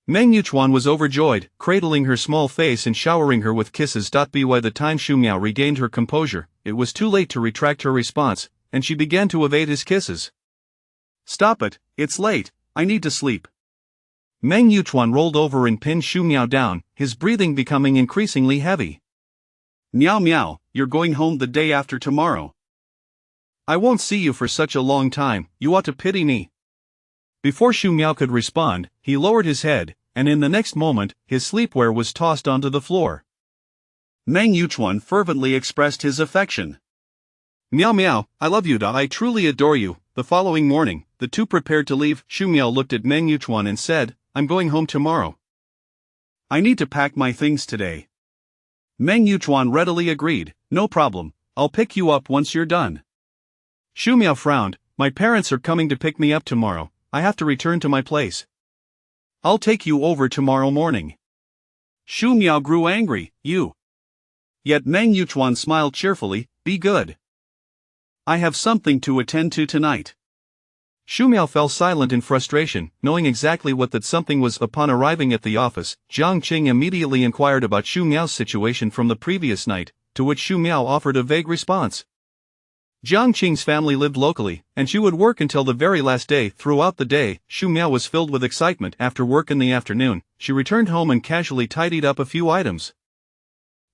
Meng Yuchuan was overjoyed, cradling her small face and showering her with kisses. By the time Xu Miao regained her composure, it was too late to retract her response, and she began to evade his kisses. Stop it, it's late, I need to sleep. Meng Yuchuan rolled over and pinned Xu Miao down, his breathing becoming increasingly heavy. Miao Miao, you're going home the day after tomorrow. I won't see you for such a long time, you ought to pity me. Before Xu Miao could respond, he lowered his head, and in the next moment, his sleepwear was tossed onto the floor. Meng Yuchuan fervently expressed his affection. Miao Miao, I love you. I truly adore you. The following morning, the two prepared to leave. Xu Miao looked at Meng Yuchuan and said, I'm going home tomorrow. I need to pack my things today. Meng Yuchuan readily agreed, no problem, I'll pick you up once you're done. Xu Miao frowned, my parents are coming to pick me up tomorrow, I have to return to my place. I'll take you over tomorrow morning. Xu Miao grew angry, you. Yet Meng Yuchuan smiled cheerfully, be good. I have something to attend to tonight. Xu Miao fell silent in frustration, knowing exactly what that something was. Upon arriving at the office, Jiang Qing immediately inquired about Xu Miao's situation from the previous night, to which Xu Miao offered a vague response. Jiang Qing's family lived locally, and she would work until the very last day. Throughout the day, Xu Miao was filled with excitement. After work in the afternoon, she returned home and casually tidied up a few items.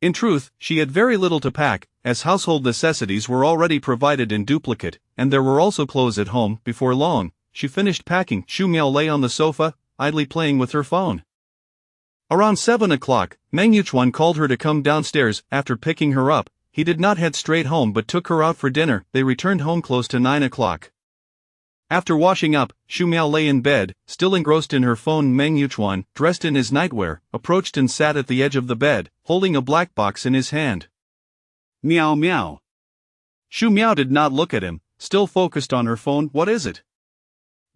In truth, she had very little to pack, as household necessities were already provided in duplicate, and there were also clothes at home. Before long, she finished packing. Xu Miao lay on the sofa, idly playing with her phone. Around 7 o'clock, Meng Yuchuan called her to come downstairs. After picking her up, he did not head straight home but took her out for dinner. They returned home close to 9 o'clock. After washing up, Xu Miao lay in bed, still engrossed in her phone. Meng Yuchuan, dressed in his nightwear, approached and sat at the edge of the bed, holding a black box in his hand. Miao Miao. Xu Miao did not look at him, still focused on her phone. What is it?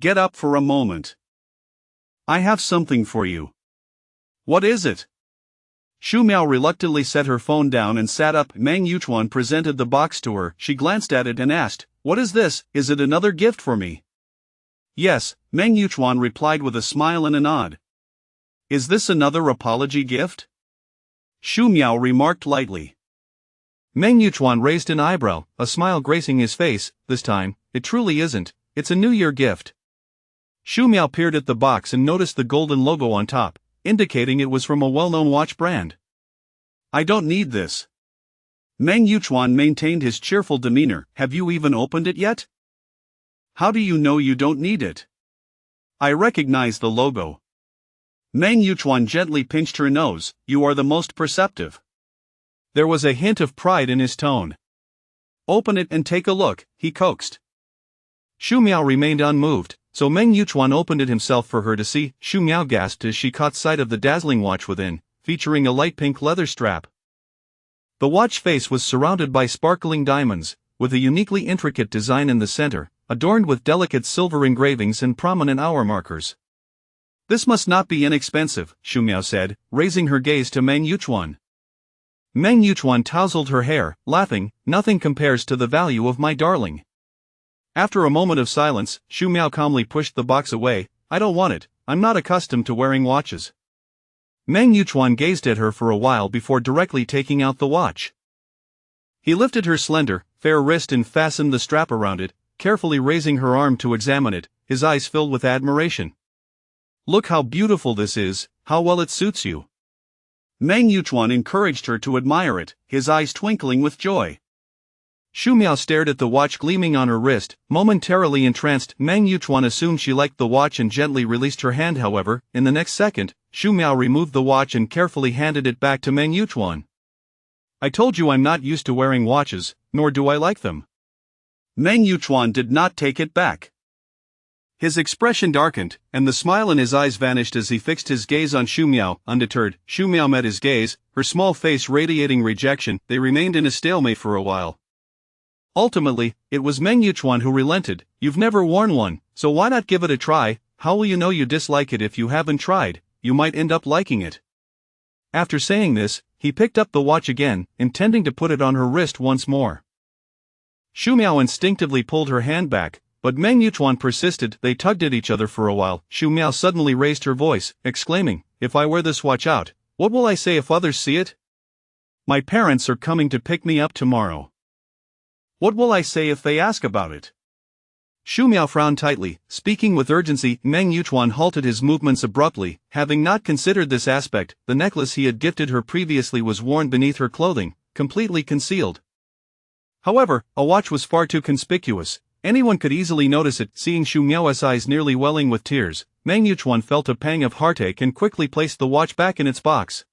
Get up for a moment. I have something for you. What is it? Xu Miao reluctantly set her phone down and sat up. Meng Yuchuan presented the box to her. She glanced at it and asked, what is this? Is it another gift for me? Yes, Meng Yuchuan replied with a smile and a nod. Is this another apology gift? Xu Miao remarked lightly. Meng Yuchuan raised an eyebrow, a smile gracing his face. This time, it truly isn't, it's a New Year gift. Xu Miao peered at the box and noticed the golden logo on top, indicating it was from a well-known watch brand. I don't need this. Meng Yuchuan maintained his cheerful demeanor. Have you even opened it yet? How do you know you don't need it? I recognize the logo. Meng Yuchuan gently pinched her nose. You are the most perceptive. There was a hint of pride in his tone. Open it and take a look, he coaxed. Xu Miao remained unmoved, so Meng Yuchuan opened it himself for her to see. Xu Miao gasped as she caught sight of the dazzling watch within, featuring a light pink leather strap. The watch face was surrounded by sparkling diamonds, with a uniquely intricate design in the center, adorned with delicate silver engravings and prominent hour markers. This must not be inexpensive, Xu Miao said, raising her gaze to Meng Yuchuan. Meng Yuchuan tousled her hair, laughing, nothing compares to the value of my darling. After a moment of silence, Xu Miao calmly pushed the box away. I don't want it, I'm not accustomed to wearing watches. Meng Yuchuan gazed at her for a while before directly taking out the watch. He lifted her slender, fair wrist and fastened the strap around it, carefully raising her arm to examine it, his eyes filled with admiration. Look how beautiful this is, how well it suits you. Meng Yuchuan encouraged her to admire it, his eyes twinkling with joy. Shu Miao stared at the watch gleaming on her wrist, momentarily entranced. Meng Yuchuan assumed she liked the watch and gently released her hand. However, in the next second, Shu Miao removed the watch and carefully handed it back to Meng Yuchuan. I told you I'm not used to wearing watches, nor do I like them. Meng Yuchuan did not take it back. His expression darkened, and the smile in his eyes vanished as he fixed his gaze on Shu Miao. Undeterred, Shu Miao met his gaze, her small face radiating rejection. They remained in a stalemate for a while. Ultimately, it was Meng Yuchuan who relented. You've never worn one, so why not give it a try? How will you know you dislike it if you haven't tried? You might end up liking it. After saying this, he picked up the watch again, intending to put it on her wrist once more. Shu Miao instinctively pulled her hand back, but Meng Yuchuan persisted. They tugged at each other for a while. Shu Miao suddenly raised her voice, exclaiming, "If I wear this watch out, what will I say if others see it? My parents are coming to pick me up tomorrow. What will I say if they ask about it?" Shu Miao frowned tightly, speaking with urgency. Meng Yuchuan halted his movements abruptly, having not considered this aspect. The necklace he had gifted her previously was worn beneath her clothing, completely concealed. However, a watch was far too conspicuous. Anyone could easily notice it. Seeing Shu Miao's eyes nearly welling with tears, Meng Yuchuan felt a pang of heartache and quickly placed the watch back in its box.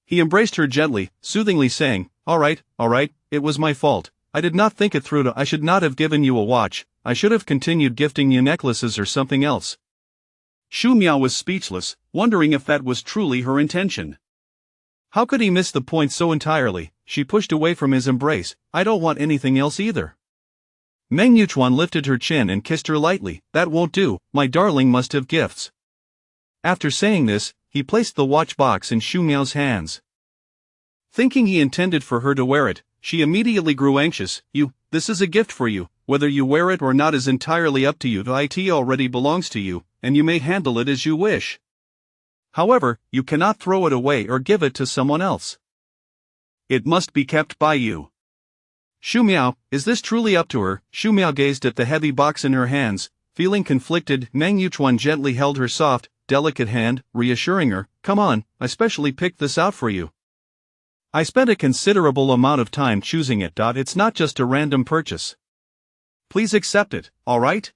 He embraced her gently, soothingly saying, all right, it was my fault. I did not think it through. I should not have given you a watch. I should have continued gifting you necklaces or something else." Shu Miao was speechless, wondering if that was truly her intention. How could he miss the point so entirely? She pushed away from his embrace. "I don't want anything else either." Meng Yuchuan lifted her chin and kissed her lightly. "That won't do, my darling must have gifts." After saying this, he placed the watch box in Shu Miao's hands. Thinking he intended for her to wear it, she immediately grew anxious. This is a gift for you. Whether you wear it or not is entirely up to you. It already belongs to you, and you may handle it as you wish. However, you cannot throw it away or give it to someone else. It must be kept by you." Shu Miao, is this truly up to her? Shu Miao gazed at the heavy box in her hands, feeling conflicted. Meng Yuchuan gently held her soft, delicate hand, reassuring her, "Come on, I specially picked this out for you. I spent a considerable amount of time choosing it. It's not just a random purchase. Please accept it, alright?"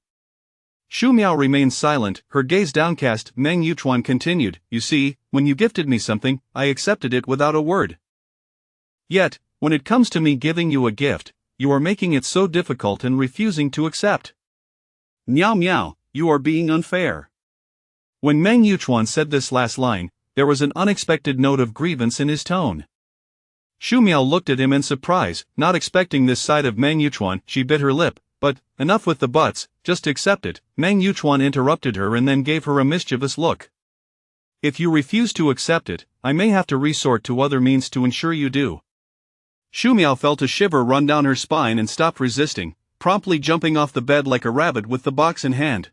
Shu Miao remained silent, her gaze downcast. Meng Yuchuan continued, "You see, when you gifted me something, I accepted it without a word. Yet, when it comes to me giving you a gift, you are making it so difficult and refusing to accept. Miao, you are being unfair." When Meng Yuchuan said this last line, there was an unexpected note of grievance in his tone. Shu Miao looked at him in surprise, not expecting this side of Meng Yuchuan. She bit her lip, but, enough with the buts, just accept it. Meng Yuchuan interrupted her and then gave her a mischievous look. "If you refuse to accept it, I may have to resort to other means to ensure you do." Shu Miao felt a shiver run down her spine and stopped resisting, promptly jumping off the bed like a rabbit with the box in hand.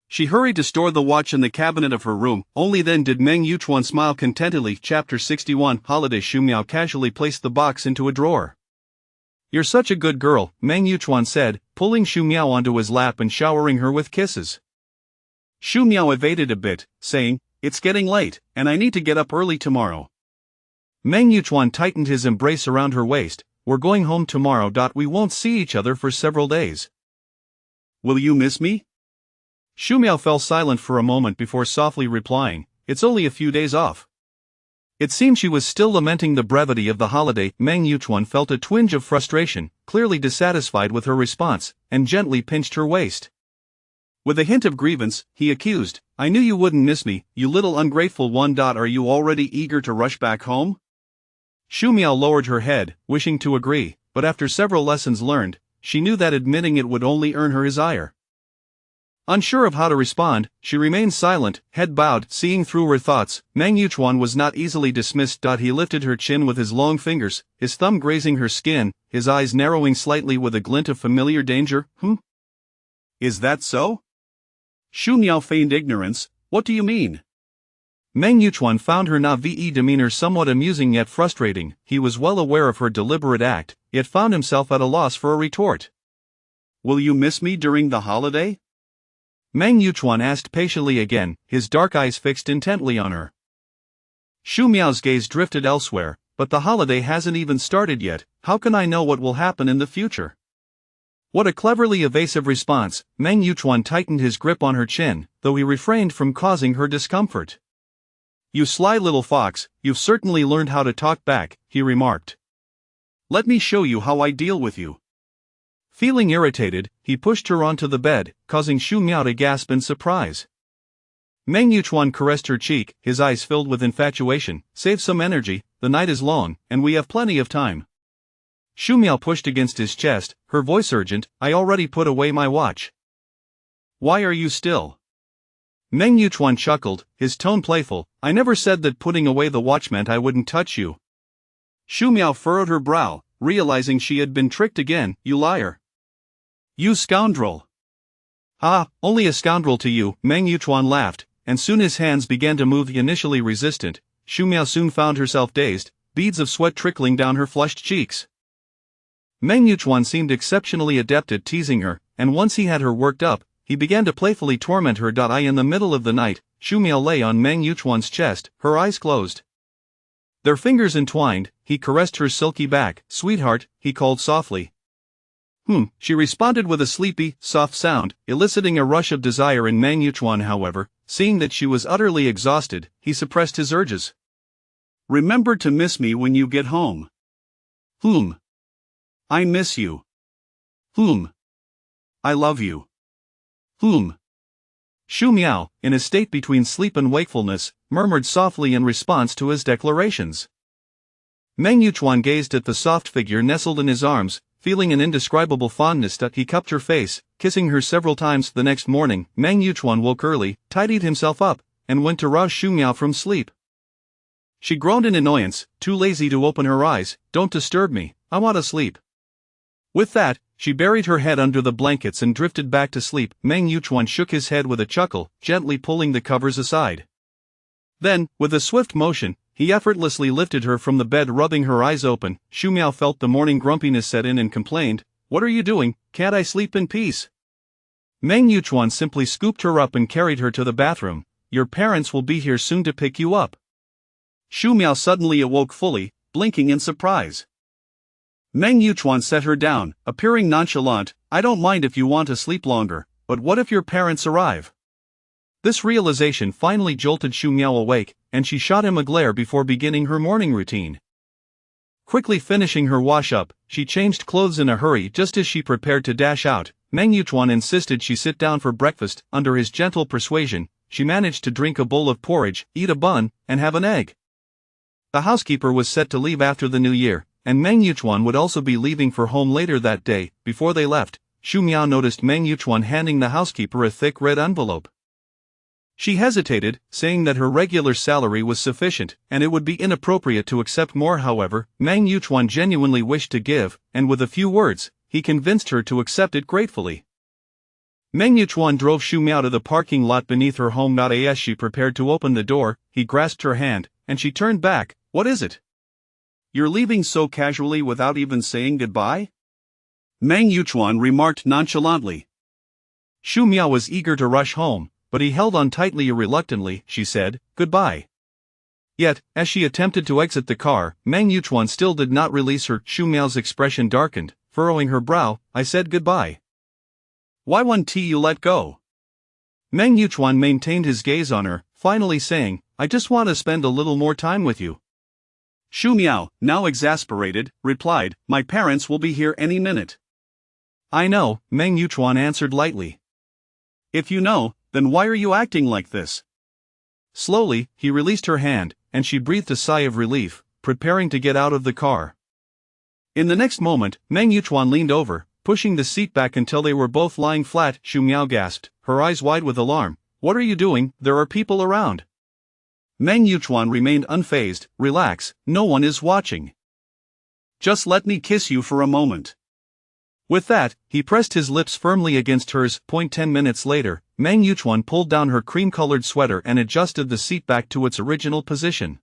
She hurried to store the watch in the cabinet of her room. Only then did Meng Yuchuan smile contentedly. Chapter 61 Holiday. Shu Miao casually placed the box into a drawer. "You're such a good girl," Meng Yuchuan said, pulling Shu Miao onto his lap and showering her with kisses. Shu Miao evaded a bit, saying, "It's getting late, and I need to get up early tomorrow." Meng Yuchuan tightened his embrace around her waist. "We're going home tomorrow. We won't see each other for several days. Will you miss me?" Shu Miao fell silent for a moment before softly replying, "It's only a few days off." It seemed she was still lamenting the brevity of the holiday. Meng Yuchuan felt a twinge of frustration, clearly dissatisfied with her response, and gently pinched her waist. With a hint of grievance, he accused, "I knew you wouldn't miss me, you little ungrateful one. Are you already eager to rush back home?" Shu Miao lowered her head, wishing to agree, but after several lessons learned, she knew that admitting it would only earn her his ire. Unsure of how to respond, she remained silent, head bowed. Seeing through her thoughts, Meng Yuchuan was not easily dismissed. He lifted her chin with his long fingers, his thumb grazing her skin, his eyes narrowing slightly with a glint of familiar danger. Is that so?" Shu Miao feigned ignorance. "What do you mean?" Meng Yuchuan found her naive demeanor somewhat amusing yet frustrating. He was well aware of her deliberate act, yet found himself at a loss for a retort. "Will you miss me during the holiday?" Meng Yuchuan asked patiently again, his dark eyes fixed intently on her. Shu Miao's gaze drifted elsewhere, but the holiday hasn't even started yet. How can I know what will happen in the future? What a cleverly evasive response. Meng Yuchuan tightened his grip on her chin, though he refrained from causing her discomfort. You sly little fox, you've certainly learned how to talk back, he remarked. Let me show you how I deal with you. Feeling irritated, he pushed her onto the bed, causing Xu Miao to gasp in surprise. Meng Yuchuan caressed her cheek, his eyes filled with infatuation. Save some energy, the night is long, and we have plenty of time. Xu Miao pushed against his chest, her voice urgent. I already put away my watch. Why are you still? Meng Yuchuan chuckled, his tone playful. I never said that putting away the watch meant I wouldn't touch you. Xu Miao furrowed her brow, realizing she had been tricked again. You liar. You scoundrel. Ah, only a scoundrel to you, Meng Yuchuan laughed, and soon his hands began to move. Initially resistant, Xu Miao soon found herself dazed, beads of sweat trickling down her flushed cheeks. Meng Yuchuan seemed exceptionally adept at teasing her, and once he had her worked up, he began to playfully torment her. In the middle of the night, Xu Miao lay on Meng Yuchuan's chest, her eyes closed. Their fingers entwined, he caressed her silky back. Sweetheart, he called softly. She responded with a sleepy, soft sound, eliciting a rush of desire in Meng Yuchuan. However, seeing that she was utterly exhausted, he suppressed his urges. Remember to miss me when you get home. I miss you. I love you. Xu Miao, in a state between sleep and wakefulness, murmured softly in response to his declarations. Meng Yuchuan gazed at the soft figure nestled in his arms, feeling an indescribable fondness. He cupped her face, kissing her several times. The next morning, Meng Yuchuan woke early, tidied himself up, and went to rouse Xu Miao from sleep. She groaned in annoyance, too lazy to open her eyes. Don't disturb me, I want to sleep. With that, she buried her head under the blankets and drifted back to sleep. Meng Yuchuan shook his head with a chuckle, gently pulling the covers aside. Then, with a swift motion, he effortlessly lifted her from the bed, rubbing her eyes open. Xu Miao felt the morning grumpiness set in and complained, What are you doing? Can't I sleep in peace? Meng Yuchuan simply scooped her up and carried her to the bathroom. Your parents will be here soon to pick you up. Xu Miao suddenly awoke fully, blinking in surprise. Meng Yuchuan set her down, appearing nonchalant. I don't mind if you want to sleep longer, but what if your parents arrive? This realization finally jolted Xu Miao awake, and she shot him a glare before beginning her morning routine. Quickly finishing her wash-up, she changed clothes in a hurry. Just as she prepared to dash out, Meng Yuchuan insisted she sit down for breakfast. Under his gentle persuasion, she managed to drink a bowl of porridge, eat a bun, and have an egg. The housekeeper was set to leave after the new year, and Meng Yuchuan would also be leaving for home later that day. Before they left, Xu Miao noticed Meng Yuchuan handing the housekeeper a thick red envelope. She hesitated, saying that her regular salary was sufficient, and it would be inappropriate to accept more. However, Meng Yuchuan genuinely wished to give, and with a few words, he convinced her to accept it gratefully. Meng Yuchuan drove Xu Miao to the parking lot beneath her home. As she prepared to open the door, he grasped her hand, and she turned back. What is it? You're leaving so casually without even saying goodbye? Meng Yuchuan remarked nonchalantly. Xu Miao was eager to rush home, but he held on tightly. Reluctantly, she said, Goodbye. Yet, as she attempted to exit the car, Meng Yuchuan still did not release her. Xu Miao's expression darkened, furrowing her brow. I said goodbye. Why won't you let go? Meng Yuchuan maintained his gaze on her, finally saying, I just want to spend a little more time with you. Xu Miao, now exasperated, replied, My parents will be here any minute. I know, Meng Yuchuan answered lightly. If you know, then why are you acting like this? Slowly, he released her hand, and she breathed a sigh of relief, preparing to get out of the car. In the next moment, Meng Yuchuan leaned over, pushing the seat back until they were both lying flat. Xu Miao gasped, her eyes wide with alarm. What are you doing? There are people around. Meng Yuchuan remained unfazed. Relax, no one is watching. Just let me kiss you for a moment. With that, he pressed his lips firmly against hers. 10 minutes later, Meng Yuchuan pulled down her cream-colored sweater and adjusted the seat back to its original position.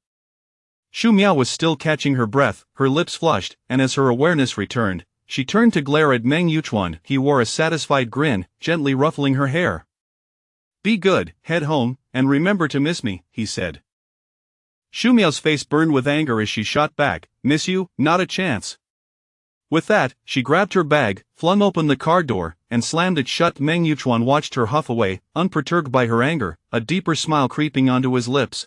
Xu Miao was still catching her breath, her lips flushed, and as her awareness returned, she turned to glare at Meng Yuchuan. He wore a satisfied grin, gently ruffling her hair. Be good, head home, and remember to miss me, he said. Shu Miao's face burned with anger as she shot back, "Miss you? Not a chance." With that, she grabbed her bag, flung open the car door, and slammed it shut. Meng Yuchuan watched her huff away, unperturbed by her anger, a deeper smile creeping onto his lips.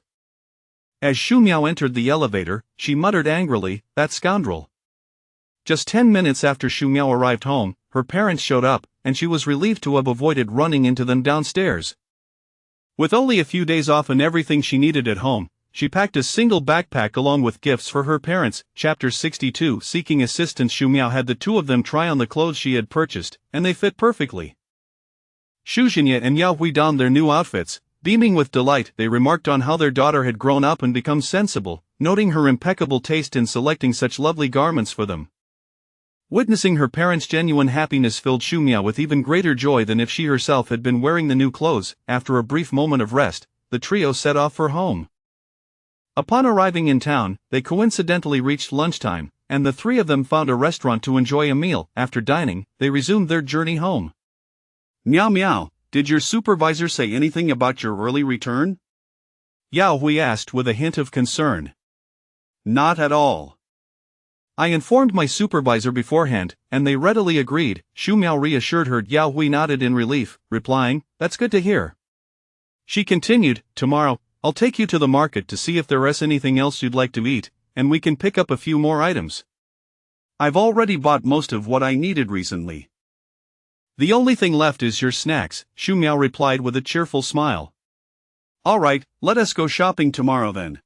As Shu Miao entered the elevator, she muttered angrily, "That scoundrel." Just 10 minutes after Shu Miao arrived home, her parents showed up, and she was relieved to have avoided running into them downstairs. With only a few days off and everything she needed at home, she packed a single backpack along with gifts for her parents. Chapter 62. Seeking assistance. Shu Miao had the two of them try on the clothes she had purchased, and they fit perfectly. Xu Xinye and Yao Hui donned their new outfits. Beaming with delight, they remarked on how their daughter had grown up and become sensible, noting her impeccable taste in selecting such lovely garments for them. Witnessing her parents' genuine happiness filled Shu Miao with even greater joy than if she herself had been wearing the new clothes. After a brief moment of rest, the trio set off for home. Upon arriving in town, they coincidentally reached lunchtime, and the three of them found a restaurant to enjoy a meal. After dining, they resumed their journey home. Meow meow, did your supervisor say anything about your early return? Yao Hui asked with a hint of concern. Not at all. I informed my supervisor beforehand, and they readily agreed. Shu Miao reassured her. Yao Hui nodded in relief, replying, "That's good to hear." She continued, "Tomorrow, I'll take you to the market to see if there is anything else you'd like to eat, and we can pick up a few more items. I've already bought most of what I needed recently. The only thing left is your snacks," Shu Miao replied with a cheerful smile. All right, let us go shopping tomorrow then.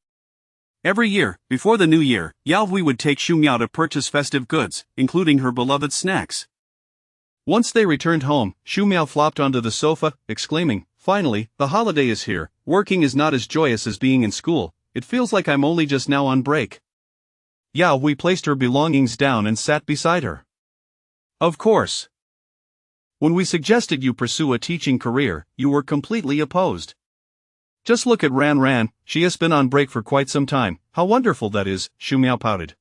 Every year, before the new year, Yao Hui would take Shu Miao to purchase festive goods, including her beloved snacks. Once they returned home, Shu Miao flopped onto the sofa, exclaiming, "Finally, the holiday is here. Working is not as joyous as being in school. It feels like I'm only just now on break." Yao Hui placed her belongings down and sat beside her. Of course. When we suggested you pursue a teaching career, you were completely opposed. Just look at Ran Ran, she has been on break for quite some time. How wonderful that is, Shu Miao pouted.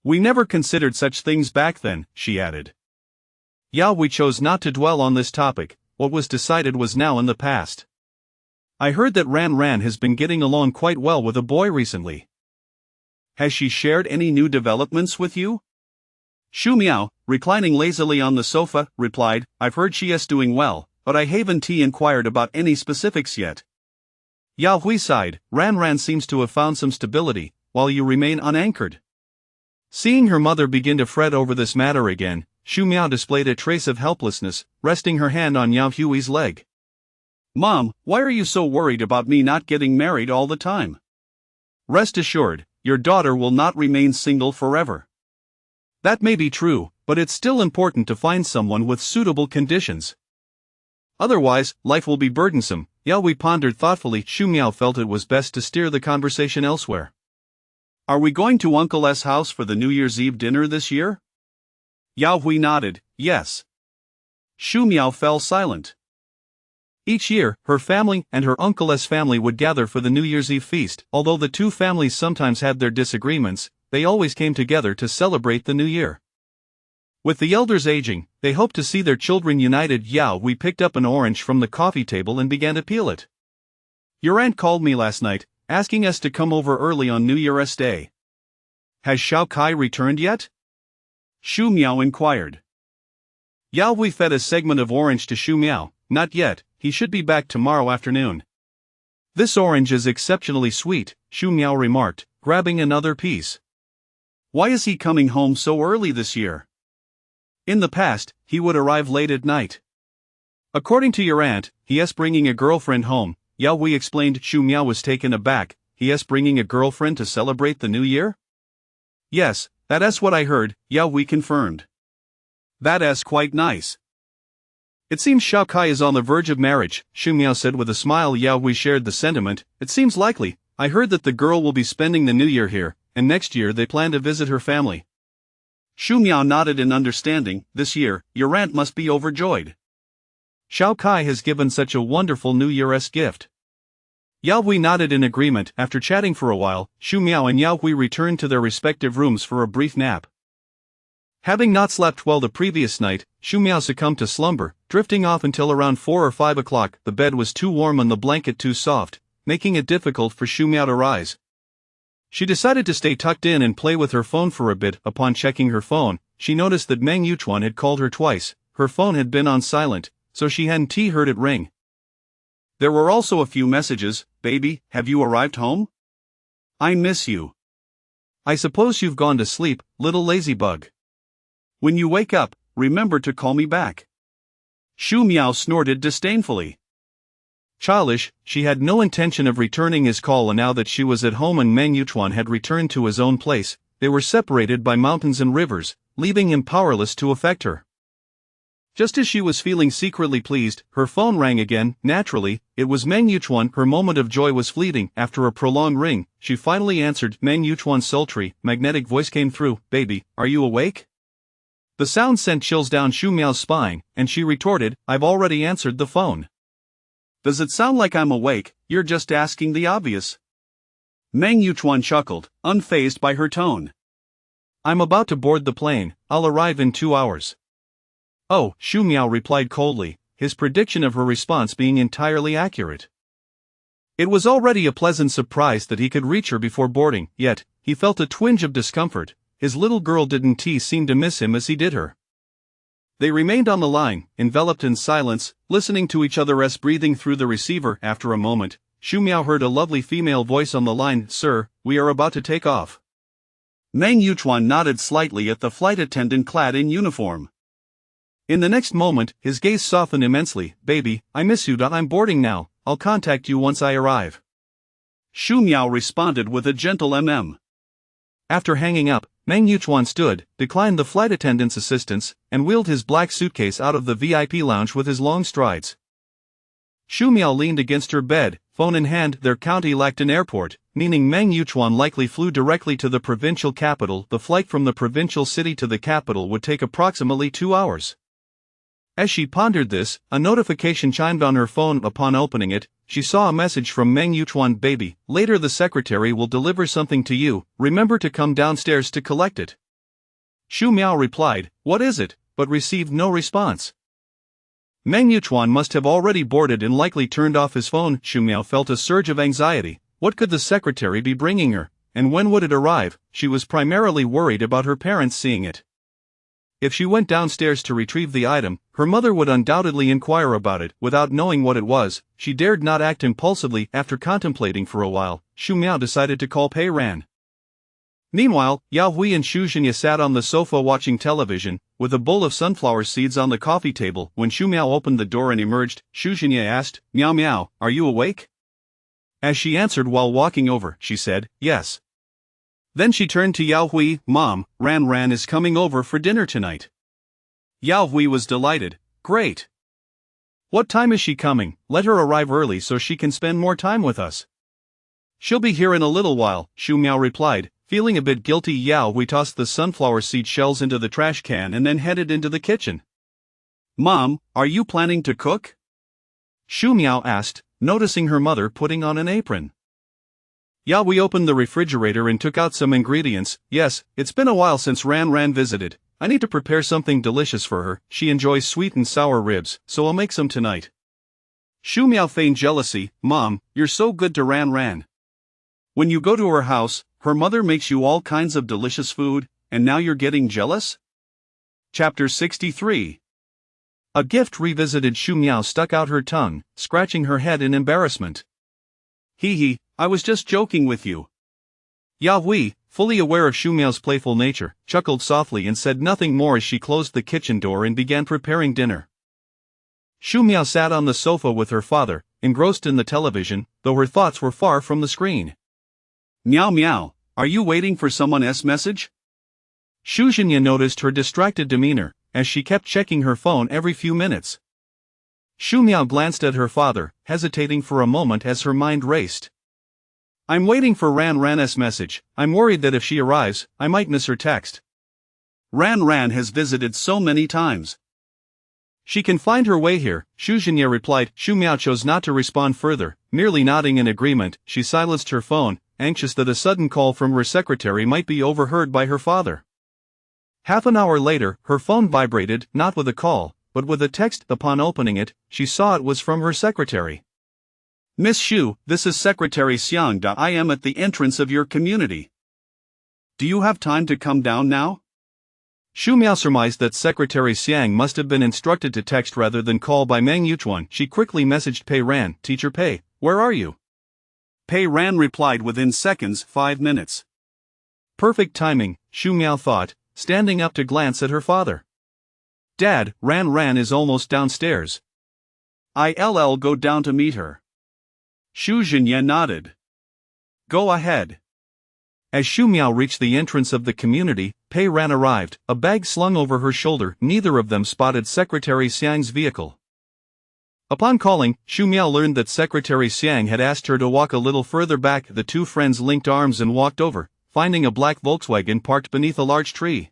We never considered such things back then, she added. Yao Hui chose not to dwell on this topic. What was decided was now in the past. I heard that Ran Ran has been getting along quite well with a boy recently. Has she shared any new developments with you? Shu Miao, reclining lazily on the sofa, replied, I've heard she is doing well, but I haven't inquired about any specifics yet. Yao Hui sighed. Ran Ran seems to have found some stability, while you remain unanchored. Seeing her mother begin to fret over this matter again, Shu Miao displayed a trace of helplessness, resting her hand on Yao Hui's leg. Mom, why are you so worried about me not getting married all the time? Rest assured, your daughter will not remain single forever. That may be true, but it's still important to find someone with suitable conditions. Otherwise, life will be burdensome. Yao Hui pondered thoughtfully. Shu Miao felt it was best to steer the conversation elsewhere. Are we going to Uncle S' house for the New Year's Eve dinner this year? Yao Hui nodded, yes. Shu Miao fell silent. Each year, her family and her Uncle S' family would gather for the New Year's Eve feast. Although the two families sometimes had their disagreements, they always came together to celebrate the new year. With the elders aging, they hoped to see their children united. Yao Hui picked up an orange from the coffee table and began to peel it. Your aunt called me last night, asking us to come over early on New Year's Day. Has Xiao Kai returned yet? Shu Miao inquired. Yao Hui fed a segment of orange to Shu Miao. Not yet, he should be back tomorrow afternoon. This orange is exceptionally sweet, Shu Miao remarked, grabbing another piece. Why is he coming home so early this year? In the past, he would arrive late at night. According to your aunt, he is bringing a girlfriend home, Yao Hui explained. Shu Miao was taken aback. He is bringing a girlfriend to celebrate the new year? Yes, that is what I heard, Yao Hui confirmed. That is quite nice. It seems Xiao Kai is on the verge of marriage, Shu Miao said with a smile. Yao Hui shared the sentiment. It seems likely. I heard that the girl will be spending the new year here, and next year they plan to visit her family. Shu Miao nodded in understanding. This year, your aunt must be overjoyed. Xiao Kai has given such a wonderful New Year's gift. Yao Hui nodded in agreement. After chatting for a while, Shu Miao and Yao Hui returned to their respective rooms for a brief nap. Having not slept well the previous night, Shu Miao succumbed to slumber, drifting off until around 4 or 5 o'clock. The bed was too warm and the blanket too soft, making it difficult for Shu Miao to rise. She decided to stay tucked in and play with her phone for a bit. Upon checking her phone, she noticed that Meng Yuchuan had called her twice. Her phone had been on silent, so she hadn't heard it ring. There were also a few messages. Baby, have you arrived home? I miss you. I suppose you've gone to sleep, little ladybug. When you wake up, remember to call me back. Shu Miao snorted disdainfully. Childish, she had no intention of returning his call, and now that she was at home and Meng Yuchuan had returned to his own place, they were separated by mountains and rivers, leaving him powerless to affect her. Just as she was feeling secretly pleased, her phone rang again. Naturally, it was Meng Yuchuan. Her moment of joy was fleeting. After a prolonged ring, she finally answered. Meng Yuchuan's sultry, magnetic voice came through. Baby, are you awake? The sound sent chills down Shu Miao's spine, and she retorted, I've already answered the phone. Does it sound like I'm awake? You're just asking the obvious. Meng Yuchuan chuckled, unfazed by her tone. I'm about to board the plane. I'll arrive in 2 hours. Oh, Shu Miao replied coldly, his prediction of her response being entirely accurate. It was already a pleasant surprise that he could reach her before boarding, yet, he felt a twinge of discomfort. His little girl didn't seem to miss him as he did her. They remained on the line, enveloped in silence, listening to each other as breathing through the receiver. After a moment, Shu Miao heard a lovely female voice on the line. Sir, we are about to take off. Meng Yuchuan nodded slightly at the flight attendant clad in uniform. In the next moment, his gaze softened immensely. Baby, I miss you. I'm boarding now. I'll contact you once I arrive. Shu Miao responded with a gentle mm. After hanging up, Meng Yuchuan stood, declined the flight attendant's assistance, and wheeled his black suitcase out of the VIP lounge with his long strides. Shu Miao leaned against her bed, phone in hand. Their county lacked an airport, meaning Meng Yuchuan likely flew directly to the provincial capital. The flight from the provincial city to the capital would take approximately 2 hours. As she pondered this, a notification chimed on her phone. Upon opening it, she saw a message from Meng Yuchuan. Baby, later the secretary will deliver something to you, remember to come downstairs to collect it. Shu Miao replied, what is it, but received no response. Meng Yuchuan must have already boarded and likely turned off his phone. Shu Miao felt a surge of anxiety. What could the secretary be bringing her, and when would it arrive? She was primarily worried about her parents seeing it. If she went downstairs to retrieve the item, her mother would undoubtedly inquire about it. Without knowing what it was, she dared not act impulsively. After contemplating for a while, Shu Miao decided to call Pei Ran. Meanwhile, Yao Hui and Shu Zhinya sat on the sofa watching television, with a bowl of sunflower seeds on the coffee table. When Shu Miao opened the door and emerged, Shu Zhinya asked, Miao Miao, are you awake? As she answered while walking over, she said, yes. Then she turned to Yao Hui, Mom, Ran Ran is coming over for dinner tonight. Yao Hui was delighted. Great. What time is she coming? Let her arrive early so she can spend more time with us. She'll be here in a little while, Shu Miao replied. Feeling a bit guilty, Yao Hui tossed the sunflower seed shells into the trash can and then headed into the kitchen. Mom, are you planning to cook? Shu Miao asked, noticing her mother putting on an apron. Yao Hui opened the refrigerator and took out some ingredients. Yes, it's been a while since Ran Ran visited. I need to prepare something delicious for her. She enjoys sweet and sour ribs, so I'll make some tonight. Shu Miao feigned jealousy. Mom, you're so good to Ran Ran. When you go to her house, her mother makes you all kinds of delicious food, and now you're getting jealous? Chapter 63. A gift revisited. Shu Miao stuck out her tongue, scratching her head in embarrassment. Hee, I was just joking with you. Yao Hui, fully aware of Shu Miao's playful nature, chuckled softly and said nothing more as she closed the kitchen door and began preparing dinner. Shu Miao sat on the sofa with her father, engrossed in the television, though her thoughts were far from the screen. Miao Miao, are you waiting for someone's message? Shu Zhinya noticed her distracted demeanor, as she kept checking her phone every few minutes. Shu Miao glanced at her father, hesitating for a moment as her mind raced. I'm waiting for Ran Ran's message. I'm worried that if she arrives, I might miss her text. Ran Ran has visited so many times. She can find her way here, Shu Zhinya replied. Shu Miao chose not to respond further, merely nodding in agreement. She silenced her phone, anxious that a sudden call from her secretary might be overheard by her father. Half an hour later, her phone vibrated, not with a call, but with a text. Upon opening it, she saw it was from her secretary. Miss Shu, this is Secretary Xiang. I am at the entrance of your community. Do you have time to come down now? Shu Miao surmised that Secretary Xiang must have been instructed to text rather than call by Meng Yuchuan. She quickly messaged Pei Ran, Teacher Pei, where are you? Pei Ran replied within seconds, 5 minutes. Perfect timing, Shu Miao thought, standing up to glance at her father. Dad, Ran is almost downstairs. I'll go down to meet her. Shu Zhenye nodded. Go ahead. As Shu Miao reached the entrance of the community, Pei Ran arrived, a bag slung over her shoulder. Neither of them spotted Secretary Xiang's vehicle. Upon calling, Shu Miao learned that Secretary Xiang had asked her to walk a little further back. The two friends linked arms and walked over, finding a black Volkswagen parked beneath a large tree.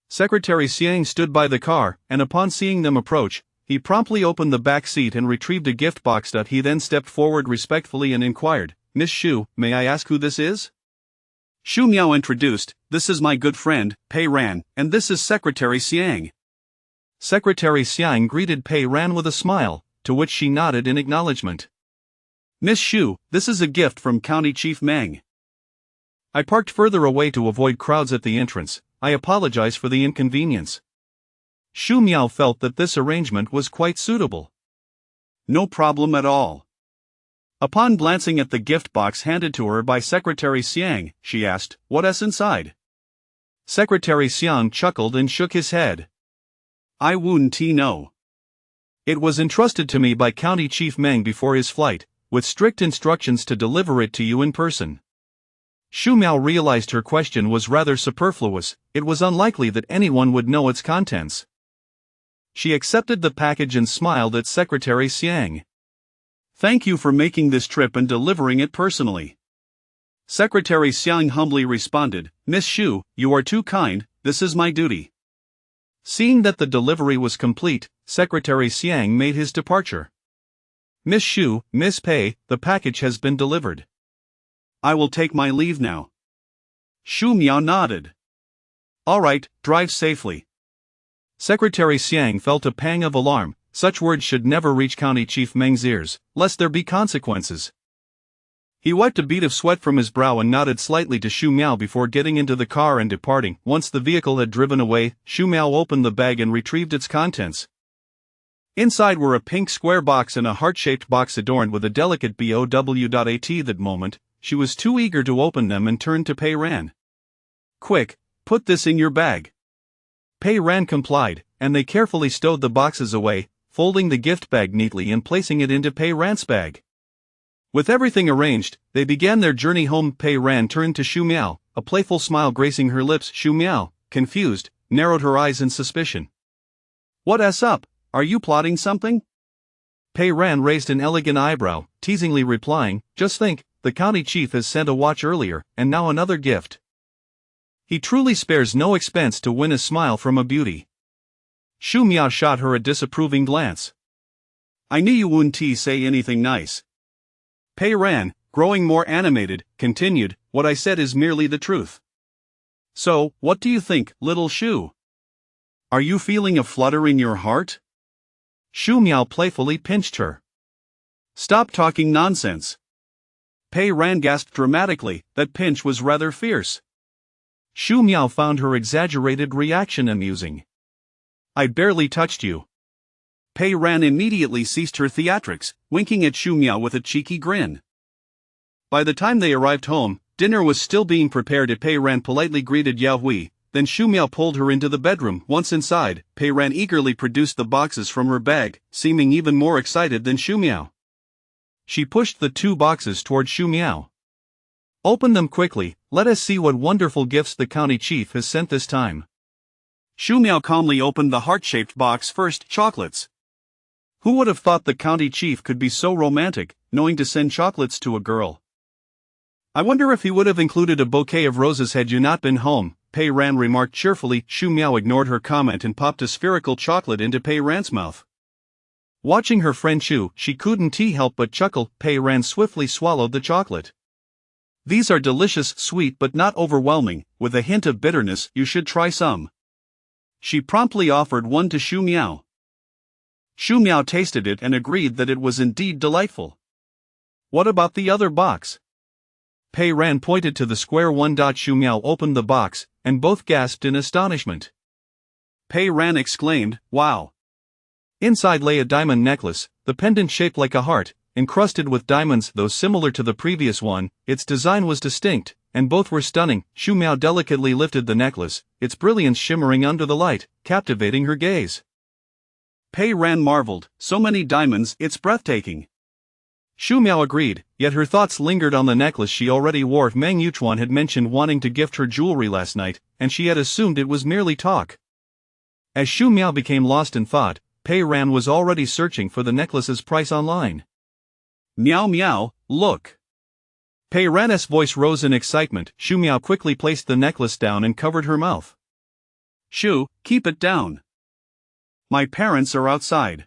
Secretary Xiang stood by the car, and upon seeing them approach, he promptly opened the back seat and retrieved a gift box. He then stepped forward respectfully and inquired, Miss Shu, may I ask who this is? Shu Miao introduced, this is my good friend, Pei Ran, and this is Secretary Xiang. Secretary Xiang greeted Pei Ran with a smile, to which she nodded in acknowledgement. Miss Shu, this is a gift from County Chief Meng. I parked further away to avoid crowds at the entrance. I apologize for the inconvenience. Shu Miao felt that this arrangement was quite suitable. No problem at all. Upon glancing at the gift box handed to her by Secretary Xiang, she asked, what's inside? Secretary Xiang chuckled and shook his head. I wouldn't know. It was entrusted to me by County Chief Meng before his flight, with strict instructions to deliver it to you in person. Shu Miao realized her question was rather superfluous. It was unlikely that anyone would know its contents. She accepted the package and smiled at Secretary Xiang. Thank you for making this trip and delivering it personally. Secretary Xiang humbly responded, Miss Shu, you are too kind, this is my duty. Seeing that the delivery was complete, Secretary Xiang made his departure. Miss Shu, Miss Pei, the package has been delivered. I will take my leave now. Shu Miao nodded. All right, drive safely. Secretary Xiang felt a pang of alarm. Such words should never reach County Chief Meng's ears, lest there be consequences. He wiped a bead of sweat from his brow and nodded slightly to Shu Miao before getting into the car and departing. Once the vehicle had driven away, Shu Miao opened the bag and retrieved its contents. Inside were a pink square box and a heart-shaped box adorned with a delicate BOW. At that moment, she was too eager to open them and turned to Pei Ran. Quick, put this in your bag. Pei Ran complied, and they carefully stowed the boxes away, folding the gift bag neatly and placing it into Pei Ran's bag. With everything arranged, they began their journey home. Pei Ran turned to Shu Miao, a playful smile gracing her lips. Shu Miao, confused, narrowed her eyes in suspicion. What's up, are you plotting something? Pei Ran raised an elegant eyebrow, teasingly replying, just think, the county chief has sent a watch earlier, and now another gift. He truly spares no expense to win a smile from a beauty. Shu Miao shot her a disapproving glance. I knew you wouldn't say anything nice. Pei Ran, growing more animated, continued, what I said is merely the truth. So, what do you think, little Shu? Are you feeling a flutter in your heart? Shu Miao playfully pinched her. Stop talking nonsense. Pei Ran gasped dramatically, that pinch was rather fierce. Shu Miao found her exaggerated reaction amusing. I barely touched you. Pei Ran immediately ceased her theatrics, winking at Shu Miao with a cheeky grin. By the time they arrived home, dinner was still being prepared. Pei Ran politely greeted Yao Hui, then Shu Miao pulled her into the bedroom. Once inside, Pei Ran eagerly produced the boxes from her bag, seeming even more excited than Shu Miao. She pushed the 2 boxes toward Shu Miao. Open them quickly, let us see what wonderful gifts the county chief has sent this time. Shu Miao calmly opened the heart-shaped box first. Chocolates. Who would have thought the county chief could be so romantic, knowing to send chocolates to a girl? I wonder if he would have included a bouquet of roses had you not been home, Pei Ran remarked cheerfully. Shu Miao ignored her comment and popped a spherical chocolate into Pei Ran's mouth. Watching her friend chew, she couldn't help but chuckle. Pei Ran swiftly swallowed the chocolate. These are delicious, sweet but not overwhelming, with a hint of bitterness. You should try some. She promptly offered one to Shu Miao. Shu Miao tasted it and agreed that it was indeed delightful. What about the other box? Pei Ran pointed to the square one. Shu Miao opened the box, and both gasped in astonishment. Pei Ran exclaimed, "Wow!" Inside lay a diamond necklace, the pendant shaped like a heart, encrusted with diamonds. Though similar to the previous one, its design was distinct, and both were stunning. Shu Miao delicately lifted the necklace, its brilliance shimmering under the light, captivating her gaze. Pei Ran marveled, "So many diamonds, it's breathtaking." Shu Miao agreed, yet her thoughts lingered on the necklace she already wore. Meng Yuchuan had mentioned wanting to gift her jewelry last night, and she had assumed it was merely talk. As Shu Miao became lost in thought, Pei Ran was already searching for the necklace's price online. "Meow meow, look." Pei Ran's voice rose in excitement. Shu Miao quickly placed the necklace down and covered her mouth. "Shu, keep it down. My parents are outside."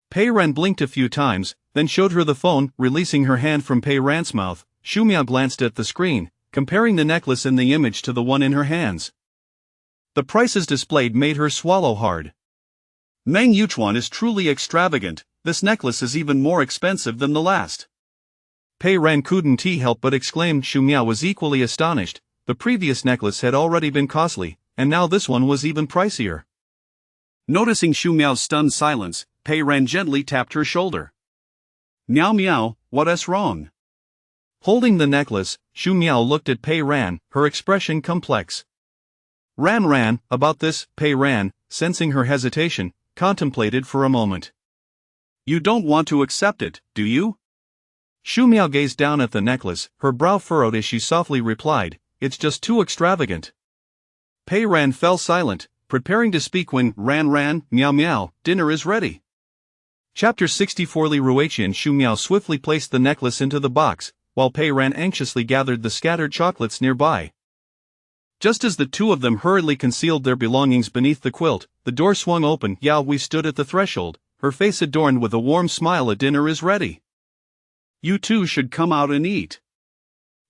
Pei Ran blinked a few times, then showed her the phone. Releasing her hand from Pei Ran's mouth, Shu Miao glanced at the screen, comparing the necklace in the image to the one in her hands. The prices displayed made her swallow hard. Meng Yuchuan is truly extravagant. This necklace is even more expensive than the last. Pei Ran couldn't help but exclaim. Shu Miao was equally astonished. The previous necklace had already been costly, and now this one was even pricier. Noticing Shu Miao's stunned silence, Pei Ran gently tapped her shoulder. "Meow meow, what's wrong?" Holding the necklace, Shu Miao looked at Pei Ran, her expression complex. Ran, about this. Pei Ran, sensing her hesitation, contemplated for a moment. "You don't want to accept it, do you?" Shu Miao gazed down at the necklace, her brow furrowed as she softly replied, "It's just too extravagant." Pei Ran fell silent, preparing to speak when Ran, meow meow, dinner is ready. Chapter 64. Li Ruiqian. Shu Miao swiftly placed the necklace into the box, while Pei Ran anxiously gathered the scattered chocolates nearby. Just as the two of them hurriedly concealed their belongings beneath the quilt, the door swung open. Yao Hui stood at the threshold, her face adorned with a warm smile. "A dinner is ready. You two should come out and eat."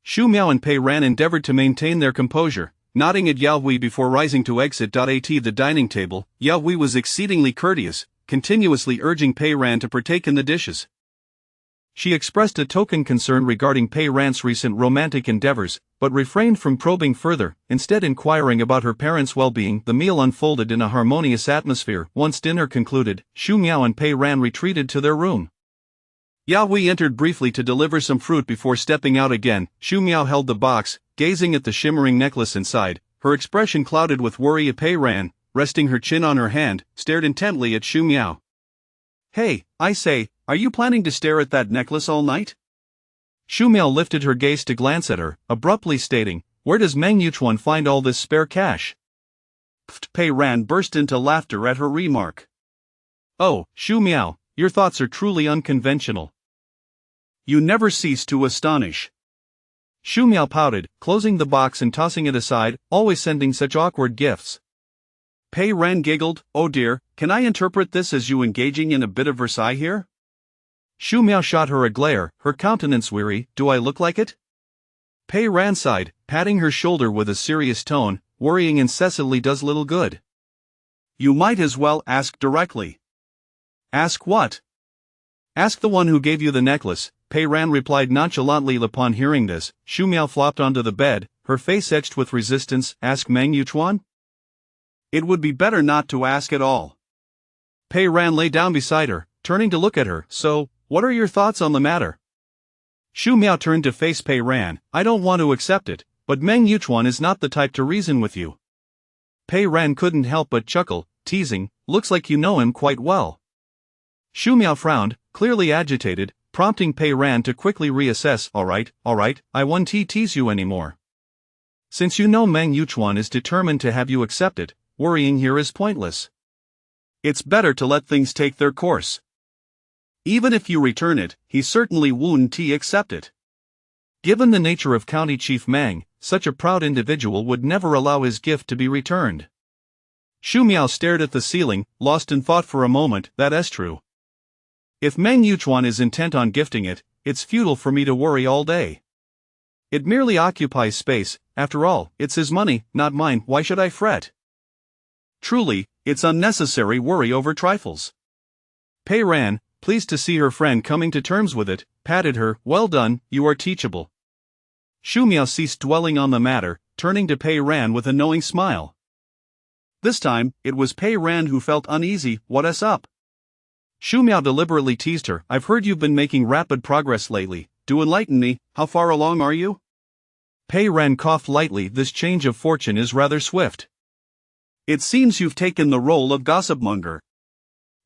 Shu Miao and Pei Ran endeavored to maintain their composure, nodding at Yao Hui before rising to exit. At the dining table, Yao Hui was exceedingly courteous, continuously urging Pei Ran to partake in the dishes. She expressed a token concern regarding Pei Ran's recent romantic endeavors, but refrained from probing further, instead inquiring about her parents' well-being. The meal unfolded in a harmonious atmosphere. Once dinner concluded, Shu Miao and Pei Ran retreated to their room. Yao Hui entered briefly to deliver some fruit before stepping out again. Shu Miao held the box, gazing at the shimmering necklace inside, her expression clouded with worry. Pei Ran, resting her chin on her hand, stared intently at Shu Miao. "Hey, I say, are you planning to stare at that necklace all night?" Shu Miao lifted her gaze to glance at her, abruptly stating, "Where does Meng Yuchuan find all this spare cash?" Pei Ran burst into laughter at her remark. "Oh, Shu Miao, your thoughts are truly unconventional. You never cease to astonish." Shu Miao pouted, closing the box and tossing it aside, always sending such awkward gifts. Pei Ran giggled, "Oh dear, can I interpret this as you engaging in a bit of Versailles here?" Shu Miao shot her a glare, her countenance weary. "Do I look like it?" Pei Ran sighed, patting her shoulder with a serious tone, "Worrying incessantly does little good. You might as well ask directly." "Ask what?" "Ask the one who gave you the necklace," Pei Ran replied nonchalantly. Upon hearing this, Shu Miao flopped onto the bed, her face etched with resistance. "Ask Meng Yuchuan?" "It would be better not to ask at all." Pei Ran lay down beside her, turning to look at her. "So, what are your thoughts on the matter?" Shu Miao turned to face Pei Ran. "I don't want to accept it, but Meng Yuchuan is not the type to reason with you." Pei Ran couldn't help but chuckle, teasing, "Looks like you know him quite well." Shu Miao frowned, clearly agitated, prompting Pei Ran to quickly reassess. All right, I won't tease you anymore. Since you know Meng Yuchuan is determined to have you accept it, worrying here is pointless. It's better to let things take their course. Even if you return it, he certainly won't accept it. Given the nature of County Chief Meng, such a proud individual would never allow his gift to be returned. Shu Miao stared at the ceiling, lost in thought for a moment. "That's true. If Meng Yuchuan is intent on gifting it, it's futile for me to worry all day. It merely occupies space. After all, it's his money, not mine. Why should I fret? Truly, it's unnecessary worry over trifles." Pei Ran, pleased to see her friend coming to terms with it, patted her. Well done, you are teachable. Shu Miao ceased dwelling on the matter, turning to Pei Ran with a knowing smile. This time, it was Pei Ran who felt uneasy. What's up? Shu Miao deliberately teased her. I've heard you've been making rapid progress lately. Do enlighten me, how far along are you? Pei Ran coughed lightly. This change of fortune is rather swift. It seems you've taken the role of gossipmonger.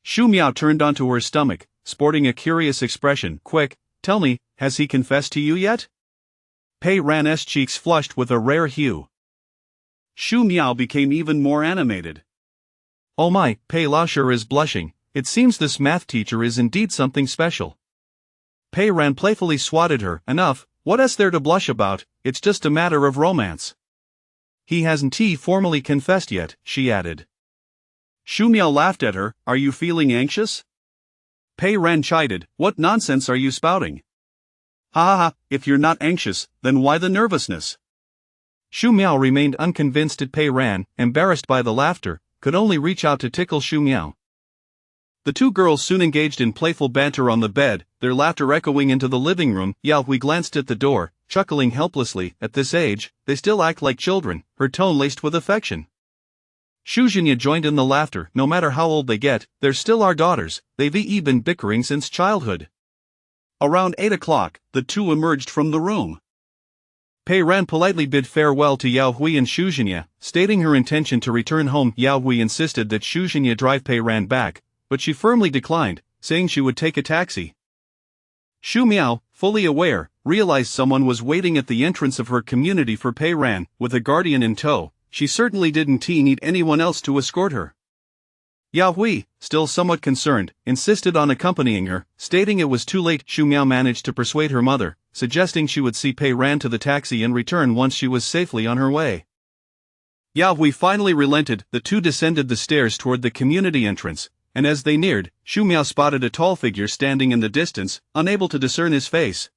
Shu Miao turned onto her stomach, sporting a curious expression. Quick, tell me, has he confessed to you yet? Pei Ran's cheeks flushed with a rare hue. Shu Miao became even more animated. Oh my, Pei La sure is blushing. It seems this math teacher is indeed something special. Pei Ran playfully swatted her. Enough, what's there to blush about? It's just a matter of romance. He hasn't formally confessed yet, she added. Shu Miao laughed at her. Are you feeling anxious? Pei Ran chided. What nonsense are you spouting? Ha ha ha, if you're not anxious, then why the nervousness? Shu Miao remained unconvinced at Pei Ran, embarrassed by the laughter, could only reach out to tickle Shu Miao. The two girls soon engaged in playful banter on the bed, their laughter echoing into the living room. Yao Hui glanced at the door, chuckling helplessly. At this age, they still act like children, her tone laced with affection. Shu Zhinya joined in the laughter. No matter how old they get, they're still our daughters. They've been bickering since childhood. Around 8 o'clock, the two emerged from the room. Pei Ran politely bid farewell to Yao Hui and Shu Zhinya, stating her intention to return home. Yao Hui insisted that Shu Zhinya drive Pei Ran back, but she firmly declined, saying she would take a taxi. Shu Miao, fully aware, realized someone was waiting at the entrance of her community for Pei Ran, with a guardian in tow. She certainly didn't need anyone else to escort her. Yao Hui, still somewhat concerned, insisted on accompanying her, stating it was too late. Shu Miao managed to persuade her mother, suggesting she would see Pei Ran to the taxi and return once she was safely on her way. Yao Hui finally relented. The two descended the stairs toward the community entrance, and as they neared, Shu Miao spotted a tall figure standing in the distance, unable to discern his face.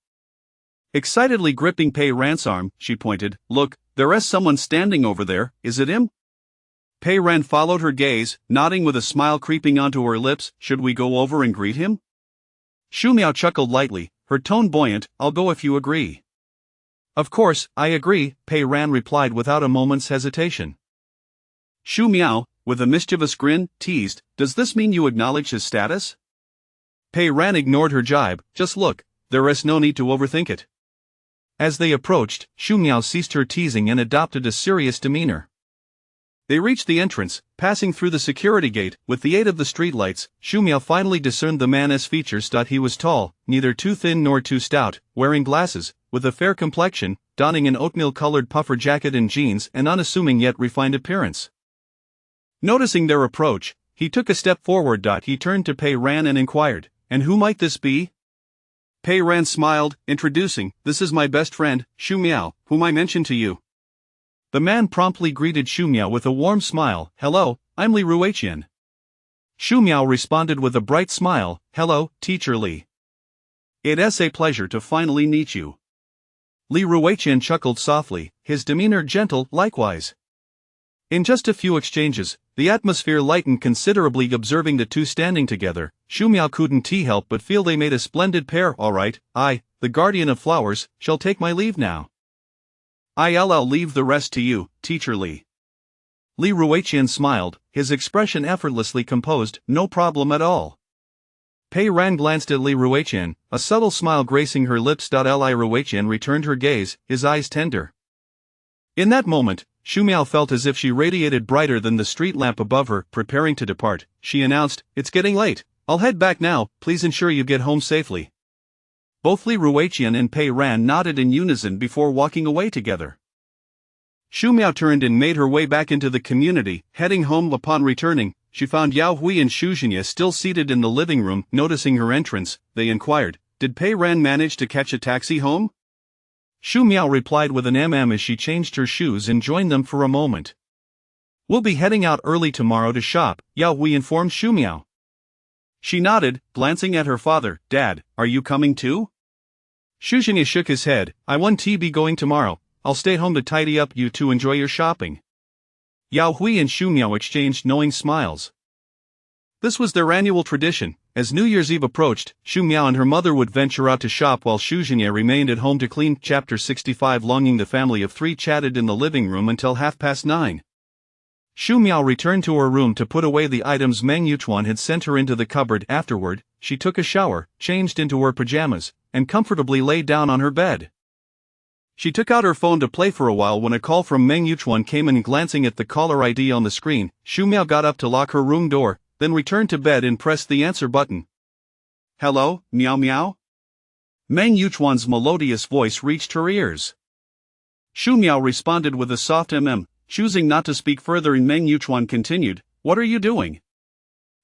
Excitedly gripping Pei Ran's arm, she pointed. Look, there's someone standing over there. Is it him? Pei Ran followed her gaze, nodding with a smile creeping onto her lips. Should we go over and greet him? Shu Miao chuckled lightly, her tone buoyant. I'll go if you agree. Of course, I agree, Pei Ran replied without a moment's hesitation. Shu Miao, with a mischievous grin, teased, does this mean you acknowledge his status? Pei Ran ignored her jibe. Just look, there's no need to overthink it. As they approached, Shu Miao ceased her teasing and adopted a serious demeanor. They reached the entrance, passing through the security gate. With the aid of the streetlights, Shu Miao finally discerned the man's features. He was tall, neither too thin nor too stout, wearing glasses, with a fair complexion, donning an oatmeal-colored puffer jacket and jeans, an unassuming yet refined appearance. Noticing their approach, he took a step forward. He turned to Pei Ran and inquired, and who might this be? Pei Ran smiled, introducing, this is my best friend, Shu Miao, whom I mentioned to you. The man promptly greeted Shu Miao with a warm smile. Hello, I'm Li Ruiqian. Shu Miao responded with a bright smile. Hello, Teacher Li. It's a pleasure to finally meet you. Li Ruiqian chuckled softly, his demeanor gentle. Likewise. In just a few exchanges, the atmosphere lightened considerably. Observing the two standing together, Shu Miao couldn't help but feel they made a splendid pair. All right, I, the guardian of flowers, shall take my leave now. I'll leave the rest to you, Teacher Li. Li Ruiqian smiled, his expression effortlessly composed. No problem at all. Pei Ran glanced at Li Ruiqian, a subtle smile gracing her lips. Li Ruiqian returned her gaze, his eyes tender. In that moment, Shu Miao felt as if she radiated brighter than the street lamp above her. Preparing to depart, she announced, it's getting late. I'll head back now, please ensure you get home safely. Both Li Ruiqian and Pei Ran nodded in unison before walking away together. Shu Miao turned and made her way back into the community. Heading home. Upon returning, she found Yao Hui and Shu Zhinya still seated in the living room. Noticing her entrance, they inquired, did Pei Ran manage to catch a taxi home? Shu Miao replied with an as she changed her shoes and joined them for a moment. We'll be heading out early tomorrow to shop, Yao Hui informed Shu Miao. She nodded, glancing at her father. Dad, are you coming too? Shu Zhinya shook his head. I won't be going tomorrow. I'll stay home to tidy up. You two enjoy your shopping. Yao Hui and Shu Miao exchanged knowing smiles. This was their annual tradition. As New Year's Eve approached, Xu Miao and her mother would venture out to shop while Xu Xingye remained at home to clean. Chapter 65. Longing. The family of three chatted in the living room until 9:30. Xu Miao returned to her room to put away the items Meng Yuchuan had sent her into the cupboard. Afterward, she took a shower, changed into her pajamas, and comfortably lay down on her bed. She took out her phone to play for a while when a call from Meng Yuchuan came in. Glancing at the caller ID on the screen, Xu Miao got up to lock her room door, then returned to bed and pressed the answer button. Hello, Miao Miao? Meng Yuchuan's melodious voice reached her ears. Xu Miao responded with a soft choosing not to speak further. And Meng Yuchuan continued, "What are you doing?"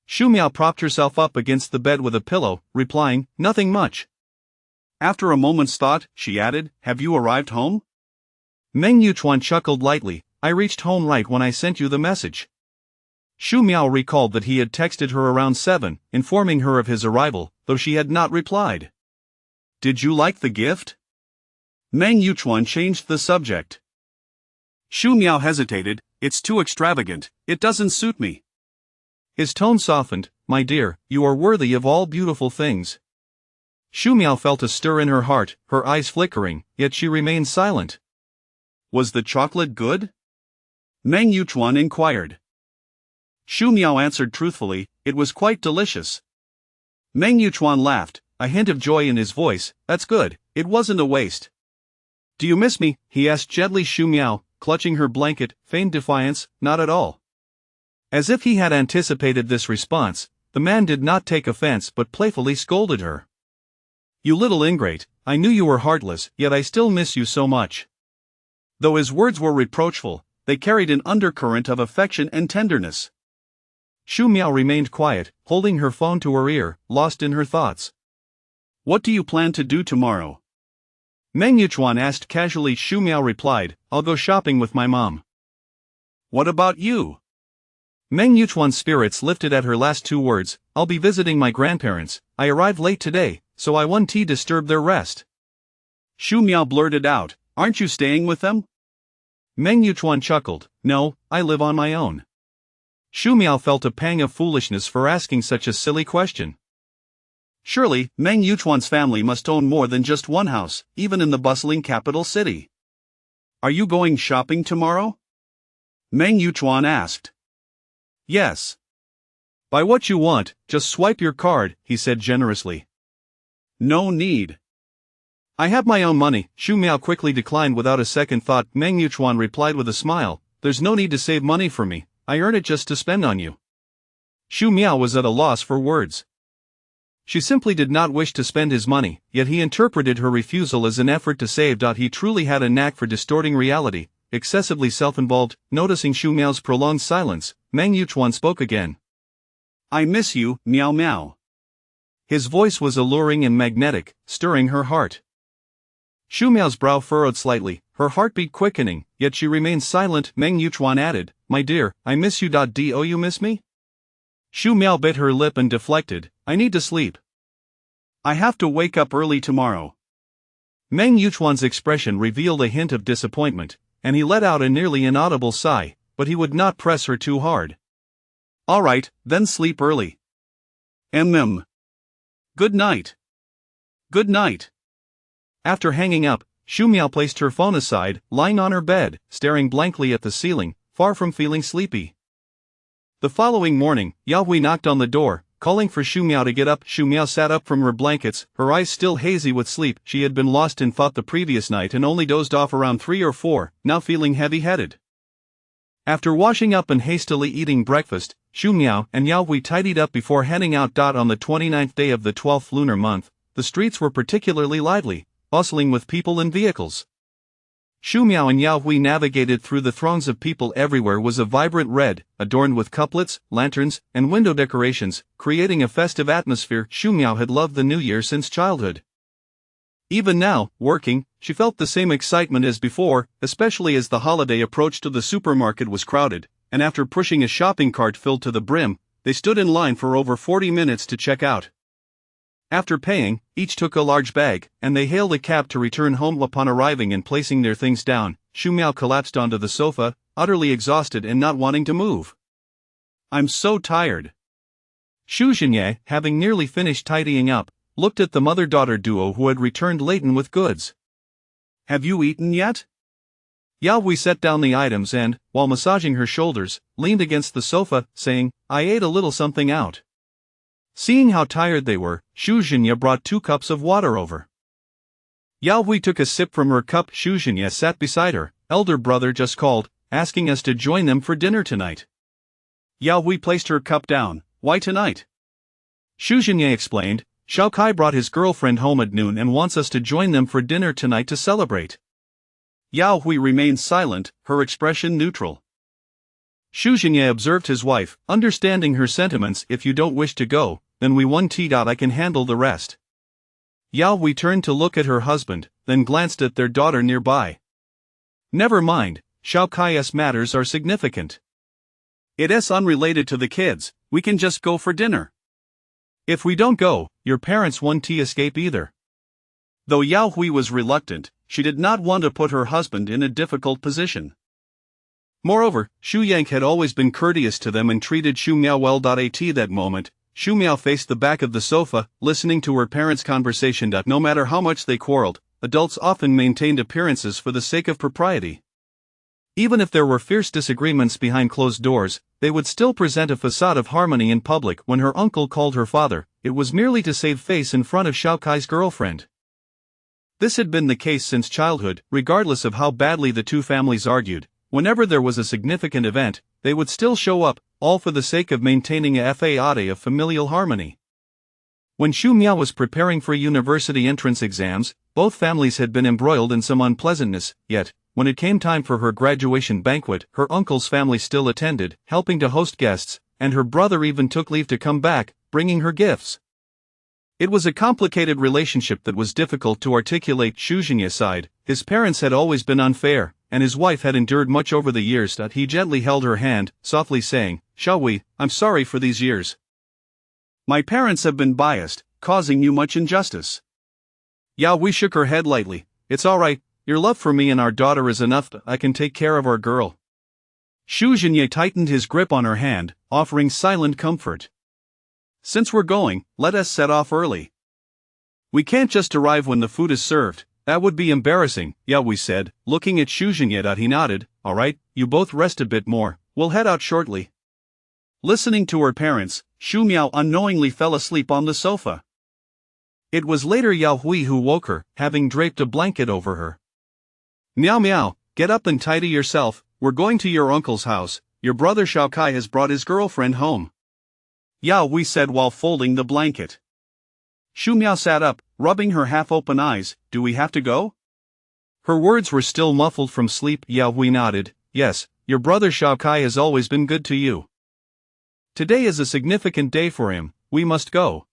Xu Miao propped herself up against the bed with a pillow, replying, "Nothing much." After a moment's thought, she added, "Have you arrived home?" Meng Yuchuan chuckled lightly, "I reached home right when I sent you the message." Xu Miao recalled that he had texted her around 7, informing her of his arrival, though she had not replied. "Did you like the gift?" Meng Yuchuan changed the subject. Xu Miao hesitated. "It's too extravagant, it doesn't suit me." His tone softened. "My dear, you are worthy of all beautiful things." Xu Miao felt a stir in her heart, her eyes flickering, yet she remained silent. "Was the chocolate good?" Meng Yuchuan inquired. Xu Miao answered truthfully, "It was quite delicious." Meng Yuchuan laughed, a hint of joy in his voice. "That's good, it wasn't a waste." "Do you miss me?" he asked gently. Xu Miao, clutching her blanket, feigned defiance, "Not at all." As if he had anticipated this response, the man did not take offense but playfully scolded her. "You little ingrate, I knew you were heartless, yet I still miss you so much." Though his words were reproachful, they carried an undercurrent of affection and tenderness. Xu Miao remained quiet, holding her phone to her ear, lost in her thoughts. "What do you plan to do tomorrow?" Meng Yuchuan asked casually. Xu Miao replied, "I'll go shopping with my mom." "What about you?" Meng Yuchuan's spirits lifted at her last two words. "I'll be visiting my grandparents. I arrived late today, so I won't disturb their rest." Xu Miao blurted out, "Aren't you staying with them?" Meng Yuchuan chuckled, "No, I live on my own." Xu Miao felt a pang of foolishness for asking such a silly question. Surely, Meng Yuchuan's family must own more than just one house, even in the bustling capital city. "Are you going shopping tomorrow?" Meng Yuchuan asked. "Yes." "Buy what you want, just swipe your card," he said generously. "No need. I have my own money." Xu Miao quickly declined without a second thought. Meng Yuchuan replied with a smile, "There's no need to save money for me, I earn it just to spend on you." Xu Miao was at a loss for words. She simply did not wish to spend his money, yet he interpreted her refusal as an effort to save. He truly had a knack for distorting reality, excessively self-involved. Noticing Xu Miao's prolonged silence, Meng Yuchuan spoke again. "I miss you, Miao Miao." His voice was alluring and magnetic, stirring her heart. Xu Miao's brow furrowed slightly, her heartbeat quickening, yet she remained silent. Meng Yuchuan added, "My dear, I miss you. Do you miss me?" Xu Miao bit her lip and deflected, "I need to sleep. I have to wake up early tomorrow." Meng Yuchuan's expression revealed a hint of disappointment, and he let out a nearly inaudible sigh, but he would not press her too hard. "All right, then sleep early. Good night." "Good night." After hanging up, Xu Miao placed her phone aside, lying on her bed, staring blankly at the ceiling, far from feeling sleepy. The following morning, Yao Hui knocked on the door, calling for Xu Miao to get up. Xu Miao sat up from her blankets, her eyes still hazy with sleep. She had been lost in thought the previous night and only dozed off around 3 or 4, now feeling heavy-headed. After washing up and hastily eating breakfast, Xu Miao and Yao Hui tidied up before heading out. On the 29th day of the 12th lunar month, the streets were particularly lively, bustling with people and vehicles. Xu Miao and Yao Hui navigated through the throngs of people. Everywhere was a vibrant red, adorned with couplets, lanterns, and window decorations, creating a festive atmosphere. Xu Miao had loved the new year since childhood. Even now, working, she felt the same excitement as before, especially as the holiday approached. The supermarket was crowded, and after pushing a shopping cart filled to the brim, they stood in line for over 40 minutes to check out. After paying, each took a large bag, and they hailed a cab to return home. Upon arriving and placing their things down, Xu Miao collapsed onto the sofa, utterly exhausted and not wanting to move. "I'm so tired." Xu Zhenye, having nearly finished tidying up, looked at the mother-daughter duo who had returned laden with goods. Have you eaten yet? Yao Hui set down the items and, while massaging her shoulders, leaned against the sofa, saying, I ate a little something out. Seeing how tired they were, Xu Zhenye brought 2 cups of water over. Yao Hui took a sip from her cup. Xu Zhenye sat beside her. Elder brother just called, asking us to join them for dinner tonight. Yao Hui placed her cup down. Why tonight? Xu Zhenye explained, Xiao Kai brought his girlfriend home at noon and wants us to join them for dinner tonight to celebrate. Yao Hui remained silent, her expression neutral. Xu Zhenye observed his wife, understanding her sentiments. If you don't wish to go, then we won T. I can handle the rest. Yao Hui turned to look at her husband, then glanced at their daughter nearby. Never mind, Xiao Kai's matters are significant. It is unrelated to the kids, we can just go for dinner. If we don't go, your parents won't escape either. Though Yao Hui was reluctant, she did not want to put her husband in a difficult position. Moreover, Xu Yang had always been courteous to them and treated Xu Miao well. At that moment, Xu Miao faced the back of the sofa, listening to her parents' conversation. No matter how much they quarreled, adults often maintained appearances for the sake of propriety. Even if there were fierce disagreements behind closed doors, they would still present a facade of harmony in public. When her uncle called her father, it was merely to save face in front of Xiao Kai's girlfriend. This had been the case since childhood. Regardless of how badly the two families argued, whenever there was a significant event, they would still show up, all for the sake of maintaining a facade of familial harmony. When Xu Miao was preparing for university entrance exams, both families had been embroiled in some unpleasantness, yet, when it came time for her graduation banquet, her uncle's family still attended, helping to host guests, and her brother even took leave to come back, bringing her gifts. It was a complicated relationship that was difficult to articulate. Xu Zhenye's side, his parents had always been unfair, and his wife had endured much over the years. He gently held her hand, softly saying, Xiao Hui, I'm sorry for these years. My parents have been biased, causing you much injustice. Yao Hui shook her head lightly. It's alright, your love for me and our daughter is enough. I can take care of our girl. Xu Zhenye tightened his grip on her hand, offering silent comfort. Since we're going, let us set off early. We can't just arrive when the food is served. That would be embarrassing, Yao Hui said, looking at Xu Zhenye. He nodded. Alright, you both rest a bit more, we'll head out shortly. Listening to her parents, Xu Miao unknowingly fell asleep on the sofa. It was later Yao Hui who woke her, having draped a blanket over her. Miao Miao, get up and tidy yourself, we're going to your uncle's house. Your brother Xiao Kai has brought his girlfriend home. Yao Hui said while folding the blanket. Xu Miao sat up, rubbing her half-open eyes. Do we have to go? Her words were still muffled from sleep. Yao Hui nodded. Yes, your brother Xiao Kai has always been good to you. Today is a significant day for him, we must go.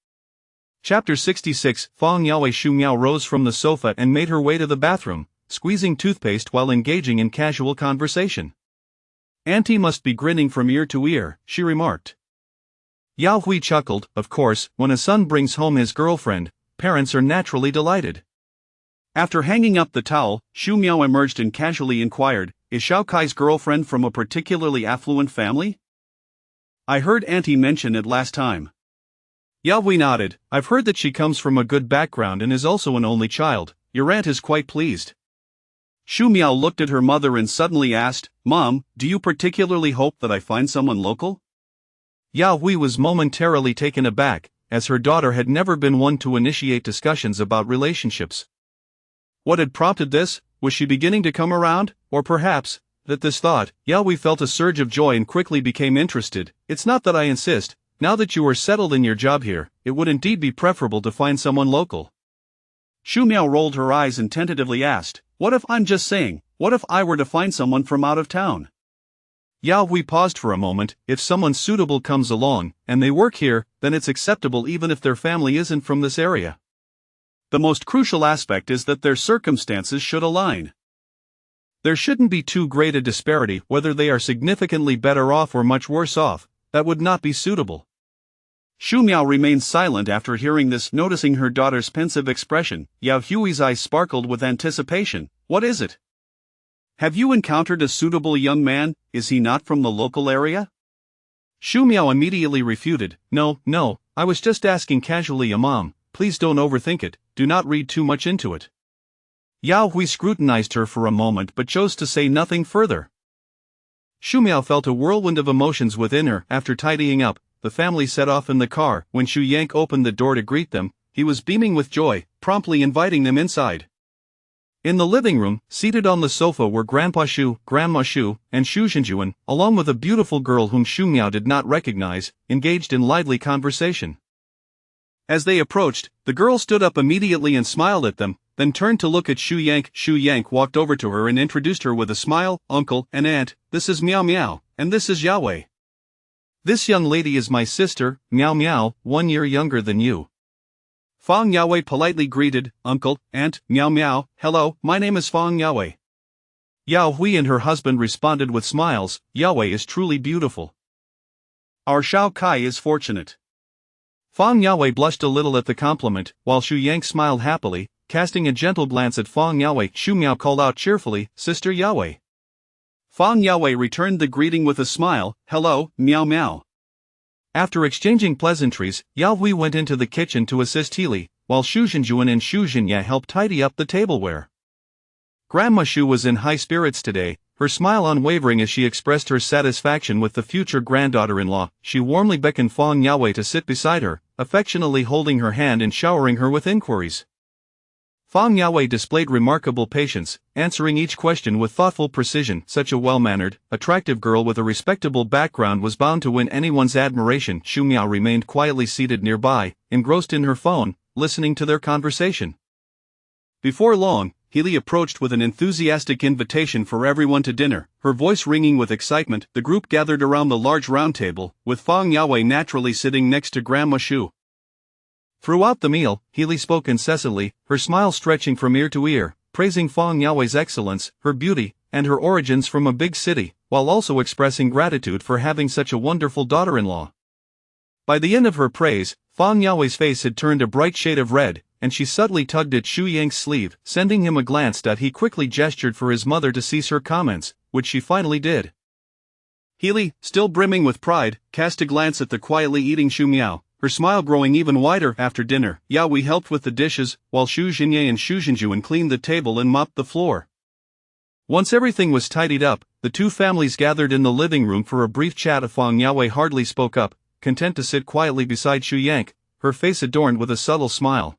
Chapter 66. Fang Yaowei. Xu Miao rose from the sofa and made her way to the bathroom, squeezing toothpaste while engaging in casual conversation. Auntie must be grinning from ear to ear, she remarked. Yao Hui chuckled. Of course, when a son brings home his girlfriend, parents are naturally delighted. After hanging up the towel, Xu Miao emerged and casually inquired, Is Xiao Kai's girlfriend from a particularly affluent family? I heard Auntie mention it last time. Yao Hui nodded. I've heard that she comes from a good background and is also an only child. Your aunt is quite pleased. Xu Miao looked at her mother and suddenly asked, Mom, do you particularly hope that I find someone local? Yao Hui was momentarily taken aback, as her daughter had never been one to initiate discussions about relationships. What had prompted this? Was she beginning to come around? Or perhaps, at this thought, Yao Hui felt a surge of joy and quickly became interested. It's not that I insist, now that you are settled in your job here, it would indeed be preferable to find someone local. Xu Miao rolled her eyes and tentatively asked, What if I'm just saying, what if I were to find someone from out of town? Yao Hui paused for a moment. If someone suitable comes along, and they work here, then it's acceptable even if their family isn't from this area. The most crucial aspect is that their circumstances should align. There shouldn't be too great a disparity whether they are significantly better off or much worse off. That would not be suitable. Xu Miao remained silent after hearing this, noticing her daughter's pensive expression. Yao Hui's eyes sparkled with anticipation. What is it? Have you encountered a suitable young man? Is he not from the local area? Shu Miao immediately refuted, no, I was just asking casually, Mom, please don't overthink it, do not read too much into it. Yao Hui scrutinized her for a moment but chose to say nothing further. Shu Miao felt a whirlwind of emotions within her. After tidying up, the family set off in the car. When Xu Yank opened the door to greet them, he was beaming with joy, promptly inviting them inside. In the living room, seated on the sofa were Grandpa Shu, Grandma Shu, and Xu Zhenjuan, along with a beautiful girl whom Shu Miao did not recognize, engaged in lively conversation. As they approached, the girl stood up immediately and smiled at them, then turned to look at Xu Yank. Xu Yank walked over to her and introduced her with a smile, Uncle and Aunt, this is Miao Miao, and this is Yao Wei. This young lady is my sister, Miao Miao, 1 year younger than you. Fang Yao politely greeted, Uncle, Aunt, Miao Miao, hello, my name is Fang Yao. Yao Hui and her husband responded with smiles, Yao is truly beautiful. Our Shao Kai is fortunate. Fang Yao blushed a little at the compliment, while Xu Yank smiled happily, casting a gentle glance at Fang Yao. Shu Miao called out cheerfully, Sister Yao. Fang Yao returned the greeting with a smile, hello, Miao Miao. After exchanging pleasantries, Yao Hui went into the kitchen to assist Healy, while Xu Zhenjuan and Xu Zhenya helped tidy up the tableware. Grandma Shu was in high spirits today, her smile unwavering as she expressed her satisfaction with the future granddaughter-in-law. She warmly beckoned Fang Yao to sit beside her, affectionately holding her hand and showering her with inquiries. Fang Yao displayed remarkable patience, answering each question with thoughtful precision. Such a well-mannered, attractive girl with a respectable background was bound to win anyone's admiration. Shu Miao remained quietly seated nearby, engrossed in her phone, listening to their conversation. Before long, Healy approached with an enthusiastic invitation for everyone to dinner, her voice ringing with excitement. The group gathered around the large round table, with Fang Yao naturally sitting next to Grandma Shu. Throughout the meal, Healy spoke incessantly, her smile stretching from ear to ear, praising Fang Yao's excellence, her beauty, and her origins from a big city, while also expressing gratitude for having such a wonderful daughter-in-law. By the end of her praise, Fang Yao's face had turned a bright shade of red, and she subtly tugged at Xu Yang's sleeve, sending him a glance that he quickly gestured for his mother to cease her comments, which she finally did. Healy, still brimming with pride, cast a glance at the quietly eating Xu Miao, her smile growing even wider. After dinner, Yao Hui helped with the dishes, while Xu Zhenya and Xu Zhenjuan cleaned the table and mopped the floor. Once everything was tidied up, the two families gathered in the living room for a brief chat. Fang Yao hardly spoke up, content to sit quietly beside Xu Yank, her face adorned with a subtle smile.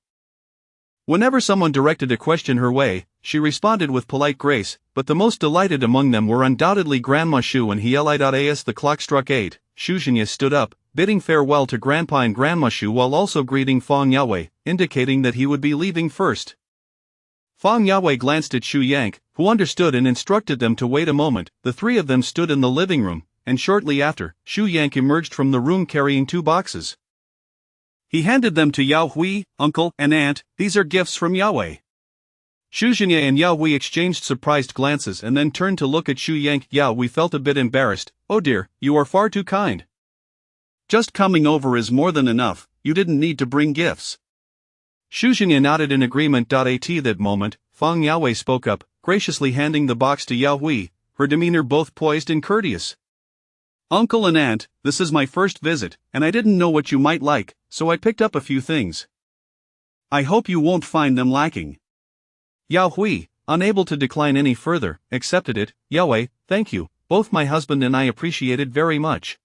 Whenever someone directed a question her way, she responded with polite grace, but the most delighted among them were undoubtedly Grandma Shu and Healy. As the clock struck 8, Xu Zhenya stood up, bidding farewell to Grandpa and Grandma Shu while also greeting Fang Yao, indicating that he would be leaving first. Fang Yao glanced at Xu Yank, who understood and instructed them to wait a moment. The three of them stood in the living room, and shortly after, Xu Yank emerged from the room carrying 2 boxes. He handed them to Yao Hui, Uncle and Aunt, these are gifts from Yao. Xu Zhenya and Yao Hui exchanged surprised glances and then turned to look at Xu Yank. Yao Hui felt a bit embarrassed, oh dear, you are far too kind. Just coming over is more than enough, you didn't need to bring gifts. Xu Zhenya nodded in agreement. At that moment, Fang Yao spoke up, graciously handing the box to Yao Hui, her demeanor both poised and courteous. Uncle and Aunt, this is my first visit, and I didn't know what you might like, so I picked up a few things. I hope you won't find them lacking. Yao Hui, unable to decline any further, accepted it. Yao, thank you, both my husband and I appreciate it very much.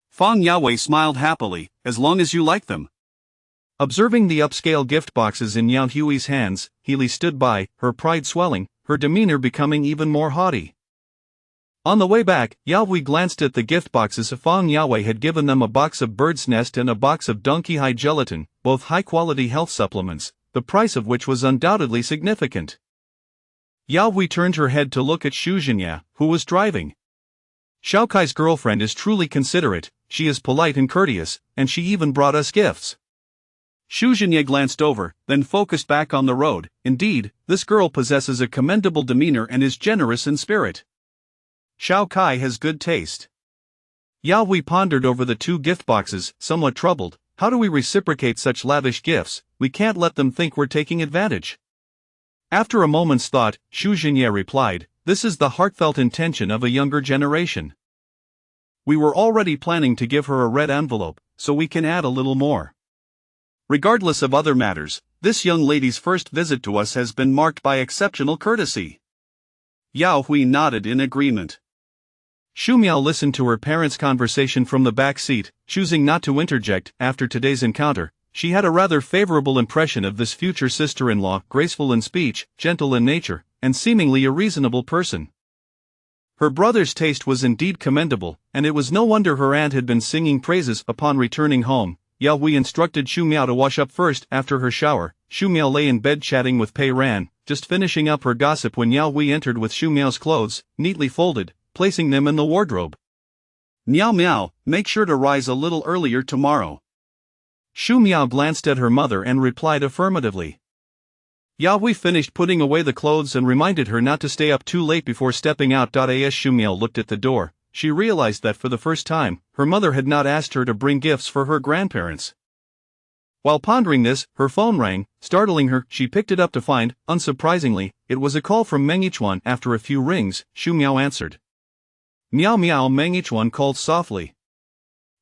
Fang Yao smiled happily, as long as you like them. Observing the upscale gift boxes in Yao Hui's hands, Healy stood by, her pride swelling, her demeanor becoming even more haughty. On the way back, Yao Hui glanced at the gift boxes. Fang Yao had given them a box of bird's nest and a box of donkey hide gelatin, both high-quality health supplements, the price of which was undoubtedly significant. Yao Hui turned her head to look at Xu Zhenya, who was driving. Shao Kai's girlfriend is truly considerate, she is polite and courteous, and she even brought us gifts. Xu Zhenya glanced over, then focused back on the road. Indeed, this girl possesses a commendable demeanor and is generous in spirit. Shao Kai has good taste. Yao Hui pondered over the 2 gift boxes, somewhat troubled. How do we reciprocate such lavish gifts? We can't let them think we're taking advantage. After a moment's thought, Xu Zhenya replied, this is the heartfelt intention of a younger generation. We were already planning to give her a red envelope, so we can add a little more. Regardless of other matters, this young lady's first visit to us has been marked by exceptional courtesy." Yao Hui nodded in agreement. Xu Miao listened to her parents' conversation from the back seat, choosing not to interject. After today's encounter, she had a rather favorable impression of this future sister-in-law, graceful in speech, gentle in nature, and seemingly a reasonable person. Her brother's taste was indeed commendable, and it was no wonder her aunt had been singing praises. Upon returning home, Yao Hui instructed Xu Miao to wash up first. After her shower, Xu Miao lay in bed chatting with Pei Ran, just finishing up her gossip when Yao Hui entered with Xu Miao's clothes, neatly folded, placing them in the wardrobe. "Miao Miao, make sure to rise a little earlier tomorrow." Xu Miao glanced at her mother and replied affirmatively. Yao Hui finished putting away the clothes and reminded her not to stay up too late before stepping out. As Xu Miao looked at the door, she realized that for the first time, her mother had not asked her to bring gifts for her grandparents. While pondering this, her phone rang, startling her. She picked it up to find, unsurprisingly, it was a call from Meng Yichuan. After a few rings, Xu Miao answered. "Miao Miao," Meng Yichuan called softly.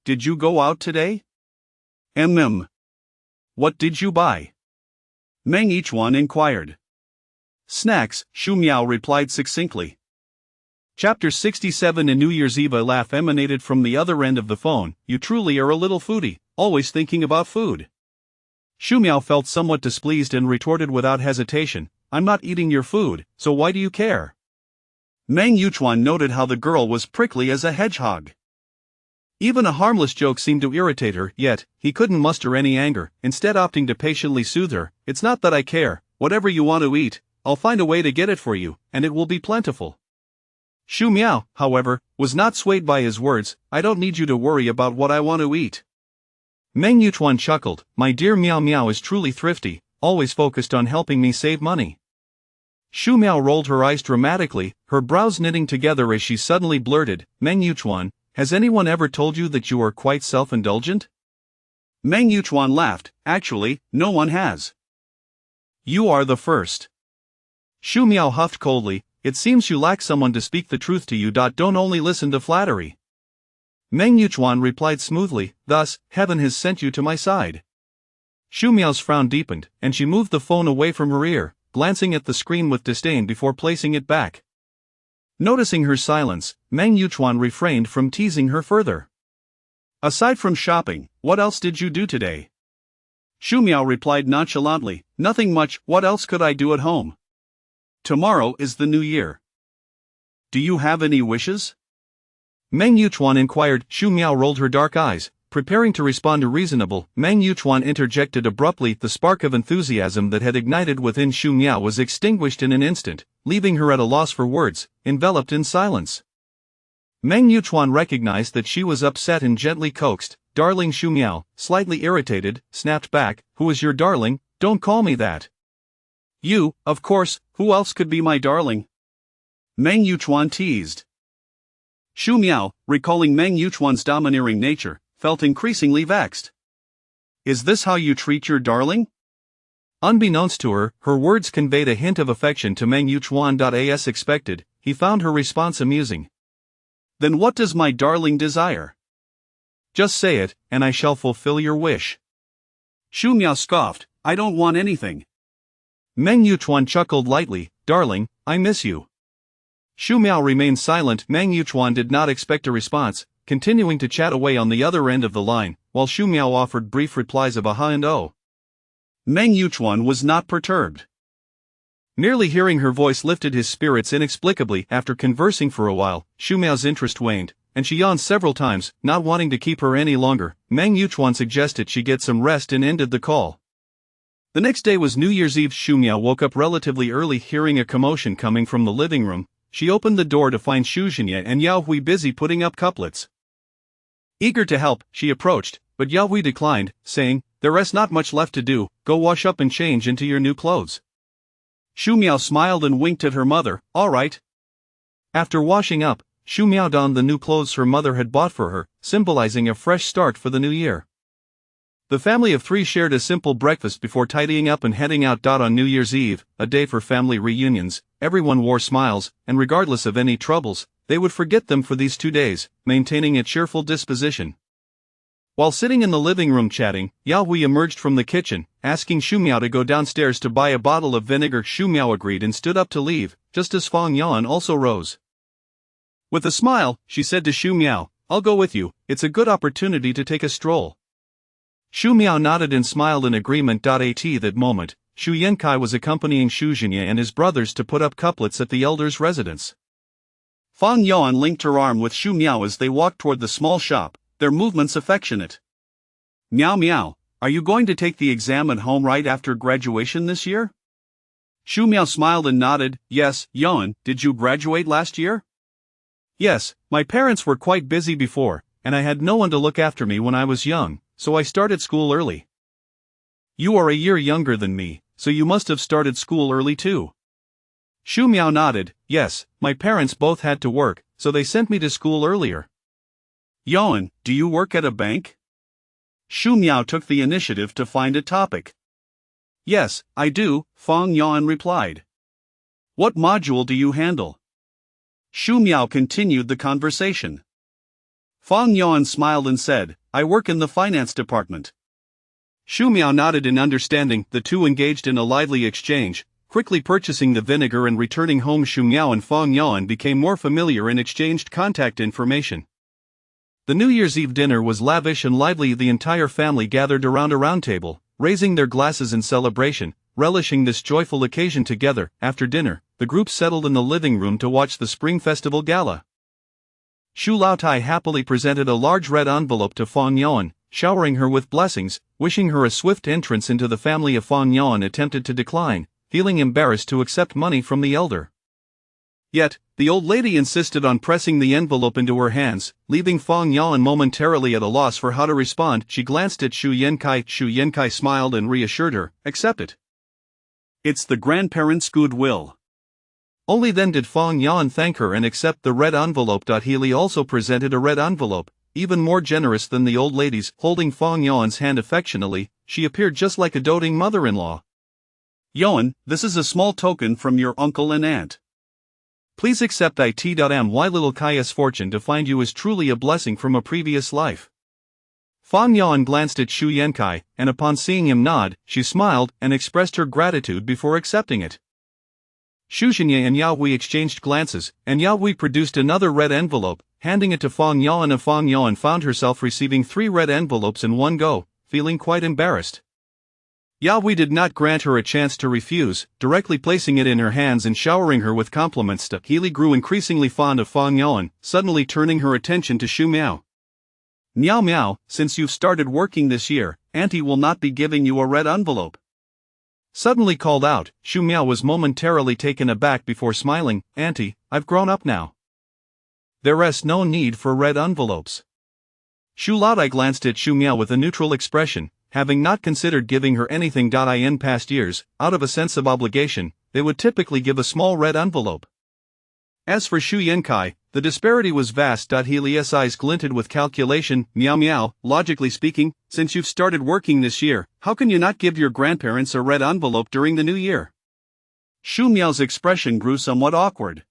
"Did you go out today?" What did you buy?" Meng Yichuan inquired. "Snacks," Xu Miao replied succinctly. Chapter 67. In New Year's Eve, a laugh emanated from the other end of the phone. "You truly are a little foodie, always thinking about food." Xu Miao felt somewhat displeased and retorted without hesitation, "I'm not eating your food, so why do you care?" Meng Yichuan noted how the girl was prickly as a hedgehog. Even a harmless joke seemed to irritate her, yet he couldn't muster any anger, instead opting to patiently soothe her. "It's not that I care, whatever you want to eat, I'll find a way to get it for you, and it will be plentiful." Xu Miao, however, was not swayed by his words. "I don't need you to worry about what I want to eat." Meng Yichuan chuckled. "My dear Miao Miao is truly thrifty, always focused on helping me save money." Xu Miao rolled her eyes dramatically, her brows knitting together as she suddenly blurted, "Meng Yichuan, has anyone ever told you that you are quite self-indulgent?" Meng Yichuan laughed. "Actually, no one has. You are the first." Xu Miao huffed coldly. "It seems you lack someone to speak the truth to you. Don't only listen to flattery." Meng Yichuan replied smoothly, "Thus, heaven has sent you to my side." Xu Miao's frown deepened, and she moved the phone away from her ear, glancing at the screen with disdain before placing it back. Noticing her silence, Meng Yichuan refrained from teasing her further. "Aside from shopping, what else did you do today?" Xu Miao replied nonchalantly, "Nothing much. What else could I do at home? Tomorrow is the new year. Do you have any wishes?" Meng Yichuan inquired. Xu Miao rolled her dark eyes, preparing to respond to reasonable. Meng Yichuan interjected abruptly. The spark of enthusiasm that had ignited within Xu Miao was extinguished in an instant, leaving her at a loss for words, enveloped in silence. Meng Yichuan recognized that she was upset and gently coaxed. "Darling." Xu Miao, slightly irritated, snapped back, "Who is your darling? Don't call me that." "You, of course, who else could be my darling?" Meng Yichuan teased. Xu Miao, recalling Meng Yichuan's domineering nature, felt increasingly vexed. "Is this how you treat your darling?" Unbeknownst to her, her words conveyed a hint of affection to Meng Yichuan. As expected, he found her response amusing. "Then what does my darling desire? Just say it, and I shall fulfill your wish." Xu Miao scoffed, "I don't want anything." Meng Yichuan chuckled lightly, "Darling, I miss you." Xu Miao remained silent. Meng Yichuan did not expect a response, continuing to chat away on the other end of the line, while Xu Miao offered brief replies of aha and oh. Meng Yichuan was not perturbed. Merely hearing her voice lifted his spirits inexplicably. After conversing for a while, Xu Miao's interest waned, and she yawned several times. Not wanting to keep her any longer, Meng Yichuan suggested she get some rest and ended the call. The next day was New Year's Eve. Xu Miao woke up relatively early, hearing a commotion coming from the living room. She opened the door to find Xu Zhinya and Yao Hui busy putting up couplets. Eager to help, she approached, but Yao Hui declined, saying, "There's not much left to do, go wash up and change into your new clothes." Xu Miao smiled and winked at her mother, "All right." After washing up, Xu Miao donned the new clothes her mother had bought for her, symbolizing a fresh start for the new year. The family of three shared a simple breakfast before tidying up and heading out. On New Year's Eve, a day for family reunions, everyone wore smiles, and regardless of any troubles, they would forget them for these 2 days, maintaining a cheerful disposition. While sitting in the living room chatting, Yao Hui emerged from the kitchen, asking Xu Miao to go downstairs to buy a bottle of vinegar. Xu Miao agreed and stood up to leave, just as Fang Yuan also rose. With a smile, she said to Xu Miao, "I'll go with you, it's a good opportunity to take a stroll." Xu Miao nodded and smiled in agreement. At that moment, Xu Yankai was accompanying Xu Zhinya and his brothers to put up couplets at the elder's residence. Fang Yuan linked her arm with Xu Miao as they walked toward the small shop, their movements affectionate. "Miao Miao, are you going to take the exam at home right after graduation this year?" Xu Miao smiled and nodded. "Yes, Yuan, did you graduate last year?" "Yes, my parents were quite busy before, and I had no one to look after me when I was young, so I started school early." "You are a year younger than me, so you must have started school early too." Xu Miao nodded. "Yes, my parents both had to work, so they sent me to school earlier." "Yuan, do you work at a bank?" Xu Miao took the initiative to find a topic. "Yes, I do," Fang Yuan replied. "What module do you handle?" Xu Miao continued the conversation. Fang Yuan smiled and said, "I work in the finance department." Xu Miao nodded in understanding. The two engaged in a lively exchange, quickly purchasing the vinegar and returning home. Xu Miao and Fang Yuan became more familiar and exchanged contact information. The New Year's Eve dinner was lavish and lively. The entire family gathered around a round table, raising their glasses in celebration, relishing this joyful occasion together. After dinner, the group settled in the living room to watch the Spring Festival Gala. Xu Laotai happily presented a large red envelope to Fang Yuan, showering her with blessings, wishing her a swift entrance into the family. Fang Yuan attempted to decline, feeling embarrassed to accept money from the elder. Yet, the old lady insisted on pressing the envelope into her hands, leaving Fang Yuan momentarily at a loss for how to respond. She glanced at Xu Yankai. Xu Yankai smiled and reassured her, "Accept it. It's the grandparents' goodwill." Only then did Fang Yuan thank her and accept the red envelope. Healy also presented a red envelope, even more generous than the old lady's. Holding Fang Yuan's hand affectionately, she appeared just like a doting mother-in-law. "Yuan, this is a small token from your uncle and aunt. Please accept it. My little Kaya's fortune to find you is truly a blessing from a previous life." Fang Yuan glanced at Xu Yankai, and upon seeing him nod, she smiled and expressed her gratitude before accepting it. Xu Zhinya and Yao Hui exchanged glances, and Yao Hui produced another red envelope, handing it to Fang Yuan. Fang Yuan found herself receiving 3 red envelopes in one go, feeling quite embarrassed. Yao Hui did not grant her a chance to refuse, directly placing it in her hands and showering her with compliments. Healy grew increasingly fond of Fang Yuan, suddenly turning her attention to Xu Miao. "Miao Miao, since you've started working this year, Auntie will not be giving you a red envelope." Suddenly called out, Xu Miao was momentarily taken aback before smiling. "Auntie, I've grown up now. There's no need for red envelopes." Xu Laotai glanced at Xu Miao with a neutral expression, having not considered giving her anything. In past years, out of a sense of obligation, they would typically give a small red envelope. As for Xu Yankai, the disparity was vast. Healy's eyes glinted with calculation. "Miao Miao, logically speaking, since you've started working this year, how can you not give your grandparents a red envelope during the new year?" Xu Miao's expression grew somewhat awkward.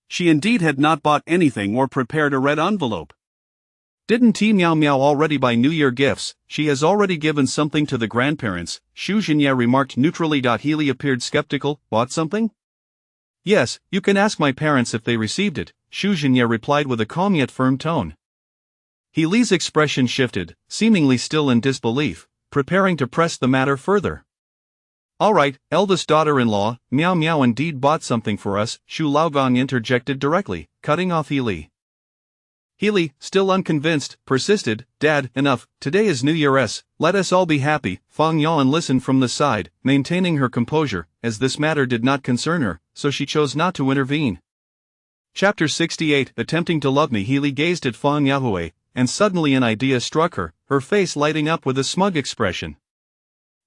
She indeed had not bought anything or prepared a red envelope. "Didn't Miao Miao already buy New Year gifts? She has already given something to the grandparents," Xu Zhinya remarked neutrally. Healy appeared skeptical. "Bought something?" "Yes, you can ask my parents if they received it," Xu Zhinya replied with a calm yet firm tone. Healy's expression shifted, seemingly still in disbelief, preparing to press the matter further. "All right, eldest daughter-in-law, Miao Miao indeed bought something for us," Xu Laogong interjected directly, cutting off Healy. Healy, still unconvinced, persisted. "Dad, enough, today is New Year's, let us all be happy." Fang Yuan listened from the side, maintaining her composure, as this matter did not concern her, so she chose not to intervene. Chapter 68. Attempting to love me. Healy gazed at Fang Yahui, and suddenly an idea struck her, her face lighting up with a smug expression.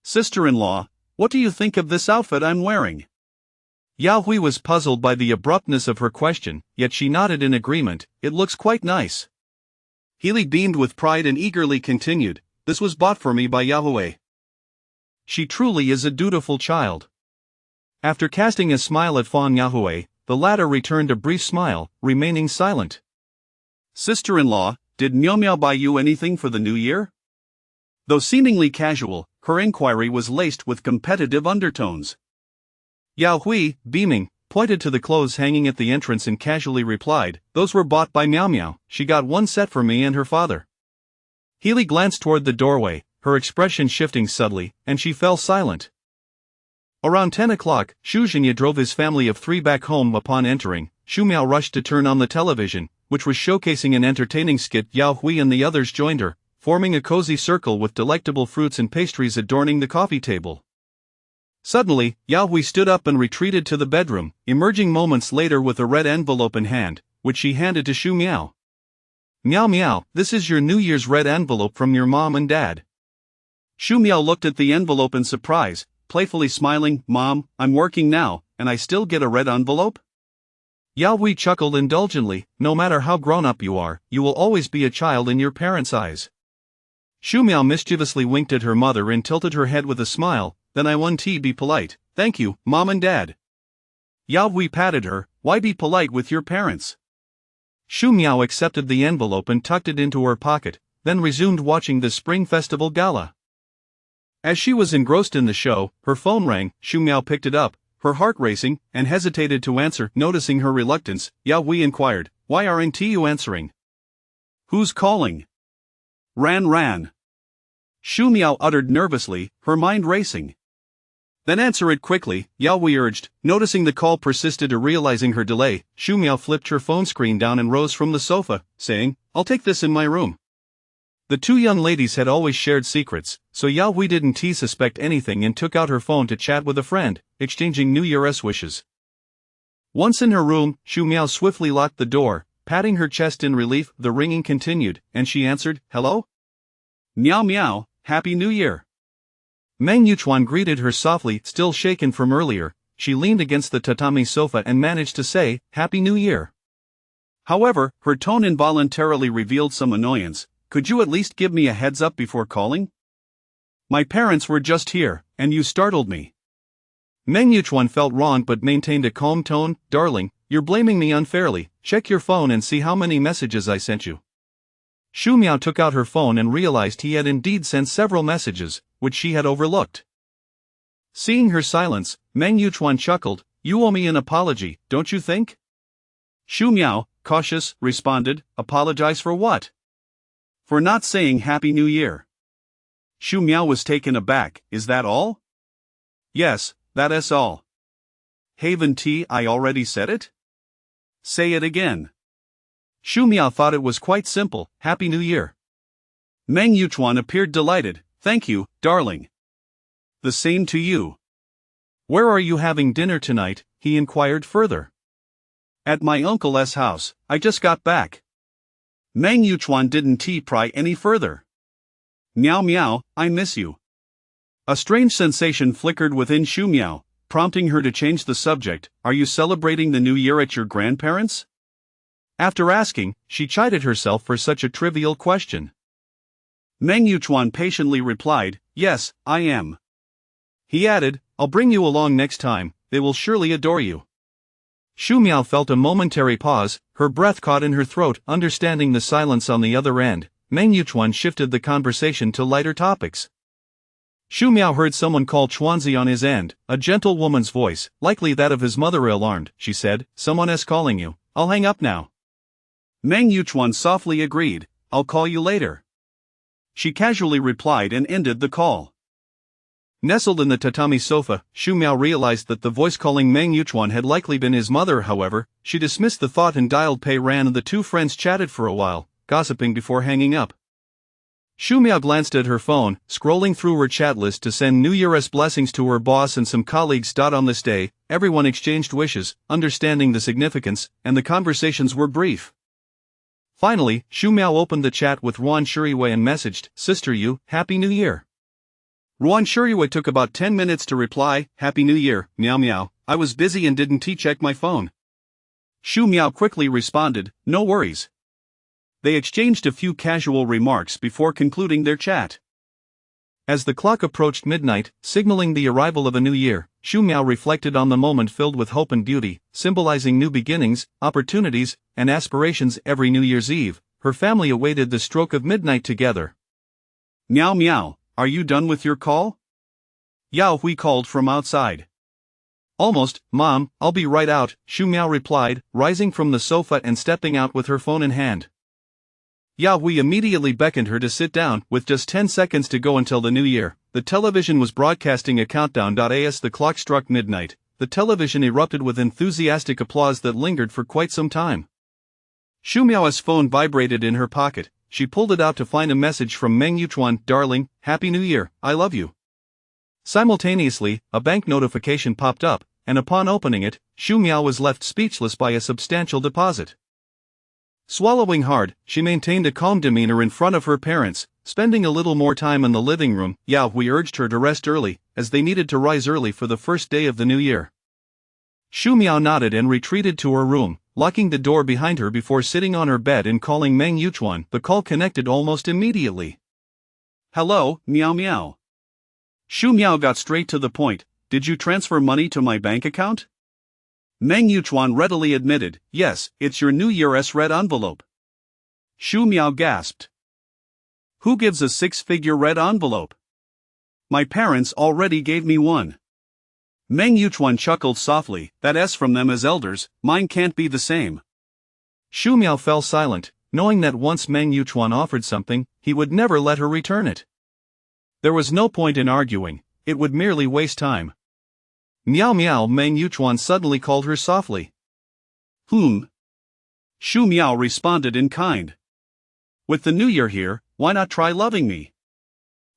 "Sister-in-law, what do you think of this outfit I'm wearing?" Yao Hui was puzzled by the abruptness of her question, yet she nodded in agreement. "It looks quite nice." Healy beamed with pride and eagerly continued, "This was bought for me by Yao Hui. She truly is a dutiful child." After casting a smile at Fang Yahui, the latter returned a brief smile, remaining silent. Sister-in-law, did Miao Miao buy you anything for the new year? Though seemingly casual, her inquiry was laced with competitive undertones. Yao Hui, beaming, pointed to the clothes hanging at the entrance and casually replied, "Those were bought by Miao Miao. She got one set for me and her father." Healy glanced toward the doorway, her expression shifting subtly, and she fell silent. Around 10 o'clock, Xu Zhenya drove his family of 3 back home. Upon entering, Xu Miao rushed to turn on the television, which was showcasing an entertaining skit. Yao Hui and the others joined her, forming a cozy circle with delectable fruits and pastries adorning the coffee table. Suddenly, Yao Hui stood up and retreated to the bedroom, emerging moments later with a red envelope in hand, which she handed to Xu Miao. "Miao Miao, this is your New Year's red envelope from your mom and dad." Xu Miao looked at the envelope in surprise, playfully smiling. "Mom, I'm working now, and I still get a red envelope?" Yao Hui chuckled indulgently. "No matter how grown up you are, you will always be a child in your parents' eyes." Xu Miao mischievously winked at her mother and tilted her head with a smile. "Then I want to be polite. Thank you, Mom and Dad." Yao Hui patted her. "Why be polite with your parents?" Xu Miao accepted the envelope and tucked it into her pocket, then resumed watching the Spring Festival Gala. As she was engrossed in the show, her phone rang. Xu Miao picked it up, her heart racing, and hesitated to answer. Noticing her reluctance, Yao Hui inquired, "Why aren't you answering?" "Who's calling?" Ran. Xu Miao uttered nervously, her mind racing. "Then answer it quickly," Yao Hui urged. Noticing the call persisted or realizing her delay, Xu Miao flipped her phone screen down and rose from the sofa, saying, "I'll take this in my room." The two young ladies had always shared secrets, so Yao Hui didn't suspect anything and took out her phone to chat with a friend, exchanging New Year's wishes. Once in her room, Xu Miao swiftly locked the door, patting her chest in relief. The ringing continued, and she answered, "Hello? Miao Miao, Happy New Year." Meng Yuchuan greeted her softly. Still shaken from earlier, she leaned against the tatami sofa and managed to say, "Happy New Year." However, her tone involuntarily revealed some annoyance. "Could you at least give me a heads up before calling? My parents were just here, and you startled me." Meng Yuchuan felt wronged but maintained a calm tone. "Darling, you're blaming me unfairly. Check your phone and see how many messages I sent you." Xu Miao took out her phone and realized he had indeed sent several messages, which she had overlooked. Seeing her silence, Meng Yuchuan chuckled. "You owe me an apology, don't you think?" Xu Miao, cautious, responded, "Apologize for what?" "For not saying Happy New Year." Xu Miao was taken aback. "Is that all?" "Yes, that is all." "Haven't I already said it?" "Say it again." Xu Miao thought it was quite simple. "Happy New Year." Meng Yuchuan appeared delighted. "Thank you, darling." "The same to you." "Where are you having dinner tonight?" he inquired further. "At my uncle's house, I just got back." Meng Yuchuan didn't pry any further. "Miao Miao, I miss you." A strange sensation flickered within Xu Miao, prompting her to change the subject. "Are you celebrating the new year at your grandparents'?" After asking, she chided herself for such a trivial question. Meng Yuchuan patiently replied, "Yes, I am." He added, "I'll bring you along next time, they will surely adore you." Xu Miao felt a momentary pause, her breath caught in her throat. Understanding the silence on the other end, Meng Yuchuan shifted the conversation to lighter topics. Xu Miao heard someone call Chuanzi on his end, a gentle woman's voice, likely that of his mother. Alarmed, she said, "Someone is calling you. I'll hang up now." Meng Yuchuan softly agreed, "I'll call you later." She casually replied and ended the call. Nestled in the tatami sofa, Xu Miao realized that the voice calling Meng Yuchuan had likely been his mother. However, she dismissed the thought and dialed Pei Ran, and the two friends chatted for a while, gossiping before hanging up. Xu Miao glanced at her phone, scrolling through her chat list to send New Year's blessings to her boss and some colleagues. On this day, everyone exchanged wishes, understanding the significance, and the conversations were brief. Finally, Xu Miao opened the chat with Ruan Shuriwei and messaged, "Sister Yu, Happy New Year." Ruan Shuriwei took about 10 minutes to reply, "Happy New Year, Miao Miao, I was busy and didn't check my phone." Xu Miao quickly responded, "No worries." They exchanged a few casual remarks before concluding their chat. As the clock approached midnight, signaling the arrival of a new year, Xu Miao reflected on the moment filled with hope and beauty, symbolizing new beginnings, opportunities, and aspirations. Every New Year's Eve, her family awaited the stroke of midnight together. Meow meow, are you done with your call? Yao Hui called from outside. Almost, Mom, I'll be right out, Xu Miao replied, rising from the sofa and stepping out with her phone in hand. Yao Hui immediately beckoned her to sit down. With just 10 seconds to go until the new year, the television was broadcasting a countdown. As the clock struck midnight, the television erupted with enthusiastic applause that lingered for quite some time. Xu Miao's phone vibrated in her pocket. She pulled it out to find a message from Meng Yuchuan. Darling, Happy New Year, I love you. Simultaneously, a bank notification popped up, and upon opening it, Xu Miao was left speechless by a substantial deposit. Swallowing hard, she maintained a calm demeanor in front of her parents, spending a little more time in the living room. Yao Hui urged her to rest early, as they needed to rise early for the first day of the new year. Xu Miao nodded and retreated to her room, locking the door behind her before sitting on her bed and calling Meng Yuchuan. The call connected almost immediately. Hello, meow meow. Xu Miao got straight to the point. Did you transfer money to my bank account? Meng Yuchuan readily admitted, yes, it's your New Year's red envelope. Xu Miao gasped. Who gives a 6-figure red envelope? My parents already gave me one. Meng Yuchuan chuckled softly, that's from them as elders, mine can't be the same. Xu Miao fell silent, knowing that once Meng Yuchuan offered something, he would never let her return it. There was no point in arguing, it would merely waste time. Meow meow, Meng Yuchuan suddenly called her softly. Xu Miao responded in kind. With the new year here, why not try loving me?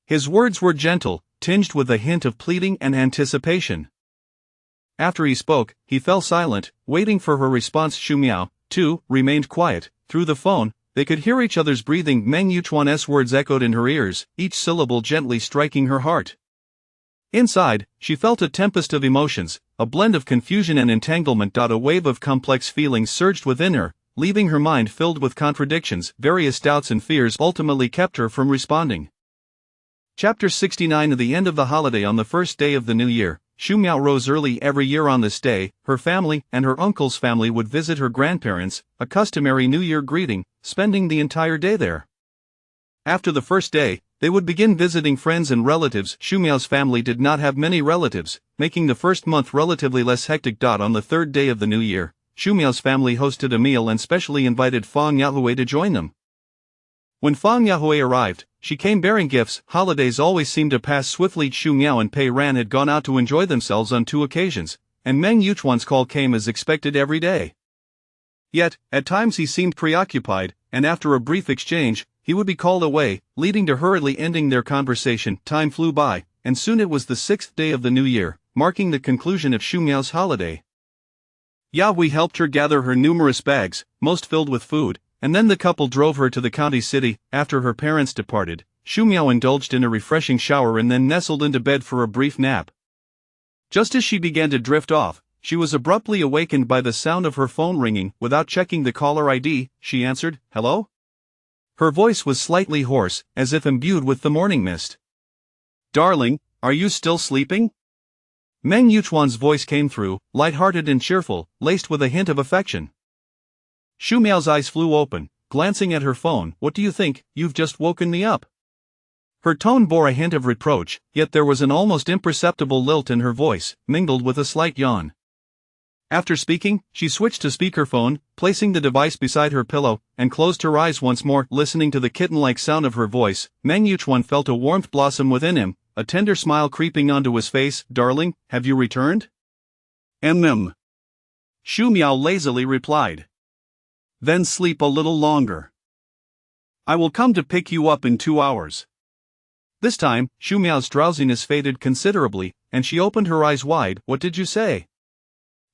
His words were gentle, tinged with a hint of pleading and anticipation. After he spoke, he fell silent, waiting for her response. Xu Miao, too, remained quiet. Through the phone, they could hear each other's breathing. Meng Yuchuan's words echoed in her ears, each syllable gently striking her heart. Inside, she felt a tempest of emotions, a blend of confusion and entanglement. A wave of complex feelings surged within her, leaving her mind filled with contradictions. Various doubts and fears ultimately kept her from responding. Chapter 69. At the end of the holiday, on the first day of the new year, Xu Miao rose early. Every year on this day, her family and her uncle's family would visit her grandparents, a customary New Year greeting, spending the entire day there. After the first day, they would begin visiting friends and relatives. Xu Miao's family did not have many relatives, making the first month relatively less hectic. On the third day of the new year, Xu Miao's family hosted a meal and specially invited Fang Yahui to join them. When Fang Yahui arrived, she came bearing gifts. Holidays always seemed to pass swiftly. Xu Miao and Pei Ran had gone out to enjoy themselves on 2 occasions, and Meng Yuchuan's call came as expected every day. Yet, at times he seemed preoccupied, and after a brief exchange, he would be called away, leading to hurriedly ending their conversation. Time flew by, and soon it was the 6th day of the new year, marking the conclusion of Xu Miao's holiday. Yao Hui helped her gather her numerous bags, most filled with food, and then the couple drove her to the county city. After her parents departed, Xu Miao indulged in a refreshing shower and then nestled into bed for a brief nap. Just as she began to drift off, she was abruptly awakened by the sound of her phone ringing. Without checking the caller ID, she answered, "Hello?" Her voice was slightly hoarse, as if imbued with the morning mist. "Darling, are you still sleeping?" Meng Yuchuan's voice came through, light-hearted and cheerful, laced with a hint of affection. Xu Miao's eyes flew open, glancing at her phone. "What do you think? You've just woken me up." Her tone bore a hint of reproach, yet there was an almost imperceptible lilt in her voice, mingled with a slight yawn. After speaking, she switched to speakerphone, placing the device beside her pillow, and closed her eyes once more. Listening to the kitten-like sound of her voice, Meng Yuchuan felt a warmth blossom within him, a tender smile creeping onto his face. "Darling, have you returned?" Xu Miao lazily replied. "Then sleep a little longer. I will come to pick you up in 2 hours." This time, Xu Miao's drowsiness faded considerably, and she opened her eyes wide. "What did you say?"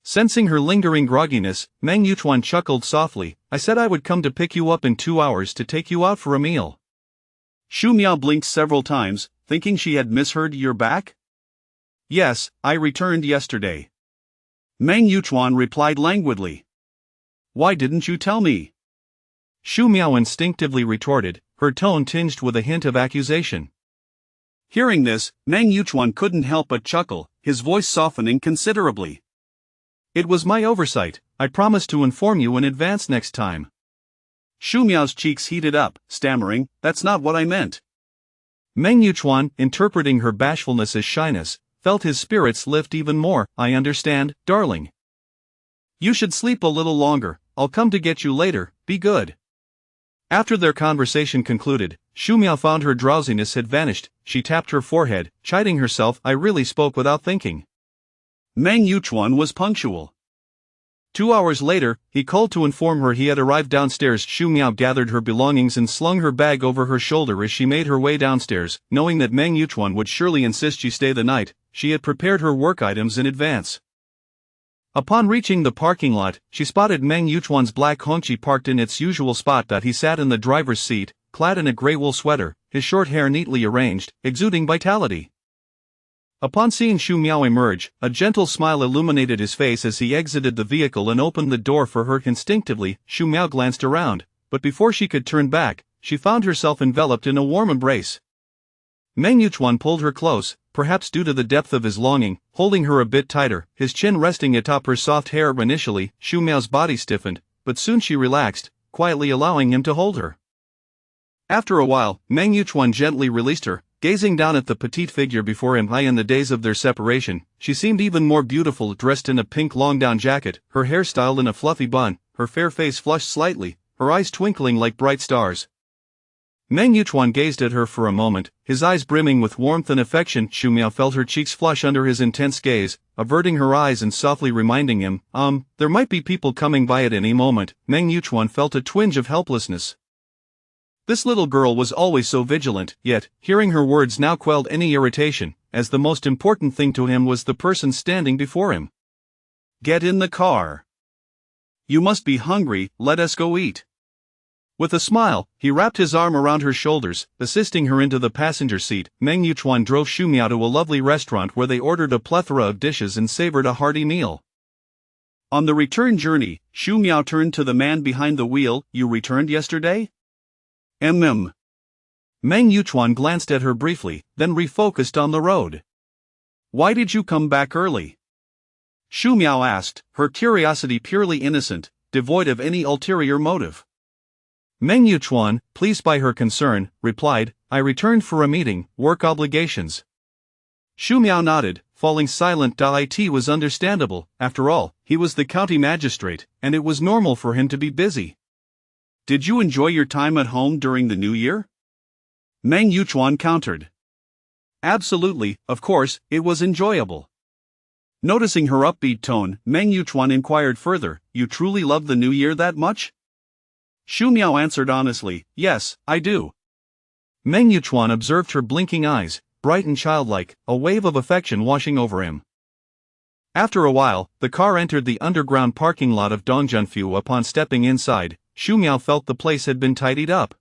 Sensing her lingering grogginess, Meng Yuchuan chuckled softly. "I said I would come to pick you up in 2 hours to take you out for a meal." Xu Miao blinked several times, thinking she had misheard. "You're back?" "Yes, I returned yesterday." Meng Yuchuan replied languidly. "Why didn't you tell me?" Xu Miao instinctively retorted, her tone tinged with a hint of accusation. Hearing this, Meng Yuchuan couldn't help but chuckle, his voice softening considerably. It was my oversight. I promise to inform you in advance next time. Shu Miao's cheeks heated up, stammering, "That's not what I meant." Meng Yuchuan, interpreting her bashfulness as shyness, felt his spirits lift even more. "I understand, darling. You should sleep a little longer. I'll come to get you later, be good." After their conversation concluded, Shu Miao found her drowsiness had vanished. She tapped her forehead, chiding herself. "I really spoke without thinking." Meng Yuchuan was punctual. 2 hours later, he called to inform her he had arrived downstairs. Shu Miao gathered her belongings and slung her bag over her shoulder as she made her way downstairs. Knowing that Meng Yuchuan would surely insist she stay the night, she had prepared her work items in advance. Upon reaching the parking lot, she spotted Meng Yuchuan's black Hongqi parked in its usual spot. He sat in the driver's seat, clad in a grey wool sweater, his short hair neatly arranged, exuding vitality. Upon seeing Shu Miao emerge, a gentle smile illuminated his face as he exited the vehicle and opened the door for her. Instinctively, Shu Miao glanced around, but before she could turn back, she found herself enveloped in a warm embrace. Meng Yuchuan pulled her close, perhaps due to the depth of his longing, holding her a bit tighter, his chin resting atop her soft hair. Initially, Shu Miao's body stiffened, but soon she relaxed, quietly allowing him to hold her. After a while, Meng Yuchuan gently released her, gazing down at the petite figure before him. In the days of their separation, she seemed even more beautiful dressed in a pink long-down jacket, her hair styled in a fluffy bun, her fair face flushed slightly, her eyes twinkling like bright stars. Meng Yuchuan gazed at her for a moment, his eyes brimming with warmth and affection. Shu Miao felt her cheeks flush under his intense gaze, averting her eyes and softly reminding him, there might be people coming by at any moment. Meng Yuchuan felt a twinge of helplessness. This little girl was always so vigilant, yet, hearing her words now quelled any irritation, as the most important thing to him was the person standing before him. "Get in the car. You must be hungry, let us go eat." With a smile, he wrapped his arm around her shoulders, assisting her into the passenger seat. Meng Yuchuan drove Shu Miao to a lovely restaurant where they ordered a plethora of dishes and savored a hearty meal. On the return journey, Shu Miao turned to the man behind the wheel. "You returned yesterday?" Meng Yuchuan glanced at her briefly, then refocused on the road. "Why did you come back early?" Shu Miao asked, her curiosity purely innocent, devoid of any ulterior motive. Meng Yuchuan, pleased by her concern, replied, "I returned for a meeting, work obligations." Shu Miao nodded, falling silent. It was understandable. After all, he was the county magistrate, and it was normal for him to be busy. "Did you enjoy your time at home during the New Year?" Meng Yuchuan countered. "Absolutely, of course, it was enjoyable." Noticing her upbeat tone, Meng Yuchuan inquired further, "You truly love the New Year that much?" Shu Miao answered honestly, "Yes, I do." Meng Yuchuan observed her blinking eyes, bright and childlike, a wave of affection washing over him. After a while, the car entered the underground parking lot of Dongjunfu. Upon stepping inside, Shu Miao felt the place had been tidied up.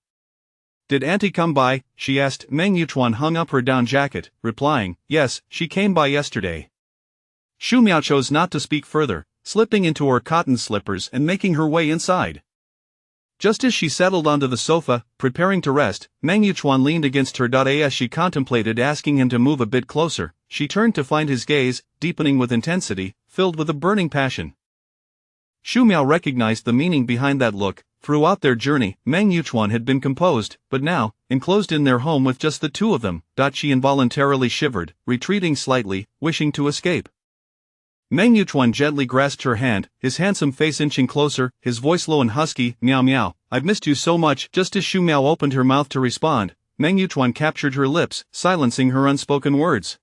"Did Auntie come by?" she asked. Meng Yuchuan hung up her down jacket, replying, "Yes, she came by yesterday." Shu Miao chose not to speak further, slipping into her cotton slippers and making her way inside. Just as she settled onto the sofa, preparing to rest, Meng Yuchuan leaned against her. As she contemplated asking him to move a bit closer, she turned to find his gaze, deepening with intensity, filled with a burning passion. Shu Miao recognized the meaning behind that look. Throughout their journey, Meng Yuchuan had been composed, but now, enclosed in their home with just the two of them, she involuntarily shivered, retreating slightly, wishing to escape. Meng Yuchuan gently grasped her hand, his handsome face inching closer, his voice low and husky, "Miao Miao, I've missed you so much." Just as Shu Miao opened her mouth to respond, Meng Yuchuan captured her lips, silencing her unspoken words.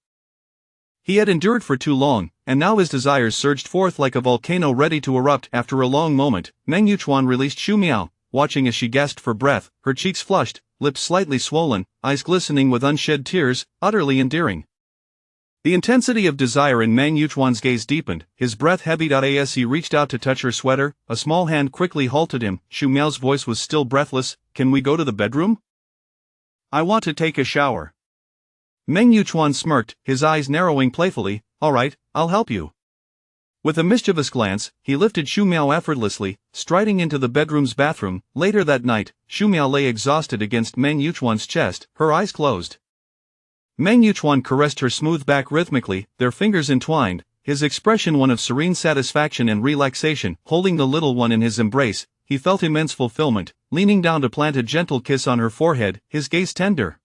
He had endured for too long, and now his desires surged forth like a volcano ready to erupt. After a long moment, Meng Yuchuan released Shu Miao, watching as she gasped for breath, her cheeks flushed, lips slightly swollen, eyes glistening with unshed tears, utterly endearing. The intensity of desire in Meng Yuchuan's gaze deepened, his breath heavy. As he reached out to touch her sweater, a small hand quickly halted him. Shu Miao's voice was still breathless, "Can we go to the bedroom? I want to take a shower." Meng Yuchuan smirked, his eyes narrowing playfully. "All right, I'll help you." With a mischievous glance, he lifted Shu Miao effortlessly, striding into the bedroom's bathroom. Later that night, Shu Miao lay exhausted against Meng Yuchuan's chest, her eyes closed. Meng Yuchuan caressed her smooth back rhythmically, their fingers entwined, his expression one of serene satisfaction and relaxation. Holding the little one in his embrace, he felt immense fulfillment, leaning down to plant a gentle kiss on her forehead, his gaze tender.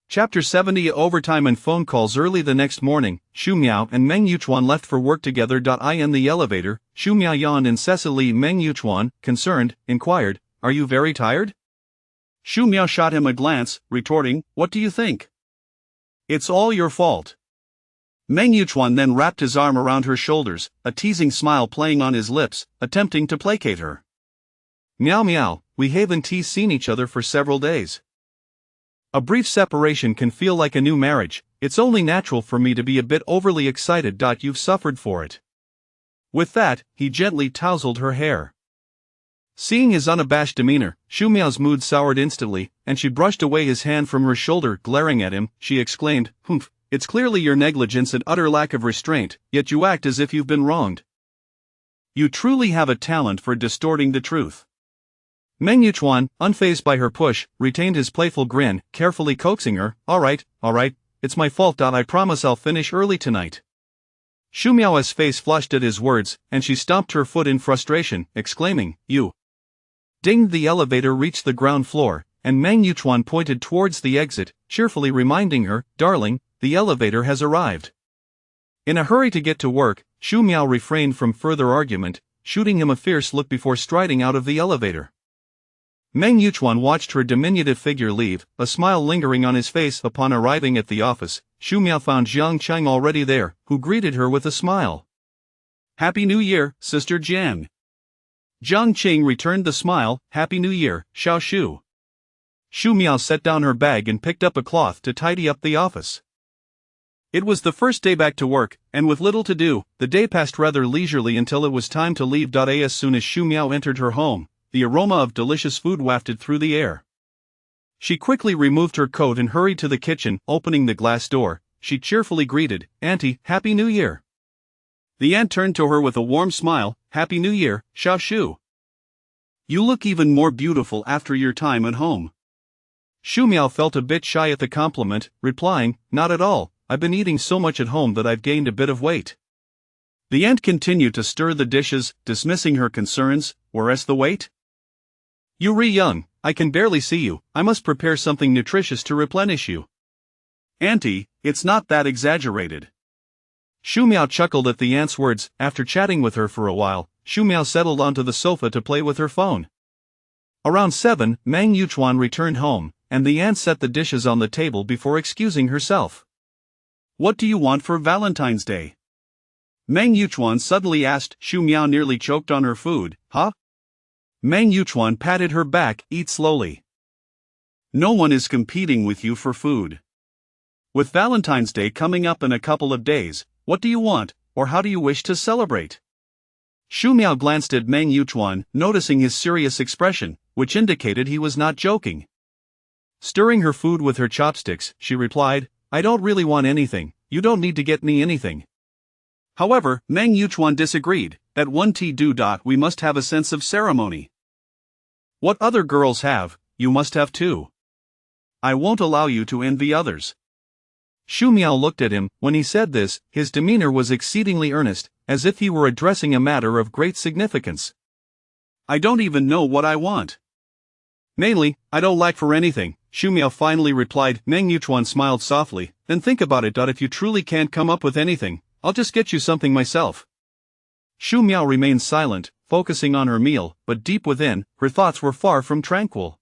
Chapter 70. Overtime and phone calls. Early the next morning, Xu Miao and Meng Yuchuan left for work together. In the elevator, Xu Miao yawned incessantly. Meng Yuchuan, concerned, inquired, "Are you very tired?" Xu Miao shot him a glance, retorting, "What do you think? It's all your fault." Meng Yuchuan then wrapped his arm around her shoulders, a teasing smile playing on his lips, attempting to placate her. "Meow meow, we haven't seen each other for several days. A brief separation can feel like a new marriage. It's only natural for me to be a bit overly excited. You've suffered for it." With that, he gently tousled her hair. Seeing his unabashed demeanor, Xu Miao's mood soured instantly, and she brushed away his hand from her shoulder. Glaring at him, she exclaimed, "Humph, it's clearly your negligence and utter lack of restraint, yet you act as if you've been wronged. You truly have a talent for distorting the truth." Meng Yuchuan, unfazed by her push, retained his playful grin, carefully coaxing her, all right, it's my fault. I promise I'll finish early tonight." Xu Miao's face flushed at his words, and she stomped her foot in frustration, exclaiming, "You!" Ding! The elevator reached the ground floor, and Meng Yuchuan pointed towards the exit, cheerfully reminding her, "Darling, the elevator has arrived." In a hurry to get to work, Xu Miao refrained from further argument, shooting him a fierce look before striding out of the elevator. Meng Yuchuan watched her diminutive figure leave, a smile lingering on his face. Upon arriving at the office, Xu Miao found Jiang Cheng already there, who greeted her with a smile. "Happy New Year, Sister Jiang." Jiang Qing returned the smile. "Happy New Year, Xiao Shu." Xu Miao set down her bag and picked up a cloth to tidy up the office. It was the first day back to work, and with little to do, the day passed rather leisurely until it was time to leave. As soon as Xu Miao entered her home, the aroma of delicious food wafted through the air. She quickly removed her coat and hurried to the kitchen. Opening the glass door, she cheerfully greeted, "Auntie, Happy New Year." The aunt turned to her with a warm smile, "Happy New Year, Xiao Shu. You look even more beautiful after your time at home." Xu Miao felt a bit shy at the compliment, replying, "Not at all, I've been eating so much at home that I've gained a bit of weight." The aunt continued to stir the dishes, dismissing her concerns. "Where's the weight? You're young, I can barely see you, I must prepare something nutritious to replenish you." "Auntie, it's not that exaggerated." Xu Miao chuckled at the aunt's words. After chatting with her for a while, Xu Miao settled onto the sofa to play with her phone. Around 7, Meng Yuchuan returned home, and the aunt set the dishes on the table before excusing herself. "What do you want for Valentine's Day?" Meng Yuchuan suddenly asked. Xu Miao nearly choked on her food. "Huh?" Meng Yuchuan patted her back. "Eat slowly. No one is competing with you for food. With Valentine's Day coming up in a couple of days, what do you want, or how do you wish to celebrate?" Xu Miao glanced at Meng Yuchuan, noticing his serious expression, which indicated he was not joking. Stirring her food with her chopsticks, she replied, "I don't really want anything, you don't need to get me anything." However, Meng Yuchuan disagreed, "That one we must have a sense of ceremony. What other girls have, you must have too. I won't allow you to envy others." Xu Miao looked at him. When he said this, his demeanor was exceedingly earnest, as if he were addressing a matter of great significance. "I don't even know what I want. Mainly, I don't lack for anything," Xu Miao finally replied. Meng Yuchuan smiled softly, "Then think about it. If you truly can't come up with anything, I'll just get you something myself." Xu Miao remained silent, focusing on her meal, but deep within, her thoughts were far from tranquil.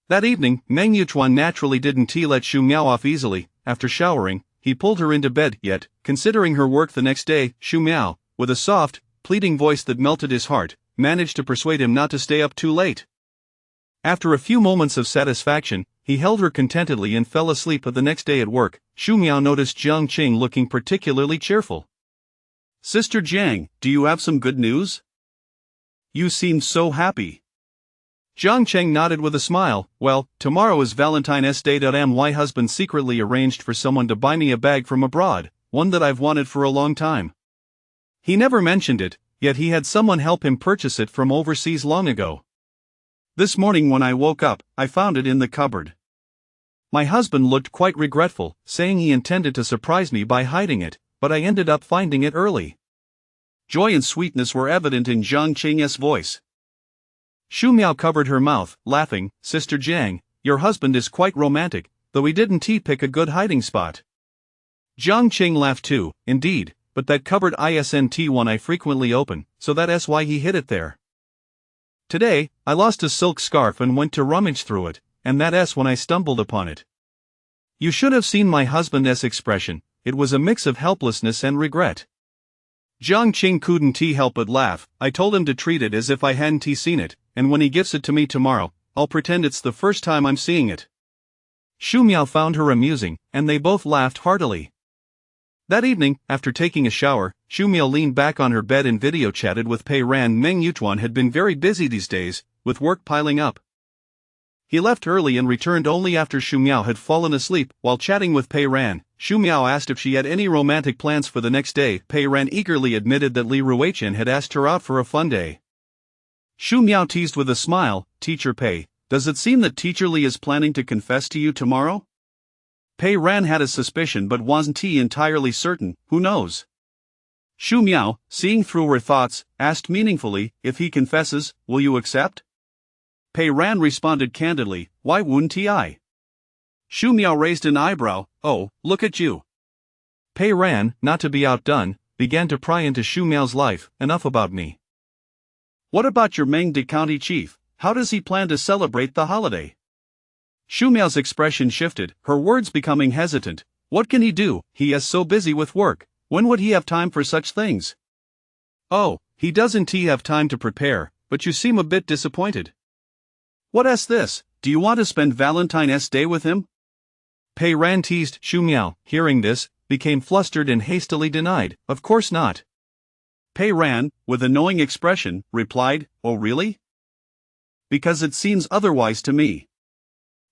That evening, Meng Yuchuan naturally didn't let Xu Miao off easily. After showering, he pulled her into bed. Yet, considering her work the next day, Xu Miao, with a soft, pleading voice that melted his heart, managed to persuade him not to stay up too late. After a few moments of satisfaction, he held her contentedly and fell asleep. The next day at work, Xu Miao noticed Jiang Qing looking particularly cheerful. "Sister Jiang, do you have some good news? You seem so happy." Jiang Cheng nodded with a smile. "Well, tomorrow is Valentine's Day. My husband secretly arranged for someone to buy me a bag from abroad, one that I've wanted for a long time. He never mentioned it, yet he had someone help him purchase it from overseas long ago. This morning when I woke up, I found it in the cupboard. My husband looked quite regretful, saying he intended to surprise me by hiding it, but I ended up finding it early. Joy and sweetness were evident in Jiang Qing's voice. Shu Miao covered her mouth, laughing. Sister Jiang, your husband is quite romantic, though he didn't pick a good hiding spot. Jiang Qing laughed too, indeed, but that cupboard isn't one I frequently open, so that's why he hid it there. Today, I lost a silk scarf and went to rummage through it, and that's when I stumbled upon it. You should have seen my husband's expression, it was a mix of helplessness and regret. Jiang Qing couldn't help but laugh. I told him to treat it as if I hadn't seen it, and when he gives it to me tomorrow, I'll pretend it's the first time I'm seeing it. Shu Miao found her amusing, and they both laughed heartily. That evening, after taking a shower, Shu Miao leaned back on her bed and video chatted with Pei Ran. Meng Yuchuan had been very busy these days, with work piling up. He left early and returned only after Shu Miao had fallen asleep. While chatting with Pei Ran, Shu Miao asked if she had any romantic plans for the next day. Pei Ran eagerly admitted that Li Ruichen had asked her out for a fun day. Shu Miao teased with a smile, Teacher Pei, does it seem that Teacher Li is planning to confess to you tomorrow? Pei Ran had a suspicion but wasn't entirely certain. Who knows? Shu Miao, seeing through her thoughts, asked meaningfully, if he confesses, will you accept? Pei Ran responded candidly, why wouldn't I? Shu Miao raised an eyebrow, oh, look at you. Pei Ran, not to be outdone, began to pry into Shu Miao's life. Enough about me. What about your Meng De County chief? How does he plan to celebrate the holiday? Shu Miao's expression shifted, her words becoming hesitant. What can he do? He is so busy with work. When would he have time for such things? Oh, he doesn't have time to prepare, but you seem a bit disappointed. What's this? Do you want to spend Valentine's Day with him? Pei Ran teased. Shu Miao, hearing this, became flustered and hastily denied, of course not. Pei Ran, with a knowing expression, replied, oh really? Because it seems otherwise to me.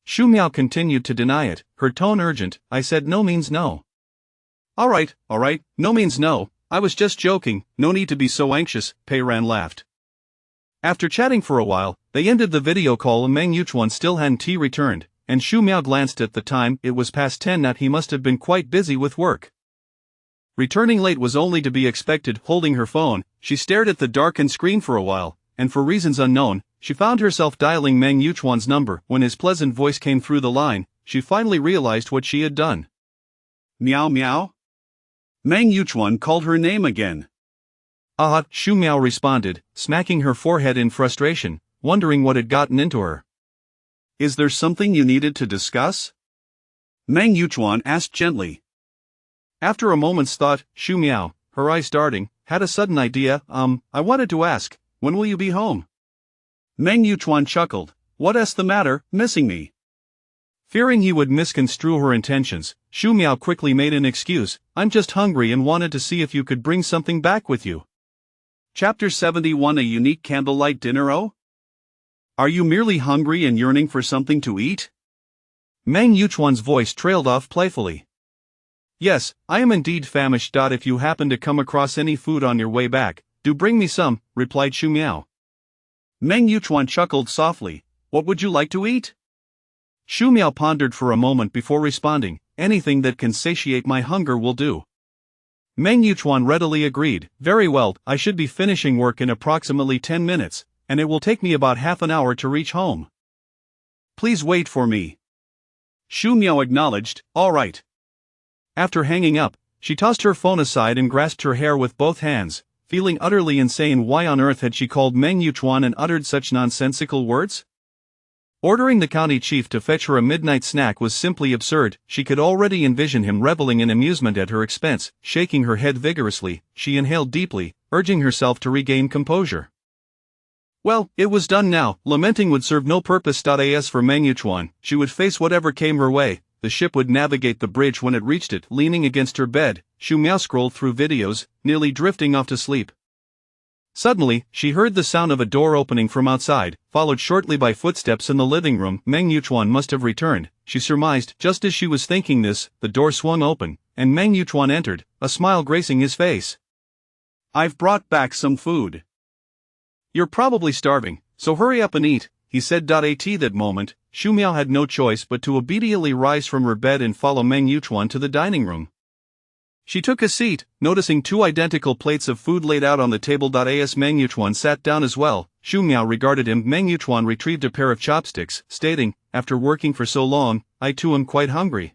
Shu Miao continued to deny it, her tone urgent. I said no means no. Alright, no means no, I was just joking, no need to be so anxious, Pei Ran laughed. After chatting for a while, they ended the video call and Meng Yuchuan still hadn't returned, and Shu Miao glanced at the time. It was past 10. He must have been quite busy with work. Returning late was only to be expected. Holding her phone, she stared at the darkened screen for a while, and for reasons unknown, she found herself dialing Meng Yuchuan's number. When his pleasant voice came through the line, she finally realized what she had done. Meow meow? Meng Yuchuan called her name again. Ah, Shu Miao responded, smacking her forehead in frustration, wondering what had gotten into her. Is there something you needed to discuss? Meng Yuchuan asked gently. After a moment's thought, Shu Miao, her eyes darting, had a sudden idea. I wanted to ask, when will you be home? Meng Yuchuan chuckled. What's the matter, missing me? Fearing he would misconstrue her intentions, Shu Miao quickly made an excuse. I'm just hungry and wanted to see if you could bring something back with you. Chapter 71. A unique candlelight dinner. Oh? Are you merely hungry and yearning for something to eat? Meng Yuchuan's voice trailed off playfully. Yes, I am indeed famished. If you happen to come across any food on your way back, do bring me some, replied Shu Miao. Meng Yuchuan chuckled softly. What would you like to eat? Shu Miao pondered for a moment before responding. Anything that can satiate my hunger will do. Meng Yuchuan readily agreed. Very well, I should be finishing work in approximately 10 minutes, and it will take me about half an hour to reach home. Please wait for me. Shu Miao acknowledged. All right. After hanging up, she tossed her phone aside and grasped her hair with both hands, feeling utterly insane. Why on earth had she called Meng Yuchuan and uttered such nonsensical words? Ordering the county chief to fetch her a midnight snack was simply absurd. She could already envision him reveling in amusement at her expense. Shaking her head vigorously, she inhaled deeply, urging herself to regain composure. Well, it was done now. Lamenting would serve no purpose. As for Meng Yuchuan, she would face whatever came her way. The ship would navigate the bridge when it reached it. Leaning against her bed, Shu Miao scrolled through videos, nearly drifting off to sleep. Suddenly, she heard the sound of a door opening from outside, followed shortly by footsteps in the living room. Meng Yuchuan must have returned, she surmised. Just as she was thinking this, the door swung open, and Meng Yuchuan entered, a smile gracing his face. I've brought back some food. You're probably starving, so hurry up and eat, he said. At that moment, Xu Miao had no choice but to obediently rise from her bed and follow Meng Yuchuan to the dining room. She took a seat, noticing two identical plates of food laid out on the table. As Meng Yuchuan sat down as well, Xu Miao regarded him. Meng Yuchuan retrieved a pair of chopsticks, stating, "After working for so long, I too am quite hungry."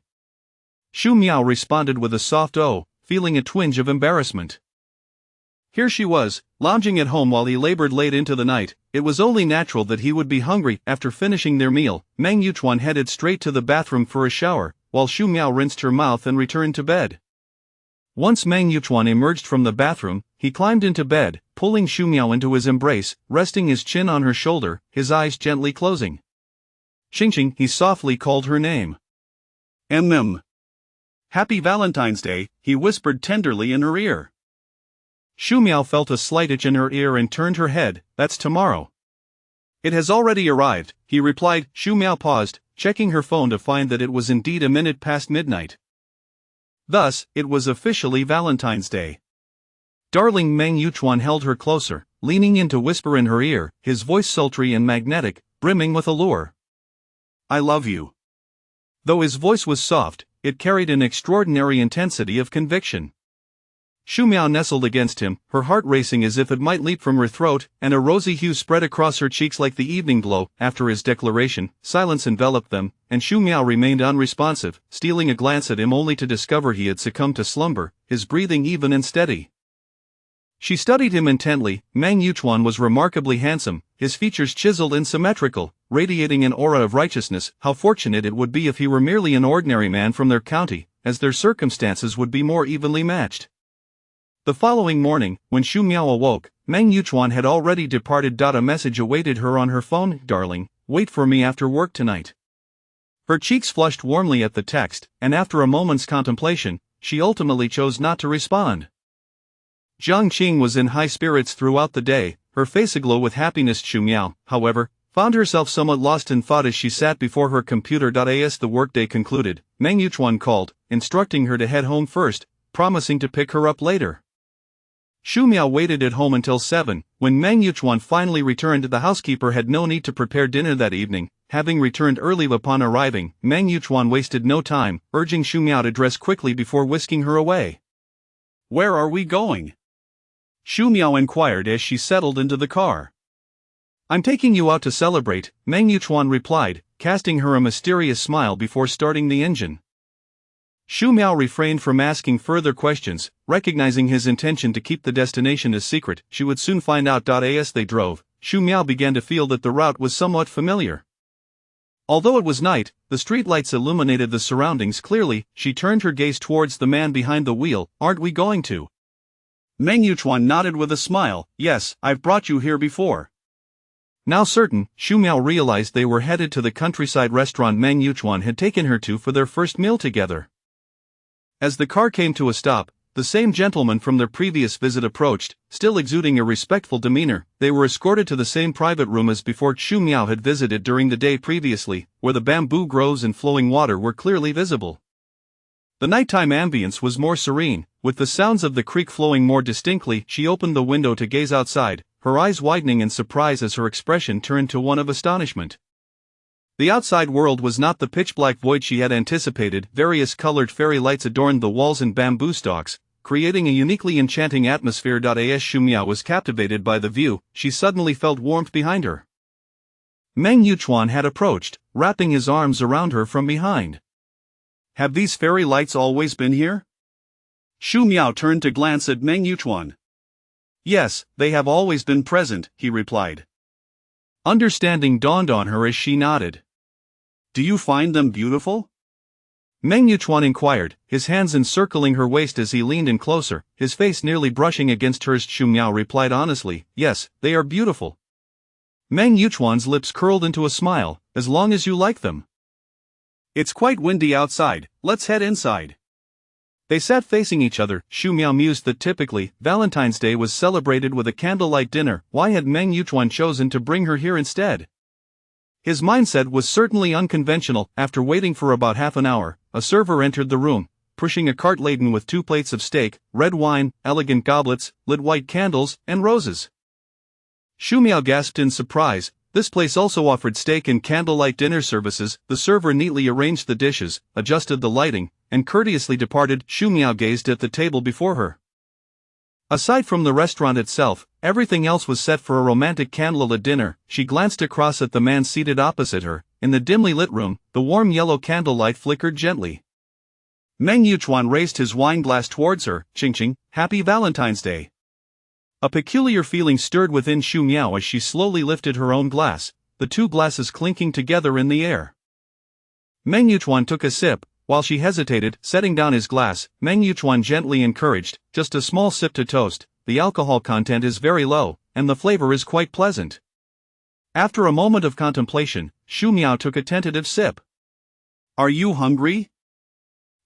Xu Miao responded with a soft "oh," feeling a twinge of embarrassment. Here she was, lounging at home while he labored late into the night. It was only natural that he would be hungry. After finishing their meal, Meng Yuchuan headed straight to the bathroom for a shower, while Xu Miao rinsed her mouth and returned to bed. Once Meng Yuchuan emerged from the bathroom, he climbed into bed, pulling Xu Miao into his embrace, resting his chin on her shoulder, his eyes gently closing. "Xingxing," he softly called her name. Happy Valentine's Day," he whispered tenderly in her ear. Xu Miao felt a slight itch in her ear and turned her head. "That's tomorrow." "It has already arrived," he replied. Xu Miao paused, checking her phone to find that it was indeed a minute past midnight. Thus, it was officially Valentine's Day. Darling, Meng Yuchuan held her closer, leaning in to whisper in her ear, his voice sultry and magnetic, brimming with allure. "I love you." Though his voice was soft, it carried an extraordinary intensity of conviction. Xu Miao nestled against him, her heart racing as if it might leap from her throat, and a rosy hue spread across her cheeks like the evening glow. After his declaration, silence enveloped them, and Xu Miao remained unresponsive, stealing a glance at him only to discover he had succumbed to slumber, his breathing even and steady. She studied him intently. Meng Yuchuan was remarkably handsome, his features chiseled and symmetrical, radiating an aura of righteousness. How fortunate it would be if he were merely an ordinary man from their county, as their circumstances would be more evenly matched. The following morning, when Xu Miao awoke, Meng Yuchuan had already departed. A message awaited her on her phone. "Darling, wait for me after work tonight." Her cheeks flushed warmly at the text, and after a moment's contemplation, she ultimately chose not to respond. Jiang Qing was in high spirits throughout the day, her face aglow with happiness. Xu Miao, however, found herself somewhat lost in thought as she sat before her computer. As the workday concluded, Meng Yuchuan called, instructing her to head home first, promising to pick her up later. Xu Miao waited at home until 7. When Meng Yuchuan finally returned, the housekeeper had no need to prepare dinner that evening. Having returned early upon arriving, Meng Yuchuan wasted no time, urging Xu Miao to dress quickly before whisking her away. "Where are we going?" Xu Miao inquired as she settled into the car. "I'm taking you out to celebrate," Meng Yuchuan replied, casting her a mysterious smile before starting the engine. Xu Miao refrained from asking further questions, recognizing his intention to keep the destination a secret. She would soon find out. As they drove, Xu Miao began to feel that the route was somewhat familiar. Although it was night, the streetlights illuminated the surroundings clearly. She turned her gaze towards the man behind the wheel. "Aren't we going to?" Meng Yuchuan nodded with a smile. "Yes, I've brought you here before." Now certain, Xu Miao realized they were headed to the countryside restaurant Meng Yuchuan had taken her to for their first meal together. As the car came to a stop, the same gentleman from their previous visit approached, still exuding a respectful demeanor. They were escorted to the same private room as before. Xu Miao had visited during the day previously, where the bamboo groves and flowing water were clearly visible. The nighttime ambience was more serene, with the sounds of the creek flowing more distinctly. She opened the window to gaze outside, her eyes widening in surprise as her expression turned to one of astonishment. The outside world was not the pitch-black void she had anticipated. Various colored fairy lights adorned the walls and bamboo stalks, creating a uniquely enchanting atmosphere. As Xu Miao was captivated by the view, she suddenly felt warmth behind her. Meng Yuchuan had approached, wrapping his arms around her from behind. "Have these fairy lights always been here?" Xu Miao turned to glance at Meng Yuchuan. "Yes, they have always been present," he replied. Understanding dawned on her as she nodded. "Do you find them beautiful?" Meng Yuchuan inquired, his hands encircling her waist as he leaned in closer, his face nearly brushing against hers. Xu Miao replied honestly, "Yes, they are beautiful." Meng Yuchuan's lips curled into a smile. "As long as you like them." "It's quite windy outside, let's head inside." They sat facing each other. Xu Miao mused that typically, Valentine's Day was celebrated with a candlelight dinner. Why had Meng Yuchuan chosen to bring her here instead? His mindset was certainly unconventional. After waiting for about half an hour, a server entered the room, pushing a cart laden with 2 plates of steak, red wine, elegant goblets, lit white candles, and roses. Xu Miao gasped in surprise. This place also offered steak and candlelight dinner services. The server neatly arranged the dishes, adjusted the lighting, and courteously departed. Xu Miao gazed at the table before her. Aside from the restaurant itself, everything else was set for a romantic candlelit dinner. She glanced across at the man seated opposite her. In the dimly lit room, the warm yellow candlelight flickered gently. Meng Yuchuan raised his wine glass towards her. Qingqing, Happy Valentine's Day. A peculiar feeling stirred within Xu Miao as she slowly lifted her own glass, the two glasses clinking together in the air. Meng Yuchuan took a sip. While she hesitated, setting down his glass, Meng Yuchuan gently encouraged, "Just a small sip to toast, the alcohol content is very low, and the flavor is quite pleasant." After a moment of contemplation, Xu Miao took a tentative sip. "Are you hungry?"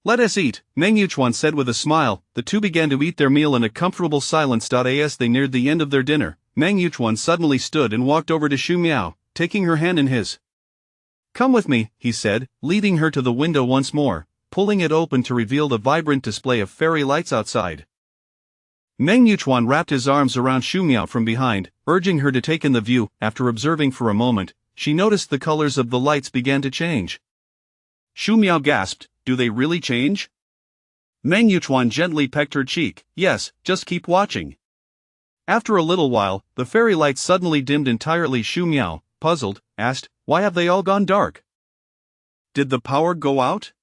"Let us eat," Meng Yuchuan said with a smile. The two began to eat their meal in a comfortable silence. As they neared the end of their dinner, Meng Yuchuan suddenly stood and walked over to Xu Miao, taking her hand in his. "Come with me," he said, leading her to the window once more, pulling it open to reveal the vibrant display of fairy lights outside. Meng Yuchuan wrapped his arms around Xu Miao from behind, urging her to take in the view. After observing for a moment, she noticed the colors of the lights began to change. Xu Miao gasped, "Do they really change?" Meng Yuchuan gently pecked her cheek. "Yes, just keep watching." After a little while, the fairy lights suddenly dimmed entirely. Xu Miao, puzzled, asked, "Why have they all gone dark? Did the power go out?"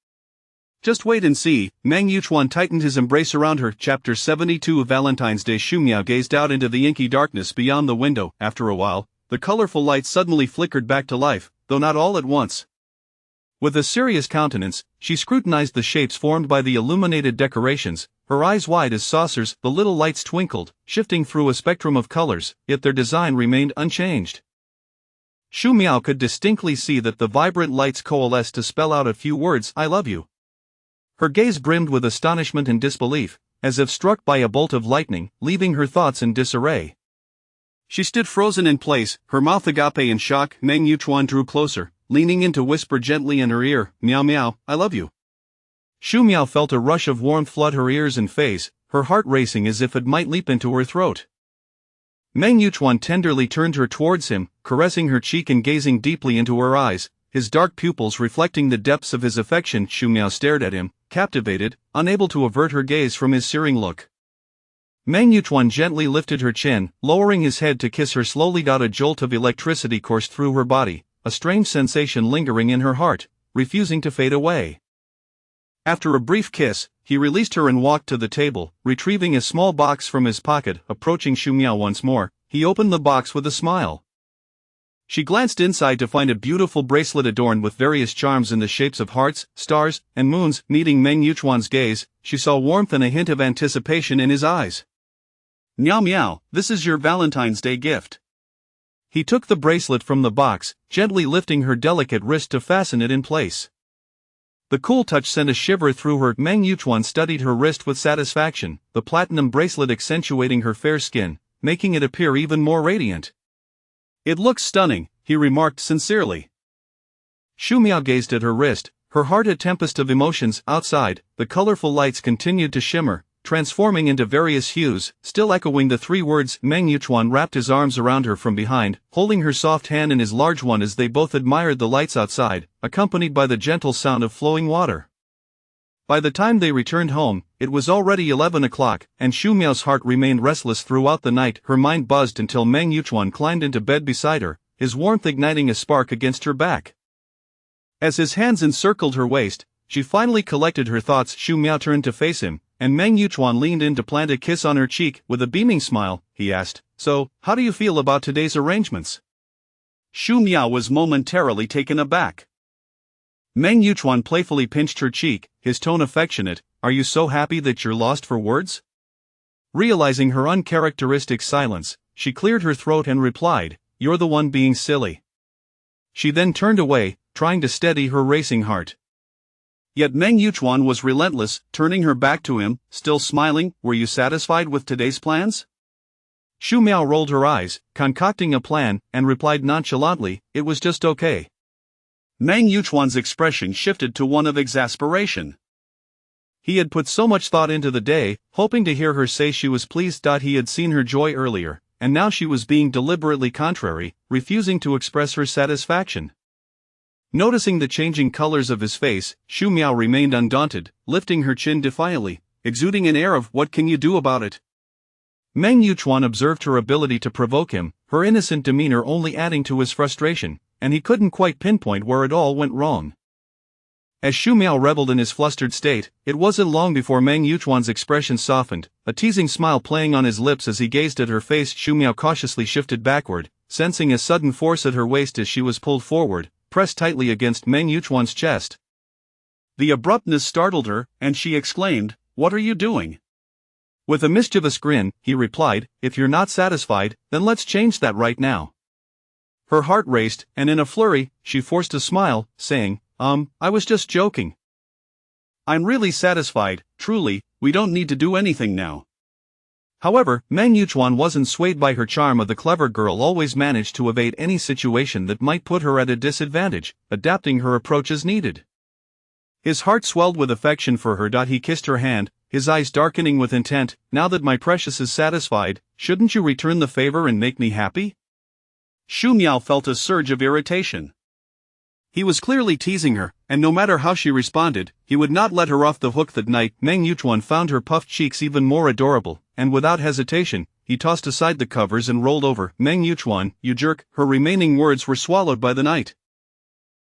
"Just wait and see." Meng Yuchuan tightened his embrace around her. Chapter 72 Valentine's Day. Xu Miao gazed out into the inky darkness beyond the window. After a while, the colorful lights suddenly flickered back to life, though not all at once. With a serious countenance, she scrutinized the shapes formed by the illuminated decorations, her eyes wide as saucers. The little lights twinkled, shifting through a spectrum of colors, yet their design remained unchanged. Xu Miao could distinctly see that the vibrant lights coalesced to spell out a few words: "I love you." Her gaze brimmed with astonishment and disbelief, as if struck by a bolt of lightning, leaving her thoughts in disarray. She stood frozen in place, her mouth agape in shock. Meng Yuchuan drew closer, leaning in to whisper gently in her ear, "Miao Miao, I love you." Xu Miao felt a rush of warmth flood her ears and face, her heart racing as if it might leap into her throat. Meng Yuchuan tenderly turned her towards him, caressing her cheek and gazing deeply into her eyes, his dark pupils reflecting the depths of his affection. Xu Miao stared at him, captivated, unable to avert her gaze from his searing look. Meng Yuchuan gently lifted her chin, lowering his head to kiss her slowly. A jolt of electricity coursed through her body, a strange sensation lingering in her heart, refusing to fade away. After a brief kiss, he released her and walked to the table, retrieving a small box from his pocket. Approaching Xu Miao once more, he opened the box with a smile. She glanced inside to find a beautiful bracelet adorned with various charms in the shapes of hearts, stars, and moons. Meeting Meng Yuchuan's gaze, she saw warmth and a hint of anticipation in his eyes. "Miao Miao, this is your Valentine's Day gift." He took the bracelet from the box, gently lifting her delicate wrist to fasten it in place. The cool touch sent a shiver through her. Meng Yuchuan studied her wrist with satisfaction, the platinum bracelet accentuating her fair skin, making it appear even more radiant. "It looks stunning," he remarked sincerely. Xu Miao gazed at her wrist, her heart a tempest of emotions. Outside, the colorful lights continued to shimmer, transforming into various hues, still echoing the three words. Meng Yuchuan wrapped his arms around her from behind, holding her soft hand in his large one as they both admired the lights outside, accompanied by the gentle sound of flowing water. By the time they returned home, it was already 11 o'clock, and Xu Miao's heart remained restless throughout the night. Her mind buzzed until Meng Yuchuan climbed into bed beside her, his warmth igniting a spark against her back. As his hands encircled her waist, she finally collected her thoughts. Xu Miao turned to face him, and Meng Yuchuan leaned in to plant a kiss on her cheek. With a beaming smile, he asked, "So, how do you feel about today's arrangements?" Xu Miao was momentarily taken aback. Meng Yuchuan playfully pinched her cheek, his tone affectionate. "Are you so happy that you're lost for words?" Realizing her uncharacteristic silence, she cleared her throat and replied, "You're the one being silly." She then turned away, trying to steady her racing heart. Yet Meng Yuchuan was relentless, turning her back to him, still smiling. "Were you satisfied with today's plans?" Xu Miao rolled her eyes, concocting a plan, and replied nonchalantly, "It was just okay." Meng Yuchuan's expression shifted to one of exasperation. He had put so much thought into the day, hoping to hear her say she was pleased. He had seen her joy earlier, and now she was being deliberately contrary, refusing to express her satisfaction. Noticing the changing colors of his face, Xu Miao remained undaunted, lifting her chin defiantly, exuding an air of "what can you do about it?" Meng Yuchuan observed her ability to provoke him, her innocent demeanor only adding to his frustration, and he couldn't quite pinpoint where it all went wrong. As Xu Miao reveled in his flustered state, it wasn't long before Meng Yuchuan's expression softened, a teasing smile playing on his lips as he gazed at her face. Xu Miao cautiously shifted backward, sensing a sudden force at her waist as she was pulled forward, pressed tightly against Meng Yuchuan's chest. The abruptness startled her, and she exclaimed, "What are you doing?" With a mischievous grin, he replied, "If you're not satisfied, then let's change that right now." Her heart raced, and in a flurry, she forced a smile, saying, I was just joking. I'm really satisfied, truly, we don't need to do anything now." However, Meng Yuchuan wasn't swayed by her charm. The clever girl always managed to evade any situation that might put her at a disadvantage, adapting her approach as needed. His heart swelled with affection for her. He kissed her hand, his eyes darkening with intent. "Now that my precious is satisfied, shouldn't you return the favor and make me happy?" Xu Miao felt a surge of irritation. He was clearly teasing her, and no matter how she responded, he would not let her off the hook. That night, Meng Yuchuan found her puffed cheeks even more adorable, and without hesitation, he tossed aside the covers and rolled over. "Meng Yuchuan, you jerk!" Her remaining words were swallowed by the night.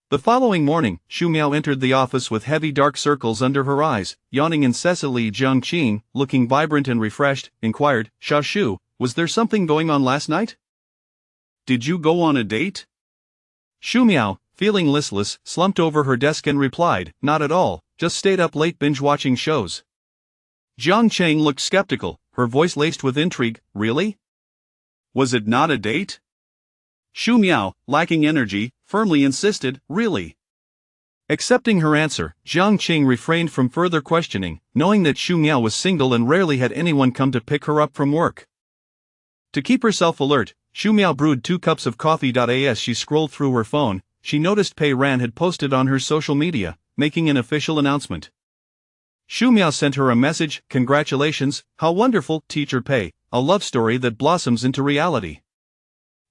The following morning, Xu Miao entered the office with heavy dark circles under her eyes, yawning incessantly. Jiang Qing, looking vibrant and refreshed, inquired, "Xia Shu, was there something going on last night? Did you go on a date?" Xu Miao, feeling listless, slumped over her desk and replied, "Not at all, just stayed up late binge-watching shows." Jiang Qing looked skeptical, her voice laced with intrigue. "Really? Was it not a date?" Xu Miao, lacking energy, firmly insisted, "Really?" Accepting her answer, Jiang Qing refrained from further questioning, knowing that Xu Miao was single and rarely had anyone come to pick her up from work. To keep herself alert, Xu Miao brewed 2 cups of coffee. As she scrolled through her phone, she noticed Pei Ran had posted on her social media, making an official announcement. Xu Miao sent her a message, "Congratulations, how wonderful, Teacher Pei, a love story that blossoms into reality."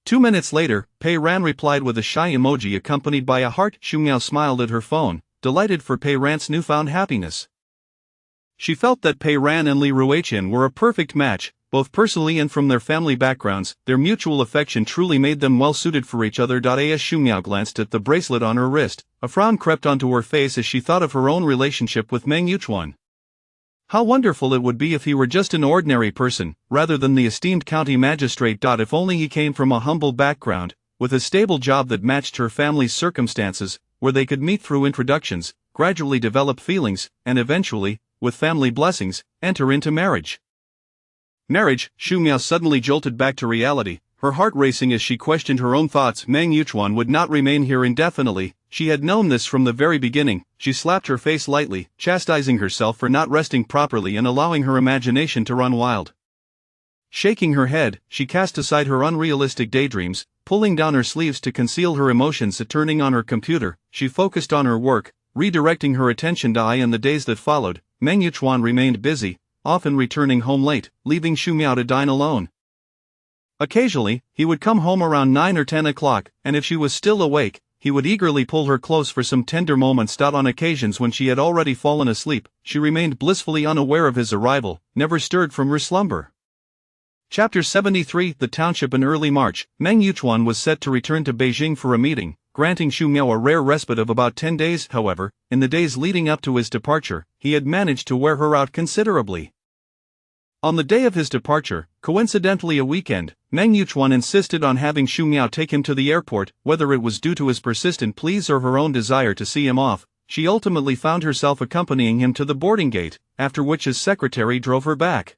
2 minutes later, Pei Ran replied with a shy emoji accompanied by a heart. Xu Miao smiled at her phone, delighted for Pei Ran's newfound happiness. She felt that Pei Ran and Li Ruiqian were a perfect match, both personally and from their family backgrounds. Their mutual affection truly made them well suited for each other. As Xu Miao glanced at the bracelet on her wrist, a frown crept onto her face as she thought of her own relationship with Meng Yuchuan. How wonderful it would be if he were just an ordinary person, rather than the esteemed county magistrate. If only he came from a humble background, with a stable job that matched her family's circumstances, where they could meet through introductions, gradually develop feelings, and eventually, with family blessings, enter into marriage. Marriage, Xu Miao suddenly jolted back to reality, her heart racing as she questioned her own thoughts. Meng Yuchuan would not remain here indefinitely. She had known this from the very beginning. She slapped her face lightly, chastising herself for not resting properly and allowing her imagination to run wild. Shaking her head, she cast aside her unrealistic daydreams, pulling down her sleeves to conceal her emotions. Turning on her computer, she focused on her work, redirecting her attention. In the days that followed, Meng Yuchuan remained busy, often returning home late, leaving Xu Miao to dine alone. Occasionally, he would come home around 9 or 10 o'clock, and if she was still awake, he would eagerly pull her close for some tender moments. On occasions when she had already fallen asleep, she remained blissfully unaware of his arrival, never stirred from her slumber. Chapter 73. The Township. In early March, Meng Yuchuan was set to return to Beijing for a meeting, granting Xu Miao a rare respite of about 10 days. However, in the days leading up to his departure, he had managed to wear her out considerably. On the day of his departure, coincidentally a weekend, Meng Yuchuan insisted on having Xu Miao take him to the airport. Whether it was due to his persistent pleas or her own desire to see him off, she ultimately found herself accompanying him to the boarding gate, after which his secretary drove her back.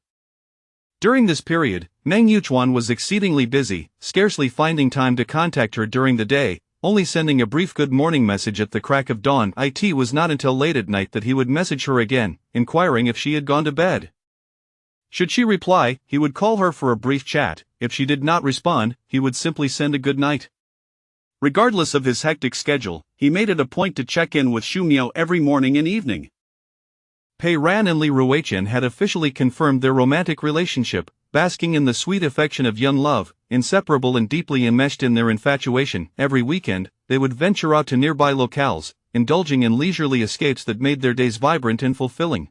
During this period, Meng Yuchuan was exceedingly busy, scarcely finding time to contact her during the day, only sending a brief good morning message at the crack of dawn. It was not until late at night that he would message her again, inquiring if she had gone to bed. Should she reply, he would call her for a brief chat. If she did not respond, he would simply send a good night. Regardless of his hectic schedule, he made it a point to check in with Xu Miao every morning and evening. Pei Ran and Li Ruiqian had officially confirmed their romantic relationship, basking in the sweet affection of young love, inseparable and deeply enmeshed in their infatuation. Every weekend, they would venture out to nearby locales, indulging in leisurely escapes that made their days vibrant and fulfilling.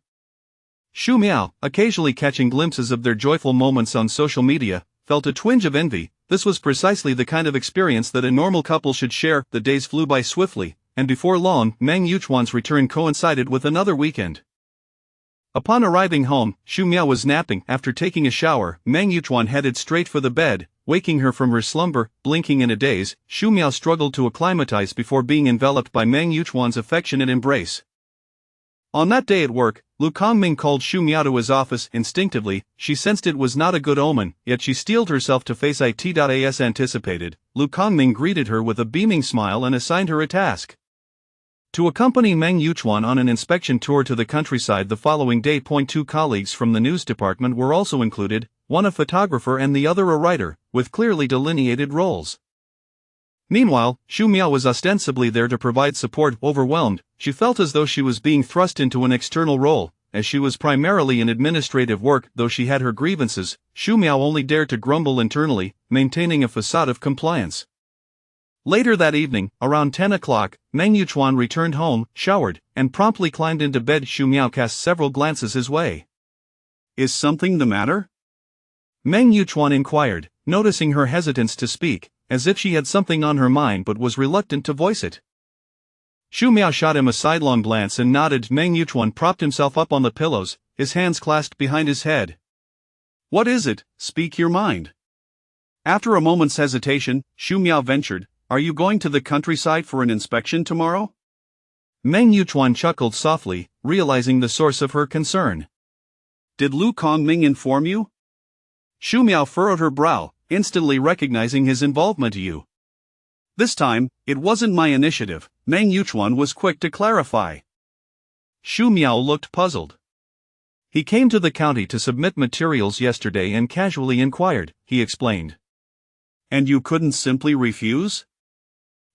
Xu Miao, occasionally catching glimpses of their joyful moments on social media, felt a twinge of envy. This was precisely the kind of experience that a normal couple should share. The days flew by swiftly, and before long, Meng Yuchuan's return coincided with another weekend. Upon arriving home, Xu Miao was napping. After taking a shower, Meng Yuchuan headed straight for the bed, waking her from her slumber. Blinking in a daze, Xu Miao struggled to acclimatize before being enveloped by Meng Yuchuan's affectionate embrace. On that day at work, Lu Kongming called Xu Miao to his office. Instinctively, she sensed it was not a good omen, yet she steeled herself to face it. As anticipated, Lu Kongming greeted her with a beaming smile and assigned her a task: to accompany Meng Yuchuan on an inspection tour to the countryside the following day. 2 colleagues from the news department were also included, one a photographer and the other a writer, with clearly delineated roles. Meanwhile, Xu Miao was ostensibly there to provide support. Overwhelmed, she felt as though she was being thrust into an external role, as she was primarily in administrative work. Though she had her grievances, Xu Miao only dared to grumble internally, maintaining a facade of compliance. Later that evening, around 10 o'clock, Meng Yuchuan returned home, showered, and promptly climbed into bed. Xu Miao cast several glances his way. Is something the matter? Meng Yuchuan inquired, noticing her hesitance to speak, as if she had something on her mind but was reluctant to voice it. Xu Miao shot him a sidelong glance and nodded. Meng Yuchuan propped himself up on the pillows, his hands clasped behind his head. What is it? Speak your mind. After a moment's hesitation, Xu Miao ventured, are you going to the countryside for an inspection tomorrow? Meng Yuchuan chuckled softly, realizing the source of her concern. Did Lu Kongming inform you? Xu Miao furrowed her brow, instantly recognizing his involvement to you. This time, it wasn't my initiative, Meng Yuchuan was quick to clarify. Xu Miao looked puzzled. He came to the county to submit materials yesterday and casually inquired, he explained. And you couldn't simply refuse?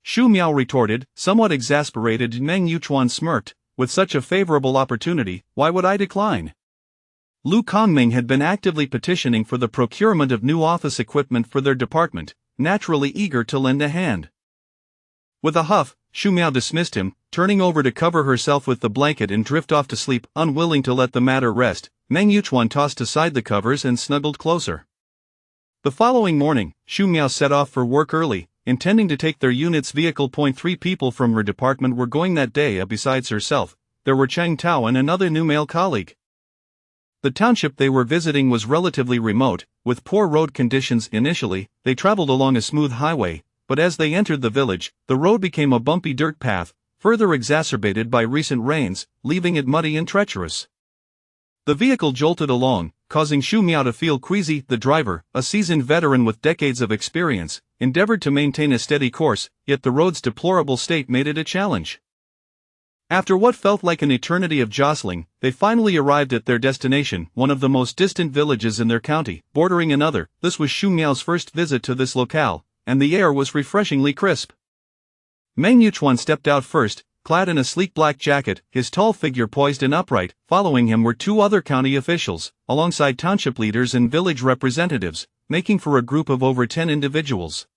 Xu Miao retorted, somewhat exasperated. Meng Yuchuan smirked, with such a favorable opportunity, why would I decline? Lu Kongming had been actively petitioning for the procurement of new office equipment for their department, naturally eager to lend a hand. With a huff, Xu Miao dismissed him, turning over to cover herself with the blanket and drift off to sleep. Unwilling to let the matter rest, Meng Yuchuan tossed aside the covers and snuggled closer. The following morning, Xu Miao set off for work early, intending to take their unit's vehicle. 3 people from her department were going that day. Besides herself, there were Cheng Tao and another new male colleague. The township they were visiting was relatively remote, with poor road conditions. Initially, they traveled along a smooth highway, but as they entered the village, the road became a bumpy dirt path, further exacerbated by recent rains, leaving it muddy and treacherous. The vehicle jolted along, causing Xu Miao to feel queasy. The driver, a seasoned veteran with decades of experience, endeavored to maintain a steady course, yet the road's deplorable state made it a challenge. After what felt like an eternity of jostling, they finally arrived at their destination, one of the most distant villages in their county, bordering another. This was Xu Miao's first visit to this locale, and the air was refreshingly crisp. Meng Yuchuan stepped out first, clad in a sleek black jacket, his tall figure poised and upright. Following him were 2 other county officials, alongside township leaders and village representatives, making for a group of over 10 individuals.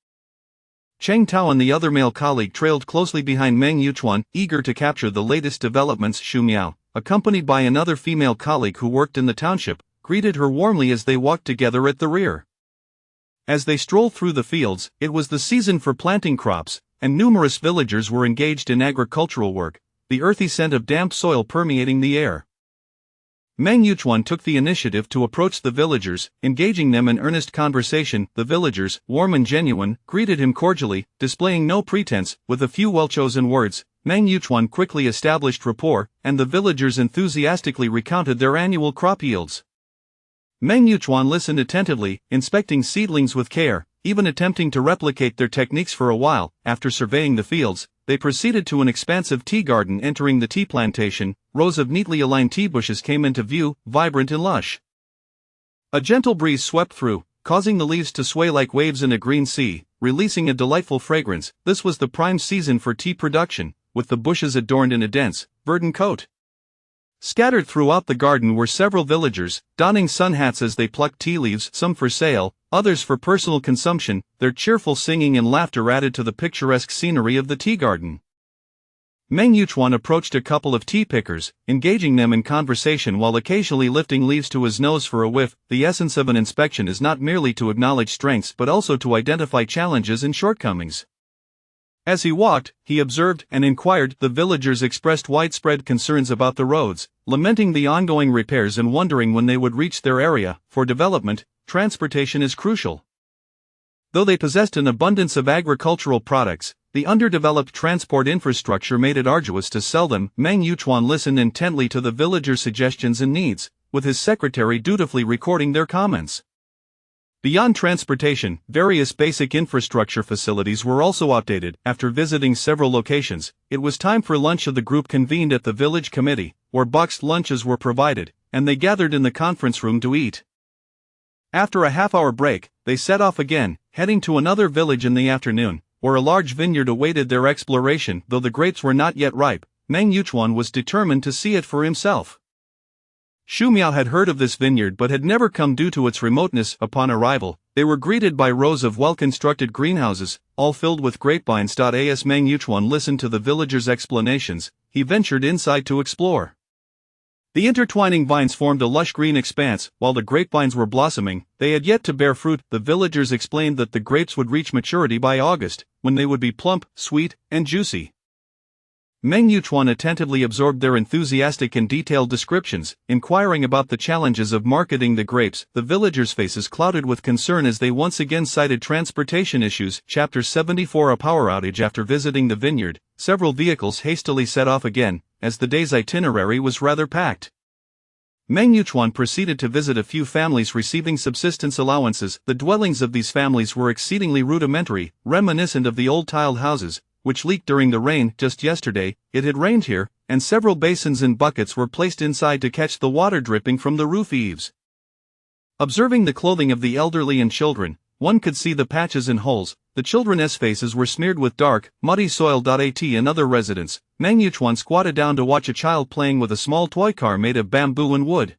Cheng Tao and the other male colleague trailed closely behind Meng Yuchuan, eager to capture the latest developments. Xu Miao, accompanied by another female colleague who worked in the township, greeted her warmly as they walked together at the rear. As they strolled through the fields, it was the season for planting crops, and numerous villagers were engaged in agricultural work, the earthy scent of damp soil permeating the air. Meng Yuchuan took the initiative to approach the villagers, engaging them in earnest conversation. The villagers, warm and genuine, greeted him cordially, displaying no pretense. With a few well-chosen words, Meng Yuchuan quickly established rapport, and the villagers enthusiastically recounted their annual crop yields. Meng Yuchuan listened attentively, inspecting seedlings with care, even attempting to replicate their techniques. For a while, after surveying the fields, they proceeded to an expansive tea garden. Entering the tea plantation, rows of neatly aligned tea bushes came into view, vibrant and lush. A gentle breeze swept through, causing the leaves to sway like waves in a green sea, releasing a delightful fragrance. This was the prime season for tea production, with the bushes adorned in a dense, verdant coat. Scattered throughout the garden were several villagers, donning sun hats as they plucked tea leaves, some for sale, others for personal consumption. Their cheerful singing and laughter added to the picturesque scenery of the tea garden. Meng Yuchuan approached a couple of tea pickers, engaging them in conversation while occasionally lifting leaves to his nose for a whiff. The essence of an inspection is not merely to acknowledge strengths but also to identify challenges and shortcomings. As he walked, he observed and inquired. The villagers expressed widespread concerns about the roads, lamenting the ongoing repairs and wondering when they would reach their area. For development, transportation is crucial. Though they possessed an abundance of agricultural products, the underdeveloped transport infrastructure made it arduous to sell them. Meng Yuchuan listened intently to the villagers' suggestions and needs, with his secretary dutifully recording their comments. Beyond transportation, various basic infrastructure facilities were also updated. After visiting several locations, it was time for lunch. The group convened at the village committee, where boxed lunches were provided, and they gathered in the conference room to eat. After a half-hour break, they set off again, heading to another village in the afternoon, where a large vineyard awaited their exploration. Though the grapes were not yet ripe, Meng Yuchuan was determined to see it for himself. Xu Miao had heard of this vineyard but had never come due to its remoteness. Upon arrival, they were greeted by rows of well-constructed greenhouses, all filled with grapevines. As Meng Yuchuan listened to the villagers' explanations, he ventured inside to explore. The intertwining vines formed a lush green expanse. While the grapevines were blossoming, they had yet to bear fruit. The villagers explained that the grapes would reach maturity by August, when they would be plump, sweet, and juicy. Meng Yuchuan attentively absorbed their enthusiastic and detailed descriptions, inquiring about the challenges of marketing the grapes. The villagers' faces clouded with concern as they once again cited transportation issues. Chapter 74. A power outage. After visiting the vineyard, several vehicles hastily set off again, as the day's itinerary was rather packed. Meng Yuchuan proceeded to visit a few families receiving subsistence allowances. The dwellings of these families were exceedingly rudimentary, reminiscent of the old tiled houses, which leaked during the rain. Just yesterday, it had rained here, and several basins and buckets were placed inside to catch the water dripping from the roof eaves. Observing the clothing of the elderly and children, one could see the patches and holes. The children's faces were smeared with dark, muddy soil. At another residence, Meng Yuchuan squatted down to watch a child playing with a small toy car made of bamboo and wood.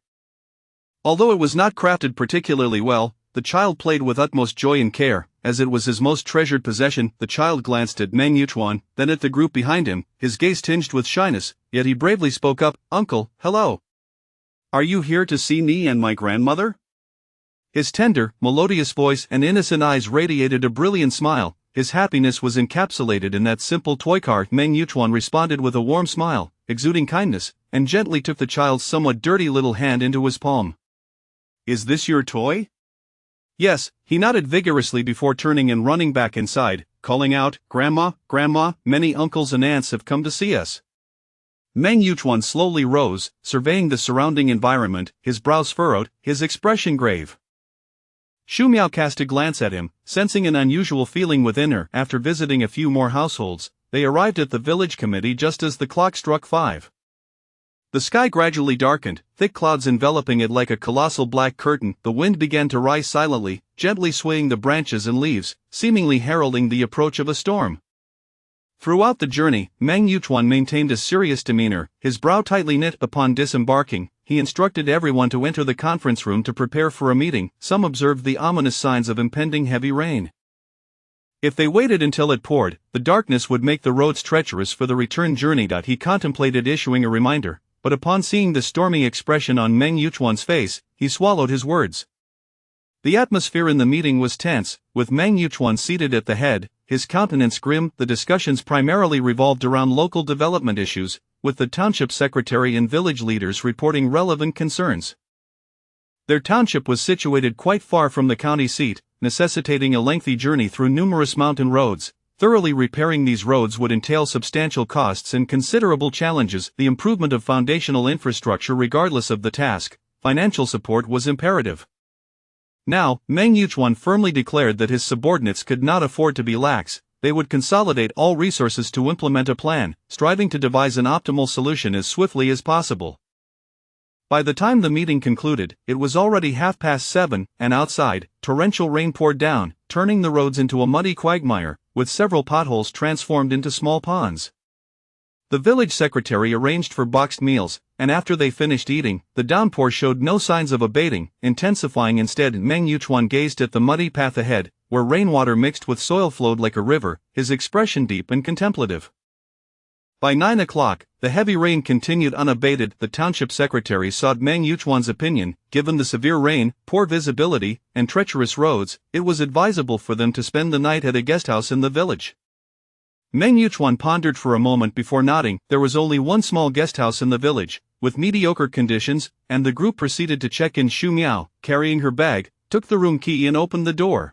Although it was not crafted particularly well, the child played with utmost joy and care, as it was his most treasured possession. The child glanced at Meng Yuchuan, then at the group behind him, his gaze tinged with shyness, yet he bravely spoke up. "Uncle, hello. Are you here to see me and my grandmother?" His tender, melodious voice and innocent eyes radiated a brilliant smile. His happiness was encapsulated in that simple toy car. Meng Yuchuan responded with a warm smile, exuding kindness, and gently took the child's somewhat dirty little hand into his palm. "Is this your toy?" "Yes," he nodded vigorously before turning and running back inside, calling out, "Grandma, Grandma, many uncles and aunts have come to see us." Meng Yuchuan slowly rose, surveying the surrounding environment, his brows furrowed, his expression grave. Xu Miao cast a glance at him, sensing an unusual feeling within her. After visiting a few more households, they arrived at the village committee just as the clock struck 5. The sky gradually darkened, thick clouds enveloping it like a colossal black curtain. The wind began to rise silently, gently swaying the branches and leaves, seemingly heralding the approach of a storm. Throughout the journey, Meng Yuchuan maintained a serious demeanor, his brow tightly knit. Upon disembarking, he instructed everyone to enter the conference room to prepare for a meeting. Some observed the ominous signs of impending heavy rain. If they waited until it poured, the darkness would make the roads treacherous for the return journey. He contemplated issuing a reminder, but upon seeing the stormy expression on Meng Yuchuan's face, he swallowed his words. The atmosphere in the meeting was tense, with Meng Yuchuan seated at the head, his countenance grim. The discussions primarily revolved around local development issues, with the township secretary and village leaders reporting relevant concerns. Their township was situated quite far from the county seat, necessitating a lengthy journey through numerous mountain roads. Thoroughly repairing these roads would entail substantial costs and considerable challenges. The improvement of foundational infrastructure, regardless of the task, financial support was imperative. Now, Meng Yuchuan firmly declared that his subordinates could not afford to be lax. They would consolidate all resources to implement a plan, striving to devise an optimal solution as swiftly as possible. By the time the meeting concluded, it was already 7:30, and outside, torrential rain poured down, turning the roads into a muddy quagmire, with several potholes transformed into small ponds. The village secretary arranged for boxed meals, and after they finished eating, the downpour showed no signs of abating, intensifying instead. Meng Yuchuan gazed at the muddy path ahead, where rainwater mixed with soil flowed like a river, his expression deep and contemplative. By 9 o'clock, the heavy rain continued unabated. The township secretary sought Meng Yuchuan's opinion. Given the severe rain, poor visibility, and treacherous roads, it was advisable for them to spend the night at a guesthouse in the village. Meng Yuchuan pondered for a moment before nodding. There was only one small guesthouse in the village, with mediocre conditions, and the group proceeded to check in. Xu Miao, carrying her bag, took the room key and opened the door.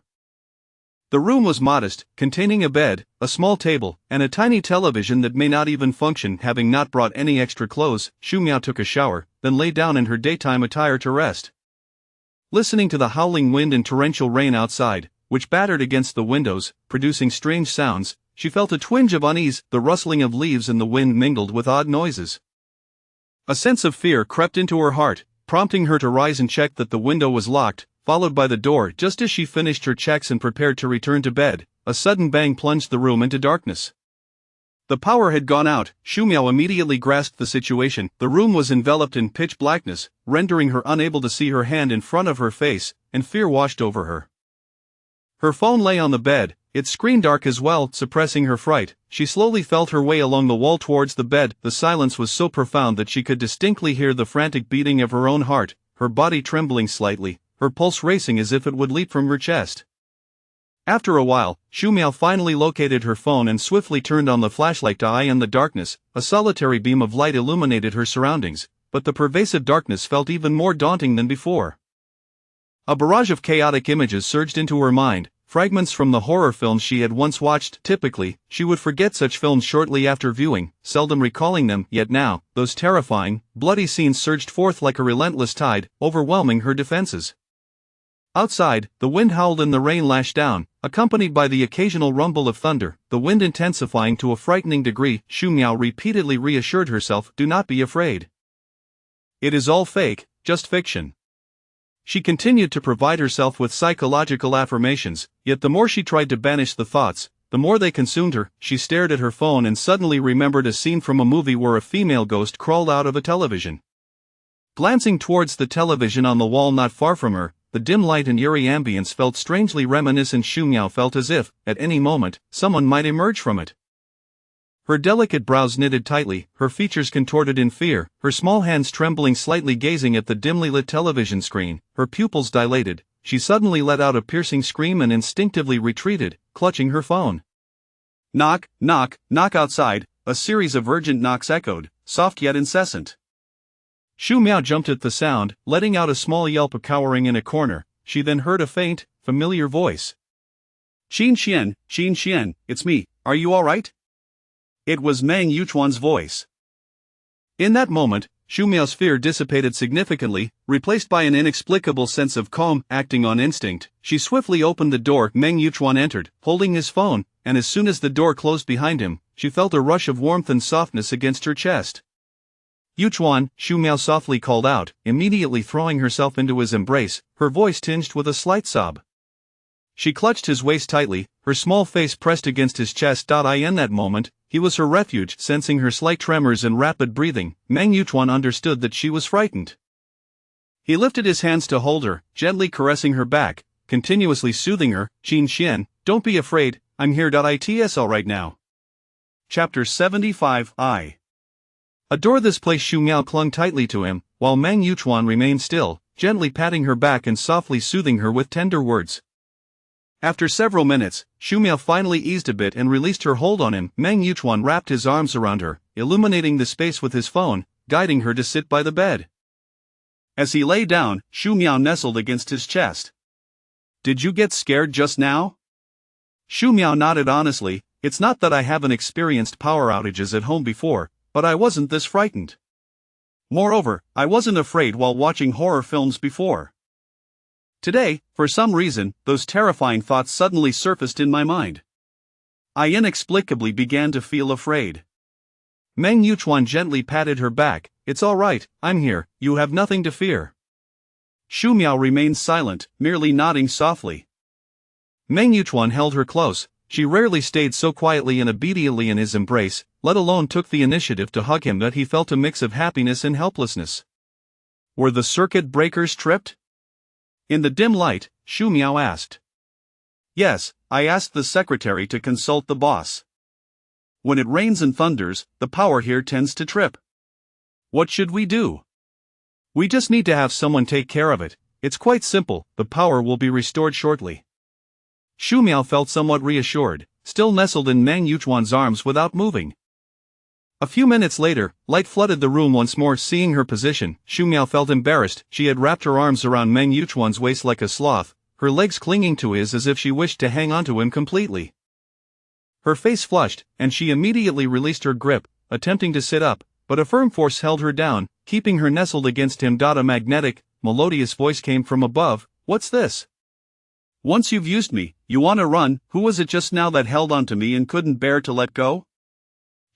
The room was modest, containing a bed, a small table, and a tiny television that may not even function. Having not brought any extra clothes, Xu Miao took a shower, then lay down in her daytime attire to rest. Listening to the howling wind and torrential rain outside, which battered against the windows, producing strange sounds, she felt a twinge of unease. The rustling of leaves in the wind mingled with odd noises. A sense of fear crept into her heart, prompting her to rise and check that the window was locked, followed by the door. Just as she finished her checks and prepared to return to bed, a sudden bang plunged the room into darkness. The power had gone out. Xu Miao immediately grasped the situation. The room was enveloped in pitch blackness, rendering her unable to see her hand in front of her face, and fear washed over her. Her phone lay on the bed, its screen dark as well, suppressing her fright. She slowly felt her way along the wall towards the bed. The silence was so profound that she could distinctly hear the frantic beating of her own heart, her body trembling slightly, her pulse racing as if it would leap from her chest. After a while, Xu Miao finally located her phone and swiftly turned on the flashlight to eye in the darkness. A solitary beam of light illuminated her surroundings, but the pervasive darkness felt even more daunting than before. A barrage of chaotic images surged into her mind, fragments from the horror films she had once watched. Typically, she would forget such films shortly after viewing, seldom recalling them, yet now, those terrifying, bloody scenes surged forth like a relentless tide, overwhelming her defenses. Outside, the wind howled and the rain lashed down, accompanied by the occasional rumble of thunder, the wind intensifying to a frightening degree. Xu Miao repeatedly reassured herself, "Do not be afraid. It is all fake, just fiction." She continued to provide herself with psychological affirmations, yet the more she tried to banish the thoughts, the more they consumed her. She stared at her phone and suddenly remembered a scene from a movie where a female ghost crawled out of a television. Glancing towards the television on the wall not far from her, the dim light and eerie ambience felt strangely reminiscent. Xu Miao felt as if, at any moment, someone might emerge from it. Her delicate brows knitted tightly, her features contorted in fear, her small hands trembling slightly, gazing at the dimly lit television screen, her pupils dilated. She suddenly let out a piercing scream and instinctively retreated, clutching her phone. Knock, knock, knock outside. A series of urgent knocks echoed, soft yet incessant. Xu Miao jumped at the sound, letting out a small yelp, cowering in a corner. She then heard a faint, familiar voice. Qin Xian, it's me, are you all right? It was Meng Yuchuan's voice. In that moment, Xu Miao's fear dissipated significantly, replaced by an inexplicable sense of calm. Acting on instinct, she swiftly opened the door. Meng Yuchuan entered, holding his phone, and as soon as the door closed behind him, she felt a rush of warmth and softness against her chest. "Yuchuan," Xu Miao softly called out, immediately throwing herself into his embrace, her voice tinged with a slight sob. She clutched his waist tightly, her small face pressed against his chest. In that moment, he was her refuge. Sensing her slight tremors and rapid breathing, Meng Yuchuan understood that she was frightened. He lifted his hands to hold her, gently caressing her back, continuously soothing her. "Qin Xian, don't be afraid, I'm here. It's all right now." Chapter 75. Adore this place. Xu Miao clung tightly to him, while Meng Yuchuan remained still, gently patting her back and softly soothing her with tender words. After several minutes, Xu Miao finally eased a bit and released her hold on him. Meng Yuchuan wrapped his arms around her, illuminating the space with his phone, guiding her to sit by the bed. As he lay down, Xu Miao nestled against his chest. "Did you get scared just now?" Xu Miao nodded honestly. "It's not that I haven't experienced power outages at home before, but I wasn't this frightened. Moreover, I wasn't afraid while watching horror films before. Today, for some reason, those terrifying thoughts suddenly surfaced in my mind. I inexplicably began to feel afraid." Meng Yuchuan gently patted her back. "It's all right, I'm here, you have nothing to fear." Xu Miao remained silent, merely nodding softly. Meng Yuchuan held her close, She rarely stayed so quietly and obediently in his embrace, let alone took the initiative to hug him, that he felt a mix of happiness and helplessness. Were the circuit breakers tripped? In the dim light, Shu Miao asked. Yes, I asked the secretary to consult the boss. When it rains and thunders, the power here tends to trip. What should we do? We just need to have someone take care of it. It's quite simple, the power will be restored shortly. Shu Miao felt somewhat reassured, still nestled in Meng Yuchuan's arms without moving. A few minutes later, light flooded the room once more. Seeing her position, Shu Miao felt embarrassed. She had wrapped her arms around Meng Yuchuan's waist like a sloth, her legs clinging to his as if she wished to hang onto him completely. Her face flushed, and she immediately released her grip, attempting to sit up, but a firm force held her down, keeping her nestled against him. A magnetic, melodious voice came from above. What's this? Once you've used me, you want to run. Who was it just now that held onto me and couldn't bear to let go?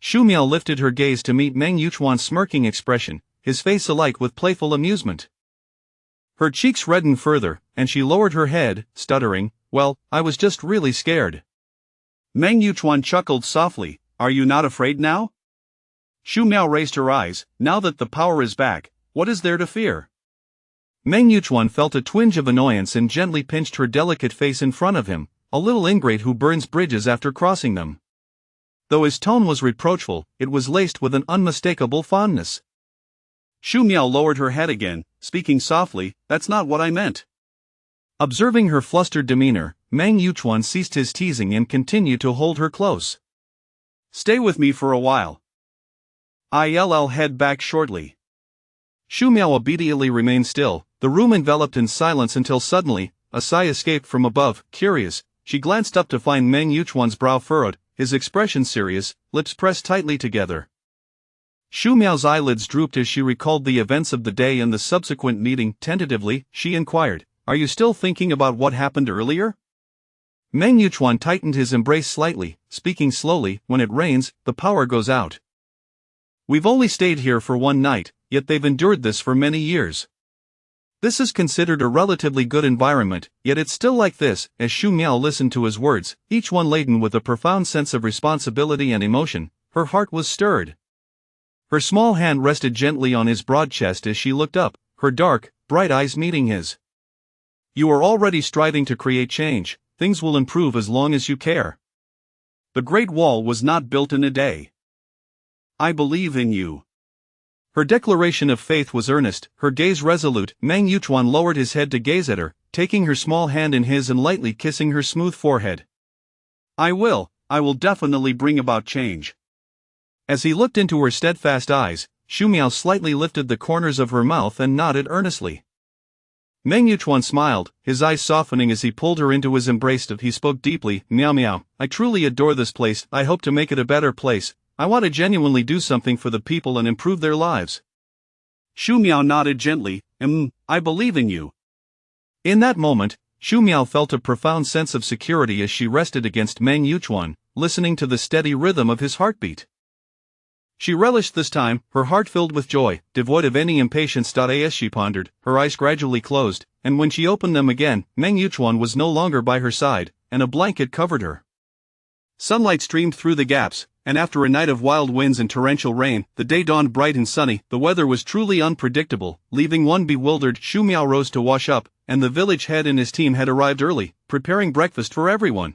Shu Miao lifted her gaze to meet Meng Yuchuan's smirking expression, his face alight with playful amusement. Her cheeks reddened further, and she lowered her head, stuttering, well, I was just really scared. Meng Yuchuan chuckled softly, are you not afraid now? Shu Miao raised her eyes, now that the power is back, what is there to fear? Meng Yuchuan felt a twinge of annoyance and gently pinched her delicate face in front of him, a little ingrate who burns bridges after crossing them. Though his tone was reproachful, it was laced with an unmistakable fondness. Shu Miao lowered her head again, speaking softly, that's not what I meant. Observing her flustered demeanor, Meng Yuchuan ceased his teasing and continued to hold her close. Stay with me for a while. I'll head back shortly. Shu Miao obediently remained still, the room enveloped in silence until suddenly, a sigh escaped from above. Curious, she glanced up to find Meng Yuchuan's brow furrowed, his expression serious, lips pressed tightly together. Shu Miao's eyelids drooped as she recalled the events of the day and the subsequent meeting. Tentatively, she inquired, are you still thinking about what happened earlier? Meng Yuchuan tightened his embrace slightly, speaking slowly, when it rains, the power goes out. We've only stayed here for one night, yet they've endured this for many years. This is considered a relatively good environment, yet it's still like this. As Shu Miao listened to his words, each one laden with a profound sense of responsibility and emotion, her heart was stirred. Her small hand rested gently on his broad chest as she looked up, her dark, bright eyes meeting his. You are already striving to create change, things will improve as long as you care. The Great Wall was not built in a day. I believe in you. Her declaration of faith was earnest, her gaze resolute. Meng Yuchuan lowered his head to gaze at her, taking her small hand in his and lightly kissing her smooth forehead. I will definitely bring about change. As he looked into her steadfast eyes, Shu Miao slightly lifted the corners of her mouth and nodded earnestly. Meng Yuchuan smiled, his eyes softening as he pulled her into his embrace. He spoke deeply, Miao Miao, I truly adore this place, I hope to make it a better place. I want to genuinely do something for the people and improve their lives. Shu Miao nodded gently, I believe in you. In that moment, Shu Miao felt a profound sense of security as she rested against Meng Yuchuan, listening to the steady rhythm of his heartbeat. She relished this time, her heart filled with joy, devoid of any impatience. As she pondered, her eyes gradually closed, and when she opened them again, Meng Yuchuan was no longer by her side, and a blanket covered her. Sunlight streamed through the gaps, and after a night of wild winds and torrential rain, the day dawned bright and sunny. The weather was truly unpredictable, leaving one bewildered. Shu Miao rose to wash up, and the village head and his team had arrived early, preparing breakfast for everyone.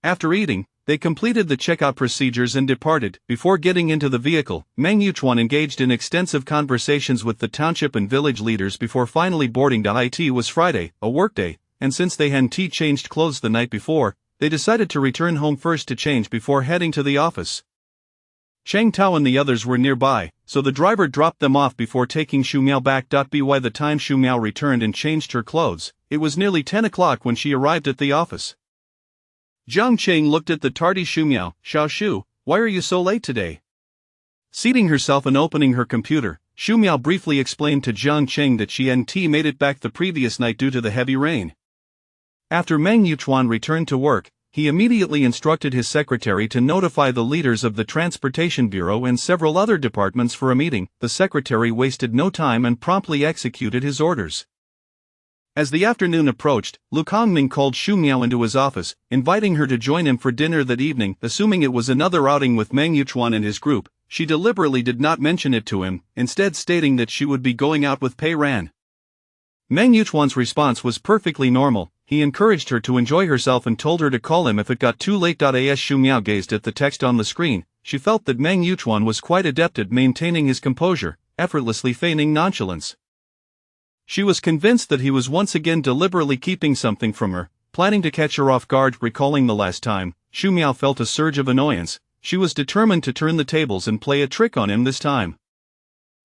After eating, they completed the checkout procedures and departed. Before getting into the vehicle, Meng Yuchuan engaged in extensive conversations with the township and village leaders before finally boarding. It was Friday, a workday, and since they hadn't changed clothes the night before, they decided to return home first to change before heading to the office. Cheng Tao and the others were nearby, so the driver dropped them off before taking Shu Miao back. By the time Shu Miao returned and changed her clothes, it was nearly 10 o'clock when she arrived at the office. Jiang Qing looked at the tardy Shu Miao. Xiao Shu, why are you so late today? Seating herself and opening her computer, Shu Miao briefly explained to Jiang Qing that she hadn't made it back the previous night due to the heavy rain. After Meng Yuchuan returned to work, he immediately instructed his secretary to notify the leaders of the Transportation Bureau and several other departments for a meeting. The secretary wasted no time and promptly executed his orders. As the afternoon approached, Lu Kongming called Xu Miao into his office, inviting her to join him for dinner that evening. Assuming it was another outing with Meng Yuchuan and his group, she deliberately did not mention it to him, instead stating that she would be going out with Pei Ran. Meng Yuchuan's response was perfectly normal. He encouraged her to enjoy herself and told her to call him if it got too late. As Xu Miao gazed at the text on the screen, she felt that Meng Yuchuan was quite adept at maintaining his composure, effortlessly feigning nonchalance. She was convinced that he was once again deliberately keeping something from her, planning to catch her off guard. Recalling the last time, Xu Miao felt a surge of annoyance. She was determined to turn the tables and play a trick on him this time.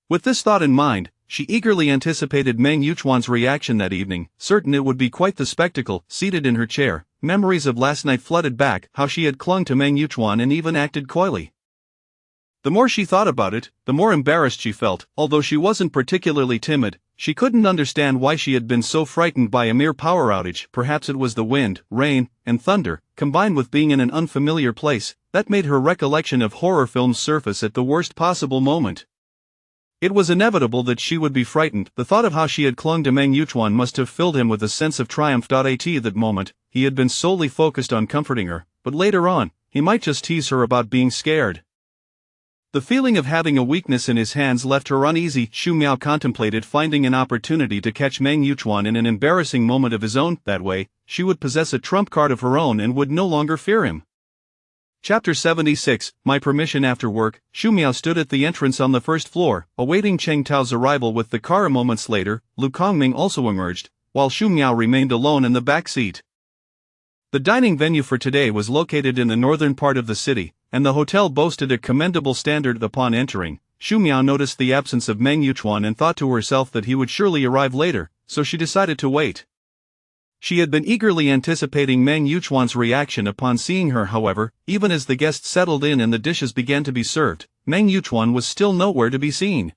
With this thought in mind, she eagerly anticipated Meng Yuchuan's reaction that evening, certain it would be quite the spectacle. Seated in her chair, memories of last night flooded back, how she had clung to Meng Yuchuan and even acted coyly. The more she thought about it, the more embarrassed she felt. Although she wasn't particularly timid, she couldn't understand why she had been so frightened by a mere power outage. Perhaps it was the wind, rain, and thunder, combined with being in an unfamiliar place, that made her recollection of horror films surface at the worst possible moment. It was inevitable that she would be frightened. The thought of how she had clung to Meng Yuchuan must have filled him with a sense of triumph. At that moment, he had been solely focused on comforting her, but later on, he might just tease her about being scared. The feeling of having a weakness in his hands left her uneasy. Xu Miao contemplated finding an opportunity to catch Meng Yuchuan in an embarrassing moment of his own. That way, she would possess a trump card of her own and would no longer fear him. Chapter 76, My Permission After Work. Xu Miao stood at the entrance on the first floor, awaiting Cheng Tao's arrival with the car. Moments later, Lu Kongming also emerged, while Xu Miao remained alone in the back seat. The dining venue for today was located in the northern part of the city, and the hotel boasted a commendable standard. Upon entering, Xu Miao noticed the absence of Meng Yuchuan and thought to herself that he would surely arrive later, so she decided to wait. She had been eagerly anticipating Meng Yuchuan's reaction upon seeing her. However, even as the guests settled in and the dishes began to be served, Meng Yuchuan was still nowhere to be seen.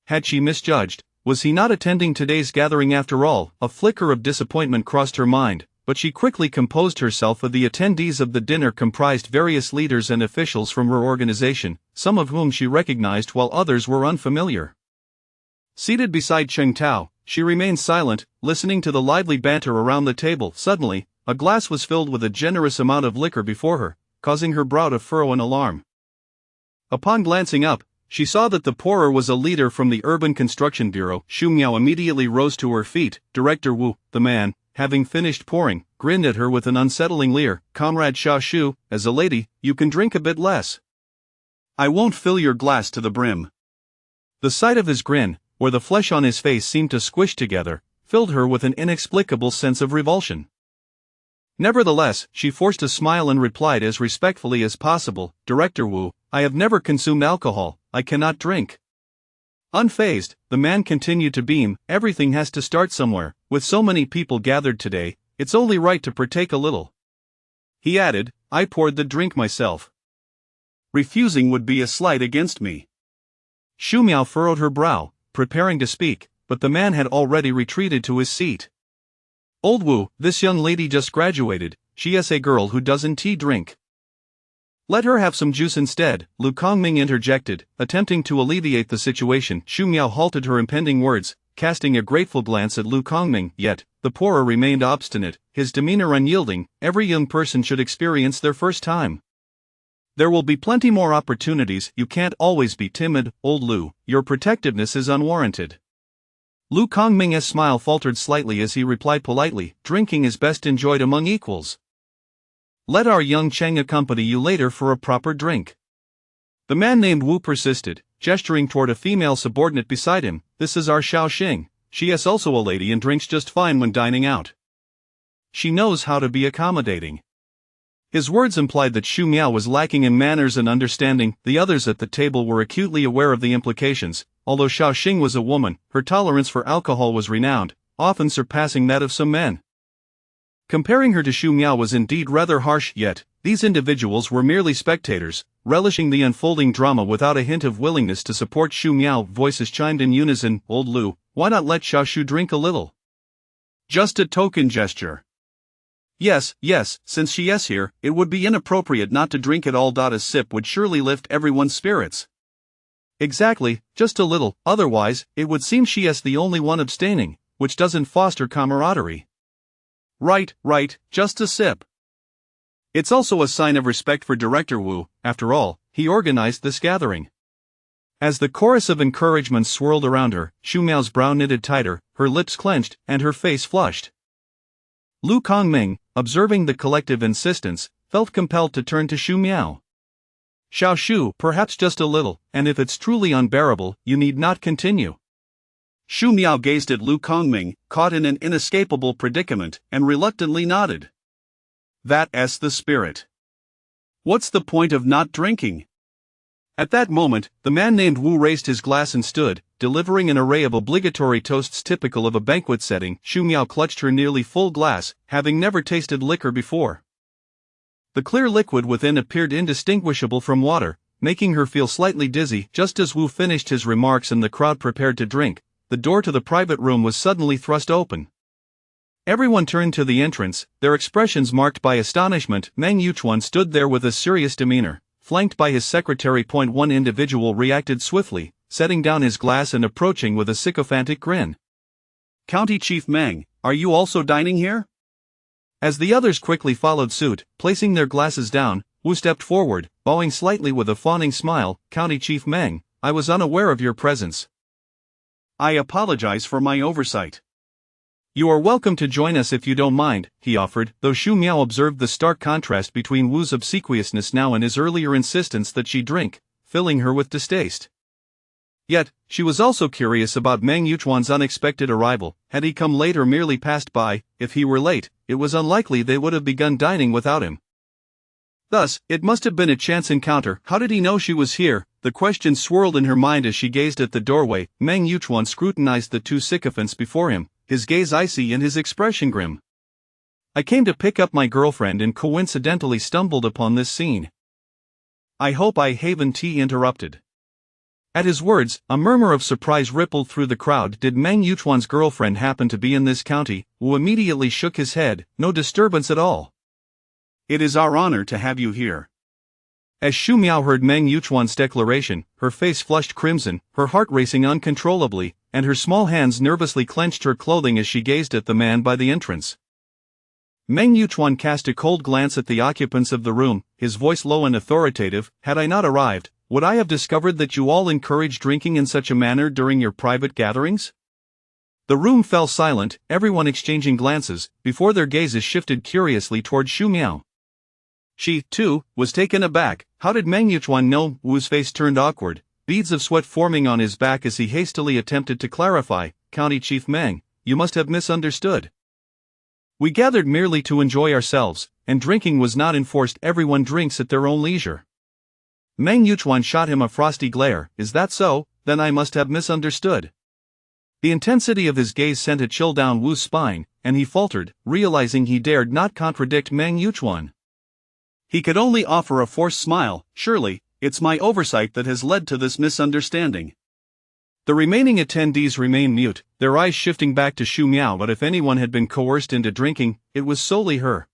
Had she misjudged? Was he not attending today's gathering after all? A flicker of disappointment crossed her mind, but she quickly composed herself. The attendees of the dinner comprised various leaders and officials from her organization, some of whom she recognized while others were unfamiliar. Seated beside Cheng Tao, she remained silent, listening to the lively banter around the table. Suddenly, a glass was filled with a generous amount of liquor before her, causing her brow to furrow in alarm. Upon glancing up, she saw that the pourer was a leader from the Urban Construction Bureau. Xu Miao immediately rose to her feet. Director Wu, the man, having finished pouring, grinned at her with an unsettling leer. Comrade Xia Shu, as a lady, you can drink a bit less. I won't fill your glass to the brim. The sight of his grin, where the flesh on his face seemed to squish together, filled her with an inexplicable sense of revulsion. Nevertheless, she forced a smile and replied as respectfully as possible, Director Wu, I have never consumed alcohol, I cannot drink. Unfazed, the man continued to beam. Everything has to start somewhere. With so many people gathered today, it's only right to partake a little. He added, I poured the drink myself. Refusing would be a slight against me. Xu Miao furrowed her brow, preparing to speak, but the man had already retreated to his seat. Old Wu, this young lady just graduated, she is a girl who doesn't drink. Let her have some juice instead, Lu Kongming interjected, attempting to alleviate the situation. Xu Miao halted her impending words, casting a grateful glance at Lu Kongming, yet, the pourer remained obstinate, his demeanor unyielding. Every young person should experience their first time. There will be plenty more opportunities. You can't always be timid, old Lu, your protectiveness is unwarranted. Lu Kongming's smile faltered slightly as he replied politely, drinking is best enjoyed among equals. Let our young Cheng accompany you later for a proper drink. The man named Wu persisted, gesturing toward a female subordinate beside him. This is our Xiao Xing, she is also a lady and drinks just fine when dining out. She knows how to be accommodating. His words implied that Xu Miao was lacking in manners and understanding. The others at the table were acutely aware of the implications. Although Xiao Xing was a woman, her tolerance for alcohol was renowned, often surpassing that of some men. Comparing her to Xu Miao was indeed rather harsh, yet, these individuals were merely spectators, relishing the unfolding drama without a hint of willingness to support Xu Miao. Voices chimed in unison, Old Lu, why not let Xiao Shu drink a little? Just a token gesture. Yes, since she is here, it would be inappropriate not to drink at all. A sip would surely lift everyone's spirits. Exactly, just a little, otherwise, it would seem she is the only one abstaining. which doesn't foster camaraderie. Right, just a sip. It's also a sign of respect for Director Wu. After all, he organized this gathering. As the chorus of encouragement swirled around her, Xu Miao's brow knitted tighter, her lips clenched, and her face flushed. Lu Kongming, observing the collective insistence, felt compelled to turn to Xu Miao. Xiao Shu, perhaps just a little, and if it's truly unbearable, you need not continue. Xu Miao gazed at Lu Kongming, caught in an inescapable predicament, and reluctantly nodded. That's the spirit. What's the point of not drinking? At that moment, the man named Wu raised his glass and stood, delivering an array of obligatory toasts typical of a banquet setting. Xu Miao clutched her nearly full glass, having never tasted liquor before. The clear liquid within appeared indistinguishable from water, making her feel slightly dizzy. Just as Wu finished his remarks and the crowd prepared to drink, the door to the private room was suddenly thrust open. Everyone turned to the entrance, their expressions marked by astonishment. Meng Yuchuan stood there with a serious demeanor, flanked by his secretary. One individual reacted swiftly, setting down his glass and approaching with a sycophantic grin. County Chief Meng, are you also dining here? As the others quickly followed suit, placing their glasses down, Wu stepped forward, bowing slightly with a fawning smile. County Chief Meng, I was unaware of your presence. I apologize for my oversight. You are welcome to join us if you don't mind, he offered, though Xu Miao observed the stark contrast between Wu's obsequiousness now and his earlier insistence that she drink, filling her with distaste. Yet, she was also curious about Meng Yuchuan's unexpected arrival. Had he come late or merely passed by? If he were late, it was unlikely they would have begun dining without him. Thus, it must have been a chance encounter. How did he know she was here? The question swirled in her mind as she gazed at the doorway. Meng Yuchuan scrutinized the two sycophants before him, his gaze icy and his expression grim. I came to pick up my girlfriend and coincidentally stumbled upon this scene. I hope I haven't interrupted. At his words, a murmur of surprise rippled through the crowd. Did Meng Yuchuan's girlfriend happen to be in this county? Wu immediately shook his head. No disturbance at all. It is our honor to have you here. As Xu Miao heard Meng Yuchuan's declaration, her face flushed crimson, her heart racing uncontrollably, and her small hands nervously clenched her clothing as she gazed at the man by the entrance. Meng Yuchuan cast a cold glance at the occupants of the room, his voice low and authoritative. Had I not arrived, would I have discovered that you all encourage drinking in such a manner during your private gatherings? The room fell silent, everyone exchanging glances, before their gazes shifted curiously toward Xu Miao. She, too, was taken aback. How did Meng Yuchuan know? Wu's face turned awkward, beads of sweat forming on his back as he hastily attempted to clarify. County Chief Meng, you must have misunderstood. We gathered merely to enjoy ourselves, and drinking was not enforced. Everyone drinks at their own leisure. Meng Yuchuan shot him a frosty glare. Is that so? Then I must have misunderstood. The intensity of his gaze sent a chill down Wu's spine, and he faltered, realizing he dared not contradict Meng Yuchuan. He could only offer a forced smile. Surely, it's my oversight that has led to this misunderstanding. The remaining attendees remained mute, their eyes shifting back to Xu Miao. But if anyone had been coerced into drinking, it was solely her.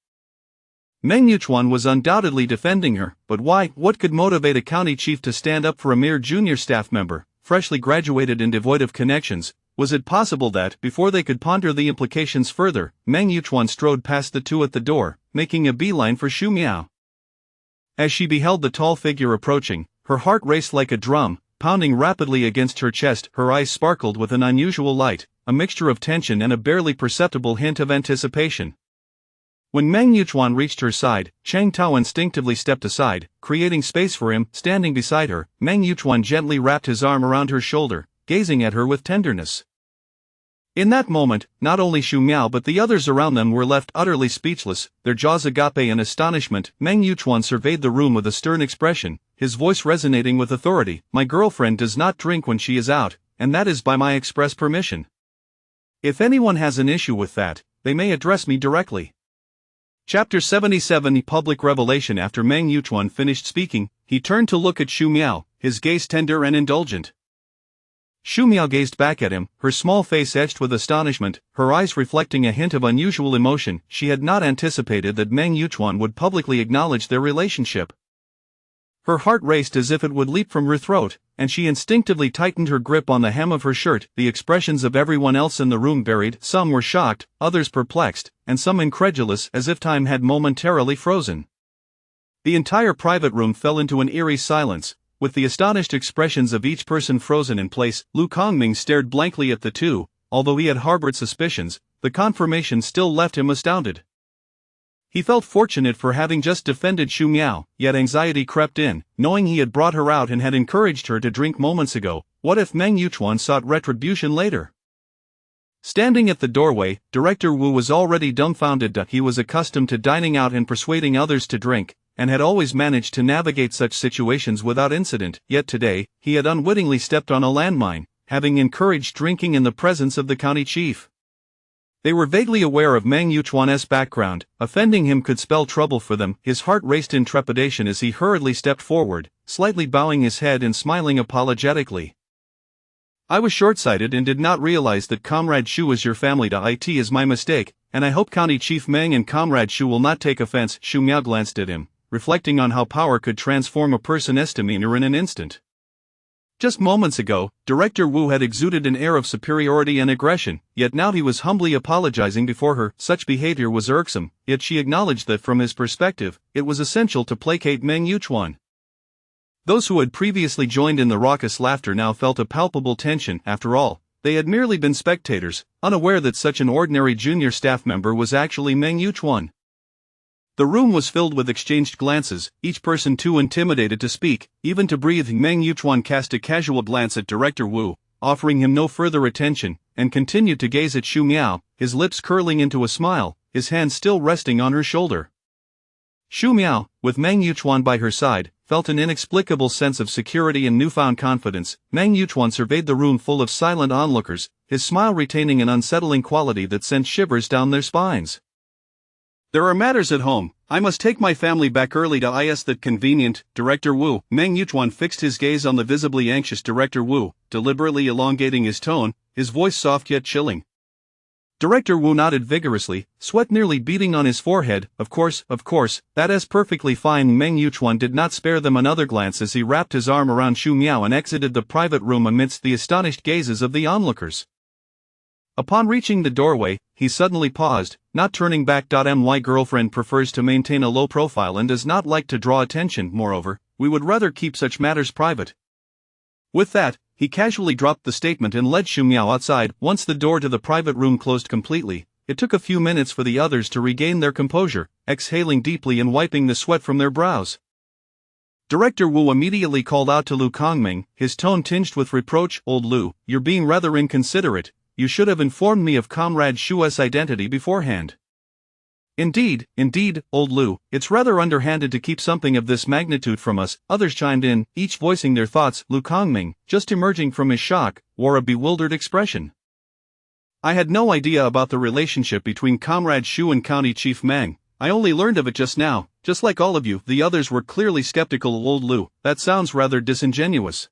Meng Yuchuan was undoubtedly defending her, but why? What could motivate a county chief to stand up for a mere junior staff member, freshly graduated and devoid of connections? Was it possible that, before they could ponder the implications further, Meng Yuchuan strode past the two at the door, making a beeline for Xu Miao? As she beheld the tall figure approaching, her heart raced like a drum, pounding rapidly against her chest. Her eyes sparkled with an unusual light, a mixture of tension and a barely perceptible hint of anticipation. When Meng Yuchuan reached her side, Chang Tao instinctively stepped aside, creating space for him. Standing beside her, Meng Yuchuan gently wrapped his arm around her shoulder, gazing at her with tenderness. In that moment, not only Xu Miao but the others around them were left utterly speechless, their jaws agape in astonishment. Meng Yuchuan surveyed the room with a stern expression, his voice resonating with authority. My girlfriend does not drink when she is out, and that is by my express permission. If anyone has an issue with that, they may address me directly. Chapter 77 Public Revelation. After Meng Yuchuan finished speaking, he turned to look at Xu Miao, his gaze tender and indulgent. Xu Miao gazed back at him, her small face etched with astonishment, her eyes reflecting a hint of unusual emotion. She had not anticipated that Meng Yuchuan would publicly acknowledge their relationship. Her heart raced as if it would leap from her throat, and she instinctively tightened her grip on the hem of her shirt. The expressions of everyone else in the room varied. Some were shocked, others perplexed, and some incredulous, as if time had momentarily frozen. The entire private room fell into an eerie silence, with the astonished expressions of each person frozen in place. Lu Kongming stared blankly at the two. Although he had harbored suspicions, the confirmation still left him astounded. He felt fortunate for having just defended Xu Miao, yet anxiety crept in, knowing he had brought her out and had encouraged her to drink moments ago. What if Meng Yuchuan sought retribution later? Standing at the doorway, Director Wu was already dumbfounded. He was accustomed to dining out and persuading others to drink, and had always managed to navigate such situations without incident, yet today, he had unwittingly stepped on a landmine, having encouraged drinking in the presence of the county chief. They were vaguely aware of Meng Yuchuan's background. Offending him could spell trouble for them. His heart raced in trepidation as he hurriedly stepped forward, slightly bowing his head and smiling apologetically. I was short-sighted and did not realize that Comrade Xu was your family. It is my mistake, and I hope County Chief Meng and Comrade Xu will not take offense. Xu Miao glanced at him, reflecting on how power could transform a person's demeanor in an instant. Just moments ago, Director Wu had exuded an air of superiority and aggression, yet now he was humbly apologizing before her. Such behavior was irksome, yet she acknowledged that from his perspective, it was essential to placate Meng Yuchuan. Those who had previously joined in the raucous laughter now felt a palpable tension. After all, they had merely been spectators, unaware that such an ordinary junior staff member was actually Meng Yuchuan. The room was filled with exchanged glances, each person too intimidated to speak, even to breathe. Meng Yuchuan cast a casual glance at Director Wu, offering him no further attention, and continued to gaze at Xu Miao, his lips curling into a smile, his hand still resting on her shoulder. Xu Miao, with Meng Yuchuan by her side, felt an inexplicable sense of security and newfound confidence. Meng Yuchuan surveyed the room full of silent onlookers, his smile retaining an unsettling quality that sent shivers down their spines. There are matters at home. I must take my family back early. Is that convenient, Director Wu? Meng Yuchuan fixed his gaze on the visibly anxious Director Wu, deliberately elongating his tone, his voice soft yet chilling. Director Wu nodded vigorously, sweat nearly beading on his forehead. Of course, that is perfectly fine. Meng Yuchuan did not spare them another glance as he wrapped his arm around Xu Miao and exited the private room amidst the astonished gazes of the onlookers. Upon reaching the doorway, he suddenly paused, not turning back. My girlfriend prefers to maintain a low profile and does not like to draw attention. Moreover, we would rather keep such matters private. With that, he casually dropped the statement and led Xu Miao outside. Once the door to the private room closed completely, it took a few minutes for the others to regain their composure, exhaling deeply and wiping the sweat from their brows. Director Wu immediately called out to Lu Kongming, his tone tinged with reproach. Old Lu, you're being rather inconsiderate. You should have informed me of Comrade Xu's identity beforehand. Indeed, Old Lu, it's rather underhanded to keep something of this magnitude from us. Others chimed in, each voicing their thoughts. Lu Kongming, just emerging from his shock, wore a bewildered expression. I had no idea about the relationship between Comrade Xu and County Chief Meng. I only learned of it just now. Just like all of you, the others were clearly skeptical. Old Lu, that sounds rather disingenuous.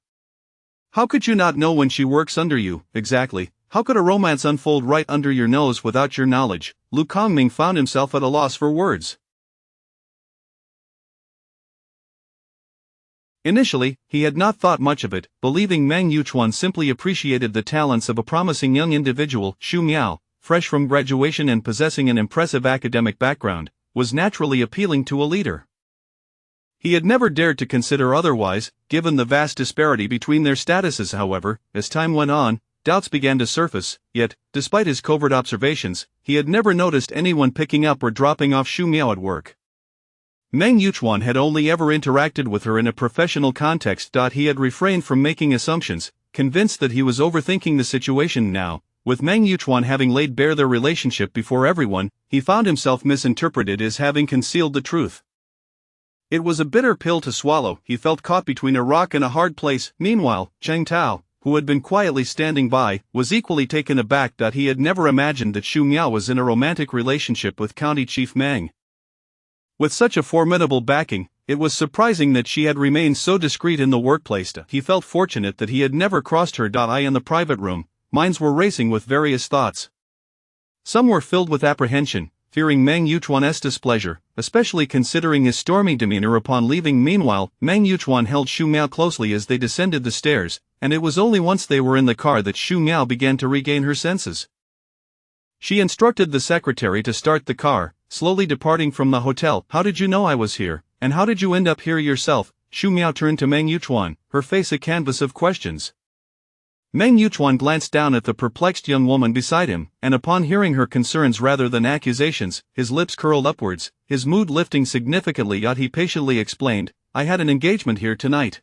How could you not know when she works under you? Exactly. How could a romance unfold right under your nose without your knowledge? Lu Kongming found himself at a loss for words. Initially, he had not thought much of it, believing Meng Yuchuan simply appreciated the talents of a promising young individual. Xu Miao, fresh from graduation and possessing an impressive academic background, was naturally appealing to a leader. He had never dared to consider otherwise, given the vast disparity between their statuses. However, as time went on, doubts began to surface, yet, despite his covert observations, he had never noticed anyone picking up or dropping off Xu Miao at work. Meng Yuchuan had only ever interacted with her in a professional context. He had refrained from making assumptions, convinced that he was overthinking the situation now. With Meng Yuchuan having laid bare their relationship before everyone, he found himself misinterpreted as having concealed the truth. It was a bitter pill to swallow. He felt caught between a rock and a hard place. Meanwhile, Cheng Tao, who had been quietly standing by, was equally taken aback. He had never imagined that Xu Miao was in a romantic relationship with County Chief Meng. With such a formidable backing, it was surprising that she had remained so discreet in the workplace. He felt fortunate that he had never crossed her eye in the private room. Minds were racing with various thoughts. Some were filled with apprehension, fearing Meng Yuchuan's displeasure. especially considering his stormy demeanor upon leaving. Meanwhile, Meng Yuchuan held Xu Miao closely as they descended the stairs, and it was only once they were in the car that Xu Miao began to regain her senses. She instructed the secretary to start the car, slowly departing from the hotel. "How did you know I was here, and how did you end up here yourself?" Xu Miao turned to Meng Yuchuan, her face a canvas of questions. Meng Yuchuan glanced down at the perplexed young woman beside him, and upon hearing her concerns rather than accusations, his lips curled upwards, his mood lifting significantly. Yet he patiently explained, "I had an engagement here tonight.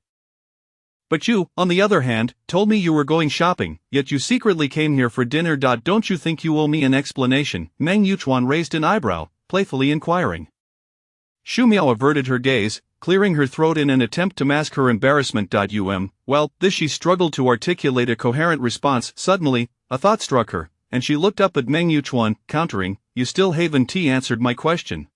But you, on the other hand, told me you were going shopping, yet you secretly came here for dinner. Don't you think you owe me an explanation?" Meng Yuchuan raised an eyebrow, playfully inquiring. Xu Miao averted her gaze, clearing her throat in an attempt to mask her embarrassment. Well, this she struggled to articulate a coherent response. Suddenly, a thought struck her, and she looked up at Meng Yuchuan, countering, "You still haven't answered my question."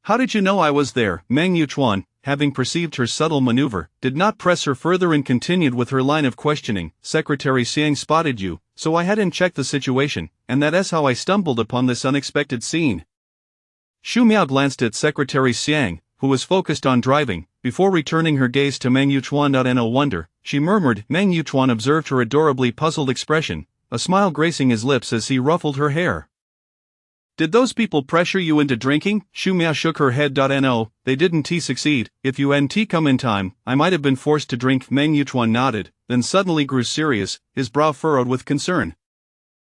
"How did you know I was there?" Meng Yuchuan, having perceived her subtle maneuver, did not press her further and continued with her line of questioning. "Secretary Xiang spotted you, so I had him check the situation, and that is how I stumbled upon this unexpected scene." Xu Miao glanced at Secretary Xiang, who was focused on driving, before returning her gaze to Meng Yuchuan. "No wonder," she murmured. Meng Yuchuan observed her adorably puzzled expression, a smile gracing his lips as he ruffled her hair. "Did those people pressure you into drinking?" Xu Miao shook her head. "No, they didn't succeed. If you hadn't come in time, I might have been forced to drink." Meng Yuchuan nodded, then suddenly grew serious, his brow furrowed with concern.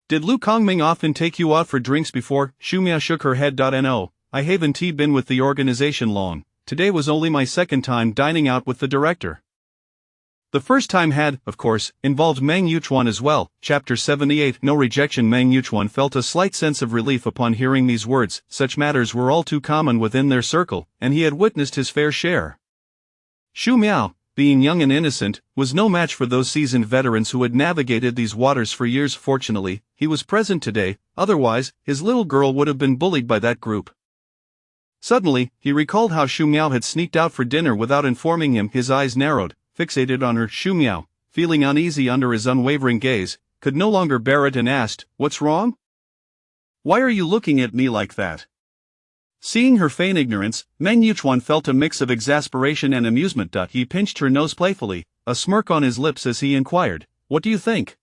"Did Lu Kongming often take you out for drinks before?" Xu Miao shook her head. "No, I haven't been with the organization long. Today was only my second time dining out with the director." The first time had, of course, involved Meng Yuchuan as well. Chapter 78 No rejection. Meng Yuchuan felt a slight sense of relief upon hearing these words. Such matters were all too common within their circle, and he had witnessed his fair share. Xu Miao, being young and innocent, was no match for those seasoned veterans who had navigated these waters for years. Fortunately, he was present today, otherwise, his little girl would have been bullied by that group. Suddenly, he recalled how Xu Miao had sneaked out for dinner without informing him. His eyes narrowed, fixated on her. Xu Miao, feeling uneasy under his unwavering gaze, could no longer bear it and asked, "What's wrong? Why are you looking at me like that?" Seeing her feigned ignorance, Meng Yuchuan felt a mix of exasperation and amusement. He pinched her nose playfully, a smirk on his lips as he inquired, "What do you think?"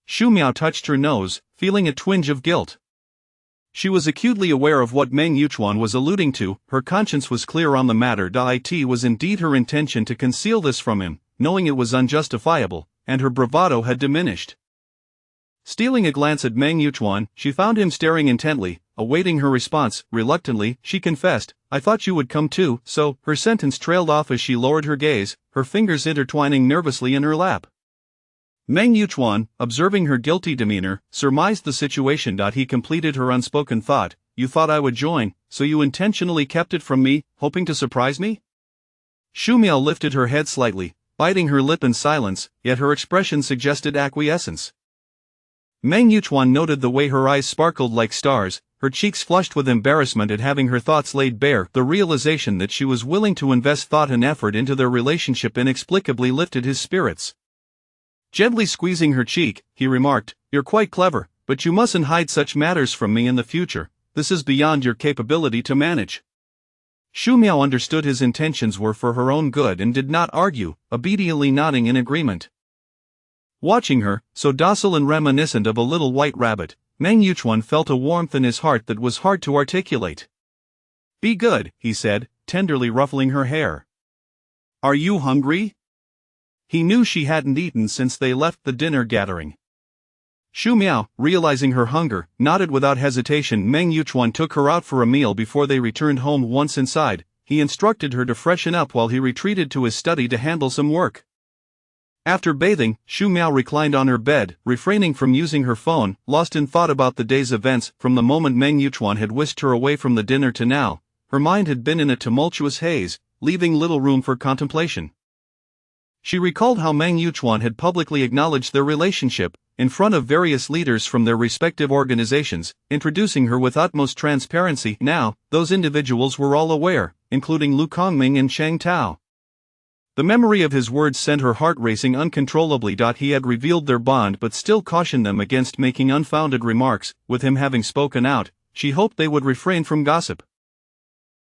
Xu Miao touched her nose, feeling a twinge of guilt. She was acutely aware of what Meng Yuchuan was alluding to. Her conscience was clear on the matter. It was indeed her intention to conceal this from him, knowing it was unjustifiable, and her bravado had diminished. Stealing a glance at Meng Yuchuan, she found him staring intently, awaiting her response. Reluctantly, she confessed, "I thought you would come too." So, her sentence trailed off as she lowered her gaze, her fingers intertwining nervously in her lap. Meng Yuchuan, observing her guilty demeanor, surmised the situation. He completed her unspoken thought, "You thought I would join, so you intentionally kept it from me, hoping to surprise me?" Xu Miao lifted her head slightly, biting her lip in silence, yet her expression suggested acquiescence. Meng Yuchuan noted the way her eyes sparkled like stars, her cheeks flushed with embarrassment at having her thoughts laid bare. The realization that she was willing to invest thought and effort into their relationship inexplicably lifted his spirits. Gently squeezing her cheek, he remarked, "You're quite clever, but you mustn't hide such matters from me in the future. This is beyond your capability to manage." Xu Miao understood his intentions were for her own good and did not argue, obediently nodding in agreement. Watching her, so docile and reminiscent of a little white rabbit, Meng Yuchuan felt a warmth in his heart that was hard to articulate. "Be good," he said, tenderly ruffling her hair. "Are you hungry?" He knew she hadn't eaten since they left the dinner gathering. Xu Miao, realizing her hunger, nodded without hesitation. Meng Yuchuan took her out for a meal before they returned home. Once inside, he instructed her to freshen up while he retreated to his study to handle some work. After bathing, Xu Miao reclined on her bed, refraining from using her phone, lost in thought about the day's events. From the moment Meng Yuchuan had whisked her away from the dinner to now, her mind had been in a tumultuous haze, leaving little room for contemplation. She recalled how Meng Yuchuan had publicly acknowledged their relationship, in front of various leaders from their respective organizations, introducing her with utmost transparency. Now, those individuals were all aware, including Lu Kongming and Chang Tao. The memory of his words sent her heart racing uncontrollably. He had revealed their bond but still cautioned them against making unfounded remarks. With him having spoken out, she hoped they would refrain from gossip.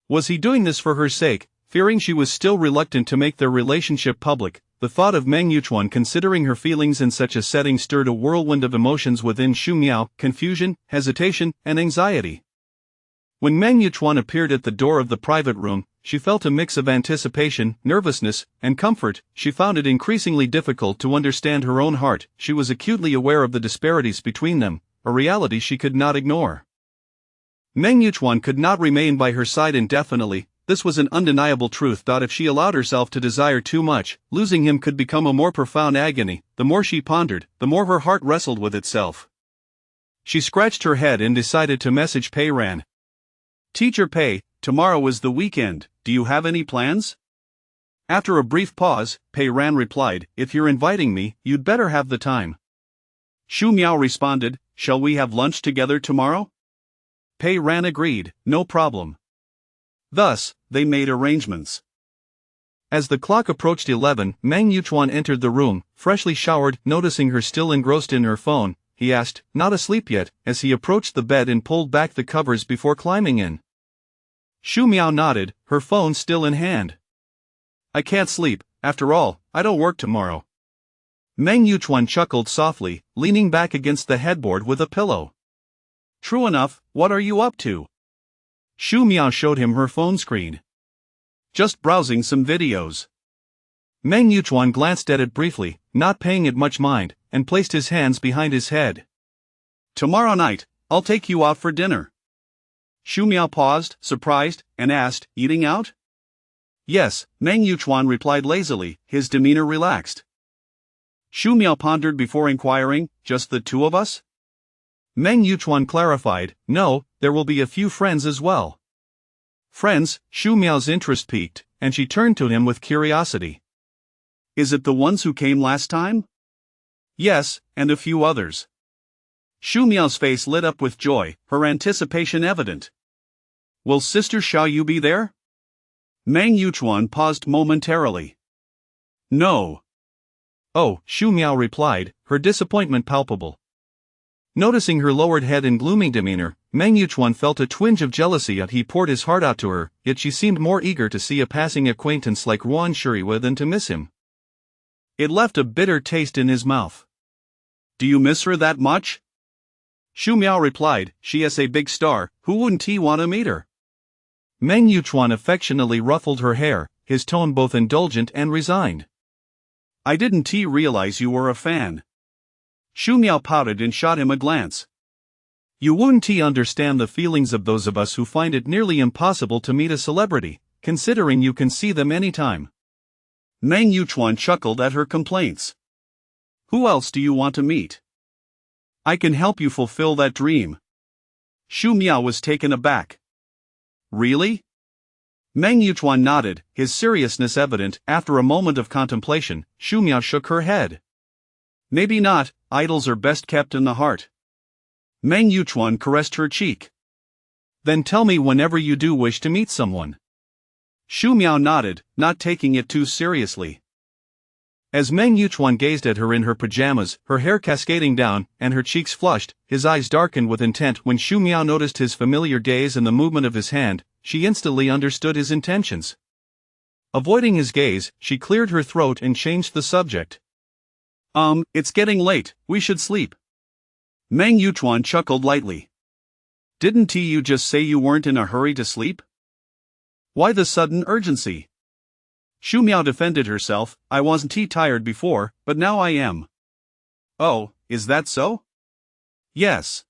Was he doing this for her sake? Fearing she was still reluctant to make their relationship public, the thought of Meng Yuchuan considering her feelings in such a setting stirred a whirlwind of emotions within Xu Miao: confusion, hesitation, and anxiety. When Meng Yuchuan appeared at the door of the private room, she felt a mix of anticipation, nervousness, and comfort. She found it increasingly difficult to understand her own heart. She was acutely aware of the disparities between them, a reality she could not ignore. Meng Yuchuan could not remain by her side indefinitely. This was an undeniable truth. If she allowed herself to desire too much, losing him could become a more profound agony. The more she pondered, the more her heart wrestled with itself. She scratched her head and decided to message Pei Ran. "Teacher Pei, tomorrow is the weekend, do you have any plans?" After a brief pause, Pei Ran replied, "If you're inviting me, you'd better have the time." Xu Miao responded, "Shall we have lunch together tomorrow?" Pei Ran agreed, "No problem." Thus, they made arrangements. As the clock approached 11, Meng Yuchuan entered the room, freshly showered. Noticing her still engrossed in her phone, he asked, "Not asleep yet?" as he approached the bed and pulled back the covers before climbing in. Xu Miao nodded, her phone still in hand. "I can't sleep, after all, I don't work tomorrow." Meng Yuchuan chuckled softly, leaning back against the headboard with a pillow. "True enough, what are you up to?" Xu Miao showed him her phone screen. "Just browsing some videos." Meng Yuchuan glanced at it briefly, not paying it much mind, and placed his hands behind his head. "Tomorrow night, I'll take you out for dinner." Xu Miao paused, surprised, and asked, "Eating out?" "Yes," Meng Yuchuan replied lazily, his demeanor relaxed. Xu Miao pondered before inquiring, "Just the two of us?" Meng Yuchuan clarified, "No, there will be a few friends as well." "Friends?" Xu Miao's interest piqued, and she turned to him with curiosity. "Is it the ones who came last time?" "Yes, and a few others." Xu Miao's face lit up with joy, her anticipation evident. "Will Sister Xiaoyu be there?" Meng Yuchuan paused momentarily. "No." "Oh," Xu Miao replied, her disappointment palpable. Noticing her lowered head and gloomy demeanor, Meng Yuchuan felt a twinge of jealousy. He poured his heart out to her, yet she seemed more eager to see a passing acquaintance like Ruan Shuriwa than to miss him. It left a bitter taste in his mouth. "Do you miss her that much?" Xu Miao replied, "She is a big star, who wouldn't he want to meet her?" Meng Yuchuan affectionately ruffled her hair, his tone both indulgent and resigned. "I didn't realize you were a fan." Xu Miao pouted and shot him a glance. "You wouldn't understand the feelings of those of us who find it nearly impossible to meet a celebrity, considering you can see them anytime." Meng Yuchuan chuckled at her complaints. "Who else do you want to meet?" "I can help you fulfill that dream." Xu Miao was taken aback. "Really?" Meng Yuchuan nodded, his seriousness evident. After a moment of contemplation, Xu Miao shook her head. "Maybe not, idols are best kept in the heart." Meng Yuchuan caressed her cheek. "Then tell me whenever you do wish to meet someone." Xu Miao nodded, not taking it too seriously. As Meng Yuchuan gazed at her in her pajamas, her hair cascading down, and her cheeks flushed, his eyes darkened with intent. When Xu Miao noticed his familiar gaze and the movement of his hand, she instantly understood his intentions. Avoiding his gaze, she cleared her throat and changed the subject. It's getting late, we should sleep." Meng Yuchuan chuckled lightly. "Didn't you just say you weren't in a hurry to sleep? Why the sudden urgency?" Xu Miao defended herself, "I wasn't tired before, but now I am." "Oh, is that so?" "Yes.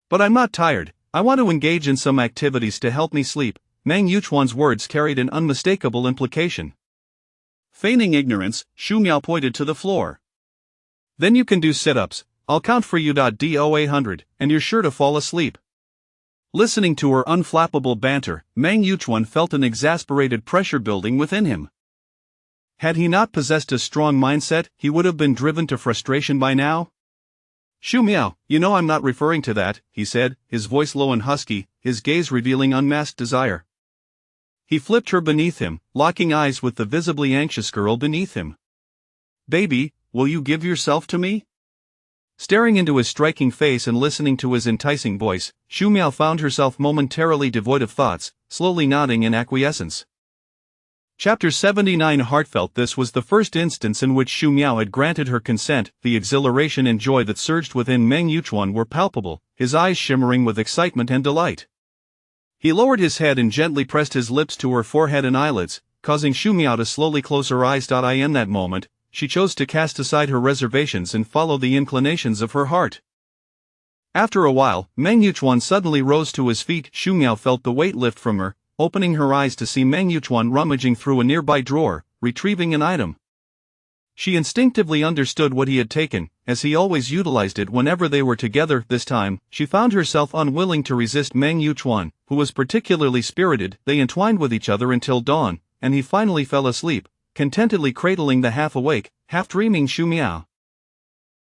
But I'm not tired, I want to engage in some activities to help me sleep." Meng Yuchuan's words carried an unmistakable implication. Feigning ignorance, Xu Miao pointed to the floor. "Then you can do sit-ups, I'll count for you. Do 800, and you're sure to fall asleep." Listening to her unflappable banter, Meng Yuchuan felt an exasperated pressure building within him. Had he not possessed a strong mindset, he would have been driven to frustration by now. "Xu Miao, you know I'm not referring to that," he said, his voice low and husky, his gaze revealing unmasked desire. He flipped her beneath him, locking eyes with the visibly anxious girl beneath him. "Baby, will you give yourself to me?" Staring into his striking face and listening to his enticing voice, Xu Miao found herself momentarily devoid of thoughts, slowly nodding in acquiescence. Chapter 79 Heartfelt. This was the first instance in which Xu Miao had granted her consent. The exhilaration and joy that surged within Meng Yuchuan were palpable, his eyes shimmering with excitement and delight. He lowered his head and gently pressed his lips to her forehead and eyelids, causing Xu Miao to slowly close her eyes. In that moment, she chose to cast aside her reservations and follow the inclinations of her heart. After a while, Meng Yuchuan suddenly rose to his feet. Xu Miao felt the weight lift from her, opening her eyes to see Meng Yuchuan rummaging through a nearby drawer, retrieving an item. She instinctively understood what he had taken, as he always utilized it whenever they were together. This time, she found herself unwilling to resist Meng Yuchuan, who was particularly spirited. They entwined with each other until dawn, and he finally fell asleep, contentedly cradling the half-awake, half-dreaming Xu Miao.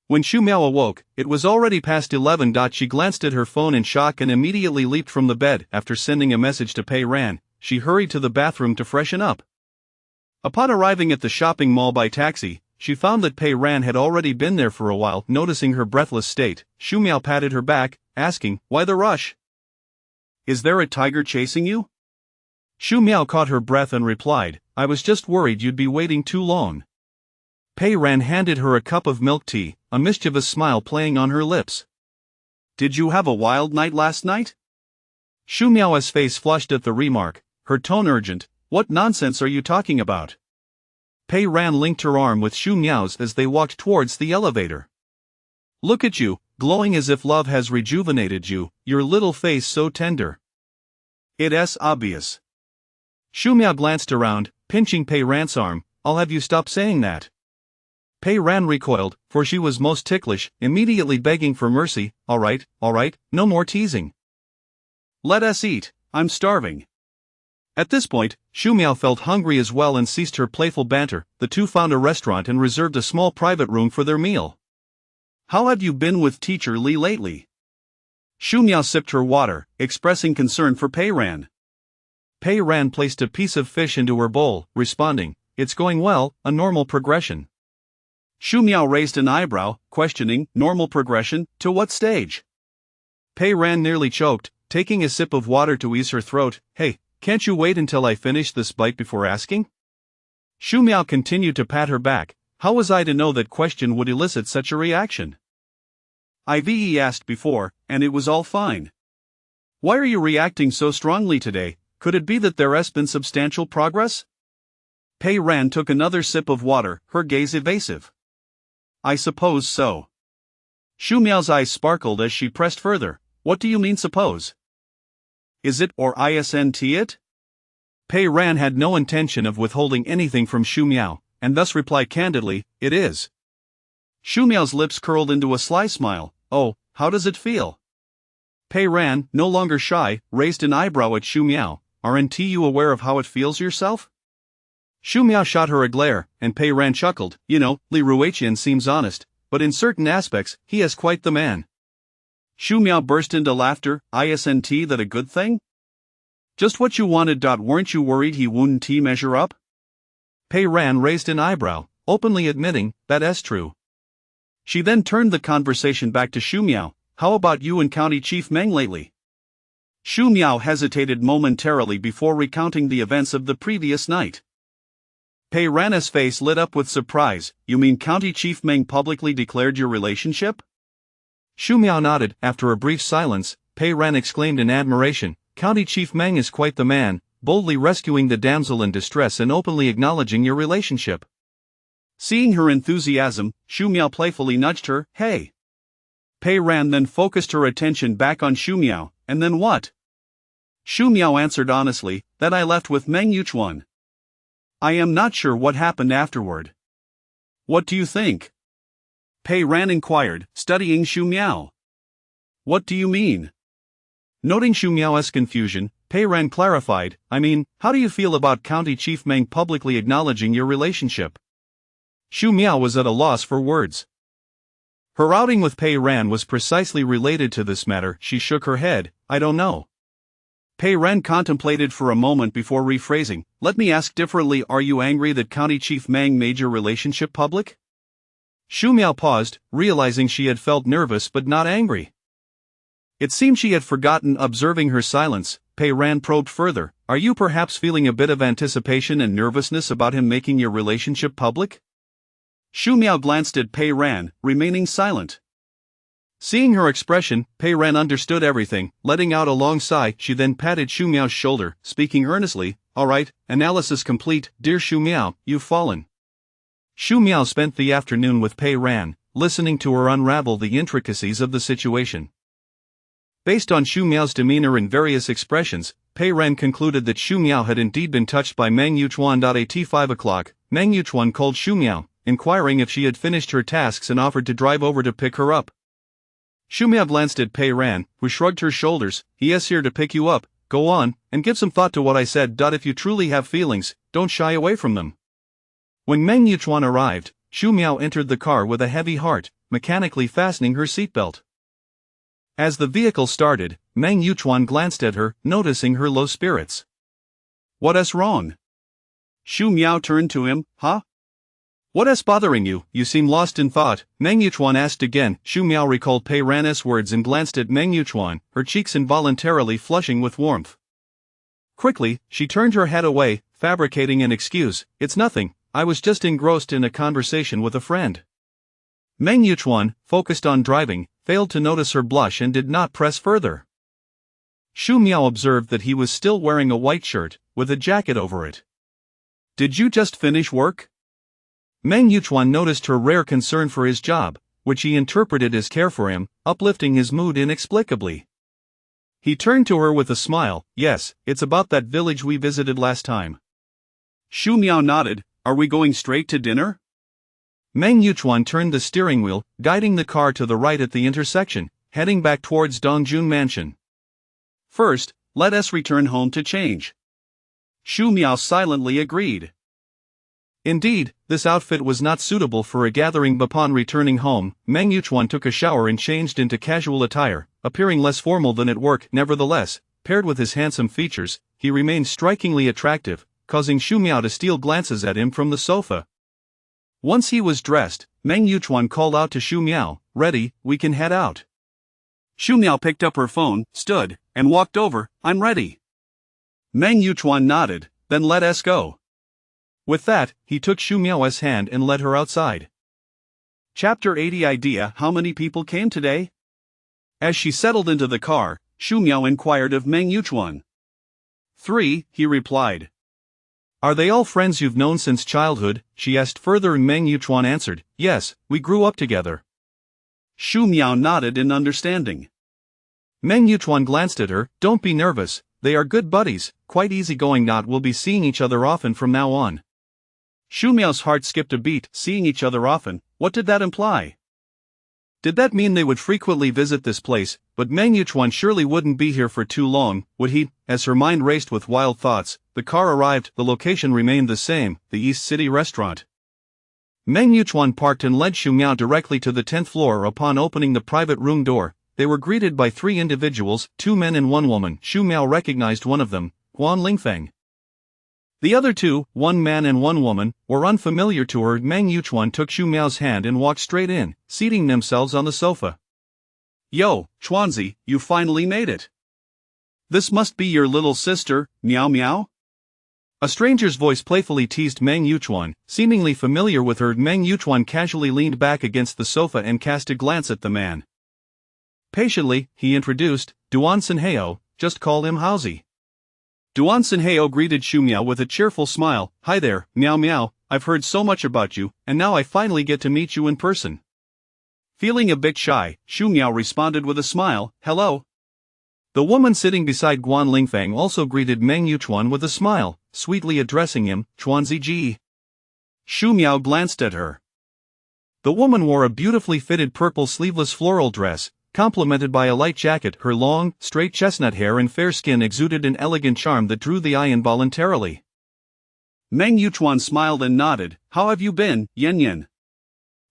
When Xu Miao awoke, it was already past 11. She glanced at her phone in shock and immediately leaped from the bed. After sending a message to Pei Ran, she hurried to the bathroom to freshen up. Upon arriving at the shopping mall by taxi, she found that Pei Ran had already been there for a while. Noticing her breathless state, Xu Miao patted her back, asking, "Why the rush? Is there a tiger chasing you?" Xu Miao caught her breath and replied, "I was just worried you'd be waiting too long." Pei Ran handed her a cup of milk tea, a mischievous smile playing on her lips. "Did you have a wild night last night?" Xu Miao's face flushed at the remark, her tone urgent. "What nonsense are you talking about?" Pei Ran linked her arm with Xu Miao's as they walked towards the elevator. "Look at you, glowing as if love has rejuvenated you, your little face so tender." "It's obvious." Xu Miao glanced around, pinching Pei Ran's arm. "I'll have you stop saying that." Pei Ran recoiled, for she was most ticklish, immediately begging for mercy. All right, no more teasing. Let us eat, I'm starving." At this point, Xu Miao felt hungry as well and ceased her playful banter. The two found a restaurant and reserved a small private room for their meal. "How have you been with Teacher Li lately?" Xu Miao sipped her water, expressing concern for Pei Ran. Pei Ran placed a piece of fish into her bowl, responding, "It's going well, a normal progression." Xu Miao raised an eyebrow, questioning, "Normal progression, to what stage?" Pei Ran nearly choked, taking a sip of water to ease her throat. "Hey, can't you wait until I finish this bite before asking?" Xu Miao continued to pat her back. How was I to know that question would elicit such a reaction? "I've asked before, and it was all fine. Why are you reacting so strongly today? Could it be that there has been substantial progress?" Pei Ran took another sip of water, her gaze evasive. "I suppose so." Xu Miao's eyes sparkled as she pressed further. "What do you mean suppose? Is it or isn't it?" Pei Ran had no intention of withholding anything from Xu Miao, and thus replied candidly, "It is." Xu Miao's lips curled into a sly smile. "Oh, how does it feel?" Pei Ran, no longer shy, raised an eyebrow at Xu Miao. "Aren't you aware of how it feels yourself?" Xu Miao shot her a glare, and Pei Ran chuckled. "You know, Li Ruiqian seems honest, but in certain aspects, he is quite the man." Xu Miao burst into laughter. "Isn't that a good thing? Just what you wanted. Weren't you worried he wouldn't measure up?" Pei Ran raised an eyebrow, openly admitting, "That's true." She then turned the conversation back to Xu Miao. "How about you and County Chief Meng lately?" Xu Miao hesitated momentarily before recounting the events of the previous night. Pei Ran's face lit up with surprise. "You mean County Chief Meng publicly declared your relationship?" Xu Miao nodded. After a brief silence, Pei Ran exclaimed in admiration, "County Chief Meng is quite the man, boldly rescuing the damsel in distress and openly acknowledging your relationship." Seeing her enthusiasm, Xu Miao playfully nudged her. "Hey." Pei Ran then focused her attention back on Xu Miao. "And then what?" Xu Miao answered honestly, "That I left with Meng Yuchuan. I am not sure what happened afterward." "What do you think?" Pei Ran inquired, studying Xu Miao. "What do you mean?" Noting Xu Miao's confusion, Pei Ran clarified, "I mean, how do you feel about County Chief Meng publicly acknowledging your relationship?" Xu Miao was at a loss for words. Her outing with Pei Ran was precisely related to this matter. She shook her head. "I don't know." Pei Ran contemplated for a moment before rephrasing. "Let me ask differently, are you angry that County Chief Meng made your relationship public?" Shu Miao paused, realizing she had felt nervous but not angry. It seemed she had forgotten. Observing her silence, Pei Ran probed further. Are you perhaps feeling a bit of anticipation and nervousness about him making your relationship public? Shu Miao glanced at Pei Ran, remaining silent. Seeing her expression, Pei Ran understood everything. Letting out a long sigh, she then patted Shu Miao's shoulder, speaking earnestly. All right, analysis complete. Dear Shu Miao, you've fallen. Shu Miao spent the afternoon with Pei Ran, listening to her unravel the intricacies of the situation. Based on Shu Miao's demeanor and various expressions, Pei Ran concluded that Shu Miao had indeed been touched by Meng Yuchuan. At 5 o'clock, Meng Yuchuan called Shu Miao, inquiring if she had finished her tasks and offered to drive over to pick her up. Shu Miao glanced at Pei Ran, who shrugged her shoulders. Yes, here to pick you up. Go on, and give some thought to what I said. If you truly have feelings, don't shy away from them. When Meng Yuchuan arrived, Shu Miao entered the car with a heavy heart, mechanically fastening her seatbelt. As the vehicle started, Meng Yuchuan glanced at her, noticing her low spirits. What's wrong? Shu Miao turned to him. Huh? What's bothering you? You seem lost in thought, Meng Yuchuan asked again. Shu Miao recalled Pei Ran's words and glanced at Meng Yuchuan, her cheeks involuntarily flushing with warmth. Quickly, she turned her head away, fabricating an excuse. It's nothing, I was just engrossed in a conversation with a friend. Meng Yuchuan, focused on driving, failed to notice her blush and did not press further. Shu Miao observed that he was still wearing a white shirt, with a jacket over it. Did you just finish work? Meng Yuchuan noticed her rare concern for his job, which he interpreted as care for him, uplifting his mood inexplicably. He turned to her with a smile. Yes, it's about that village we visited last time. Shu Miao nodded. Are we going straight to dinner? Meng Yuchuan turned the steering wheel, guiding the car to the right at the intersection, heading back towards Dongjun Mansion. First, let us return home to change. Shu Miao silently agreed. Indeed, this outfit was not suitable for a gathering. Upon returning home, Meng Yuchuan took a shower and changed into casual attire, appearing less formal than at work. Nevertheless, paired with his handsome features, he remained strikingly attractive, causing Shu Miao to steal glances at him from the sofa. Once he was dressed, Meng Yuchuan called out to Shu Miao, ready, we can head out. Shu Miao picked up her phone, stood, and walked over. I'm ready. Meng Yuchuan nodded. Then let us go. With that, he took Shu Miao's hand and led her outside. Chapter 80 Idea. How many people came today? As she settled into the car, Shu Miao inquired of Meng Yuchuan. 3, he replied. Are they all friends you've known since childhood? She asked further, and Meng Yuchuan answered, yes, we grew up together. Shu Miao nodded in understanding. Meng Yuchuan glanced at her. Don't be nervous, they are good buddies, quite easygoing. We'll be seeing each other often from now on. Shu Miao's heart skipped a beat. Seeing each other often, what did that imply? Did that mean they would frequently visit this place? But Meng Yuchuan surely wouldn't be here for too long, would he? As her mind raced with wild thoughts, the car arrived. The location remained the same, the East City restaurant. Meng Yuchuan parked and led Shu Miao directly to the 10th floor. Upon opening the private room door, they were greeted by 3 individuals, 2 men and 1 woman. Shu Miao recognized one of them, Guan Lingfeng. The other 2, 1 man and 1 woman, were unfamiliar to her. Meng Yuchuan took Shu Miao's hand and walked straight in, seating themselves on the sofa. Yo, Chuanzi, you finally made it. This must be your little sister, Miao Miao? A stranger's voice playfully teased Meng Yuchuan. Seemingly familiar with her, Meng Yuchuan casually leaned back against the sofa and cast a glance at the man. Patiently, he introduced, Duan Senheo, just call him Haozi. Duan Senheo greeted Shu Miao with a cheerful smile. Hi there, Miao Miao, I've heard so much about you, and now I finally get to meet you in person. Feeling a bit shy, Shu Miao responded with a smile, hello. The woman sitting beside Guan Lingfeng also greeted Meng Yuchuan with a smile, sweetly addressing him, Chuanzi Ji. Shu Miao glanced at her. The woman wore a beautifully fitted purple sleeveless floral dress, complemented by a light jacket. Her long, straight chestnut hair and fair skin exuded an elegant charm that drew the eye involuntarily. Meng Yuchuan smiled and nodded. How have you been, Yen Yen?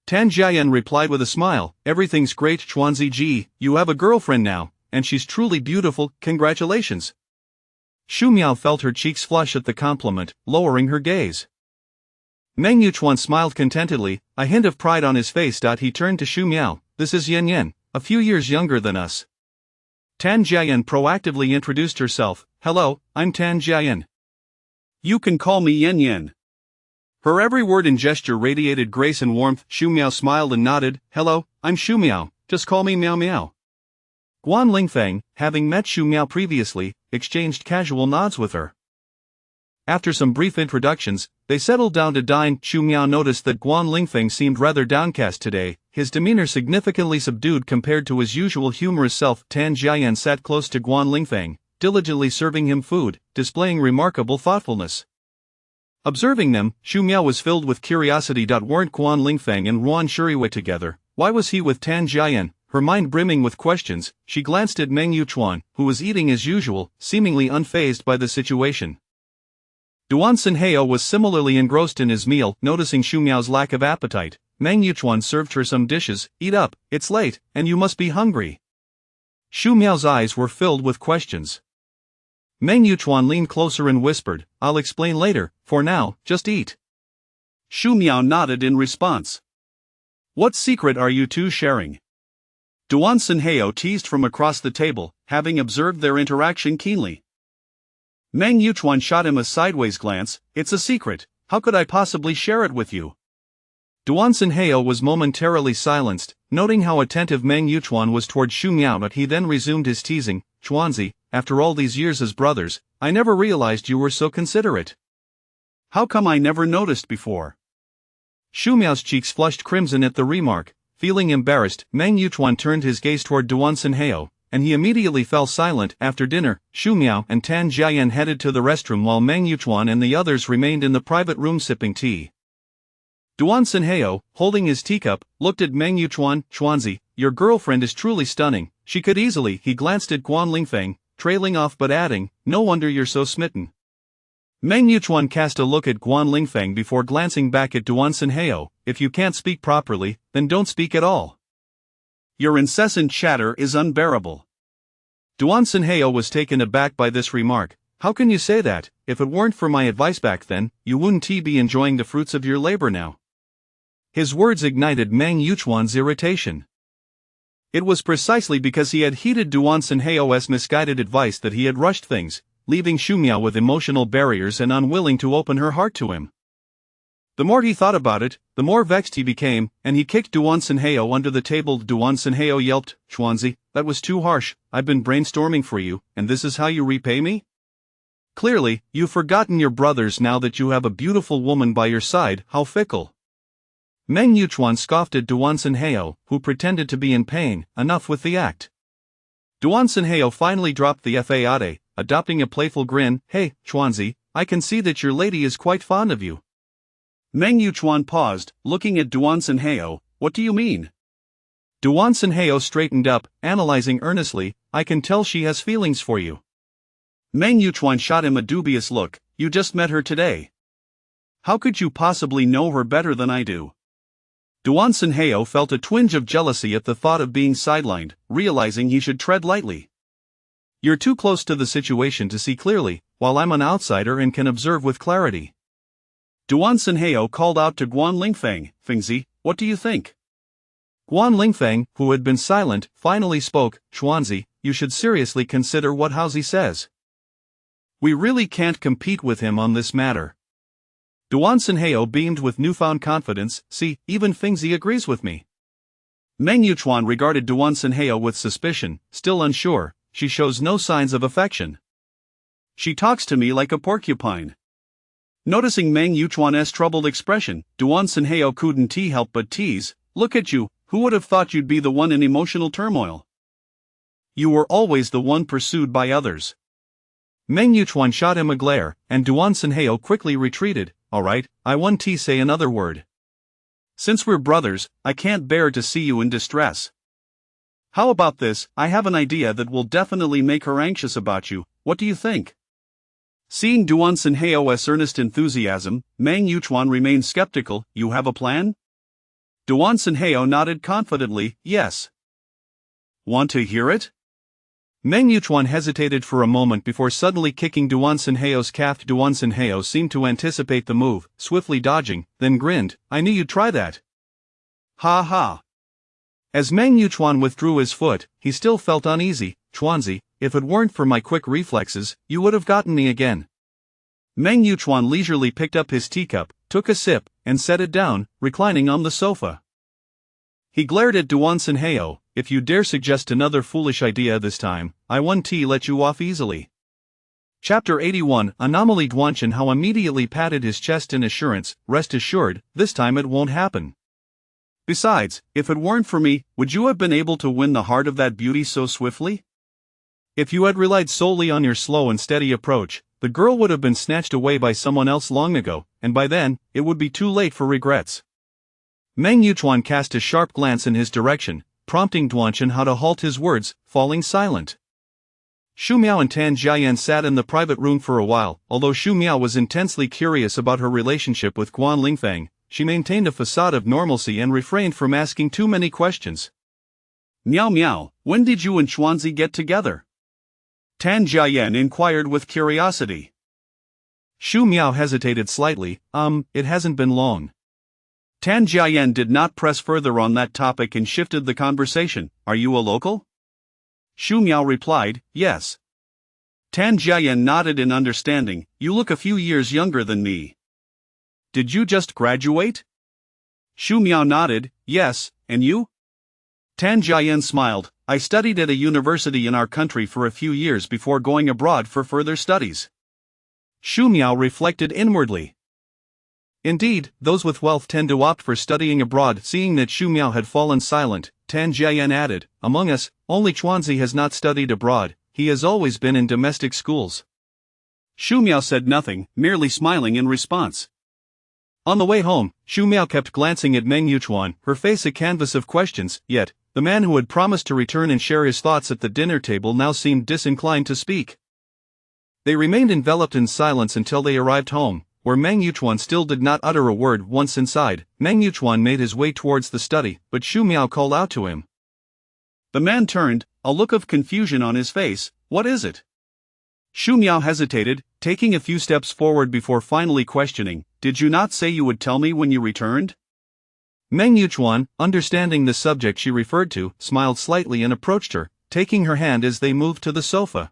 Tan Jiayan replied with a smile. Everything's great, Chuanzi Ji, you have a girlfriend now, and she's truly beautiful, congratulations. Shu Miao felt her cheeks flush at the compliment, lowering her gaze. Meng Yuchuan smiled contentedly, a hint of pride on his face. He turned to Xu Miao. This is Yan Yan, a few years younger than us. Tan Jiayan proactively introduced herself. Hello, I'm Tan Jiayan. You can call me Yan Yan. Her every word and gesture radiated grace and warmth. Xu Miao smiled and nodded. Hello, I'm Xu Miao, just call me Miao Miao. Guan Lingfeng, having met Xu Miao previously, exchanged casual nods with her. After some brief introductions, they settled down to dine. Xu Miao noticed that Guan Lingfeng seemed rather downcast today, his demeanor significantly subdued compared to his usual humorous self. Tan Jiayan sat close to Guan Lingfeng, diligently serving him food, displaying remarkable thoughtfulness. Observing them, Xu Miao was filled with curiosity. Weren't Guan Lingfeng and Ruan Shuriwei together? Why was he with Tan Jiayan? Her mind brimming with questions, she glanced at Meng Yuchuan, who was eating as usual, seemingly unfazed by the situation. Duan Xinhao was similarly engrossed in his meal. Noticing Xu Miao's lack of appetite, Meng Yuchuan served her some dishes. Eat up, it's late, and you must be hungry. Xu Miao's eyes were filled with questions. Meng Yuchuan leaned closer and whispered, I'll explain later, for now, just eat. Xu Miao nodded in response. What secret are you two sharing? Duan Xinhao teased from across the table, having observed their interaction keenly. Meng Yuchuan shot him a sideways glance. It's a secret, how could I possibly share it with you? Duan Xinhao was momentarily silenced, noting how attentive Meng Yuchuan was toward Xu Miao, but he then resumed his teasing. Chuanzi, after all these years as brothers, I never realized you were so considerate. How come I never noticed before? Xu Miao's cheeks flushed crimson at the remark. Feeling embarrassed, Meng Yuchuan turned his gaze toward Duan Xinhao, and he immediately fell silent. After dinner, Xu Miao and Tan Jiayan headed to the restroom while Meng Yuchuan and the others remained in the private room sipping tea. Duan Xinhao, holding his teacup, looked at Meng Yuchuan. Chuanzi, your girlfriend is truly stunning, she could easily. He glanced at Guan Lingfeng, trailing off but adding, no wonder you're so smitten. Meng Yuchuan cast a look at Guan Lingfeng before glancing back at Duan Xinhao. If you can't speak properly, then don't speak at all. Your incessant chatter is unbearable. Duan Xinhao was taken aback by this remark. How can you say that? If it weren't for my advice back then, you wouldn't be enjoying the fruits of your labor now. His words ignited Meng Yuchuan's irritation. It was precisely because he had heeded Duan Xinhao's misguided advice that he had rushed things, leaving Xu Miao with emotional barriers and unwilling to open her heart to him. The more he thought about it, the more vexed he became, and he kicked Duan Xinhao under the table. Duan Xinhao yelped, Chuanzi, that was too harsh, I've been brainstorming for you, and this is how you repay me? Clearly, you've forgotten your brothers now that you have a beautiful woman by your side. How fickle. Meng Yuchuan scoffed at Duan Xinhao, who pretended to be in pain. Enough with the act. Duan Xinhao finally dropped the fade, adopting a playful grin. Hey, Chuanzi, I can see that your lady is quite fond of you. Meng Yuchuan paused, looking at Duan Xinhao. What do you mean? Duan Xinhao straightened up, analyzing earnestly. I can tell she has feelings for you. Meng Yuchuan shot him a dubious look. You just met her today. How could you possibly know her better than I do? Duan Xinhao felt a twinge of jealousy at the thought of being sidelined, realizing he should tread lightly. You're too close to the situation to see clearly, while I'm an outsider and can observe with clarity. Duan Xinhao called out to Guan Lingfeng, Fengzi, what do you think? Guan Lingfeng, who had been silent, finally spoke. Chuanzi, you should seriously consider what Haozi says. We really can't compete with him on this matter. Duan Xinhao beamed with newfound confidence. See, even Fengzi agrees with me. Meng Yuchuan regarded Duan Xinhao with suspicion. Still unsure, she shows no signs of affection. She talks to me like a porcupine. Noticing Meng Yuchuan's troubled expression, Duan Xinhao couldn't help but tease. Look at you, who would have thought you'd be the one in emotional turmoil? You were always the one pursued by others. Meng Yuchuan shot him a glare, and Duan Xinhao quickly retreated. Alright, I won't say another word. Since we're brothers, I can't bear to see you in distress. How about this? I have an idea that will definitely make her anxious about you. What do you think? Seeing Duan Xinhao's earnest enthusiasm, Meng Yuchuan remained skeptical. You have a plan? Duan Xinhao nodded confidently, yes. Want to hear it? Meng Yuchuan hesitated for a moment before suddenly kicking Duan Sinhao's calf. Duan Sinhao seemed to anticipate the move, swiftly dodging, then grinned. I knew you'd try that. Ha ha. As Meng Yuchuan withdrew his foot, he still felt uneasy. Chuanzi, if it weren't for my quick reflexes, you would have gotten me again. Meng Yuchuan leisurely picked up his teacup, took a sip, and set it down, reclining on the sofa. He glared at Duan Sinhao. If you dare suggest another foolish idea this time, I won't let you off easily. Chapter 81 Anomaly. Duan Sinhao immediately patted his chest in assurance. Rest assured, this time it won't happen. Besides, if it weren't for me, would you have been able to win the heart of that beauty so swiftly? If you had relied solely on your slow and steady approach, the girl would have been snatched away by someone else long ago, and by then, it would be too late for regrets. Meng Yuchuan cast a sharp glance in his direction, prompting Duan Sinhao to halt his words, falling silent. Xu Miao and Tan Jiayan sat in the private room for a while. Although Xu Miao was intensely curious about her relationship with Guan Lingfeng, she maintained a facade of normalcy and refrained from asking too many questions. Miao Miao, when did you and Chuanzi get together? Tan Jiayan inquired with curiosity. Xu Miao hesitated slightly. It hasn't been long. Tan Jiayan did not press further on that topic and shifted the conversation. Are you a local? Xu Miao replied, yes. Tan Jiayan nodded in understanding. You look a few years younger than me. Did you just graduate? Xu Miao nodded, yes, and you? Tan Jiayan smiled. I studied at a university in our country for a few years before going abroad for further studies. Xu Miao reflected inwardly. Indeed, those with wealth tend to opt for studying abroad. Seeing that Xu Miao had fallen silent, Tan Jiayan added, among us, only Chuanzi has not studied abroad, he has always been in domestic schools. Xu Miao said nothing, merely smiling in response. On the way home, Xu Miao kept glancing at Meng Yuchuan, her face a canvas of questions, yet, the man who had promised to return and share his thoughts at the dinner table now seemed disinclined to speak. They remained enveloped in silence until they arrived home, where Meng Yuchuan still did not utter a word. Once inside, Meng Yuchuan made his way towards the study, but Xu Miao called out to him. The man turned, a look of confusion on his face. What is it? Xu Miao hesitated, taking a few steps forward before finally questioning. Did you not say you would tell me when you returned? Meng Yuchuan, understanding the subject she referred to, smiled slightly and approached her, taking her hand as they moved to the sofa.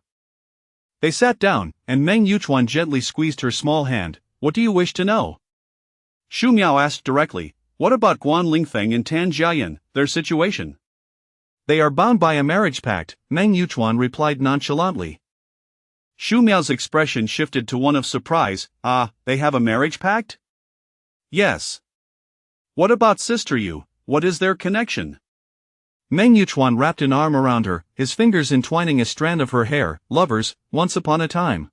They sat down, and Meng Yuchuan gently squeezed her small hand. What do you wish to know? Xu Miao asked directly. What about Guan Lingfeng and Tan Jiayan, their situation? They are bound by a marriage pact, Meng Yuchuan replied nonchalantly. Xu Miao's expression shifted to one of surprise. They have a marriage pact? Yes. What about Sister Yu? What is their connection? Meng Yuchuan wrapped an arm around her, his fingers entwining a strand of her hair. Lovers, once upon a time.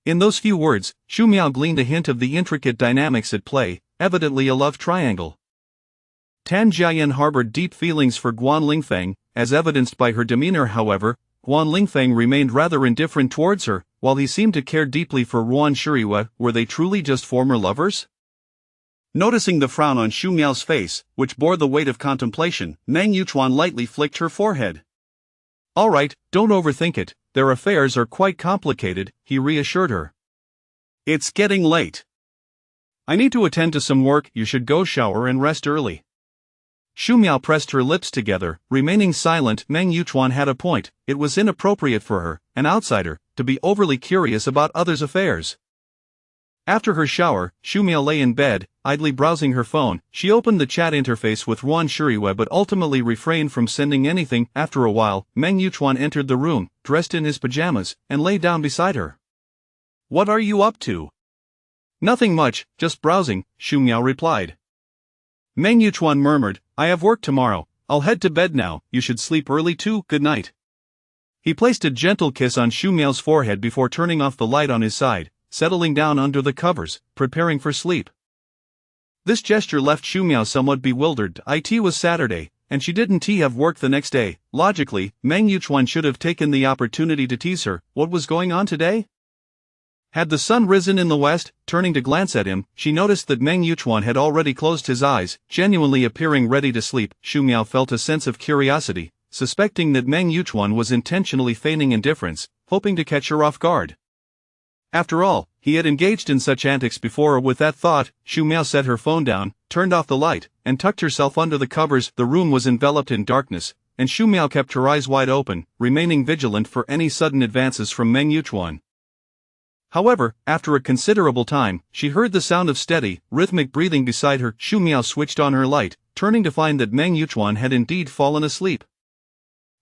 In those few words, Xu Miao gleaned a hint of the intricate dynamics at play, evidently a love triangle. Tan Jiayan harbored deep feelings for Guan Lingfeng, as evidenced by her demeanor. However, Guan Lingfeng remained rather indifferent towards her, while he seemed to care deeply for Ruan Shiriwa. Were they truly just former lovers? Noticing the frown on Xu Miao's face, which bore the weight of contemplation, Meng Yuchuan lightly flicked her forehead. All right, don't overthink it, their affairs are quite complicated, he reassured her. It's getting late. I need to attend to some work. You should go shower and rest early. Xu Miao pressed her lips together, remaining silent. Meng Yuchuan had a point. It was inappropriate for her, an outsider, to be overly curious about others' affairs. After her shower, Xu Miao lay in bed, idly browsing her phone. She opened the chat interface with Ruan Shiriwa but ultimately refrained from sending anything. After a while, Meng Yuchuan entered the room, dressed in his pajamas, and lay down beside her. What are you up to? Nothing much, just browsing, Xu Miao replied. Meng Yuchuan murmured, I have work tomorrow, I'll head to bed now. You should sleep early too. Good night. He placed a gentle kiss on Xu Miao's forehead before turning off the light on his side, settling down under the covers, preparing for sleep. This gesture left Xu Miao somewhat bewildered. It was Saturday, and she didn't have work the next day. Logically, Meng Yuchuan should have taken the opportunity to tease her. What was going on today? Had the sun risen in the west? Turning to glance at him, she noticed that Meng Yuchuan had already closed his eyes, genuinely appearing ready to sleep. Xu Miao felt a sense of curiosity. suspecting that Meng Yuchuan was intentionally feigning indifference, hoping to catch her off guard. After all, he had engaged in such antics before. With that thought, Xu Miao set her phone down, turned off the light, and tucked herself under the covers. The room was enveloped in darkness, and Xu Miao kept her eyes wide open, remaining vigilant for any sudden advances from Meng Yuchuan. However, after a considerable time, she heard the sound of steady, rhythmic breathing beside her. Xu Miao switched on her light, turning to find that Meng Yuchuan had indeed fallen asleep.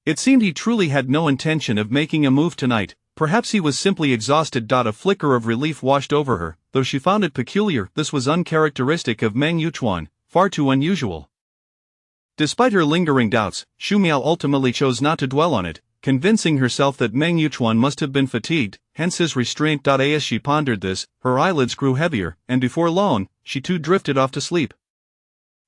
It seemed he truly had no intention of making a move tonight. Perhaps he was simply exhausted. A flicker of relief washed over her, though she found it peculiar. This was uncharacteristic of Meng Yuchuan, far too unusual. Despite her lingering doubts, Xu Miao ultimately chose not to dwell on it, convincing herself that Meng Yuchuan must have been fatigued, hence his restraint. As she pondered this, her eyelids grew heavier, and before long, she too drifted off to sleep.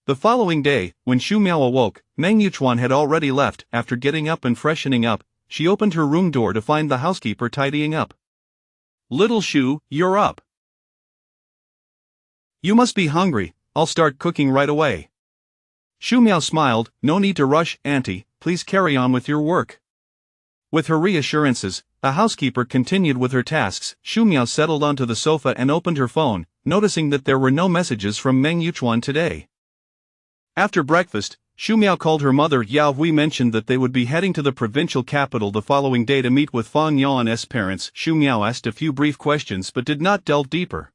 The following day, when Xu Miao awoke, Meng Yuchuan had already left. After getting up and freshening up, she opened her room door to find the housekeeper tidying up. "Little Xu, you're up. You must be hungry. I'll start cooking right away." Xu Miao smiled. "No need to rush, Auntie, please carry on with your work." With her reassurances, the housekeeper continued with her tasks. Xu Miao settled onto the sofa and opened her phone, noticing that there were no messages from Meng Yuchuan today. After breakfast, Xu Miao called her mother. Yao Hui mentioned that they would be heading to the provincial capital the following day to meet with Fang Yuan's parents. Xu Miao asked a few brief questions but did not delve deeper.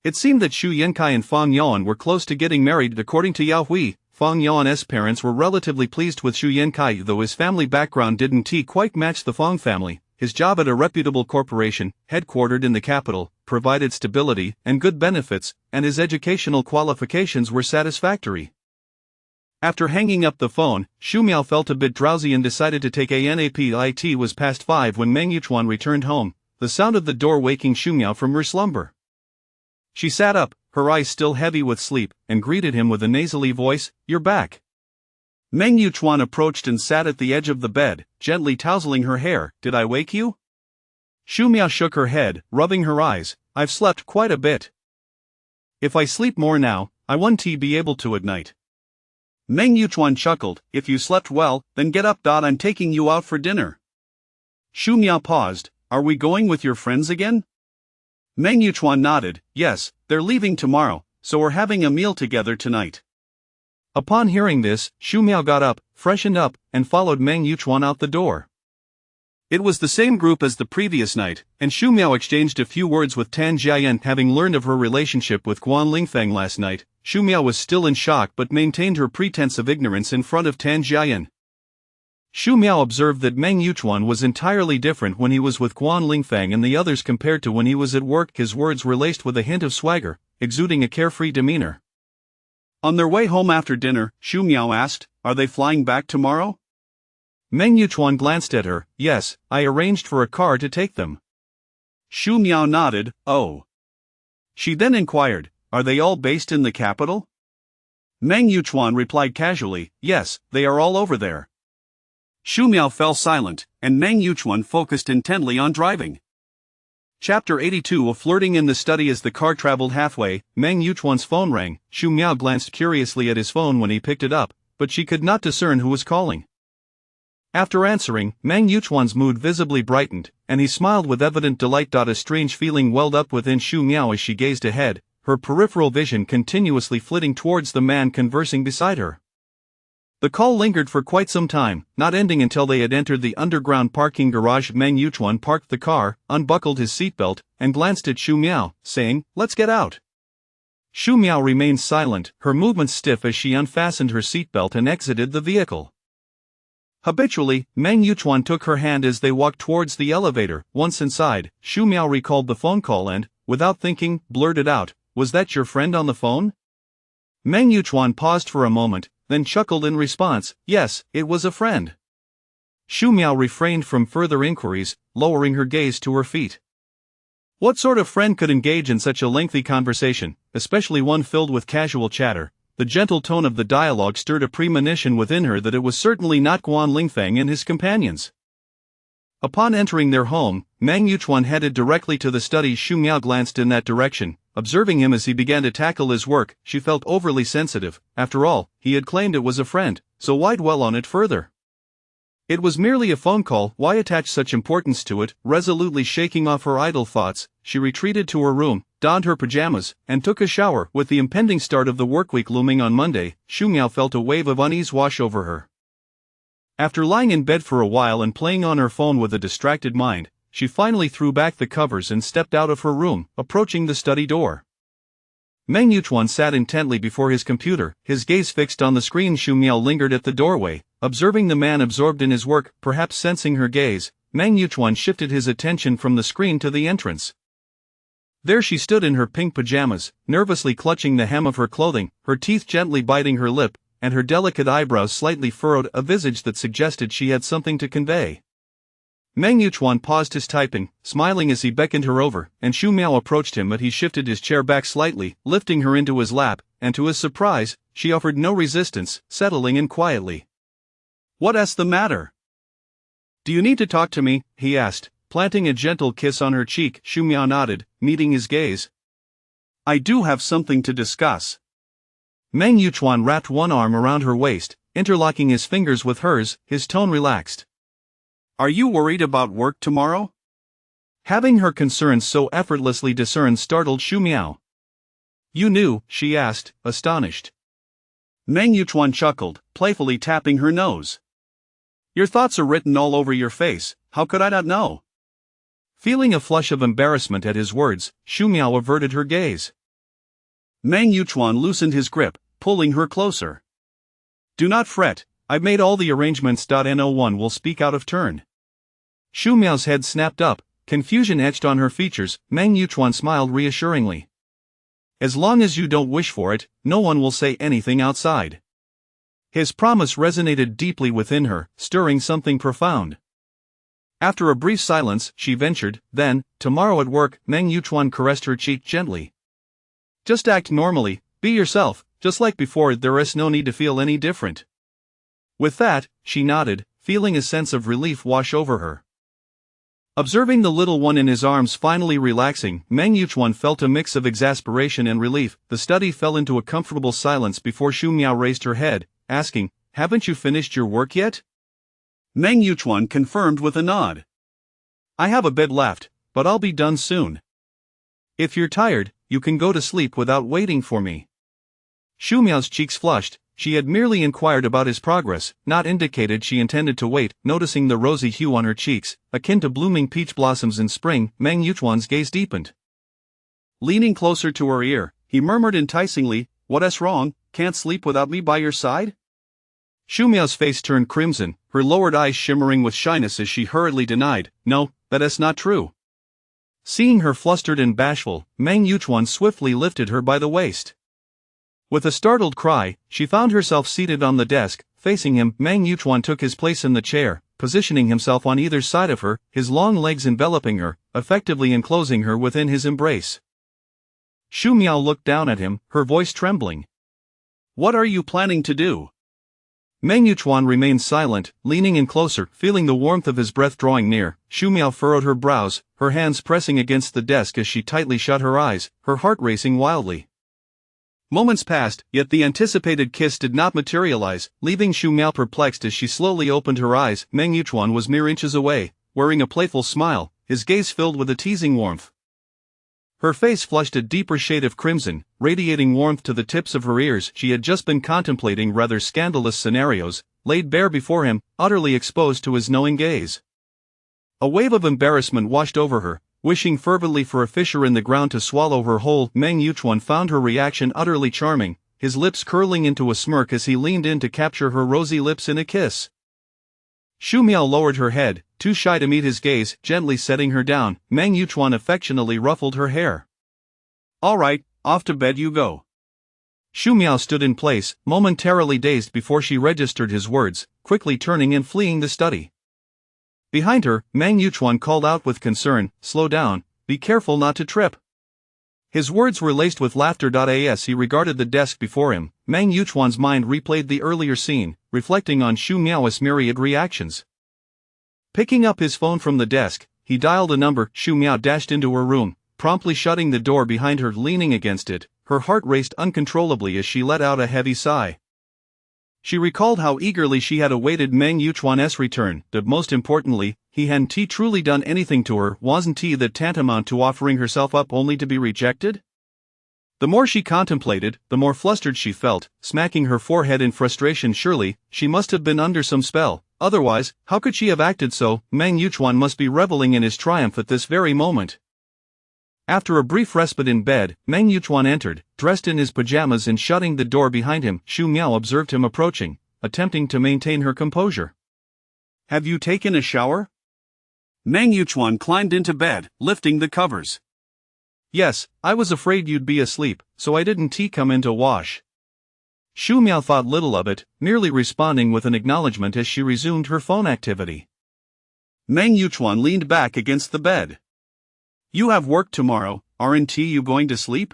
It seemed that Xu Yankai and Fang Yuan were close to getting married. According to Yao Hui, Fang Yuan's parents were relatively pleased with Xu Yankai, though his family background didn't quite match the Fang family. His job at a reputable corporation, headquartered in the capital, provided stability and good benefits, and his educational qualifications were satisfactory. After hanging up the phone, Xu Miao felt a bit drowsy and decided to take a nap. It was past 5 when Meng Yuchuan returned home, the sound of the door waking Xu Miao from her slumber. She sat up, her eyes still heavy with sleep, and greeted him with a nasally voice, "You're back." Meng Yuchuan approached and sat at the edge of the bed, gently tousling her hair. "Did I wake you?" Xu Miao shook her head, rubbing her eyes. "I've slept quite a bit. If I sleep more now, I won't be able to at night." Meng Yuchuan chuckled. "If you slept well, then get up. I'm taking you out for dinner." Xu Miao paused. "Are we going with your friends again?" Meng Yuchuan nodded. "Yes, they're leaving tomorrow, so we're having a meal together tonight." Upon hearing this, Xu Miao got up, freshened up, and followed Meng Yuchuan out the door. It was the same group as the previous night, and Xu Miao exchanged a few words with Tan Jiayan. Having learned of her relationship with Guan Lingfeng last night, Xu Miao was still in shock but maintained her pretense of ignorance in front of Tan Jiayan. Xu Miao observed that Meng Yuchuan was entirely different when he was with Guan Lingfeng and the others compared to when he was at work. His words were laced with a hint of swagger, exuding a carefree demeanor. On their way home after dinner, Xu Miao asked, "Are they flying back tomorrow?" Meng Yuchuan glanced at her. "Yes, I arranged for a car to take them." Xu Miao nodded. "Oh." She then inquired, "Are they all based in the capital?" Meng Yuchuan replied casually, "Yes, they are all over there." Xu Miao fell silent, and Meng Yuchuan focused intently on driving. Chapter 82 of Flirting in the Study. As the car traveled halfway, Meng Yuchuan's phone rang. Xu Miao glanced curiously at his phone when he picked it up, but she could not discern who was calling. After answering, Meng Yuchuan's mood visibly brightened, and he smiled with evident delight. A strange feeling welled up within Xu Miao as she gazed ahead, her peripheral vision continuously flitting towards the man conversing beside her. The call lingered for quite some time, not ending until they had entered the underground parking garage. Meng Yuchuan parked the car, unbuckled his seatbelt, and glanced at Xu Miao, saying, "Let's get out." Xu Miao remained silent, her movements stiff as she unfastened her seatbelt and exited the vehicle. Habitually, Meng Yuchuan took her hand as they walked towards the elevator. Once inside, Xu Miao recalled the phone call and, without thinking, blurted out, "Was that your friend on the phone?" Meng Yuchuan paused for a moment, then chuckled in response, "Yes, it was a friend." Xu Miao refrained from further inquiries, lowering her gaze to her feet. What sort of friend could engage in such a lengthy conversation, especially one filled with casual chatter? The gentle tone of the dialogue stirred a premonition within her that it was certainly not Guan Lingfeng and his companions. Upon entering their home, Meng Yuchuan headed directly to the study. Xu Miao glanced in that direction, observing him as he began to tackle his work. She felt overly sensitive. After all, he had claimed it was a friend, so why dwell on it further? It was merely a phone call, why attach such importance to it? Resolutely shaking off her idle thoughts, she retreated to her room, donned her pajamas, and took a shower. With the impending start of the workweek looming on Monday, Xu Miao felt a wave of unease wash over her. After lying in bed for a while and playing on her phone with a distracted mind, she finally threw back the covers and stepped out of her room, approaching the study door. Meng Yuchuan sat intently before his computer, his gaze fixed on the screen. Xu Miao lingered at the doorway, observing the man absorbed in his work. Perhaps sensing her gaze, Meng Yuchuan shifted his attention from the screen to the entrance. There she stood in her pink pajamas, nervously clutching the hem of her clothing, her teeth gently biting her lip, and her delicate eyebrows slightly furrowed, a visage that suggested she had something to convey. Meng Yuchuan paused his typing, smiling as he beckoned her over, and Xu Miao approached him, but he shifted his chair back slightly, lifting her into his lap, and to his surprise, she offered no resistance, settling in quietly. "What's the matter? Do you need to talk to me?" he asked, planting a gentle kiss on her cheek. Xu Miao nodded, meeting his gaze. "I do have something to discuss." Meng Yuchuan wrapped one arm around her waist, interlocking his fingers with hers, his tone relaxed. "Are you worried about work tomorrow?" Having her concerns so effortlessly discerned startled Xu Miao. "You knew?" she asked, astonished. Meng Yuchuan chuckled, playfully tapping her nose. "Your thoughts are written all over your face, how could I not know?" Feeling a flush of embarrassment at his words, Xu Miao averted her gaze. Meng Yuchuan loosened his grip, pulling her closer. "Do not fret, I've made all the arrangements. No one will speak out of turn." Xu Miao's head snapped up, confusion etched on her features. Meng Yuchuan smiled reassuringly. "As long as you don't wish for it, no one will say anything outside." His promise resonated deeply within her, stirring something profound. After a brief silence, she ventured, "Then, tomorrow at work." Meng Yuchuan caressed her cheek gently. "Just act normally, be yourself, just like before. There is no need to feel any different." With that, she nodded, feeling a sense of relief wash over her. Observing the little one in his arms finally relaxing, Meng Yuchuan felt a mix of exasperation and relief. The study fell into a comfortable silence before Xu Miao raised her head, asking, "Haven't you finished your work yet?" Meng Yuchuan confirmed with a nod. "I have a bit left, but I'll be done soon. If you're tired, you can go to sleep without waiting for me." Xu Miao's cheeks flushed. She had merely inquired about his progress, not indicated she intended to wait. Noticing the rosy hue on her cheeks, akin to blooming peach blossoms in spring, Meng Yuchuan's gaze deepened. Leaning closer to her ear, he murmured enticingly, "What's wrong, can't sleep without me by your side?" Xu Miao's face turned crimson, her lowered eyes shimmering with shyness as she hurriedly denied, "No, that's not true." Seeing her flustered and bashful, Meng Yuchuan swiftly lifted her by the waist. With a startled cry, she found herself seated on the desk, facing him. Meng Yuchuan took his place in the chair, positioning himself on either side of her, his long legs enveloping her, effectively enclosing her within his embrace. Xu Miao looked down at him, her voice trembling. "What are you planning to do?" Meng Yuchuan remained silent, leaning in closer, feeling the warmth of his breath drawing near. Xu Miao furrowed her brows, her hands pressing against the desk as she tightly shut her eyes, her heart racing wildly. Moments passed, yet the anticipated kiss did not materialize, leaving Xu Miao perplexed as she slowly opened her eyes. Meng Yuchuan was mere inches away, wearing a playful smile, his gaze filled with a teasing warmth. Her face flushed a deeper shade of crimson, radiating warmth to the tips of her ears. She had just been contemplating rather scandalous scenarios, laid bare before him, utterly exposed to his knowing gaze. A wave of embarrassment washed over her, wishing fervently for a fissure in the ground to swallow her whole. Meng Yuchuan found her reaction utterly charming, his lips curling into a smirk as he leaned in to capture her rosy lips in a kiss. Xu Miao lowered her head, too shy to meet his gaze, gently setting her down. Meng Yuchuan affectionately ruffled her hair. "All right, off to bed you go." Xu Miao stood in place, momentarily dazed before she registered his words, quickly turning and fleeing the study. Behind her, Meng Yuchuan called out with concern, "Slow down, be careful not to trip." His words were laced with laughter. As he regarded the desk before him, Meng Yuchuan's mind replayed the earlier scene, reflecting on Xu Miao's myriad reactions. Picking up his phone from the desk, he dialed a number. Xu Miao dashed into her room, promptly shutting the door behind her. Leaning against it, her heart raced uncontrollably as she let out a heavy sigh. She recalled how eagerly she had awaited Meng Yuchuan's return, but most importantly, hadn't he truly done anything to her? Wasn't he that tantamount to offering herself up only to be rejected? The more she contemplated, the more flustered she felt, smacking her forehead in frustration. Surely, she must have been under some spell, otherwise, how could she have acted so? Meng Yuchuan must be reveling in his triumph at this very moment. After a brief respite in bed, Meng Yuchuan entered, dressed in his pajamas, and shutting the door behind him, Xu Miao observed him approaching, attempting to maintain her composure. Have you taken a shower? Meng Yuchuan climbed into bed, lifting the covers. Yes, I was afraid you'd be asleep, so I didn't come in to wash. Xu Miao thought little of it, merely responding with an acknowledgement as she resumed her phone activity. Meng Yuchuan leaned back against the bed. You have work tomorrow, aren't you going to sleep?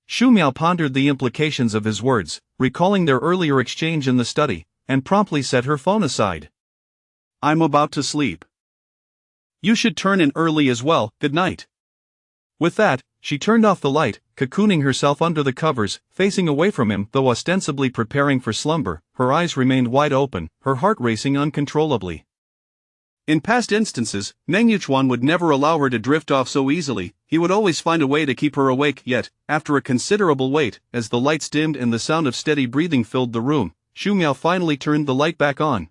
Xu Miao pondered the implications of his words, recalling their earlier exchange in the study, and promptly set her phone aside. I'm about to sleep. You should turn in early as well. Good night. With that, she turned off the light, cocooning herself under the covers, facing away from him. Though ostensibly preparing for slumber, her eyes remained wide open, her heart racing uncontrollably. In past instances, Meng Yuchuan would never allow her to drift off so easily. He would always find a way to keep her awake. Yet, after a considerable wait, as the lights dimmed and the sound of steady breathing filled the room, Xu Miao finally turned the light back on.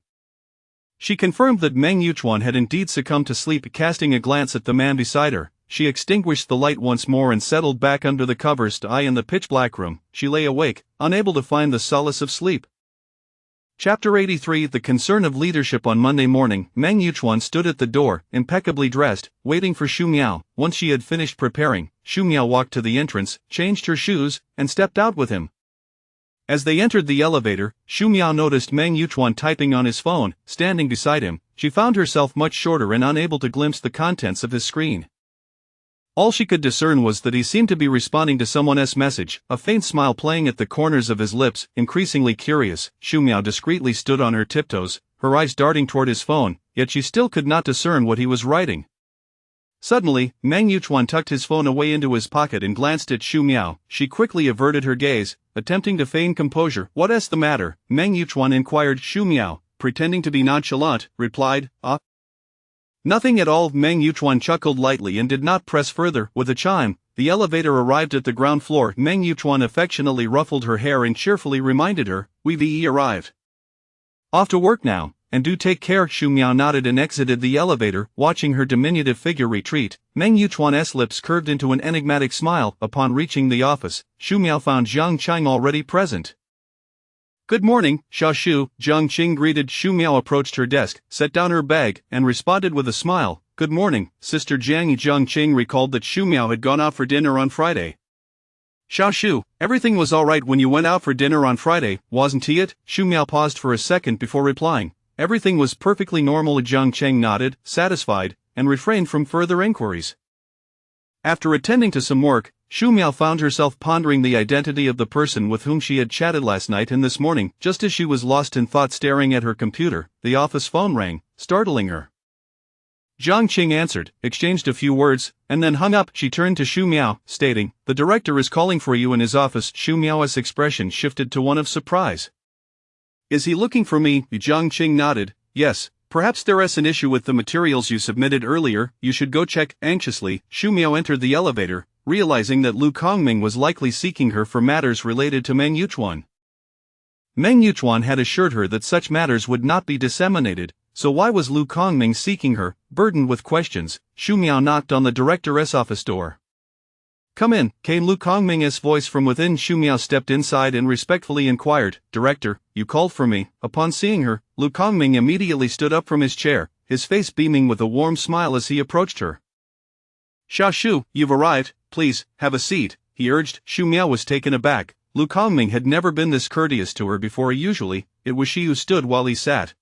She confirmed that Meng Yuchuan had indeed succumbed to sleep. Casting a glance at the man beside her, she extinguished the light once more and settled back under the covers to eye in the pitch-black room. She lay awake, unable to find the solace of sleep. Chapter 83 The Concern of Leadership. On Monday morning, Meng Yuchuan stood at the door, impeccably dressed, waiting for Xu Miao. Once she had finished preparing, Xu Miao walked to the entrance, changed her shoes, and stepped out with him. As they entered the elevator, Xu Miao noticed Meng Yuchuan typing on his phone. Standing beside him, she found herself much shorter and unable to glimpse the contents of his screen. All she could discern was that he seemed to be responding to someone's message, a faint smile playing at the corners of his lips. Increasingly curious, Xu Miao discreetly stood on her tiptoes, her eyes darting toward his phone, yet she still could not discern what he was writing. Suddenly, Meng Yuchuan tucked his phone away into his pocket and glanced at Xu Miao. She quickly averted her gaze, attempting to feign composure. What's the matter? Meng Yuchuan inquired. Xu Miao, pretending to be nonchalant, replied, Nothing at all. Meng Yuchuan chuckled lightly and did not press further. With a chime, the elevator arrived at the ground floor. Meng Yuchuan affectionately ruffled her hair and cheerfully reminded her, We've arrived. Off to work now, and do take care. Xu Miao nodded and exited the elevator. Watching her diminutive figure retreat, Meng Yuchuan's lips curved into an enigmatic smile. Upon reaching the office, Xu Miao found Jiang Qing already present. Good morning, Xiaoshu, Jiang Qing greeted. Xu Miao approached her desk, set down her bag, and responded with a smile. Good morning, Sister Jiang. Jiang Qing recalled that Xu Miao had gone out for dinner on Friday. Xiaoshu, everything was alright when you went out for dinner on Friday, wasn't it? Xu Miao paused for a second before replying. Everything was perfectly normal. Jiang Qing nodded, satisfied, and refrained from further inquiries. After attending to some work, Xu Miao found herself pondering the identity of the person with whom she had chatted last night and this morning. Just as she was lost in thought staring at her computer, the office phone rang, startling her. Jiang Qing answered, exchanged a few words, and then hung up. She turned to Xu Miao, stating, The director is calling for you in his office. Xu Miao's expression shifted to one of surprise. Is he looking for me? Jiang Qing nodded. Yes, perhaps there's an issue with the materials you submitted earlier. You should go check. Anxiously, Xu Miao entered the elevator, realizing that Lu Kongming was likely seeking her for matters related to Meng Yuchuan. Meng Yuchuan had assured her that such matters would not be disseminated, so why was Lu Kongming seeking her? Burdened with questions, Xu Miao knocked on the director's office door. Come in, came Lu Kongming's voice from within. Xu Miao stepped inside and respectfully inquired, Director, you called for me. Upon seeing her, Lu Kongming immediately stood up from his chair, his face beaming with a warm smile as he approached her. Xiaoshu, you've arrived, please, have a seat, he urged. Xu Miao was taken aback. Lu Kongming had never been this courteous to her before. Usually, it was she who stood while he sat.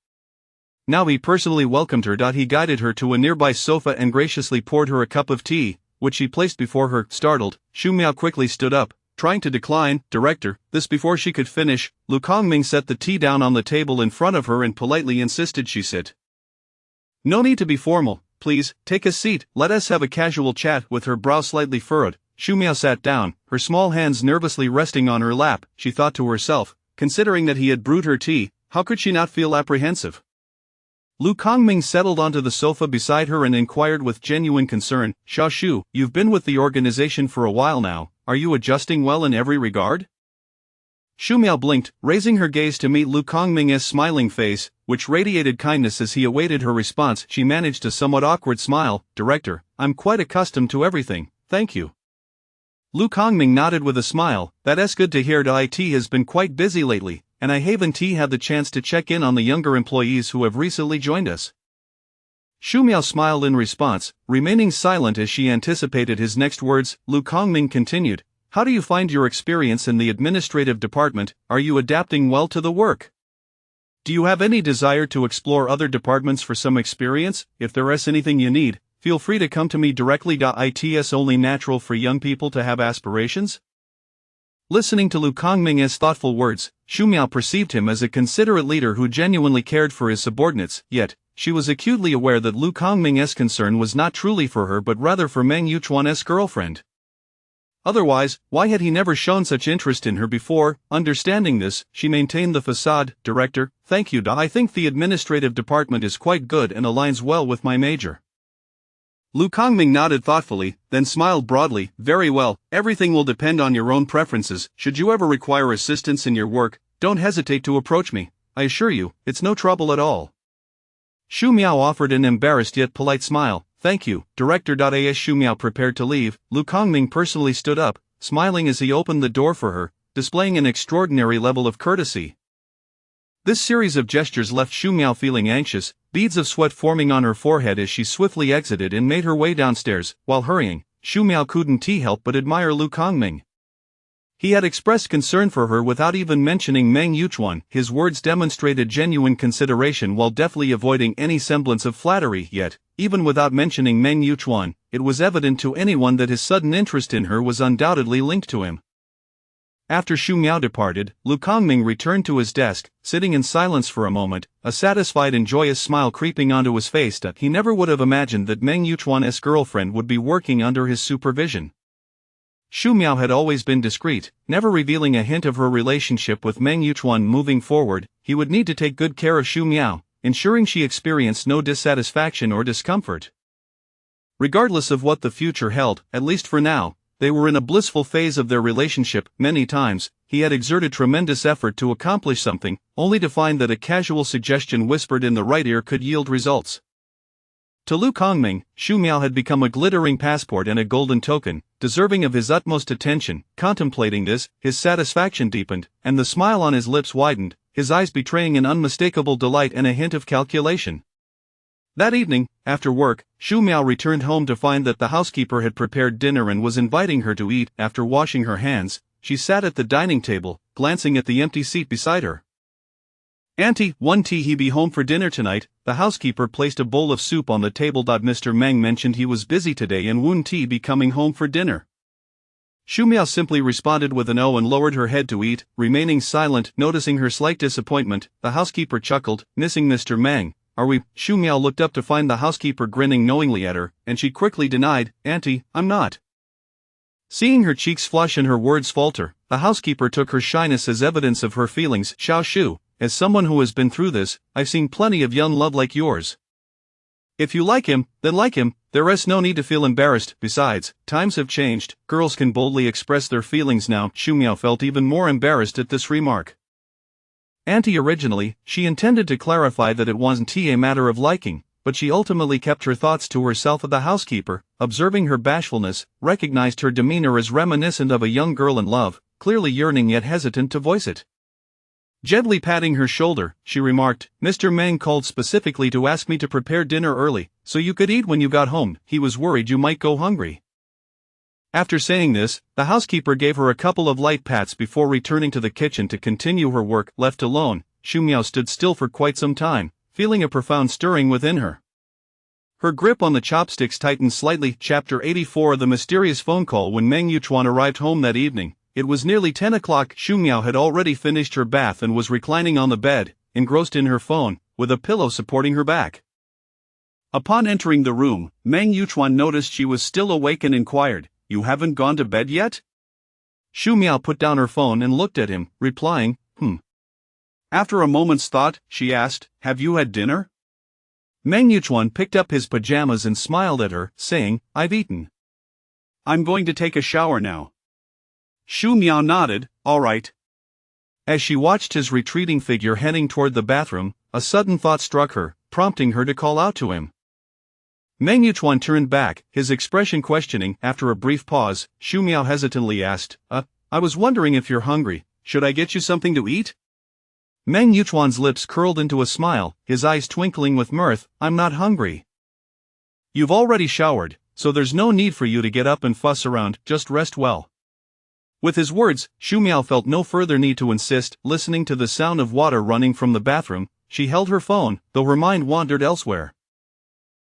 Now he personally welcomed her. He guided her to a nearby sofa and graciously poured her a cup of tea, which he placed before her. Startled, Xu Miao quickly stood up, trying to decline. Director, this before she could finish, Lu Kongming set the tea down on the table in front of her and politely insisted she sit. No need to be formal. Please, take a seat, let us have a casual chat. With her brow slightly furrowed, Xu Miao sat down, her small hands nervously resting on her lap. She thought to herself, considering that he had brewed her tea, how could she not feel apprehensive? Lu Kongming settled onto the sofa beside her and inquired with genuine concern, "Xia Shu, you've been with the organization for a while now, are you adjusting well in every regard?" Xu Miao blinked, raising her gaze to meet Lu Kongming's smiling face, which radiated kindness as he awaited her response. She managed a somewhat awkward smile. "Director, I'm quite accustomed to everything, thank you." Lu Kongming nodded with a smile. "That's good to hear. IT has been quite busy lately, and I haven't had the chance to check in on the younger employees who have recently joined us." Xu Miao smiled in response, remaining silent as she anticipated his next words. Lu Kongming continued, "How do you find your experience in the administrative department? Are you adapting well to the work? Do you have any desire to explore other departments for some experience? If there is anything you need, feel free to come to me directly. It's only natural for young people to have aspirations." Listening to Lu Kongming's thoughtful words, Xu Miao perceived him as a considerate leader who genuinely cared for his subordinates, yet, she was acutely aware that Lu Kongming's concern was not truly for her but rather for Meng Yuchuan's girlfriend. Otherwise, why had he never shown such interest in her before? Understanding this, she maintained the facade. "Director, thank you. I think the administrative department is quite good and aligns well with my major." Lu Kongming nodded thoughtfully, then smiled broadly. "Very well, everything will depend on your own preferences. Should you ever require assistance in your work, don't hesitate to approach me. I assure you, it's no trouble at all." Xu Miao offered an embarrassed yet polite smile. "Thank you, Director." As Xu Miao prepared to leave, Lu Kongming personally stood up, smiling as he opened the door for her, displaying an extraordinary level of courtesy. This series of gestures left Xu Miao feeling anxious, beads of sweat forming on her forehead as she swiftly exited and made her way downstairs. While hurrying, Xu Miao couldn't help but admire Lu Kongming. He had expressed concern for her without even mentioning Meng Yuchuan. His words demonstrated genuine consideration while deftly avoiding any semblance of flattery. Yet, even without mentioning Meng Yuchuan, it was evident to anyone that his sudden interest in her was undoubtedly linked to him. After Xu Miao departed, Lu Kongming returned to his desk, sitting in silence for a moment, a satisfied and joyous smile creeping onto his face. He never would have imagined that Meng Yuchuan's girlfriend would be working under his supervision. Xu Miao had always been discreet, never revealing a hint of her relationship with Meng Yuchuan. Moving forward, he would need to take good care of Xu Miao, ensuring she experienced no dissatisfaction or discomfort. Regardless of what the future held, at least for now, they were in a blissful phase of their relationship. Many times, he had exerted tremendous effort to accomplish something, only to find that a casual suggestion whispered in the right ear could yield results. To Lu Kongming, Xu Miao had become a glittering passport and a golden token, deserving of his utmost attention. Contemplating this, his satisfaction deepened, and the smile on his lips widened, his eyes betraying an unmistakable delight and a hint of calculation. That evening, after work, Xu Miao returned home to find that the housekeeper had prepared dinner and was inviting her to eat. After washing her hands, she sat at the dining table, glancing at the empty seat beside her. "Auntie, won't he be home for dinner tonight?" The housekeeper placed a bowl of soup on the table. Mr. Meng mentioned he was busy today and wouldn't be coming home for dinner. Xu Miao simply responded with an "oh" and lowered her head to eat, remaining silent. Noticing her slight disappointment, the housekeeper chuckled, "Missing Mr. Meng, are we?" Xu Miao looked up to find the housekeeper grinning knowingly at her, and she quickly denied, "Auntie, I'm not." Seeing her cheeks flush and her words falter, the housekeeper took her shyness as evidence of her feelings. "Xiao Shu, as someone who has been through this, I've seen plenty of young love like yours. If you like him, then like him, there is no need to feel embarrassed. Besides, times have changed, girls can boldly express their feelings now." Xu Miao felt even more embarrassed at this remark. Auntie, originally, she intended to clarify that it wasn't a matter of liking, but she ultimately kept her thoughts to herself. The housekeeper, observing her bashfulness, recognized her demeanor as reminiscent of a young girl in love, clearly yearning yet hesitant to voice it. Gently patting her shoulder, she remarked, "Mr. Meng called specifically to ask me to prepare dinner early, so you could eat when you got home. He was worried you might go hungry." After saying this, the housekeeper gave her a couple of light pats before returning to the kitchen to continue her work. Left alone, Xu Miao stood still for quite some time, feeling a profound stirring within her. Her grip on the chopsticks tightened slightly. Chapter 84. The mysterious phone call. When Meng Yuchuan arrived home that evening, it was nearly 10 o'clock. Xu Miao had already finished her bath and was reclining on the bed, engrossed in her phone, with a pillow supporting her back. Upon entering the room, Meng Yuchuan noticed she was still awake and inquired, "You haven't gone to bed yet?" Xu Miao put down her phone and looked at him, replying, After a moment's thought, she asked, "Have you had dinner?" Meng Yuchuan picked up his pajamas and smiled at her, saying, "I've eaten." "I'm going to take a shower now." Shu Miao nodded, "All right." As she watched his retreating figure heading toward the bathroom, a sudden thought struck her, prompting her to call out to him. Meng Yuchuan turned back, his expression questioning. After a brief pause, Shu Miao hesitantly asked, I was wondering if you're hungry. Should I get you something to eat?" Meng Yuchuan's lips curled into a smile, his eyes twinkling with mirth. "I'm not hungry." "You've already showered, so there's no need for you to get up and fuss around, just rest well." With his words, Shu Miao felt no further need to insist. Listening to the sound of water running from the bathroom, she held her phone, though her mind wandered elsewhere.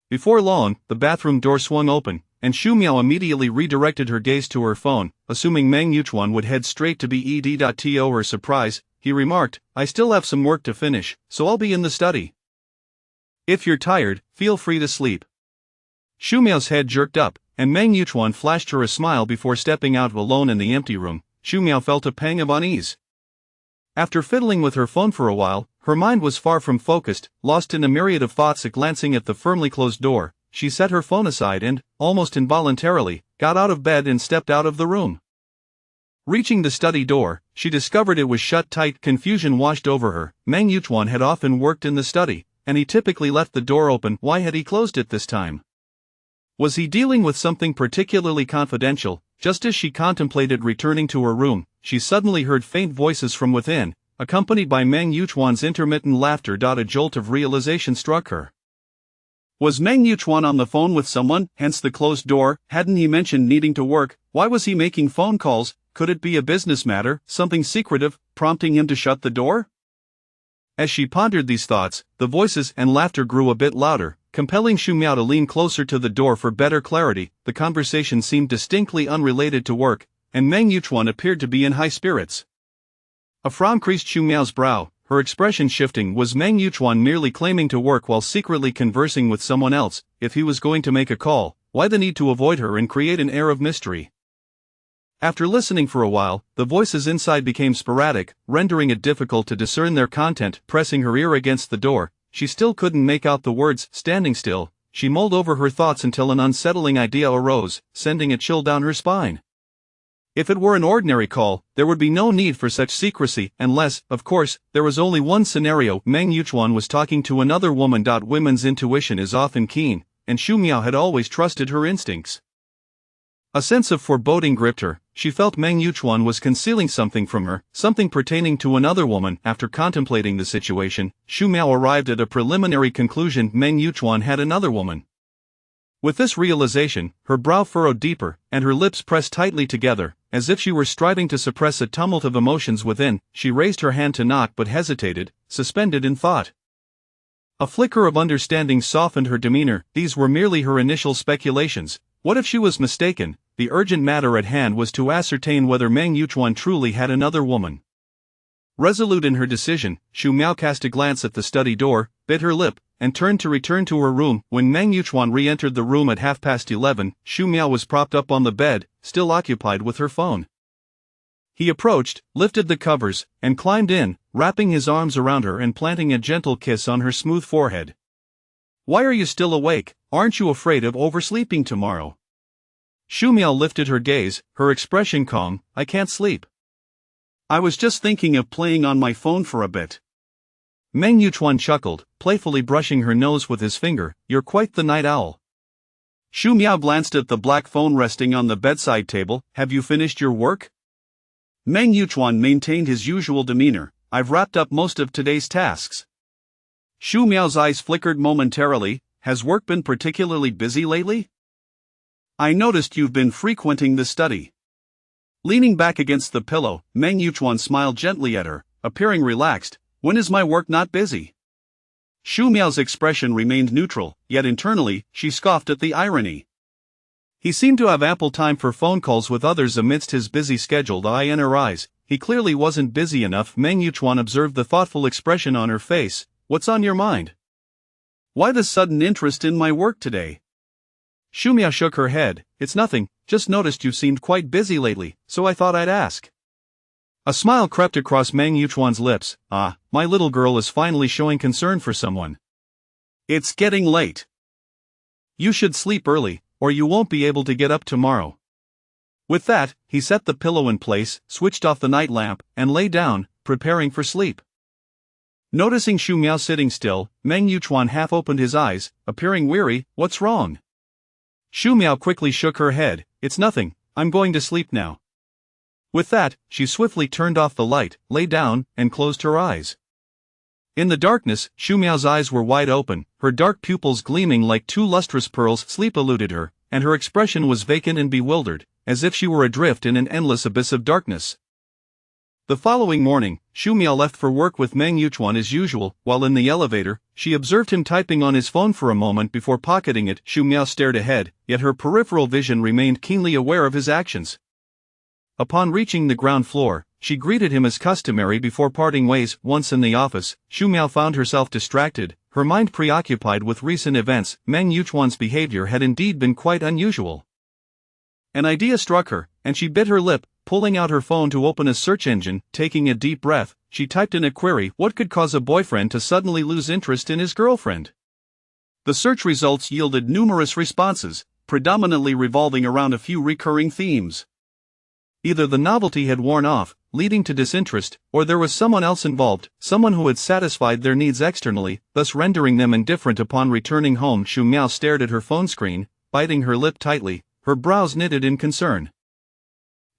Before long, the bathroom door swung open, and Shu Miao immediately redirected her gaze to her phone. Assuming Meng Yuchuan would head straight to bed.to her surprise, he remarked, "I still have some work to finish, so I'll be in the study. If you're tired, feel free to sleep." Shu Miao's head jerked up, and Meng Yuchuan flashed her a smile before stepping out alone in the empty room. Shu Miao felt a pang of unease. After fiddling with her phone for a while, her mind was far from focused, lost in a myriad of thoughts. Glancing at the firmly closed door, she set her phone aside and, almost involuntarily, got out of bed and stepped out of the room. Reaching the study door, she discovered it was shut tight. Confusion washed over her. Meng Yuchuan had often worked in the study, and he typically left the door open. Why had he closed it this time? Was he dealing with something particularly confidential? Just as she contemplated returning to her room, she suddenly heard faint voices from within, accompanied by Meng Yuchuan's intermittent laughter. A jolt of realization struck her. Was Meng Yuchuan on the phone with someone, hence the closed door? Hadn't he mentioned needing to work? Why was he making phone calls? Could it be a business matter, something secretive, prompting him to shut the door? As she pondered these thoughts, the voices and laughter grew a bit louder, compelling Shu Miao to lean closer to the door for better clarity. The conversation seemed distinctly unrelated to work, and Meng Yuchuan appeared to be in high spirits. A frown creased Shu Miao's brow, her expression shifting. Was Meng Yuchuan merely claiming to work while secretly conversing with someone else? If he was going to make a call, why the need to avoid her and create an air of mystery? After listening for a while, the voices inside became sporadic, rendering it difficult to discern their content. Pressing her ear against the door, she still couldn't make out the words. Standing still, she mulled over her thoughts until an unsettling idea arose, sending a chill down her spine. If it were an ordinary call, there would be no need for such secrecy, unless, of course, there was only one scenario: Meng Yuchuan was talking to another woman. Women's intuition is often keen, and Shu Miao had always trusted her instincts. A sense of foreboding gripped her. She felt Meng Yuchuan was concealing something from her, something pertaining to another woman. After contemplating the situation, Shu Miao arrived at a preliminary conclusion: Meng Yuchuan had another woman. With this realization, her brow furrowed deeper, and her lips pressed tightly together, as if she were striving to suppress a tumult of emotions within. She raised her hand to knock but hesitated, suspended in thought. A flicker of understanding softened her demeanor. These were merely her initial speculations. What if she was mistaken? The urgent matter at hand was to ascertain whether Meng Yuchuan truly had another woman. Resolute in her decision, Shu Miao cast a glance at the study door, bit her lip, and turned to return to her room. When Meng Yuchuan re-entered the room at 11:30, Shu Miao was propped up on the bed, still occupied with her phone. He approached, lifted the covers, and climbed in, wrapping his arms around her and planting a gentle kiss on her smooth forehead. "Why are you still awake? Aren't you afraid of oversleeping tomorrow?" Shu Miao lifted her gaze, her expression calm. "I can't sleep. I was just thinking of playing on my phone for a bit." Meng Yuchuan chuckled, playfully brushing her nose with his finger. "You're quite the night owl." Shu Miao glanced at the black phone resting on the bedside table. "Have you finished your work?" Meng Yuchuan maintained his usual demeanor. "I've wrapped up most of today's tasks." Shu Miao's eyes flickered momentarily. "Has work been particularly busy lately?" "I noticed you've been frequenting the study." Leaning back against the pillow, Meng Yuchuan smiled gently at her, appearing relaxed. "When is my work not busy?" Shu Miao's expression remained neutral, yet internally, she scoffed at the irony. He seemed to have ample time for phone calls with others amidst his busy schedule. In her eyes, he clearly wasn't busy enough. Meng Yuchuan observed the thoughtful expression on her face. "What's on your mind? Why the sudden interest in my work today?" Shu Miao shook her head. "It's nothing, just noticed you seemed quite busy lately, so I thought I'd ask." A smile crept across Meng Yuchuan's lips. Ah, my little girl is finally showing concern for someone. It's getting late. You should sleep early, or you won't be able to get up tomorrow. With that, he set the pillow in place, switched off the night lamp, and lay down, preparing for sleep. Noticing Xu Miao sitting still, Meng Yuchuan half opened his eyes, appearing weary. What's wrong? Xu Miao quickly shook her head. It's nothing, I'm going to sleep now. With that, she swiftly turned off the light, lay down, and closed her eyes. In the darkness, Xu Miao's eyes were wide open, her dark pupils gleaming like two lustrous pearls. Sleep eluded her, and her expression was vacant and bewildered, as if she were adrift in an endless abyss of darkness. The following morning, Xu Miao left for work with Meng Yuchuan as usual. While in the elevator, she observed him typing on his phone for a moment before pocketing it. Xu Miao stared ahead, yet her peripheral vision remained keenly aware of his actions. Upon reaching the ground floor, she greeted him as customary before parting ways. Once in the office, Xu Miao found herself distracted, her mind preoccupied with recent events. Meng Yuchuan's behavior had indeed been quite unusual. An idea struck her, and she bit her lip, pulling out her phone to open a search engine. Taking a deep breath, she typed in a query: what could cause a boyfriend to suddenly lose interest in his girlfriend? The search results yielded numerous responses, predominantly revolving around a few recurring themes. Either the novelty had worn off, leading to disinterest, or there was someone else involved, someone who had satisfied their needs externally, thus rendering them indifferent upon returning home. Xu Miao stared at her phone screen, biting her lip tightly, her brows knitted in concern.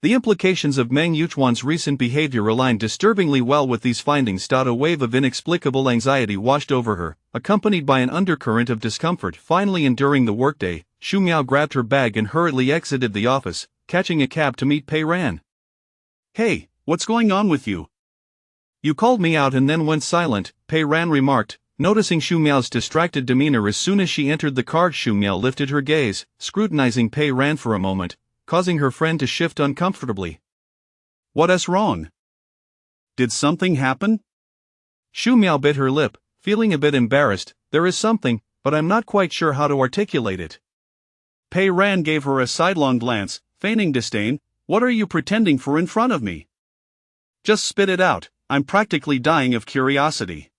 The implications of Meng Yuchuan's recent behavior aligned disturbingly well with these findings. A wave of inexplicable anxiety washed over her, accompanied by an undercurrent of discomfort. Finally, enduring the workday, Xu Miao grabbed her bag and hurriedly exited the office, catching a cab to meet Pei Ran. Hey, what's going on with you? You called me out and then went silent, Pei Ran remarked, noticing Xu Miao's distracted demeanor as soon as she entered the car. Xu Miao lifted her gaze, scrutinizing Pei Ran for a moment, causing her friend to shift uncomfortably. What's wrong? Did something happen? Xu Miao bit her lip, feeling a bit embarrassed. There is something, but I'm not quite sure how to articulate it. Pei Ran gave her a sidelong glance, feigning disdain. What are you pretending for in front of me? Just spit it out, I'm practically dying of curiosity.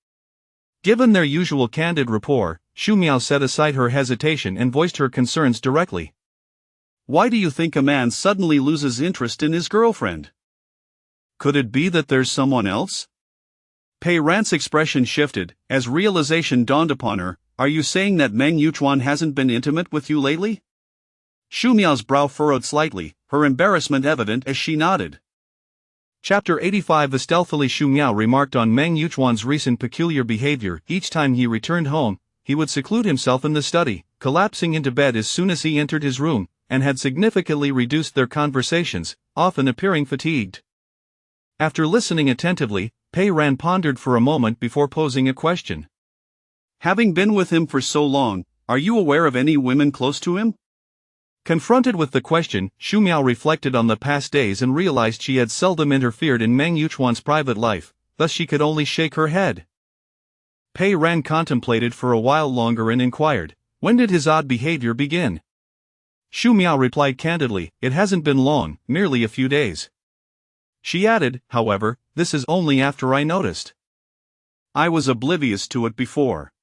Given their usual candid rapport, Xu Miao set aside her hesitation and voiced her concerns directly. Why do you think a man suddenly loses interest in his girlfriend? Could it be that there's someone else? Pei Ran's expression shifted, as realization dawned upon her. Are you saying that Meng Yuchuan hasn't been intimate with you lately? Xu Miao's brow furrowed slightly, her embarrassment evident as she nodded. Chapter 85. Stealthily, Xu Miao remarked on Meng Yuchuan's recent peculiar behavior. Each time he returned home, he would seclude himself in the study, collapsing into bed as soon as he entered his room, and had significantly reduced their conversations, often appearing fatigued. After listening attentively, Pei Ran pondered for a moment before posing a question. Having been with him for so long, are you aware of any women close to him? Confronted with the question, Xu Miao reflected on the past days and realized she had seldom interfered in Meng Yuchuan's private life, thus she could only shake her head. Pei Ran contemplated for a while longer and inquired, when did his odd behavior begin? Xu Miao replied candidly, it hasn't been long, merely a few days. She added, however, this is only after I noticed. I was oblivious to it before.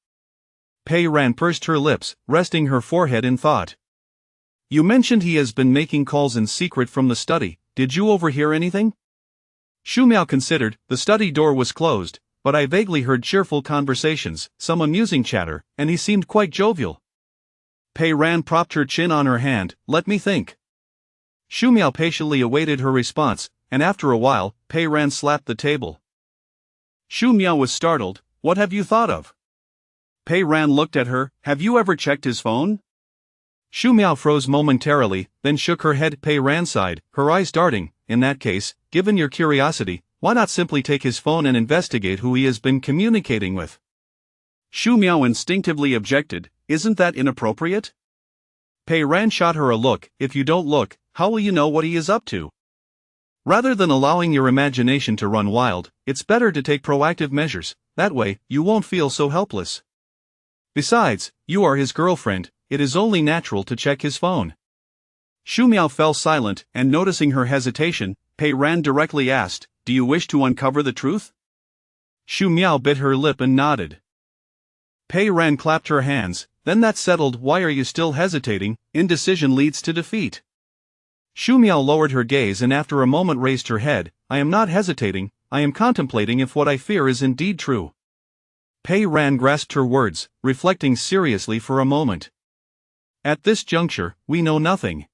Pei Ran pursed her lips, resting her forehead in thought. You mentioned he has been making calls in secret from the study. Did you overhear anything? Xu Miao considered. The study door was closed, but I vaguely heard cheerful conversations, some amusing chatter, and he seemed quite jovial. Pei Ran propped her chin on her hand. Let me think. Xu Miao patiently awaited her response, and after a while, Pei Ran slapped the table. Xu Miao was startled. What have you thought of? Pei Ran looked at her. Have you ever checked his phone? Xu Miao froze momentarily, then shook her head. Pei Ran sighed, her eyes darting. In that case, given your curiosity, why not simply take his phone and investigate who he has been communicating with? Xu Miao instinctively objected. Isn't that inappropriate? Pei Ran shot her a look. If you don't look, how will you know what he is up to? Rather than allowing your imagination to run wild, it's better to take proactive measures. That way, you won't feel so helpless. Besides, you are his girlfriend. It is only natural to check his phone. Xu Miao fell silent, and noticing her hesitation, Pei Ran directly asked, do you wish to uncover the truth? Shu Miao bit her lip and nodded. Pei Ran clapped her hands. Then that's settled. Why are you still hesitating? Indecision leads to defeat. Shu Miao lowered her gaze and after a moment raised her head. I am not hesitating, I am contemplating if what I fear is indeed true. Pei Ran grasped her words, reflecting seriously for a moment. At this juncture, we know nothing.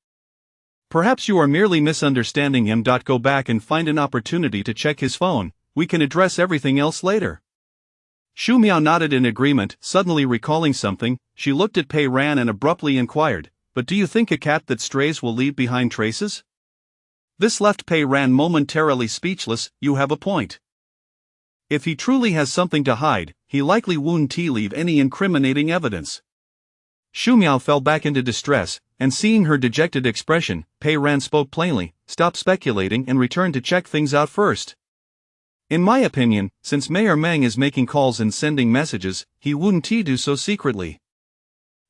Perhaps you are merely misunderstanding him. Go back and find an opportunity to check his phone, we can address everything else later. Shu Miao nodded in agreement. Suddenly recalling something, she looked at Pei Ran and abruptly inquired, but do you think a cat that strays will leave behind traces? This left Pei Ran momentarily speechless. You have a point. If he truly has something to hide, he likely wouldn't leave any incriminating evidence. Shu Miao fell back into distress, and seeing her dejected expression, Pei Ran spoke plainly, stop speculating and return to check things out first. In my opinion, since Mayor Meng is making calls and sending messages, he wouldn't do so secretly.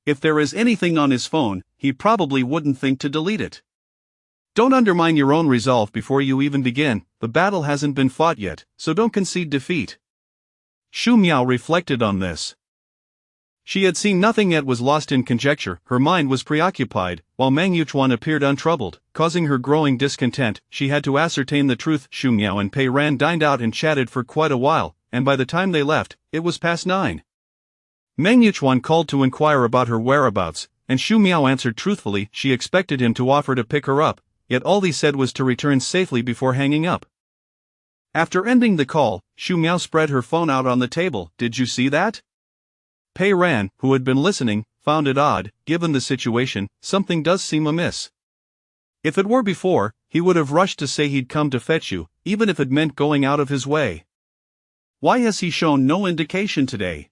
If there is anything on his phone, he probably wouldn't think to delete it. Don't undermine your own resolve before you even begin. The battle hasn't been fought yet, so don't concede defeat. Shu Miao reflected on this. She had seen nothing yet, was lost in conjecture, her mind was preoccupied, while Meng Yuchuan appeared untroubled, causing her growing discontent. She had to ascertain the truth. Shu Miao and Pei Ran dined out and chatted for quite a while, and by the time they left, it was past 9. Meng Yuchuan called to inquire about her whereabouts, and Shu Miao answered truthfully she expected him to offer to pick her up, yet all he said was to return safely before hanging up. After ending the call, Shu Miao spread her phone out on the table. Did you see that? Pei Ran, who had been listening, found it odd. Given the situation, something does seem amiss. If it were before, he would have rushed to say he'd come to fetch you, even if it meant going out of his way. Why has he shown no indication today?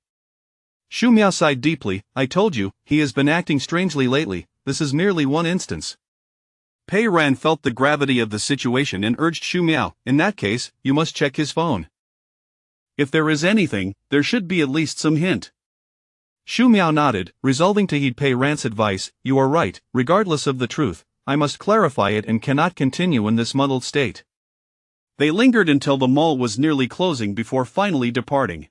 Shu Miao sighed deeply. I told you, he has been acting strangely lately. This is merely one instance. Pei Ran felt the gravity of the situation and urged Shu Miao, in that case, you must check his phone. If there is anything, there should be at least some hint. Shu Miao nodded, resolving to heed Pei Ran's advice. You are right, regardless of the truth, I must clarify it and cannot continue in this muddled state. They lingered until the mall was nearly closing before finally departing.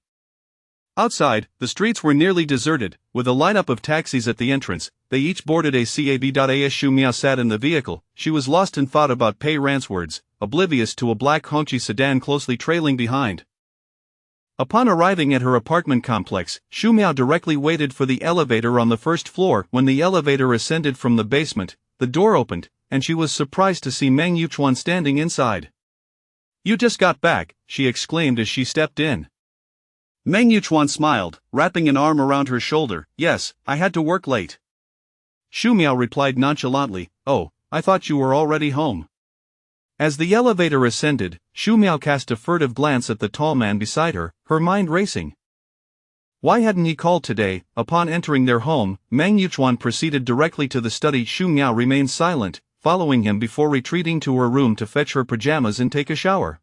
Outside, the streets were nearly deserted, with a lineup of taxis at the entrance. They each boarded a cab. Shu Miao sat in the vehicle. She was lost in thought about Pei Ran's words, oblivious to a black Hongqi sedan closely trailing behind. Upon arriving at her apartment complex, Shu Miao directly waited for the elevator on the first floor. When the elevator ascended from the basement, the door opened, and she was surprised to see Meng Yuchuan standing inside. You just got back, she exclaimed as she stepped in. Meng Yuchuan smiled, wrapping an arm around her shoulder. Yes, I had to work late. Shu Miao replied nonchalantly, oh, I thought you were already home. As the elevator ascended, Shu Miao cast a furtive glance at the tall man beside her, her mind racing. Why hadn't he called today? Upon entering their home, Meng Yuchuan proceeded directly to the study. Shu Miao remained silent, following him before retreating to her room to fetch her pajamas and take a shower.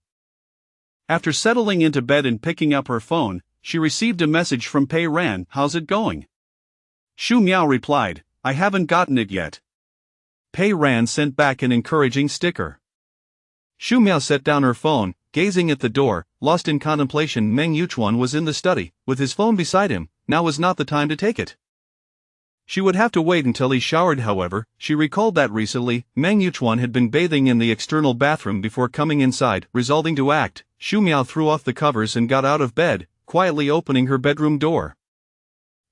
After settling into bed and picking up her phone, she received a message from Pei Ran. How's it going? Shu Miao replied, I haven't gotten it yet. Pei Ran sent back an encouraging sticker. Shu Miao set down her phone, gazing at the door, lost in contemplation. Meng Yuchuan was in the study, with his phone beside him. Now was not the time to take it. She would have to wait until he showered. However, she recalled that recently, Meng Yuchuan had been bathing in the external bathroom before coming inside. Resolving to act, Shu Miao threw off the covers and got out of bed, quietly opening her bedroom door.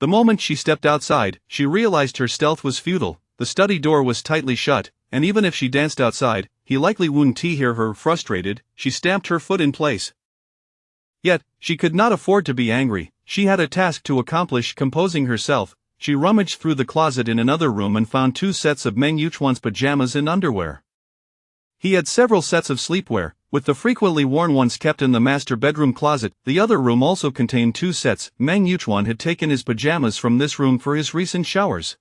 The moment she stepped outside, she realized her stealth was futile. The study door was tightly shut, and even if she danced outside, he likely wouldn't hear her. Frustrated, she stamped her foot in place. Yet, she could not afford to be angry. She had a task to accomplish. Composing herself, she rummaged through the closet in another room and found 2 sets of Meng Yuchuan's pajamas and underwear. He had several sets of sleepwear, with the frequently worn ones kept in the master bedroom closet. The other room also contained 2 sets. Meng Yuchuan had taken his pajamas from this room for his recent showers.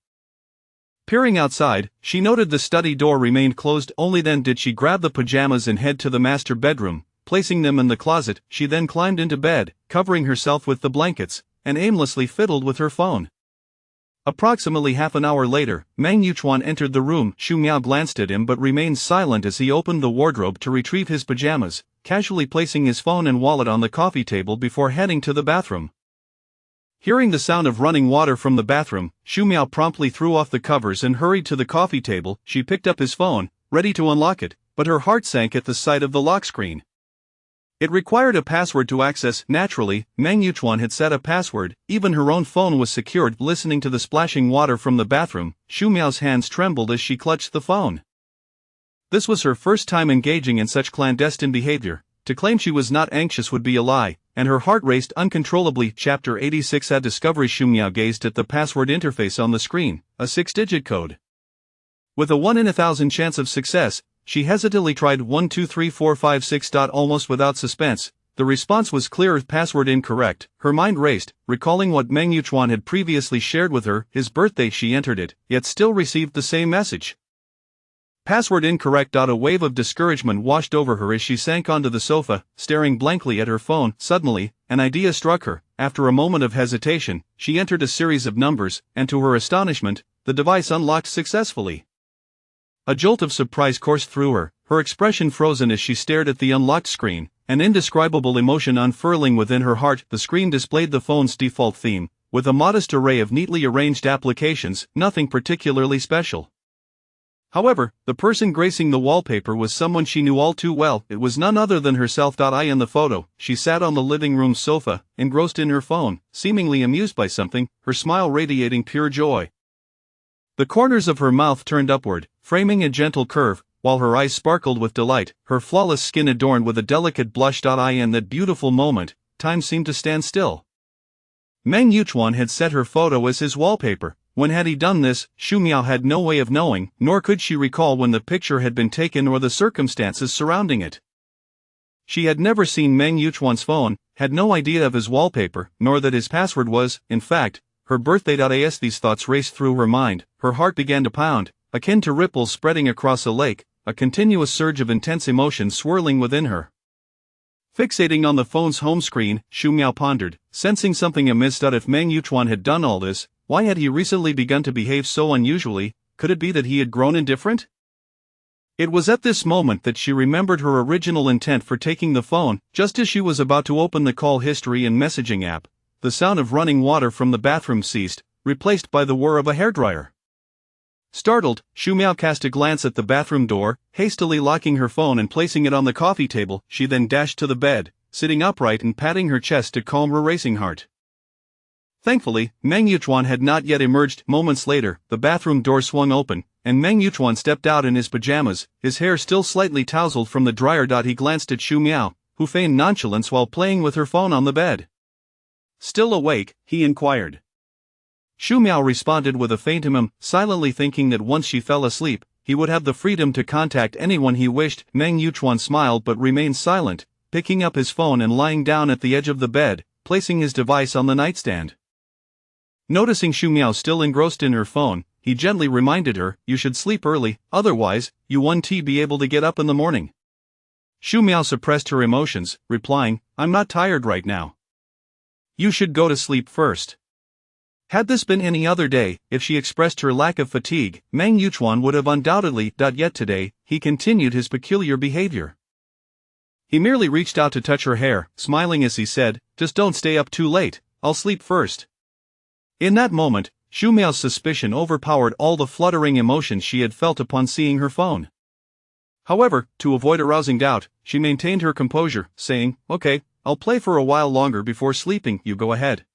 Peering outside, she noted the study door remained closed. Only then did she grab the pajamas and head to the master bedroom. Placing them in the closet, she then climbed into bed, covering herself with the blankets, and aimlessly fiddled with her phone. Approximately half an hour later, Meng Yuchuan entered the room. Shu Miao glanced at him but remained silent as he opened the wardrobe to retrieve his pajamas. casually placing his phone and wallet on the coffee table before heading to the bathroom. Hearing the sound of running water from the bathroom, Xu Miao promptly threw off the covers and hurried to the coffee table. She picked up his phone, ready to unlock it, but her heart sank at the sight of the lock screen. It required a password to access. Naturally, Meng Yuchuan had set a password. Even her own phone was secured. Listening to the splashing water from the bathroom, Xu Miao's hands trembled as she clutched the phone. This was her first time engaging in such clandestine behavior. To claim she was not anxious would be a lie, and her heart raced uncontrollably. Chapter 86 at Discovery. Xu Miao gazed at the password interface on the screen, a 6-digit code. With a 1 in 1,000 chance of success, she hesitantly tried 123456. Almost without suspense, the response was clear: password incorrect. Her mind raced, recalling what Meng Yuchuan had previously shared with her, his birthday. She entered it, yet still received the same message. Password incorrect. A wave of discouragement washed over her as she sank onto the sofa, staring blankly at her phone. Suddenly, an idea struck her. After a moment of hesitation, she entered a series of numbers, and to her astonishment, the device unlocked successfully. A jolt of surprise coursed through her, her expression frozen as she stared at the unlocked screen, an indescribable emotion unfurling within her heart. The screen displayed the phone's default theme, with a modest array of neatly arranged applications, nothing particularly special. However, the person gracing the wallpaper was someone she knew all too well. It was none other than herself. In the photo, she sat on the living room sofa, engrossed in her phone, seemingly amused by something, her smile radiating pure joy. The corners of her mouth turned upward, framing a gentle curve, while her eyes sparkled with delight, her flawless skin adorned with a delicate blush. In that beautiful moment, time seemed to stand still. Meng Yuchuan had set her photo as his wallpaper. When had he done this? Xu Miao had no way of knowing, nor could she recall when the picture had been taken or the circumstances surrounding it. She had never seen Meng Yuchuan's phone, had no idea of his wallpaper, nor that his password was, in fact, her birthday. As these thoughts raced through her mind, her heart began to pound, akin to ripples spreading across a lake, a continuous surge of intense emotion swirling within her. Fixating on the phone's home screen, Xu Miao pondered, sensing something amiss. If Meng Yuchuan had done all this, why had he recently begun to behave so unusually? Could it be that he had grown indifferent? It was at this moment that she remembered her original intent for taking the phone. Just as she was about to open the call history and messaging app, the sound of running water from the bathroom ceased, replaced by the whir of a hairdryer. Startled, Xu Miao cast a glance at the bathroom door, hastily locking her phone and placing it on the coffee table. She then dashed to the bed, sitting upright and patting her chest to calm her racing heart. Thankfully, Meng Yuchuan had not yet emerged. Moments later, the bathroom door swung open, and Meng Yuchuan stepped out in his pajamas, his hair still slightly tousled from the dryer. He glanced at Xu Miao, who feigned nonchalance while playing with her phone on the bed. Still awake? He inquired. Xu Miao responded with a faint silently thinking that once she fell asleep, he would have the freedom to contact anyone he wished. Meng Yuchuan smiled but remained silent, picking up his phone and lying down at the edge of the bed, placing his device on the nightstand. Noticing Xu Miao still engrossed in her phone, he gently reminded her, "You should sleep early, otherwise, you won't be able to get up in the morning." Xu Miao suppressed her emotions, replying, "I'm not tired right now. You should go to sleep first." Had this been any other day, if she expressed her lack of fatigue, Meng Yuchuan would have undoubtedly. Yet today, he continued his peculiar behavior. He merely reached out to touch her hair, smiling as he said, "Just don't stay up too late, I'll sleep first." In that moment, Xu Miao's suspicion overpowered all the fluttering emotions she had felt upon seeing her phone. However, to avoid arousing doubt, she maintained her composure, saying, "Okay, I'll play for a while longer before sleeping, you go ahead."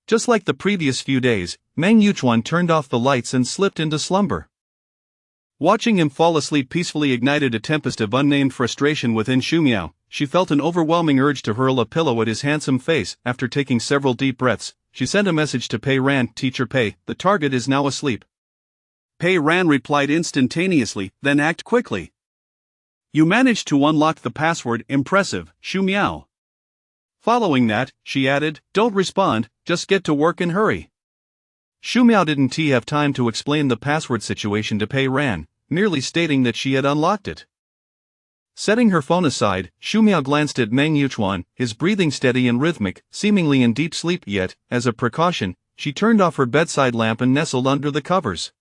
Just like the previous few days, Meng Yuchuan turned off the lights and slipped into slumber. Watching him fall asleep peacefully ignited a tempest of unnamed frustration within Xu Miao. She felt an overwhelming urge to hurl a pillow at his handsome face. After taking several deep breaths, she sent a message to Pei Ran, "Teacher Pei, the target is now asleep." Pei Ran replied instantaneously, "Then act quickly. You managed to unlock the password, impressive, Xu Miao." Following that, she added, "Don't respond, just get to work and hurry." Xu Miao didn't have time to explain the password situation to Pei Ran, merely stating that she had unlocked it. Setting her phone aside, Xu Miao glanced at Meng Yuchuan, his breathing steady and rhythmic, seemingly in deep sleep. Yet, as a precaution, she turned off her bedside lamp and nestled under the covers.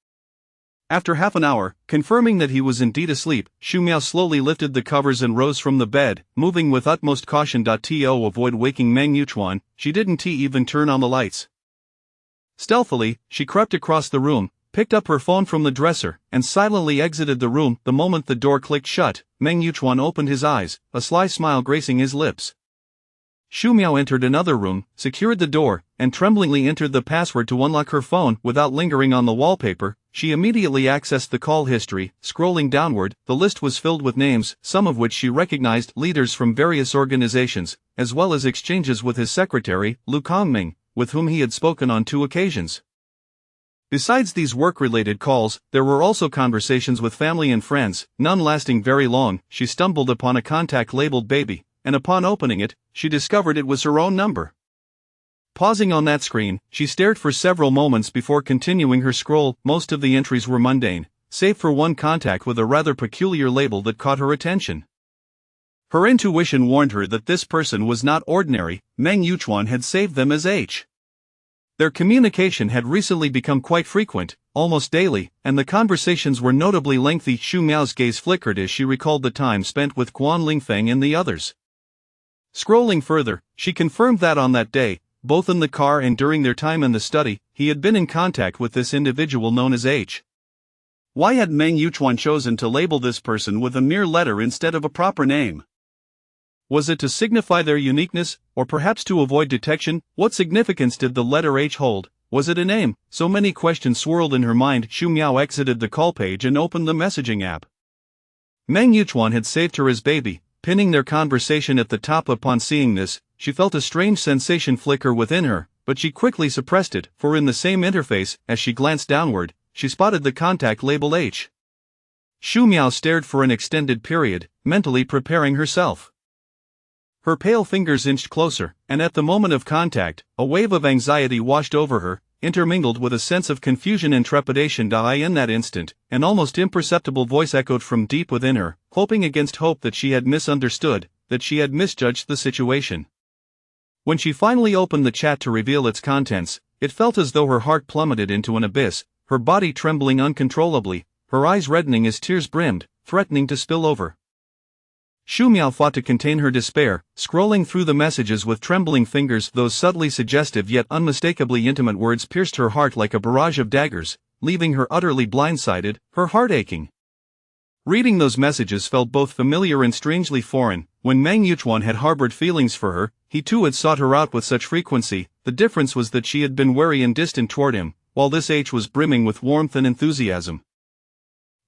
After half an hour, confirming that he was indeed asleep, Xu Miao slowly lifted the covers and rose from the bed, moving with utmost caution to avoid waking Meng Yuchuan. She didn't even turn on the lights. Stealthily, she crept across the room, picked up her phone from the dresser, and silently exited the room. The moment the door clicked shut, Meng Yuchuan opened his eyes, a sly smile gracing his lips. Xu Miao entered another room, secured the door, and tremblingly entered the password to unlock her phone. Without lingering on the wallpaper, she immediately accessed the call history. Scrolling downward, the list was filled with names, some of which she recognized, leaders from various organizations, as well as exchanges with his secretary, Lu Kongming, with whom he had spoken on 2 occasions. Besides these work-related calls, there were also conversations with family and friends, none lasting very long. She stumbled upon a contact labeled baby, and upon opening it, she discovered it was her own number. Pausing on that screen, she stared for several moments before continuing her scroll. Most of the entries were mundane, save for one contact with a rather peculiar label that caught her attention. Her intuition warned her that this person was not ordinary. Meng Yuchuan had saved them as H. Their communication had recently become quite frequent, almost daily, and the conversations were notably lengthy. Xu Miao's gaze flickered as she recalled the time spent with Guan Lingfeng and the others. Scrolling further, she confirmed that on that day, both in the car and during their time in the study, he had been in contact with this individual known as H. Why had Meng Yuchuan chosen to label this person with a mere letter instead of a proper name? Was it to signify their uniqueness, or perhaps to avoid detection? What significance did the letter H hold? Was it a name? So many questions swirled in her mind. Xu Miao exited the call page and opened the messaging app. Meng Yuchuan had saved her as baby, pinning their conversation at the top. Upon seeing this, she felt a strange sensation flicker within her, but she quickly suppressed it, for in the same interface, as she glanced downward, she spotted the contact labeled H. Xu Miao stared for an extended period, mentally preparing herself. Her pale fingers inched closer, and at the moment of contact, a wave of anxiety washed over her, intermingled with a sense of confusion and trepidation. In that instant, an almost imperceptible voice echoed from deep within her, hoping against hope that she had misunderstood, that she had misjudged the situation. When she finally opened the chat to reveal its contents, it felt as though her heart plummeted into an abyss, her body trembling uncontrollably, her eyes reddening as tears brimmed, threatening to spill over. Xu Miao fought to contain her despair, scrolling through the messages with trembling fingers. Those subtly suggestive yet unmistakably intimate words pierced her heart like a barrage of daggers, leaving her utterly blindsided, her heart aching. Reading those messages felt both familiar and strangely foreign. When Meng Yuchuan had harbored feelings for her, he too had sought her out with such frequency. The difference was that she had been wary and distant toward him, while this H was brimming with warmth and enthusiasm.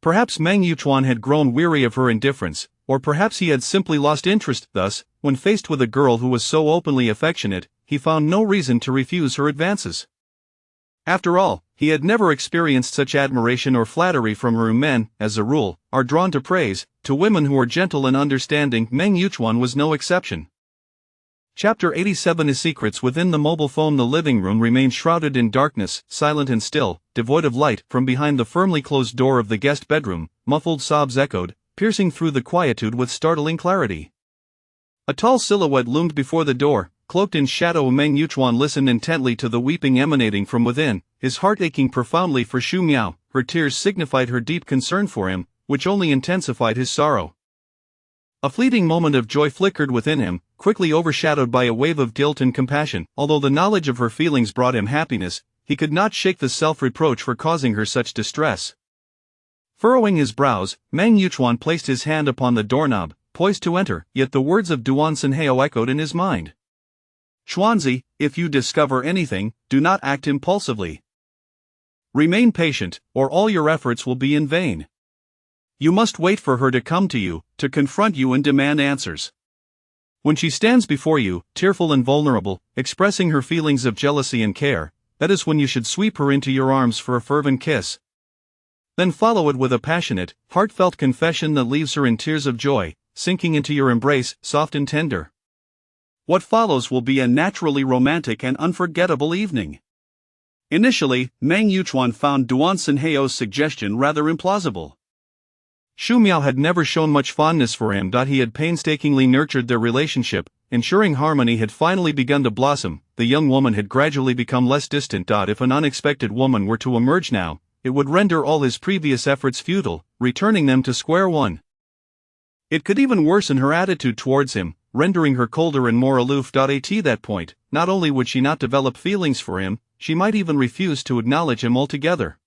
Perhaps Meng Yuchuan had grown weary of her indifference, or perhaps he had simply lost interest. Thus, when faced with a girl who was so openly affectionate, he found no reason to refuse her advances. After all, he had never experienced such admiration or flattery from her. Men, as a rule, are drawn to praise. To women who are gentle and understanding, Meng Yuchuan was no exception. Chapter 87 is Secrets within the mobile phone. The living room remained shrouded in darkness, silent and still, devoid of light. From behind the firmly closed door of the guest bedroom, muffled sobs echoed, piercing through the quietude with startling clarity. A tall silhouette loomed before the door, cloaked in shadow. Meng Yuchuan listened intently to the weeping emanating from within, his heart aching profoundly for Xu Miao. Her tears signified her deep concern for him, which only intensified his sorrow. A fleeting moment of joy flickered within him, quickly overshadowed by a wave of guilt and compassion. Although the knowledge of her feelings brought him happiness, he could not shake the self-reproach for causing her such distress. Furrowing his brows, Meng Yuchuan placed his hand upon the doorknob, poised to enter, yet the words of Duan Senhao echoed in his mind. Xuanzi, if you discover anything, do not act impulsively. Remain patient, or all your efforts will be in vain. You must wait for her to come to you, to confront you and demand answers. When she stands before you, tearful and vulnerable, expressing her feelings of jealousy and care, that is when you should sweep her into your arms for a fervent kiss. Then follow it with a passionate, heartfelt confession that leaves her in tears of joy, sinking into your embrace, soft and tender. What follows will be a naturally romantic and unforgettable evening. Initially, Meng Yuchuan found Duan Senhao's suggestion rather implausible. Xu Miao had never shown much fondness for him. He had painstakingly nurtured their relationship, ensuring harmony had finally begun to blossom. The young woman had gradually become less distant. If an unexpected woman were to emerge now, it would render all his previous efforts futile, returning them to square one. It could even worsen her attitude towards him, rendering her colder and more aloof. At that point, not only would she not develop feelings for him, she might even refuse to acknowledge him altogether.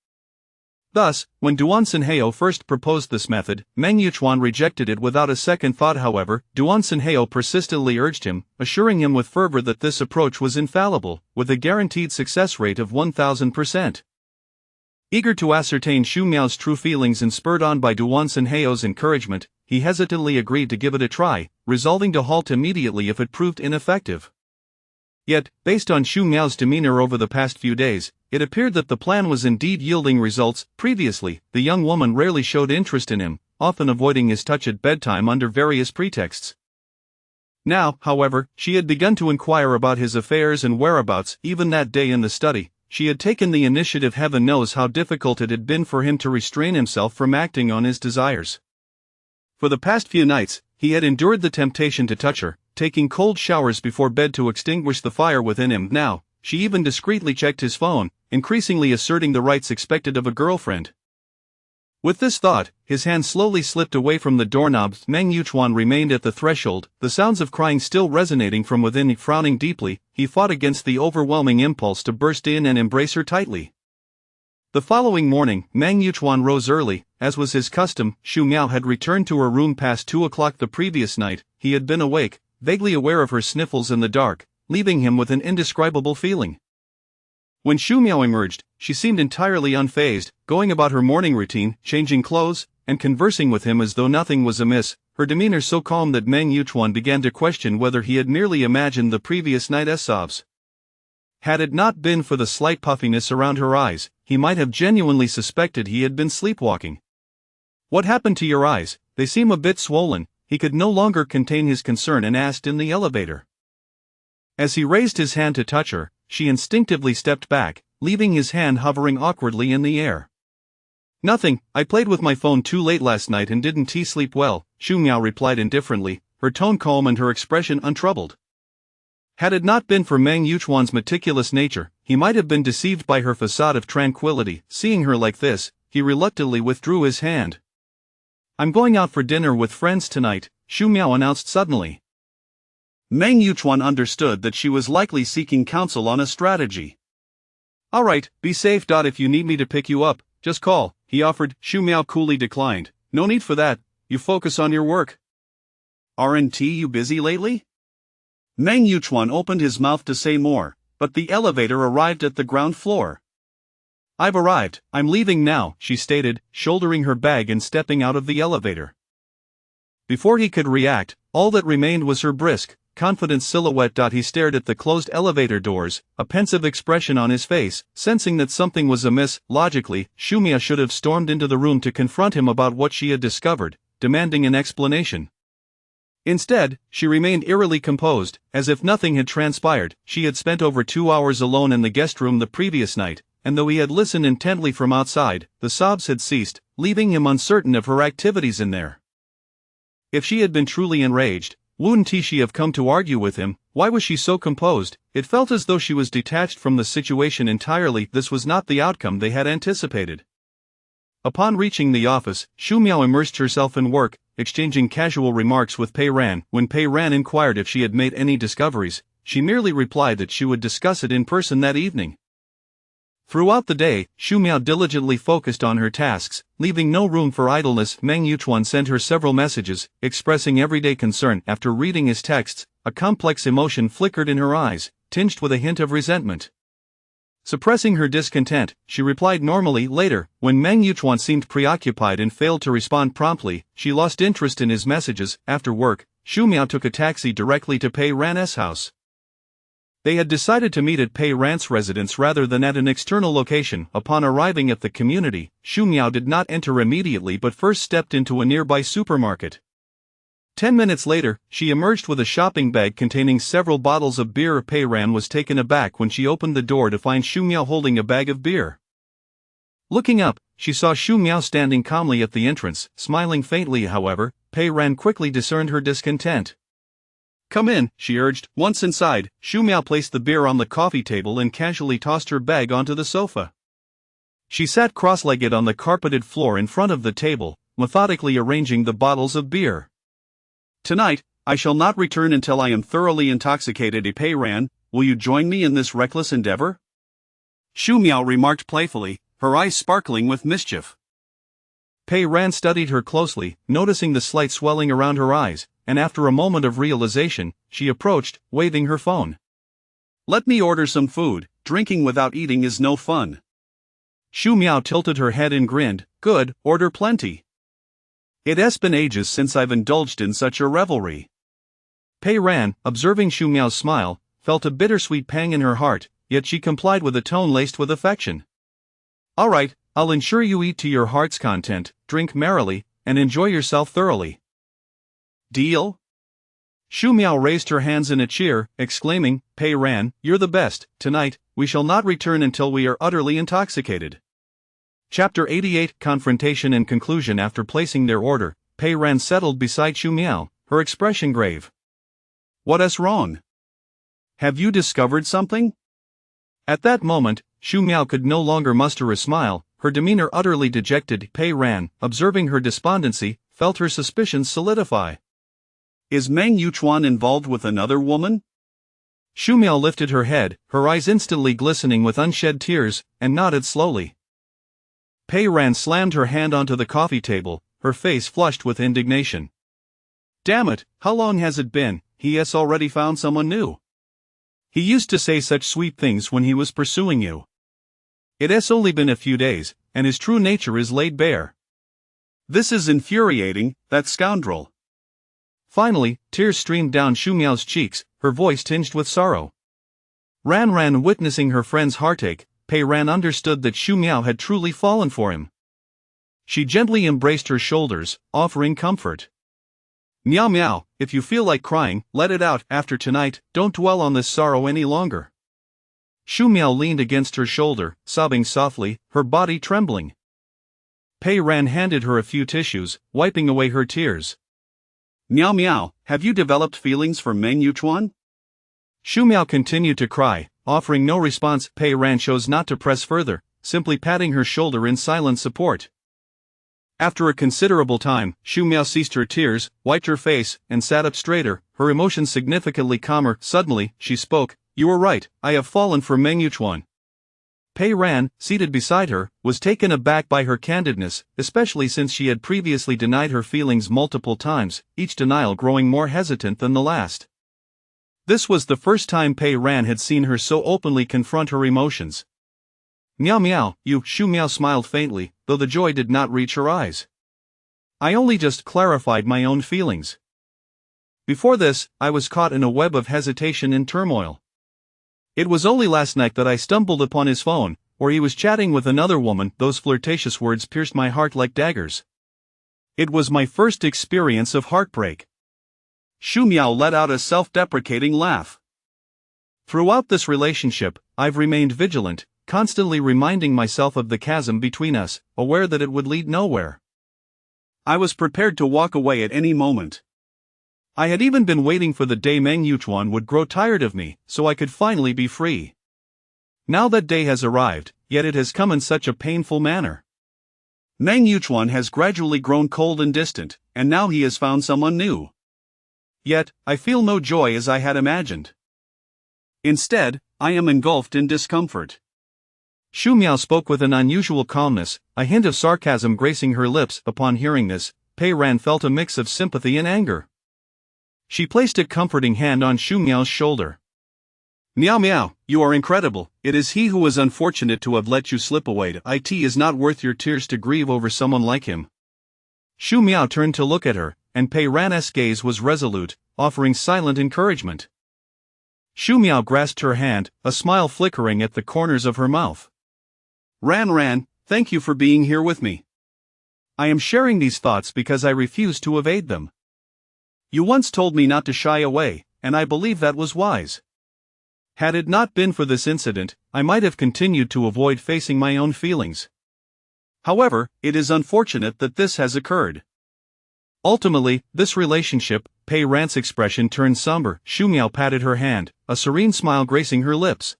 Thus, when Duan Senheo first proposed this method, Meng Yuchuan rejected it without a second thought. However, Duan Senheo persistently urged him, assuring him with fervor that this approach was infallible, with a guaranteed success rate of 1000%. Eager to ascertain Xu Miao's true feelings and spurred on by Duan Senheo's encouragement, he hesitantly agreed to give it a try, resolving to halt immediately if it proved ineffective. Yet, based on Xu Miao's demeanor over the past few days, it appeared that the plan was indeed yielding results. Previously, the young woman rarely showed interest in him, often avoiding his touch at bedtime under various pretexts. Now, however, she had begun to inquire about his affairs and whereabouts. Even that day in the study, she had taken the initiative. Heaven knows how difficult it had been for him to restrain himself from acting on his desires. For the past few nights, he had endured the temptation to touch her, taking cold showers before bed to extinguish the fire within him. Now, she even discreetly checked his phone, increasingly asserting the rights expected of a girlfriend. With this thought, his hand slowly slipped away from the doorknob. Meng Yuchuan remained at the threshold, the sounds of crying still resonating from within. Frowning deeply, he fought against the overwhelming impulse to burst in and embrace her tightly. The following morning, Meng Yuchuan rose early. As was his custom, Xu Miao had returned to her room past 2 o'clock the previous night. He had been awake, vaguely aware of her sniffles in the dark, leaving him with an indescribable feeling. When Xu Miao emerged, she seemed entirely unfazed, going about her morning routine, changing clothes, and conversing with him as though nothing was amiss, her demeanor so calm that Meng Yuchuan began to question whether he had merely imagined the previous night's sobs. Had it not been for the slight puffiness around her eyes, he might have genuinely suspected he had been sleepwalking. "What happened to your eyes? They seem a bit swollen." He could no longer contain his concern and asked in the elevator. As he raised his hand to touch her, she instinctively stepped back, leaving his hand hovering awkwardly in the air. "Nothing, I played with my phone too late last night and didn't sleep well," Xu Miao replied indifferently, her tone calm and her expression untroubled. Had it not been for Meng Yuchuan's meticulous nature, he might have been deceived by her facade of tranquility. Seeing her like this, he reluctantly withdrew his hand. "I'm going out for dinner with friends tonight," Xu Miao announced suddenly. Meng Yuchuan understood that she was likely seeking counsel on a strategy. "All right, be safe. If you need me to pick you up, just call," he offered. Xu Miao coolly declined. "No need for that, you focus on your work." "Aren't you busy lately?" Meng Yuchuan opened his mouth to say more, but the elevator arrived at the ground floor. "I've arrived, I'm leaving now," she stated, shouldering her bag and stepping out of the elevator. Before he could react, all that remained was her brisk, confident silhouette. He stared at the closed elevator doors, a pensive expression on his face, sensing that something was amiss. Logically, Xu Miao should have stormed into the room to confront him about what she had discovered, demanding an explanation. Instead, she remained eerily composed, as if nothing had transpired. She had spent over 2 hours alone in the guest room the previous night, and though he had listened intently from outside, the sobs had ceased, leaving him uncertain of her activities in there. If she had been truly enraged, wouldn't she have come to argue with him? Why was she so composed? It felt as though she was detached from the situation entirely. This was not the outcome they had anticipated. Upon reaching the office, Xu Miao immersed herself in work, exchanging casual remarks with Pei Ran. When Pei Ran inquired if she had made any discoveries, she merely replied that she would discuss it in person that evening. Throughout the day, Xu Miao diligently focused on her tasks, leaving no room for idleness. Meng Yuchuan sent her several messages, expressing everyday concern. After reading his texts, a complex emotion flickered in her eyes, tinged with a hint of resentment. Suppressing her discontent, she replied normally. Later, when Meng Yuchuan seemed preoccupied and failed to respond promptly, she lost interest in his messages. After work, Xu Miao took a taxi directly to Pei Ran's house. They had decided to meet at Pei Ran's residence rather than at an external location. Upon arriving at the community, Xu Miao did not enter immediately but first stepped into a nearby supermarket. 10 minutes later, she emerged with a shopping bag containing several bottles of beer. Pei Ran was taken aback when she opened the door to find Xu Miao holding a bag of beer. Looking up, she saw Xu Miao standing calmly at the entrance, smiling faintly. However, Pei Ran quickly discerned her discontent. "Come in," she urged. Once inside, Xu Miao placed the beer on the coffee table and casually tossed her bag onto the sofa. She sat cross-legged on the carpeted floor in front of the table, methodically arranging the bottles of beer. Tonight, I shall not return until I am thoroughly intoxicated. Pei Ran, will you join me in this reckless endeavor? Xu Miao remarked playfully, her eyes sparkling with mischief. Pei Ran studied her closely, noticing the slight swelling around her eyes, and after a moment of realization, she approached, waving her phone. Let me order some food, drinking without eating is no fun. Xu Miao tilted her head and grinned, good, order plenty. It has been ages since I've indulged in such a revelry. Pei Ran, observing Xu Miao's smile, felt a bittersweet pang in her heart, yet she complied with a tone laced with affection. All right, I'll ensure you eat to your heart's content, drink merrily, and enjoy yourself thoroughly. Deal? Xu Miao raised her hands in a cheer, exclaiming, Pei Ran, you're the best. Tonight, we shall not return until we are utterly intoxicated. Chapter 88 Confrontation and Conclusion. After placing their order, Pei Ran settled beside Xu Miao, her expression grave. What's wrong? Have you discovered something? At that moment, Xu Miao could no longer muster a smile, her demeanor utterly dejected. Pei Ran, observing her despondency, felt her suspicions solidify. Is Meng Yuchuan involved with another woman? Xu Miao lifted her head, her eyes instantly glistening with unshed tears, and nodded slowly. Pei Ran slammed her hand onto the coffee table, her face flushed with indignation. Damn it, how long has it been? He has already found someone new. He used to say such sweet things when he was pursuing you. It has only been a few days, and his true nature is laid bare. This is infuriating, that scoundrel. Finally, tears streamed down Xu Miao's cheeks, her voice tinged with sorrow. Ran, witnessing her friend's heartache, Pei Ran understood that Xu Miao had truly fallen for him. She gently embraced her shoulders, offering comfort. Miao Miao, if you feel like crying, let it out. After tonight, don't dwell on this sorrow any longer. Xu Miao leaned against her shoulder, sobbing softly, her body trembling. Pei Ran handed her a few tissues, wiping away her tears. Miao Miao, have you developed feelings for Meng Yuchuan? Xu Miao continued to cry, offering no response. Pei Ran chose not to press further, simply patting her shoulder in silent support. After a considerable time, Xu Miao ceased her tears, wiped her face, and sat up straighter, her emotions significantly calmer. Suddenly, she spoke, You were right, I have fallen for Meng Yuchuan. Pei Ran, seated beside her, was taken aback by her candidness, especially since she had previously denied her feelings multiple times, each denial growing more hesitant than the last. This was the first time Pei Ran had seen her so openly confront her emotions. Miao Miao, you, Xu Miao smiled faintly, though the joy did not reach her eyes. I only just clarified my own feelings. Before this, I was caught in a web of hesitation and turmoil. It was only last night that I stumbled upon his phone, where he was chatting with another woman. Those flirtatious words pierced my heart like daggers. It was my first experience of heartbreak. Xu Miao let out a self-deprecating laugh. Throughout this relationship, I've remained vigilant, constantly reminding myself of the chasm between us, aware that it would lead nowhere. I was prepared to walk away at any moment. I had even been waiting for the day Meng Yuchuan would grow tired of me, so I could finally be free. Now that day has arrived, yet it has come in such a painful manner. Meng Yuchuan has gradually grown cold and distant, and now he has found someone new. Yet, I feel no joy as I had imagined. Instead, I am engulfed in discomfort. Xu Miao spoke with an unusual calmness, a hint of sarcasm gracing her lips. Upon hearing this, Pei Ran felt a mix of sympathy and anger. She placed a comforting hand on Xu Miao's shoulder. Miao Miao, you are incredible. It is he who is unfortunate to have let you slip away. It is not worth your tears to grieve over someone like him. Xu Miao turned to look at her, and Pei Ran's gaze was resolute, offering silent encouragement. Xu Miao grasped her hand, a smile flickering at the corners of her mouth. Ran, thank you for being here with me. I am sharing these thoughts because I refuse to evade them. You once told me not to shy away, and I believe that was wise. Had it not been for this incident, I might have continued to avoid facing my own feelings. However, it is unfortunate that this has occurred. Ultimately, this relationship, Pei Ran's expression turned somber. Xu Miao patted her hand, a serene smile gracing her lips.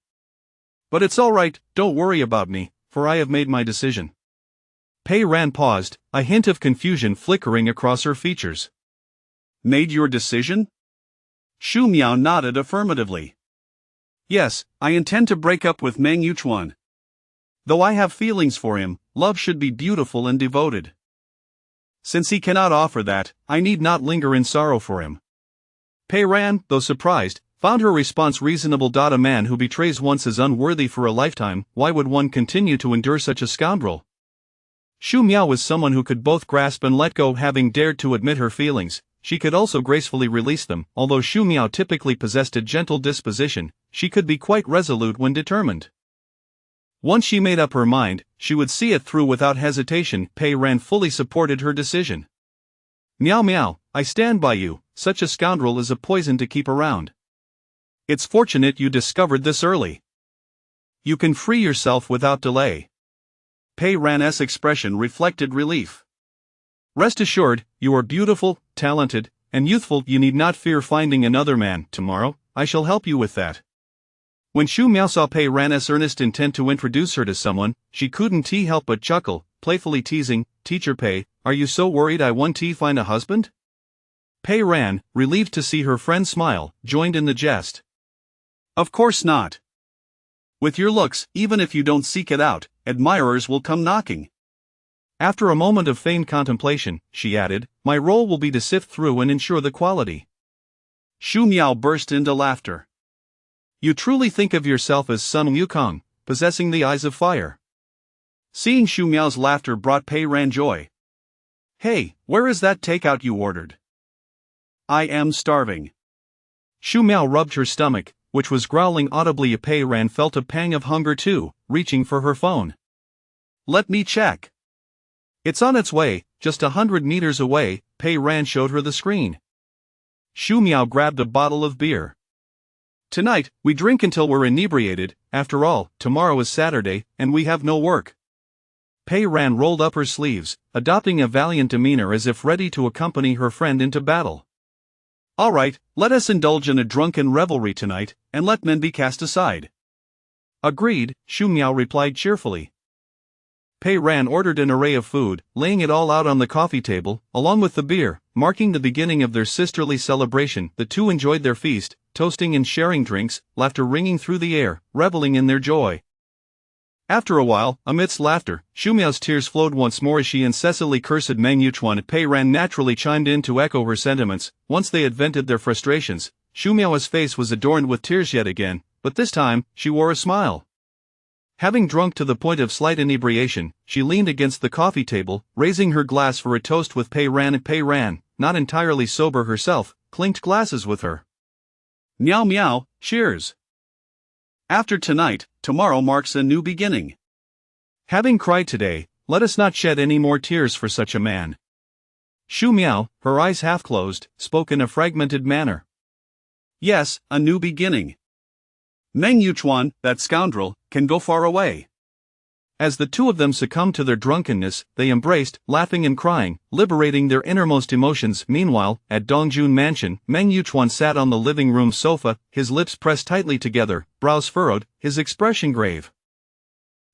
But it's all right, don't worry about me. for I have made my decision. Pei Ran paused, a hint of confusion flickering across her features. Made your decision? Xu Miao nodded affirmatively. Yes, I intend to break up with Meng Yuchuan. Though I have feelings for him, love should be beautiful and devoted. Since he cannot offer that, I need not linger in sorrow for him. Pei Ran, though surprised, found her response reasonable. A man who betrays once is unworthy for a lifetime. Why would one continue to endure such a scoundrel? Xu Miao was someone who could both grasp and let go. Having dared to admit her feelings, she could also gracefully release them. Although Xu Miao typically possessed a gentle disposition, she could be quite resolute when determined. Once she made up her mind, she would see it through without hesitation. Pei Ran fully supported her decision. Miao Miao, I stand by you. Such a scoundrel is a poison to keep around. It's fortunate you discovered this early. You can free yourself without delay. Pei Ran's expression reflected relief. Rest assured, you are beautiful, talented, and youthful. You need not fear finding another man. Tomorrow, I shall help you with that. When Xu Miao saw Pei Ran's earnest intent to introduce her to someone, she couldn't help but chuckle, playfully teasing, Teacher Pei, are you so worried I won't find a husband? Pei Ran, relieved to see her friend smile, joined in the jest. Of course not. With your looks, even if you don't seek it out, admirers will come knocking. After a moment of feigned contemplation, she added, my role will be to sift through and ensure the quality. Xu Miao burst into laughter. You truly think of yourself as Sun Wukong, possessing the eyes of fire. Seeing Xu Miao's laughter brought Pei Ran joy. Hey, where is that takeout you ordered? I am starving. Xu Miao rubbed her stomach, which was growling audibly. Pei Ran felt a pang of hunger too, reaching for her phone. Let me check. It's on its way, just 100 meters away. Pei Ran showed her the screen. Xu Miao grabbed a bottle of beer. Tonight, we drink until we're inebriated. After all, tomorrow is Saturday, and we have no work. Pei Ran rolled up her sleeves, adopting a valiant demeanor as if ready to accompany her friend into battle. All right, let us indulge in a drunken revelry tonight, and let men be cast aside. Agreed, Xu Miao replied cheerfully. Pei Ran ordered an array of food, laying it all out on the coffee table, along with the beer, marking the beginning of their sisterly celebration. The two enjoyed their feast, toasting and sharing drinks, laughter ringing through the air, reveling in their joy. After a while, amidst laughter, Xu Miao's tears flowed once more as she incessantly cursed Meng Yuchuan. Pei Ran naturally chimed in to echo her sentiments. Once they had vented their frustrations, Xu Miao's face was adorned with tears yet again, but this time, she wore a smile. Having drunk to the point of slight inebriation, she leaned against the coffee table, raising her glass for a toast with Pei Ran. Pei Ran, not entirely sober herself, clinked glasses with her. Miao Miao, cheers. After tonight, tomorrow marks a new beginning. Having cried today, let us not shed any more tears for such a man. Xu Miao, her eyes half closed, spoke in a fragmented manner. Yes, a new beginning. Meng Yuchuan, that scoundrel, can go far away. As the two of them succumbed to their drunkenness, they embraced, laughing and crying, liberating their innermost emotions. Meanwhile, at Dongjun Mansion, Meng Yuchuan sat on the living room sofa, his lips pressed tightly together, brows furrowed, his expression grave.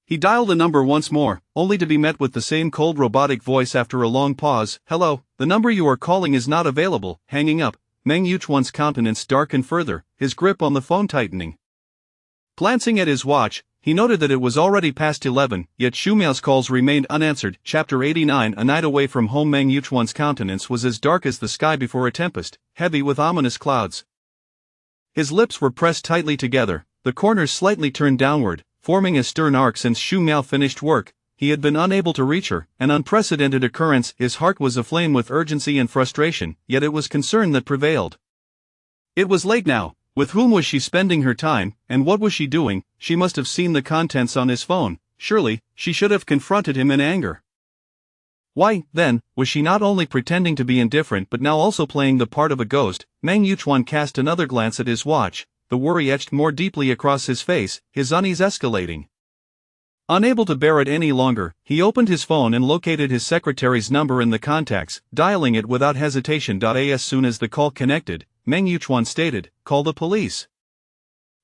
He dialed the number once more, only to be met with the same cold robotic voice after a long pause. Hello, the number you are calling is not available. Hanging up, Meng Yuchuan's countenance darkened further, his grip on the phone tightening. Glancing at his watch, he noted that it was already past 11, yet Xu Miao's calls remained unanswered. Chapter 89. A night away from home. Meng Yuchuan's countenance was as dark as the sky before a tempest, heavy with ominous clouds. His lips were pressed tightly together, the corners slightly turned downward, forming a stern arc. Since Xu Miao finished work, he had been unable to reach her, an unprecedented occurrence. His heart was aflame with urgency and frustration, yet it was concern that prevailed. It was late now. With whom was she spending her time, and what was she doing? She must have seen the contents on his phone. Surely, she should have confronted him in anger. Why, then, was she not only pretending to be indifferent but now also playing the part of a ghost? Meng Yuchuan cast another glance at his watch, the worry etched more deeply across his face, his unease escalating. Unable to bear it any longer, he opened his phone and located his secretary's number in the contacts, dialing it without hesitation. As soon as the call connected, Meng Yuchuan stated, "Call the police."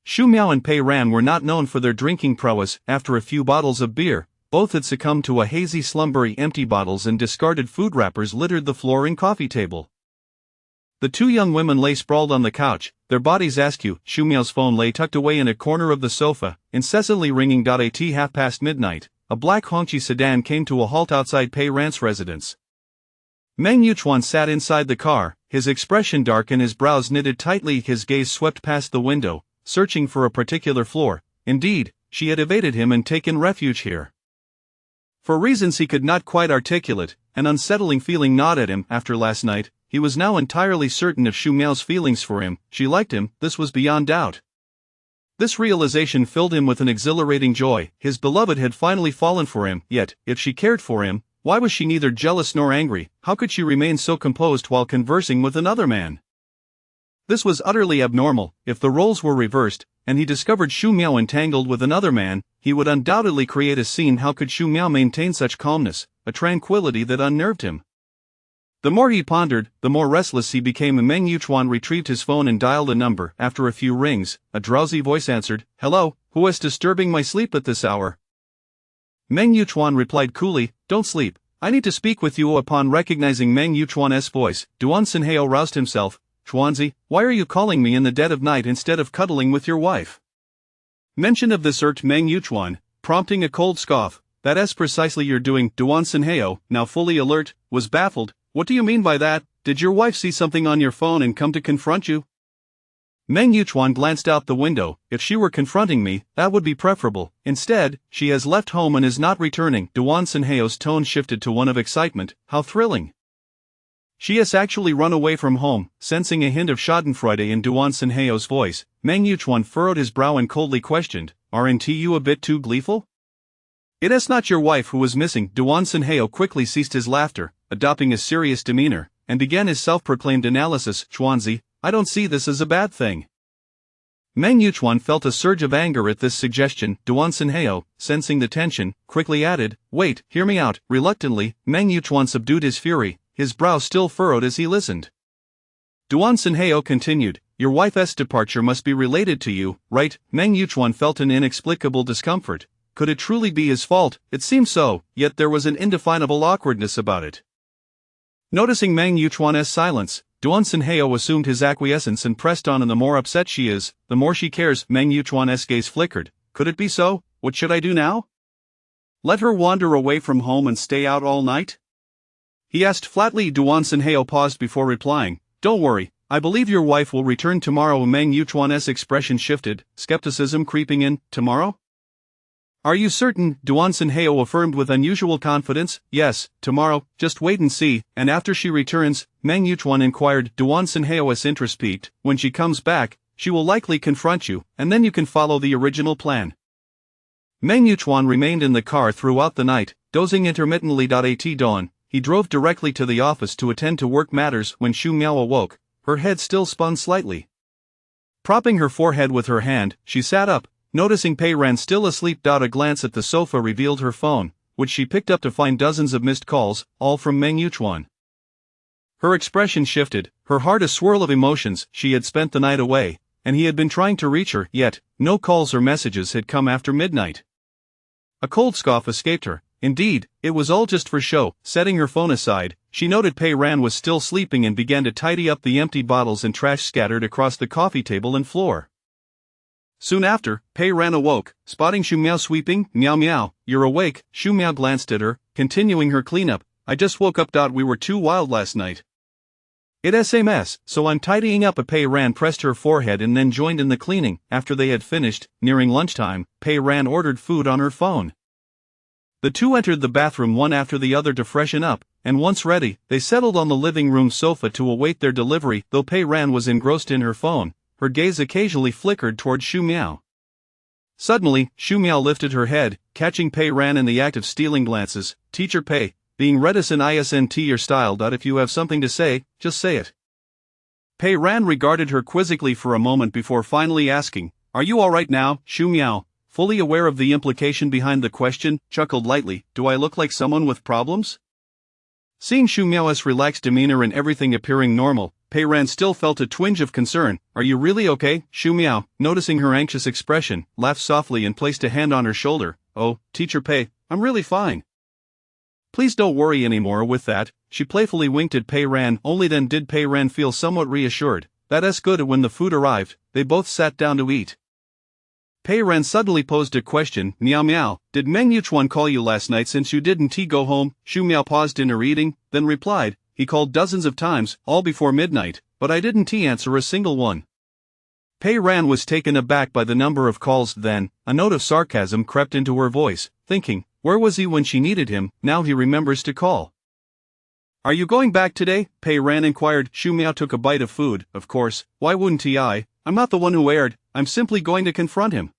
Shu Miao and Pei Ran were not known for their drinking prowess. After a few bottles of beer, both had succumbed to a hazy slumbery. Empty bottles and discarded food wrappers littered the floor and coffee table. The two young women lay sprawled on the couch, their bodies askew. Shu Miao's phone lay tucked away in a corner of the sofa, incessantly ringing. At midnight, a black Hongqi sedan came to a halt outside Pei Ran's residence. Meng Yuchuan sat inside the car, his expression dark and his brows knitted tightly. His gaze swept past the window, searching for a particular floor. Indeed, she had evaded him and taken refuge here. For reasons he could not quite articulate, an unsettling feeling gnawed at him. After last night, he was now entirely certain of Shu Miao's feelings for him. She liked him, this was beyond doubt. This realization filled him with an exhilarating joy. His beloved had finally fallen for him. Yet, if she cared for him, why was she neither jealous nor angry? How could she remain so composed while conversing with another man? This was utterly abnormal. If the roles were reversed, and he discovered Shu Miao entangled with another man, he would undoubtedly create a scene. How could Shu Miao maintain such calmness, a tranquility that unnerved him? The more he pondered, the more restless he became. Meng Yuchuan retrieved his phone and dialed a number. After a few rings, a drowsy voice answered. "Hello, who is disturbing my sleep at this hour?" Meng Yuchuan replied coolly, "Don't sleep. I need to speak with you." Upon recognizing Meng Yuchuan's voice, Duan Xinhao roused himself. "Chuanzi, why are you calling me in the dead of night instead of cuddling with your wife?" Mention of this irked Meng Yuchuan, prompting a cold scoff. "That's precisely you're doing." Duan Xinhao, now fully alert, was baffled. "What do you mean by that? Did your wife see something on your phone and come to confront you?" Meng Yuchuan glanced out the window. "If she were confronting me, that would be preferable. Instead, she has left home and is not returning." Duan Xinhao's tone shifted to one of excitement. "How thrilling! She has actually run away from home." Sensing a hint of schadenfreude in Duan Xinhao's voice, Meng Yuchuan furrowed his brow and coldly questioned, "Aren't you a bit too gleeful? It is not your wife who was missing." Duan Xinhao quickly ceased his laughter, adopting a serious demeanor, and began his self-proclaimed analysis. "Chuanzi, I don't see this as a bad thing." Meng Yuchuan felt a surge of anger at this suggestion. Duan Xinhao, sensing the tension, quickly added, "Wait, hear me out." Reluctantly, Meng Yuchuan subdued his fury, his brow still furrowed as he listened. Duan Xinhao continued, "Your wife's departure must be related to you, right?" Meng Yuchuan felt an inexplicable discomfort. Could it truly be his fault? It seemed so, yet there was an indefinable awkwardness about it. Noticing Meng Yuchuan's silence, Duan Xinhao assumed his acquiescence and pressed on. "And the more upset she is, the more she cares." Meng Yuchuan's gaze flickered. "Could it be so? What should I do now? Let her wander away from home and stay out all night?" he asked flatly. Duan Xinhao paused before replying. "Don't worry, I believe your wife will return tomorrow." Meng Yuchuan's expression shifted, skepticism creeping in. "Tomorrow? Are you certain?" Duan Xinhao affirmed with unusual confidence. "Yes, tomorrow, just wait and see." "And after she returns?" Meng Yuchuan inquired. Duan Xinhao's interest peaked. "When she comes back, she will likely confront you, and then you can follow the original plan." Meng Yuchuan remained in the car throughout the night, dozing intermittently. At dawn, he drove directly to the office to attend to work matters. When Shu Miao awoke, her head still spun slightly. Propping her forehead with her hand, she sat up. Noticing Pei Ran still asleep. A glance at the sofa revealed her phone, which she picked up to find dozens of missed calls, all from Meng Yuchuan. Her expression shifted, her heart a swirl of emotions. She had spent the night away, and he had been trying to reach her, yet no calls or messages had come after midnight. A cold scoff escaped her. Indeed, it was all just for show. Setting her phone aside, she noted Pei Ran was still sleeping and began to tidy up the empty bottles and trash scattered across the coffee table and floor. Soon after, Pei Ran awoke, spotting Shu Miao sweeping. "Miao Miao, you're awake." Shu Miao glanced at her, continuing her cleanup. "I just woke up. We were too wild last night. It's a mess, so I'm tidying up." Pei Ran pressed her forehead and then joined in the cleaning. After they had finished, nearing lunchtime, Pei Ran ordered food on her phone. The two entered the bathroom one after the other to freshen up, and once ready, they settled on the living room sofa to await their delivery. Though Pei Ran was engrossed in her phone, her gaze occasionally flickered toward Shu Miao. Suddenly, Shu Miao lifted her head, catching Pei Ran in the act of stealing glances. "Teacher Pei, being reticent isn't your style. If you have something to say, just say it." Pei Ran regarded her quizzically for a moment before finally asking, "Are you all right now?" Shu Miao, fully aware of the implication behind the question, chuckled lightly. "Do I look like someone with problems?" Seeing Shu Miao's relaxed demeanor and everything appearing normal, Pei Ran still felt a twinge of concern. Are you really okay? Shu Miao, noticing her anxious expression, laughed softly and placed a hand on her shoulder. Oh, Teacher Pei, I'm really fine. Please don't worry anymore with that. She playfully winked at Pei Ran. Only then did Pei Ran feel somewhat reassured. That's good. When the food arrived, they both sat down to eat. Pei Ran suddenly posed a question. Miao Miao, did Meng Yuchuan call you last night since you didn't go home? Shu Miao paused in her eating, then replied, he called dozens of times, all before midnight, but I didn't answer a single one. Pei Ran was taken aback by the number of calls. Then, a note of sarcasm crept into her voice, thinking, where was he when she needed him? Now he remembers to call. Are you going back today? Pei Ran inquired. Shu Miao took a bite of food. Of course, why wouldn't I? I'm not the one who erred, I'm simply going to confront him.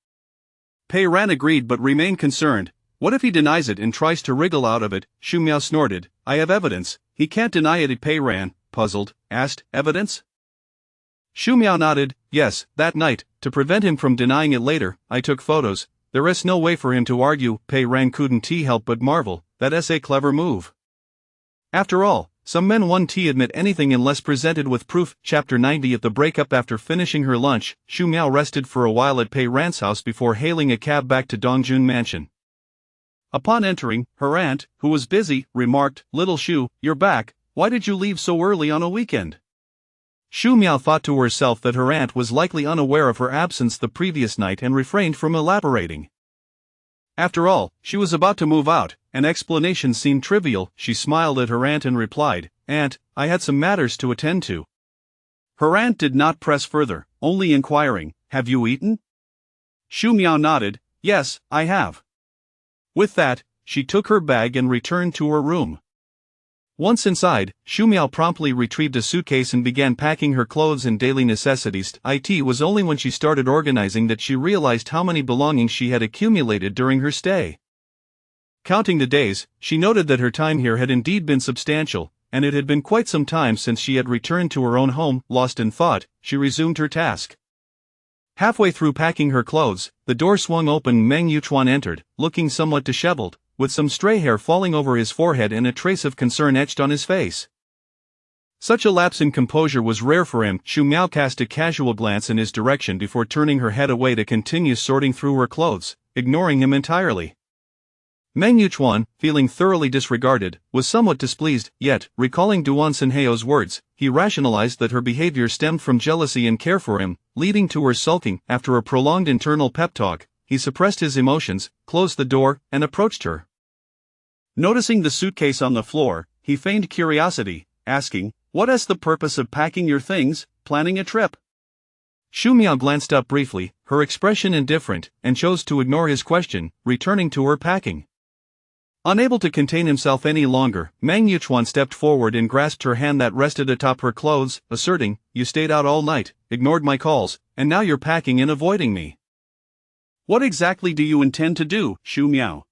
Pei Ran agreed but remained concerned. What if he denies it and tries to wriggle out of it? Shu Miao snorted. I have evidence. He can't deny it. Pei Ran, puzzled, asked, evidence? Shu Miao nodded. Yes, that night, to prevent him from denying it later, I took photos. There is no way for him to argue. Pei Ran couldn't help but marvel. That's a clever move. After all, some men won't admit anything unless presented with proof. Chapter 90. At the breakup. After finishing her lunch, Shu Miao rested for a while at Pei Ran's house before hailing a cab back to Dongjun Mansion. Upon entering, her aunt, who was busy, remarked, Little Shu, you're back, why did you leave so early on a weekend? Shu Miao thought to herself that her aunt was likely unaware of her absence the previous night and refrained from elaborating. After all, she was about to move out. An explanation seemed trivial. She smiled at her aunt and replied, Aunt, I had some matters to attend to. Her aunt did not press further, only inquiring, Have you eaten? Shu Miao nodded, Yes, I have. With that, she took her bag and returned to her room. Once inside, Shu Miao promptly retrieved a suitcase and began packing her clothes and daily necessities. It was only when she started organizing that she realized how many belongings she had accumulated during her stay. Counting the days, she noted that her time here had indeed been substantial, and it had been quite some time since she had returned to her own home. Lost in thought, she resumed her task. Halfway through packing her clothes, the door swung open. Meng Yuchuan entered, looking somewhat disheveled, with some stray hair falling over his forehead and a trace of concern etched on his face. Such a lapse in composure was rare for him. Shu Miao cast a casual glance in his direction before turning her head away to continue sorting through her clothes, ignoring him entirely. Meng Yuchuan, feeling thoroughly disregarded, was somewhat displeased, yet, recalling Duan Senheo's words, he rationalized that her behavior stemmed from jealousy and care for him, leading to her sulking. After a prolonged internal pep talk, he suppressed his emotions, closed the door, and approached her. Noticing the suitcase on the floor, he feigned curiosity, asking, What is the purpose of packing your things, planning a trip? Shu Miao glanced up briefly, her expression indifferent, and chose to ignore his question, returning to her packing. Unable to contain himself any longer, Meng Yuchuan stepped forward and grasped her hand that rested atop her clothes, asserting, You stayed out all night, ignored my calls, and now you're packing and avoiding me. What exactly do you intend to do, Shu Miao?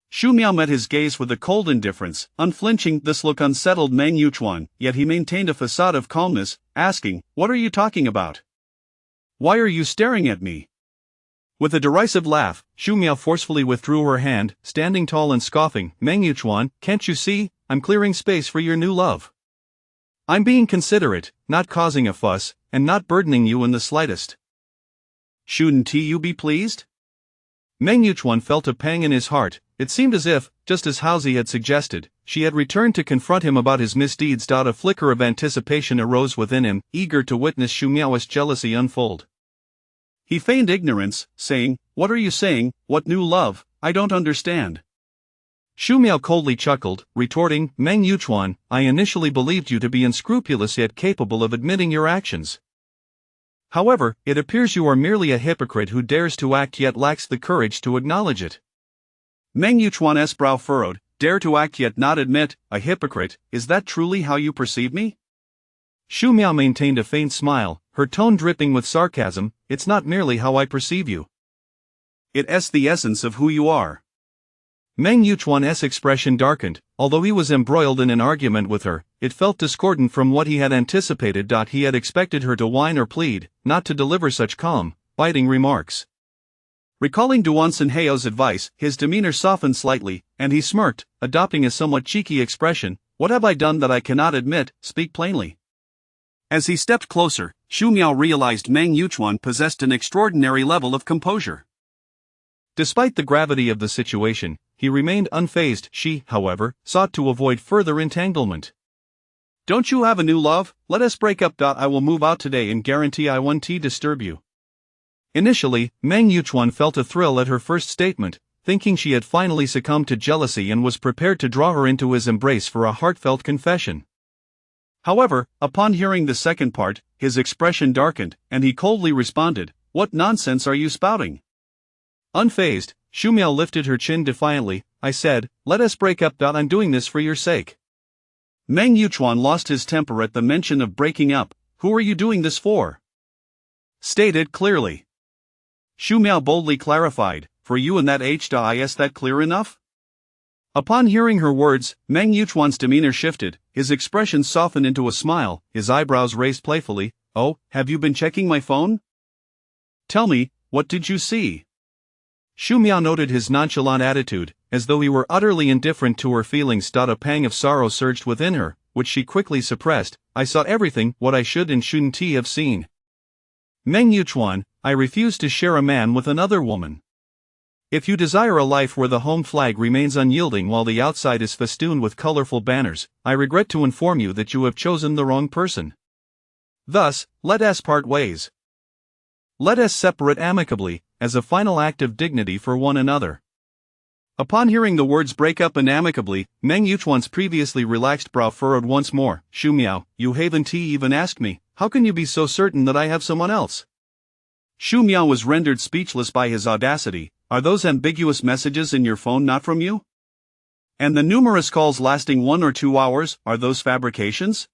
Shu Miao met his gaze with a cold indifference. Unflinching, this look unsettled Meng Yuchuan, yet he maintained a facade of calmness, asking, What are you talking about? Why are you staring at me? With a derisive laugh, Shu Miao forcefully withdrew her hand, standing tall and scoffing. Meng Yuchuan, can't you see, I'm clearing space for your new love. I'm being considerate, not causing a fuss, and not burdening you in the slightest. Shouldn't you be pleased? Meng Yuchuan felt a pang in his heart. It seemed as if, just as Haozi had suggested, she had returned to confront him about his misdeeds. A flicker of anticipation arose within him, eager to witness Shu Miao's jealousy unfold. He feigned ignorance, saying, What are you saying, what new love, I don't understand. Shu Miao coldly chuckled, retorting, Meng Yuchuan, I initially believed you to be unscrupulous yet capable of admitting your actions. However, it appears you are merely a hypocrite who dares to act yet lacks the courage to acknowledge it. Meng Yuchuan's brow furrowed, dare to act yet not admit, a hypocrite, is that truly how you perceive me? Shu Miao maintained a faint smile, her tone dripping with sarcasm, It's not merely how I perceive you. It's the essence of who you are. Meng Yuchuan's expression darkened. Although he was embroiled in an argument with her, it felt discordant from what he had anticipated. He had expected her to whine or plead, not to deliver such calm, biting remarks. Recalling Duan Senheo's advice, his demeanor softened slightly, and he smirked, adopting a somewhat cheeky expression. What have I done that I cannot admit? Speak plainly. As he stepped closer, Xu Miao realized Meng Yuchuan possessed an extraordinary level of composure. Despite the gravity of the situation, he remained unfazed. She, however, sought to avoid further entanglement. Don't you have a new love? Let us break up. I will move out today and guarantee I won't disturb you. Initially, Meng Yuchuan felt a thrill at her first statement, thinking she had finally succumbed to jealousy and was prepared to draw her into his embrace for a heartfelt confession. However, upon hearing the second part, his expression darkened, and he coldly responded, "What nonsense are you spouting?" Unfazed, Xu Miao lifted her chin defiantly. "I said, let us break up. I'm doing this for your sake." Meng Yuchuan lost his temper at the mention of breaking up. "Who are you doing this for? State it clearly." Xu Miao boldly clarified, "For you and that is that clear enough?" Upon hearing her words, Meng Yuchuan's demeanor shifted, his expression softened into a smile, his eyebrows raised playfully. "Oh, have you been checking my phone? Tell me, what did you see?" Xu Miao noted his nonchalant attitude, as though he were utterly indifferent to her feelings. A pang of sorrow surged within her, which she quickly suppressed. "I saw everything, what I should and shouldn't have seen. Meng Yuchuan, I refuse to share a man with another woman. If you desire a life where the home flag remains unyielding while the outside is festooned with colorful banners, I regret to inform you that you have chosen the wrong person. Thus, let us part ways. Let us separate amicably, as a final act of dignity for one another." Upon hearing the words break up and amicably, Meng Yuchuan's previously relaxed brow furrowed once more. "Xu Miao, you haven't even asked me, how can you be so certain that I have someone else?" Xu Miao was rendered speechless by his audacity. "Are those ambiguous messages in your phone not from you? And the numerous calls lasting 1 or 2 hours, are those fabrications?"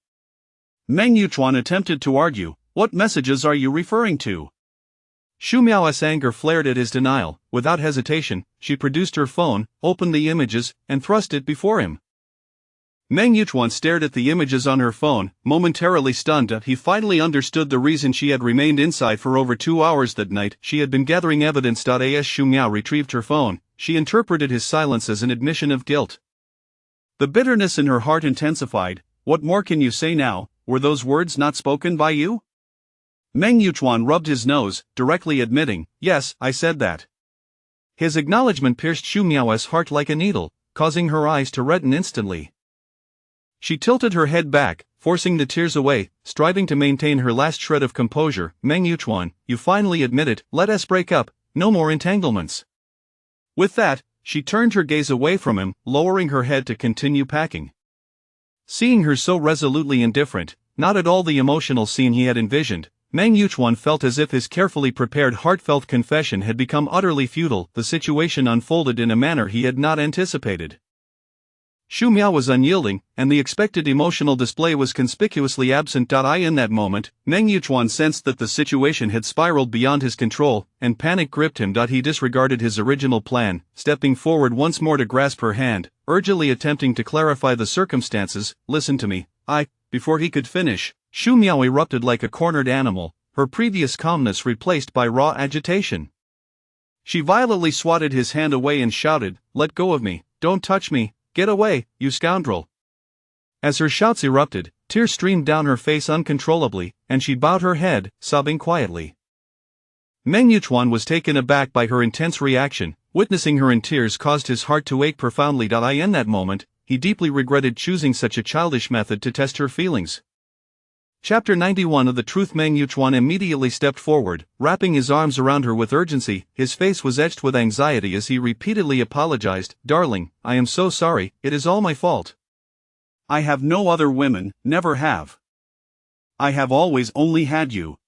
Meng Yuchuan attempted to argue. "What messages are you referring to?" Xu Miao's anger flared at his denial. Without hesitation, she produced her phone, opened the images, and thrust it before him. Meng Yuchuan stared at the images on her phone, momentarily stunned. He finally understood the reason she had remained inside for over 2 hours that night. She had been gathering evidence. As Xu Miao retrieved her phone, she interpreted his silence as an admission of guilt. The bitterness in her heart intensified. "What more can you say now? Were those words not spoken by you?" Meng Yuchuan rubbed his nose, directly admitting, "Yes, I said that." His acknowledgement pierced Xu Miao's heart like a needle, causing her eyes to redden instantly. She tilted her head back, forcing the tears away, striving to maintain her last shred of composure. "Meng Yuchuan, you finally admit it, let us break up, no more entanglements." With that, she turned her gaze away from him, lowering her head to continue packing. Seeing her so resolutely indifferent, not at all the emotional scene he had envisioned, Meng Yuchuan felt as if his carefully prepared heartfelt confession had become utterly futile. The situation unfolded in a manner he had not anticipated. Xu Miao was unyielding, and the expected emotional display was conspicuously absent. In that moment, Meng Yuchuan sensed that the situation had spiraled beyond his control, and panic gripped him. He disregarded his original plan, stepping forward once more to grasp her hand, urgently attempting to clarify the circumstances. "Listen to me, Before he could finish, Xu Miao erupted like a cornered animal, her previous calmness replaced by raw agitation. She violently swatted his hand away and shouted, "Let go of me, don't touch me, get away, you scoundrel." As her shouts erupted, tears streamed down her face uncontrollably, and she bowed her head, sobbing quietly. Meng Yuchuan was taken aback by her intense reaction. Witnessing her in tears caused his heart to ache profoundly. In that moment, he deeply regretted choosing such a childish method to test her feelings. Chapter 91 of The Truth. Meng Yuchuan immediately stepped forward, wrapping his arms around her with urgency. His face was etched with anxiety as he repeatedly apologized. "Darling, I am so sorry, it is all my fault. I have no other women, never have. I have always only had you."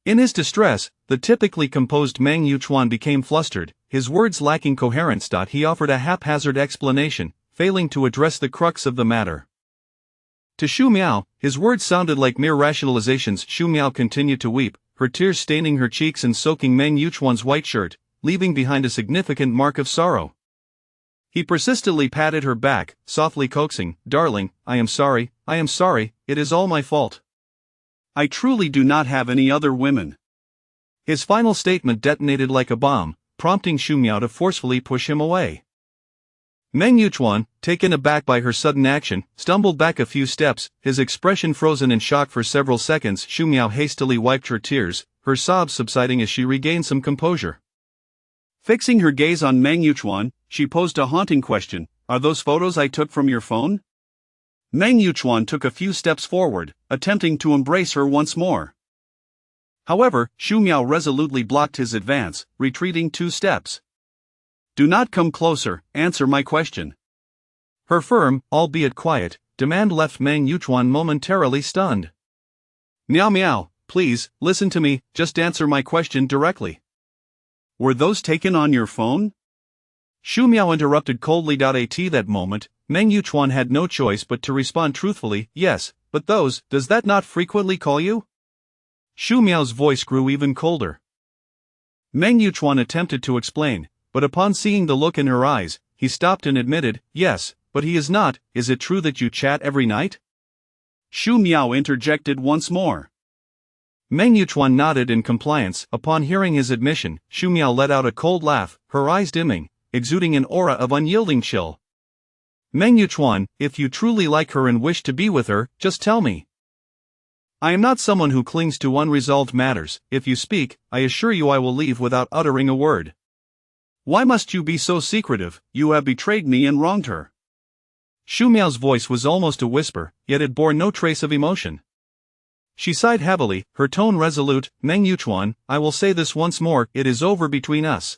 In his distress, the typically composed Meng Yuchuan became flustered, his words lacking coherence. He offered a haphazard explanation, failing to address the crux of the matter. To Xu Miao, his words sounded like mere rationalizations. Xu Miao continued to weep, her tears staining her cheeks and soaking Meng Yuchuan's white shirt, leaving behind a significant mark of sorrow. He persistently patted her back, softly coaxing, "Darling, I am sorry, it is all my fault. I truly do not have any other women." His final statement detonated like a bomb, prompting Xu Miao to forcefully push him away. Meng Yuchuan, taken aback by her sudden action, stumbled back a few steps, his expression frozen in shock for several seconds. Xu Miao hastily wiped her tears, her sobs subsiding as she regained some composure. Fixing her gaze on Meng Yuchuan, she posed a haunting question, "Are those photos I took from your phone?" Meng Yuchuan took a few steps forward, attempting to embrace her once more. However, Xu Miao resolutely blocked his advance, retreating 2 steps. "Do not come closer, answer my question." Her firm, albeit quiet, demand left Meng Yuchuan momentarily stunned. "Miao Miao, please, listen to me, just answer my question directly. Were those taken on your phone?" Xu Miao interrupted coldly. At that moment, Meng Yuchuan had no choice but to respond truthfully, "Yes, but those, does that not frequently call you?" Xu Miao's voice grew even colder. Meng Yuchuan attempted to explain, but upon seeing the look in her eyes, he stopped and admitted, "Yes, but he is not. Is it true that you chat every night?" Xu Miao interjected once more. Meng Yuchuan nodded in compliance. Upon hearing his admission, Xu Miao let out a cold laugh, her eyes dimming, exuding an aura of unyielding chill. "Meng Yuchuan, if you truly like her and wish to be with her, just tell me. I am not someone who clings to unresolved matters. If you speak, I assure you I will leave without uttering a word." "Why must you be so secretive? You have betrayed me and wronged her." Xu Miao's voice was almost a whisper, yet it bore no trace of emotion. She sighed heavily, her tone resolute, "Meng Yuchuan, I will say this once more, it is over between us."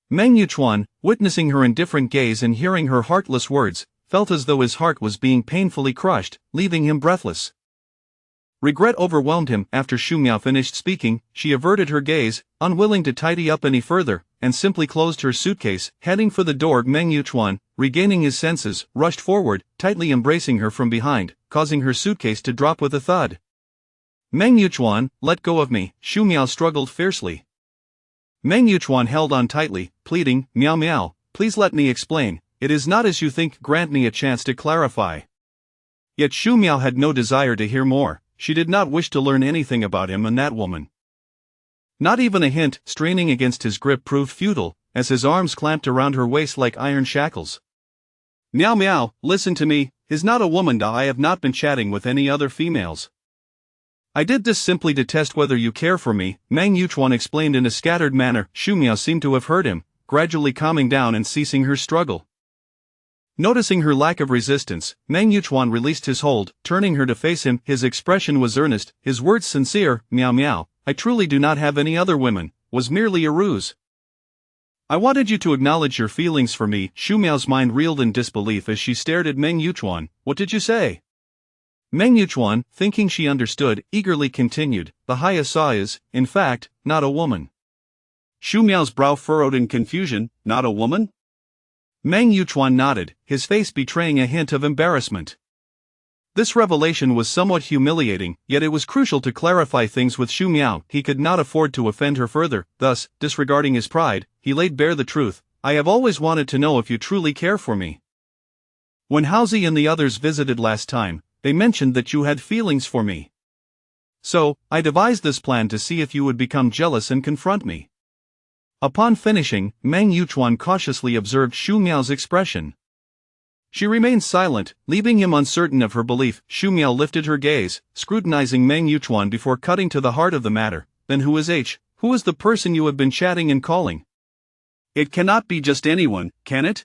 Meng Yuchuan, witnessing her indifferent gaze and hearing her heartless words, felt as though his heart was being painfully crushed, leaving him breathless. Regret overwhelmed him. After Xu Miao finished speaking, she averted her gaze, unwilling to tidy up any further, and simply closed her suitcase, heading for the door. Meng Yuchuan, regaining his senses, rushed forward, tightly embracing her from behind, causing her suitcase to drop with a thud. "Meng Yuchuan, let go of me," Xu Miao struggled fiercely. Meng Yuchuan held on tightly, pleading, "Miao Miao, please let me explain, it is not as you think, grant me a chance to clarify." Yet Xu Miao had no desire to hear more. She did not wish to learn anything about him and that woman. Not even a hint. Straining against his grip proved futile, as his arms clamped around her waist like iron shackles. "Miao Miao, listen to me, is not a woman. I have not been chatting with any other females. I did this simply to test whether you care for me," Meng Yuchuan explained in a scattered manner. Xu Miao seemed to have heard him, gradually calming down and ceasing her struggle. Noticing her lack of resistance, Meng Yuchuan released his hold, turning her to face him. His expression was earnest, his words sincere. "Miao Miao, I truly do not have any other women, was merely a ruse. I wanted you to acknowledge your feelings for me." Xu Miao's mind reeled in disbelief as she stared at Meng Yuchuan. "What did you say?" Meng Yuchuan, thinking she understood, eagerly continued, "The Hyasa is, in fact, not a woman." Xu Miao's brow furrowed in confusion. "Not a woman?" Meng Yuchuan nodded, his face betraying a hint of embarrassment. This revelation was somewhat humiliating, yet it was crucial to clarify things with Xu Miao. He could not afford to offend her further, thus, disregarding his pride, he laid bare the truth. "I have always wanted to know if you truly care for me. When Haozi and the others visited last time, they mentioned that you had feelings for me. So, I devised this plan to see if you would become jealous and confront me." Upon finishing, Meng Yuchuan cautiously observed Xu Miao's expression. She remained silent, leaving him uncertain of her belief. Xu Miao lifted her gaze, scrutinizing Meng Yuchuan before cutting to the heart of the matter. "Then who is who is the person you have been chatting and calling?" "It cannot be just anyone, can it?"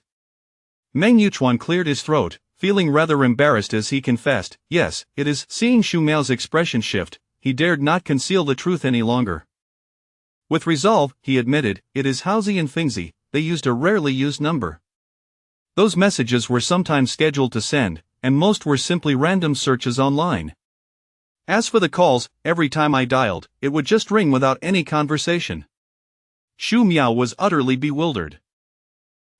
Meng Yuchuan cleared his throat, feeling rather embarrassed as he confessed, "Yes, it is." Seeing Xu Miao's expression shift, he dared not conceal the truth any longer. With resolve, he admitted, "It is Haozi and Fingzi. They used a rarely used number. Those messages were sometimes scheduled to send, and most were simply random searches online. As for the calls, every time I dialed, it would just ring without any conversation." Xu Miao was utterly bewildered.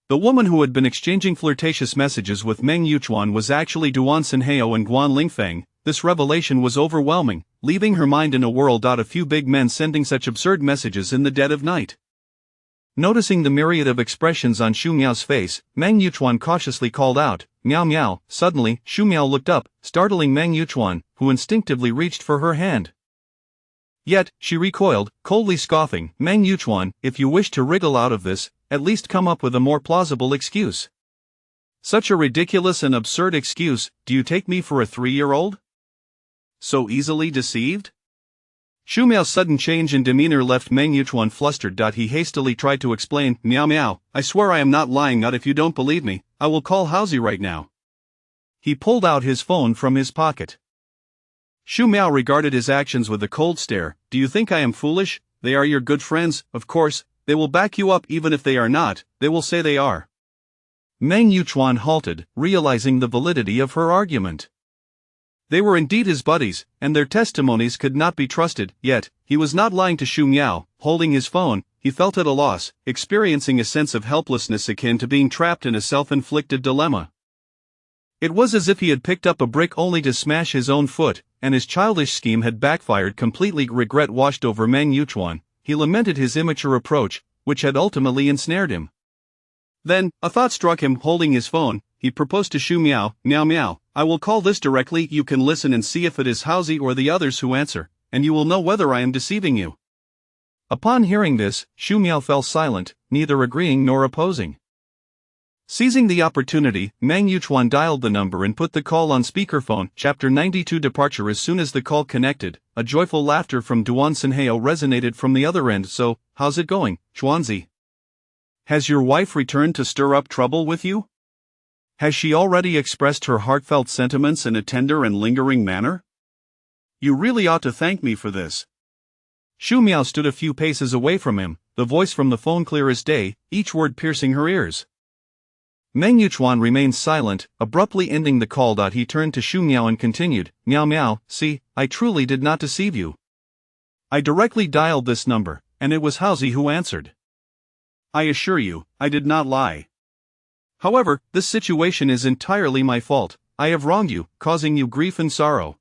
The woman who had been exchanging flirtatious messages with Meng Yuchuan was actually Duan Senhao and Guan Lingfeng. This revelation was overwhelming, leaving her mind in a whirl. A few big men sending such absurd messages in the dead of night. Noticing the myriad of expressions on Xu Miao's face, Meng Yuchuan cautiously called out, "Miao Miao." Suddenly, Xu Miao looked up, startling Meng Yuchuan, who instinctively reached for her hand. Yet, she recoiled, coldly scoffing, "Meng Yuchuan, if you wish to wriggle out of this, at least come up with a more plausible excuse." Such a ridiculous and absurd excuse. Do you take me for a 3-year-old? So easily deceived? Xu Miao's sudden change in demeanor left Meng Yuchuan flustered. He hastily tried to explain. Miao Miao, I swear I am not lying. Not if you don't believe me, I will call Haozi right now. He pulled out his phone from his pocket. Xu Miao regarded his actions with a cold stare. Do you think I am foolish? They are your good friends, of course. They will back you up. Even if they are not, they will say they are. Meng Yuchuan halted, realizing the validity of her argument. They were indeed his buddies, and their testimonies could not be trusted, yet, he was not lying to Xu Miao. Holding his phone, he felt at a loss, experiencing a sense of helplessness akin to being trapped in a self-inflicted dilemma. It was as if he had picked up a brick only to smash his own foot, and his childish scheme had backfired completely. Regret washed over Meng Yuchuan. He lamented his immature approach, which had ultimately ensnared him. Then, a thought struck him. Holding his phone, he proposed to Xu Miao, Miao Miao, I will call this directly. You can listen and see if it is Haozi or the others who answer, and you will know whether I am deceiving you. Upon hearing this, Xu Miao fell silent, neither agreeing nor opposing. Seizing the opportunity, Meng Yuchuan dialed the number and put the call on speakerphone. Chapter 92 Departure. As soon as the call connected, a joyful laughter from Duan Senhao resonated from the other end. So, how's it going, Xuanzi? Has your wife returned to stir up trouble with you? Has she already expressed her heartfelt sentiments in a tender and lingering manner? You really ought to thank me for this. Xu Miao stood a few paces away from him, the voice from the phone clear as day, each word piercing her ears. Meng Yuchuan remained silent, abruptly ending the call. He turned to Xu Miao and continued, Miao Miao, see, I truly did not deceive you. I directly dialed this number, and it was Haozi who answered. I assure you, I did not lie. However, this situation is entirely my fault. I have wronged you, causing you grief and sorrow.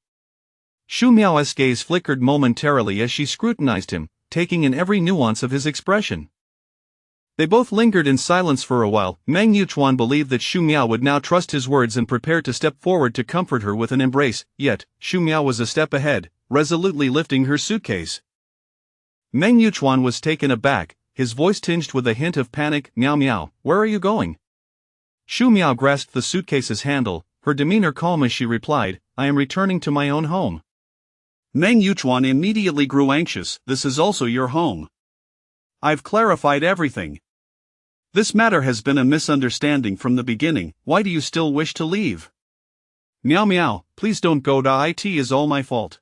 Xu Miao's gaze flickered momentarily as she scrutinized him, taking in every nuance of his expression. They both lingered in silence for a while. Meng Yuchuan believed that Xu Miao would now trust his words and prepared to step forward to comfort her with an embrace, yet, Xu Miao was a step ahead, resolutely lifting her suitcase. Meng Yuchuan was taken aback, his voice tinged with a hint of panic. Miao Miao, where are you going? Xu Miao grasped the suitcase's handle, her demeanor calm as she replied, I am returning to my own home. Meng Yuchuan immediately grew anxious. This is also your home. I've clarified everything. This matter has been a misunderstanding from the beginning. Why do you still wish to leave? Miao Miao, please don't go. It is all my fault.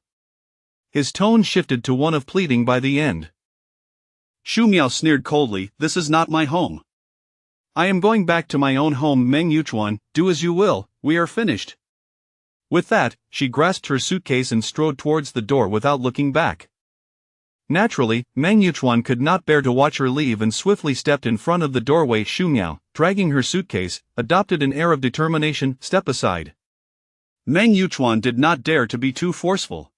His tone shifted to one of pleading by the end. Xu Miao sneered coldly, this is not my home. I am going back to my own home. Meng Yuchuan, do as you will, we are finished. With that, she grasped her suitcase and strode towards the door without looking back. Naturally, Meng Yuchuan could not bear to watch her leave and swiftly stepped in front of the doorway. Xu Miao, dragging her suitcase, adopted an air of determination. Step aside. Meng Yuchuan did not dare to be too forceful.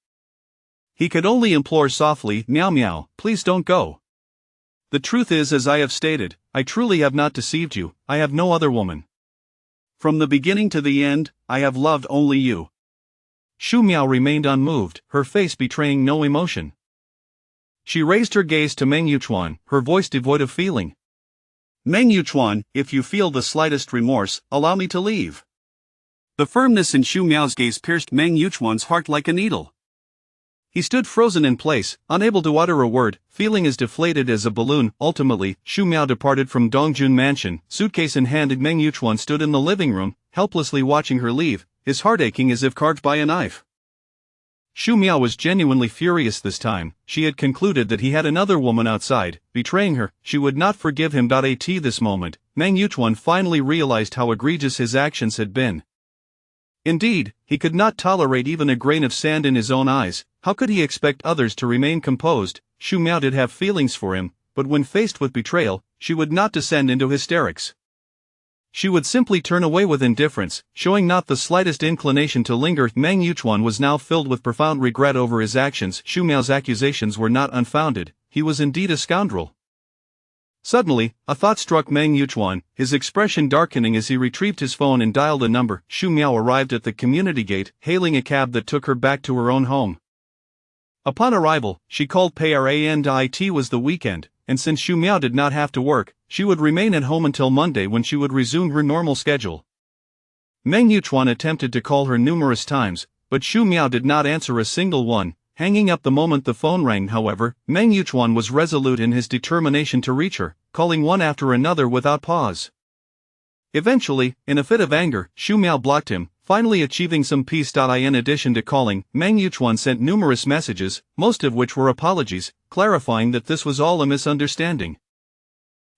He could only implore softly, Miao Miao, please don't go. The truth is, as I have stated, I truly have not deceived you. I have no other woman. From the beginning to the end, I have loved only you. Xu Miao remained unmoved, her face betraying no emotion. She raised her gaze to Meng Yuchuan, her voice devoid of feeling. Meng Yuchuan, if you feel the slightest remorse, allow me to leave. The firmness in Xu Miao's gaze pierced Meng Yuchuan's heart like a needle. He stood frozen in place, unable to utter a word, feeling as deflated as a balloon. Ultimately, Xu Miao departed from Dongjun Mansion, suitcase in hand. Meng Yuchuan stood in the living room, helplessly watching her leave, his heart aching as if carved by a knife. Xu Miao was genuinely furious this time. She had concluded that he had another woman outside, betraying her. She would not forgive him. At this moment, Meng Yuchuan finally realized how egregious his actions had been. Indeed, he could not tolerate even a grain of sand in his own eyes. How could he expect others to remain composed? Xu Miao did have feelings for him, but when faced with betrayal, she would not descend into hysterics. She would simply turn away with indifference, showing not the slightest inclination to linger. Meng Yuchuan was now filled with profound regret over his actions. Xu Miao's accusations were not unfounded. He was indeed a scoundrel. Suddenly, a thought struck Meng Yuchuan, his expression darkening as he retrieved his phone and dialed a number. Xu Miao arrived at the community gate, hailing a cab that took her back to her own home. Upon arrival, she called Pran. It was the weekend, and since Xu Miao did not have to work, she would remain at home until Monday when she would resume her normal schedule. Meng Yuchuan attempted to call her numerous times, but Xu Miao did not answer a single one, hanging up the moment the phone rang. However, Meng Yuchuan was resolute in his determination to reach her, calling one after another without pause. Eventually, in a fit of anger, Xu Miao blocked him, finally achieving some peace. In addition to calling, Meng Yuchuan sent numerous messages, most of which were apologies, clarifying that this was all a misunderstanding.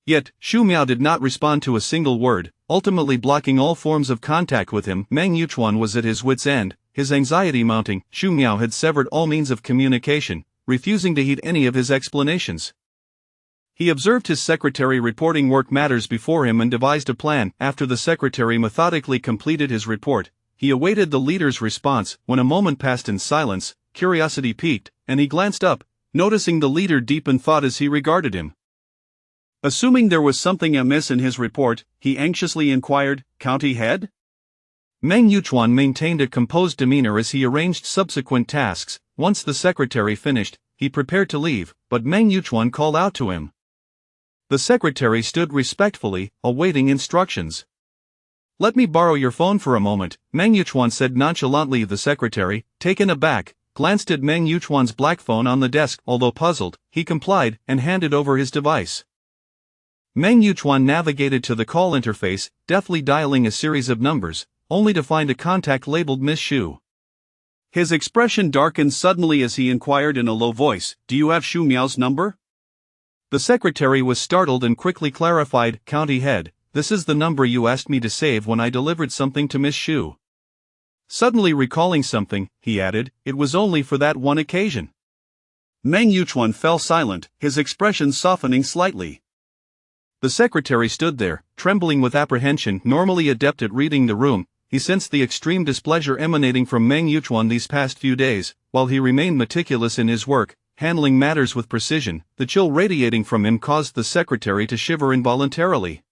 Yet, Xu Miao did not respond to a single word, ultimately blocking all forms of contact with him. Meng Yuchuan was at his wit's end, his anxiety mounting. Xu Miao had severed all means of communication, refusing to heed any of his explanations. He observed his secretary reporting work matters before him and devised a plan. After the secretary methodically completed his report, he awaited the leader's response. When a moment passed in silence, curiosity piqued, and he glanced up, noticing the leader deep in thought as he regarded him. Assuming there was something amiss in his report, he anxiously inquired, "County head?" Meng Yuchuan maintained a composed demeanor as he arranged subsequent tasks. Once the secretary finished, he prepared to leave, but Meng Yuchuan called out to him. The secretary stood respectfully, awaiting instructions. "Let me borrow your phone for a moment," Meng Yuchuan said nonchalantly. The secretary, taken aback, glanced at Meng Yuchuan's black phone on the desk. Although puzzled, he complied and handed over his device. Meng Yuchuan navigated to the call interface, deftly dialing a series of numbers, only to find a contact labeled Miss Xu. His expression darkened suddenly as he inquired in a low voice, "Do you have Xu Miao's number?" The secretary was startled and quickly clarified, "County head, this is the number you asked me to save when I delivered something to Miss Xu." Suddenly recalling something, he added, "It was only for that one occasion." Meng Yuchuan fell silent, his expression softening slightly. The secretary stood there, trembling with apprehension. Normally adept at reading the room, he sensed the extreme displeasure emanating from Meng Yuchuan these past few days. While he remained meticulous in his work, handling matters with precision, the chill radiating from him caused the secretary to shiver involuntarily.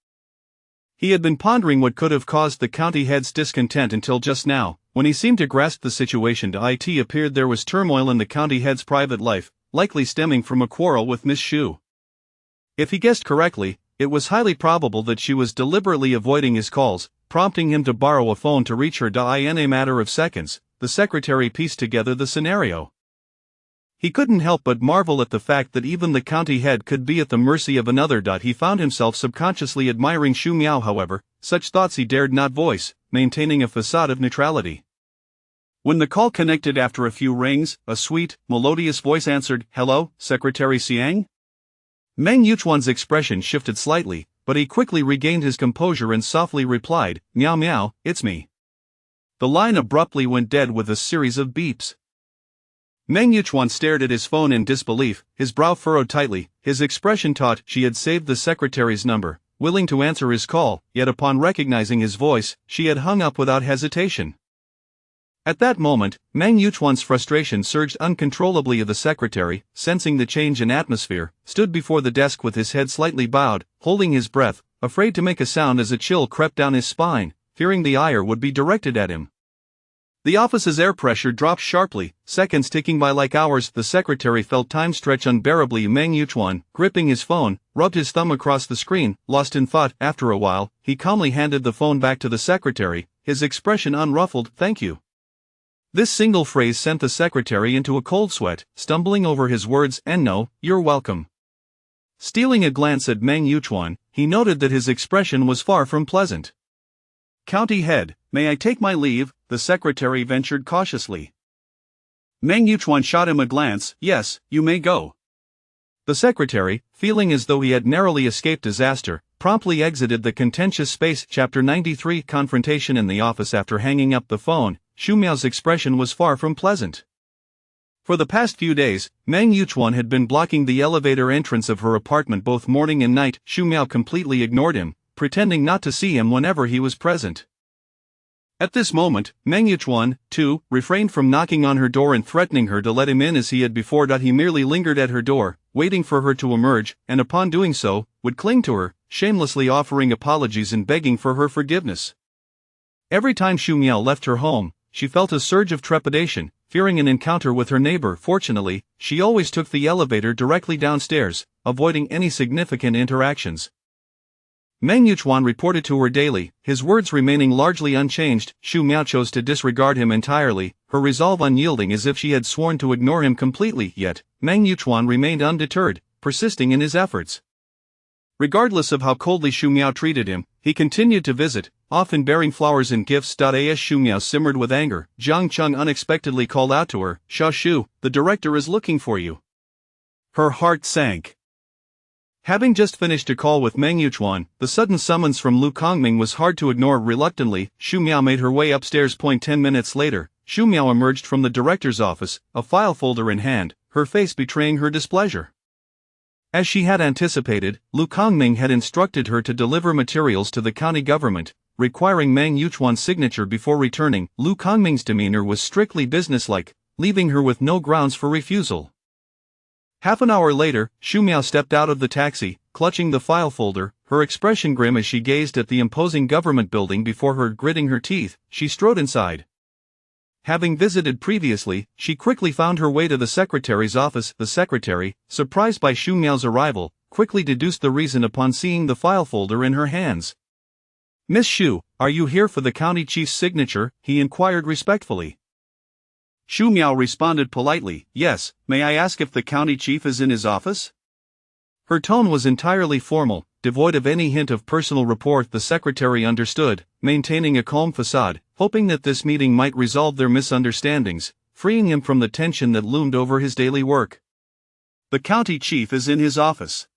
He had been pondering what could have caused the county head's discontent until just now, when he seemed to grasp the situation. It appeared there was turmoil in the county head's private life, likely stemming from a quarrel with Miss Xu. If he guessed correctly, it was highly probable that she was deliberately avoiding his calls, prompting him to borrow a phone to reach her. In a matter of seconds, the secretary pieced together the scenario. He couldn't help but marvel at the fact that even the county head could be at the mercy of another. He found himself subconsciously admiring Xu Miao. However, such thoughts he dared not voice, maintaining a facade of neutrality. When the call connected after a few rings, a sweet, melodious voice answered, "Hello, Secretary Xiang?" Meng Yuchuan's expression shifted slightly, but he quickly regained his composure and softly replied, "Miao Miao, it's me." The line abruptly went dead with a series of beeps. Meng Yuchuan stared at his phone in disbelief, his brow furrowed tightly, his expression taut. She had saved the secretary's number, willing to answer his call, yet upon recognizing his voice, she had hung up without hesitation. At that moment, Meng Yuchuan's frustration surged uncontrollably. The secretary, sensing the change in atmosphere, stood before the desk with his head slightly bowed, holding his breath, afraid to make a sound as a chill crept down his spine, fearing the ire would be directed at him. The office's air pressure dropped sharply, seconds ticking by like hours. The secretary felt time stretch unbearably. Meng Yuchuan, gripping his phone, rubbed his thumb across the screen, lost in thought. After a while, he calmly handed the phone back to the secretary, his expression unruffled. "Thank you." This single phrase sent the secretary into a cold sweat, stumbling over his words. "And no, you're welcome." Stealing a glance at Meng Yuchuan, he noted that his expression was far from pleasant. "County head, may I take my leave?" the secretary ventured cautiously. Meng Yuchuan shot him a glance. "Yes, you may go." The secretary, feeling as though he had narrowly escaped disaster, promptly exited the contentious space. Chapter 93 Confrontation in the office. After hanging up the phone, Xu Miao's expression was far from pleasant. For the past few days, Meng Yuchuan had been blocking the elevator entrance of her apartment both morning and night. Xu Miao completely ignored him, pretending not to see him whenever he was present. At this moment, Meng Yuchuan, too, refrained from knocking on her door and threatening her to let him in as he had before. He merely lingered at her door, waiting for her to emerge, and upon doing so, would cling to her, shamelessly offering apologies and begging for her forgiveness. Every time Xu Miao left her home, she felt a surge of trepidation, fearing an encounter with her neighbor. Fortunately, she always took the elevator directly downstairs, avoiding any significant interactions. Meng Yuchuan reported to her daily, his words remaining largely unchanged. Xu Miao chose to disregard him entirely, her resolve unyielding as if she had sworn to ignore him completely. Yet, Meng Yuchuan remained undeterred, persisting in his efforts. Regardless of how coldly Xu Miao treated him, he continued to visit, often bearing flowers and gifts. As Xu Miao simmered with anger, Jiang Cheng unexpectedly called out to her, "Xia Shu, the director is looking for you." Her heart sank. Having just finished a call with Meng Yuchuan, the sudden summons from Lu Kongming was hard to ignore. Reluctantly, Xu Miao made her way upstairs. 10 minutes later, Xu Miao emerged from the director's office, a file folder in hand, her face betraying her displeasure. As she had anticipated, Lu Kongming had instructed her to deliver materials to the county government, requiring Meng Yuchuan's signature before returning. Lu Kongming's demeanor was strictly businesslike, leaving her with no grounds for refusal. Half an hour later, Xu Miao stepped out of the taxi, clutching the file folder, her expression grim as she gazed at the imposing government building before her. Gritting her teeth, she strode inside. Having visited previously, she quickly found her way to the secretary's office. The secretary, surprised by Xu Miao's arrival, quickly deduced the reason upon seeing the file folder in her hands. "Miss Xu, are you here for the county chief's signature?" he inquired respectfully. Xu Miao responded politely, "Yes, may I ask if the county chief is in his office?" Her tone was entirely formal, devoid of any hint of personal rapport. The secretary understood, maintaining a calm facade, hoping that this meeting might resolve their misunderstandings, freeing him from the tension that loomed over his daily work. "The county chief is in his office."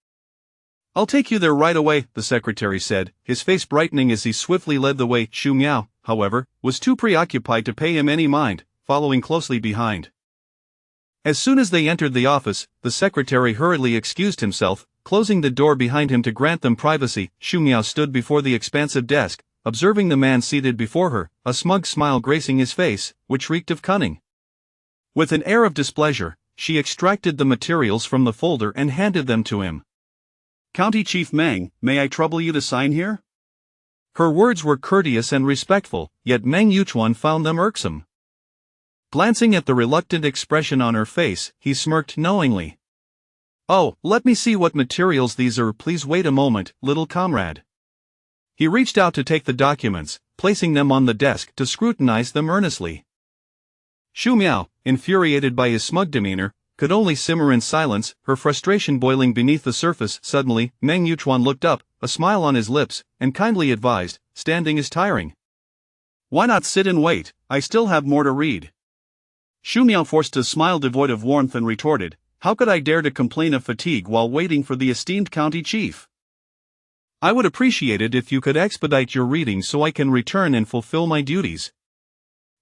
"I'll take you there right away," the secretary said, his face brightening as he swiftly led the way. Xu Miao, however, was too preoccupied to pay him any mind, following closely behind. As soon as they entered the office, the secretary hurriedly excused himself, closing the door behind him to grant them privacy. Xu Miao stood before the expansive desk, observing the man seated before her, a smug smile gracing his face, which reeked of cunning. With an air of displeasure, she extracted the materials from the folder and handed them to him. "County Chief Meng, may I trouble you to sign here?" Her words were courteous and respectful, yet Meng Yuchuan found them irksome. Glancing at the reluctant expression on her face, he smirked knowingly. "Oh, let me see what materials these are. Please wait a moment, little comrade." He reached out to take the documents, placing them on the desk to scrutinize them earnestly. Xu Miao, infuriated by his smug demeanor, could only simmer in silence, her frustration boiling beneath the surface. Suddenly, Meng Yuchuan looked up, a smile on his lips, and kindly advised, "Standing is tiring. Why not sit and wait? I still have more to read." Xu Miao forced a smile devoid of warmth and retorted, "How could I dare to complain of fatigue while waiting for the esteemed county chief? I would appreciate it if you could expedite your reading so I can return and fulfill my duties."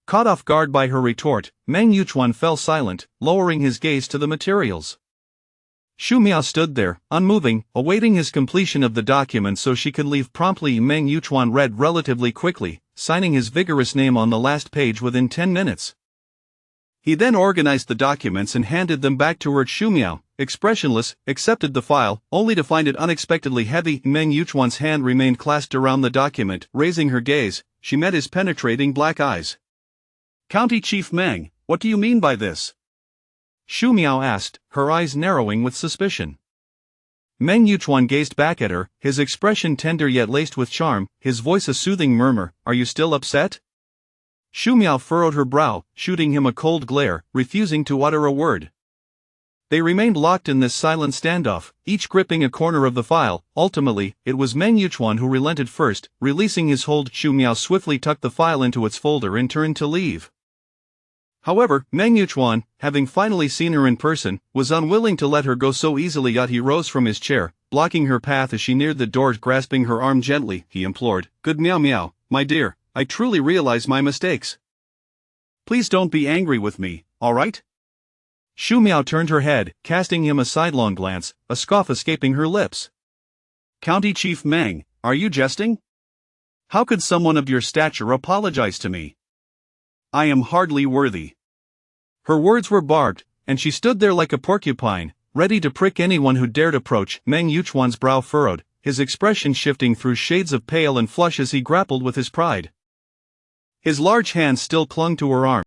Caught off guard by her retort, Meng Yuchuan fell silent, lowering his gaze to the materials. Xu Miao stood there, unmoving, awaiting his completion of the document so she could leave promptly. Meng Yuchuan read relatively quickly, signing his vigorous name on the last page within 10 minutes. He then organized the documents and handed them back to her. Xu Miao, expressionless, accepted the file, only to find it unexpectedly heavy. Meng Yuchuan's hand remained clasped around the document. Raising her gaze, she met his penetrating black eyes. "County Chief Meng, what do you mean by this?" Xu Miao asked, her eyes narrowing with suspicion. Meng Yuchuan gazed back at her, his expression tender yet laced with charm, his voice a soothing murmur, "Are you still upset?" Xu Miao furrowed her brow, shooting him a cold glare, refusing to utter a word. They remained locked in this silent standoff, each gripping a corner of the file. Ultimately, it was Meng Yuchuan who relented first, releasing his hold. Xu Miao swiftly tucked the file into its folder and turned to leave. However, Meng Yuchuan, having finally seen her in person, was unwilling to let her go so easily. He rose from his chair, blocking her path as she neared the door. Grasping her arm gently, he implored, "Good Miao Miao, my dear, I truly realize my mistakes. Please don't be angry with me, all right?" Xu Miao turned her head, casting him a sidelong glance, a scoff escaping her lips. "County Chief Meng, are you jesting? How could someone of your stature apologize to me? I am hardly worthy." Her words were barbed, and she stood there like a porcupine, ready to prick anyone who dared approach. Meng Yuchuan's brow furrowed, his expression shifting through shades of pale and flush as he grappled with his pride. His large hand still clung to her arm.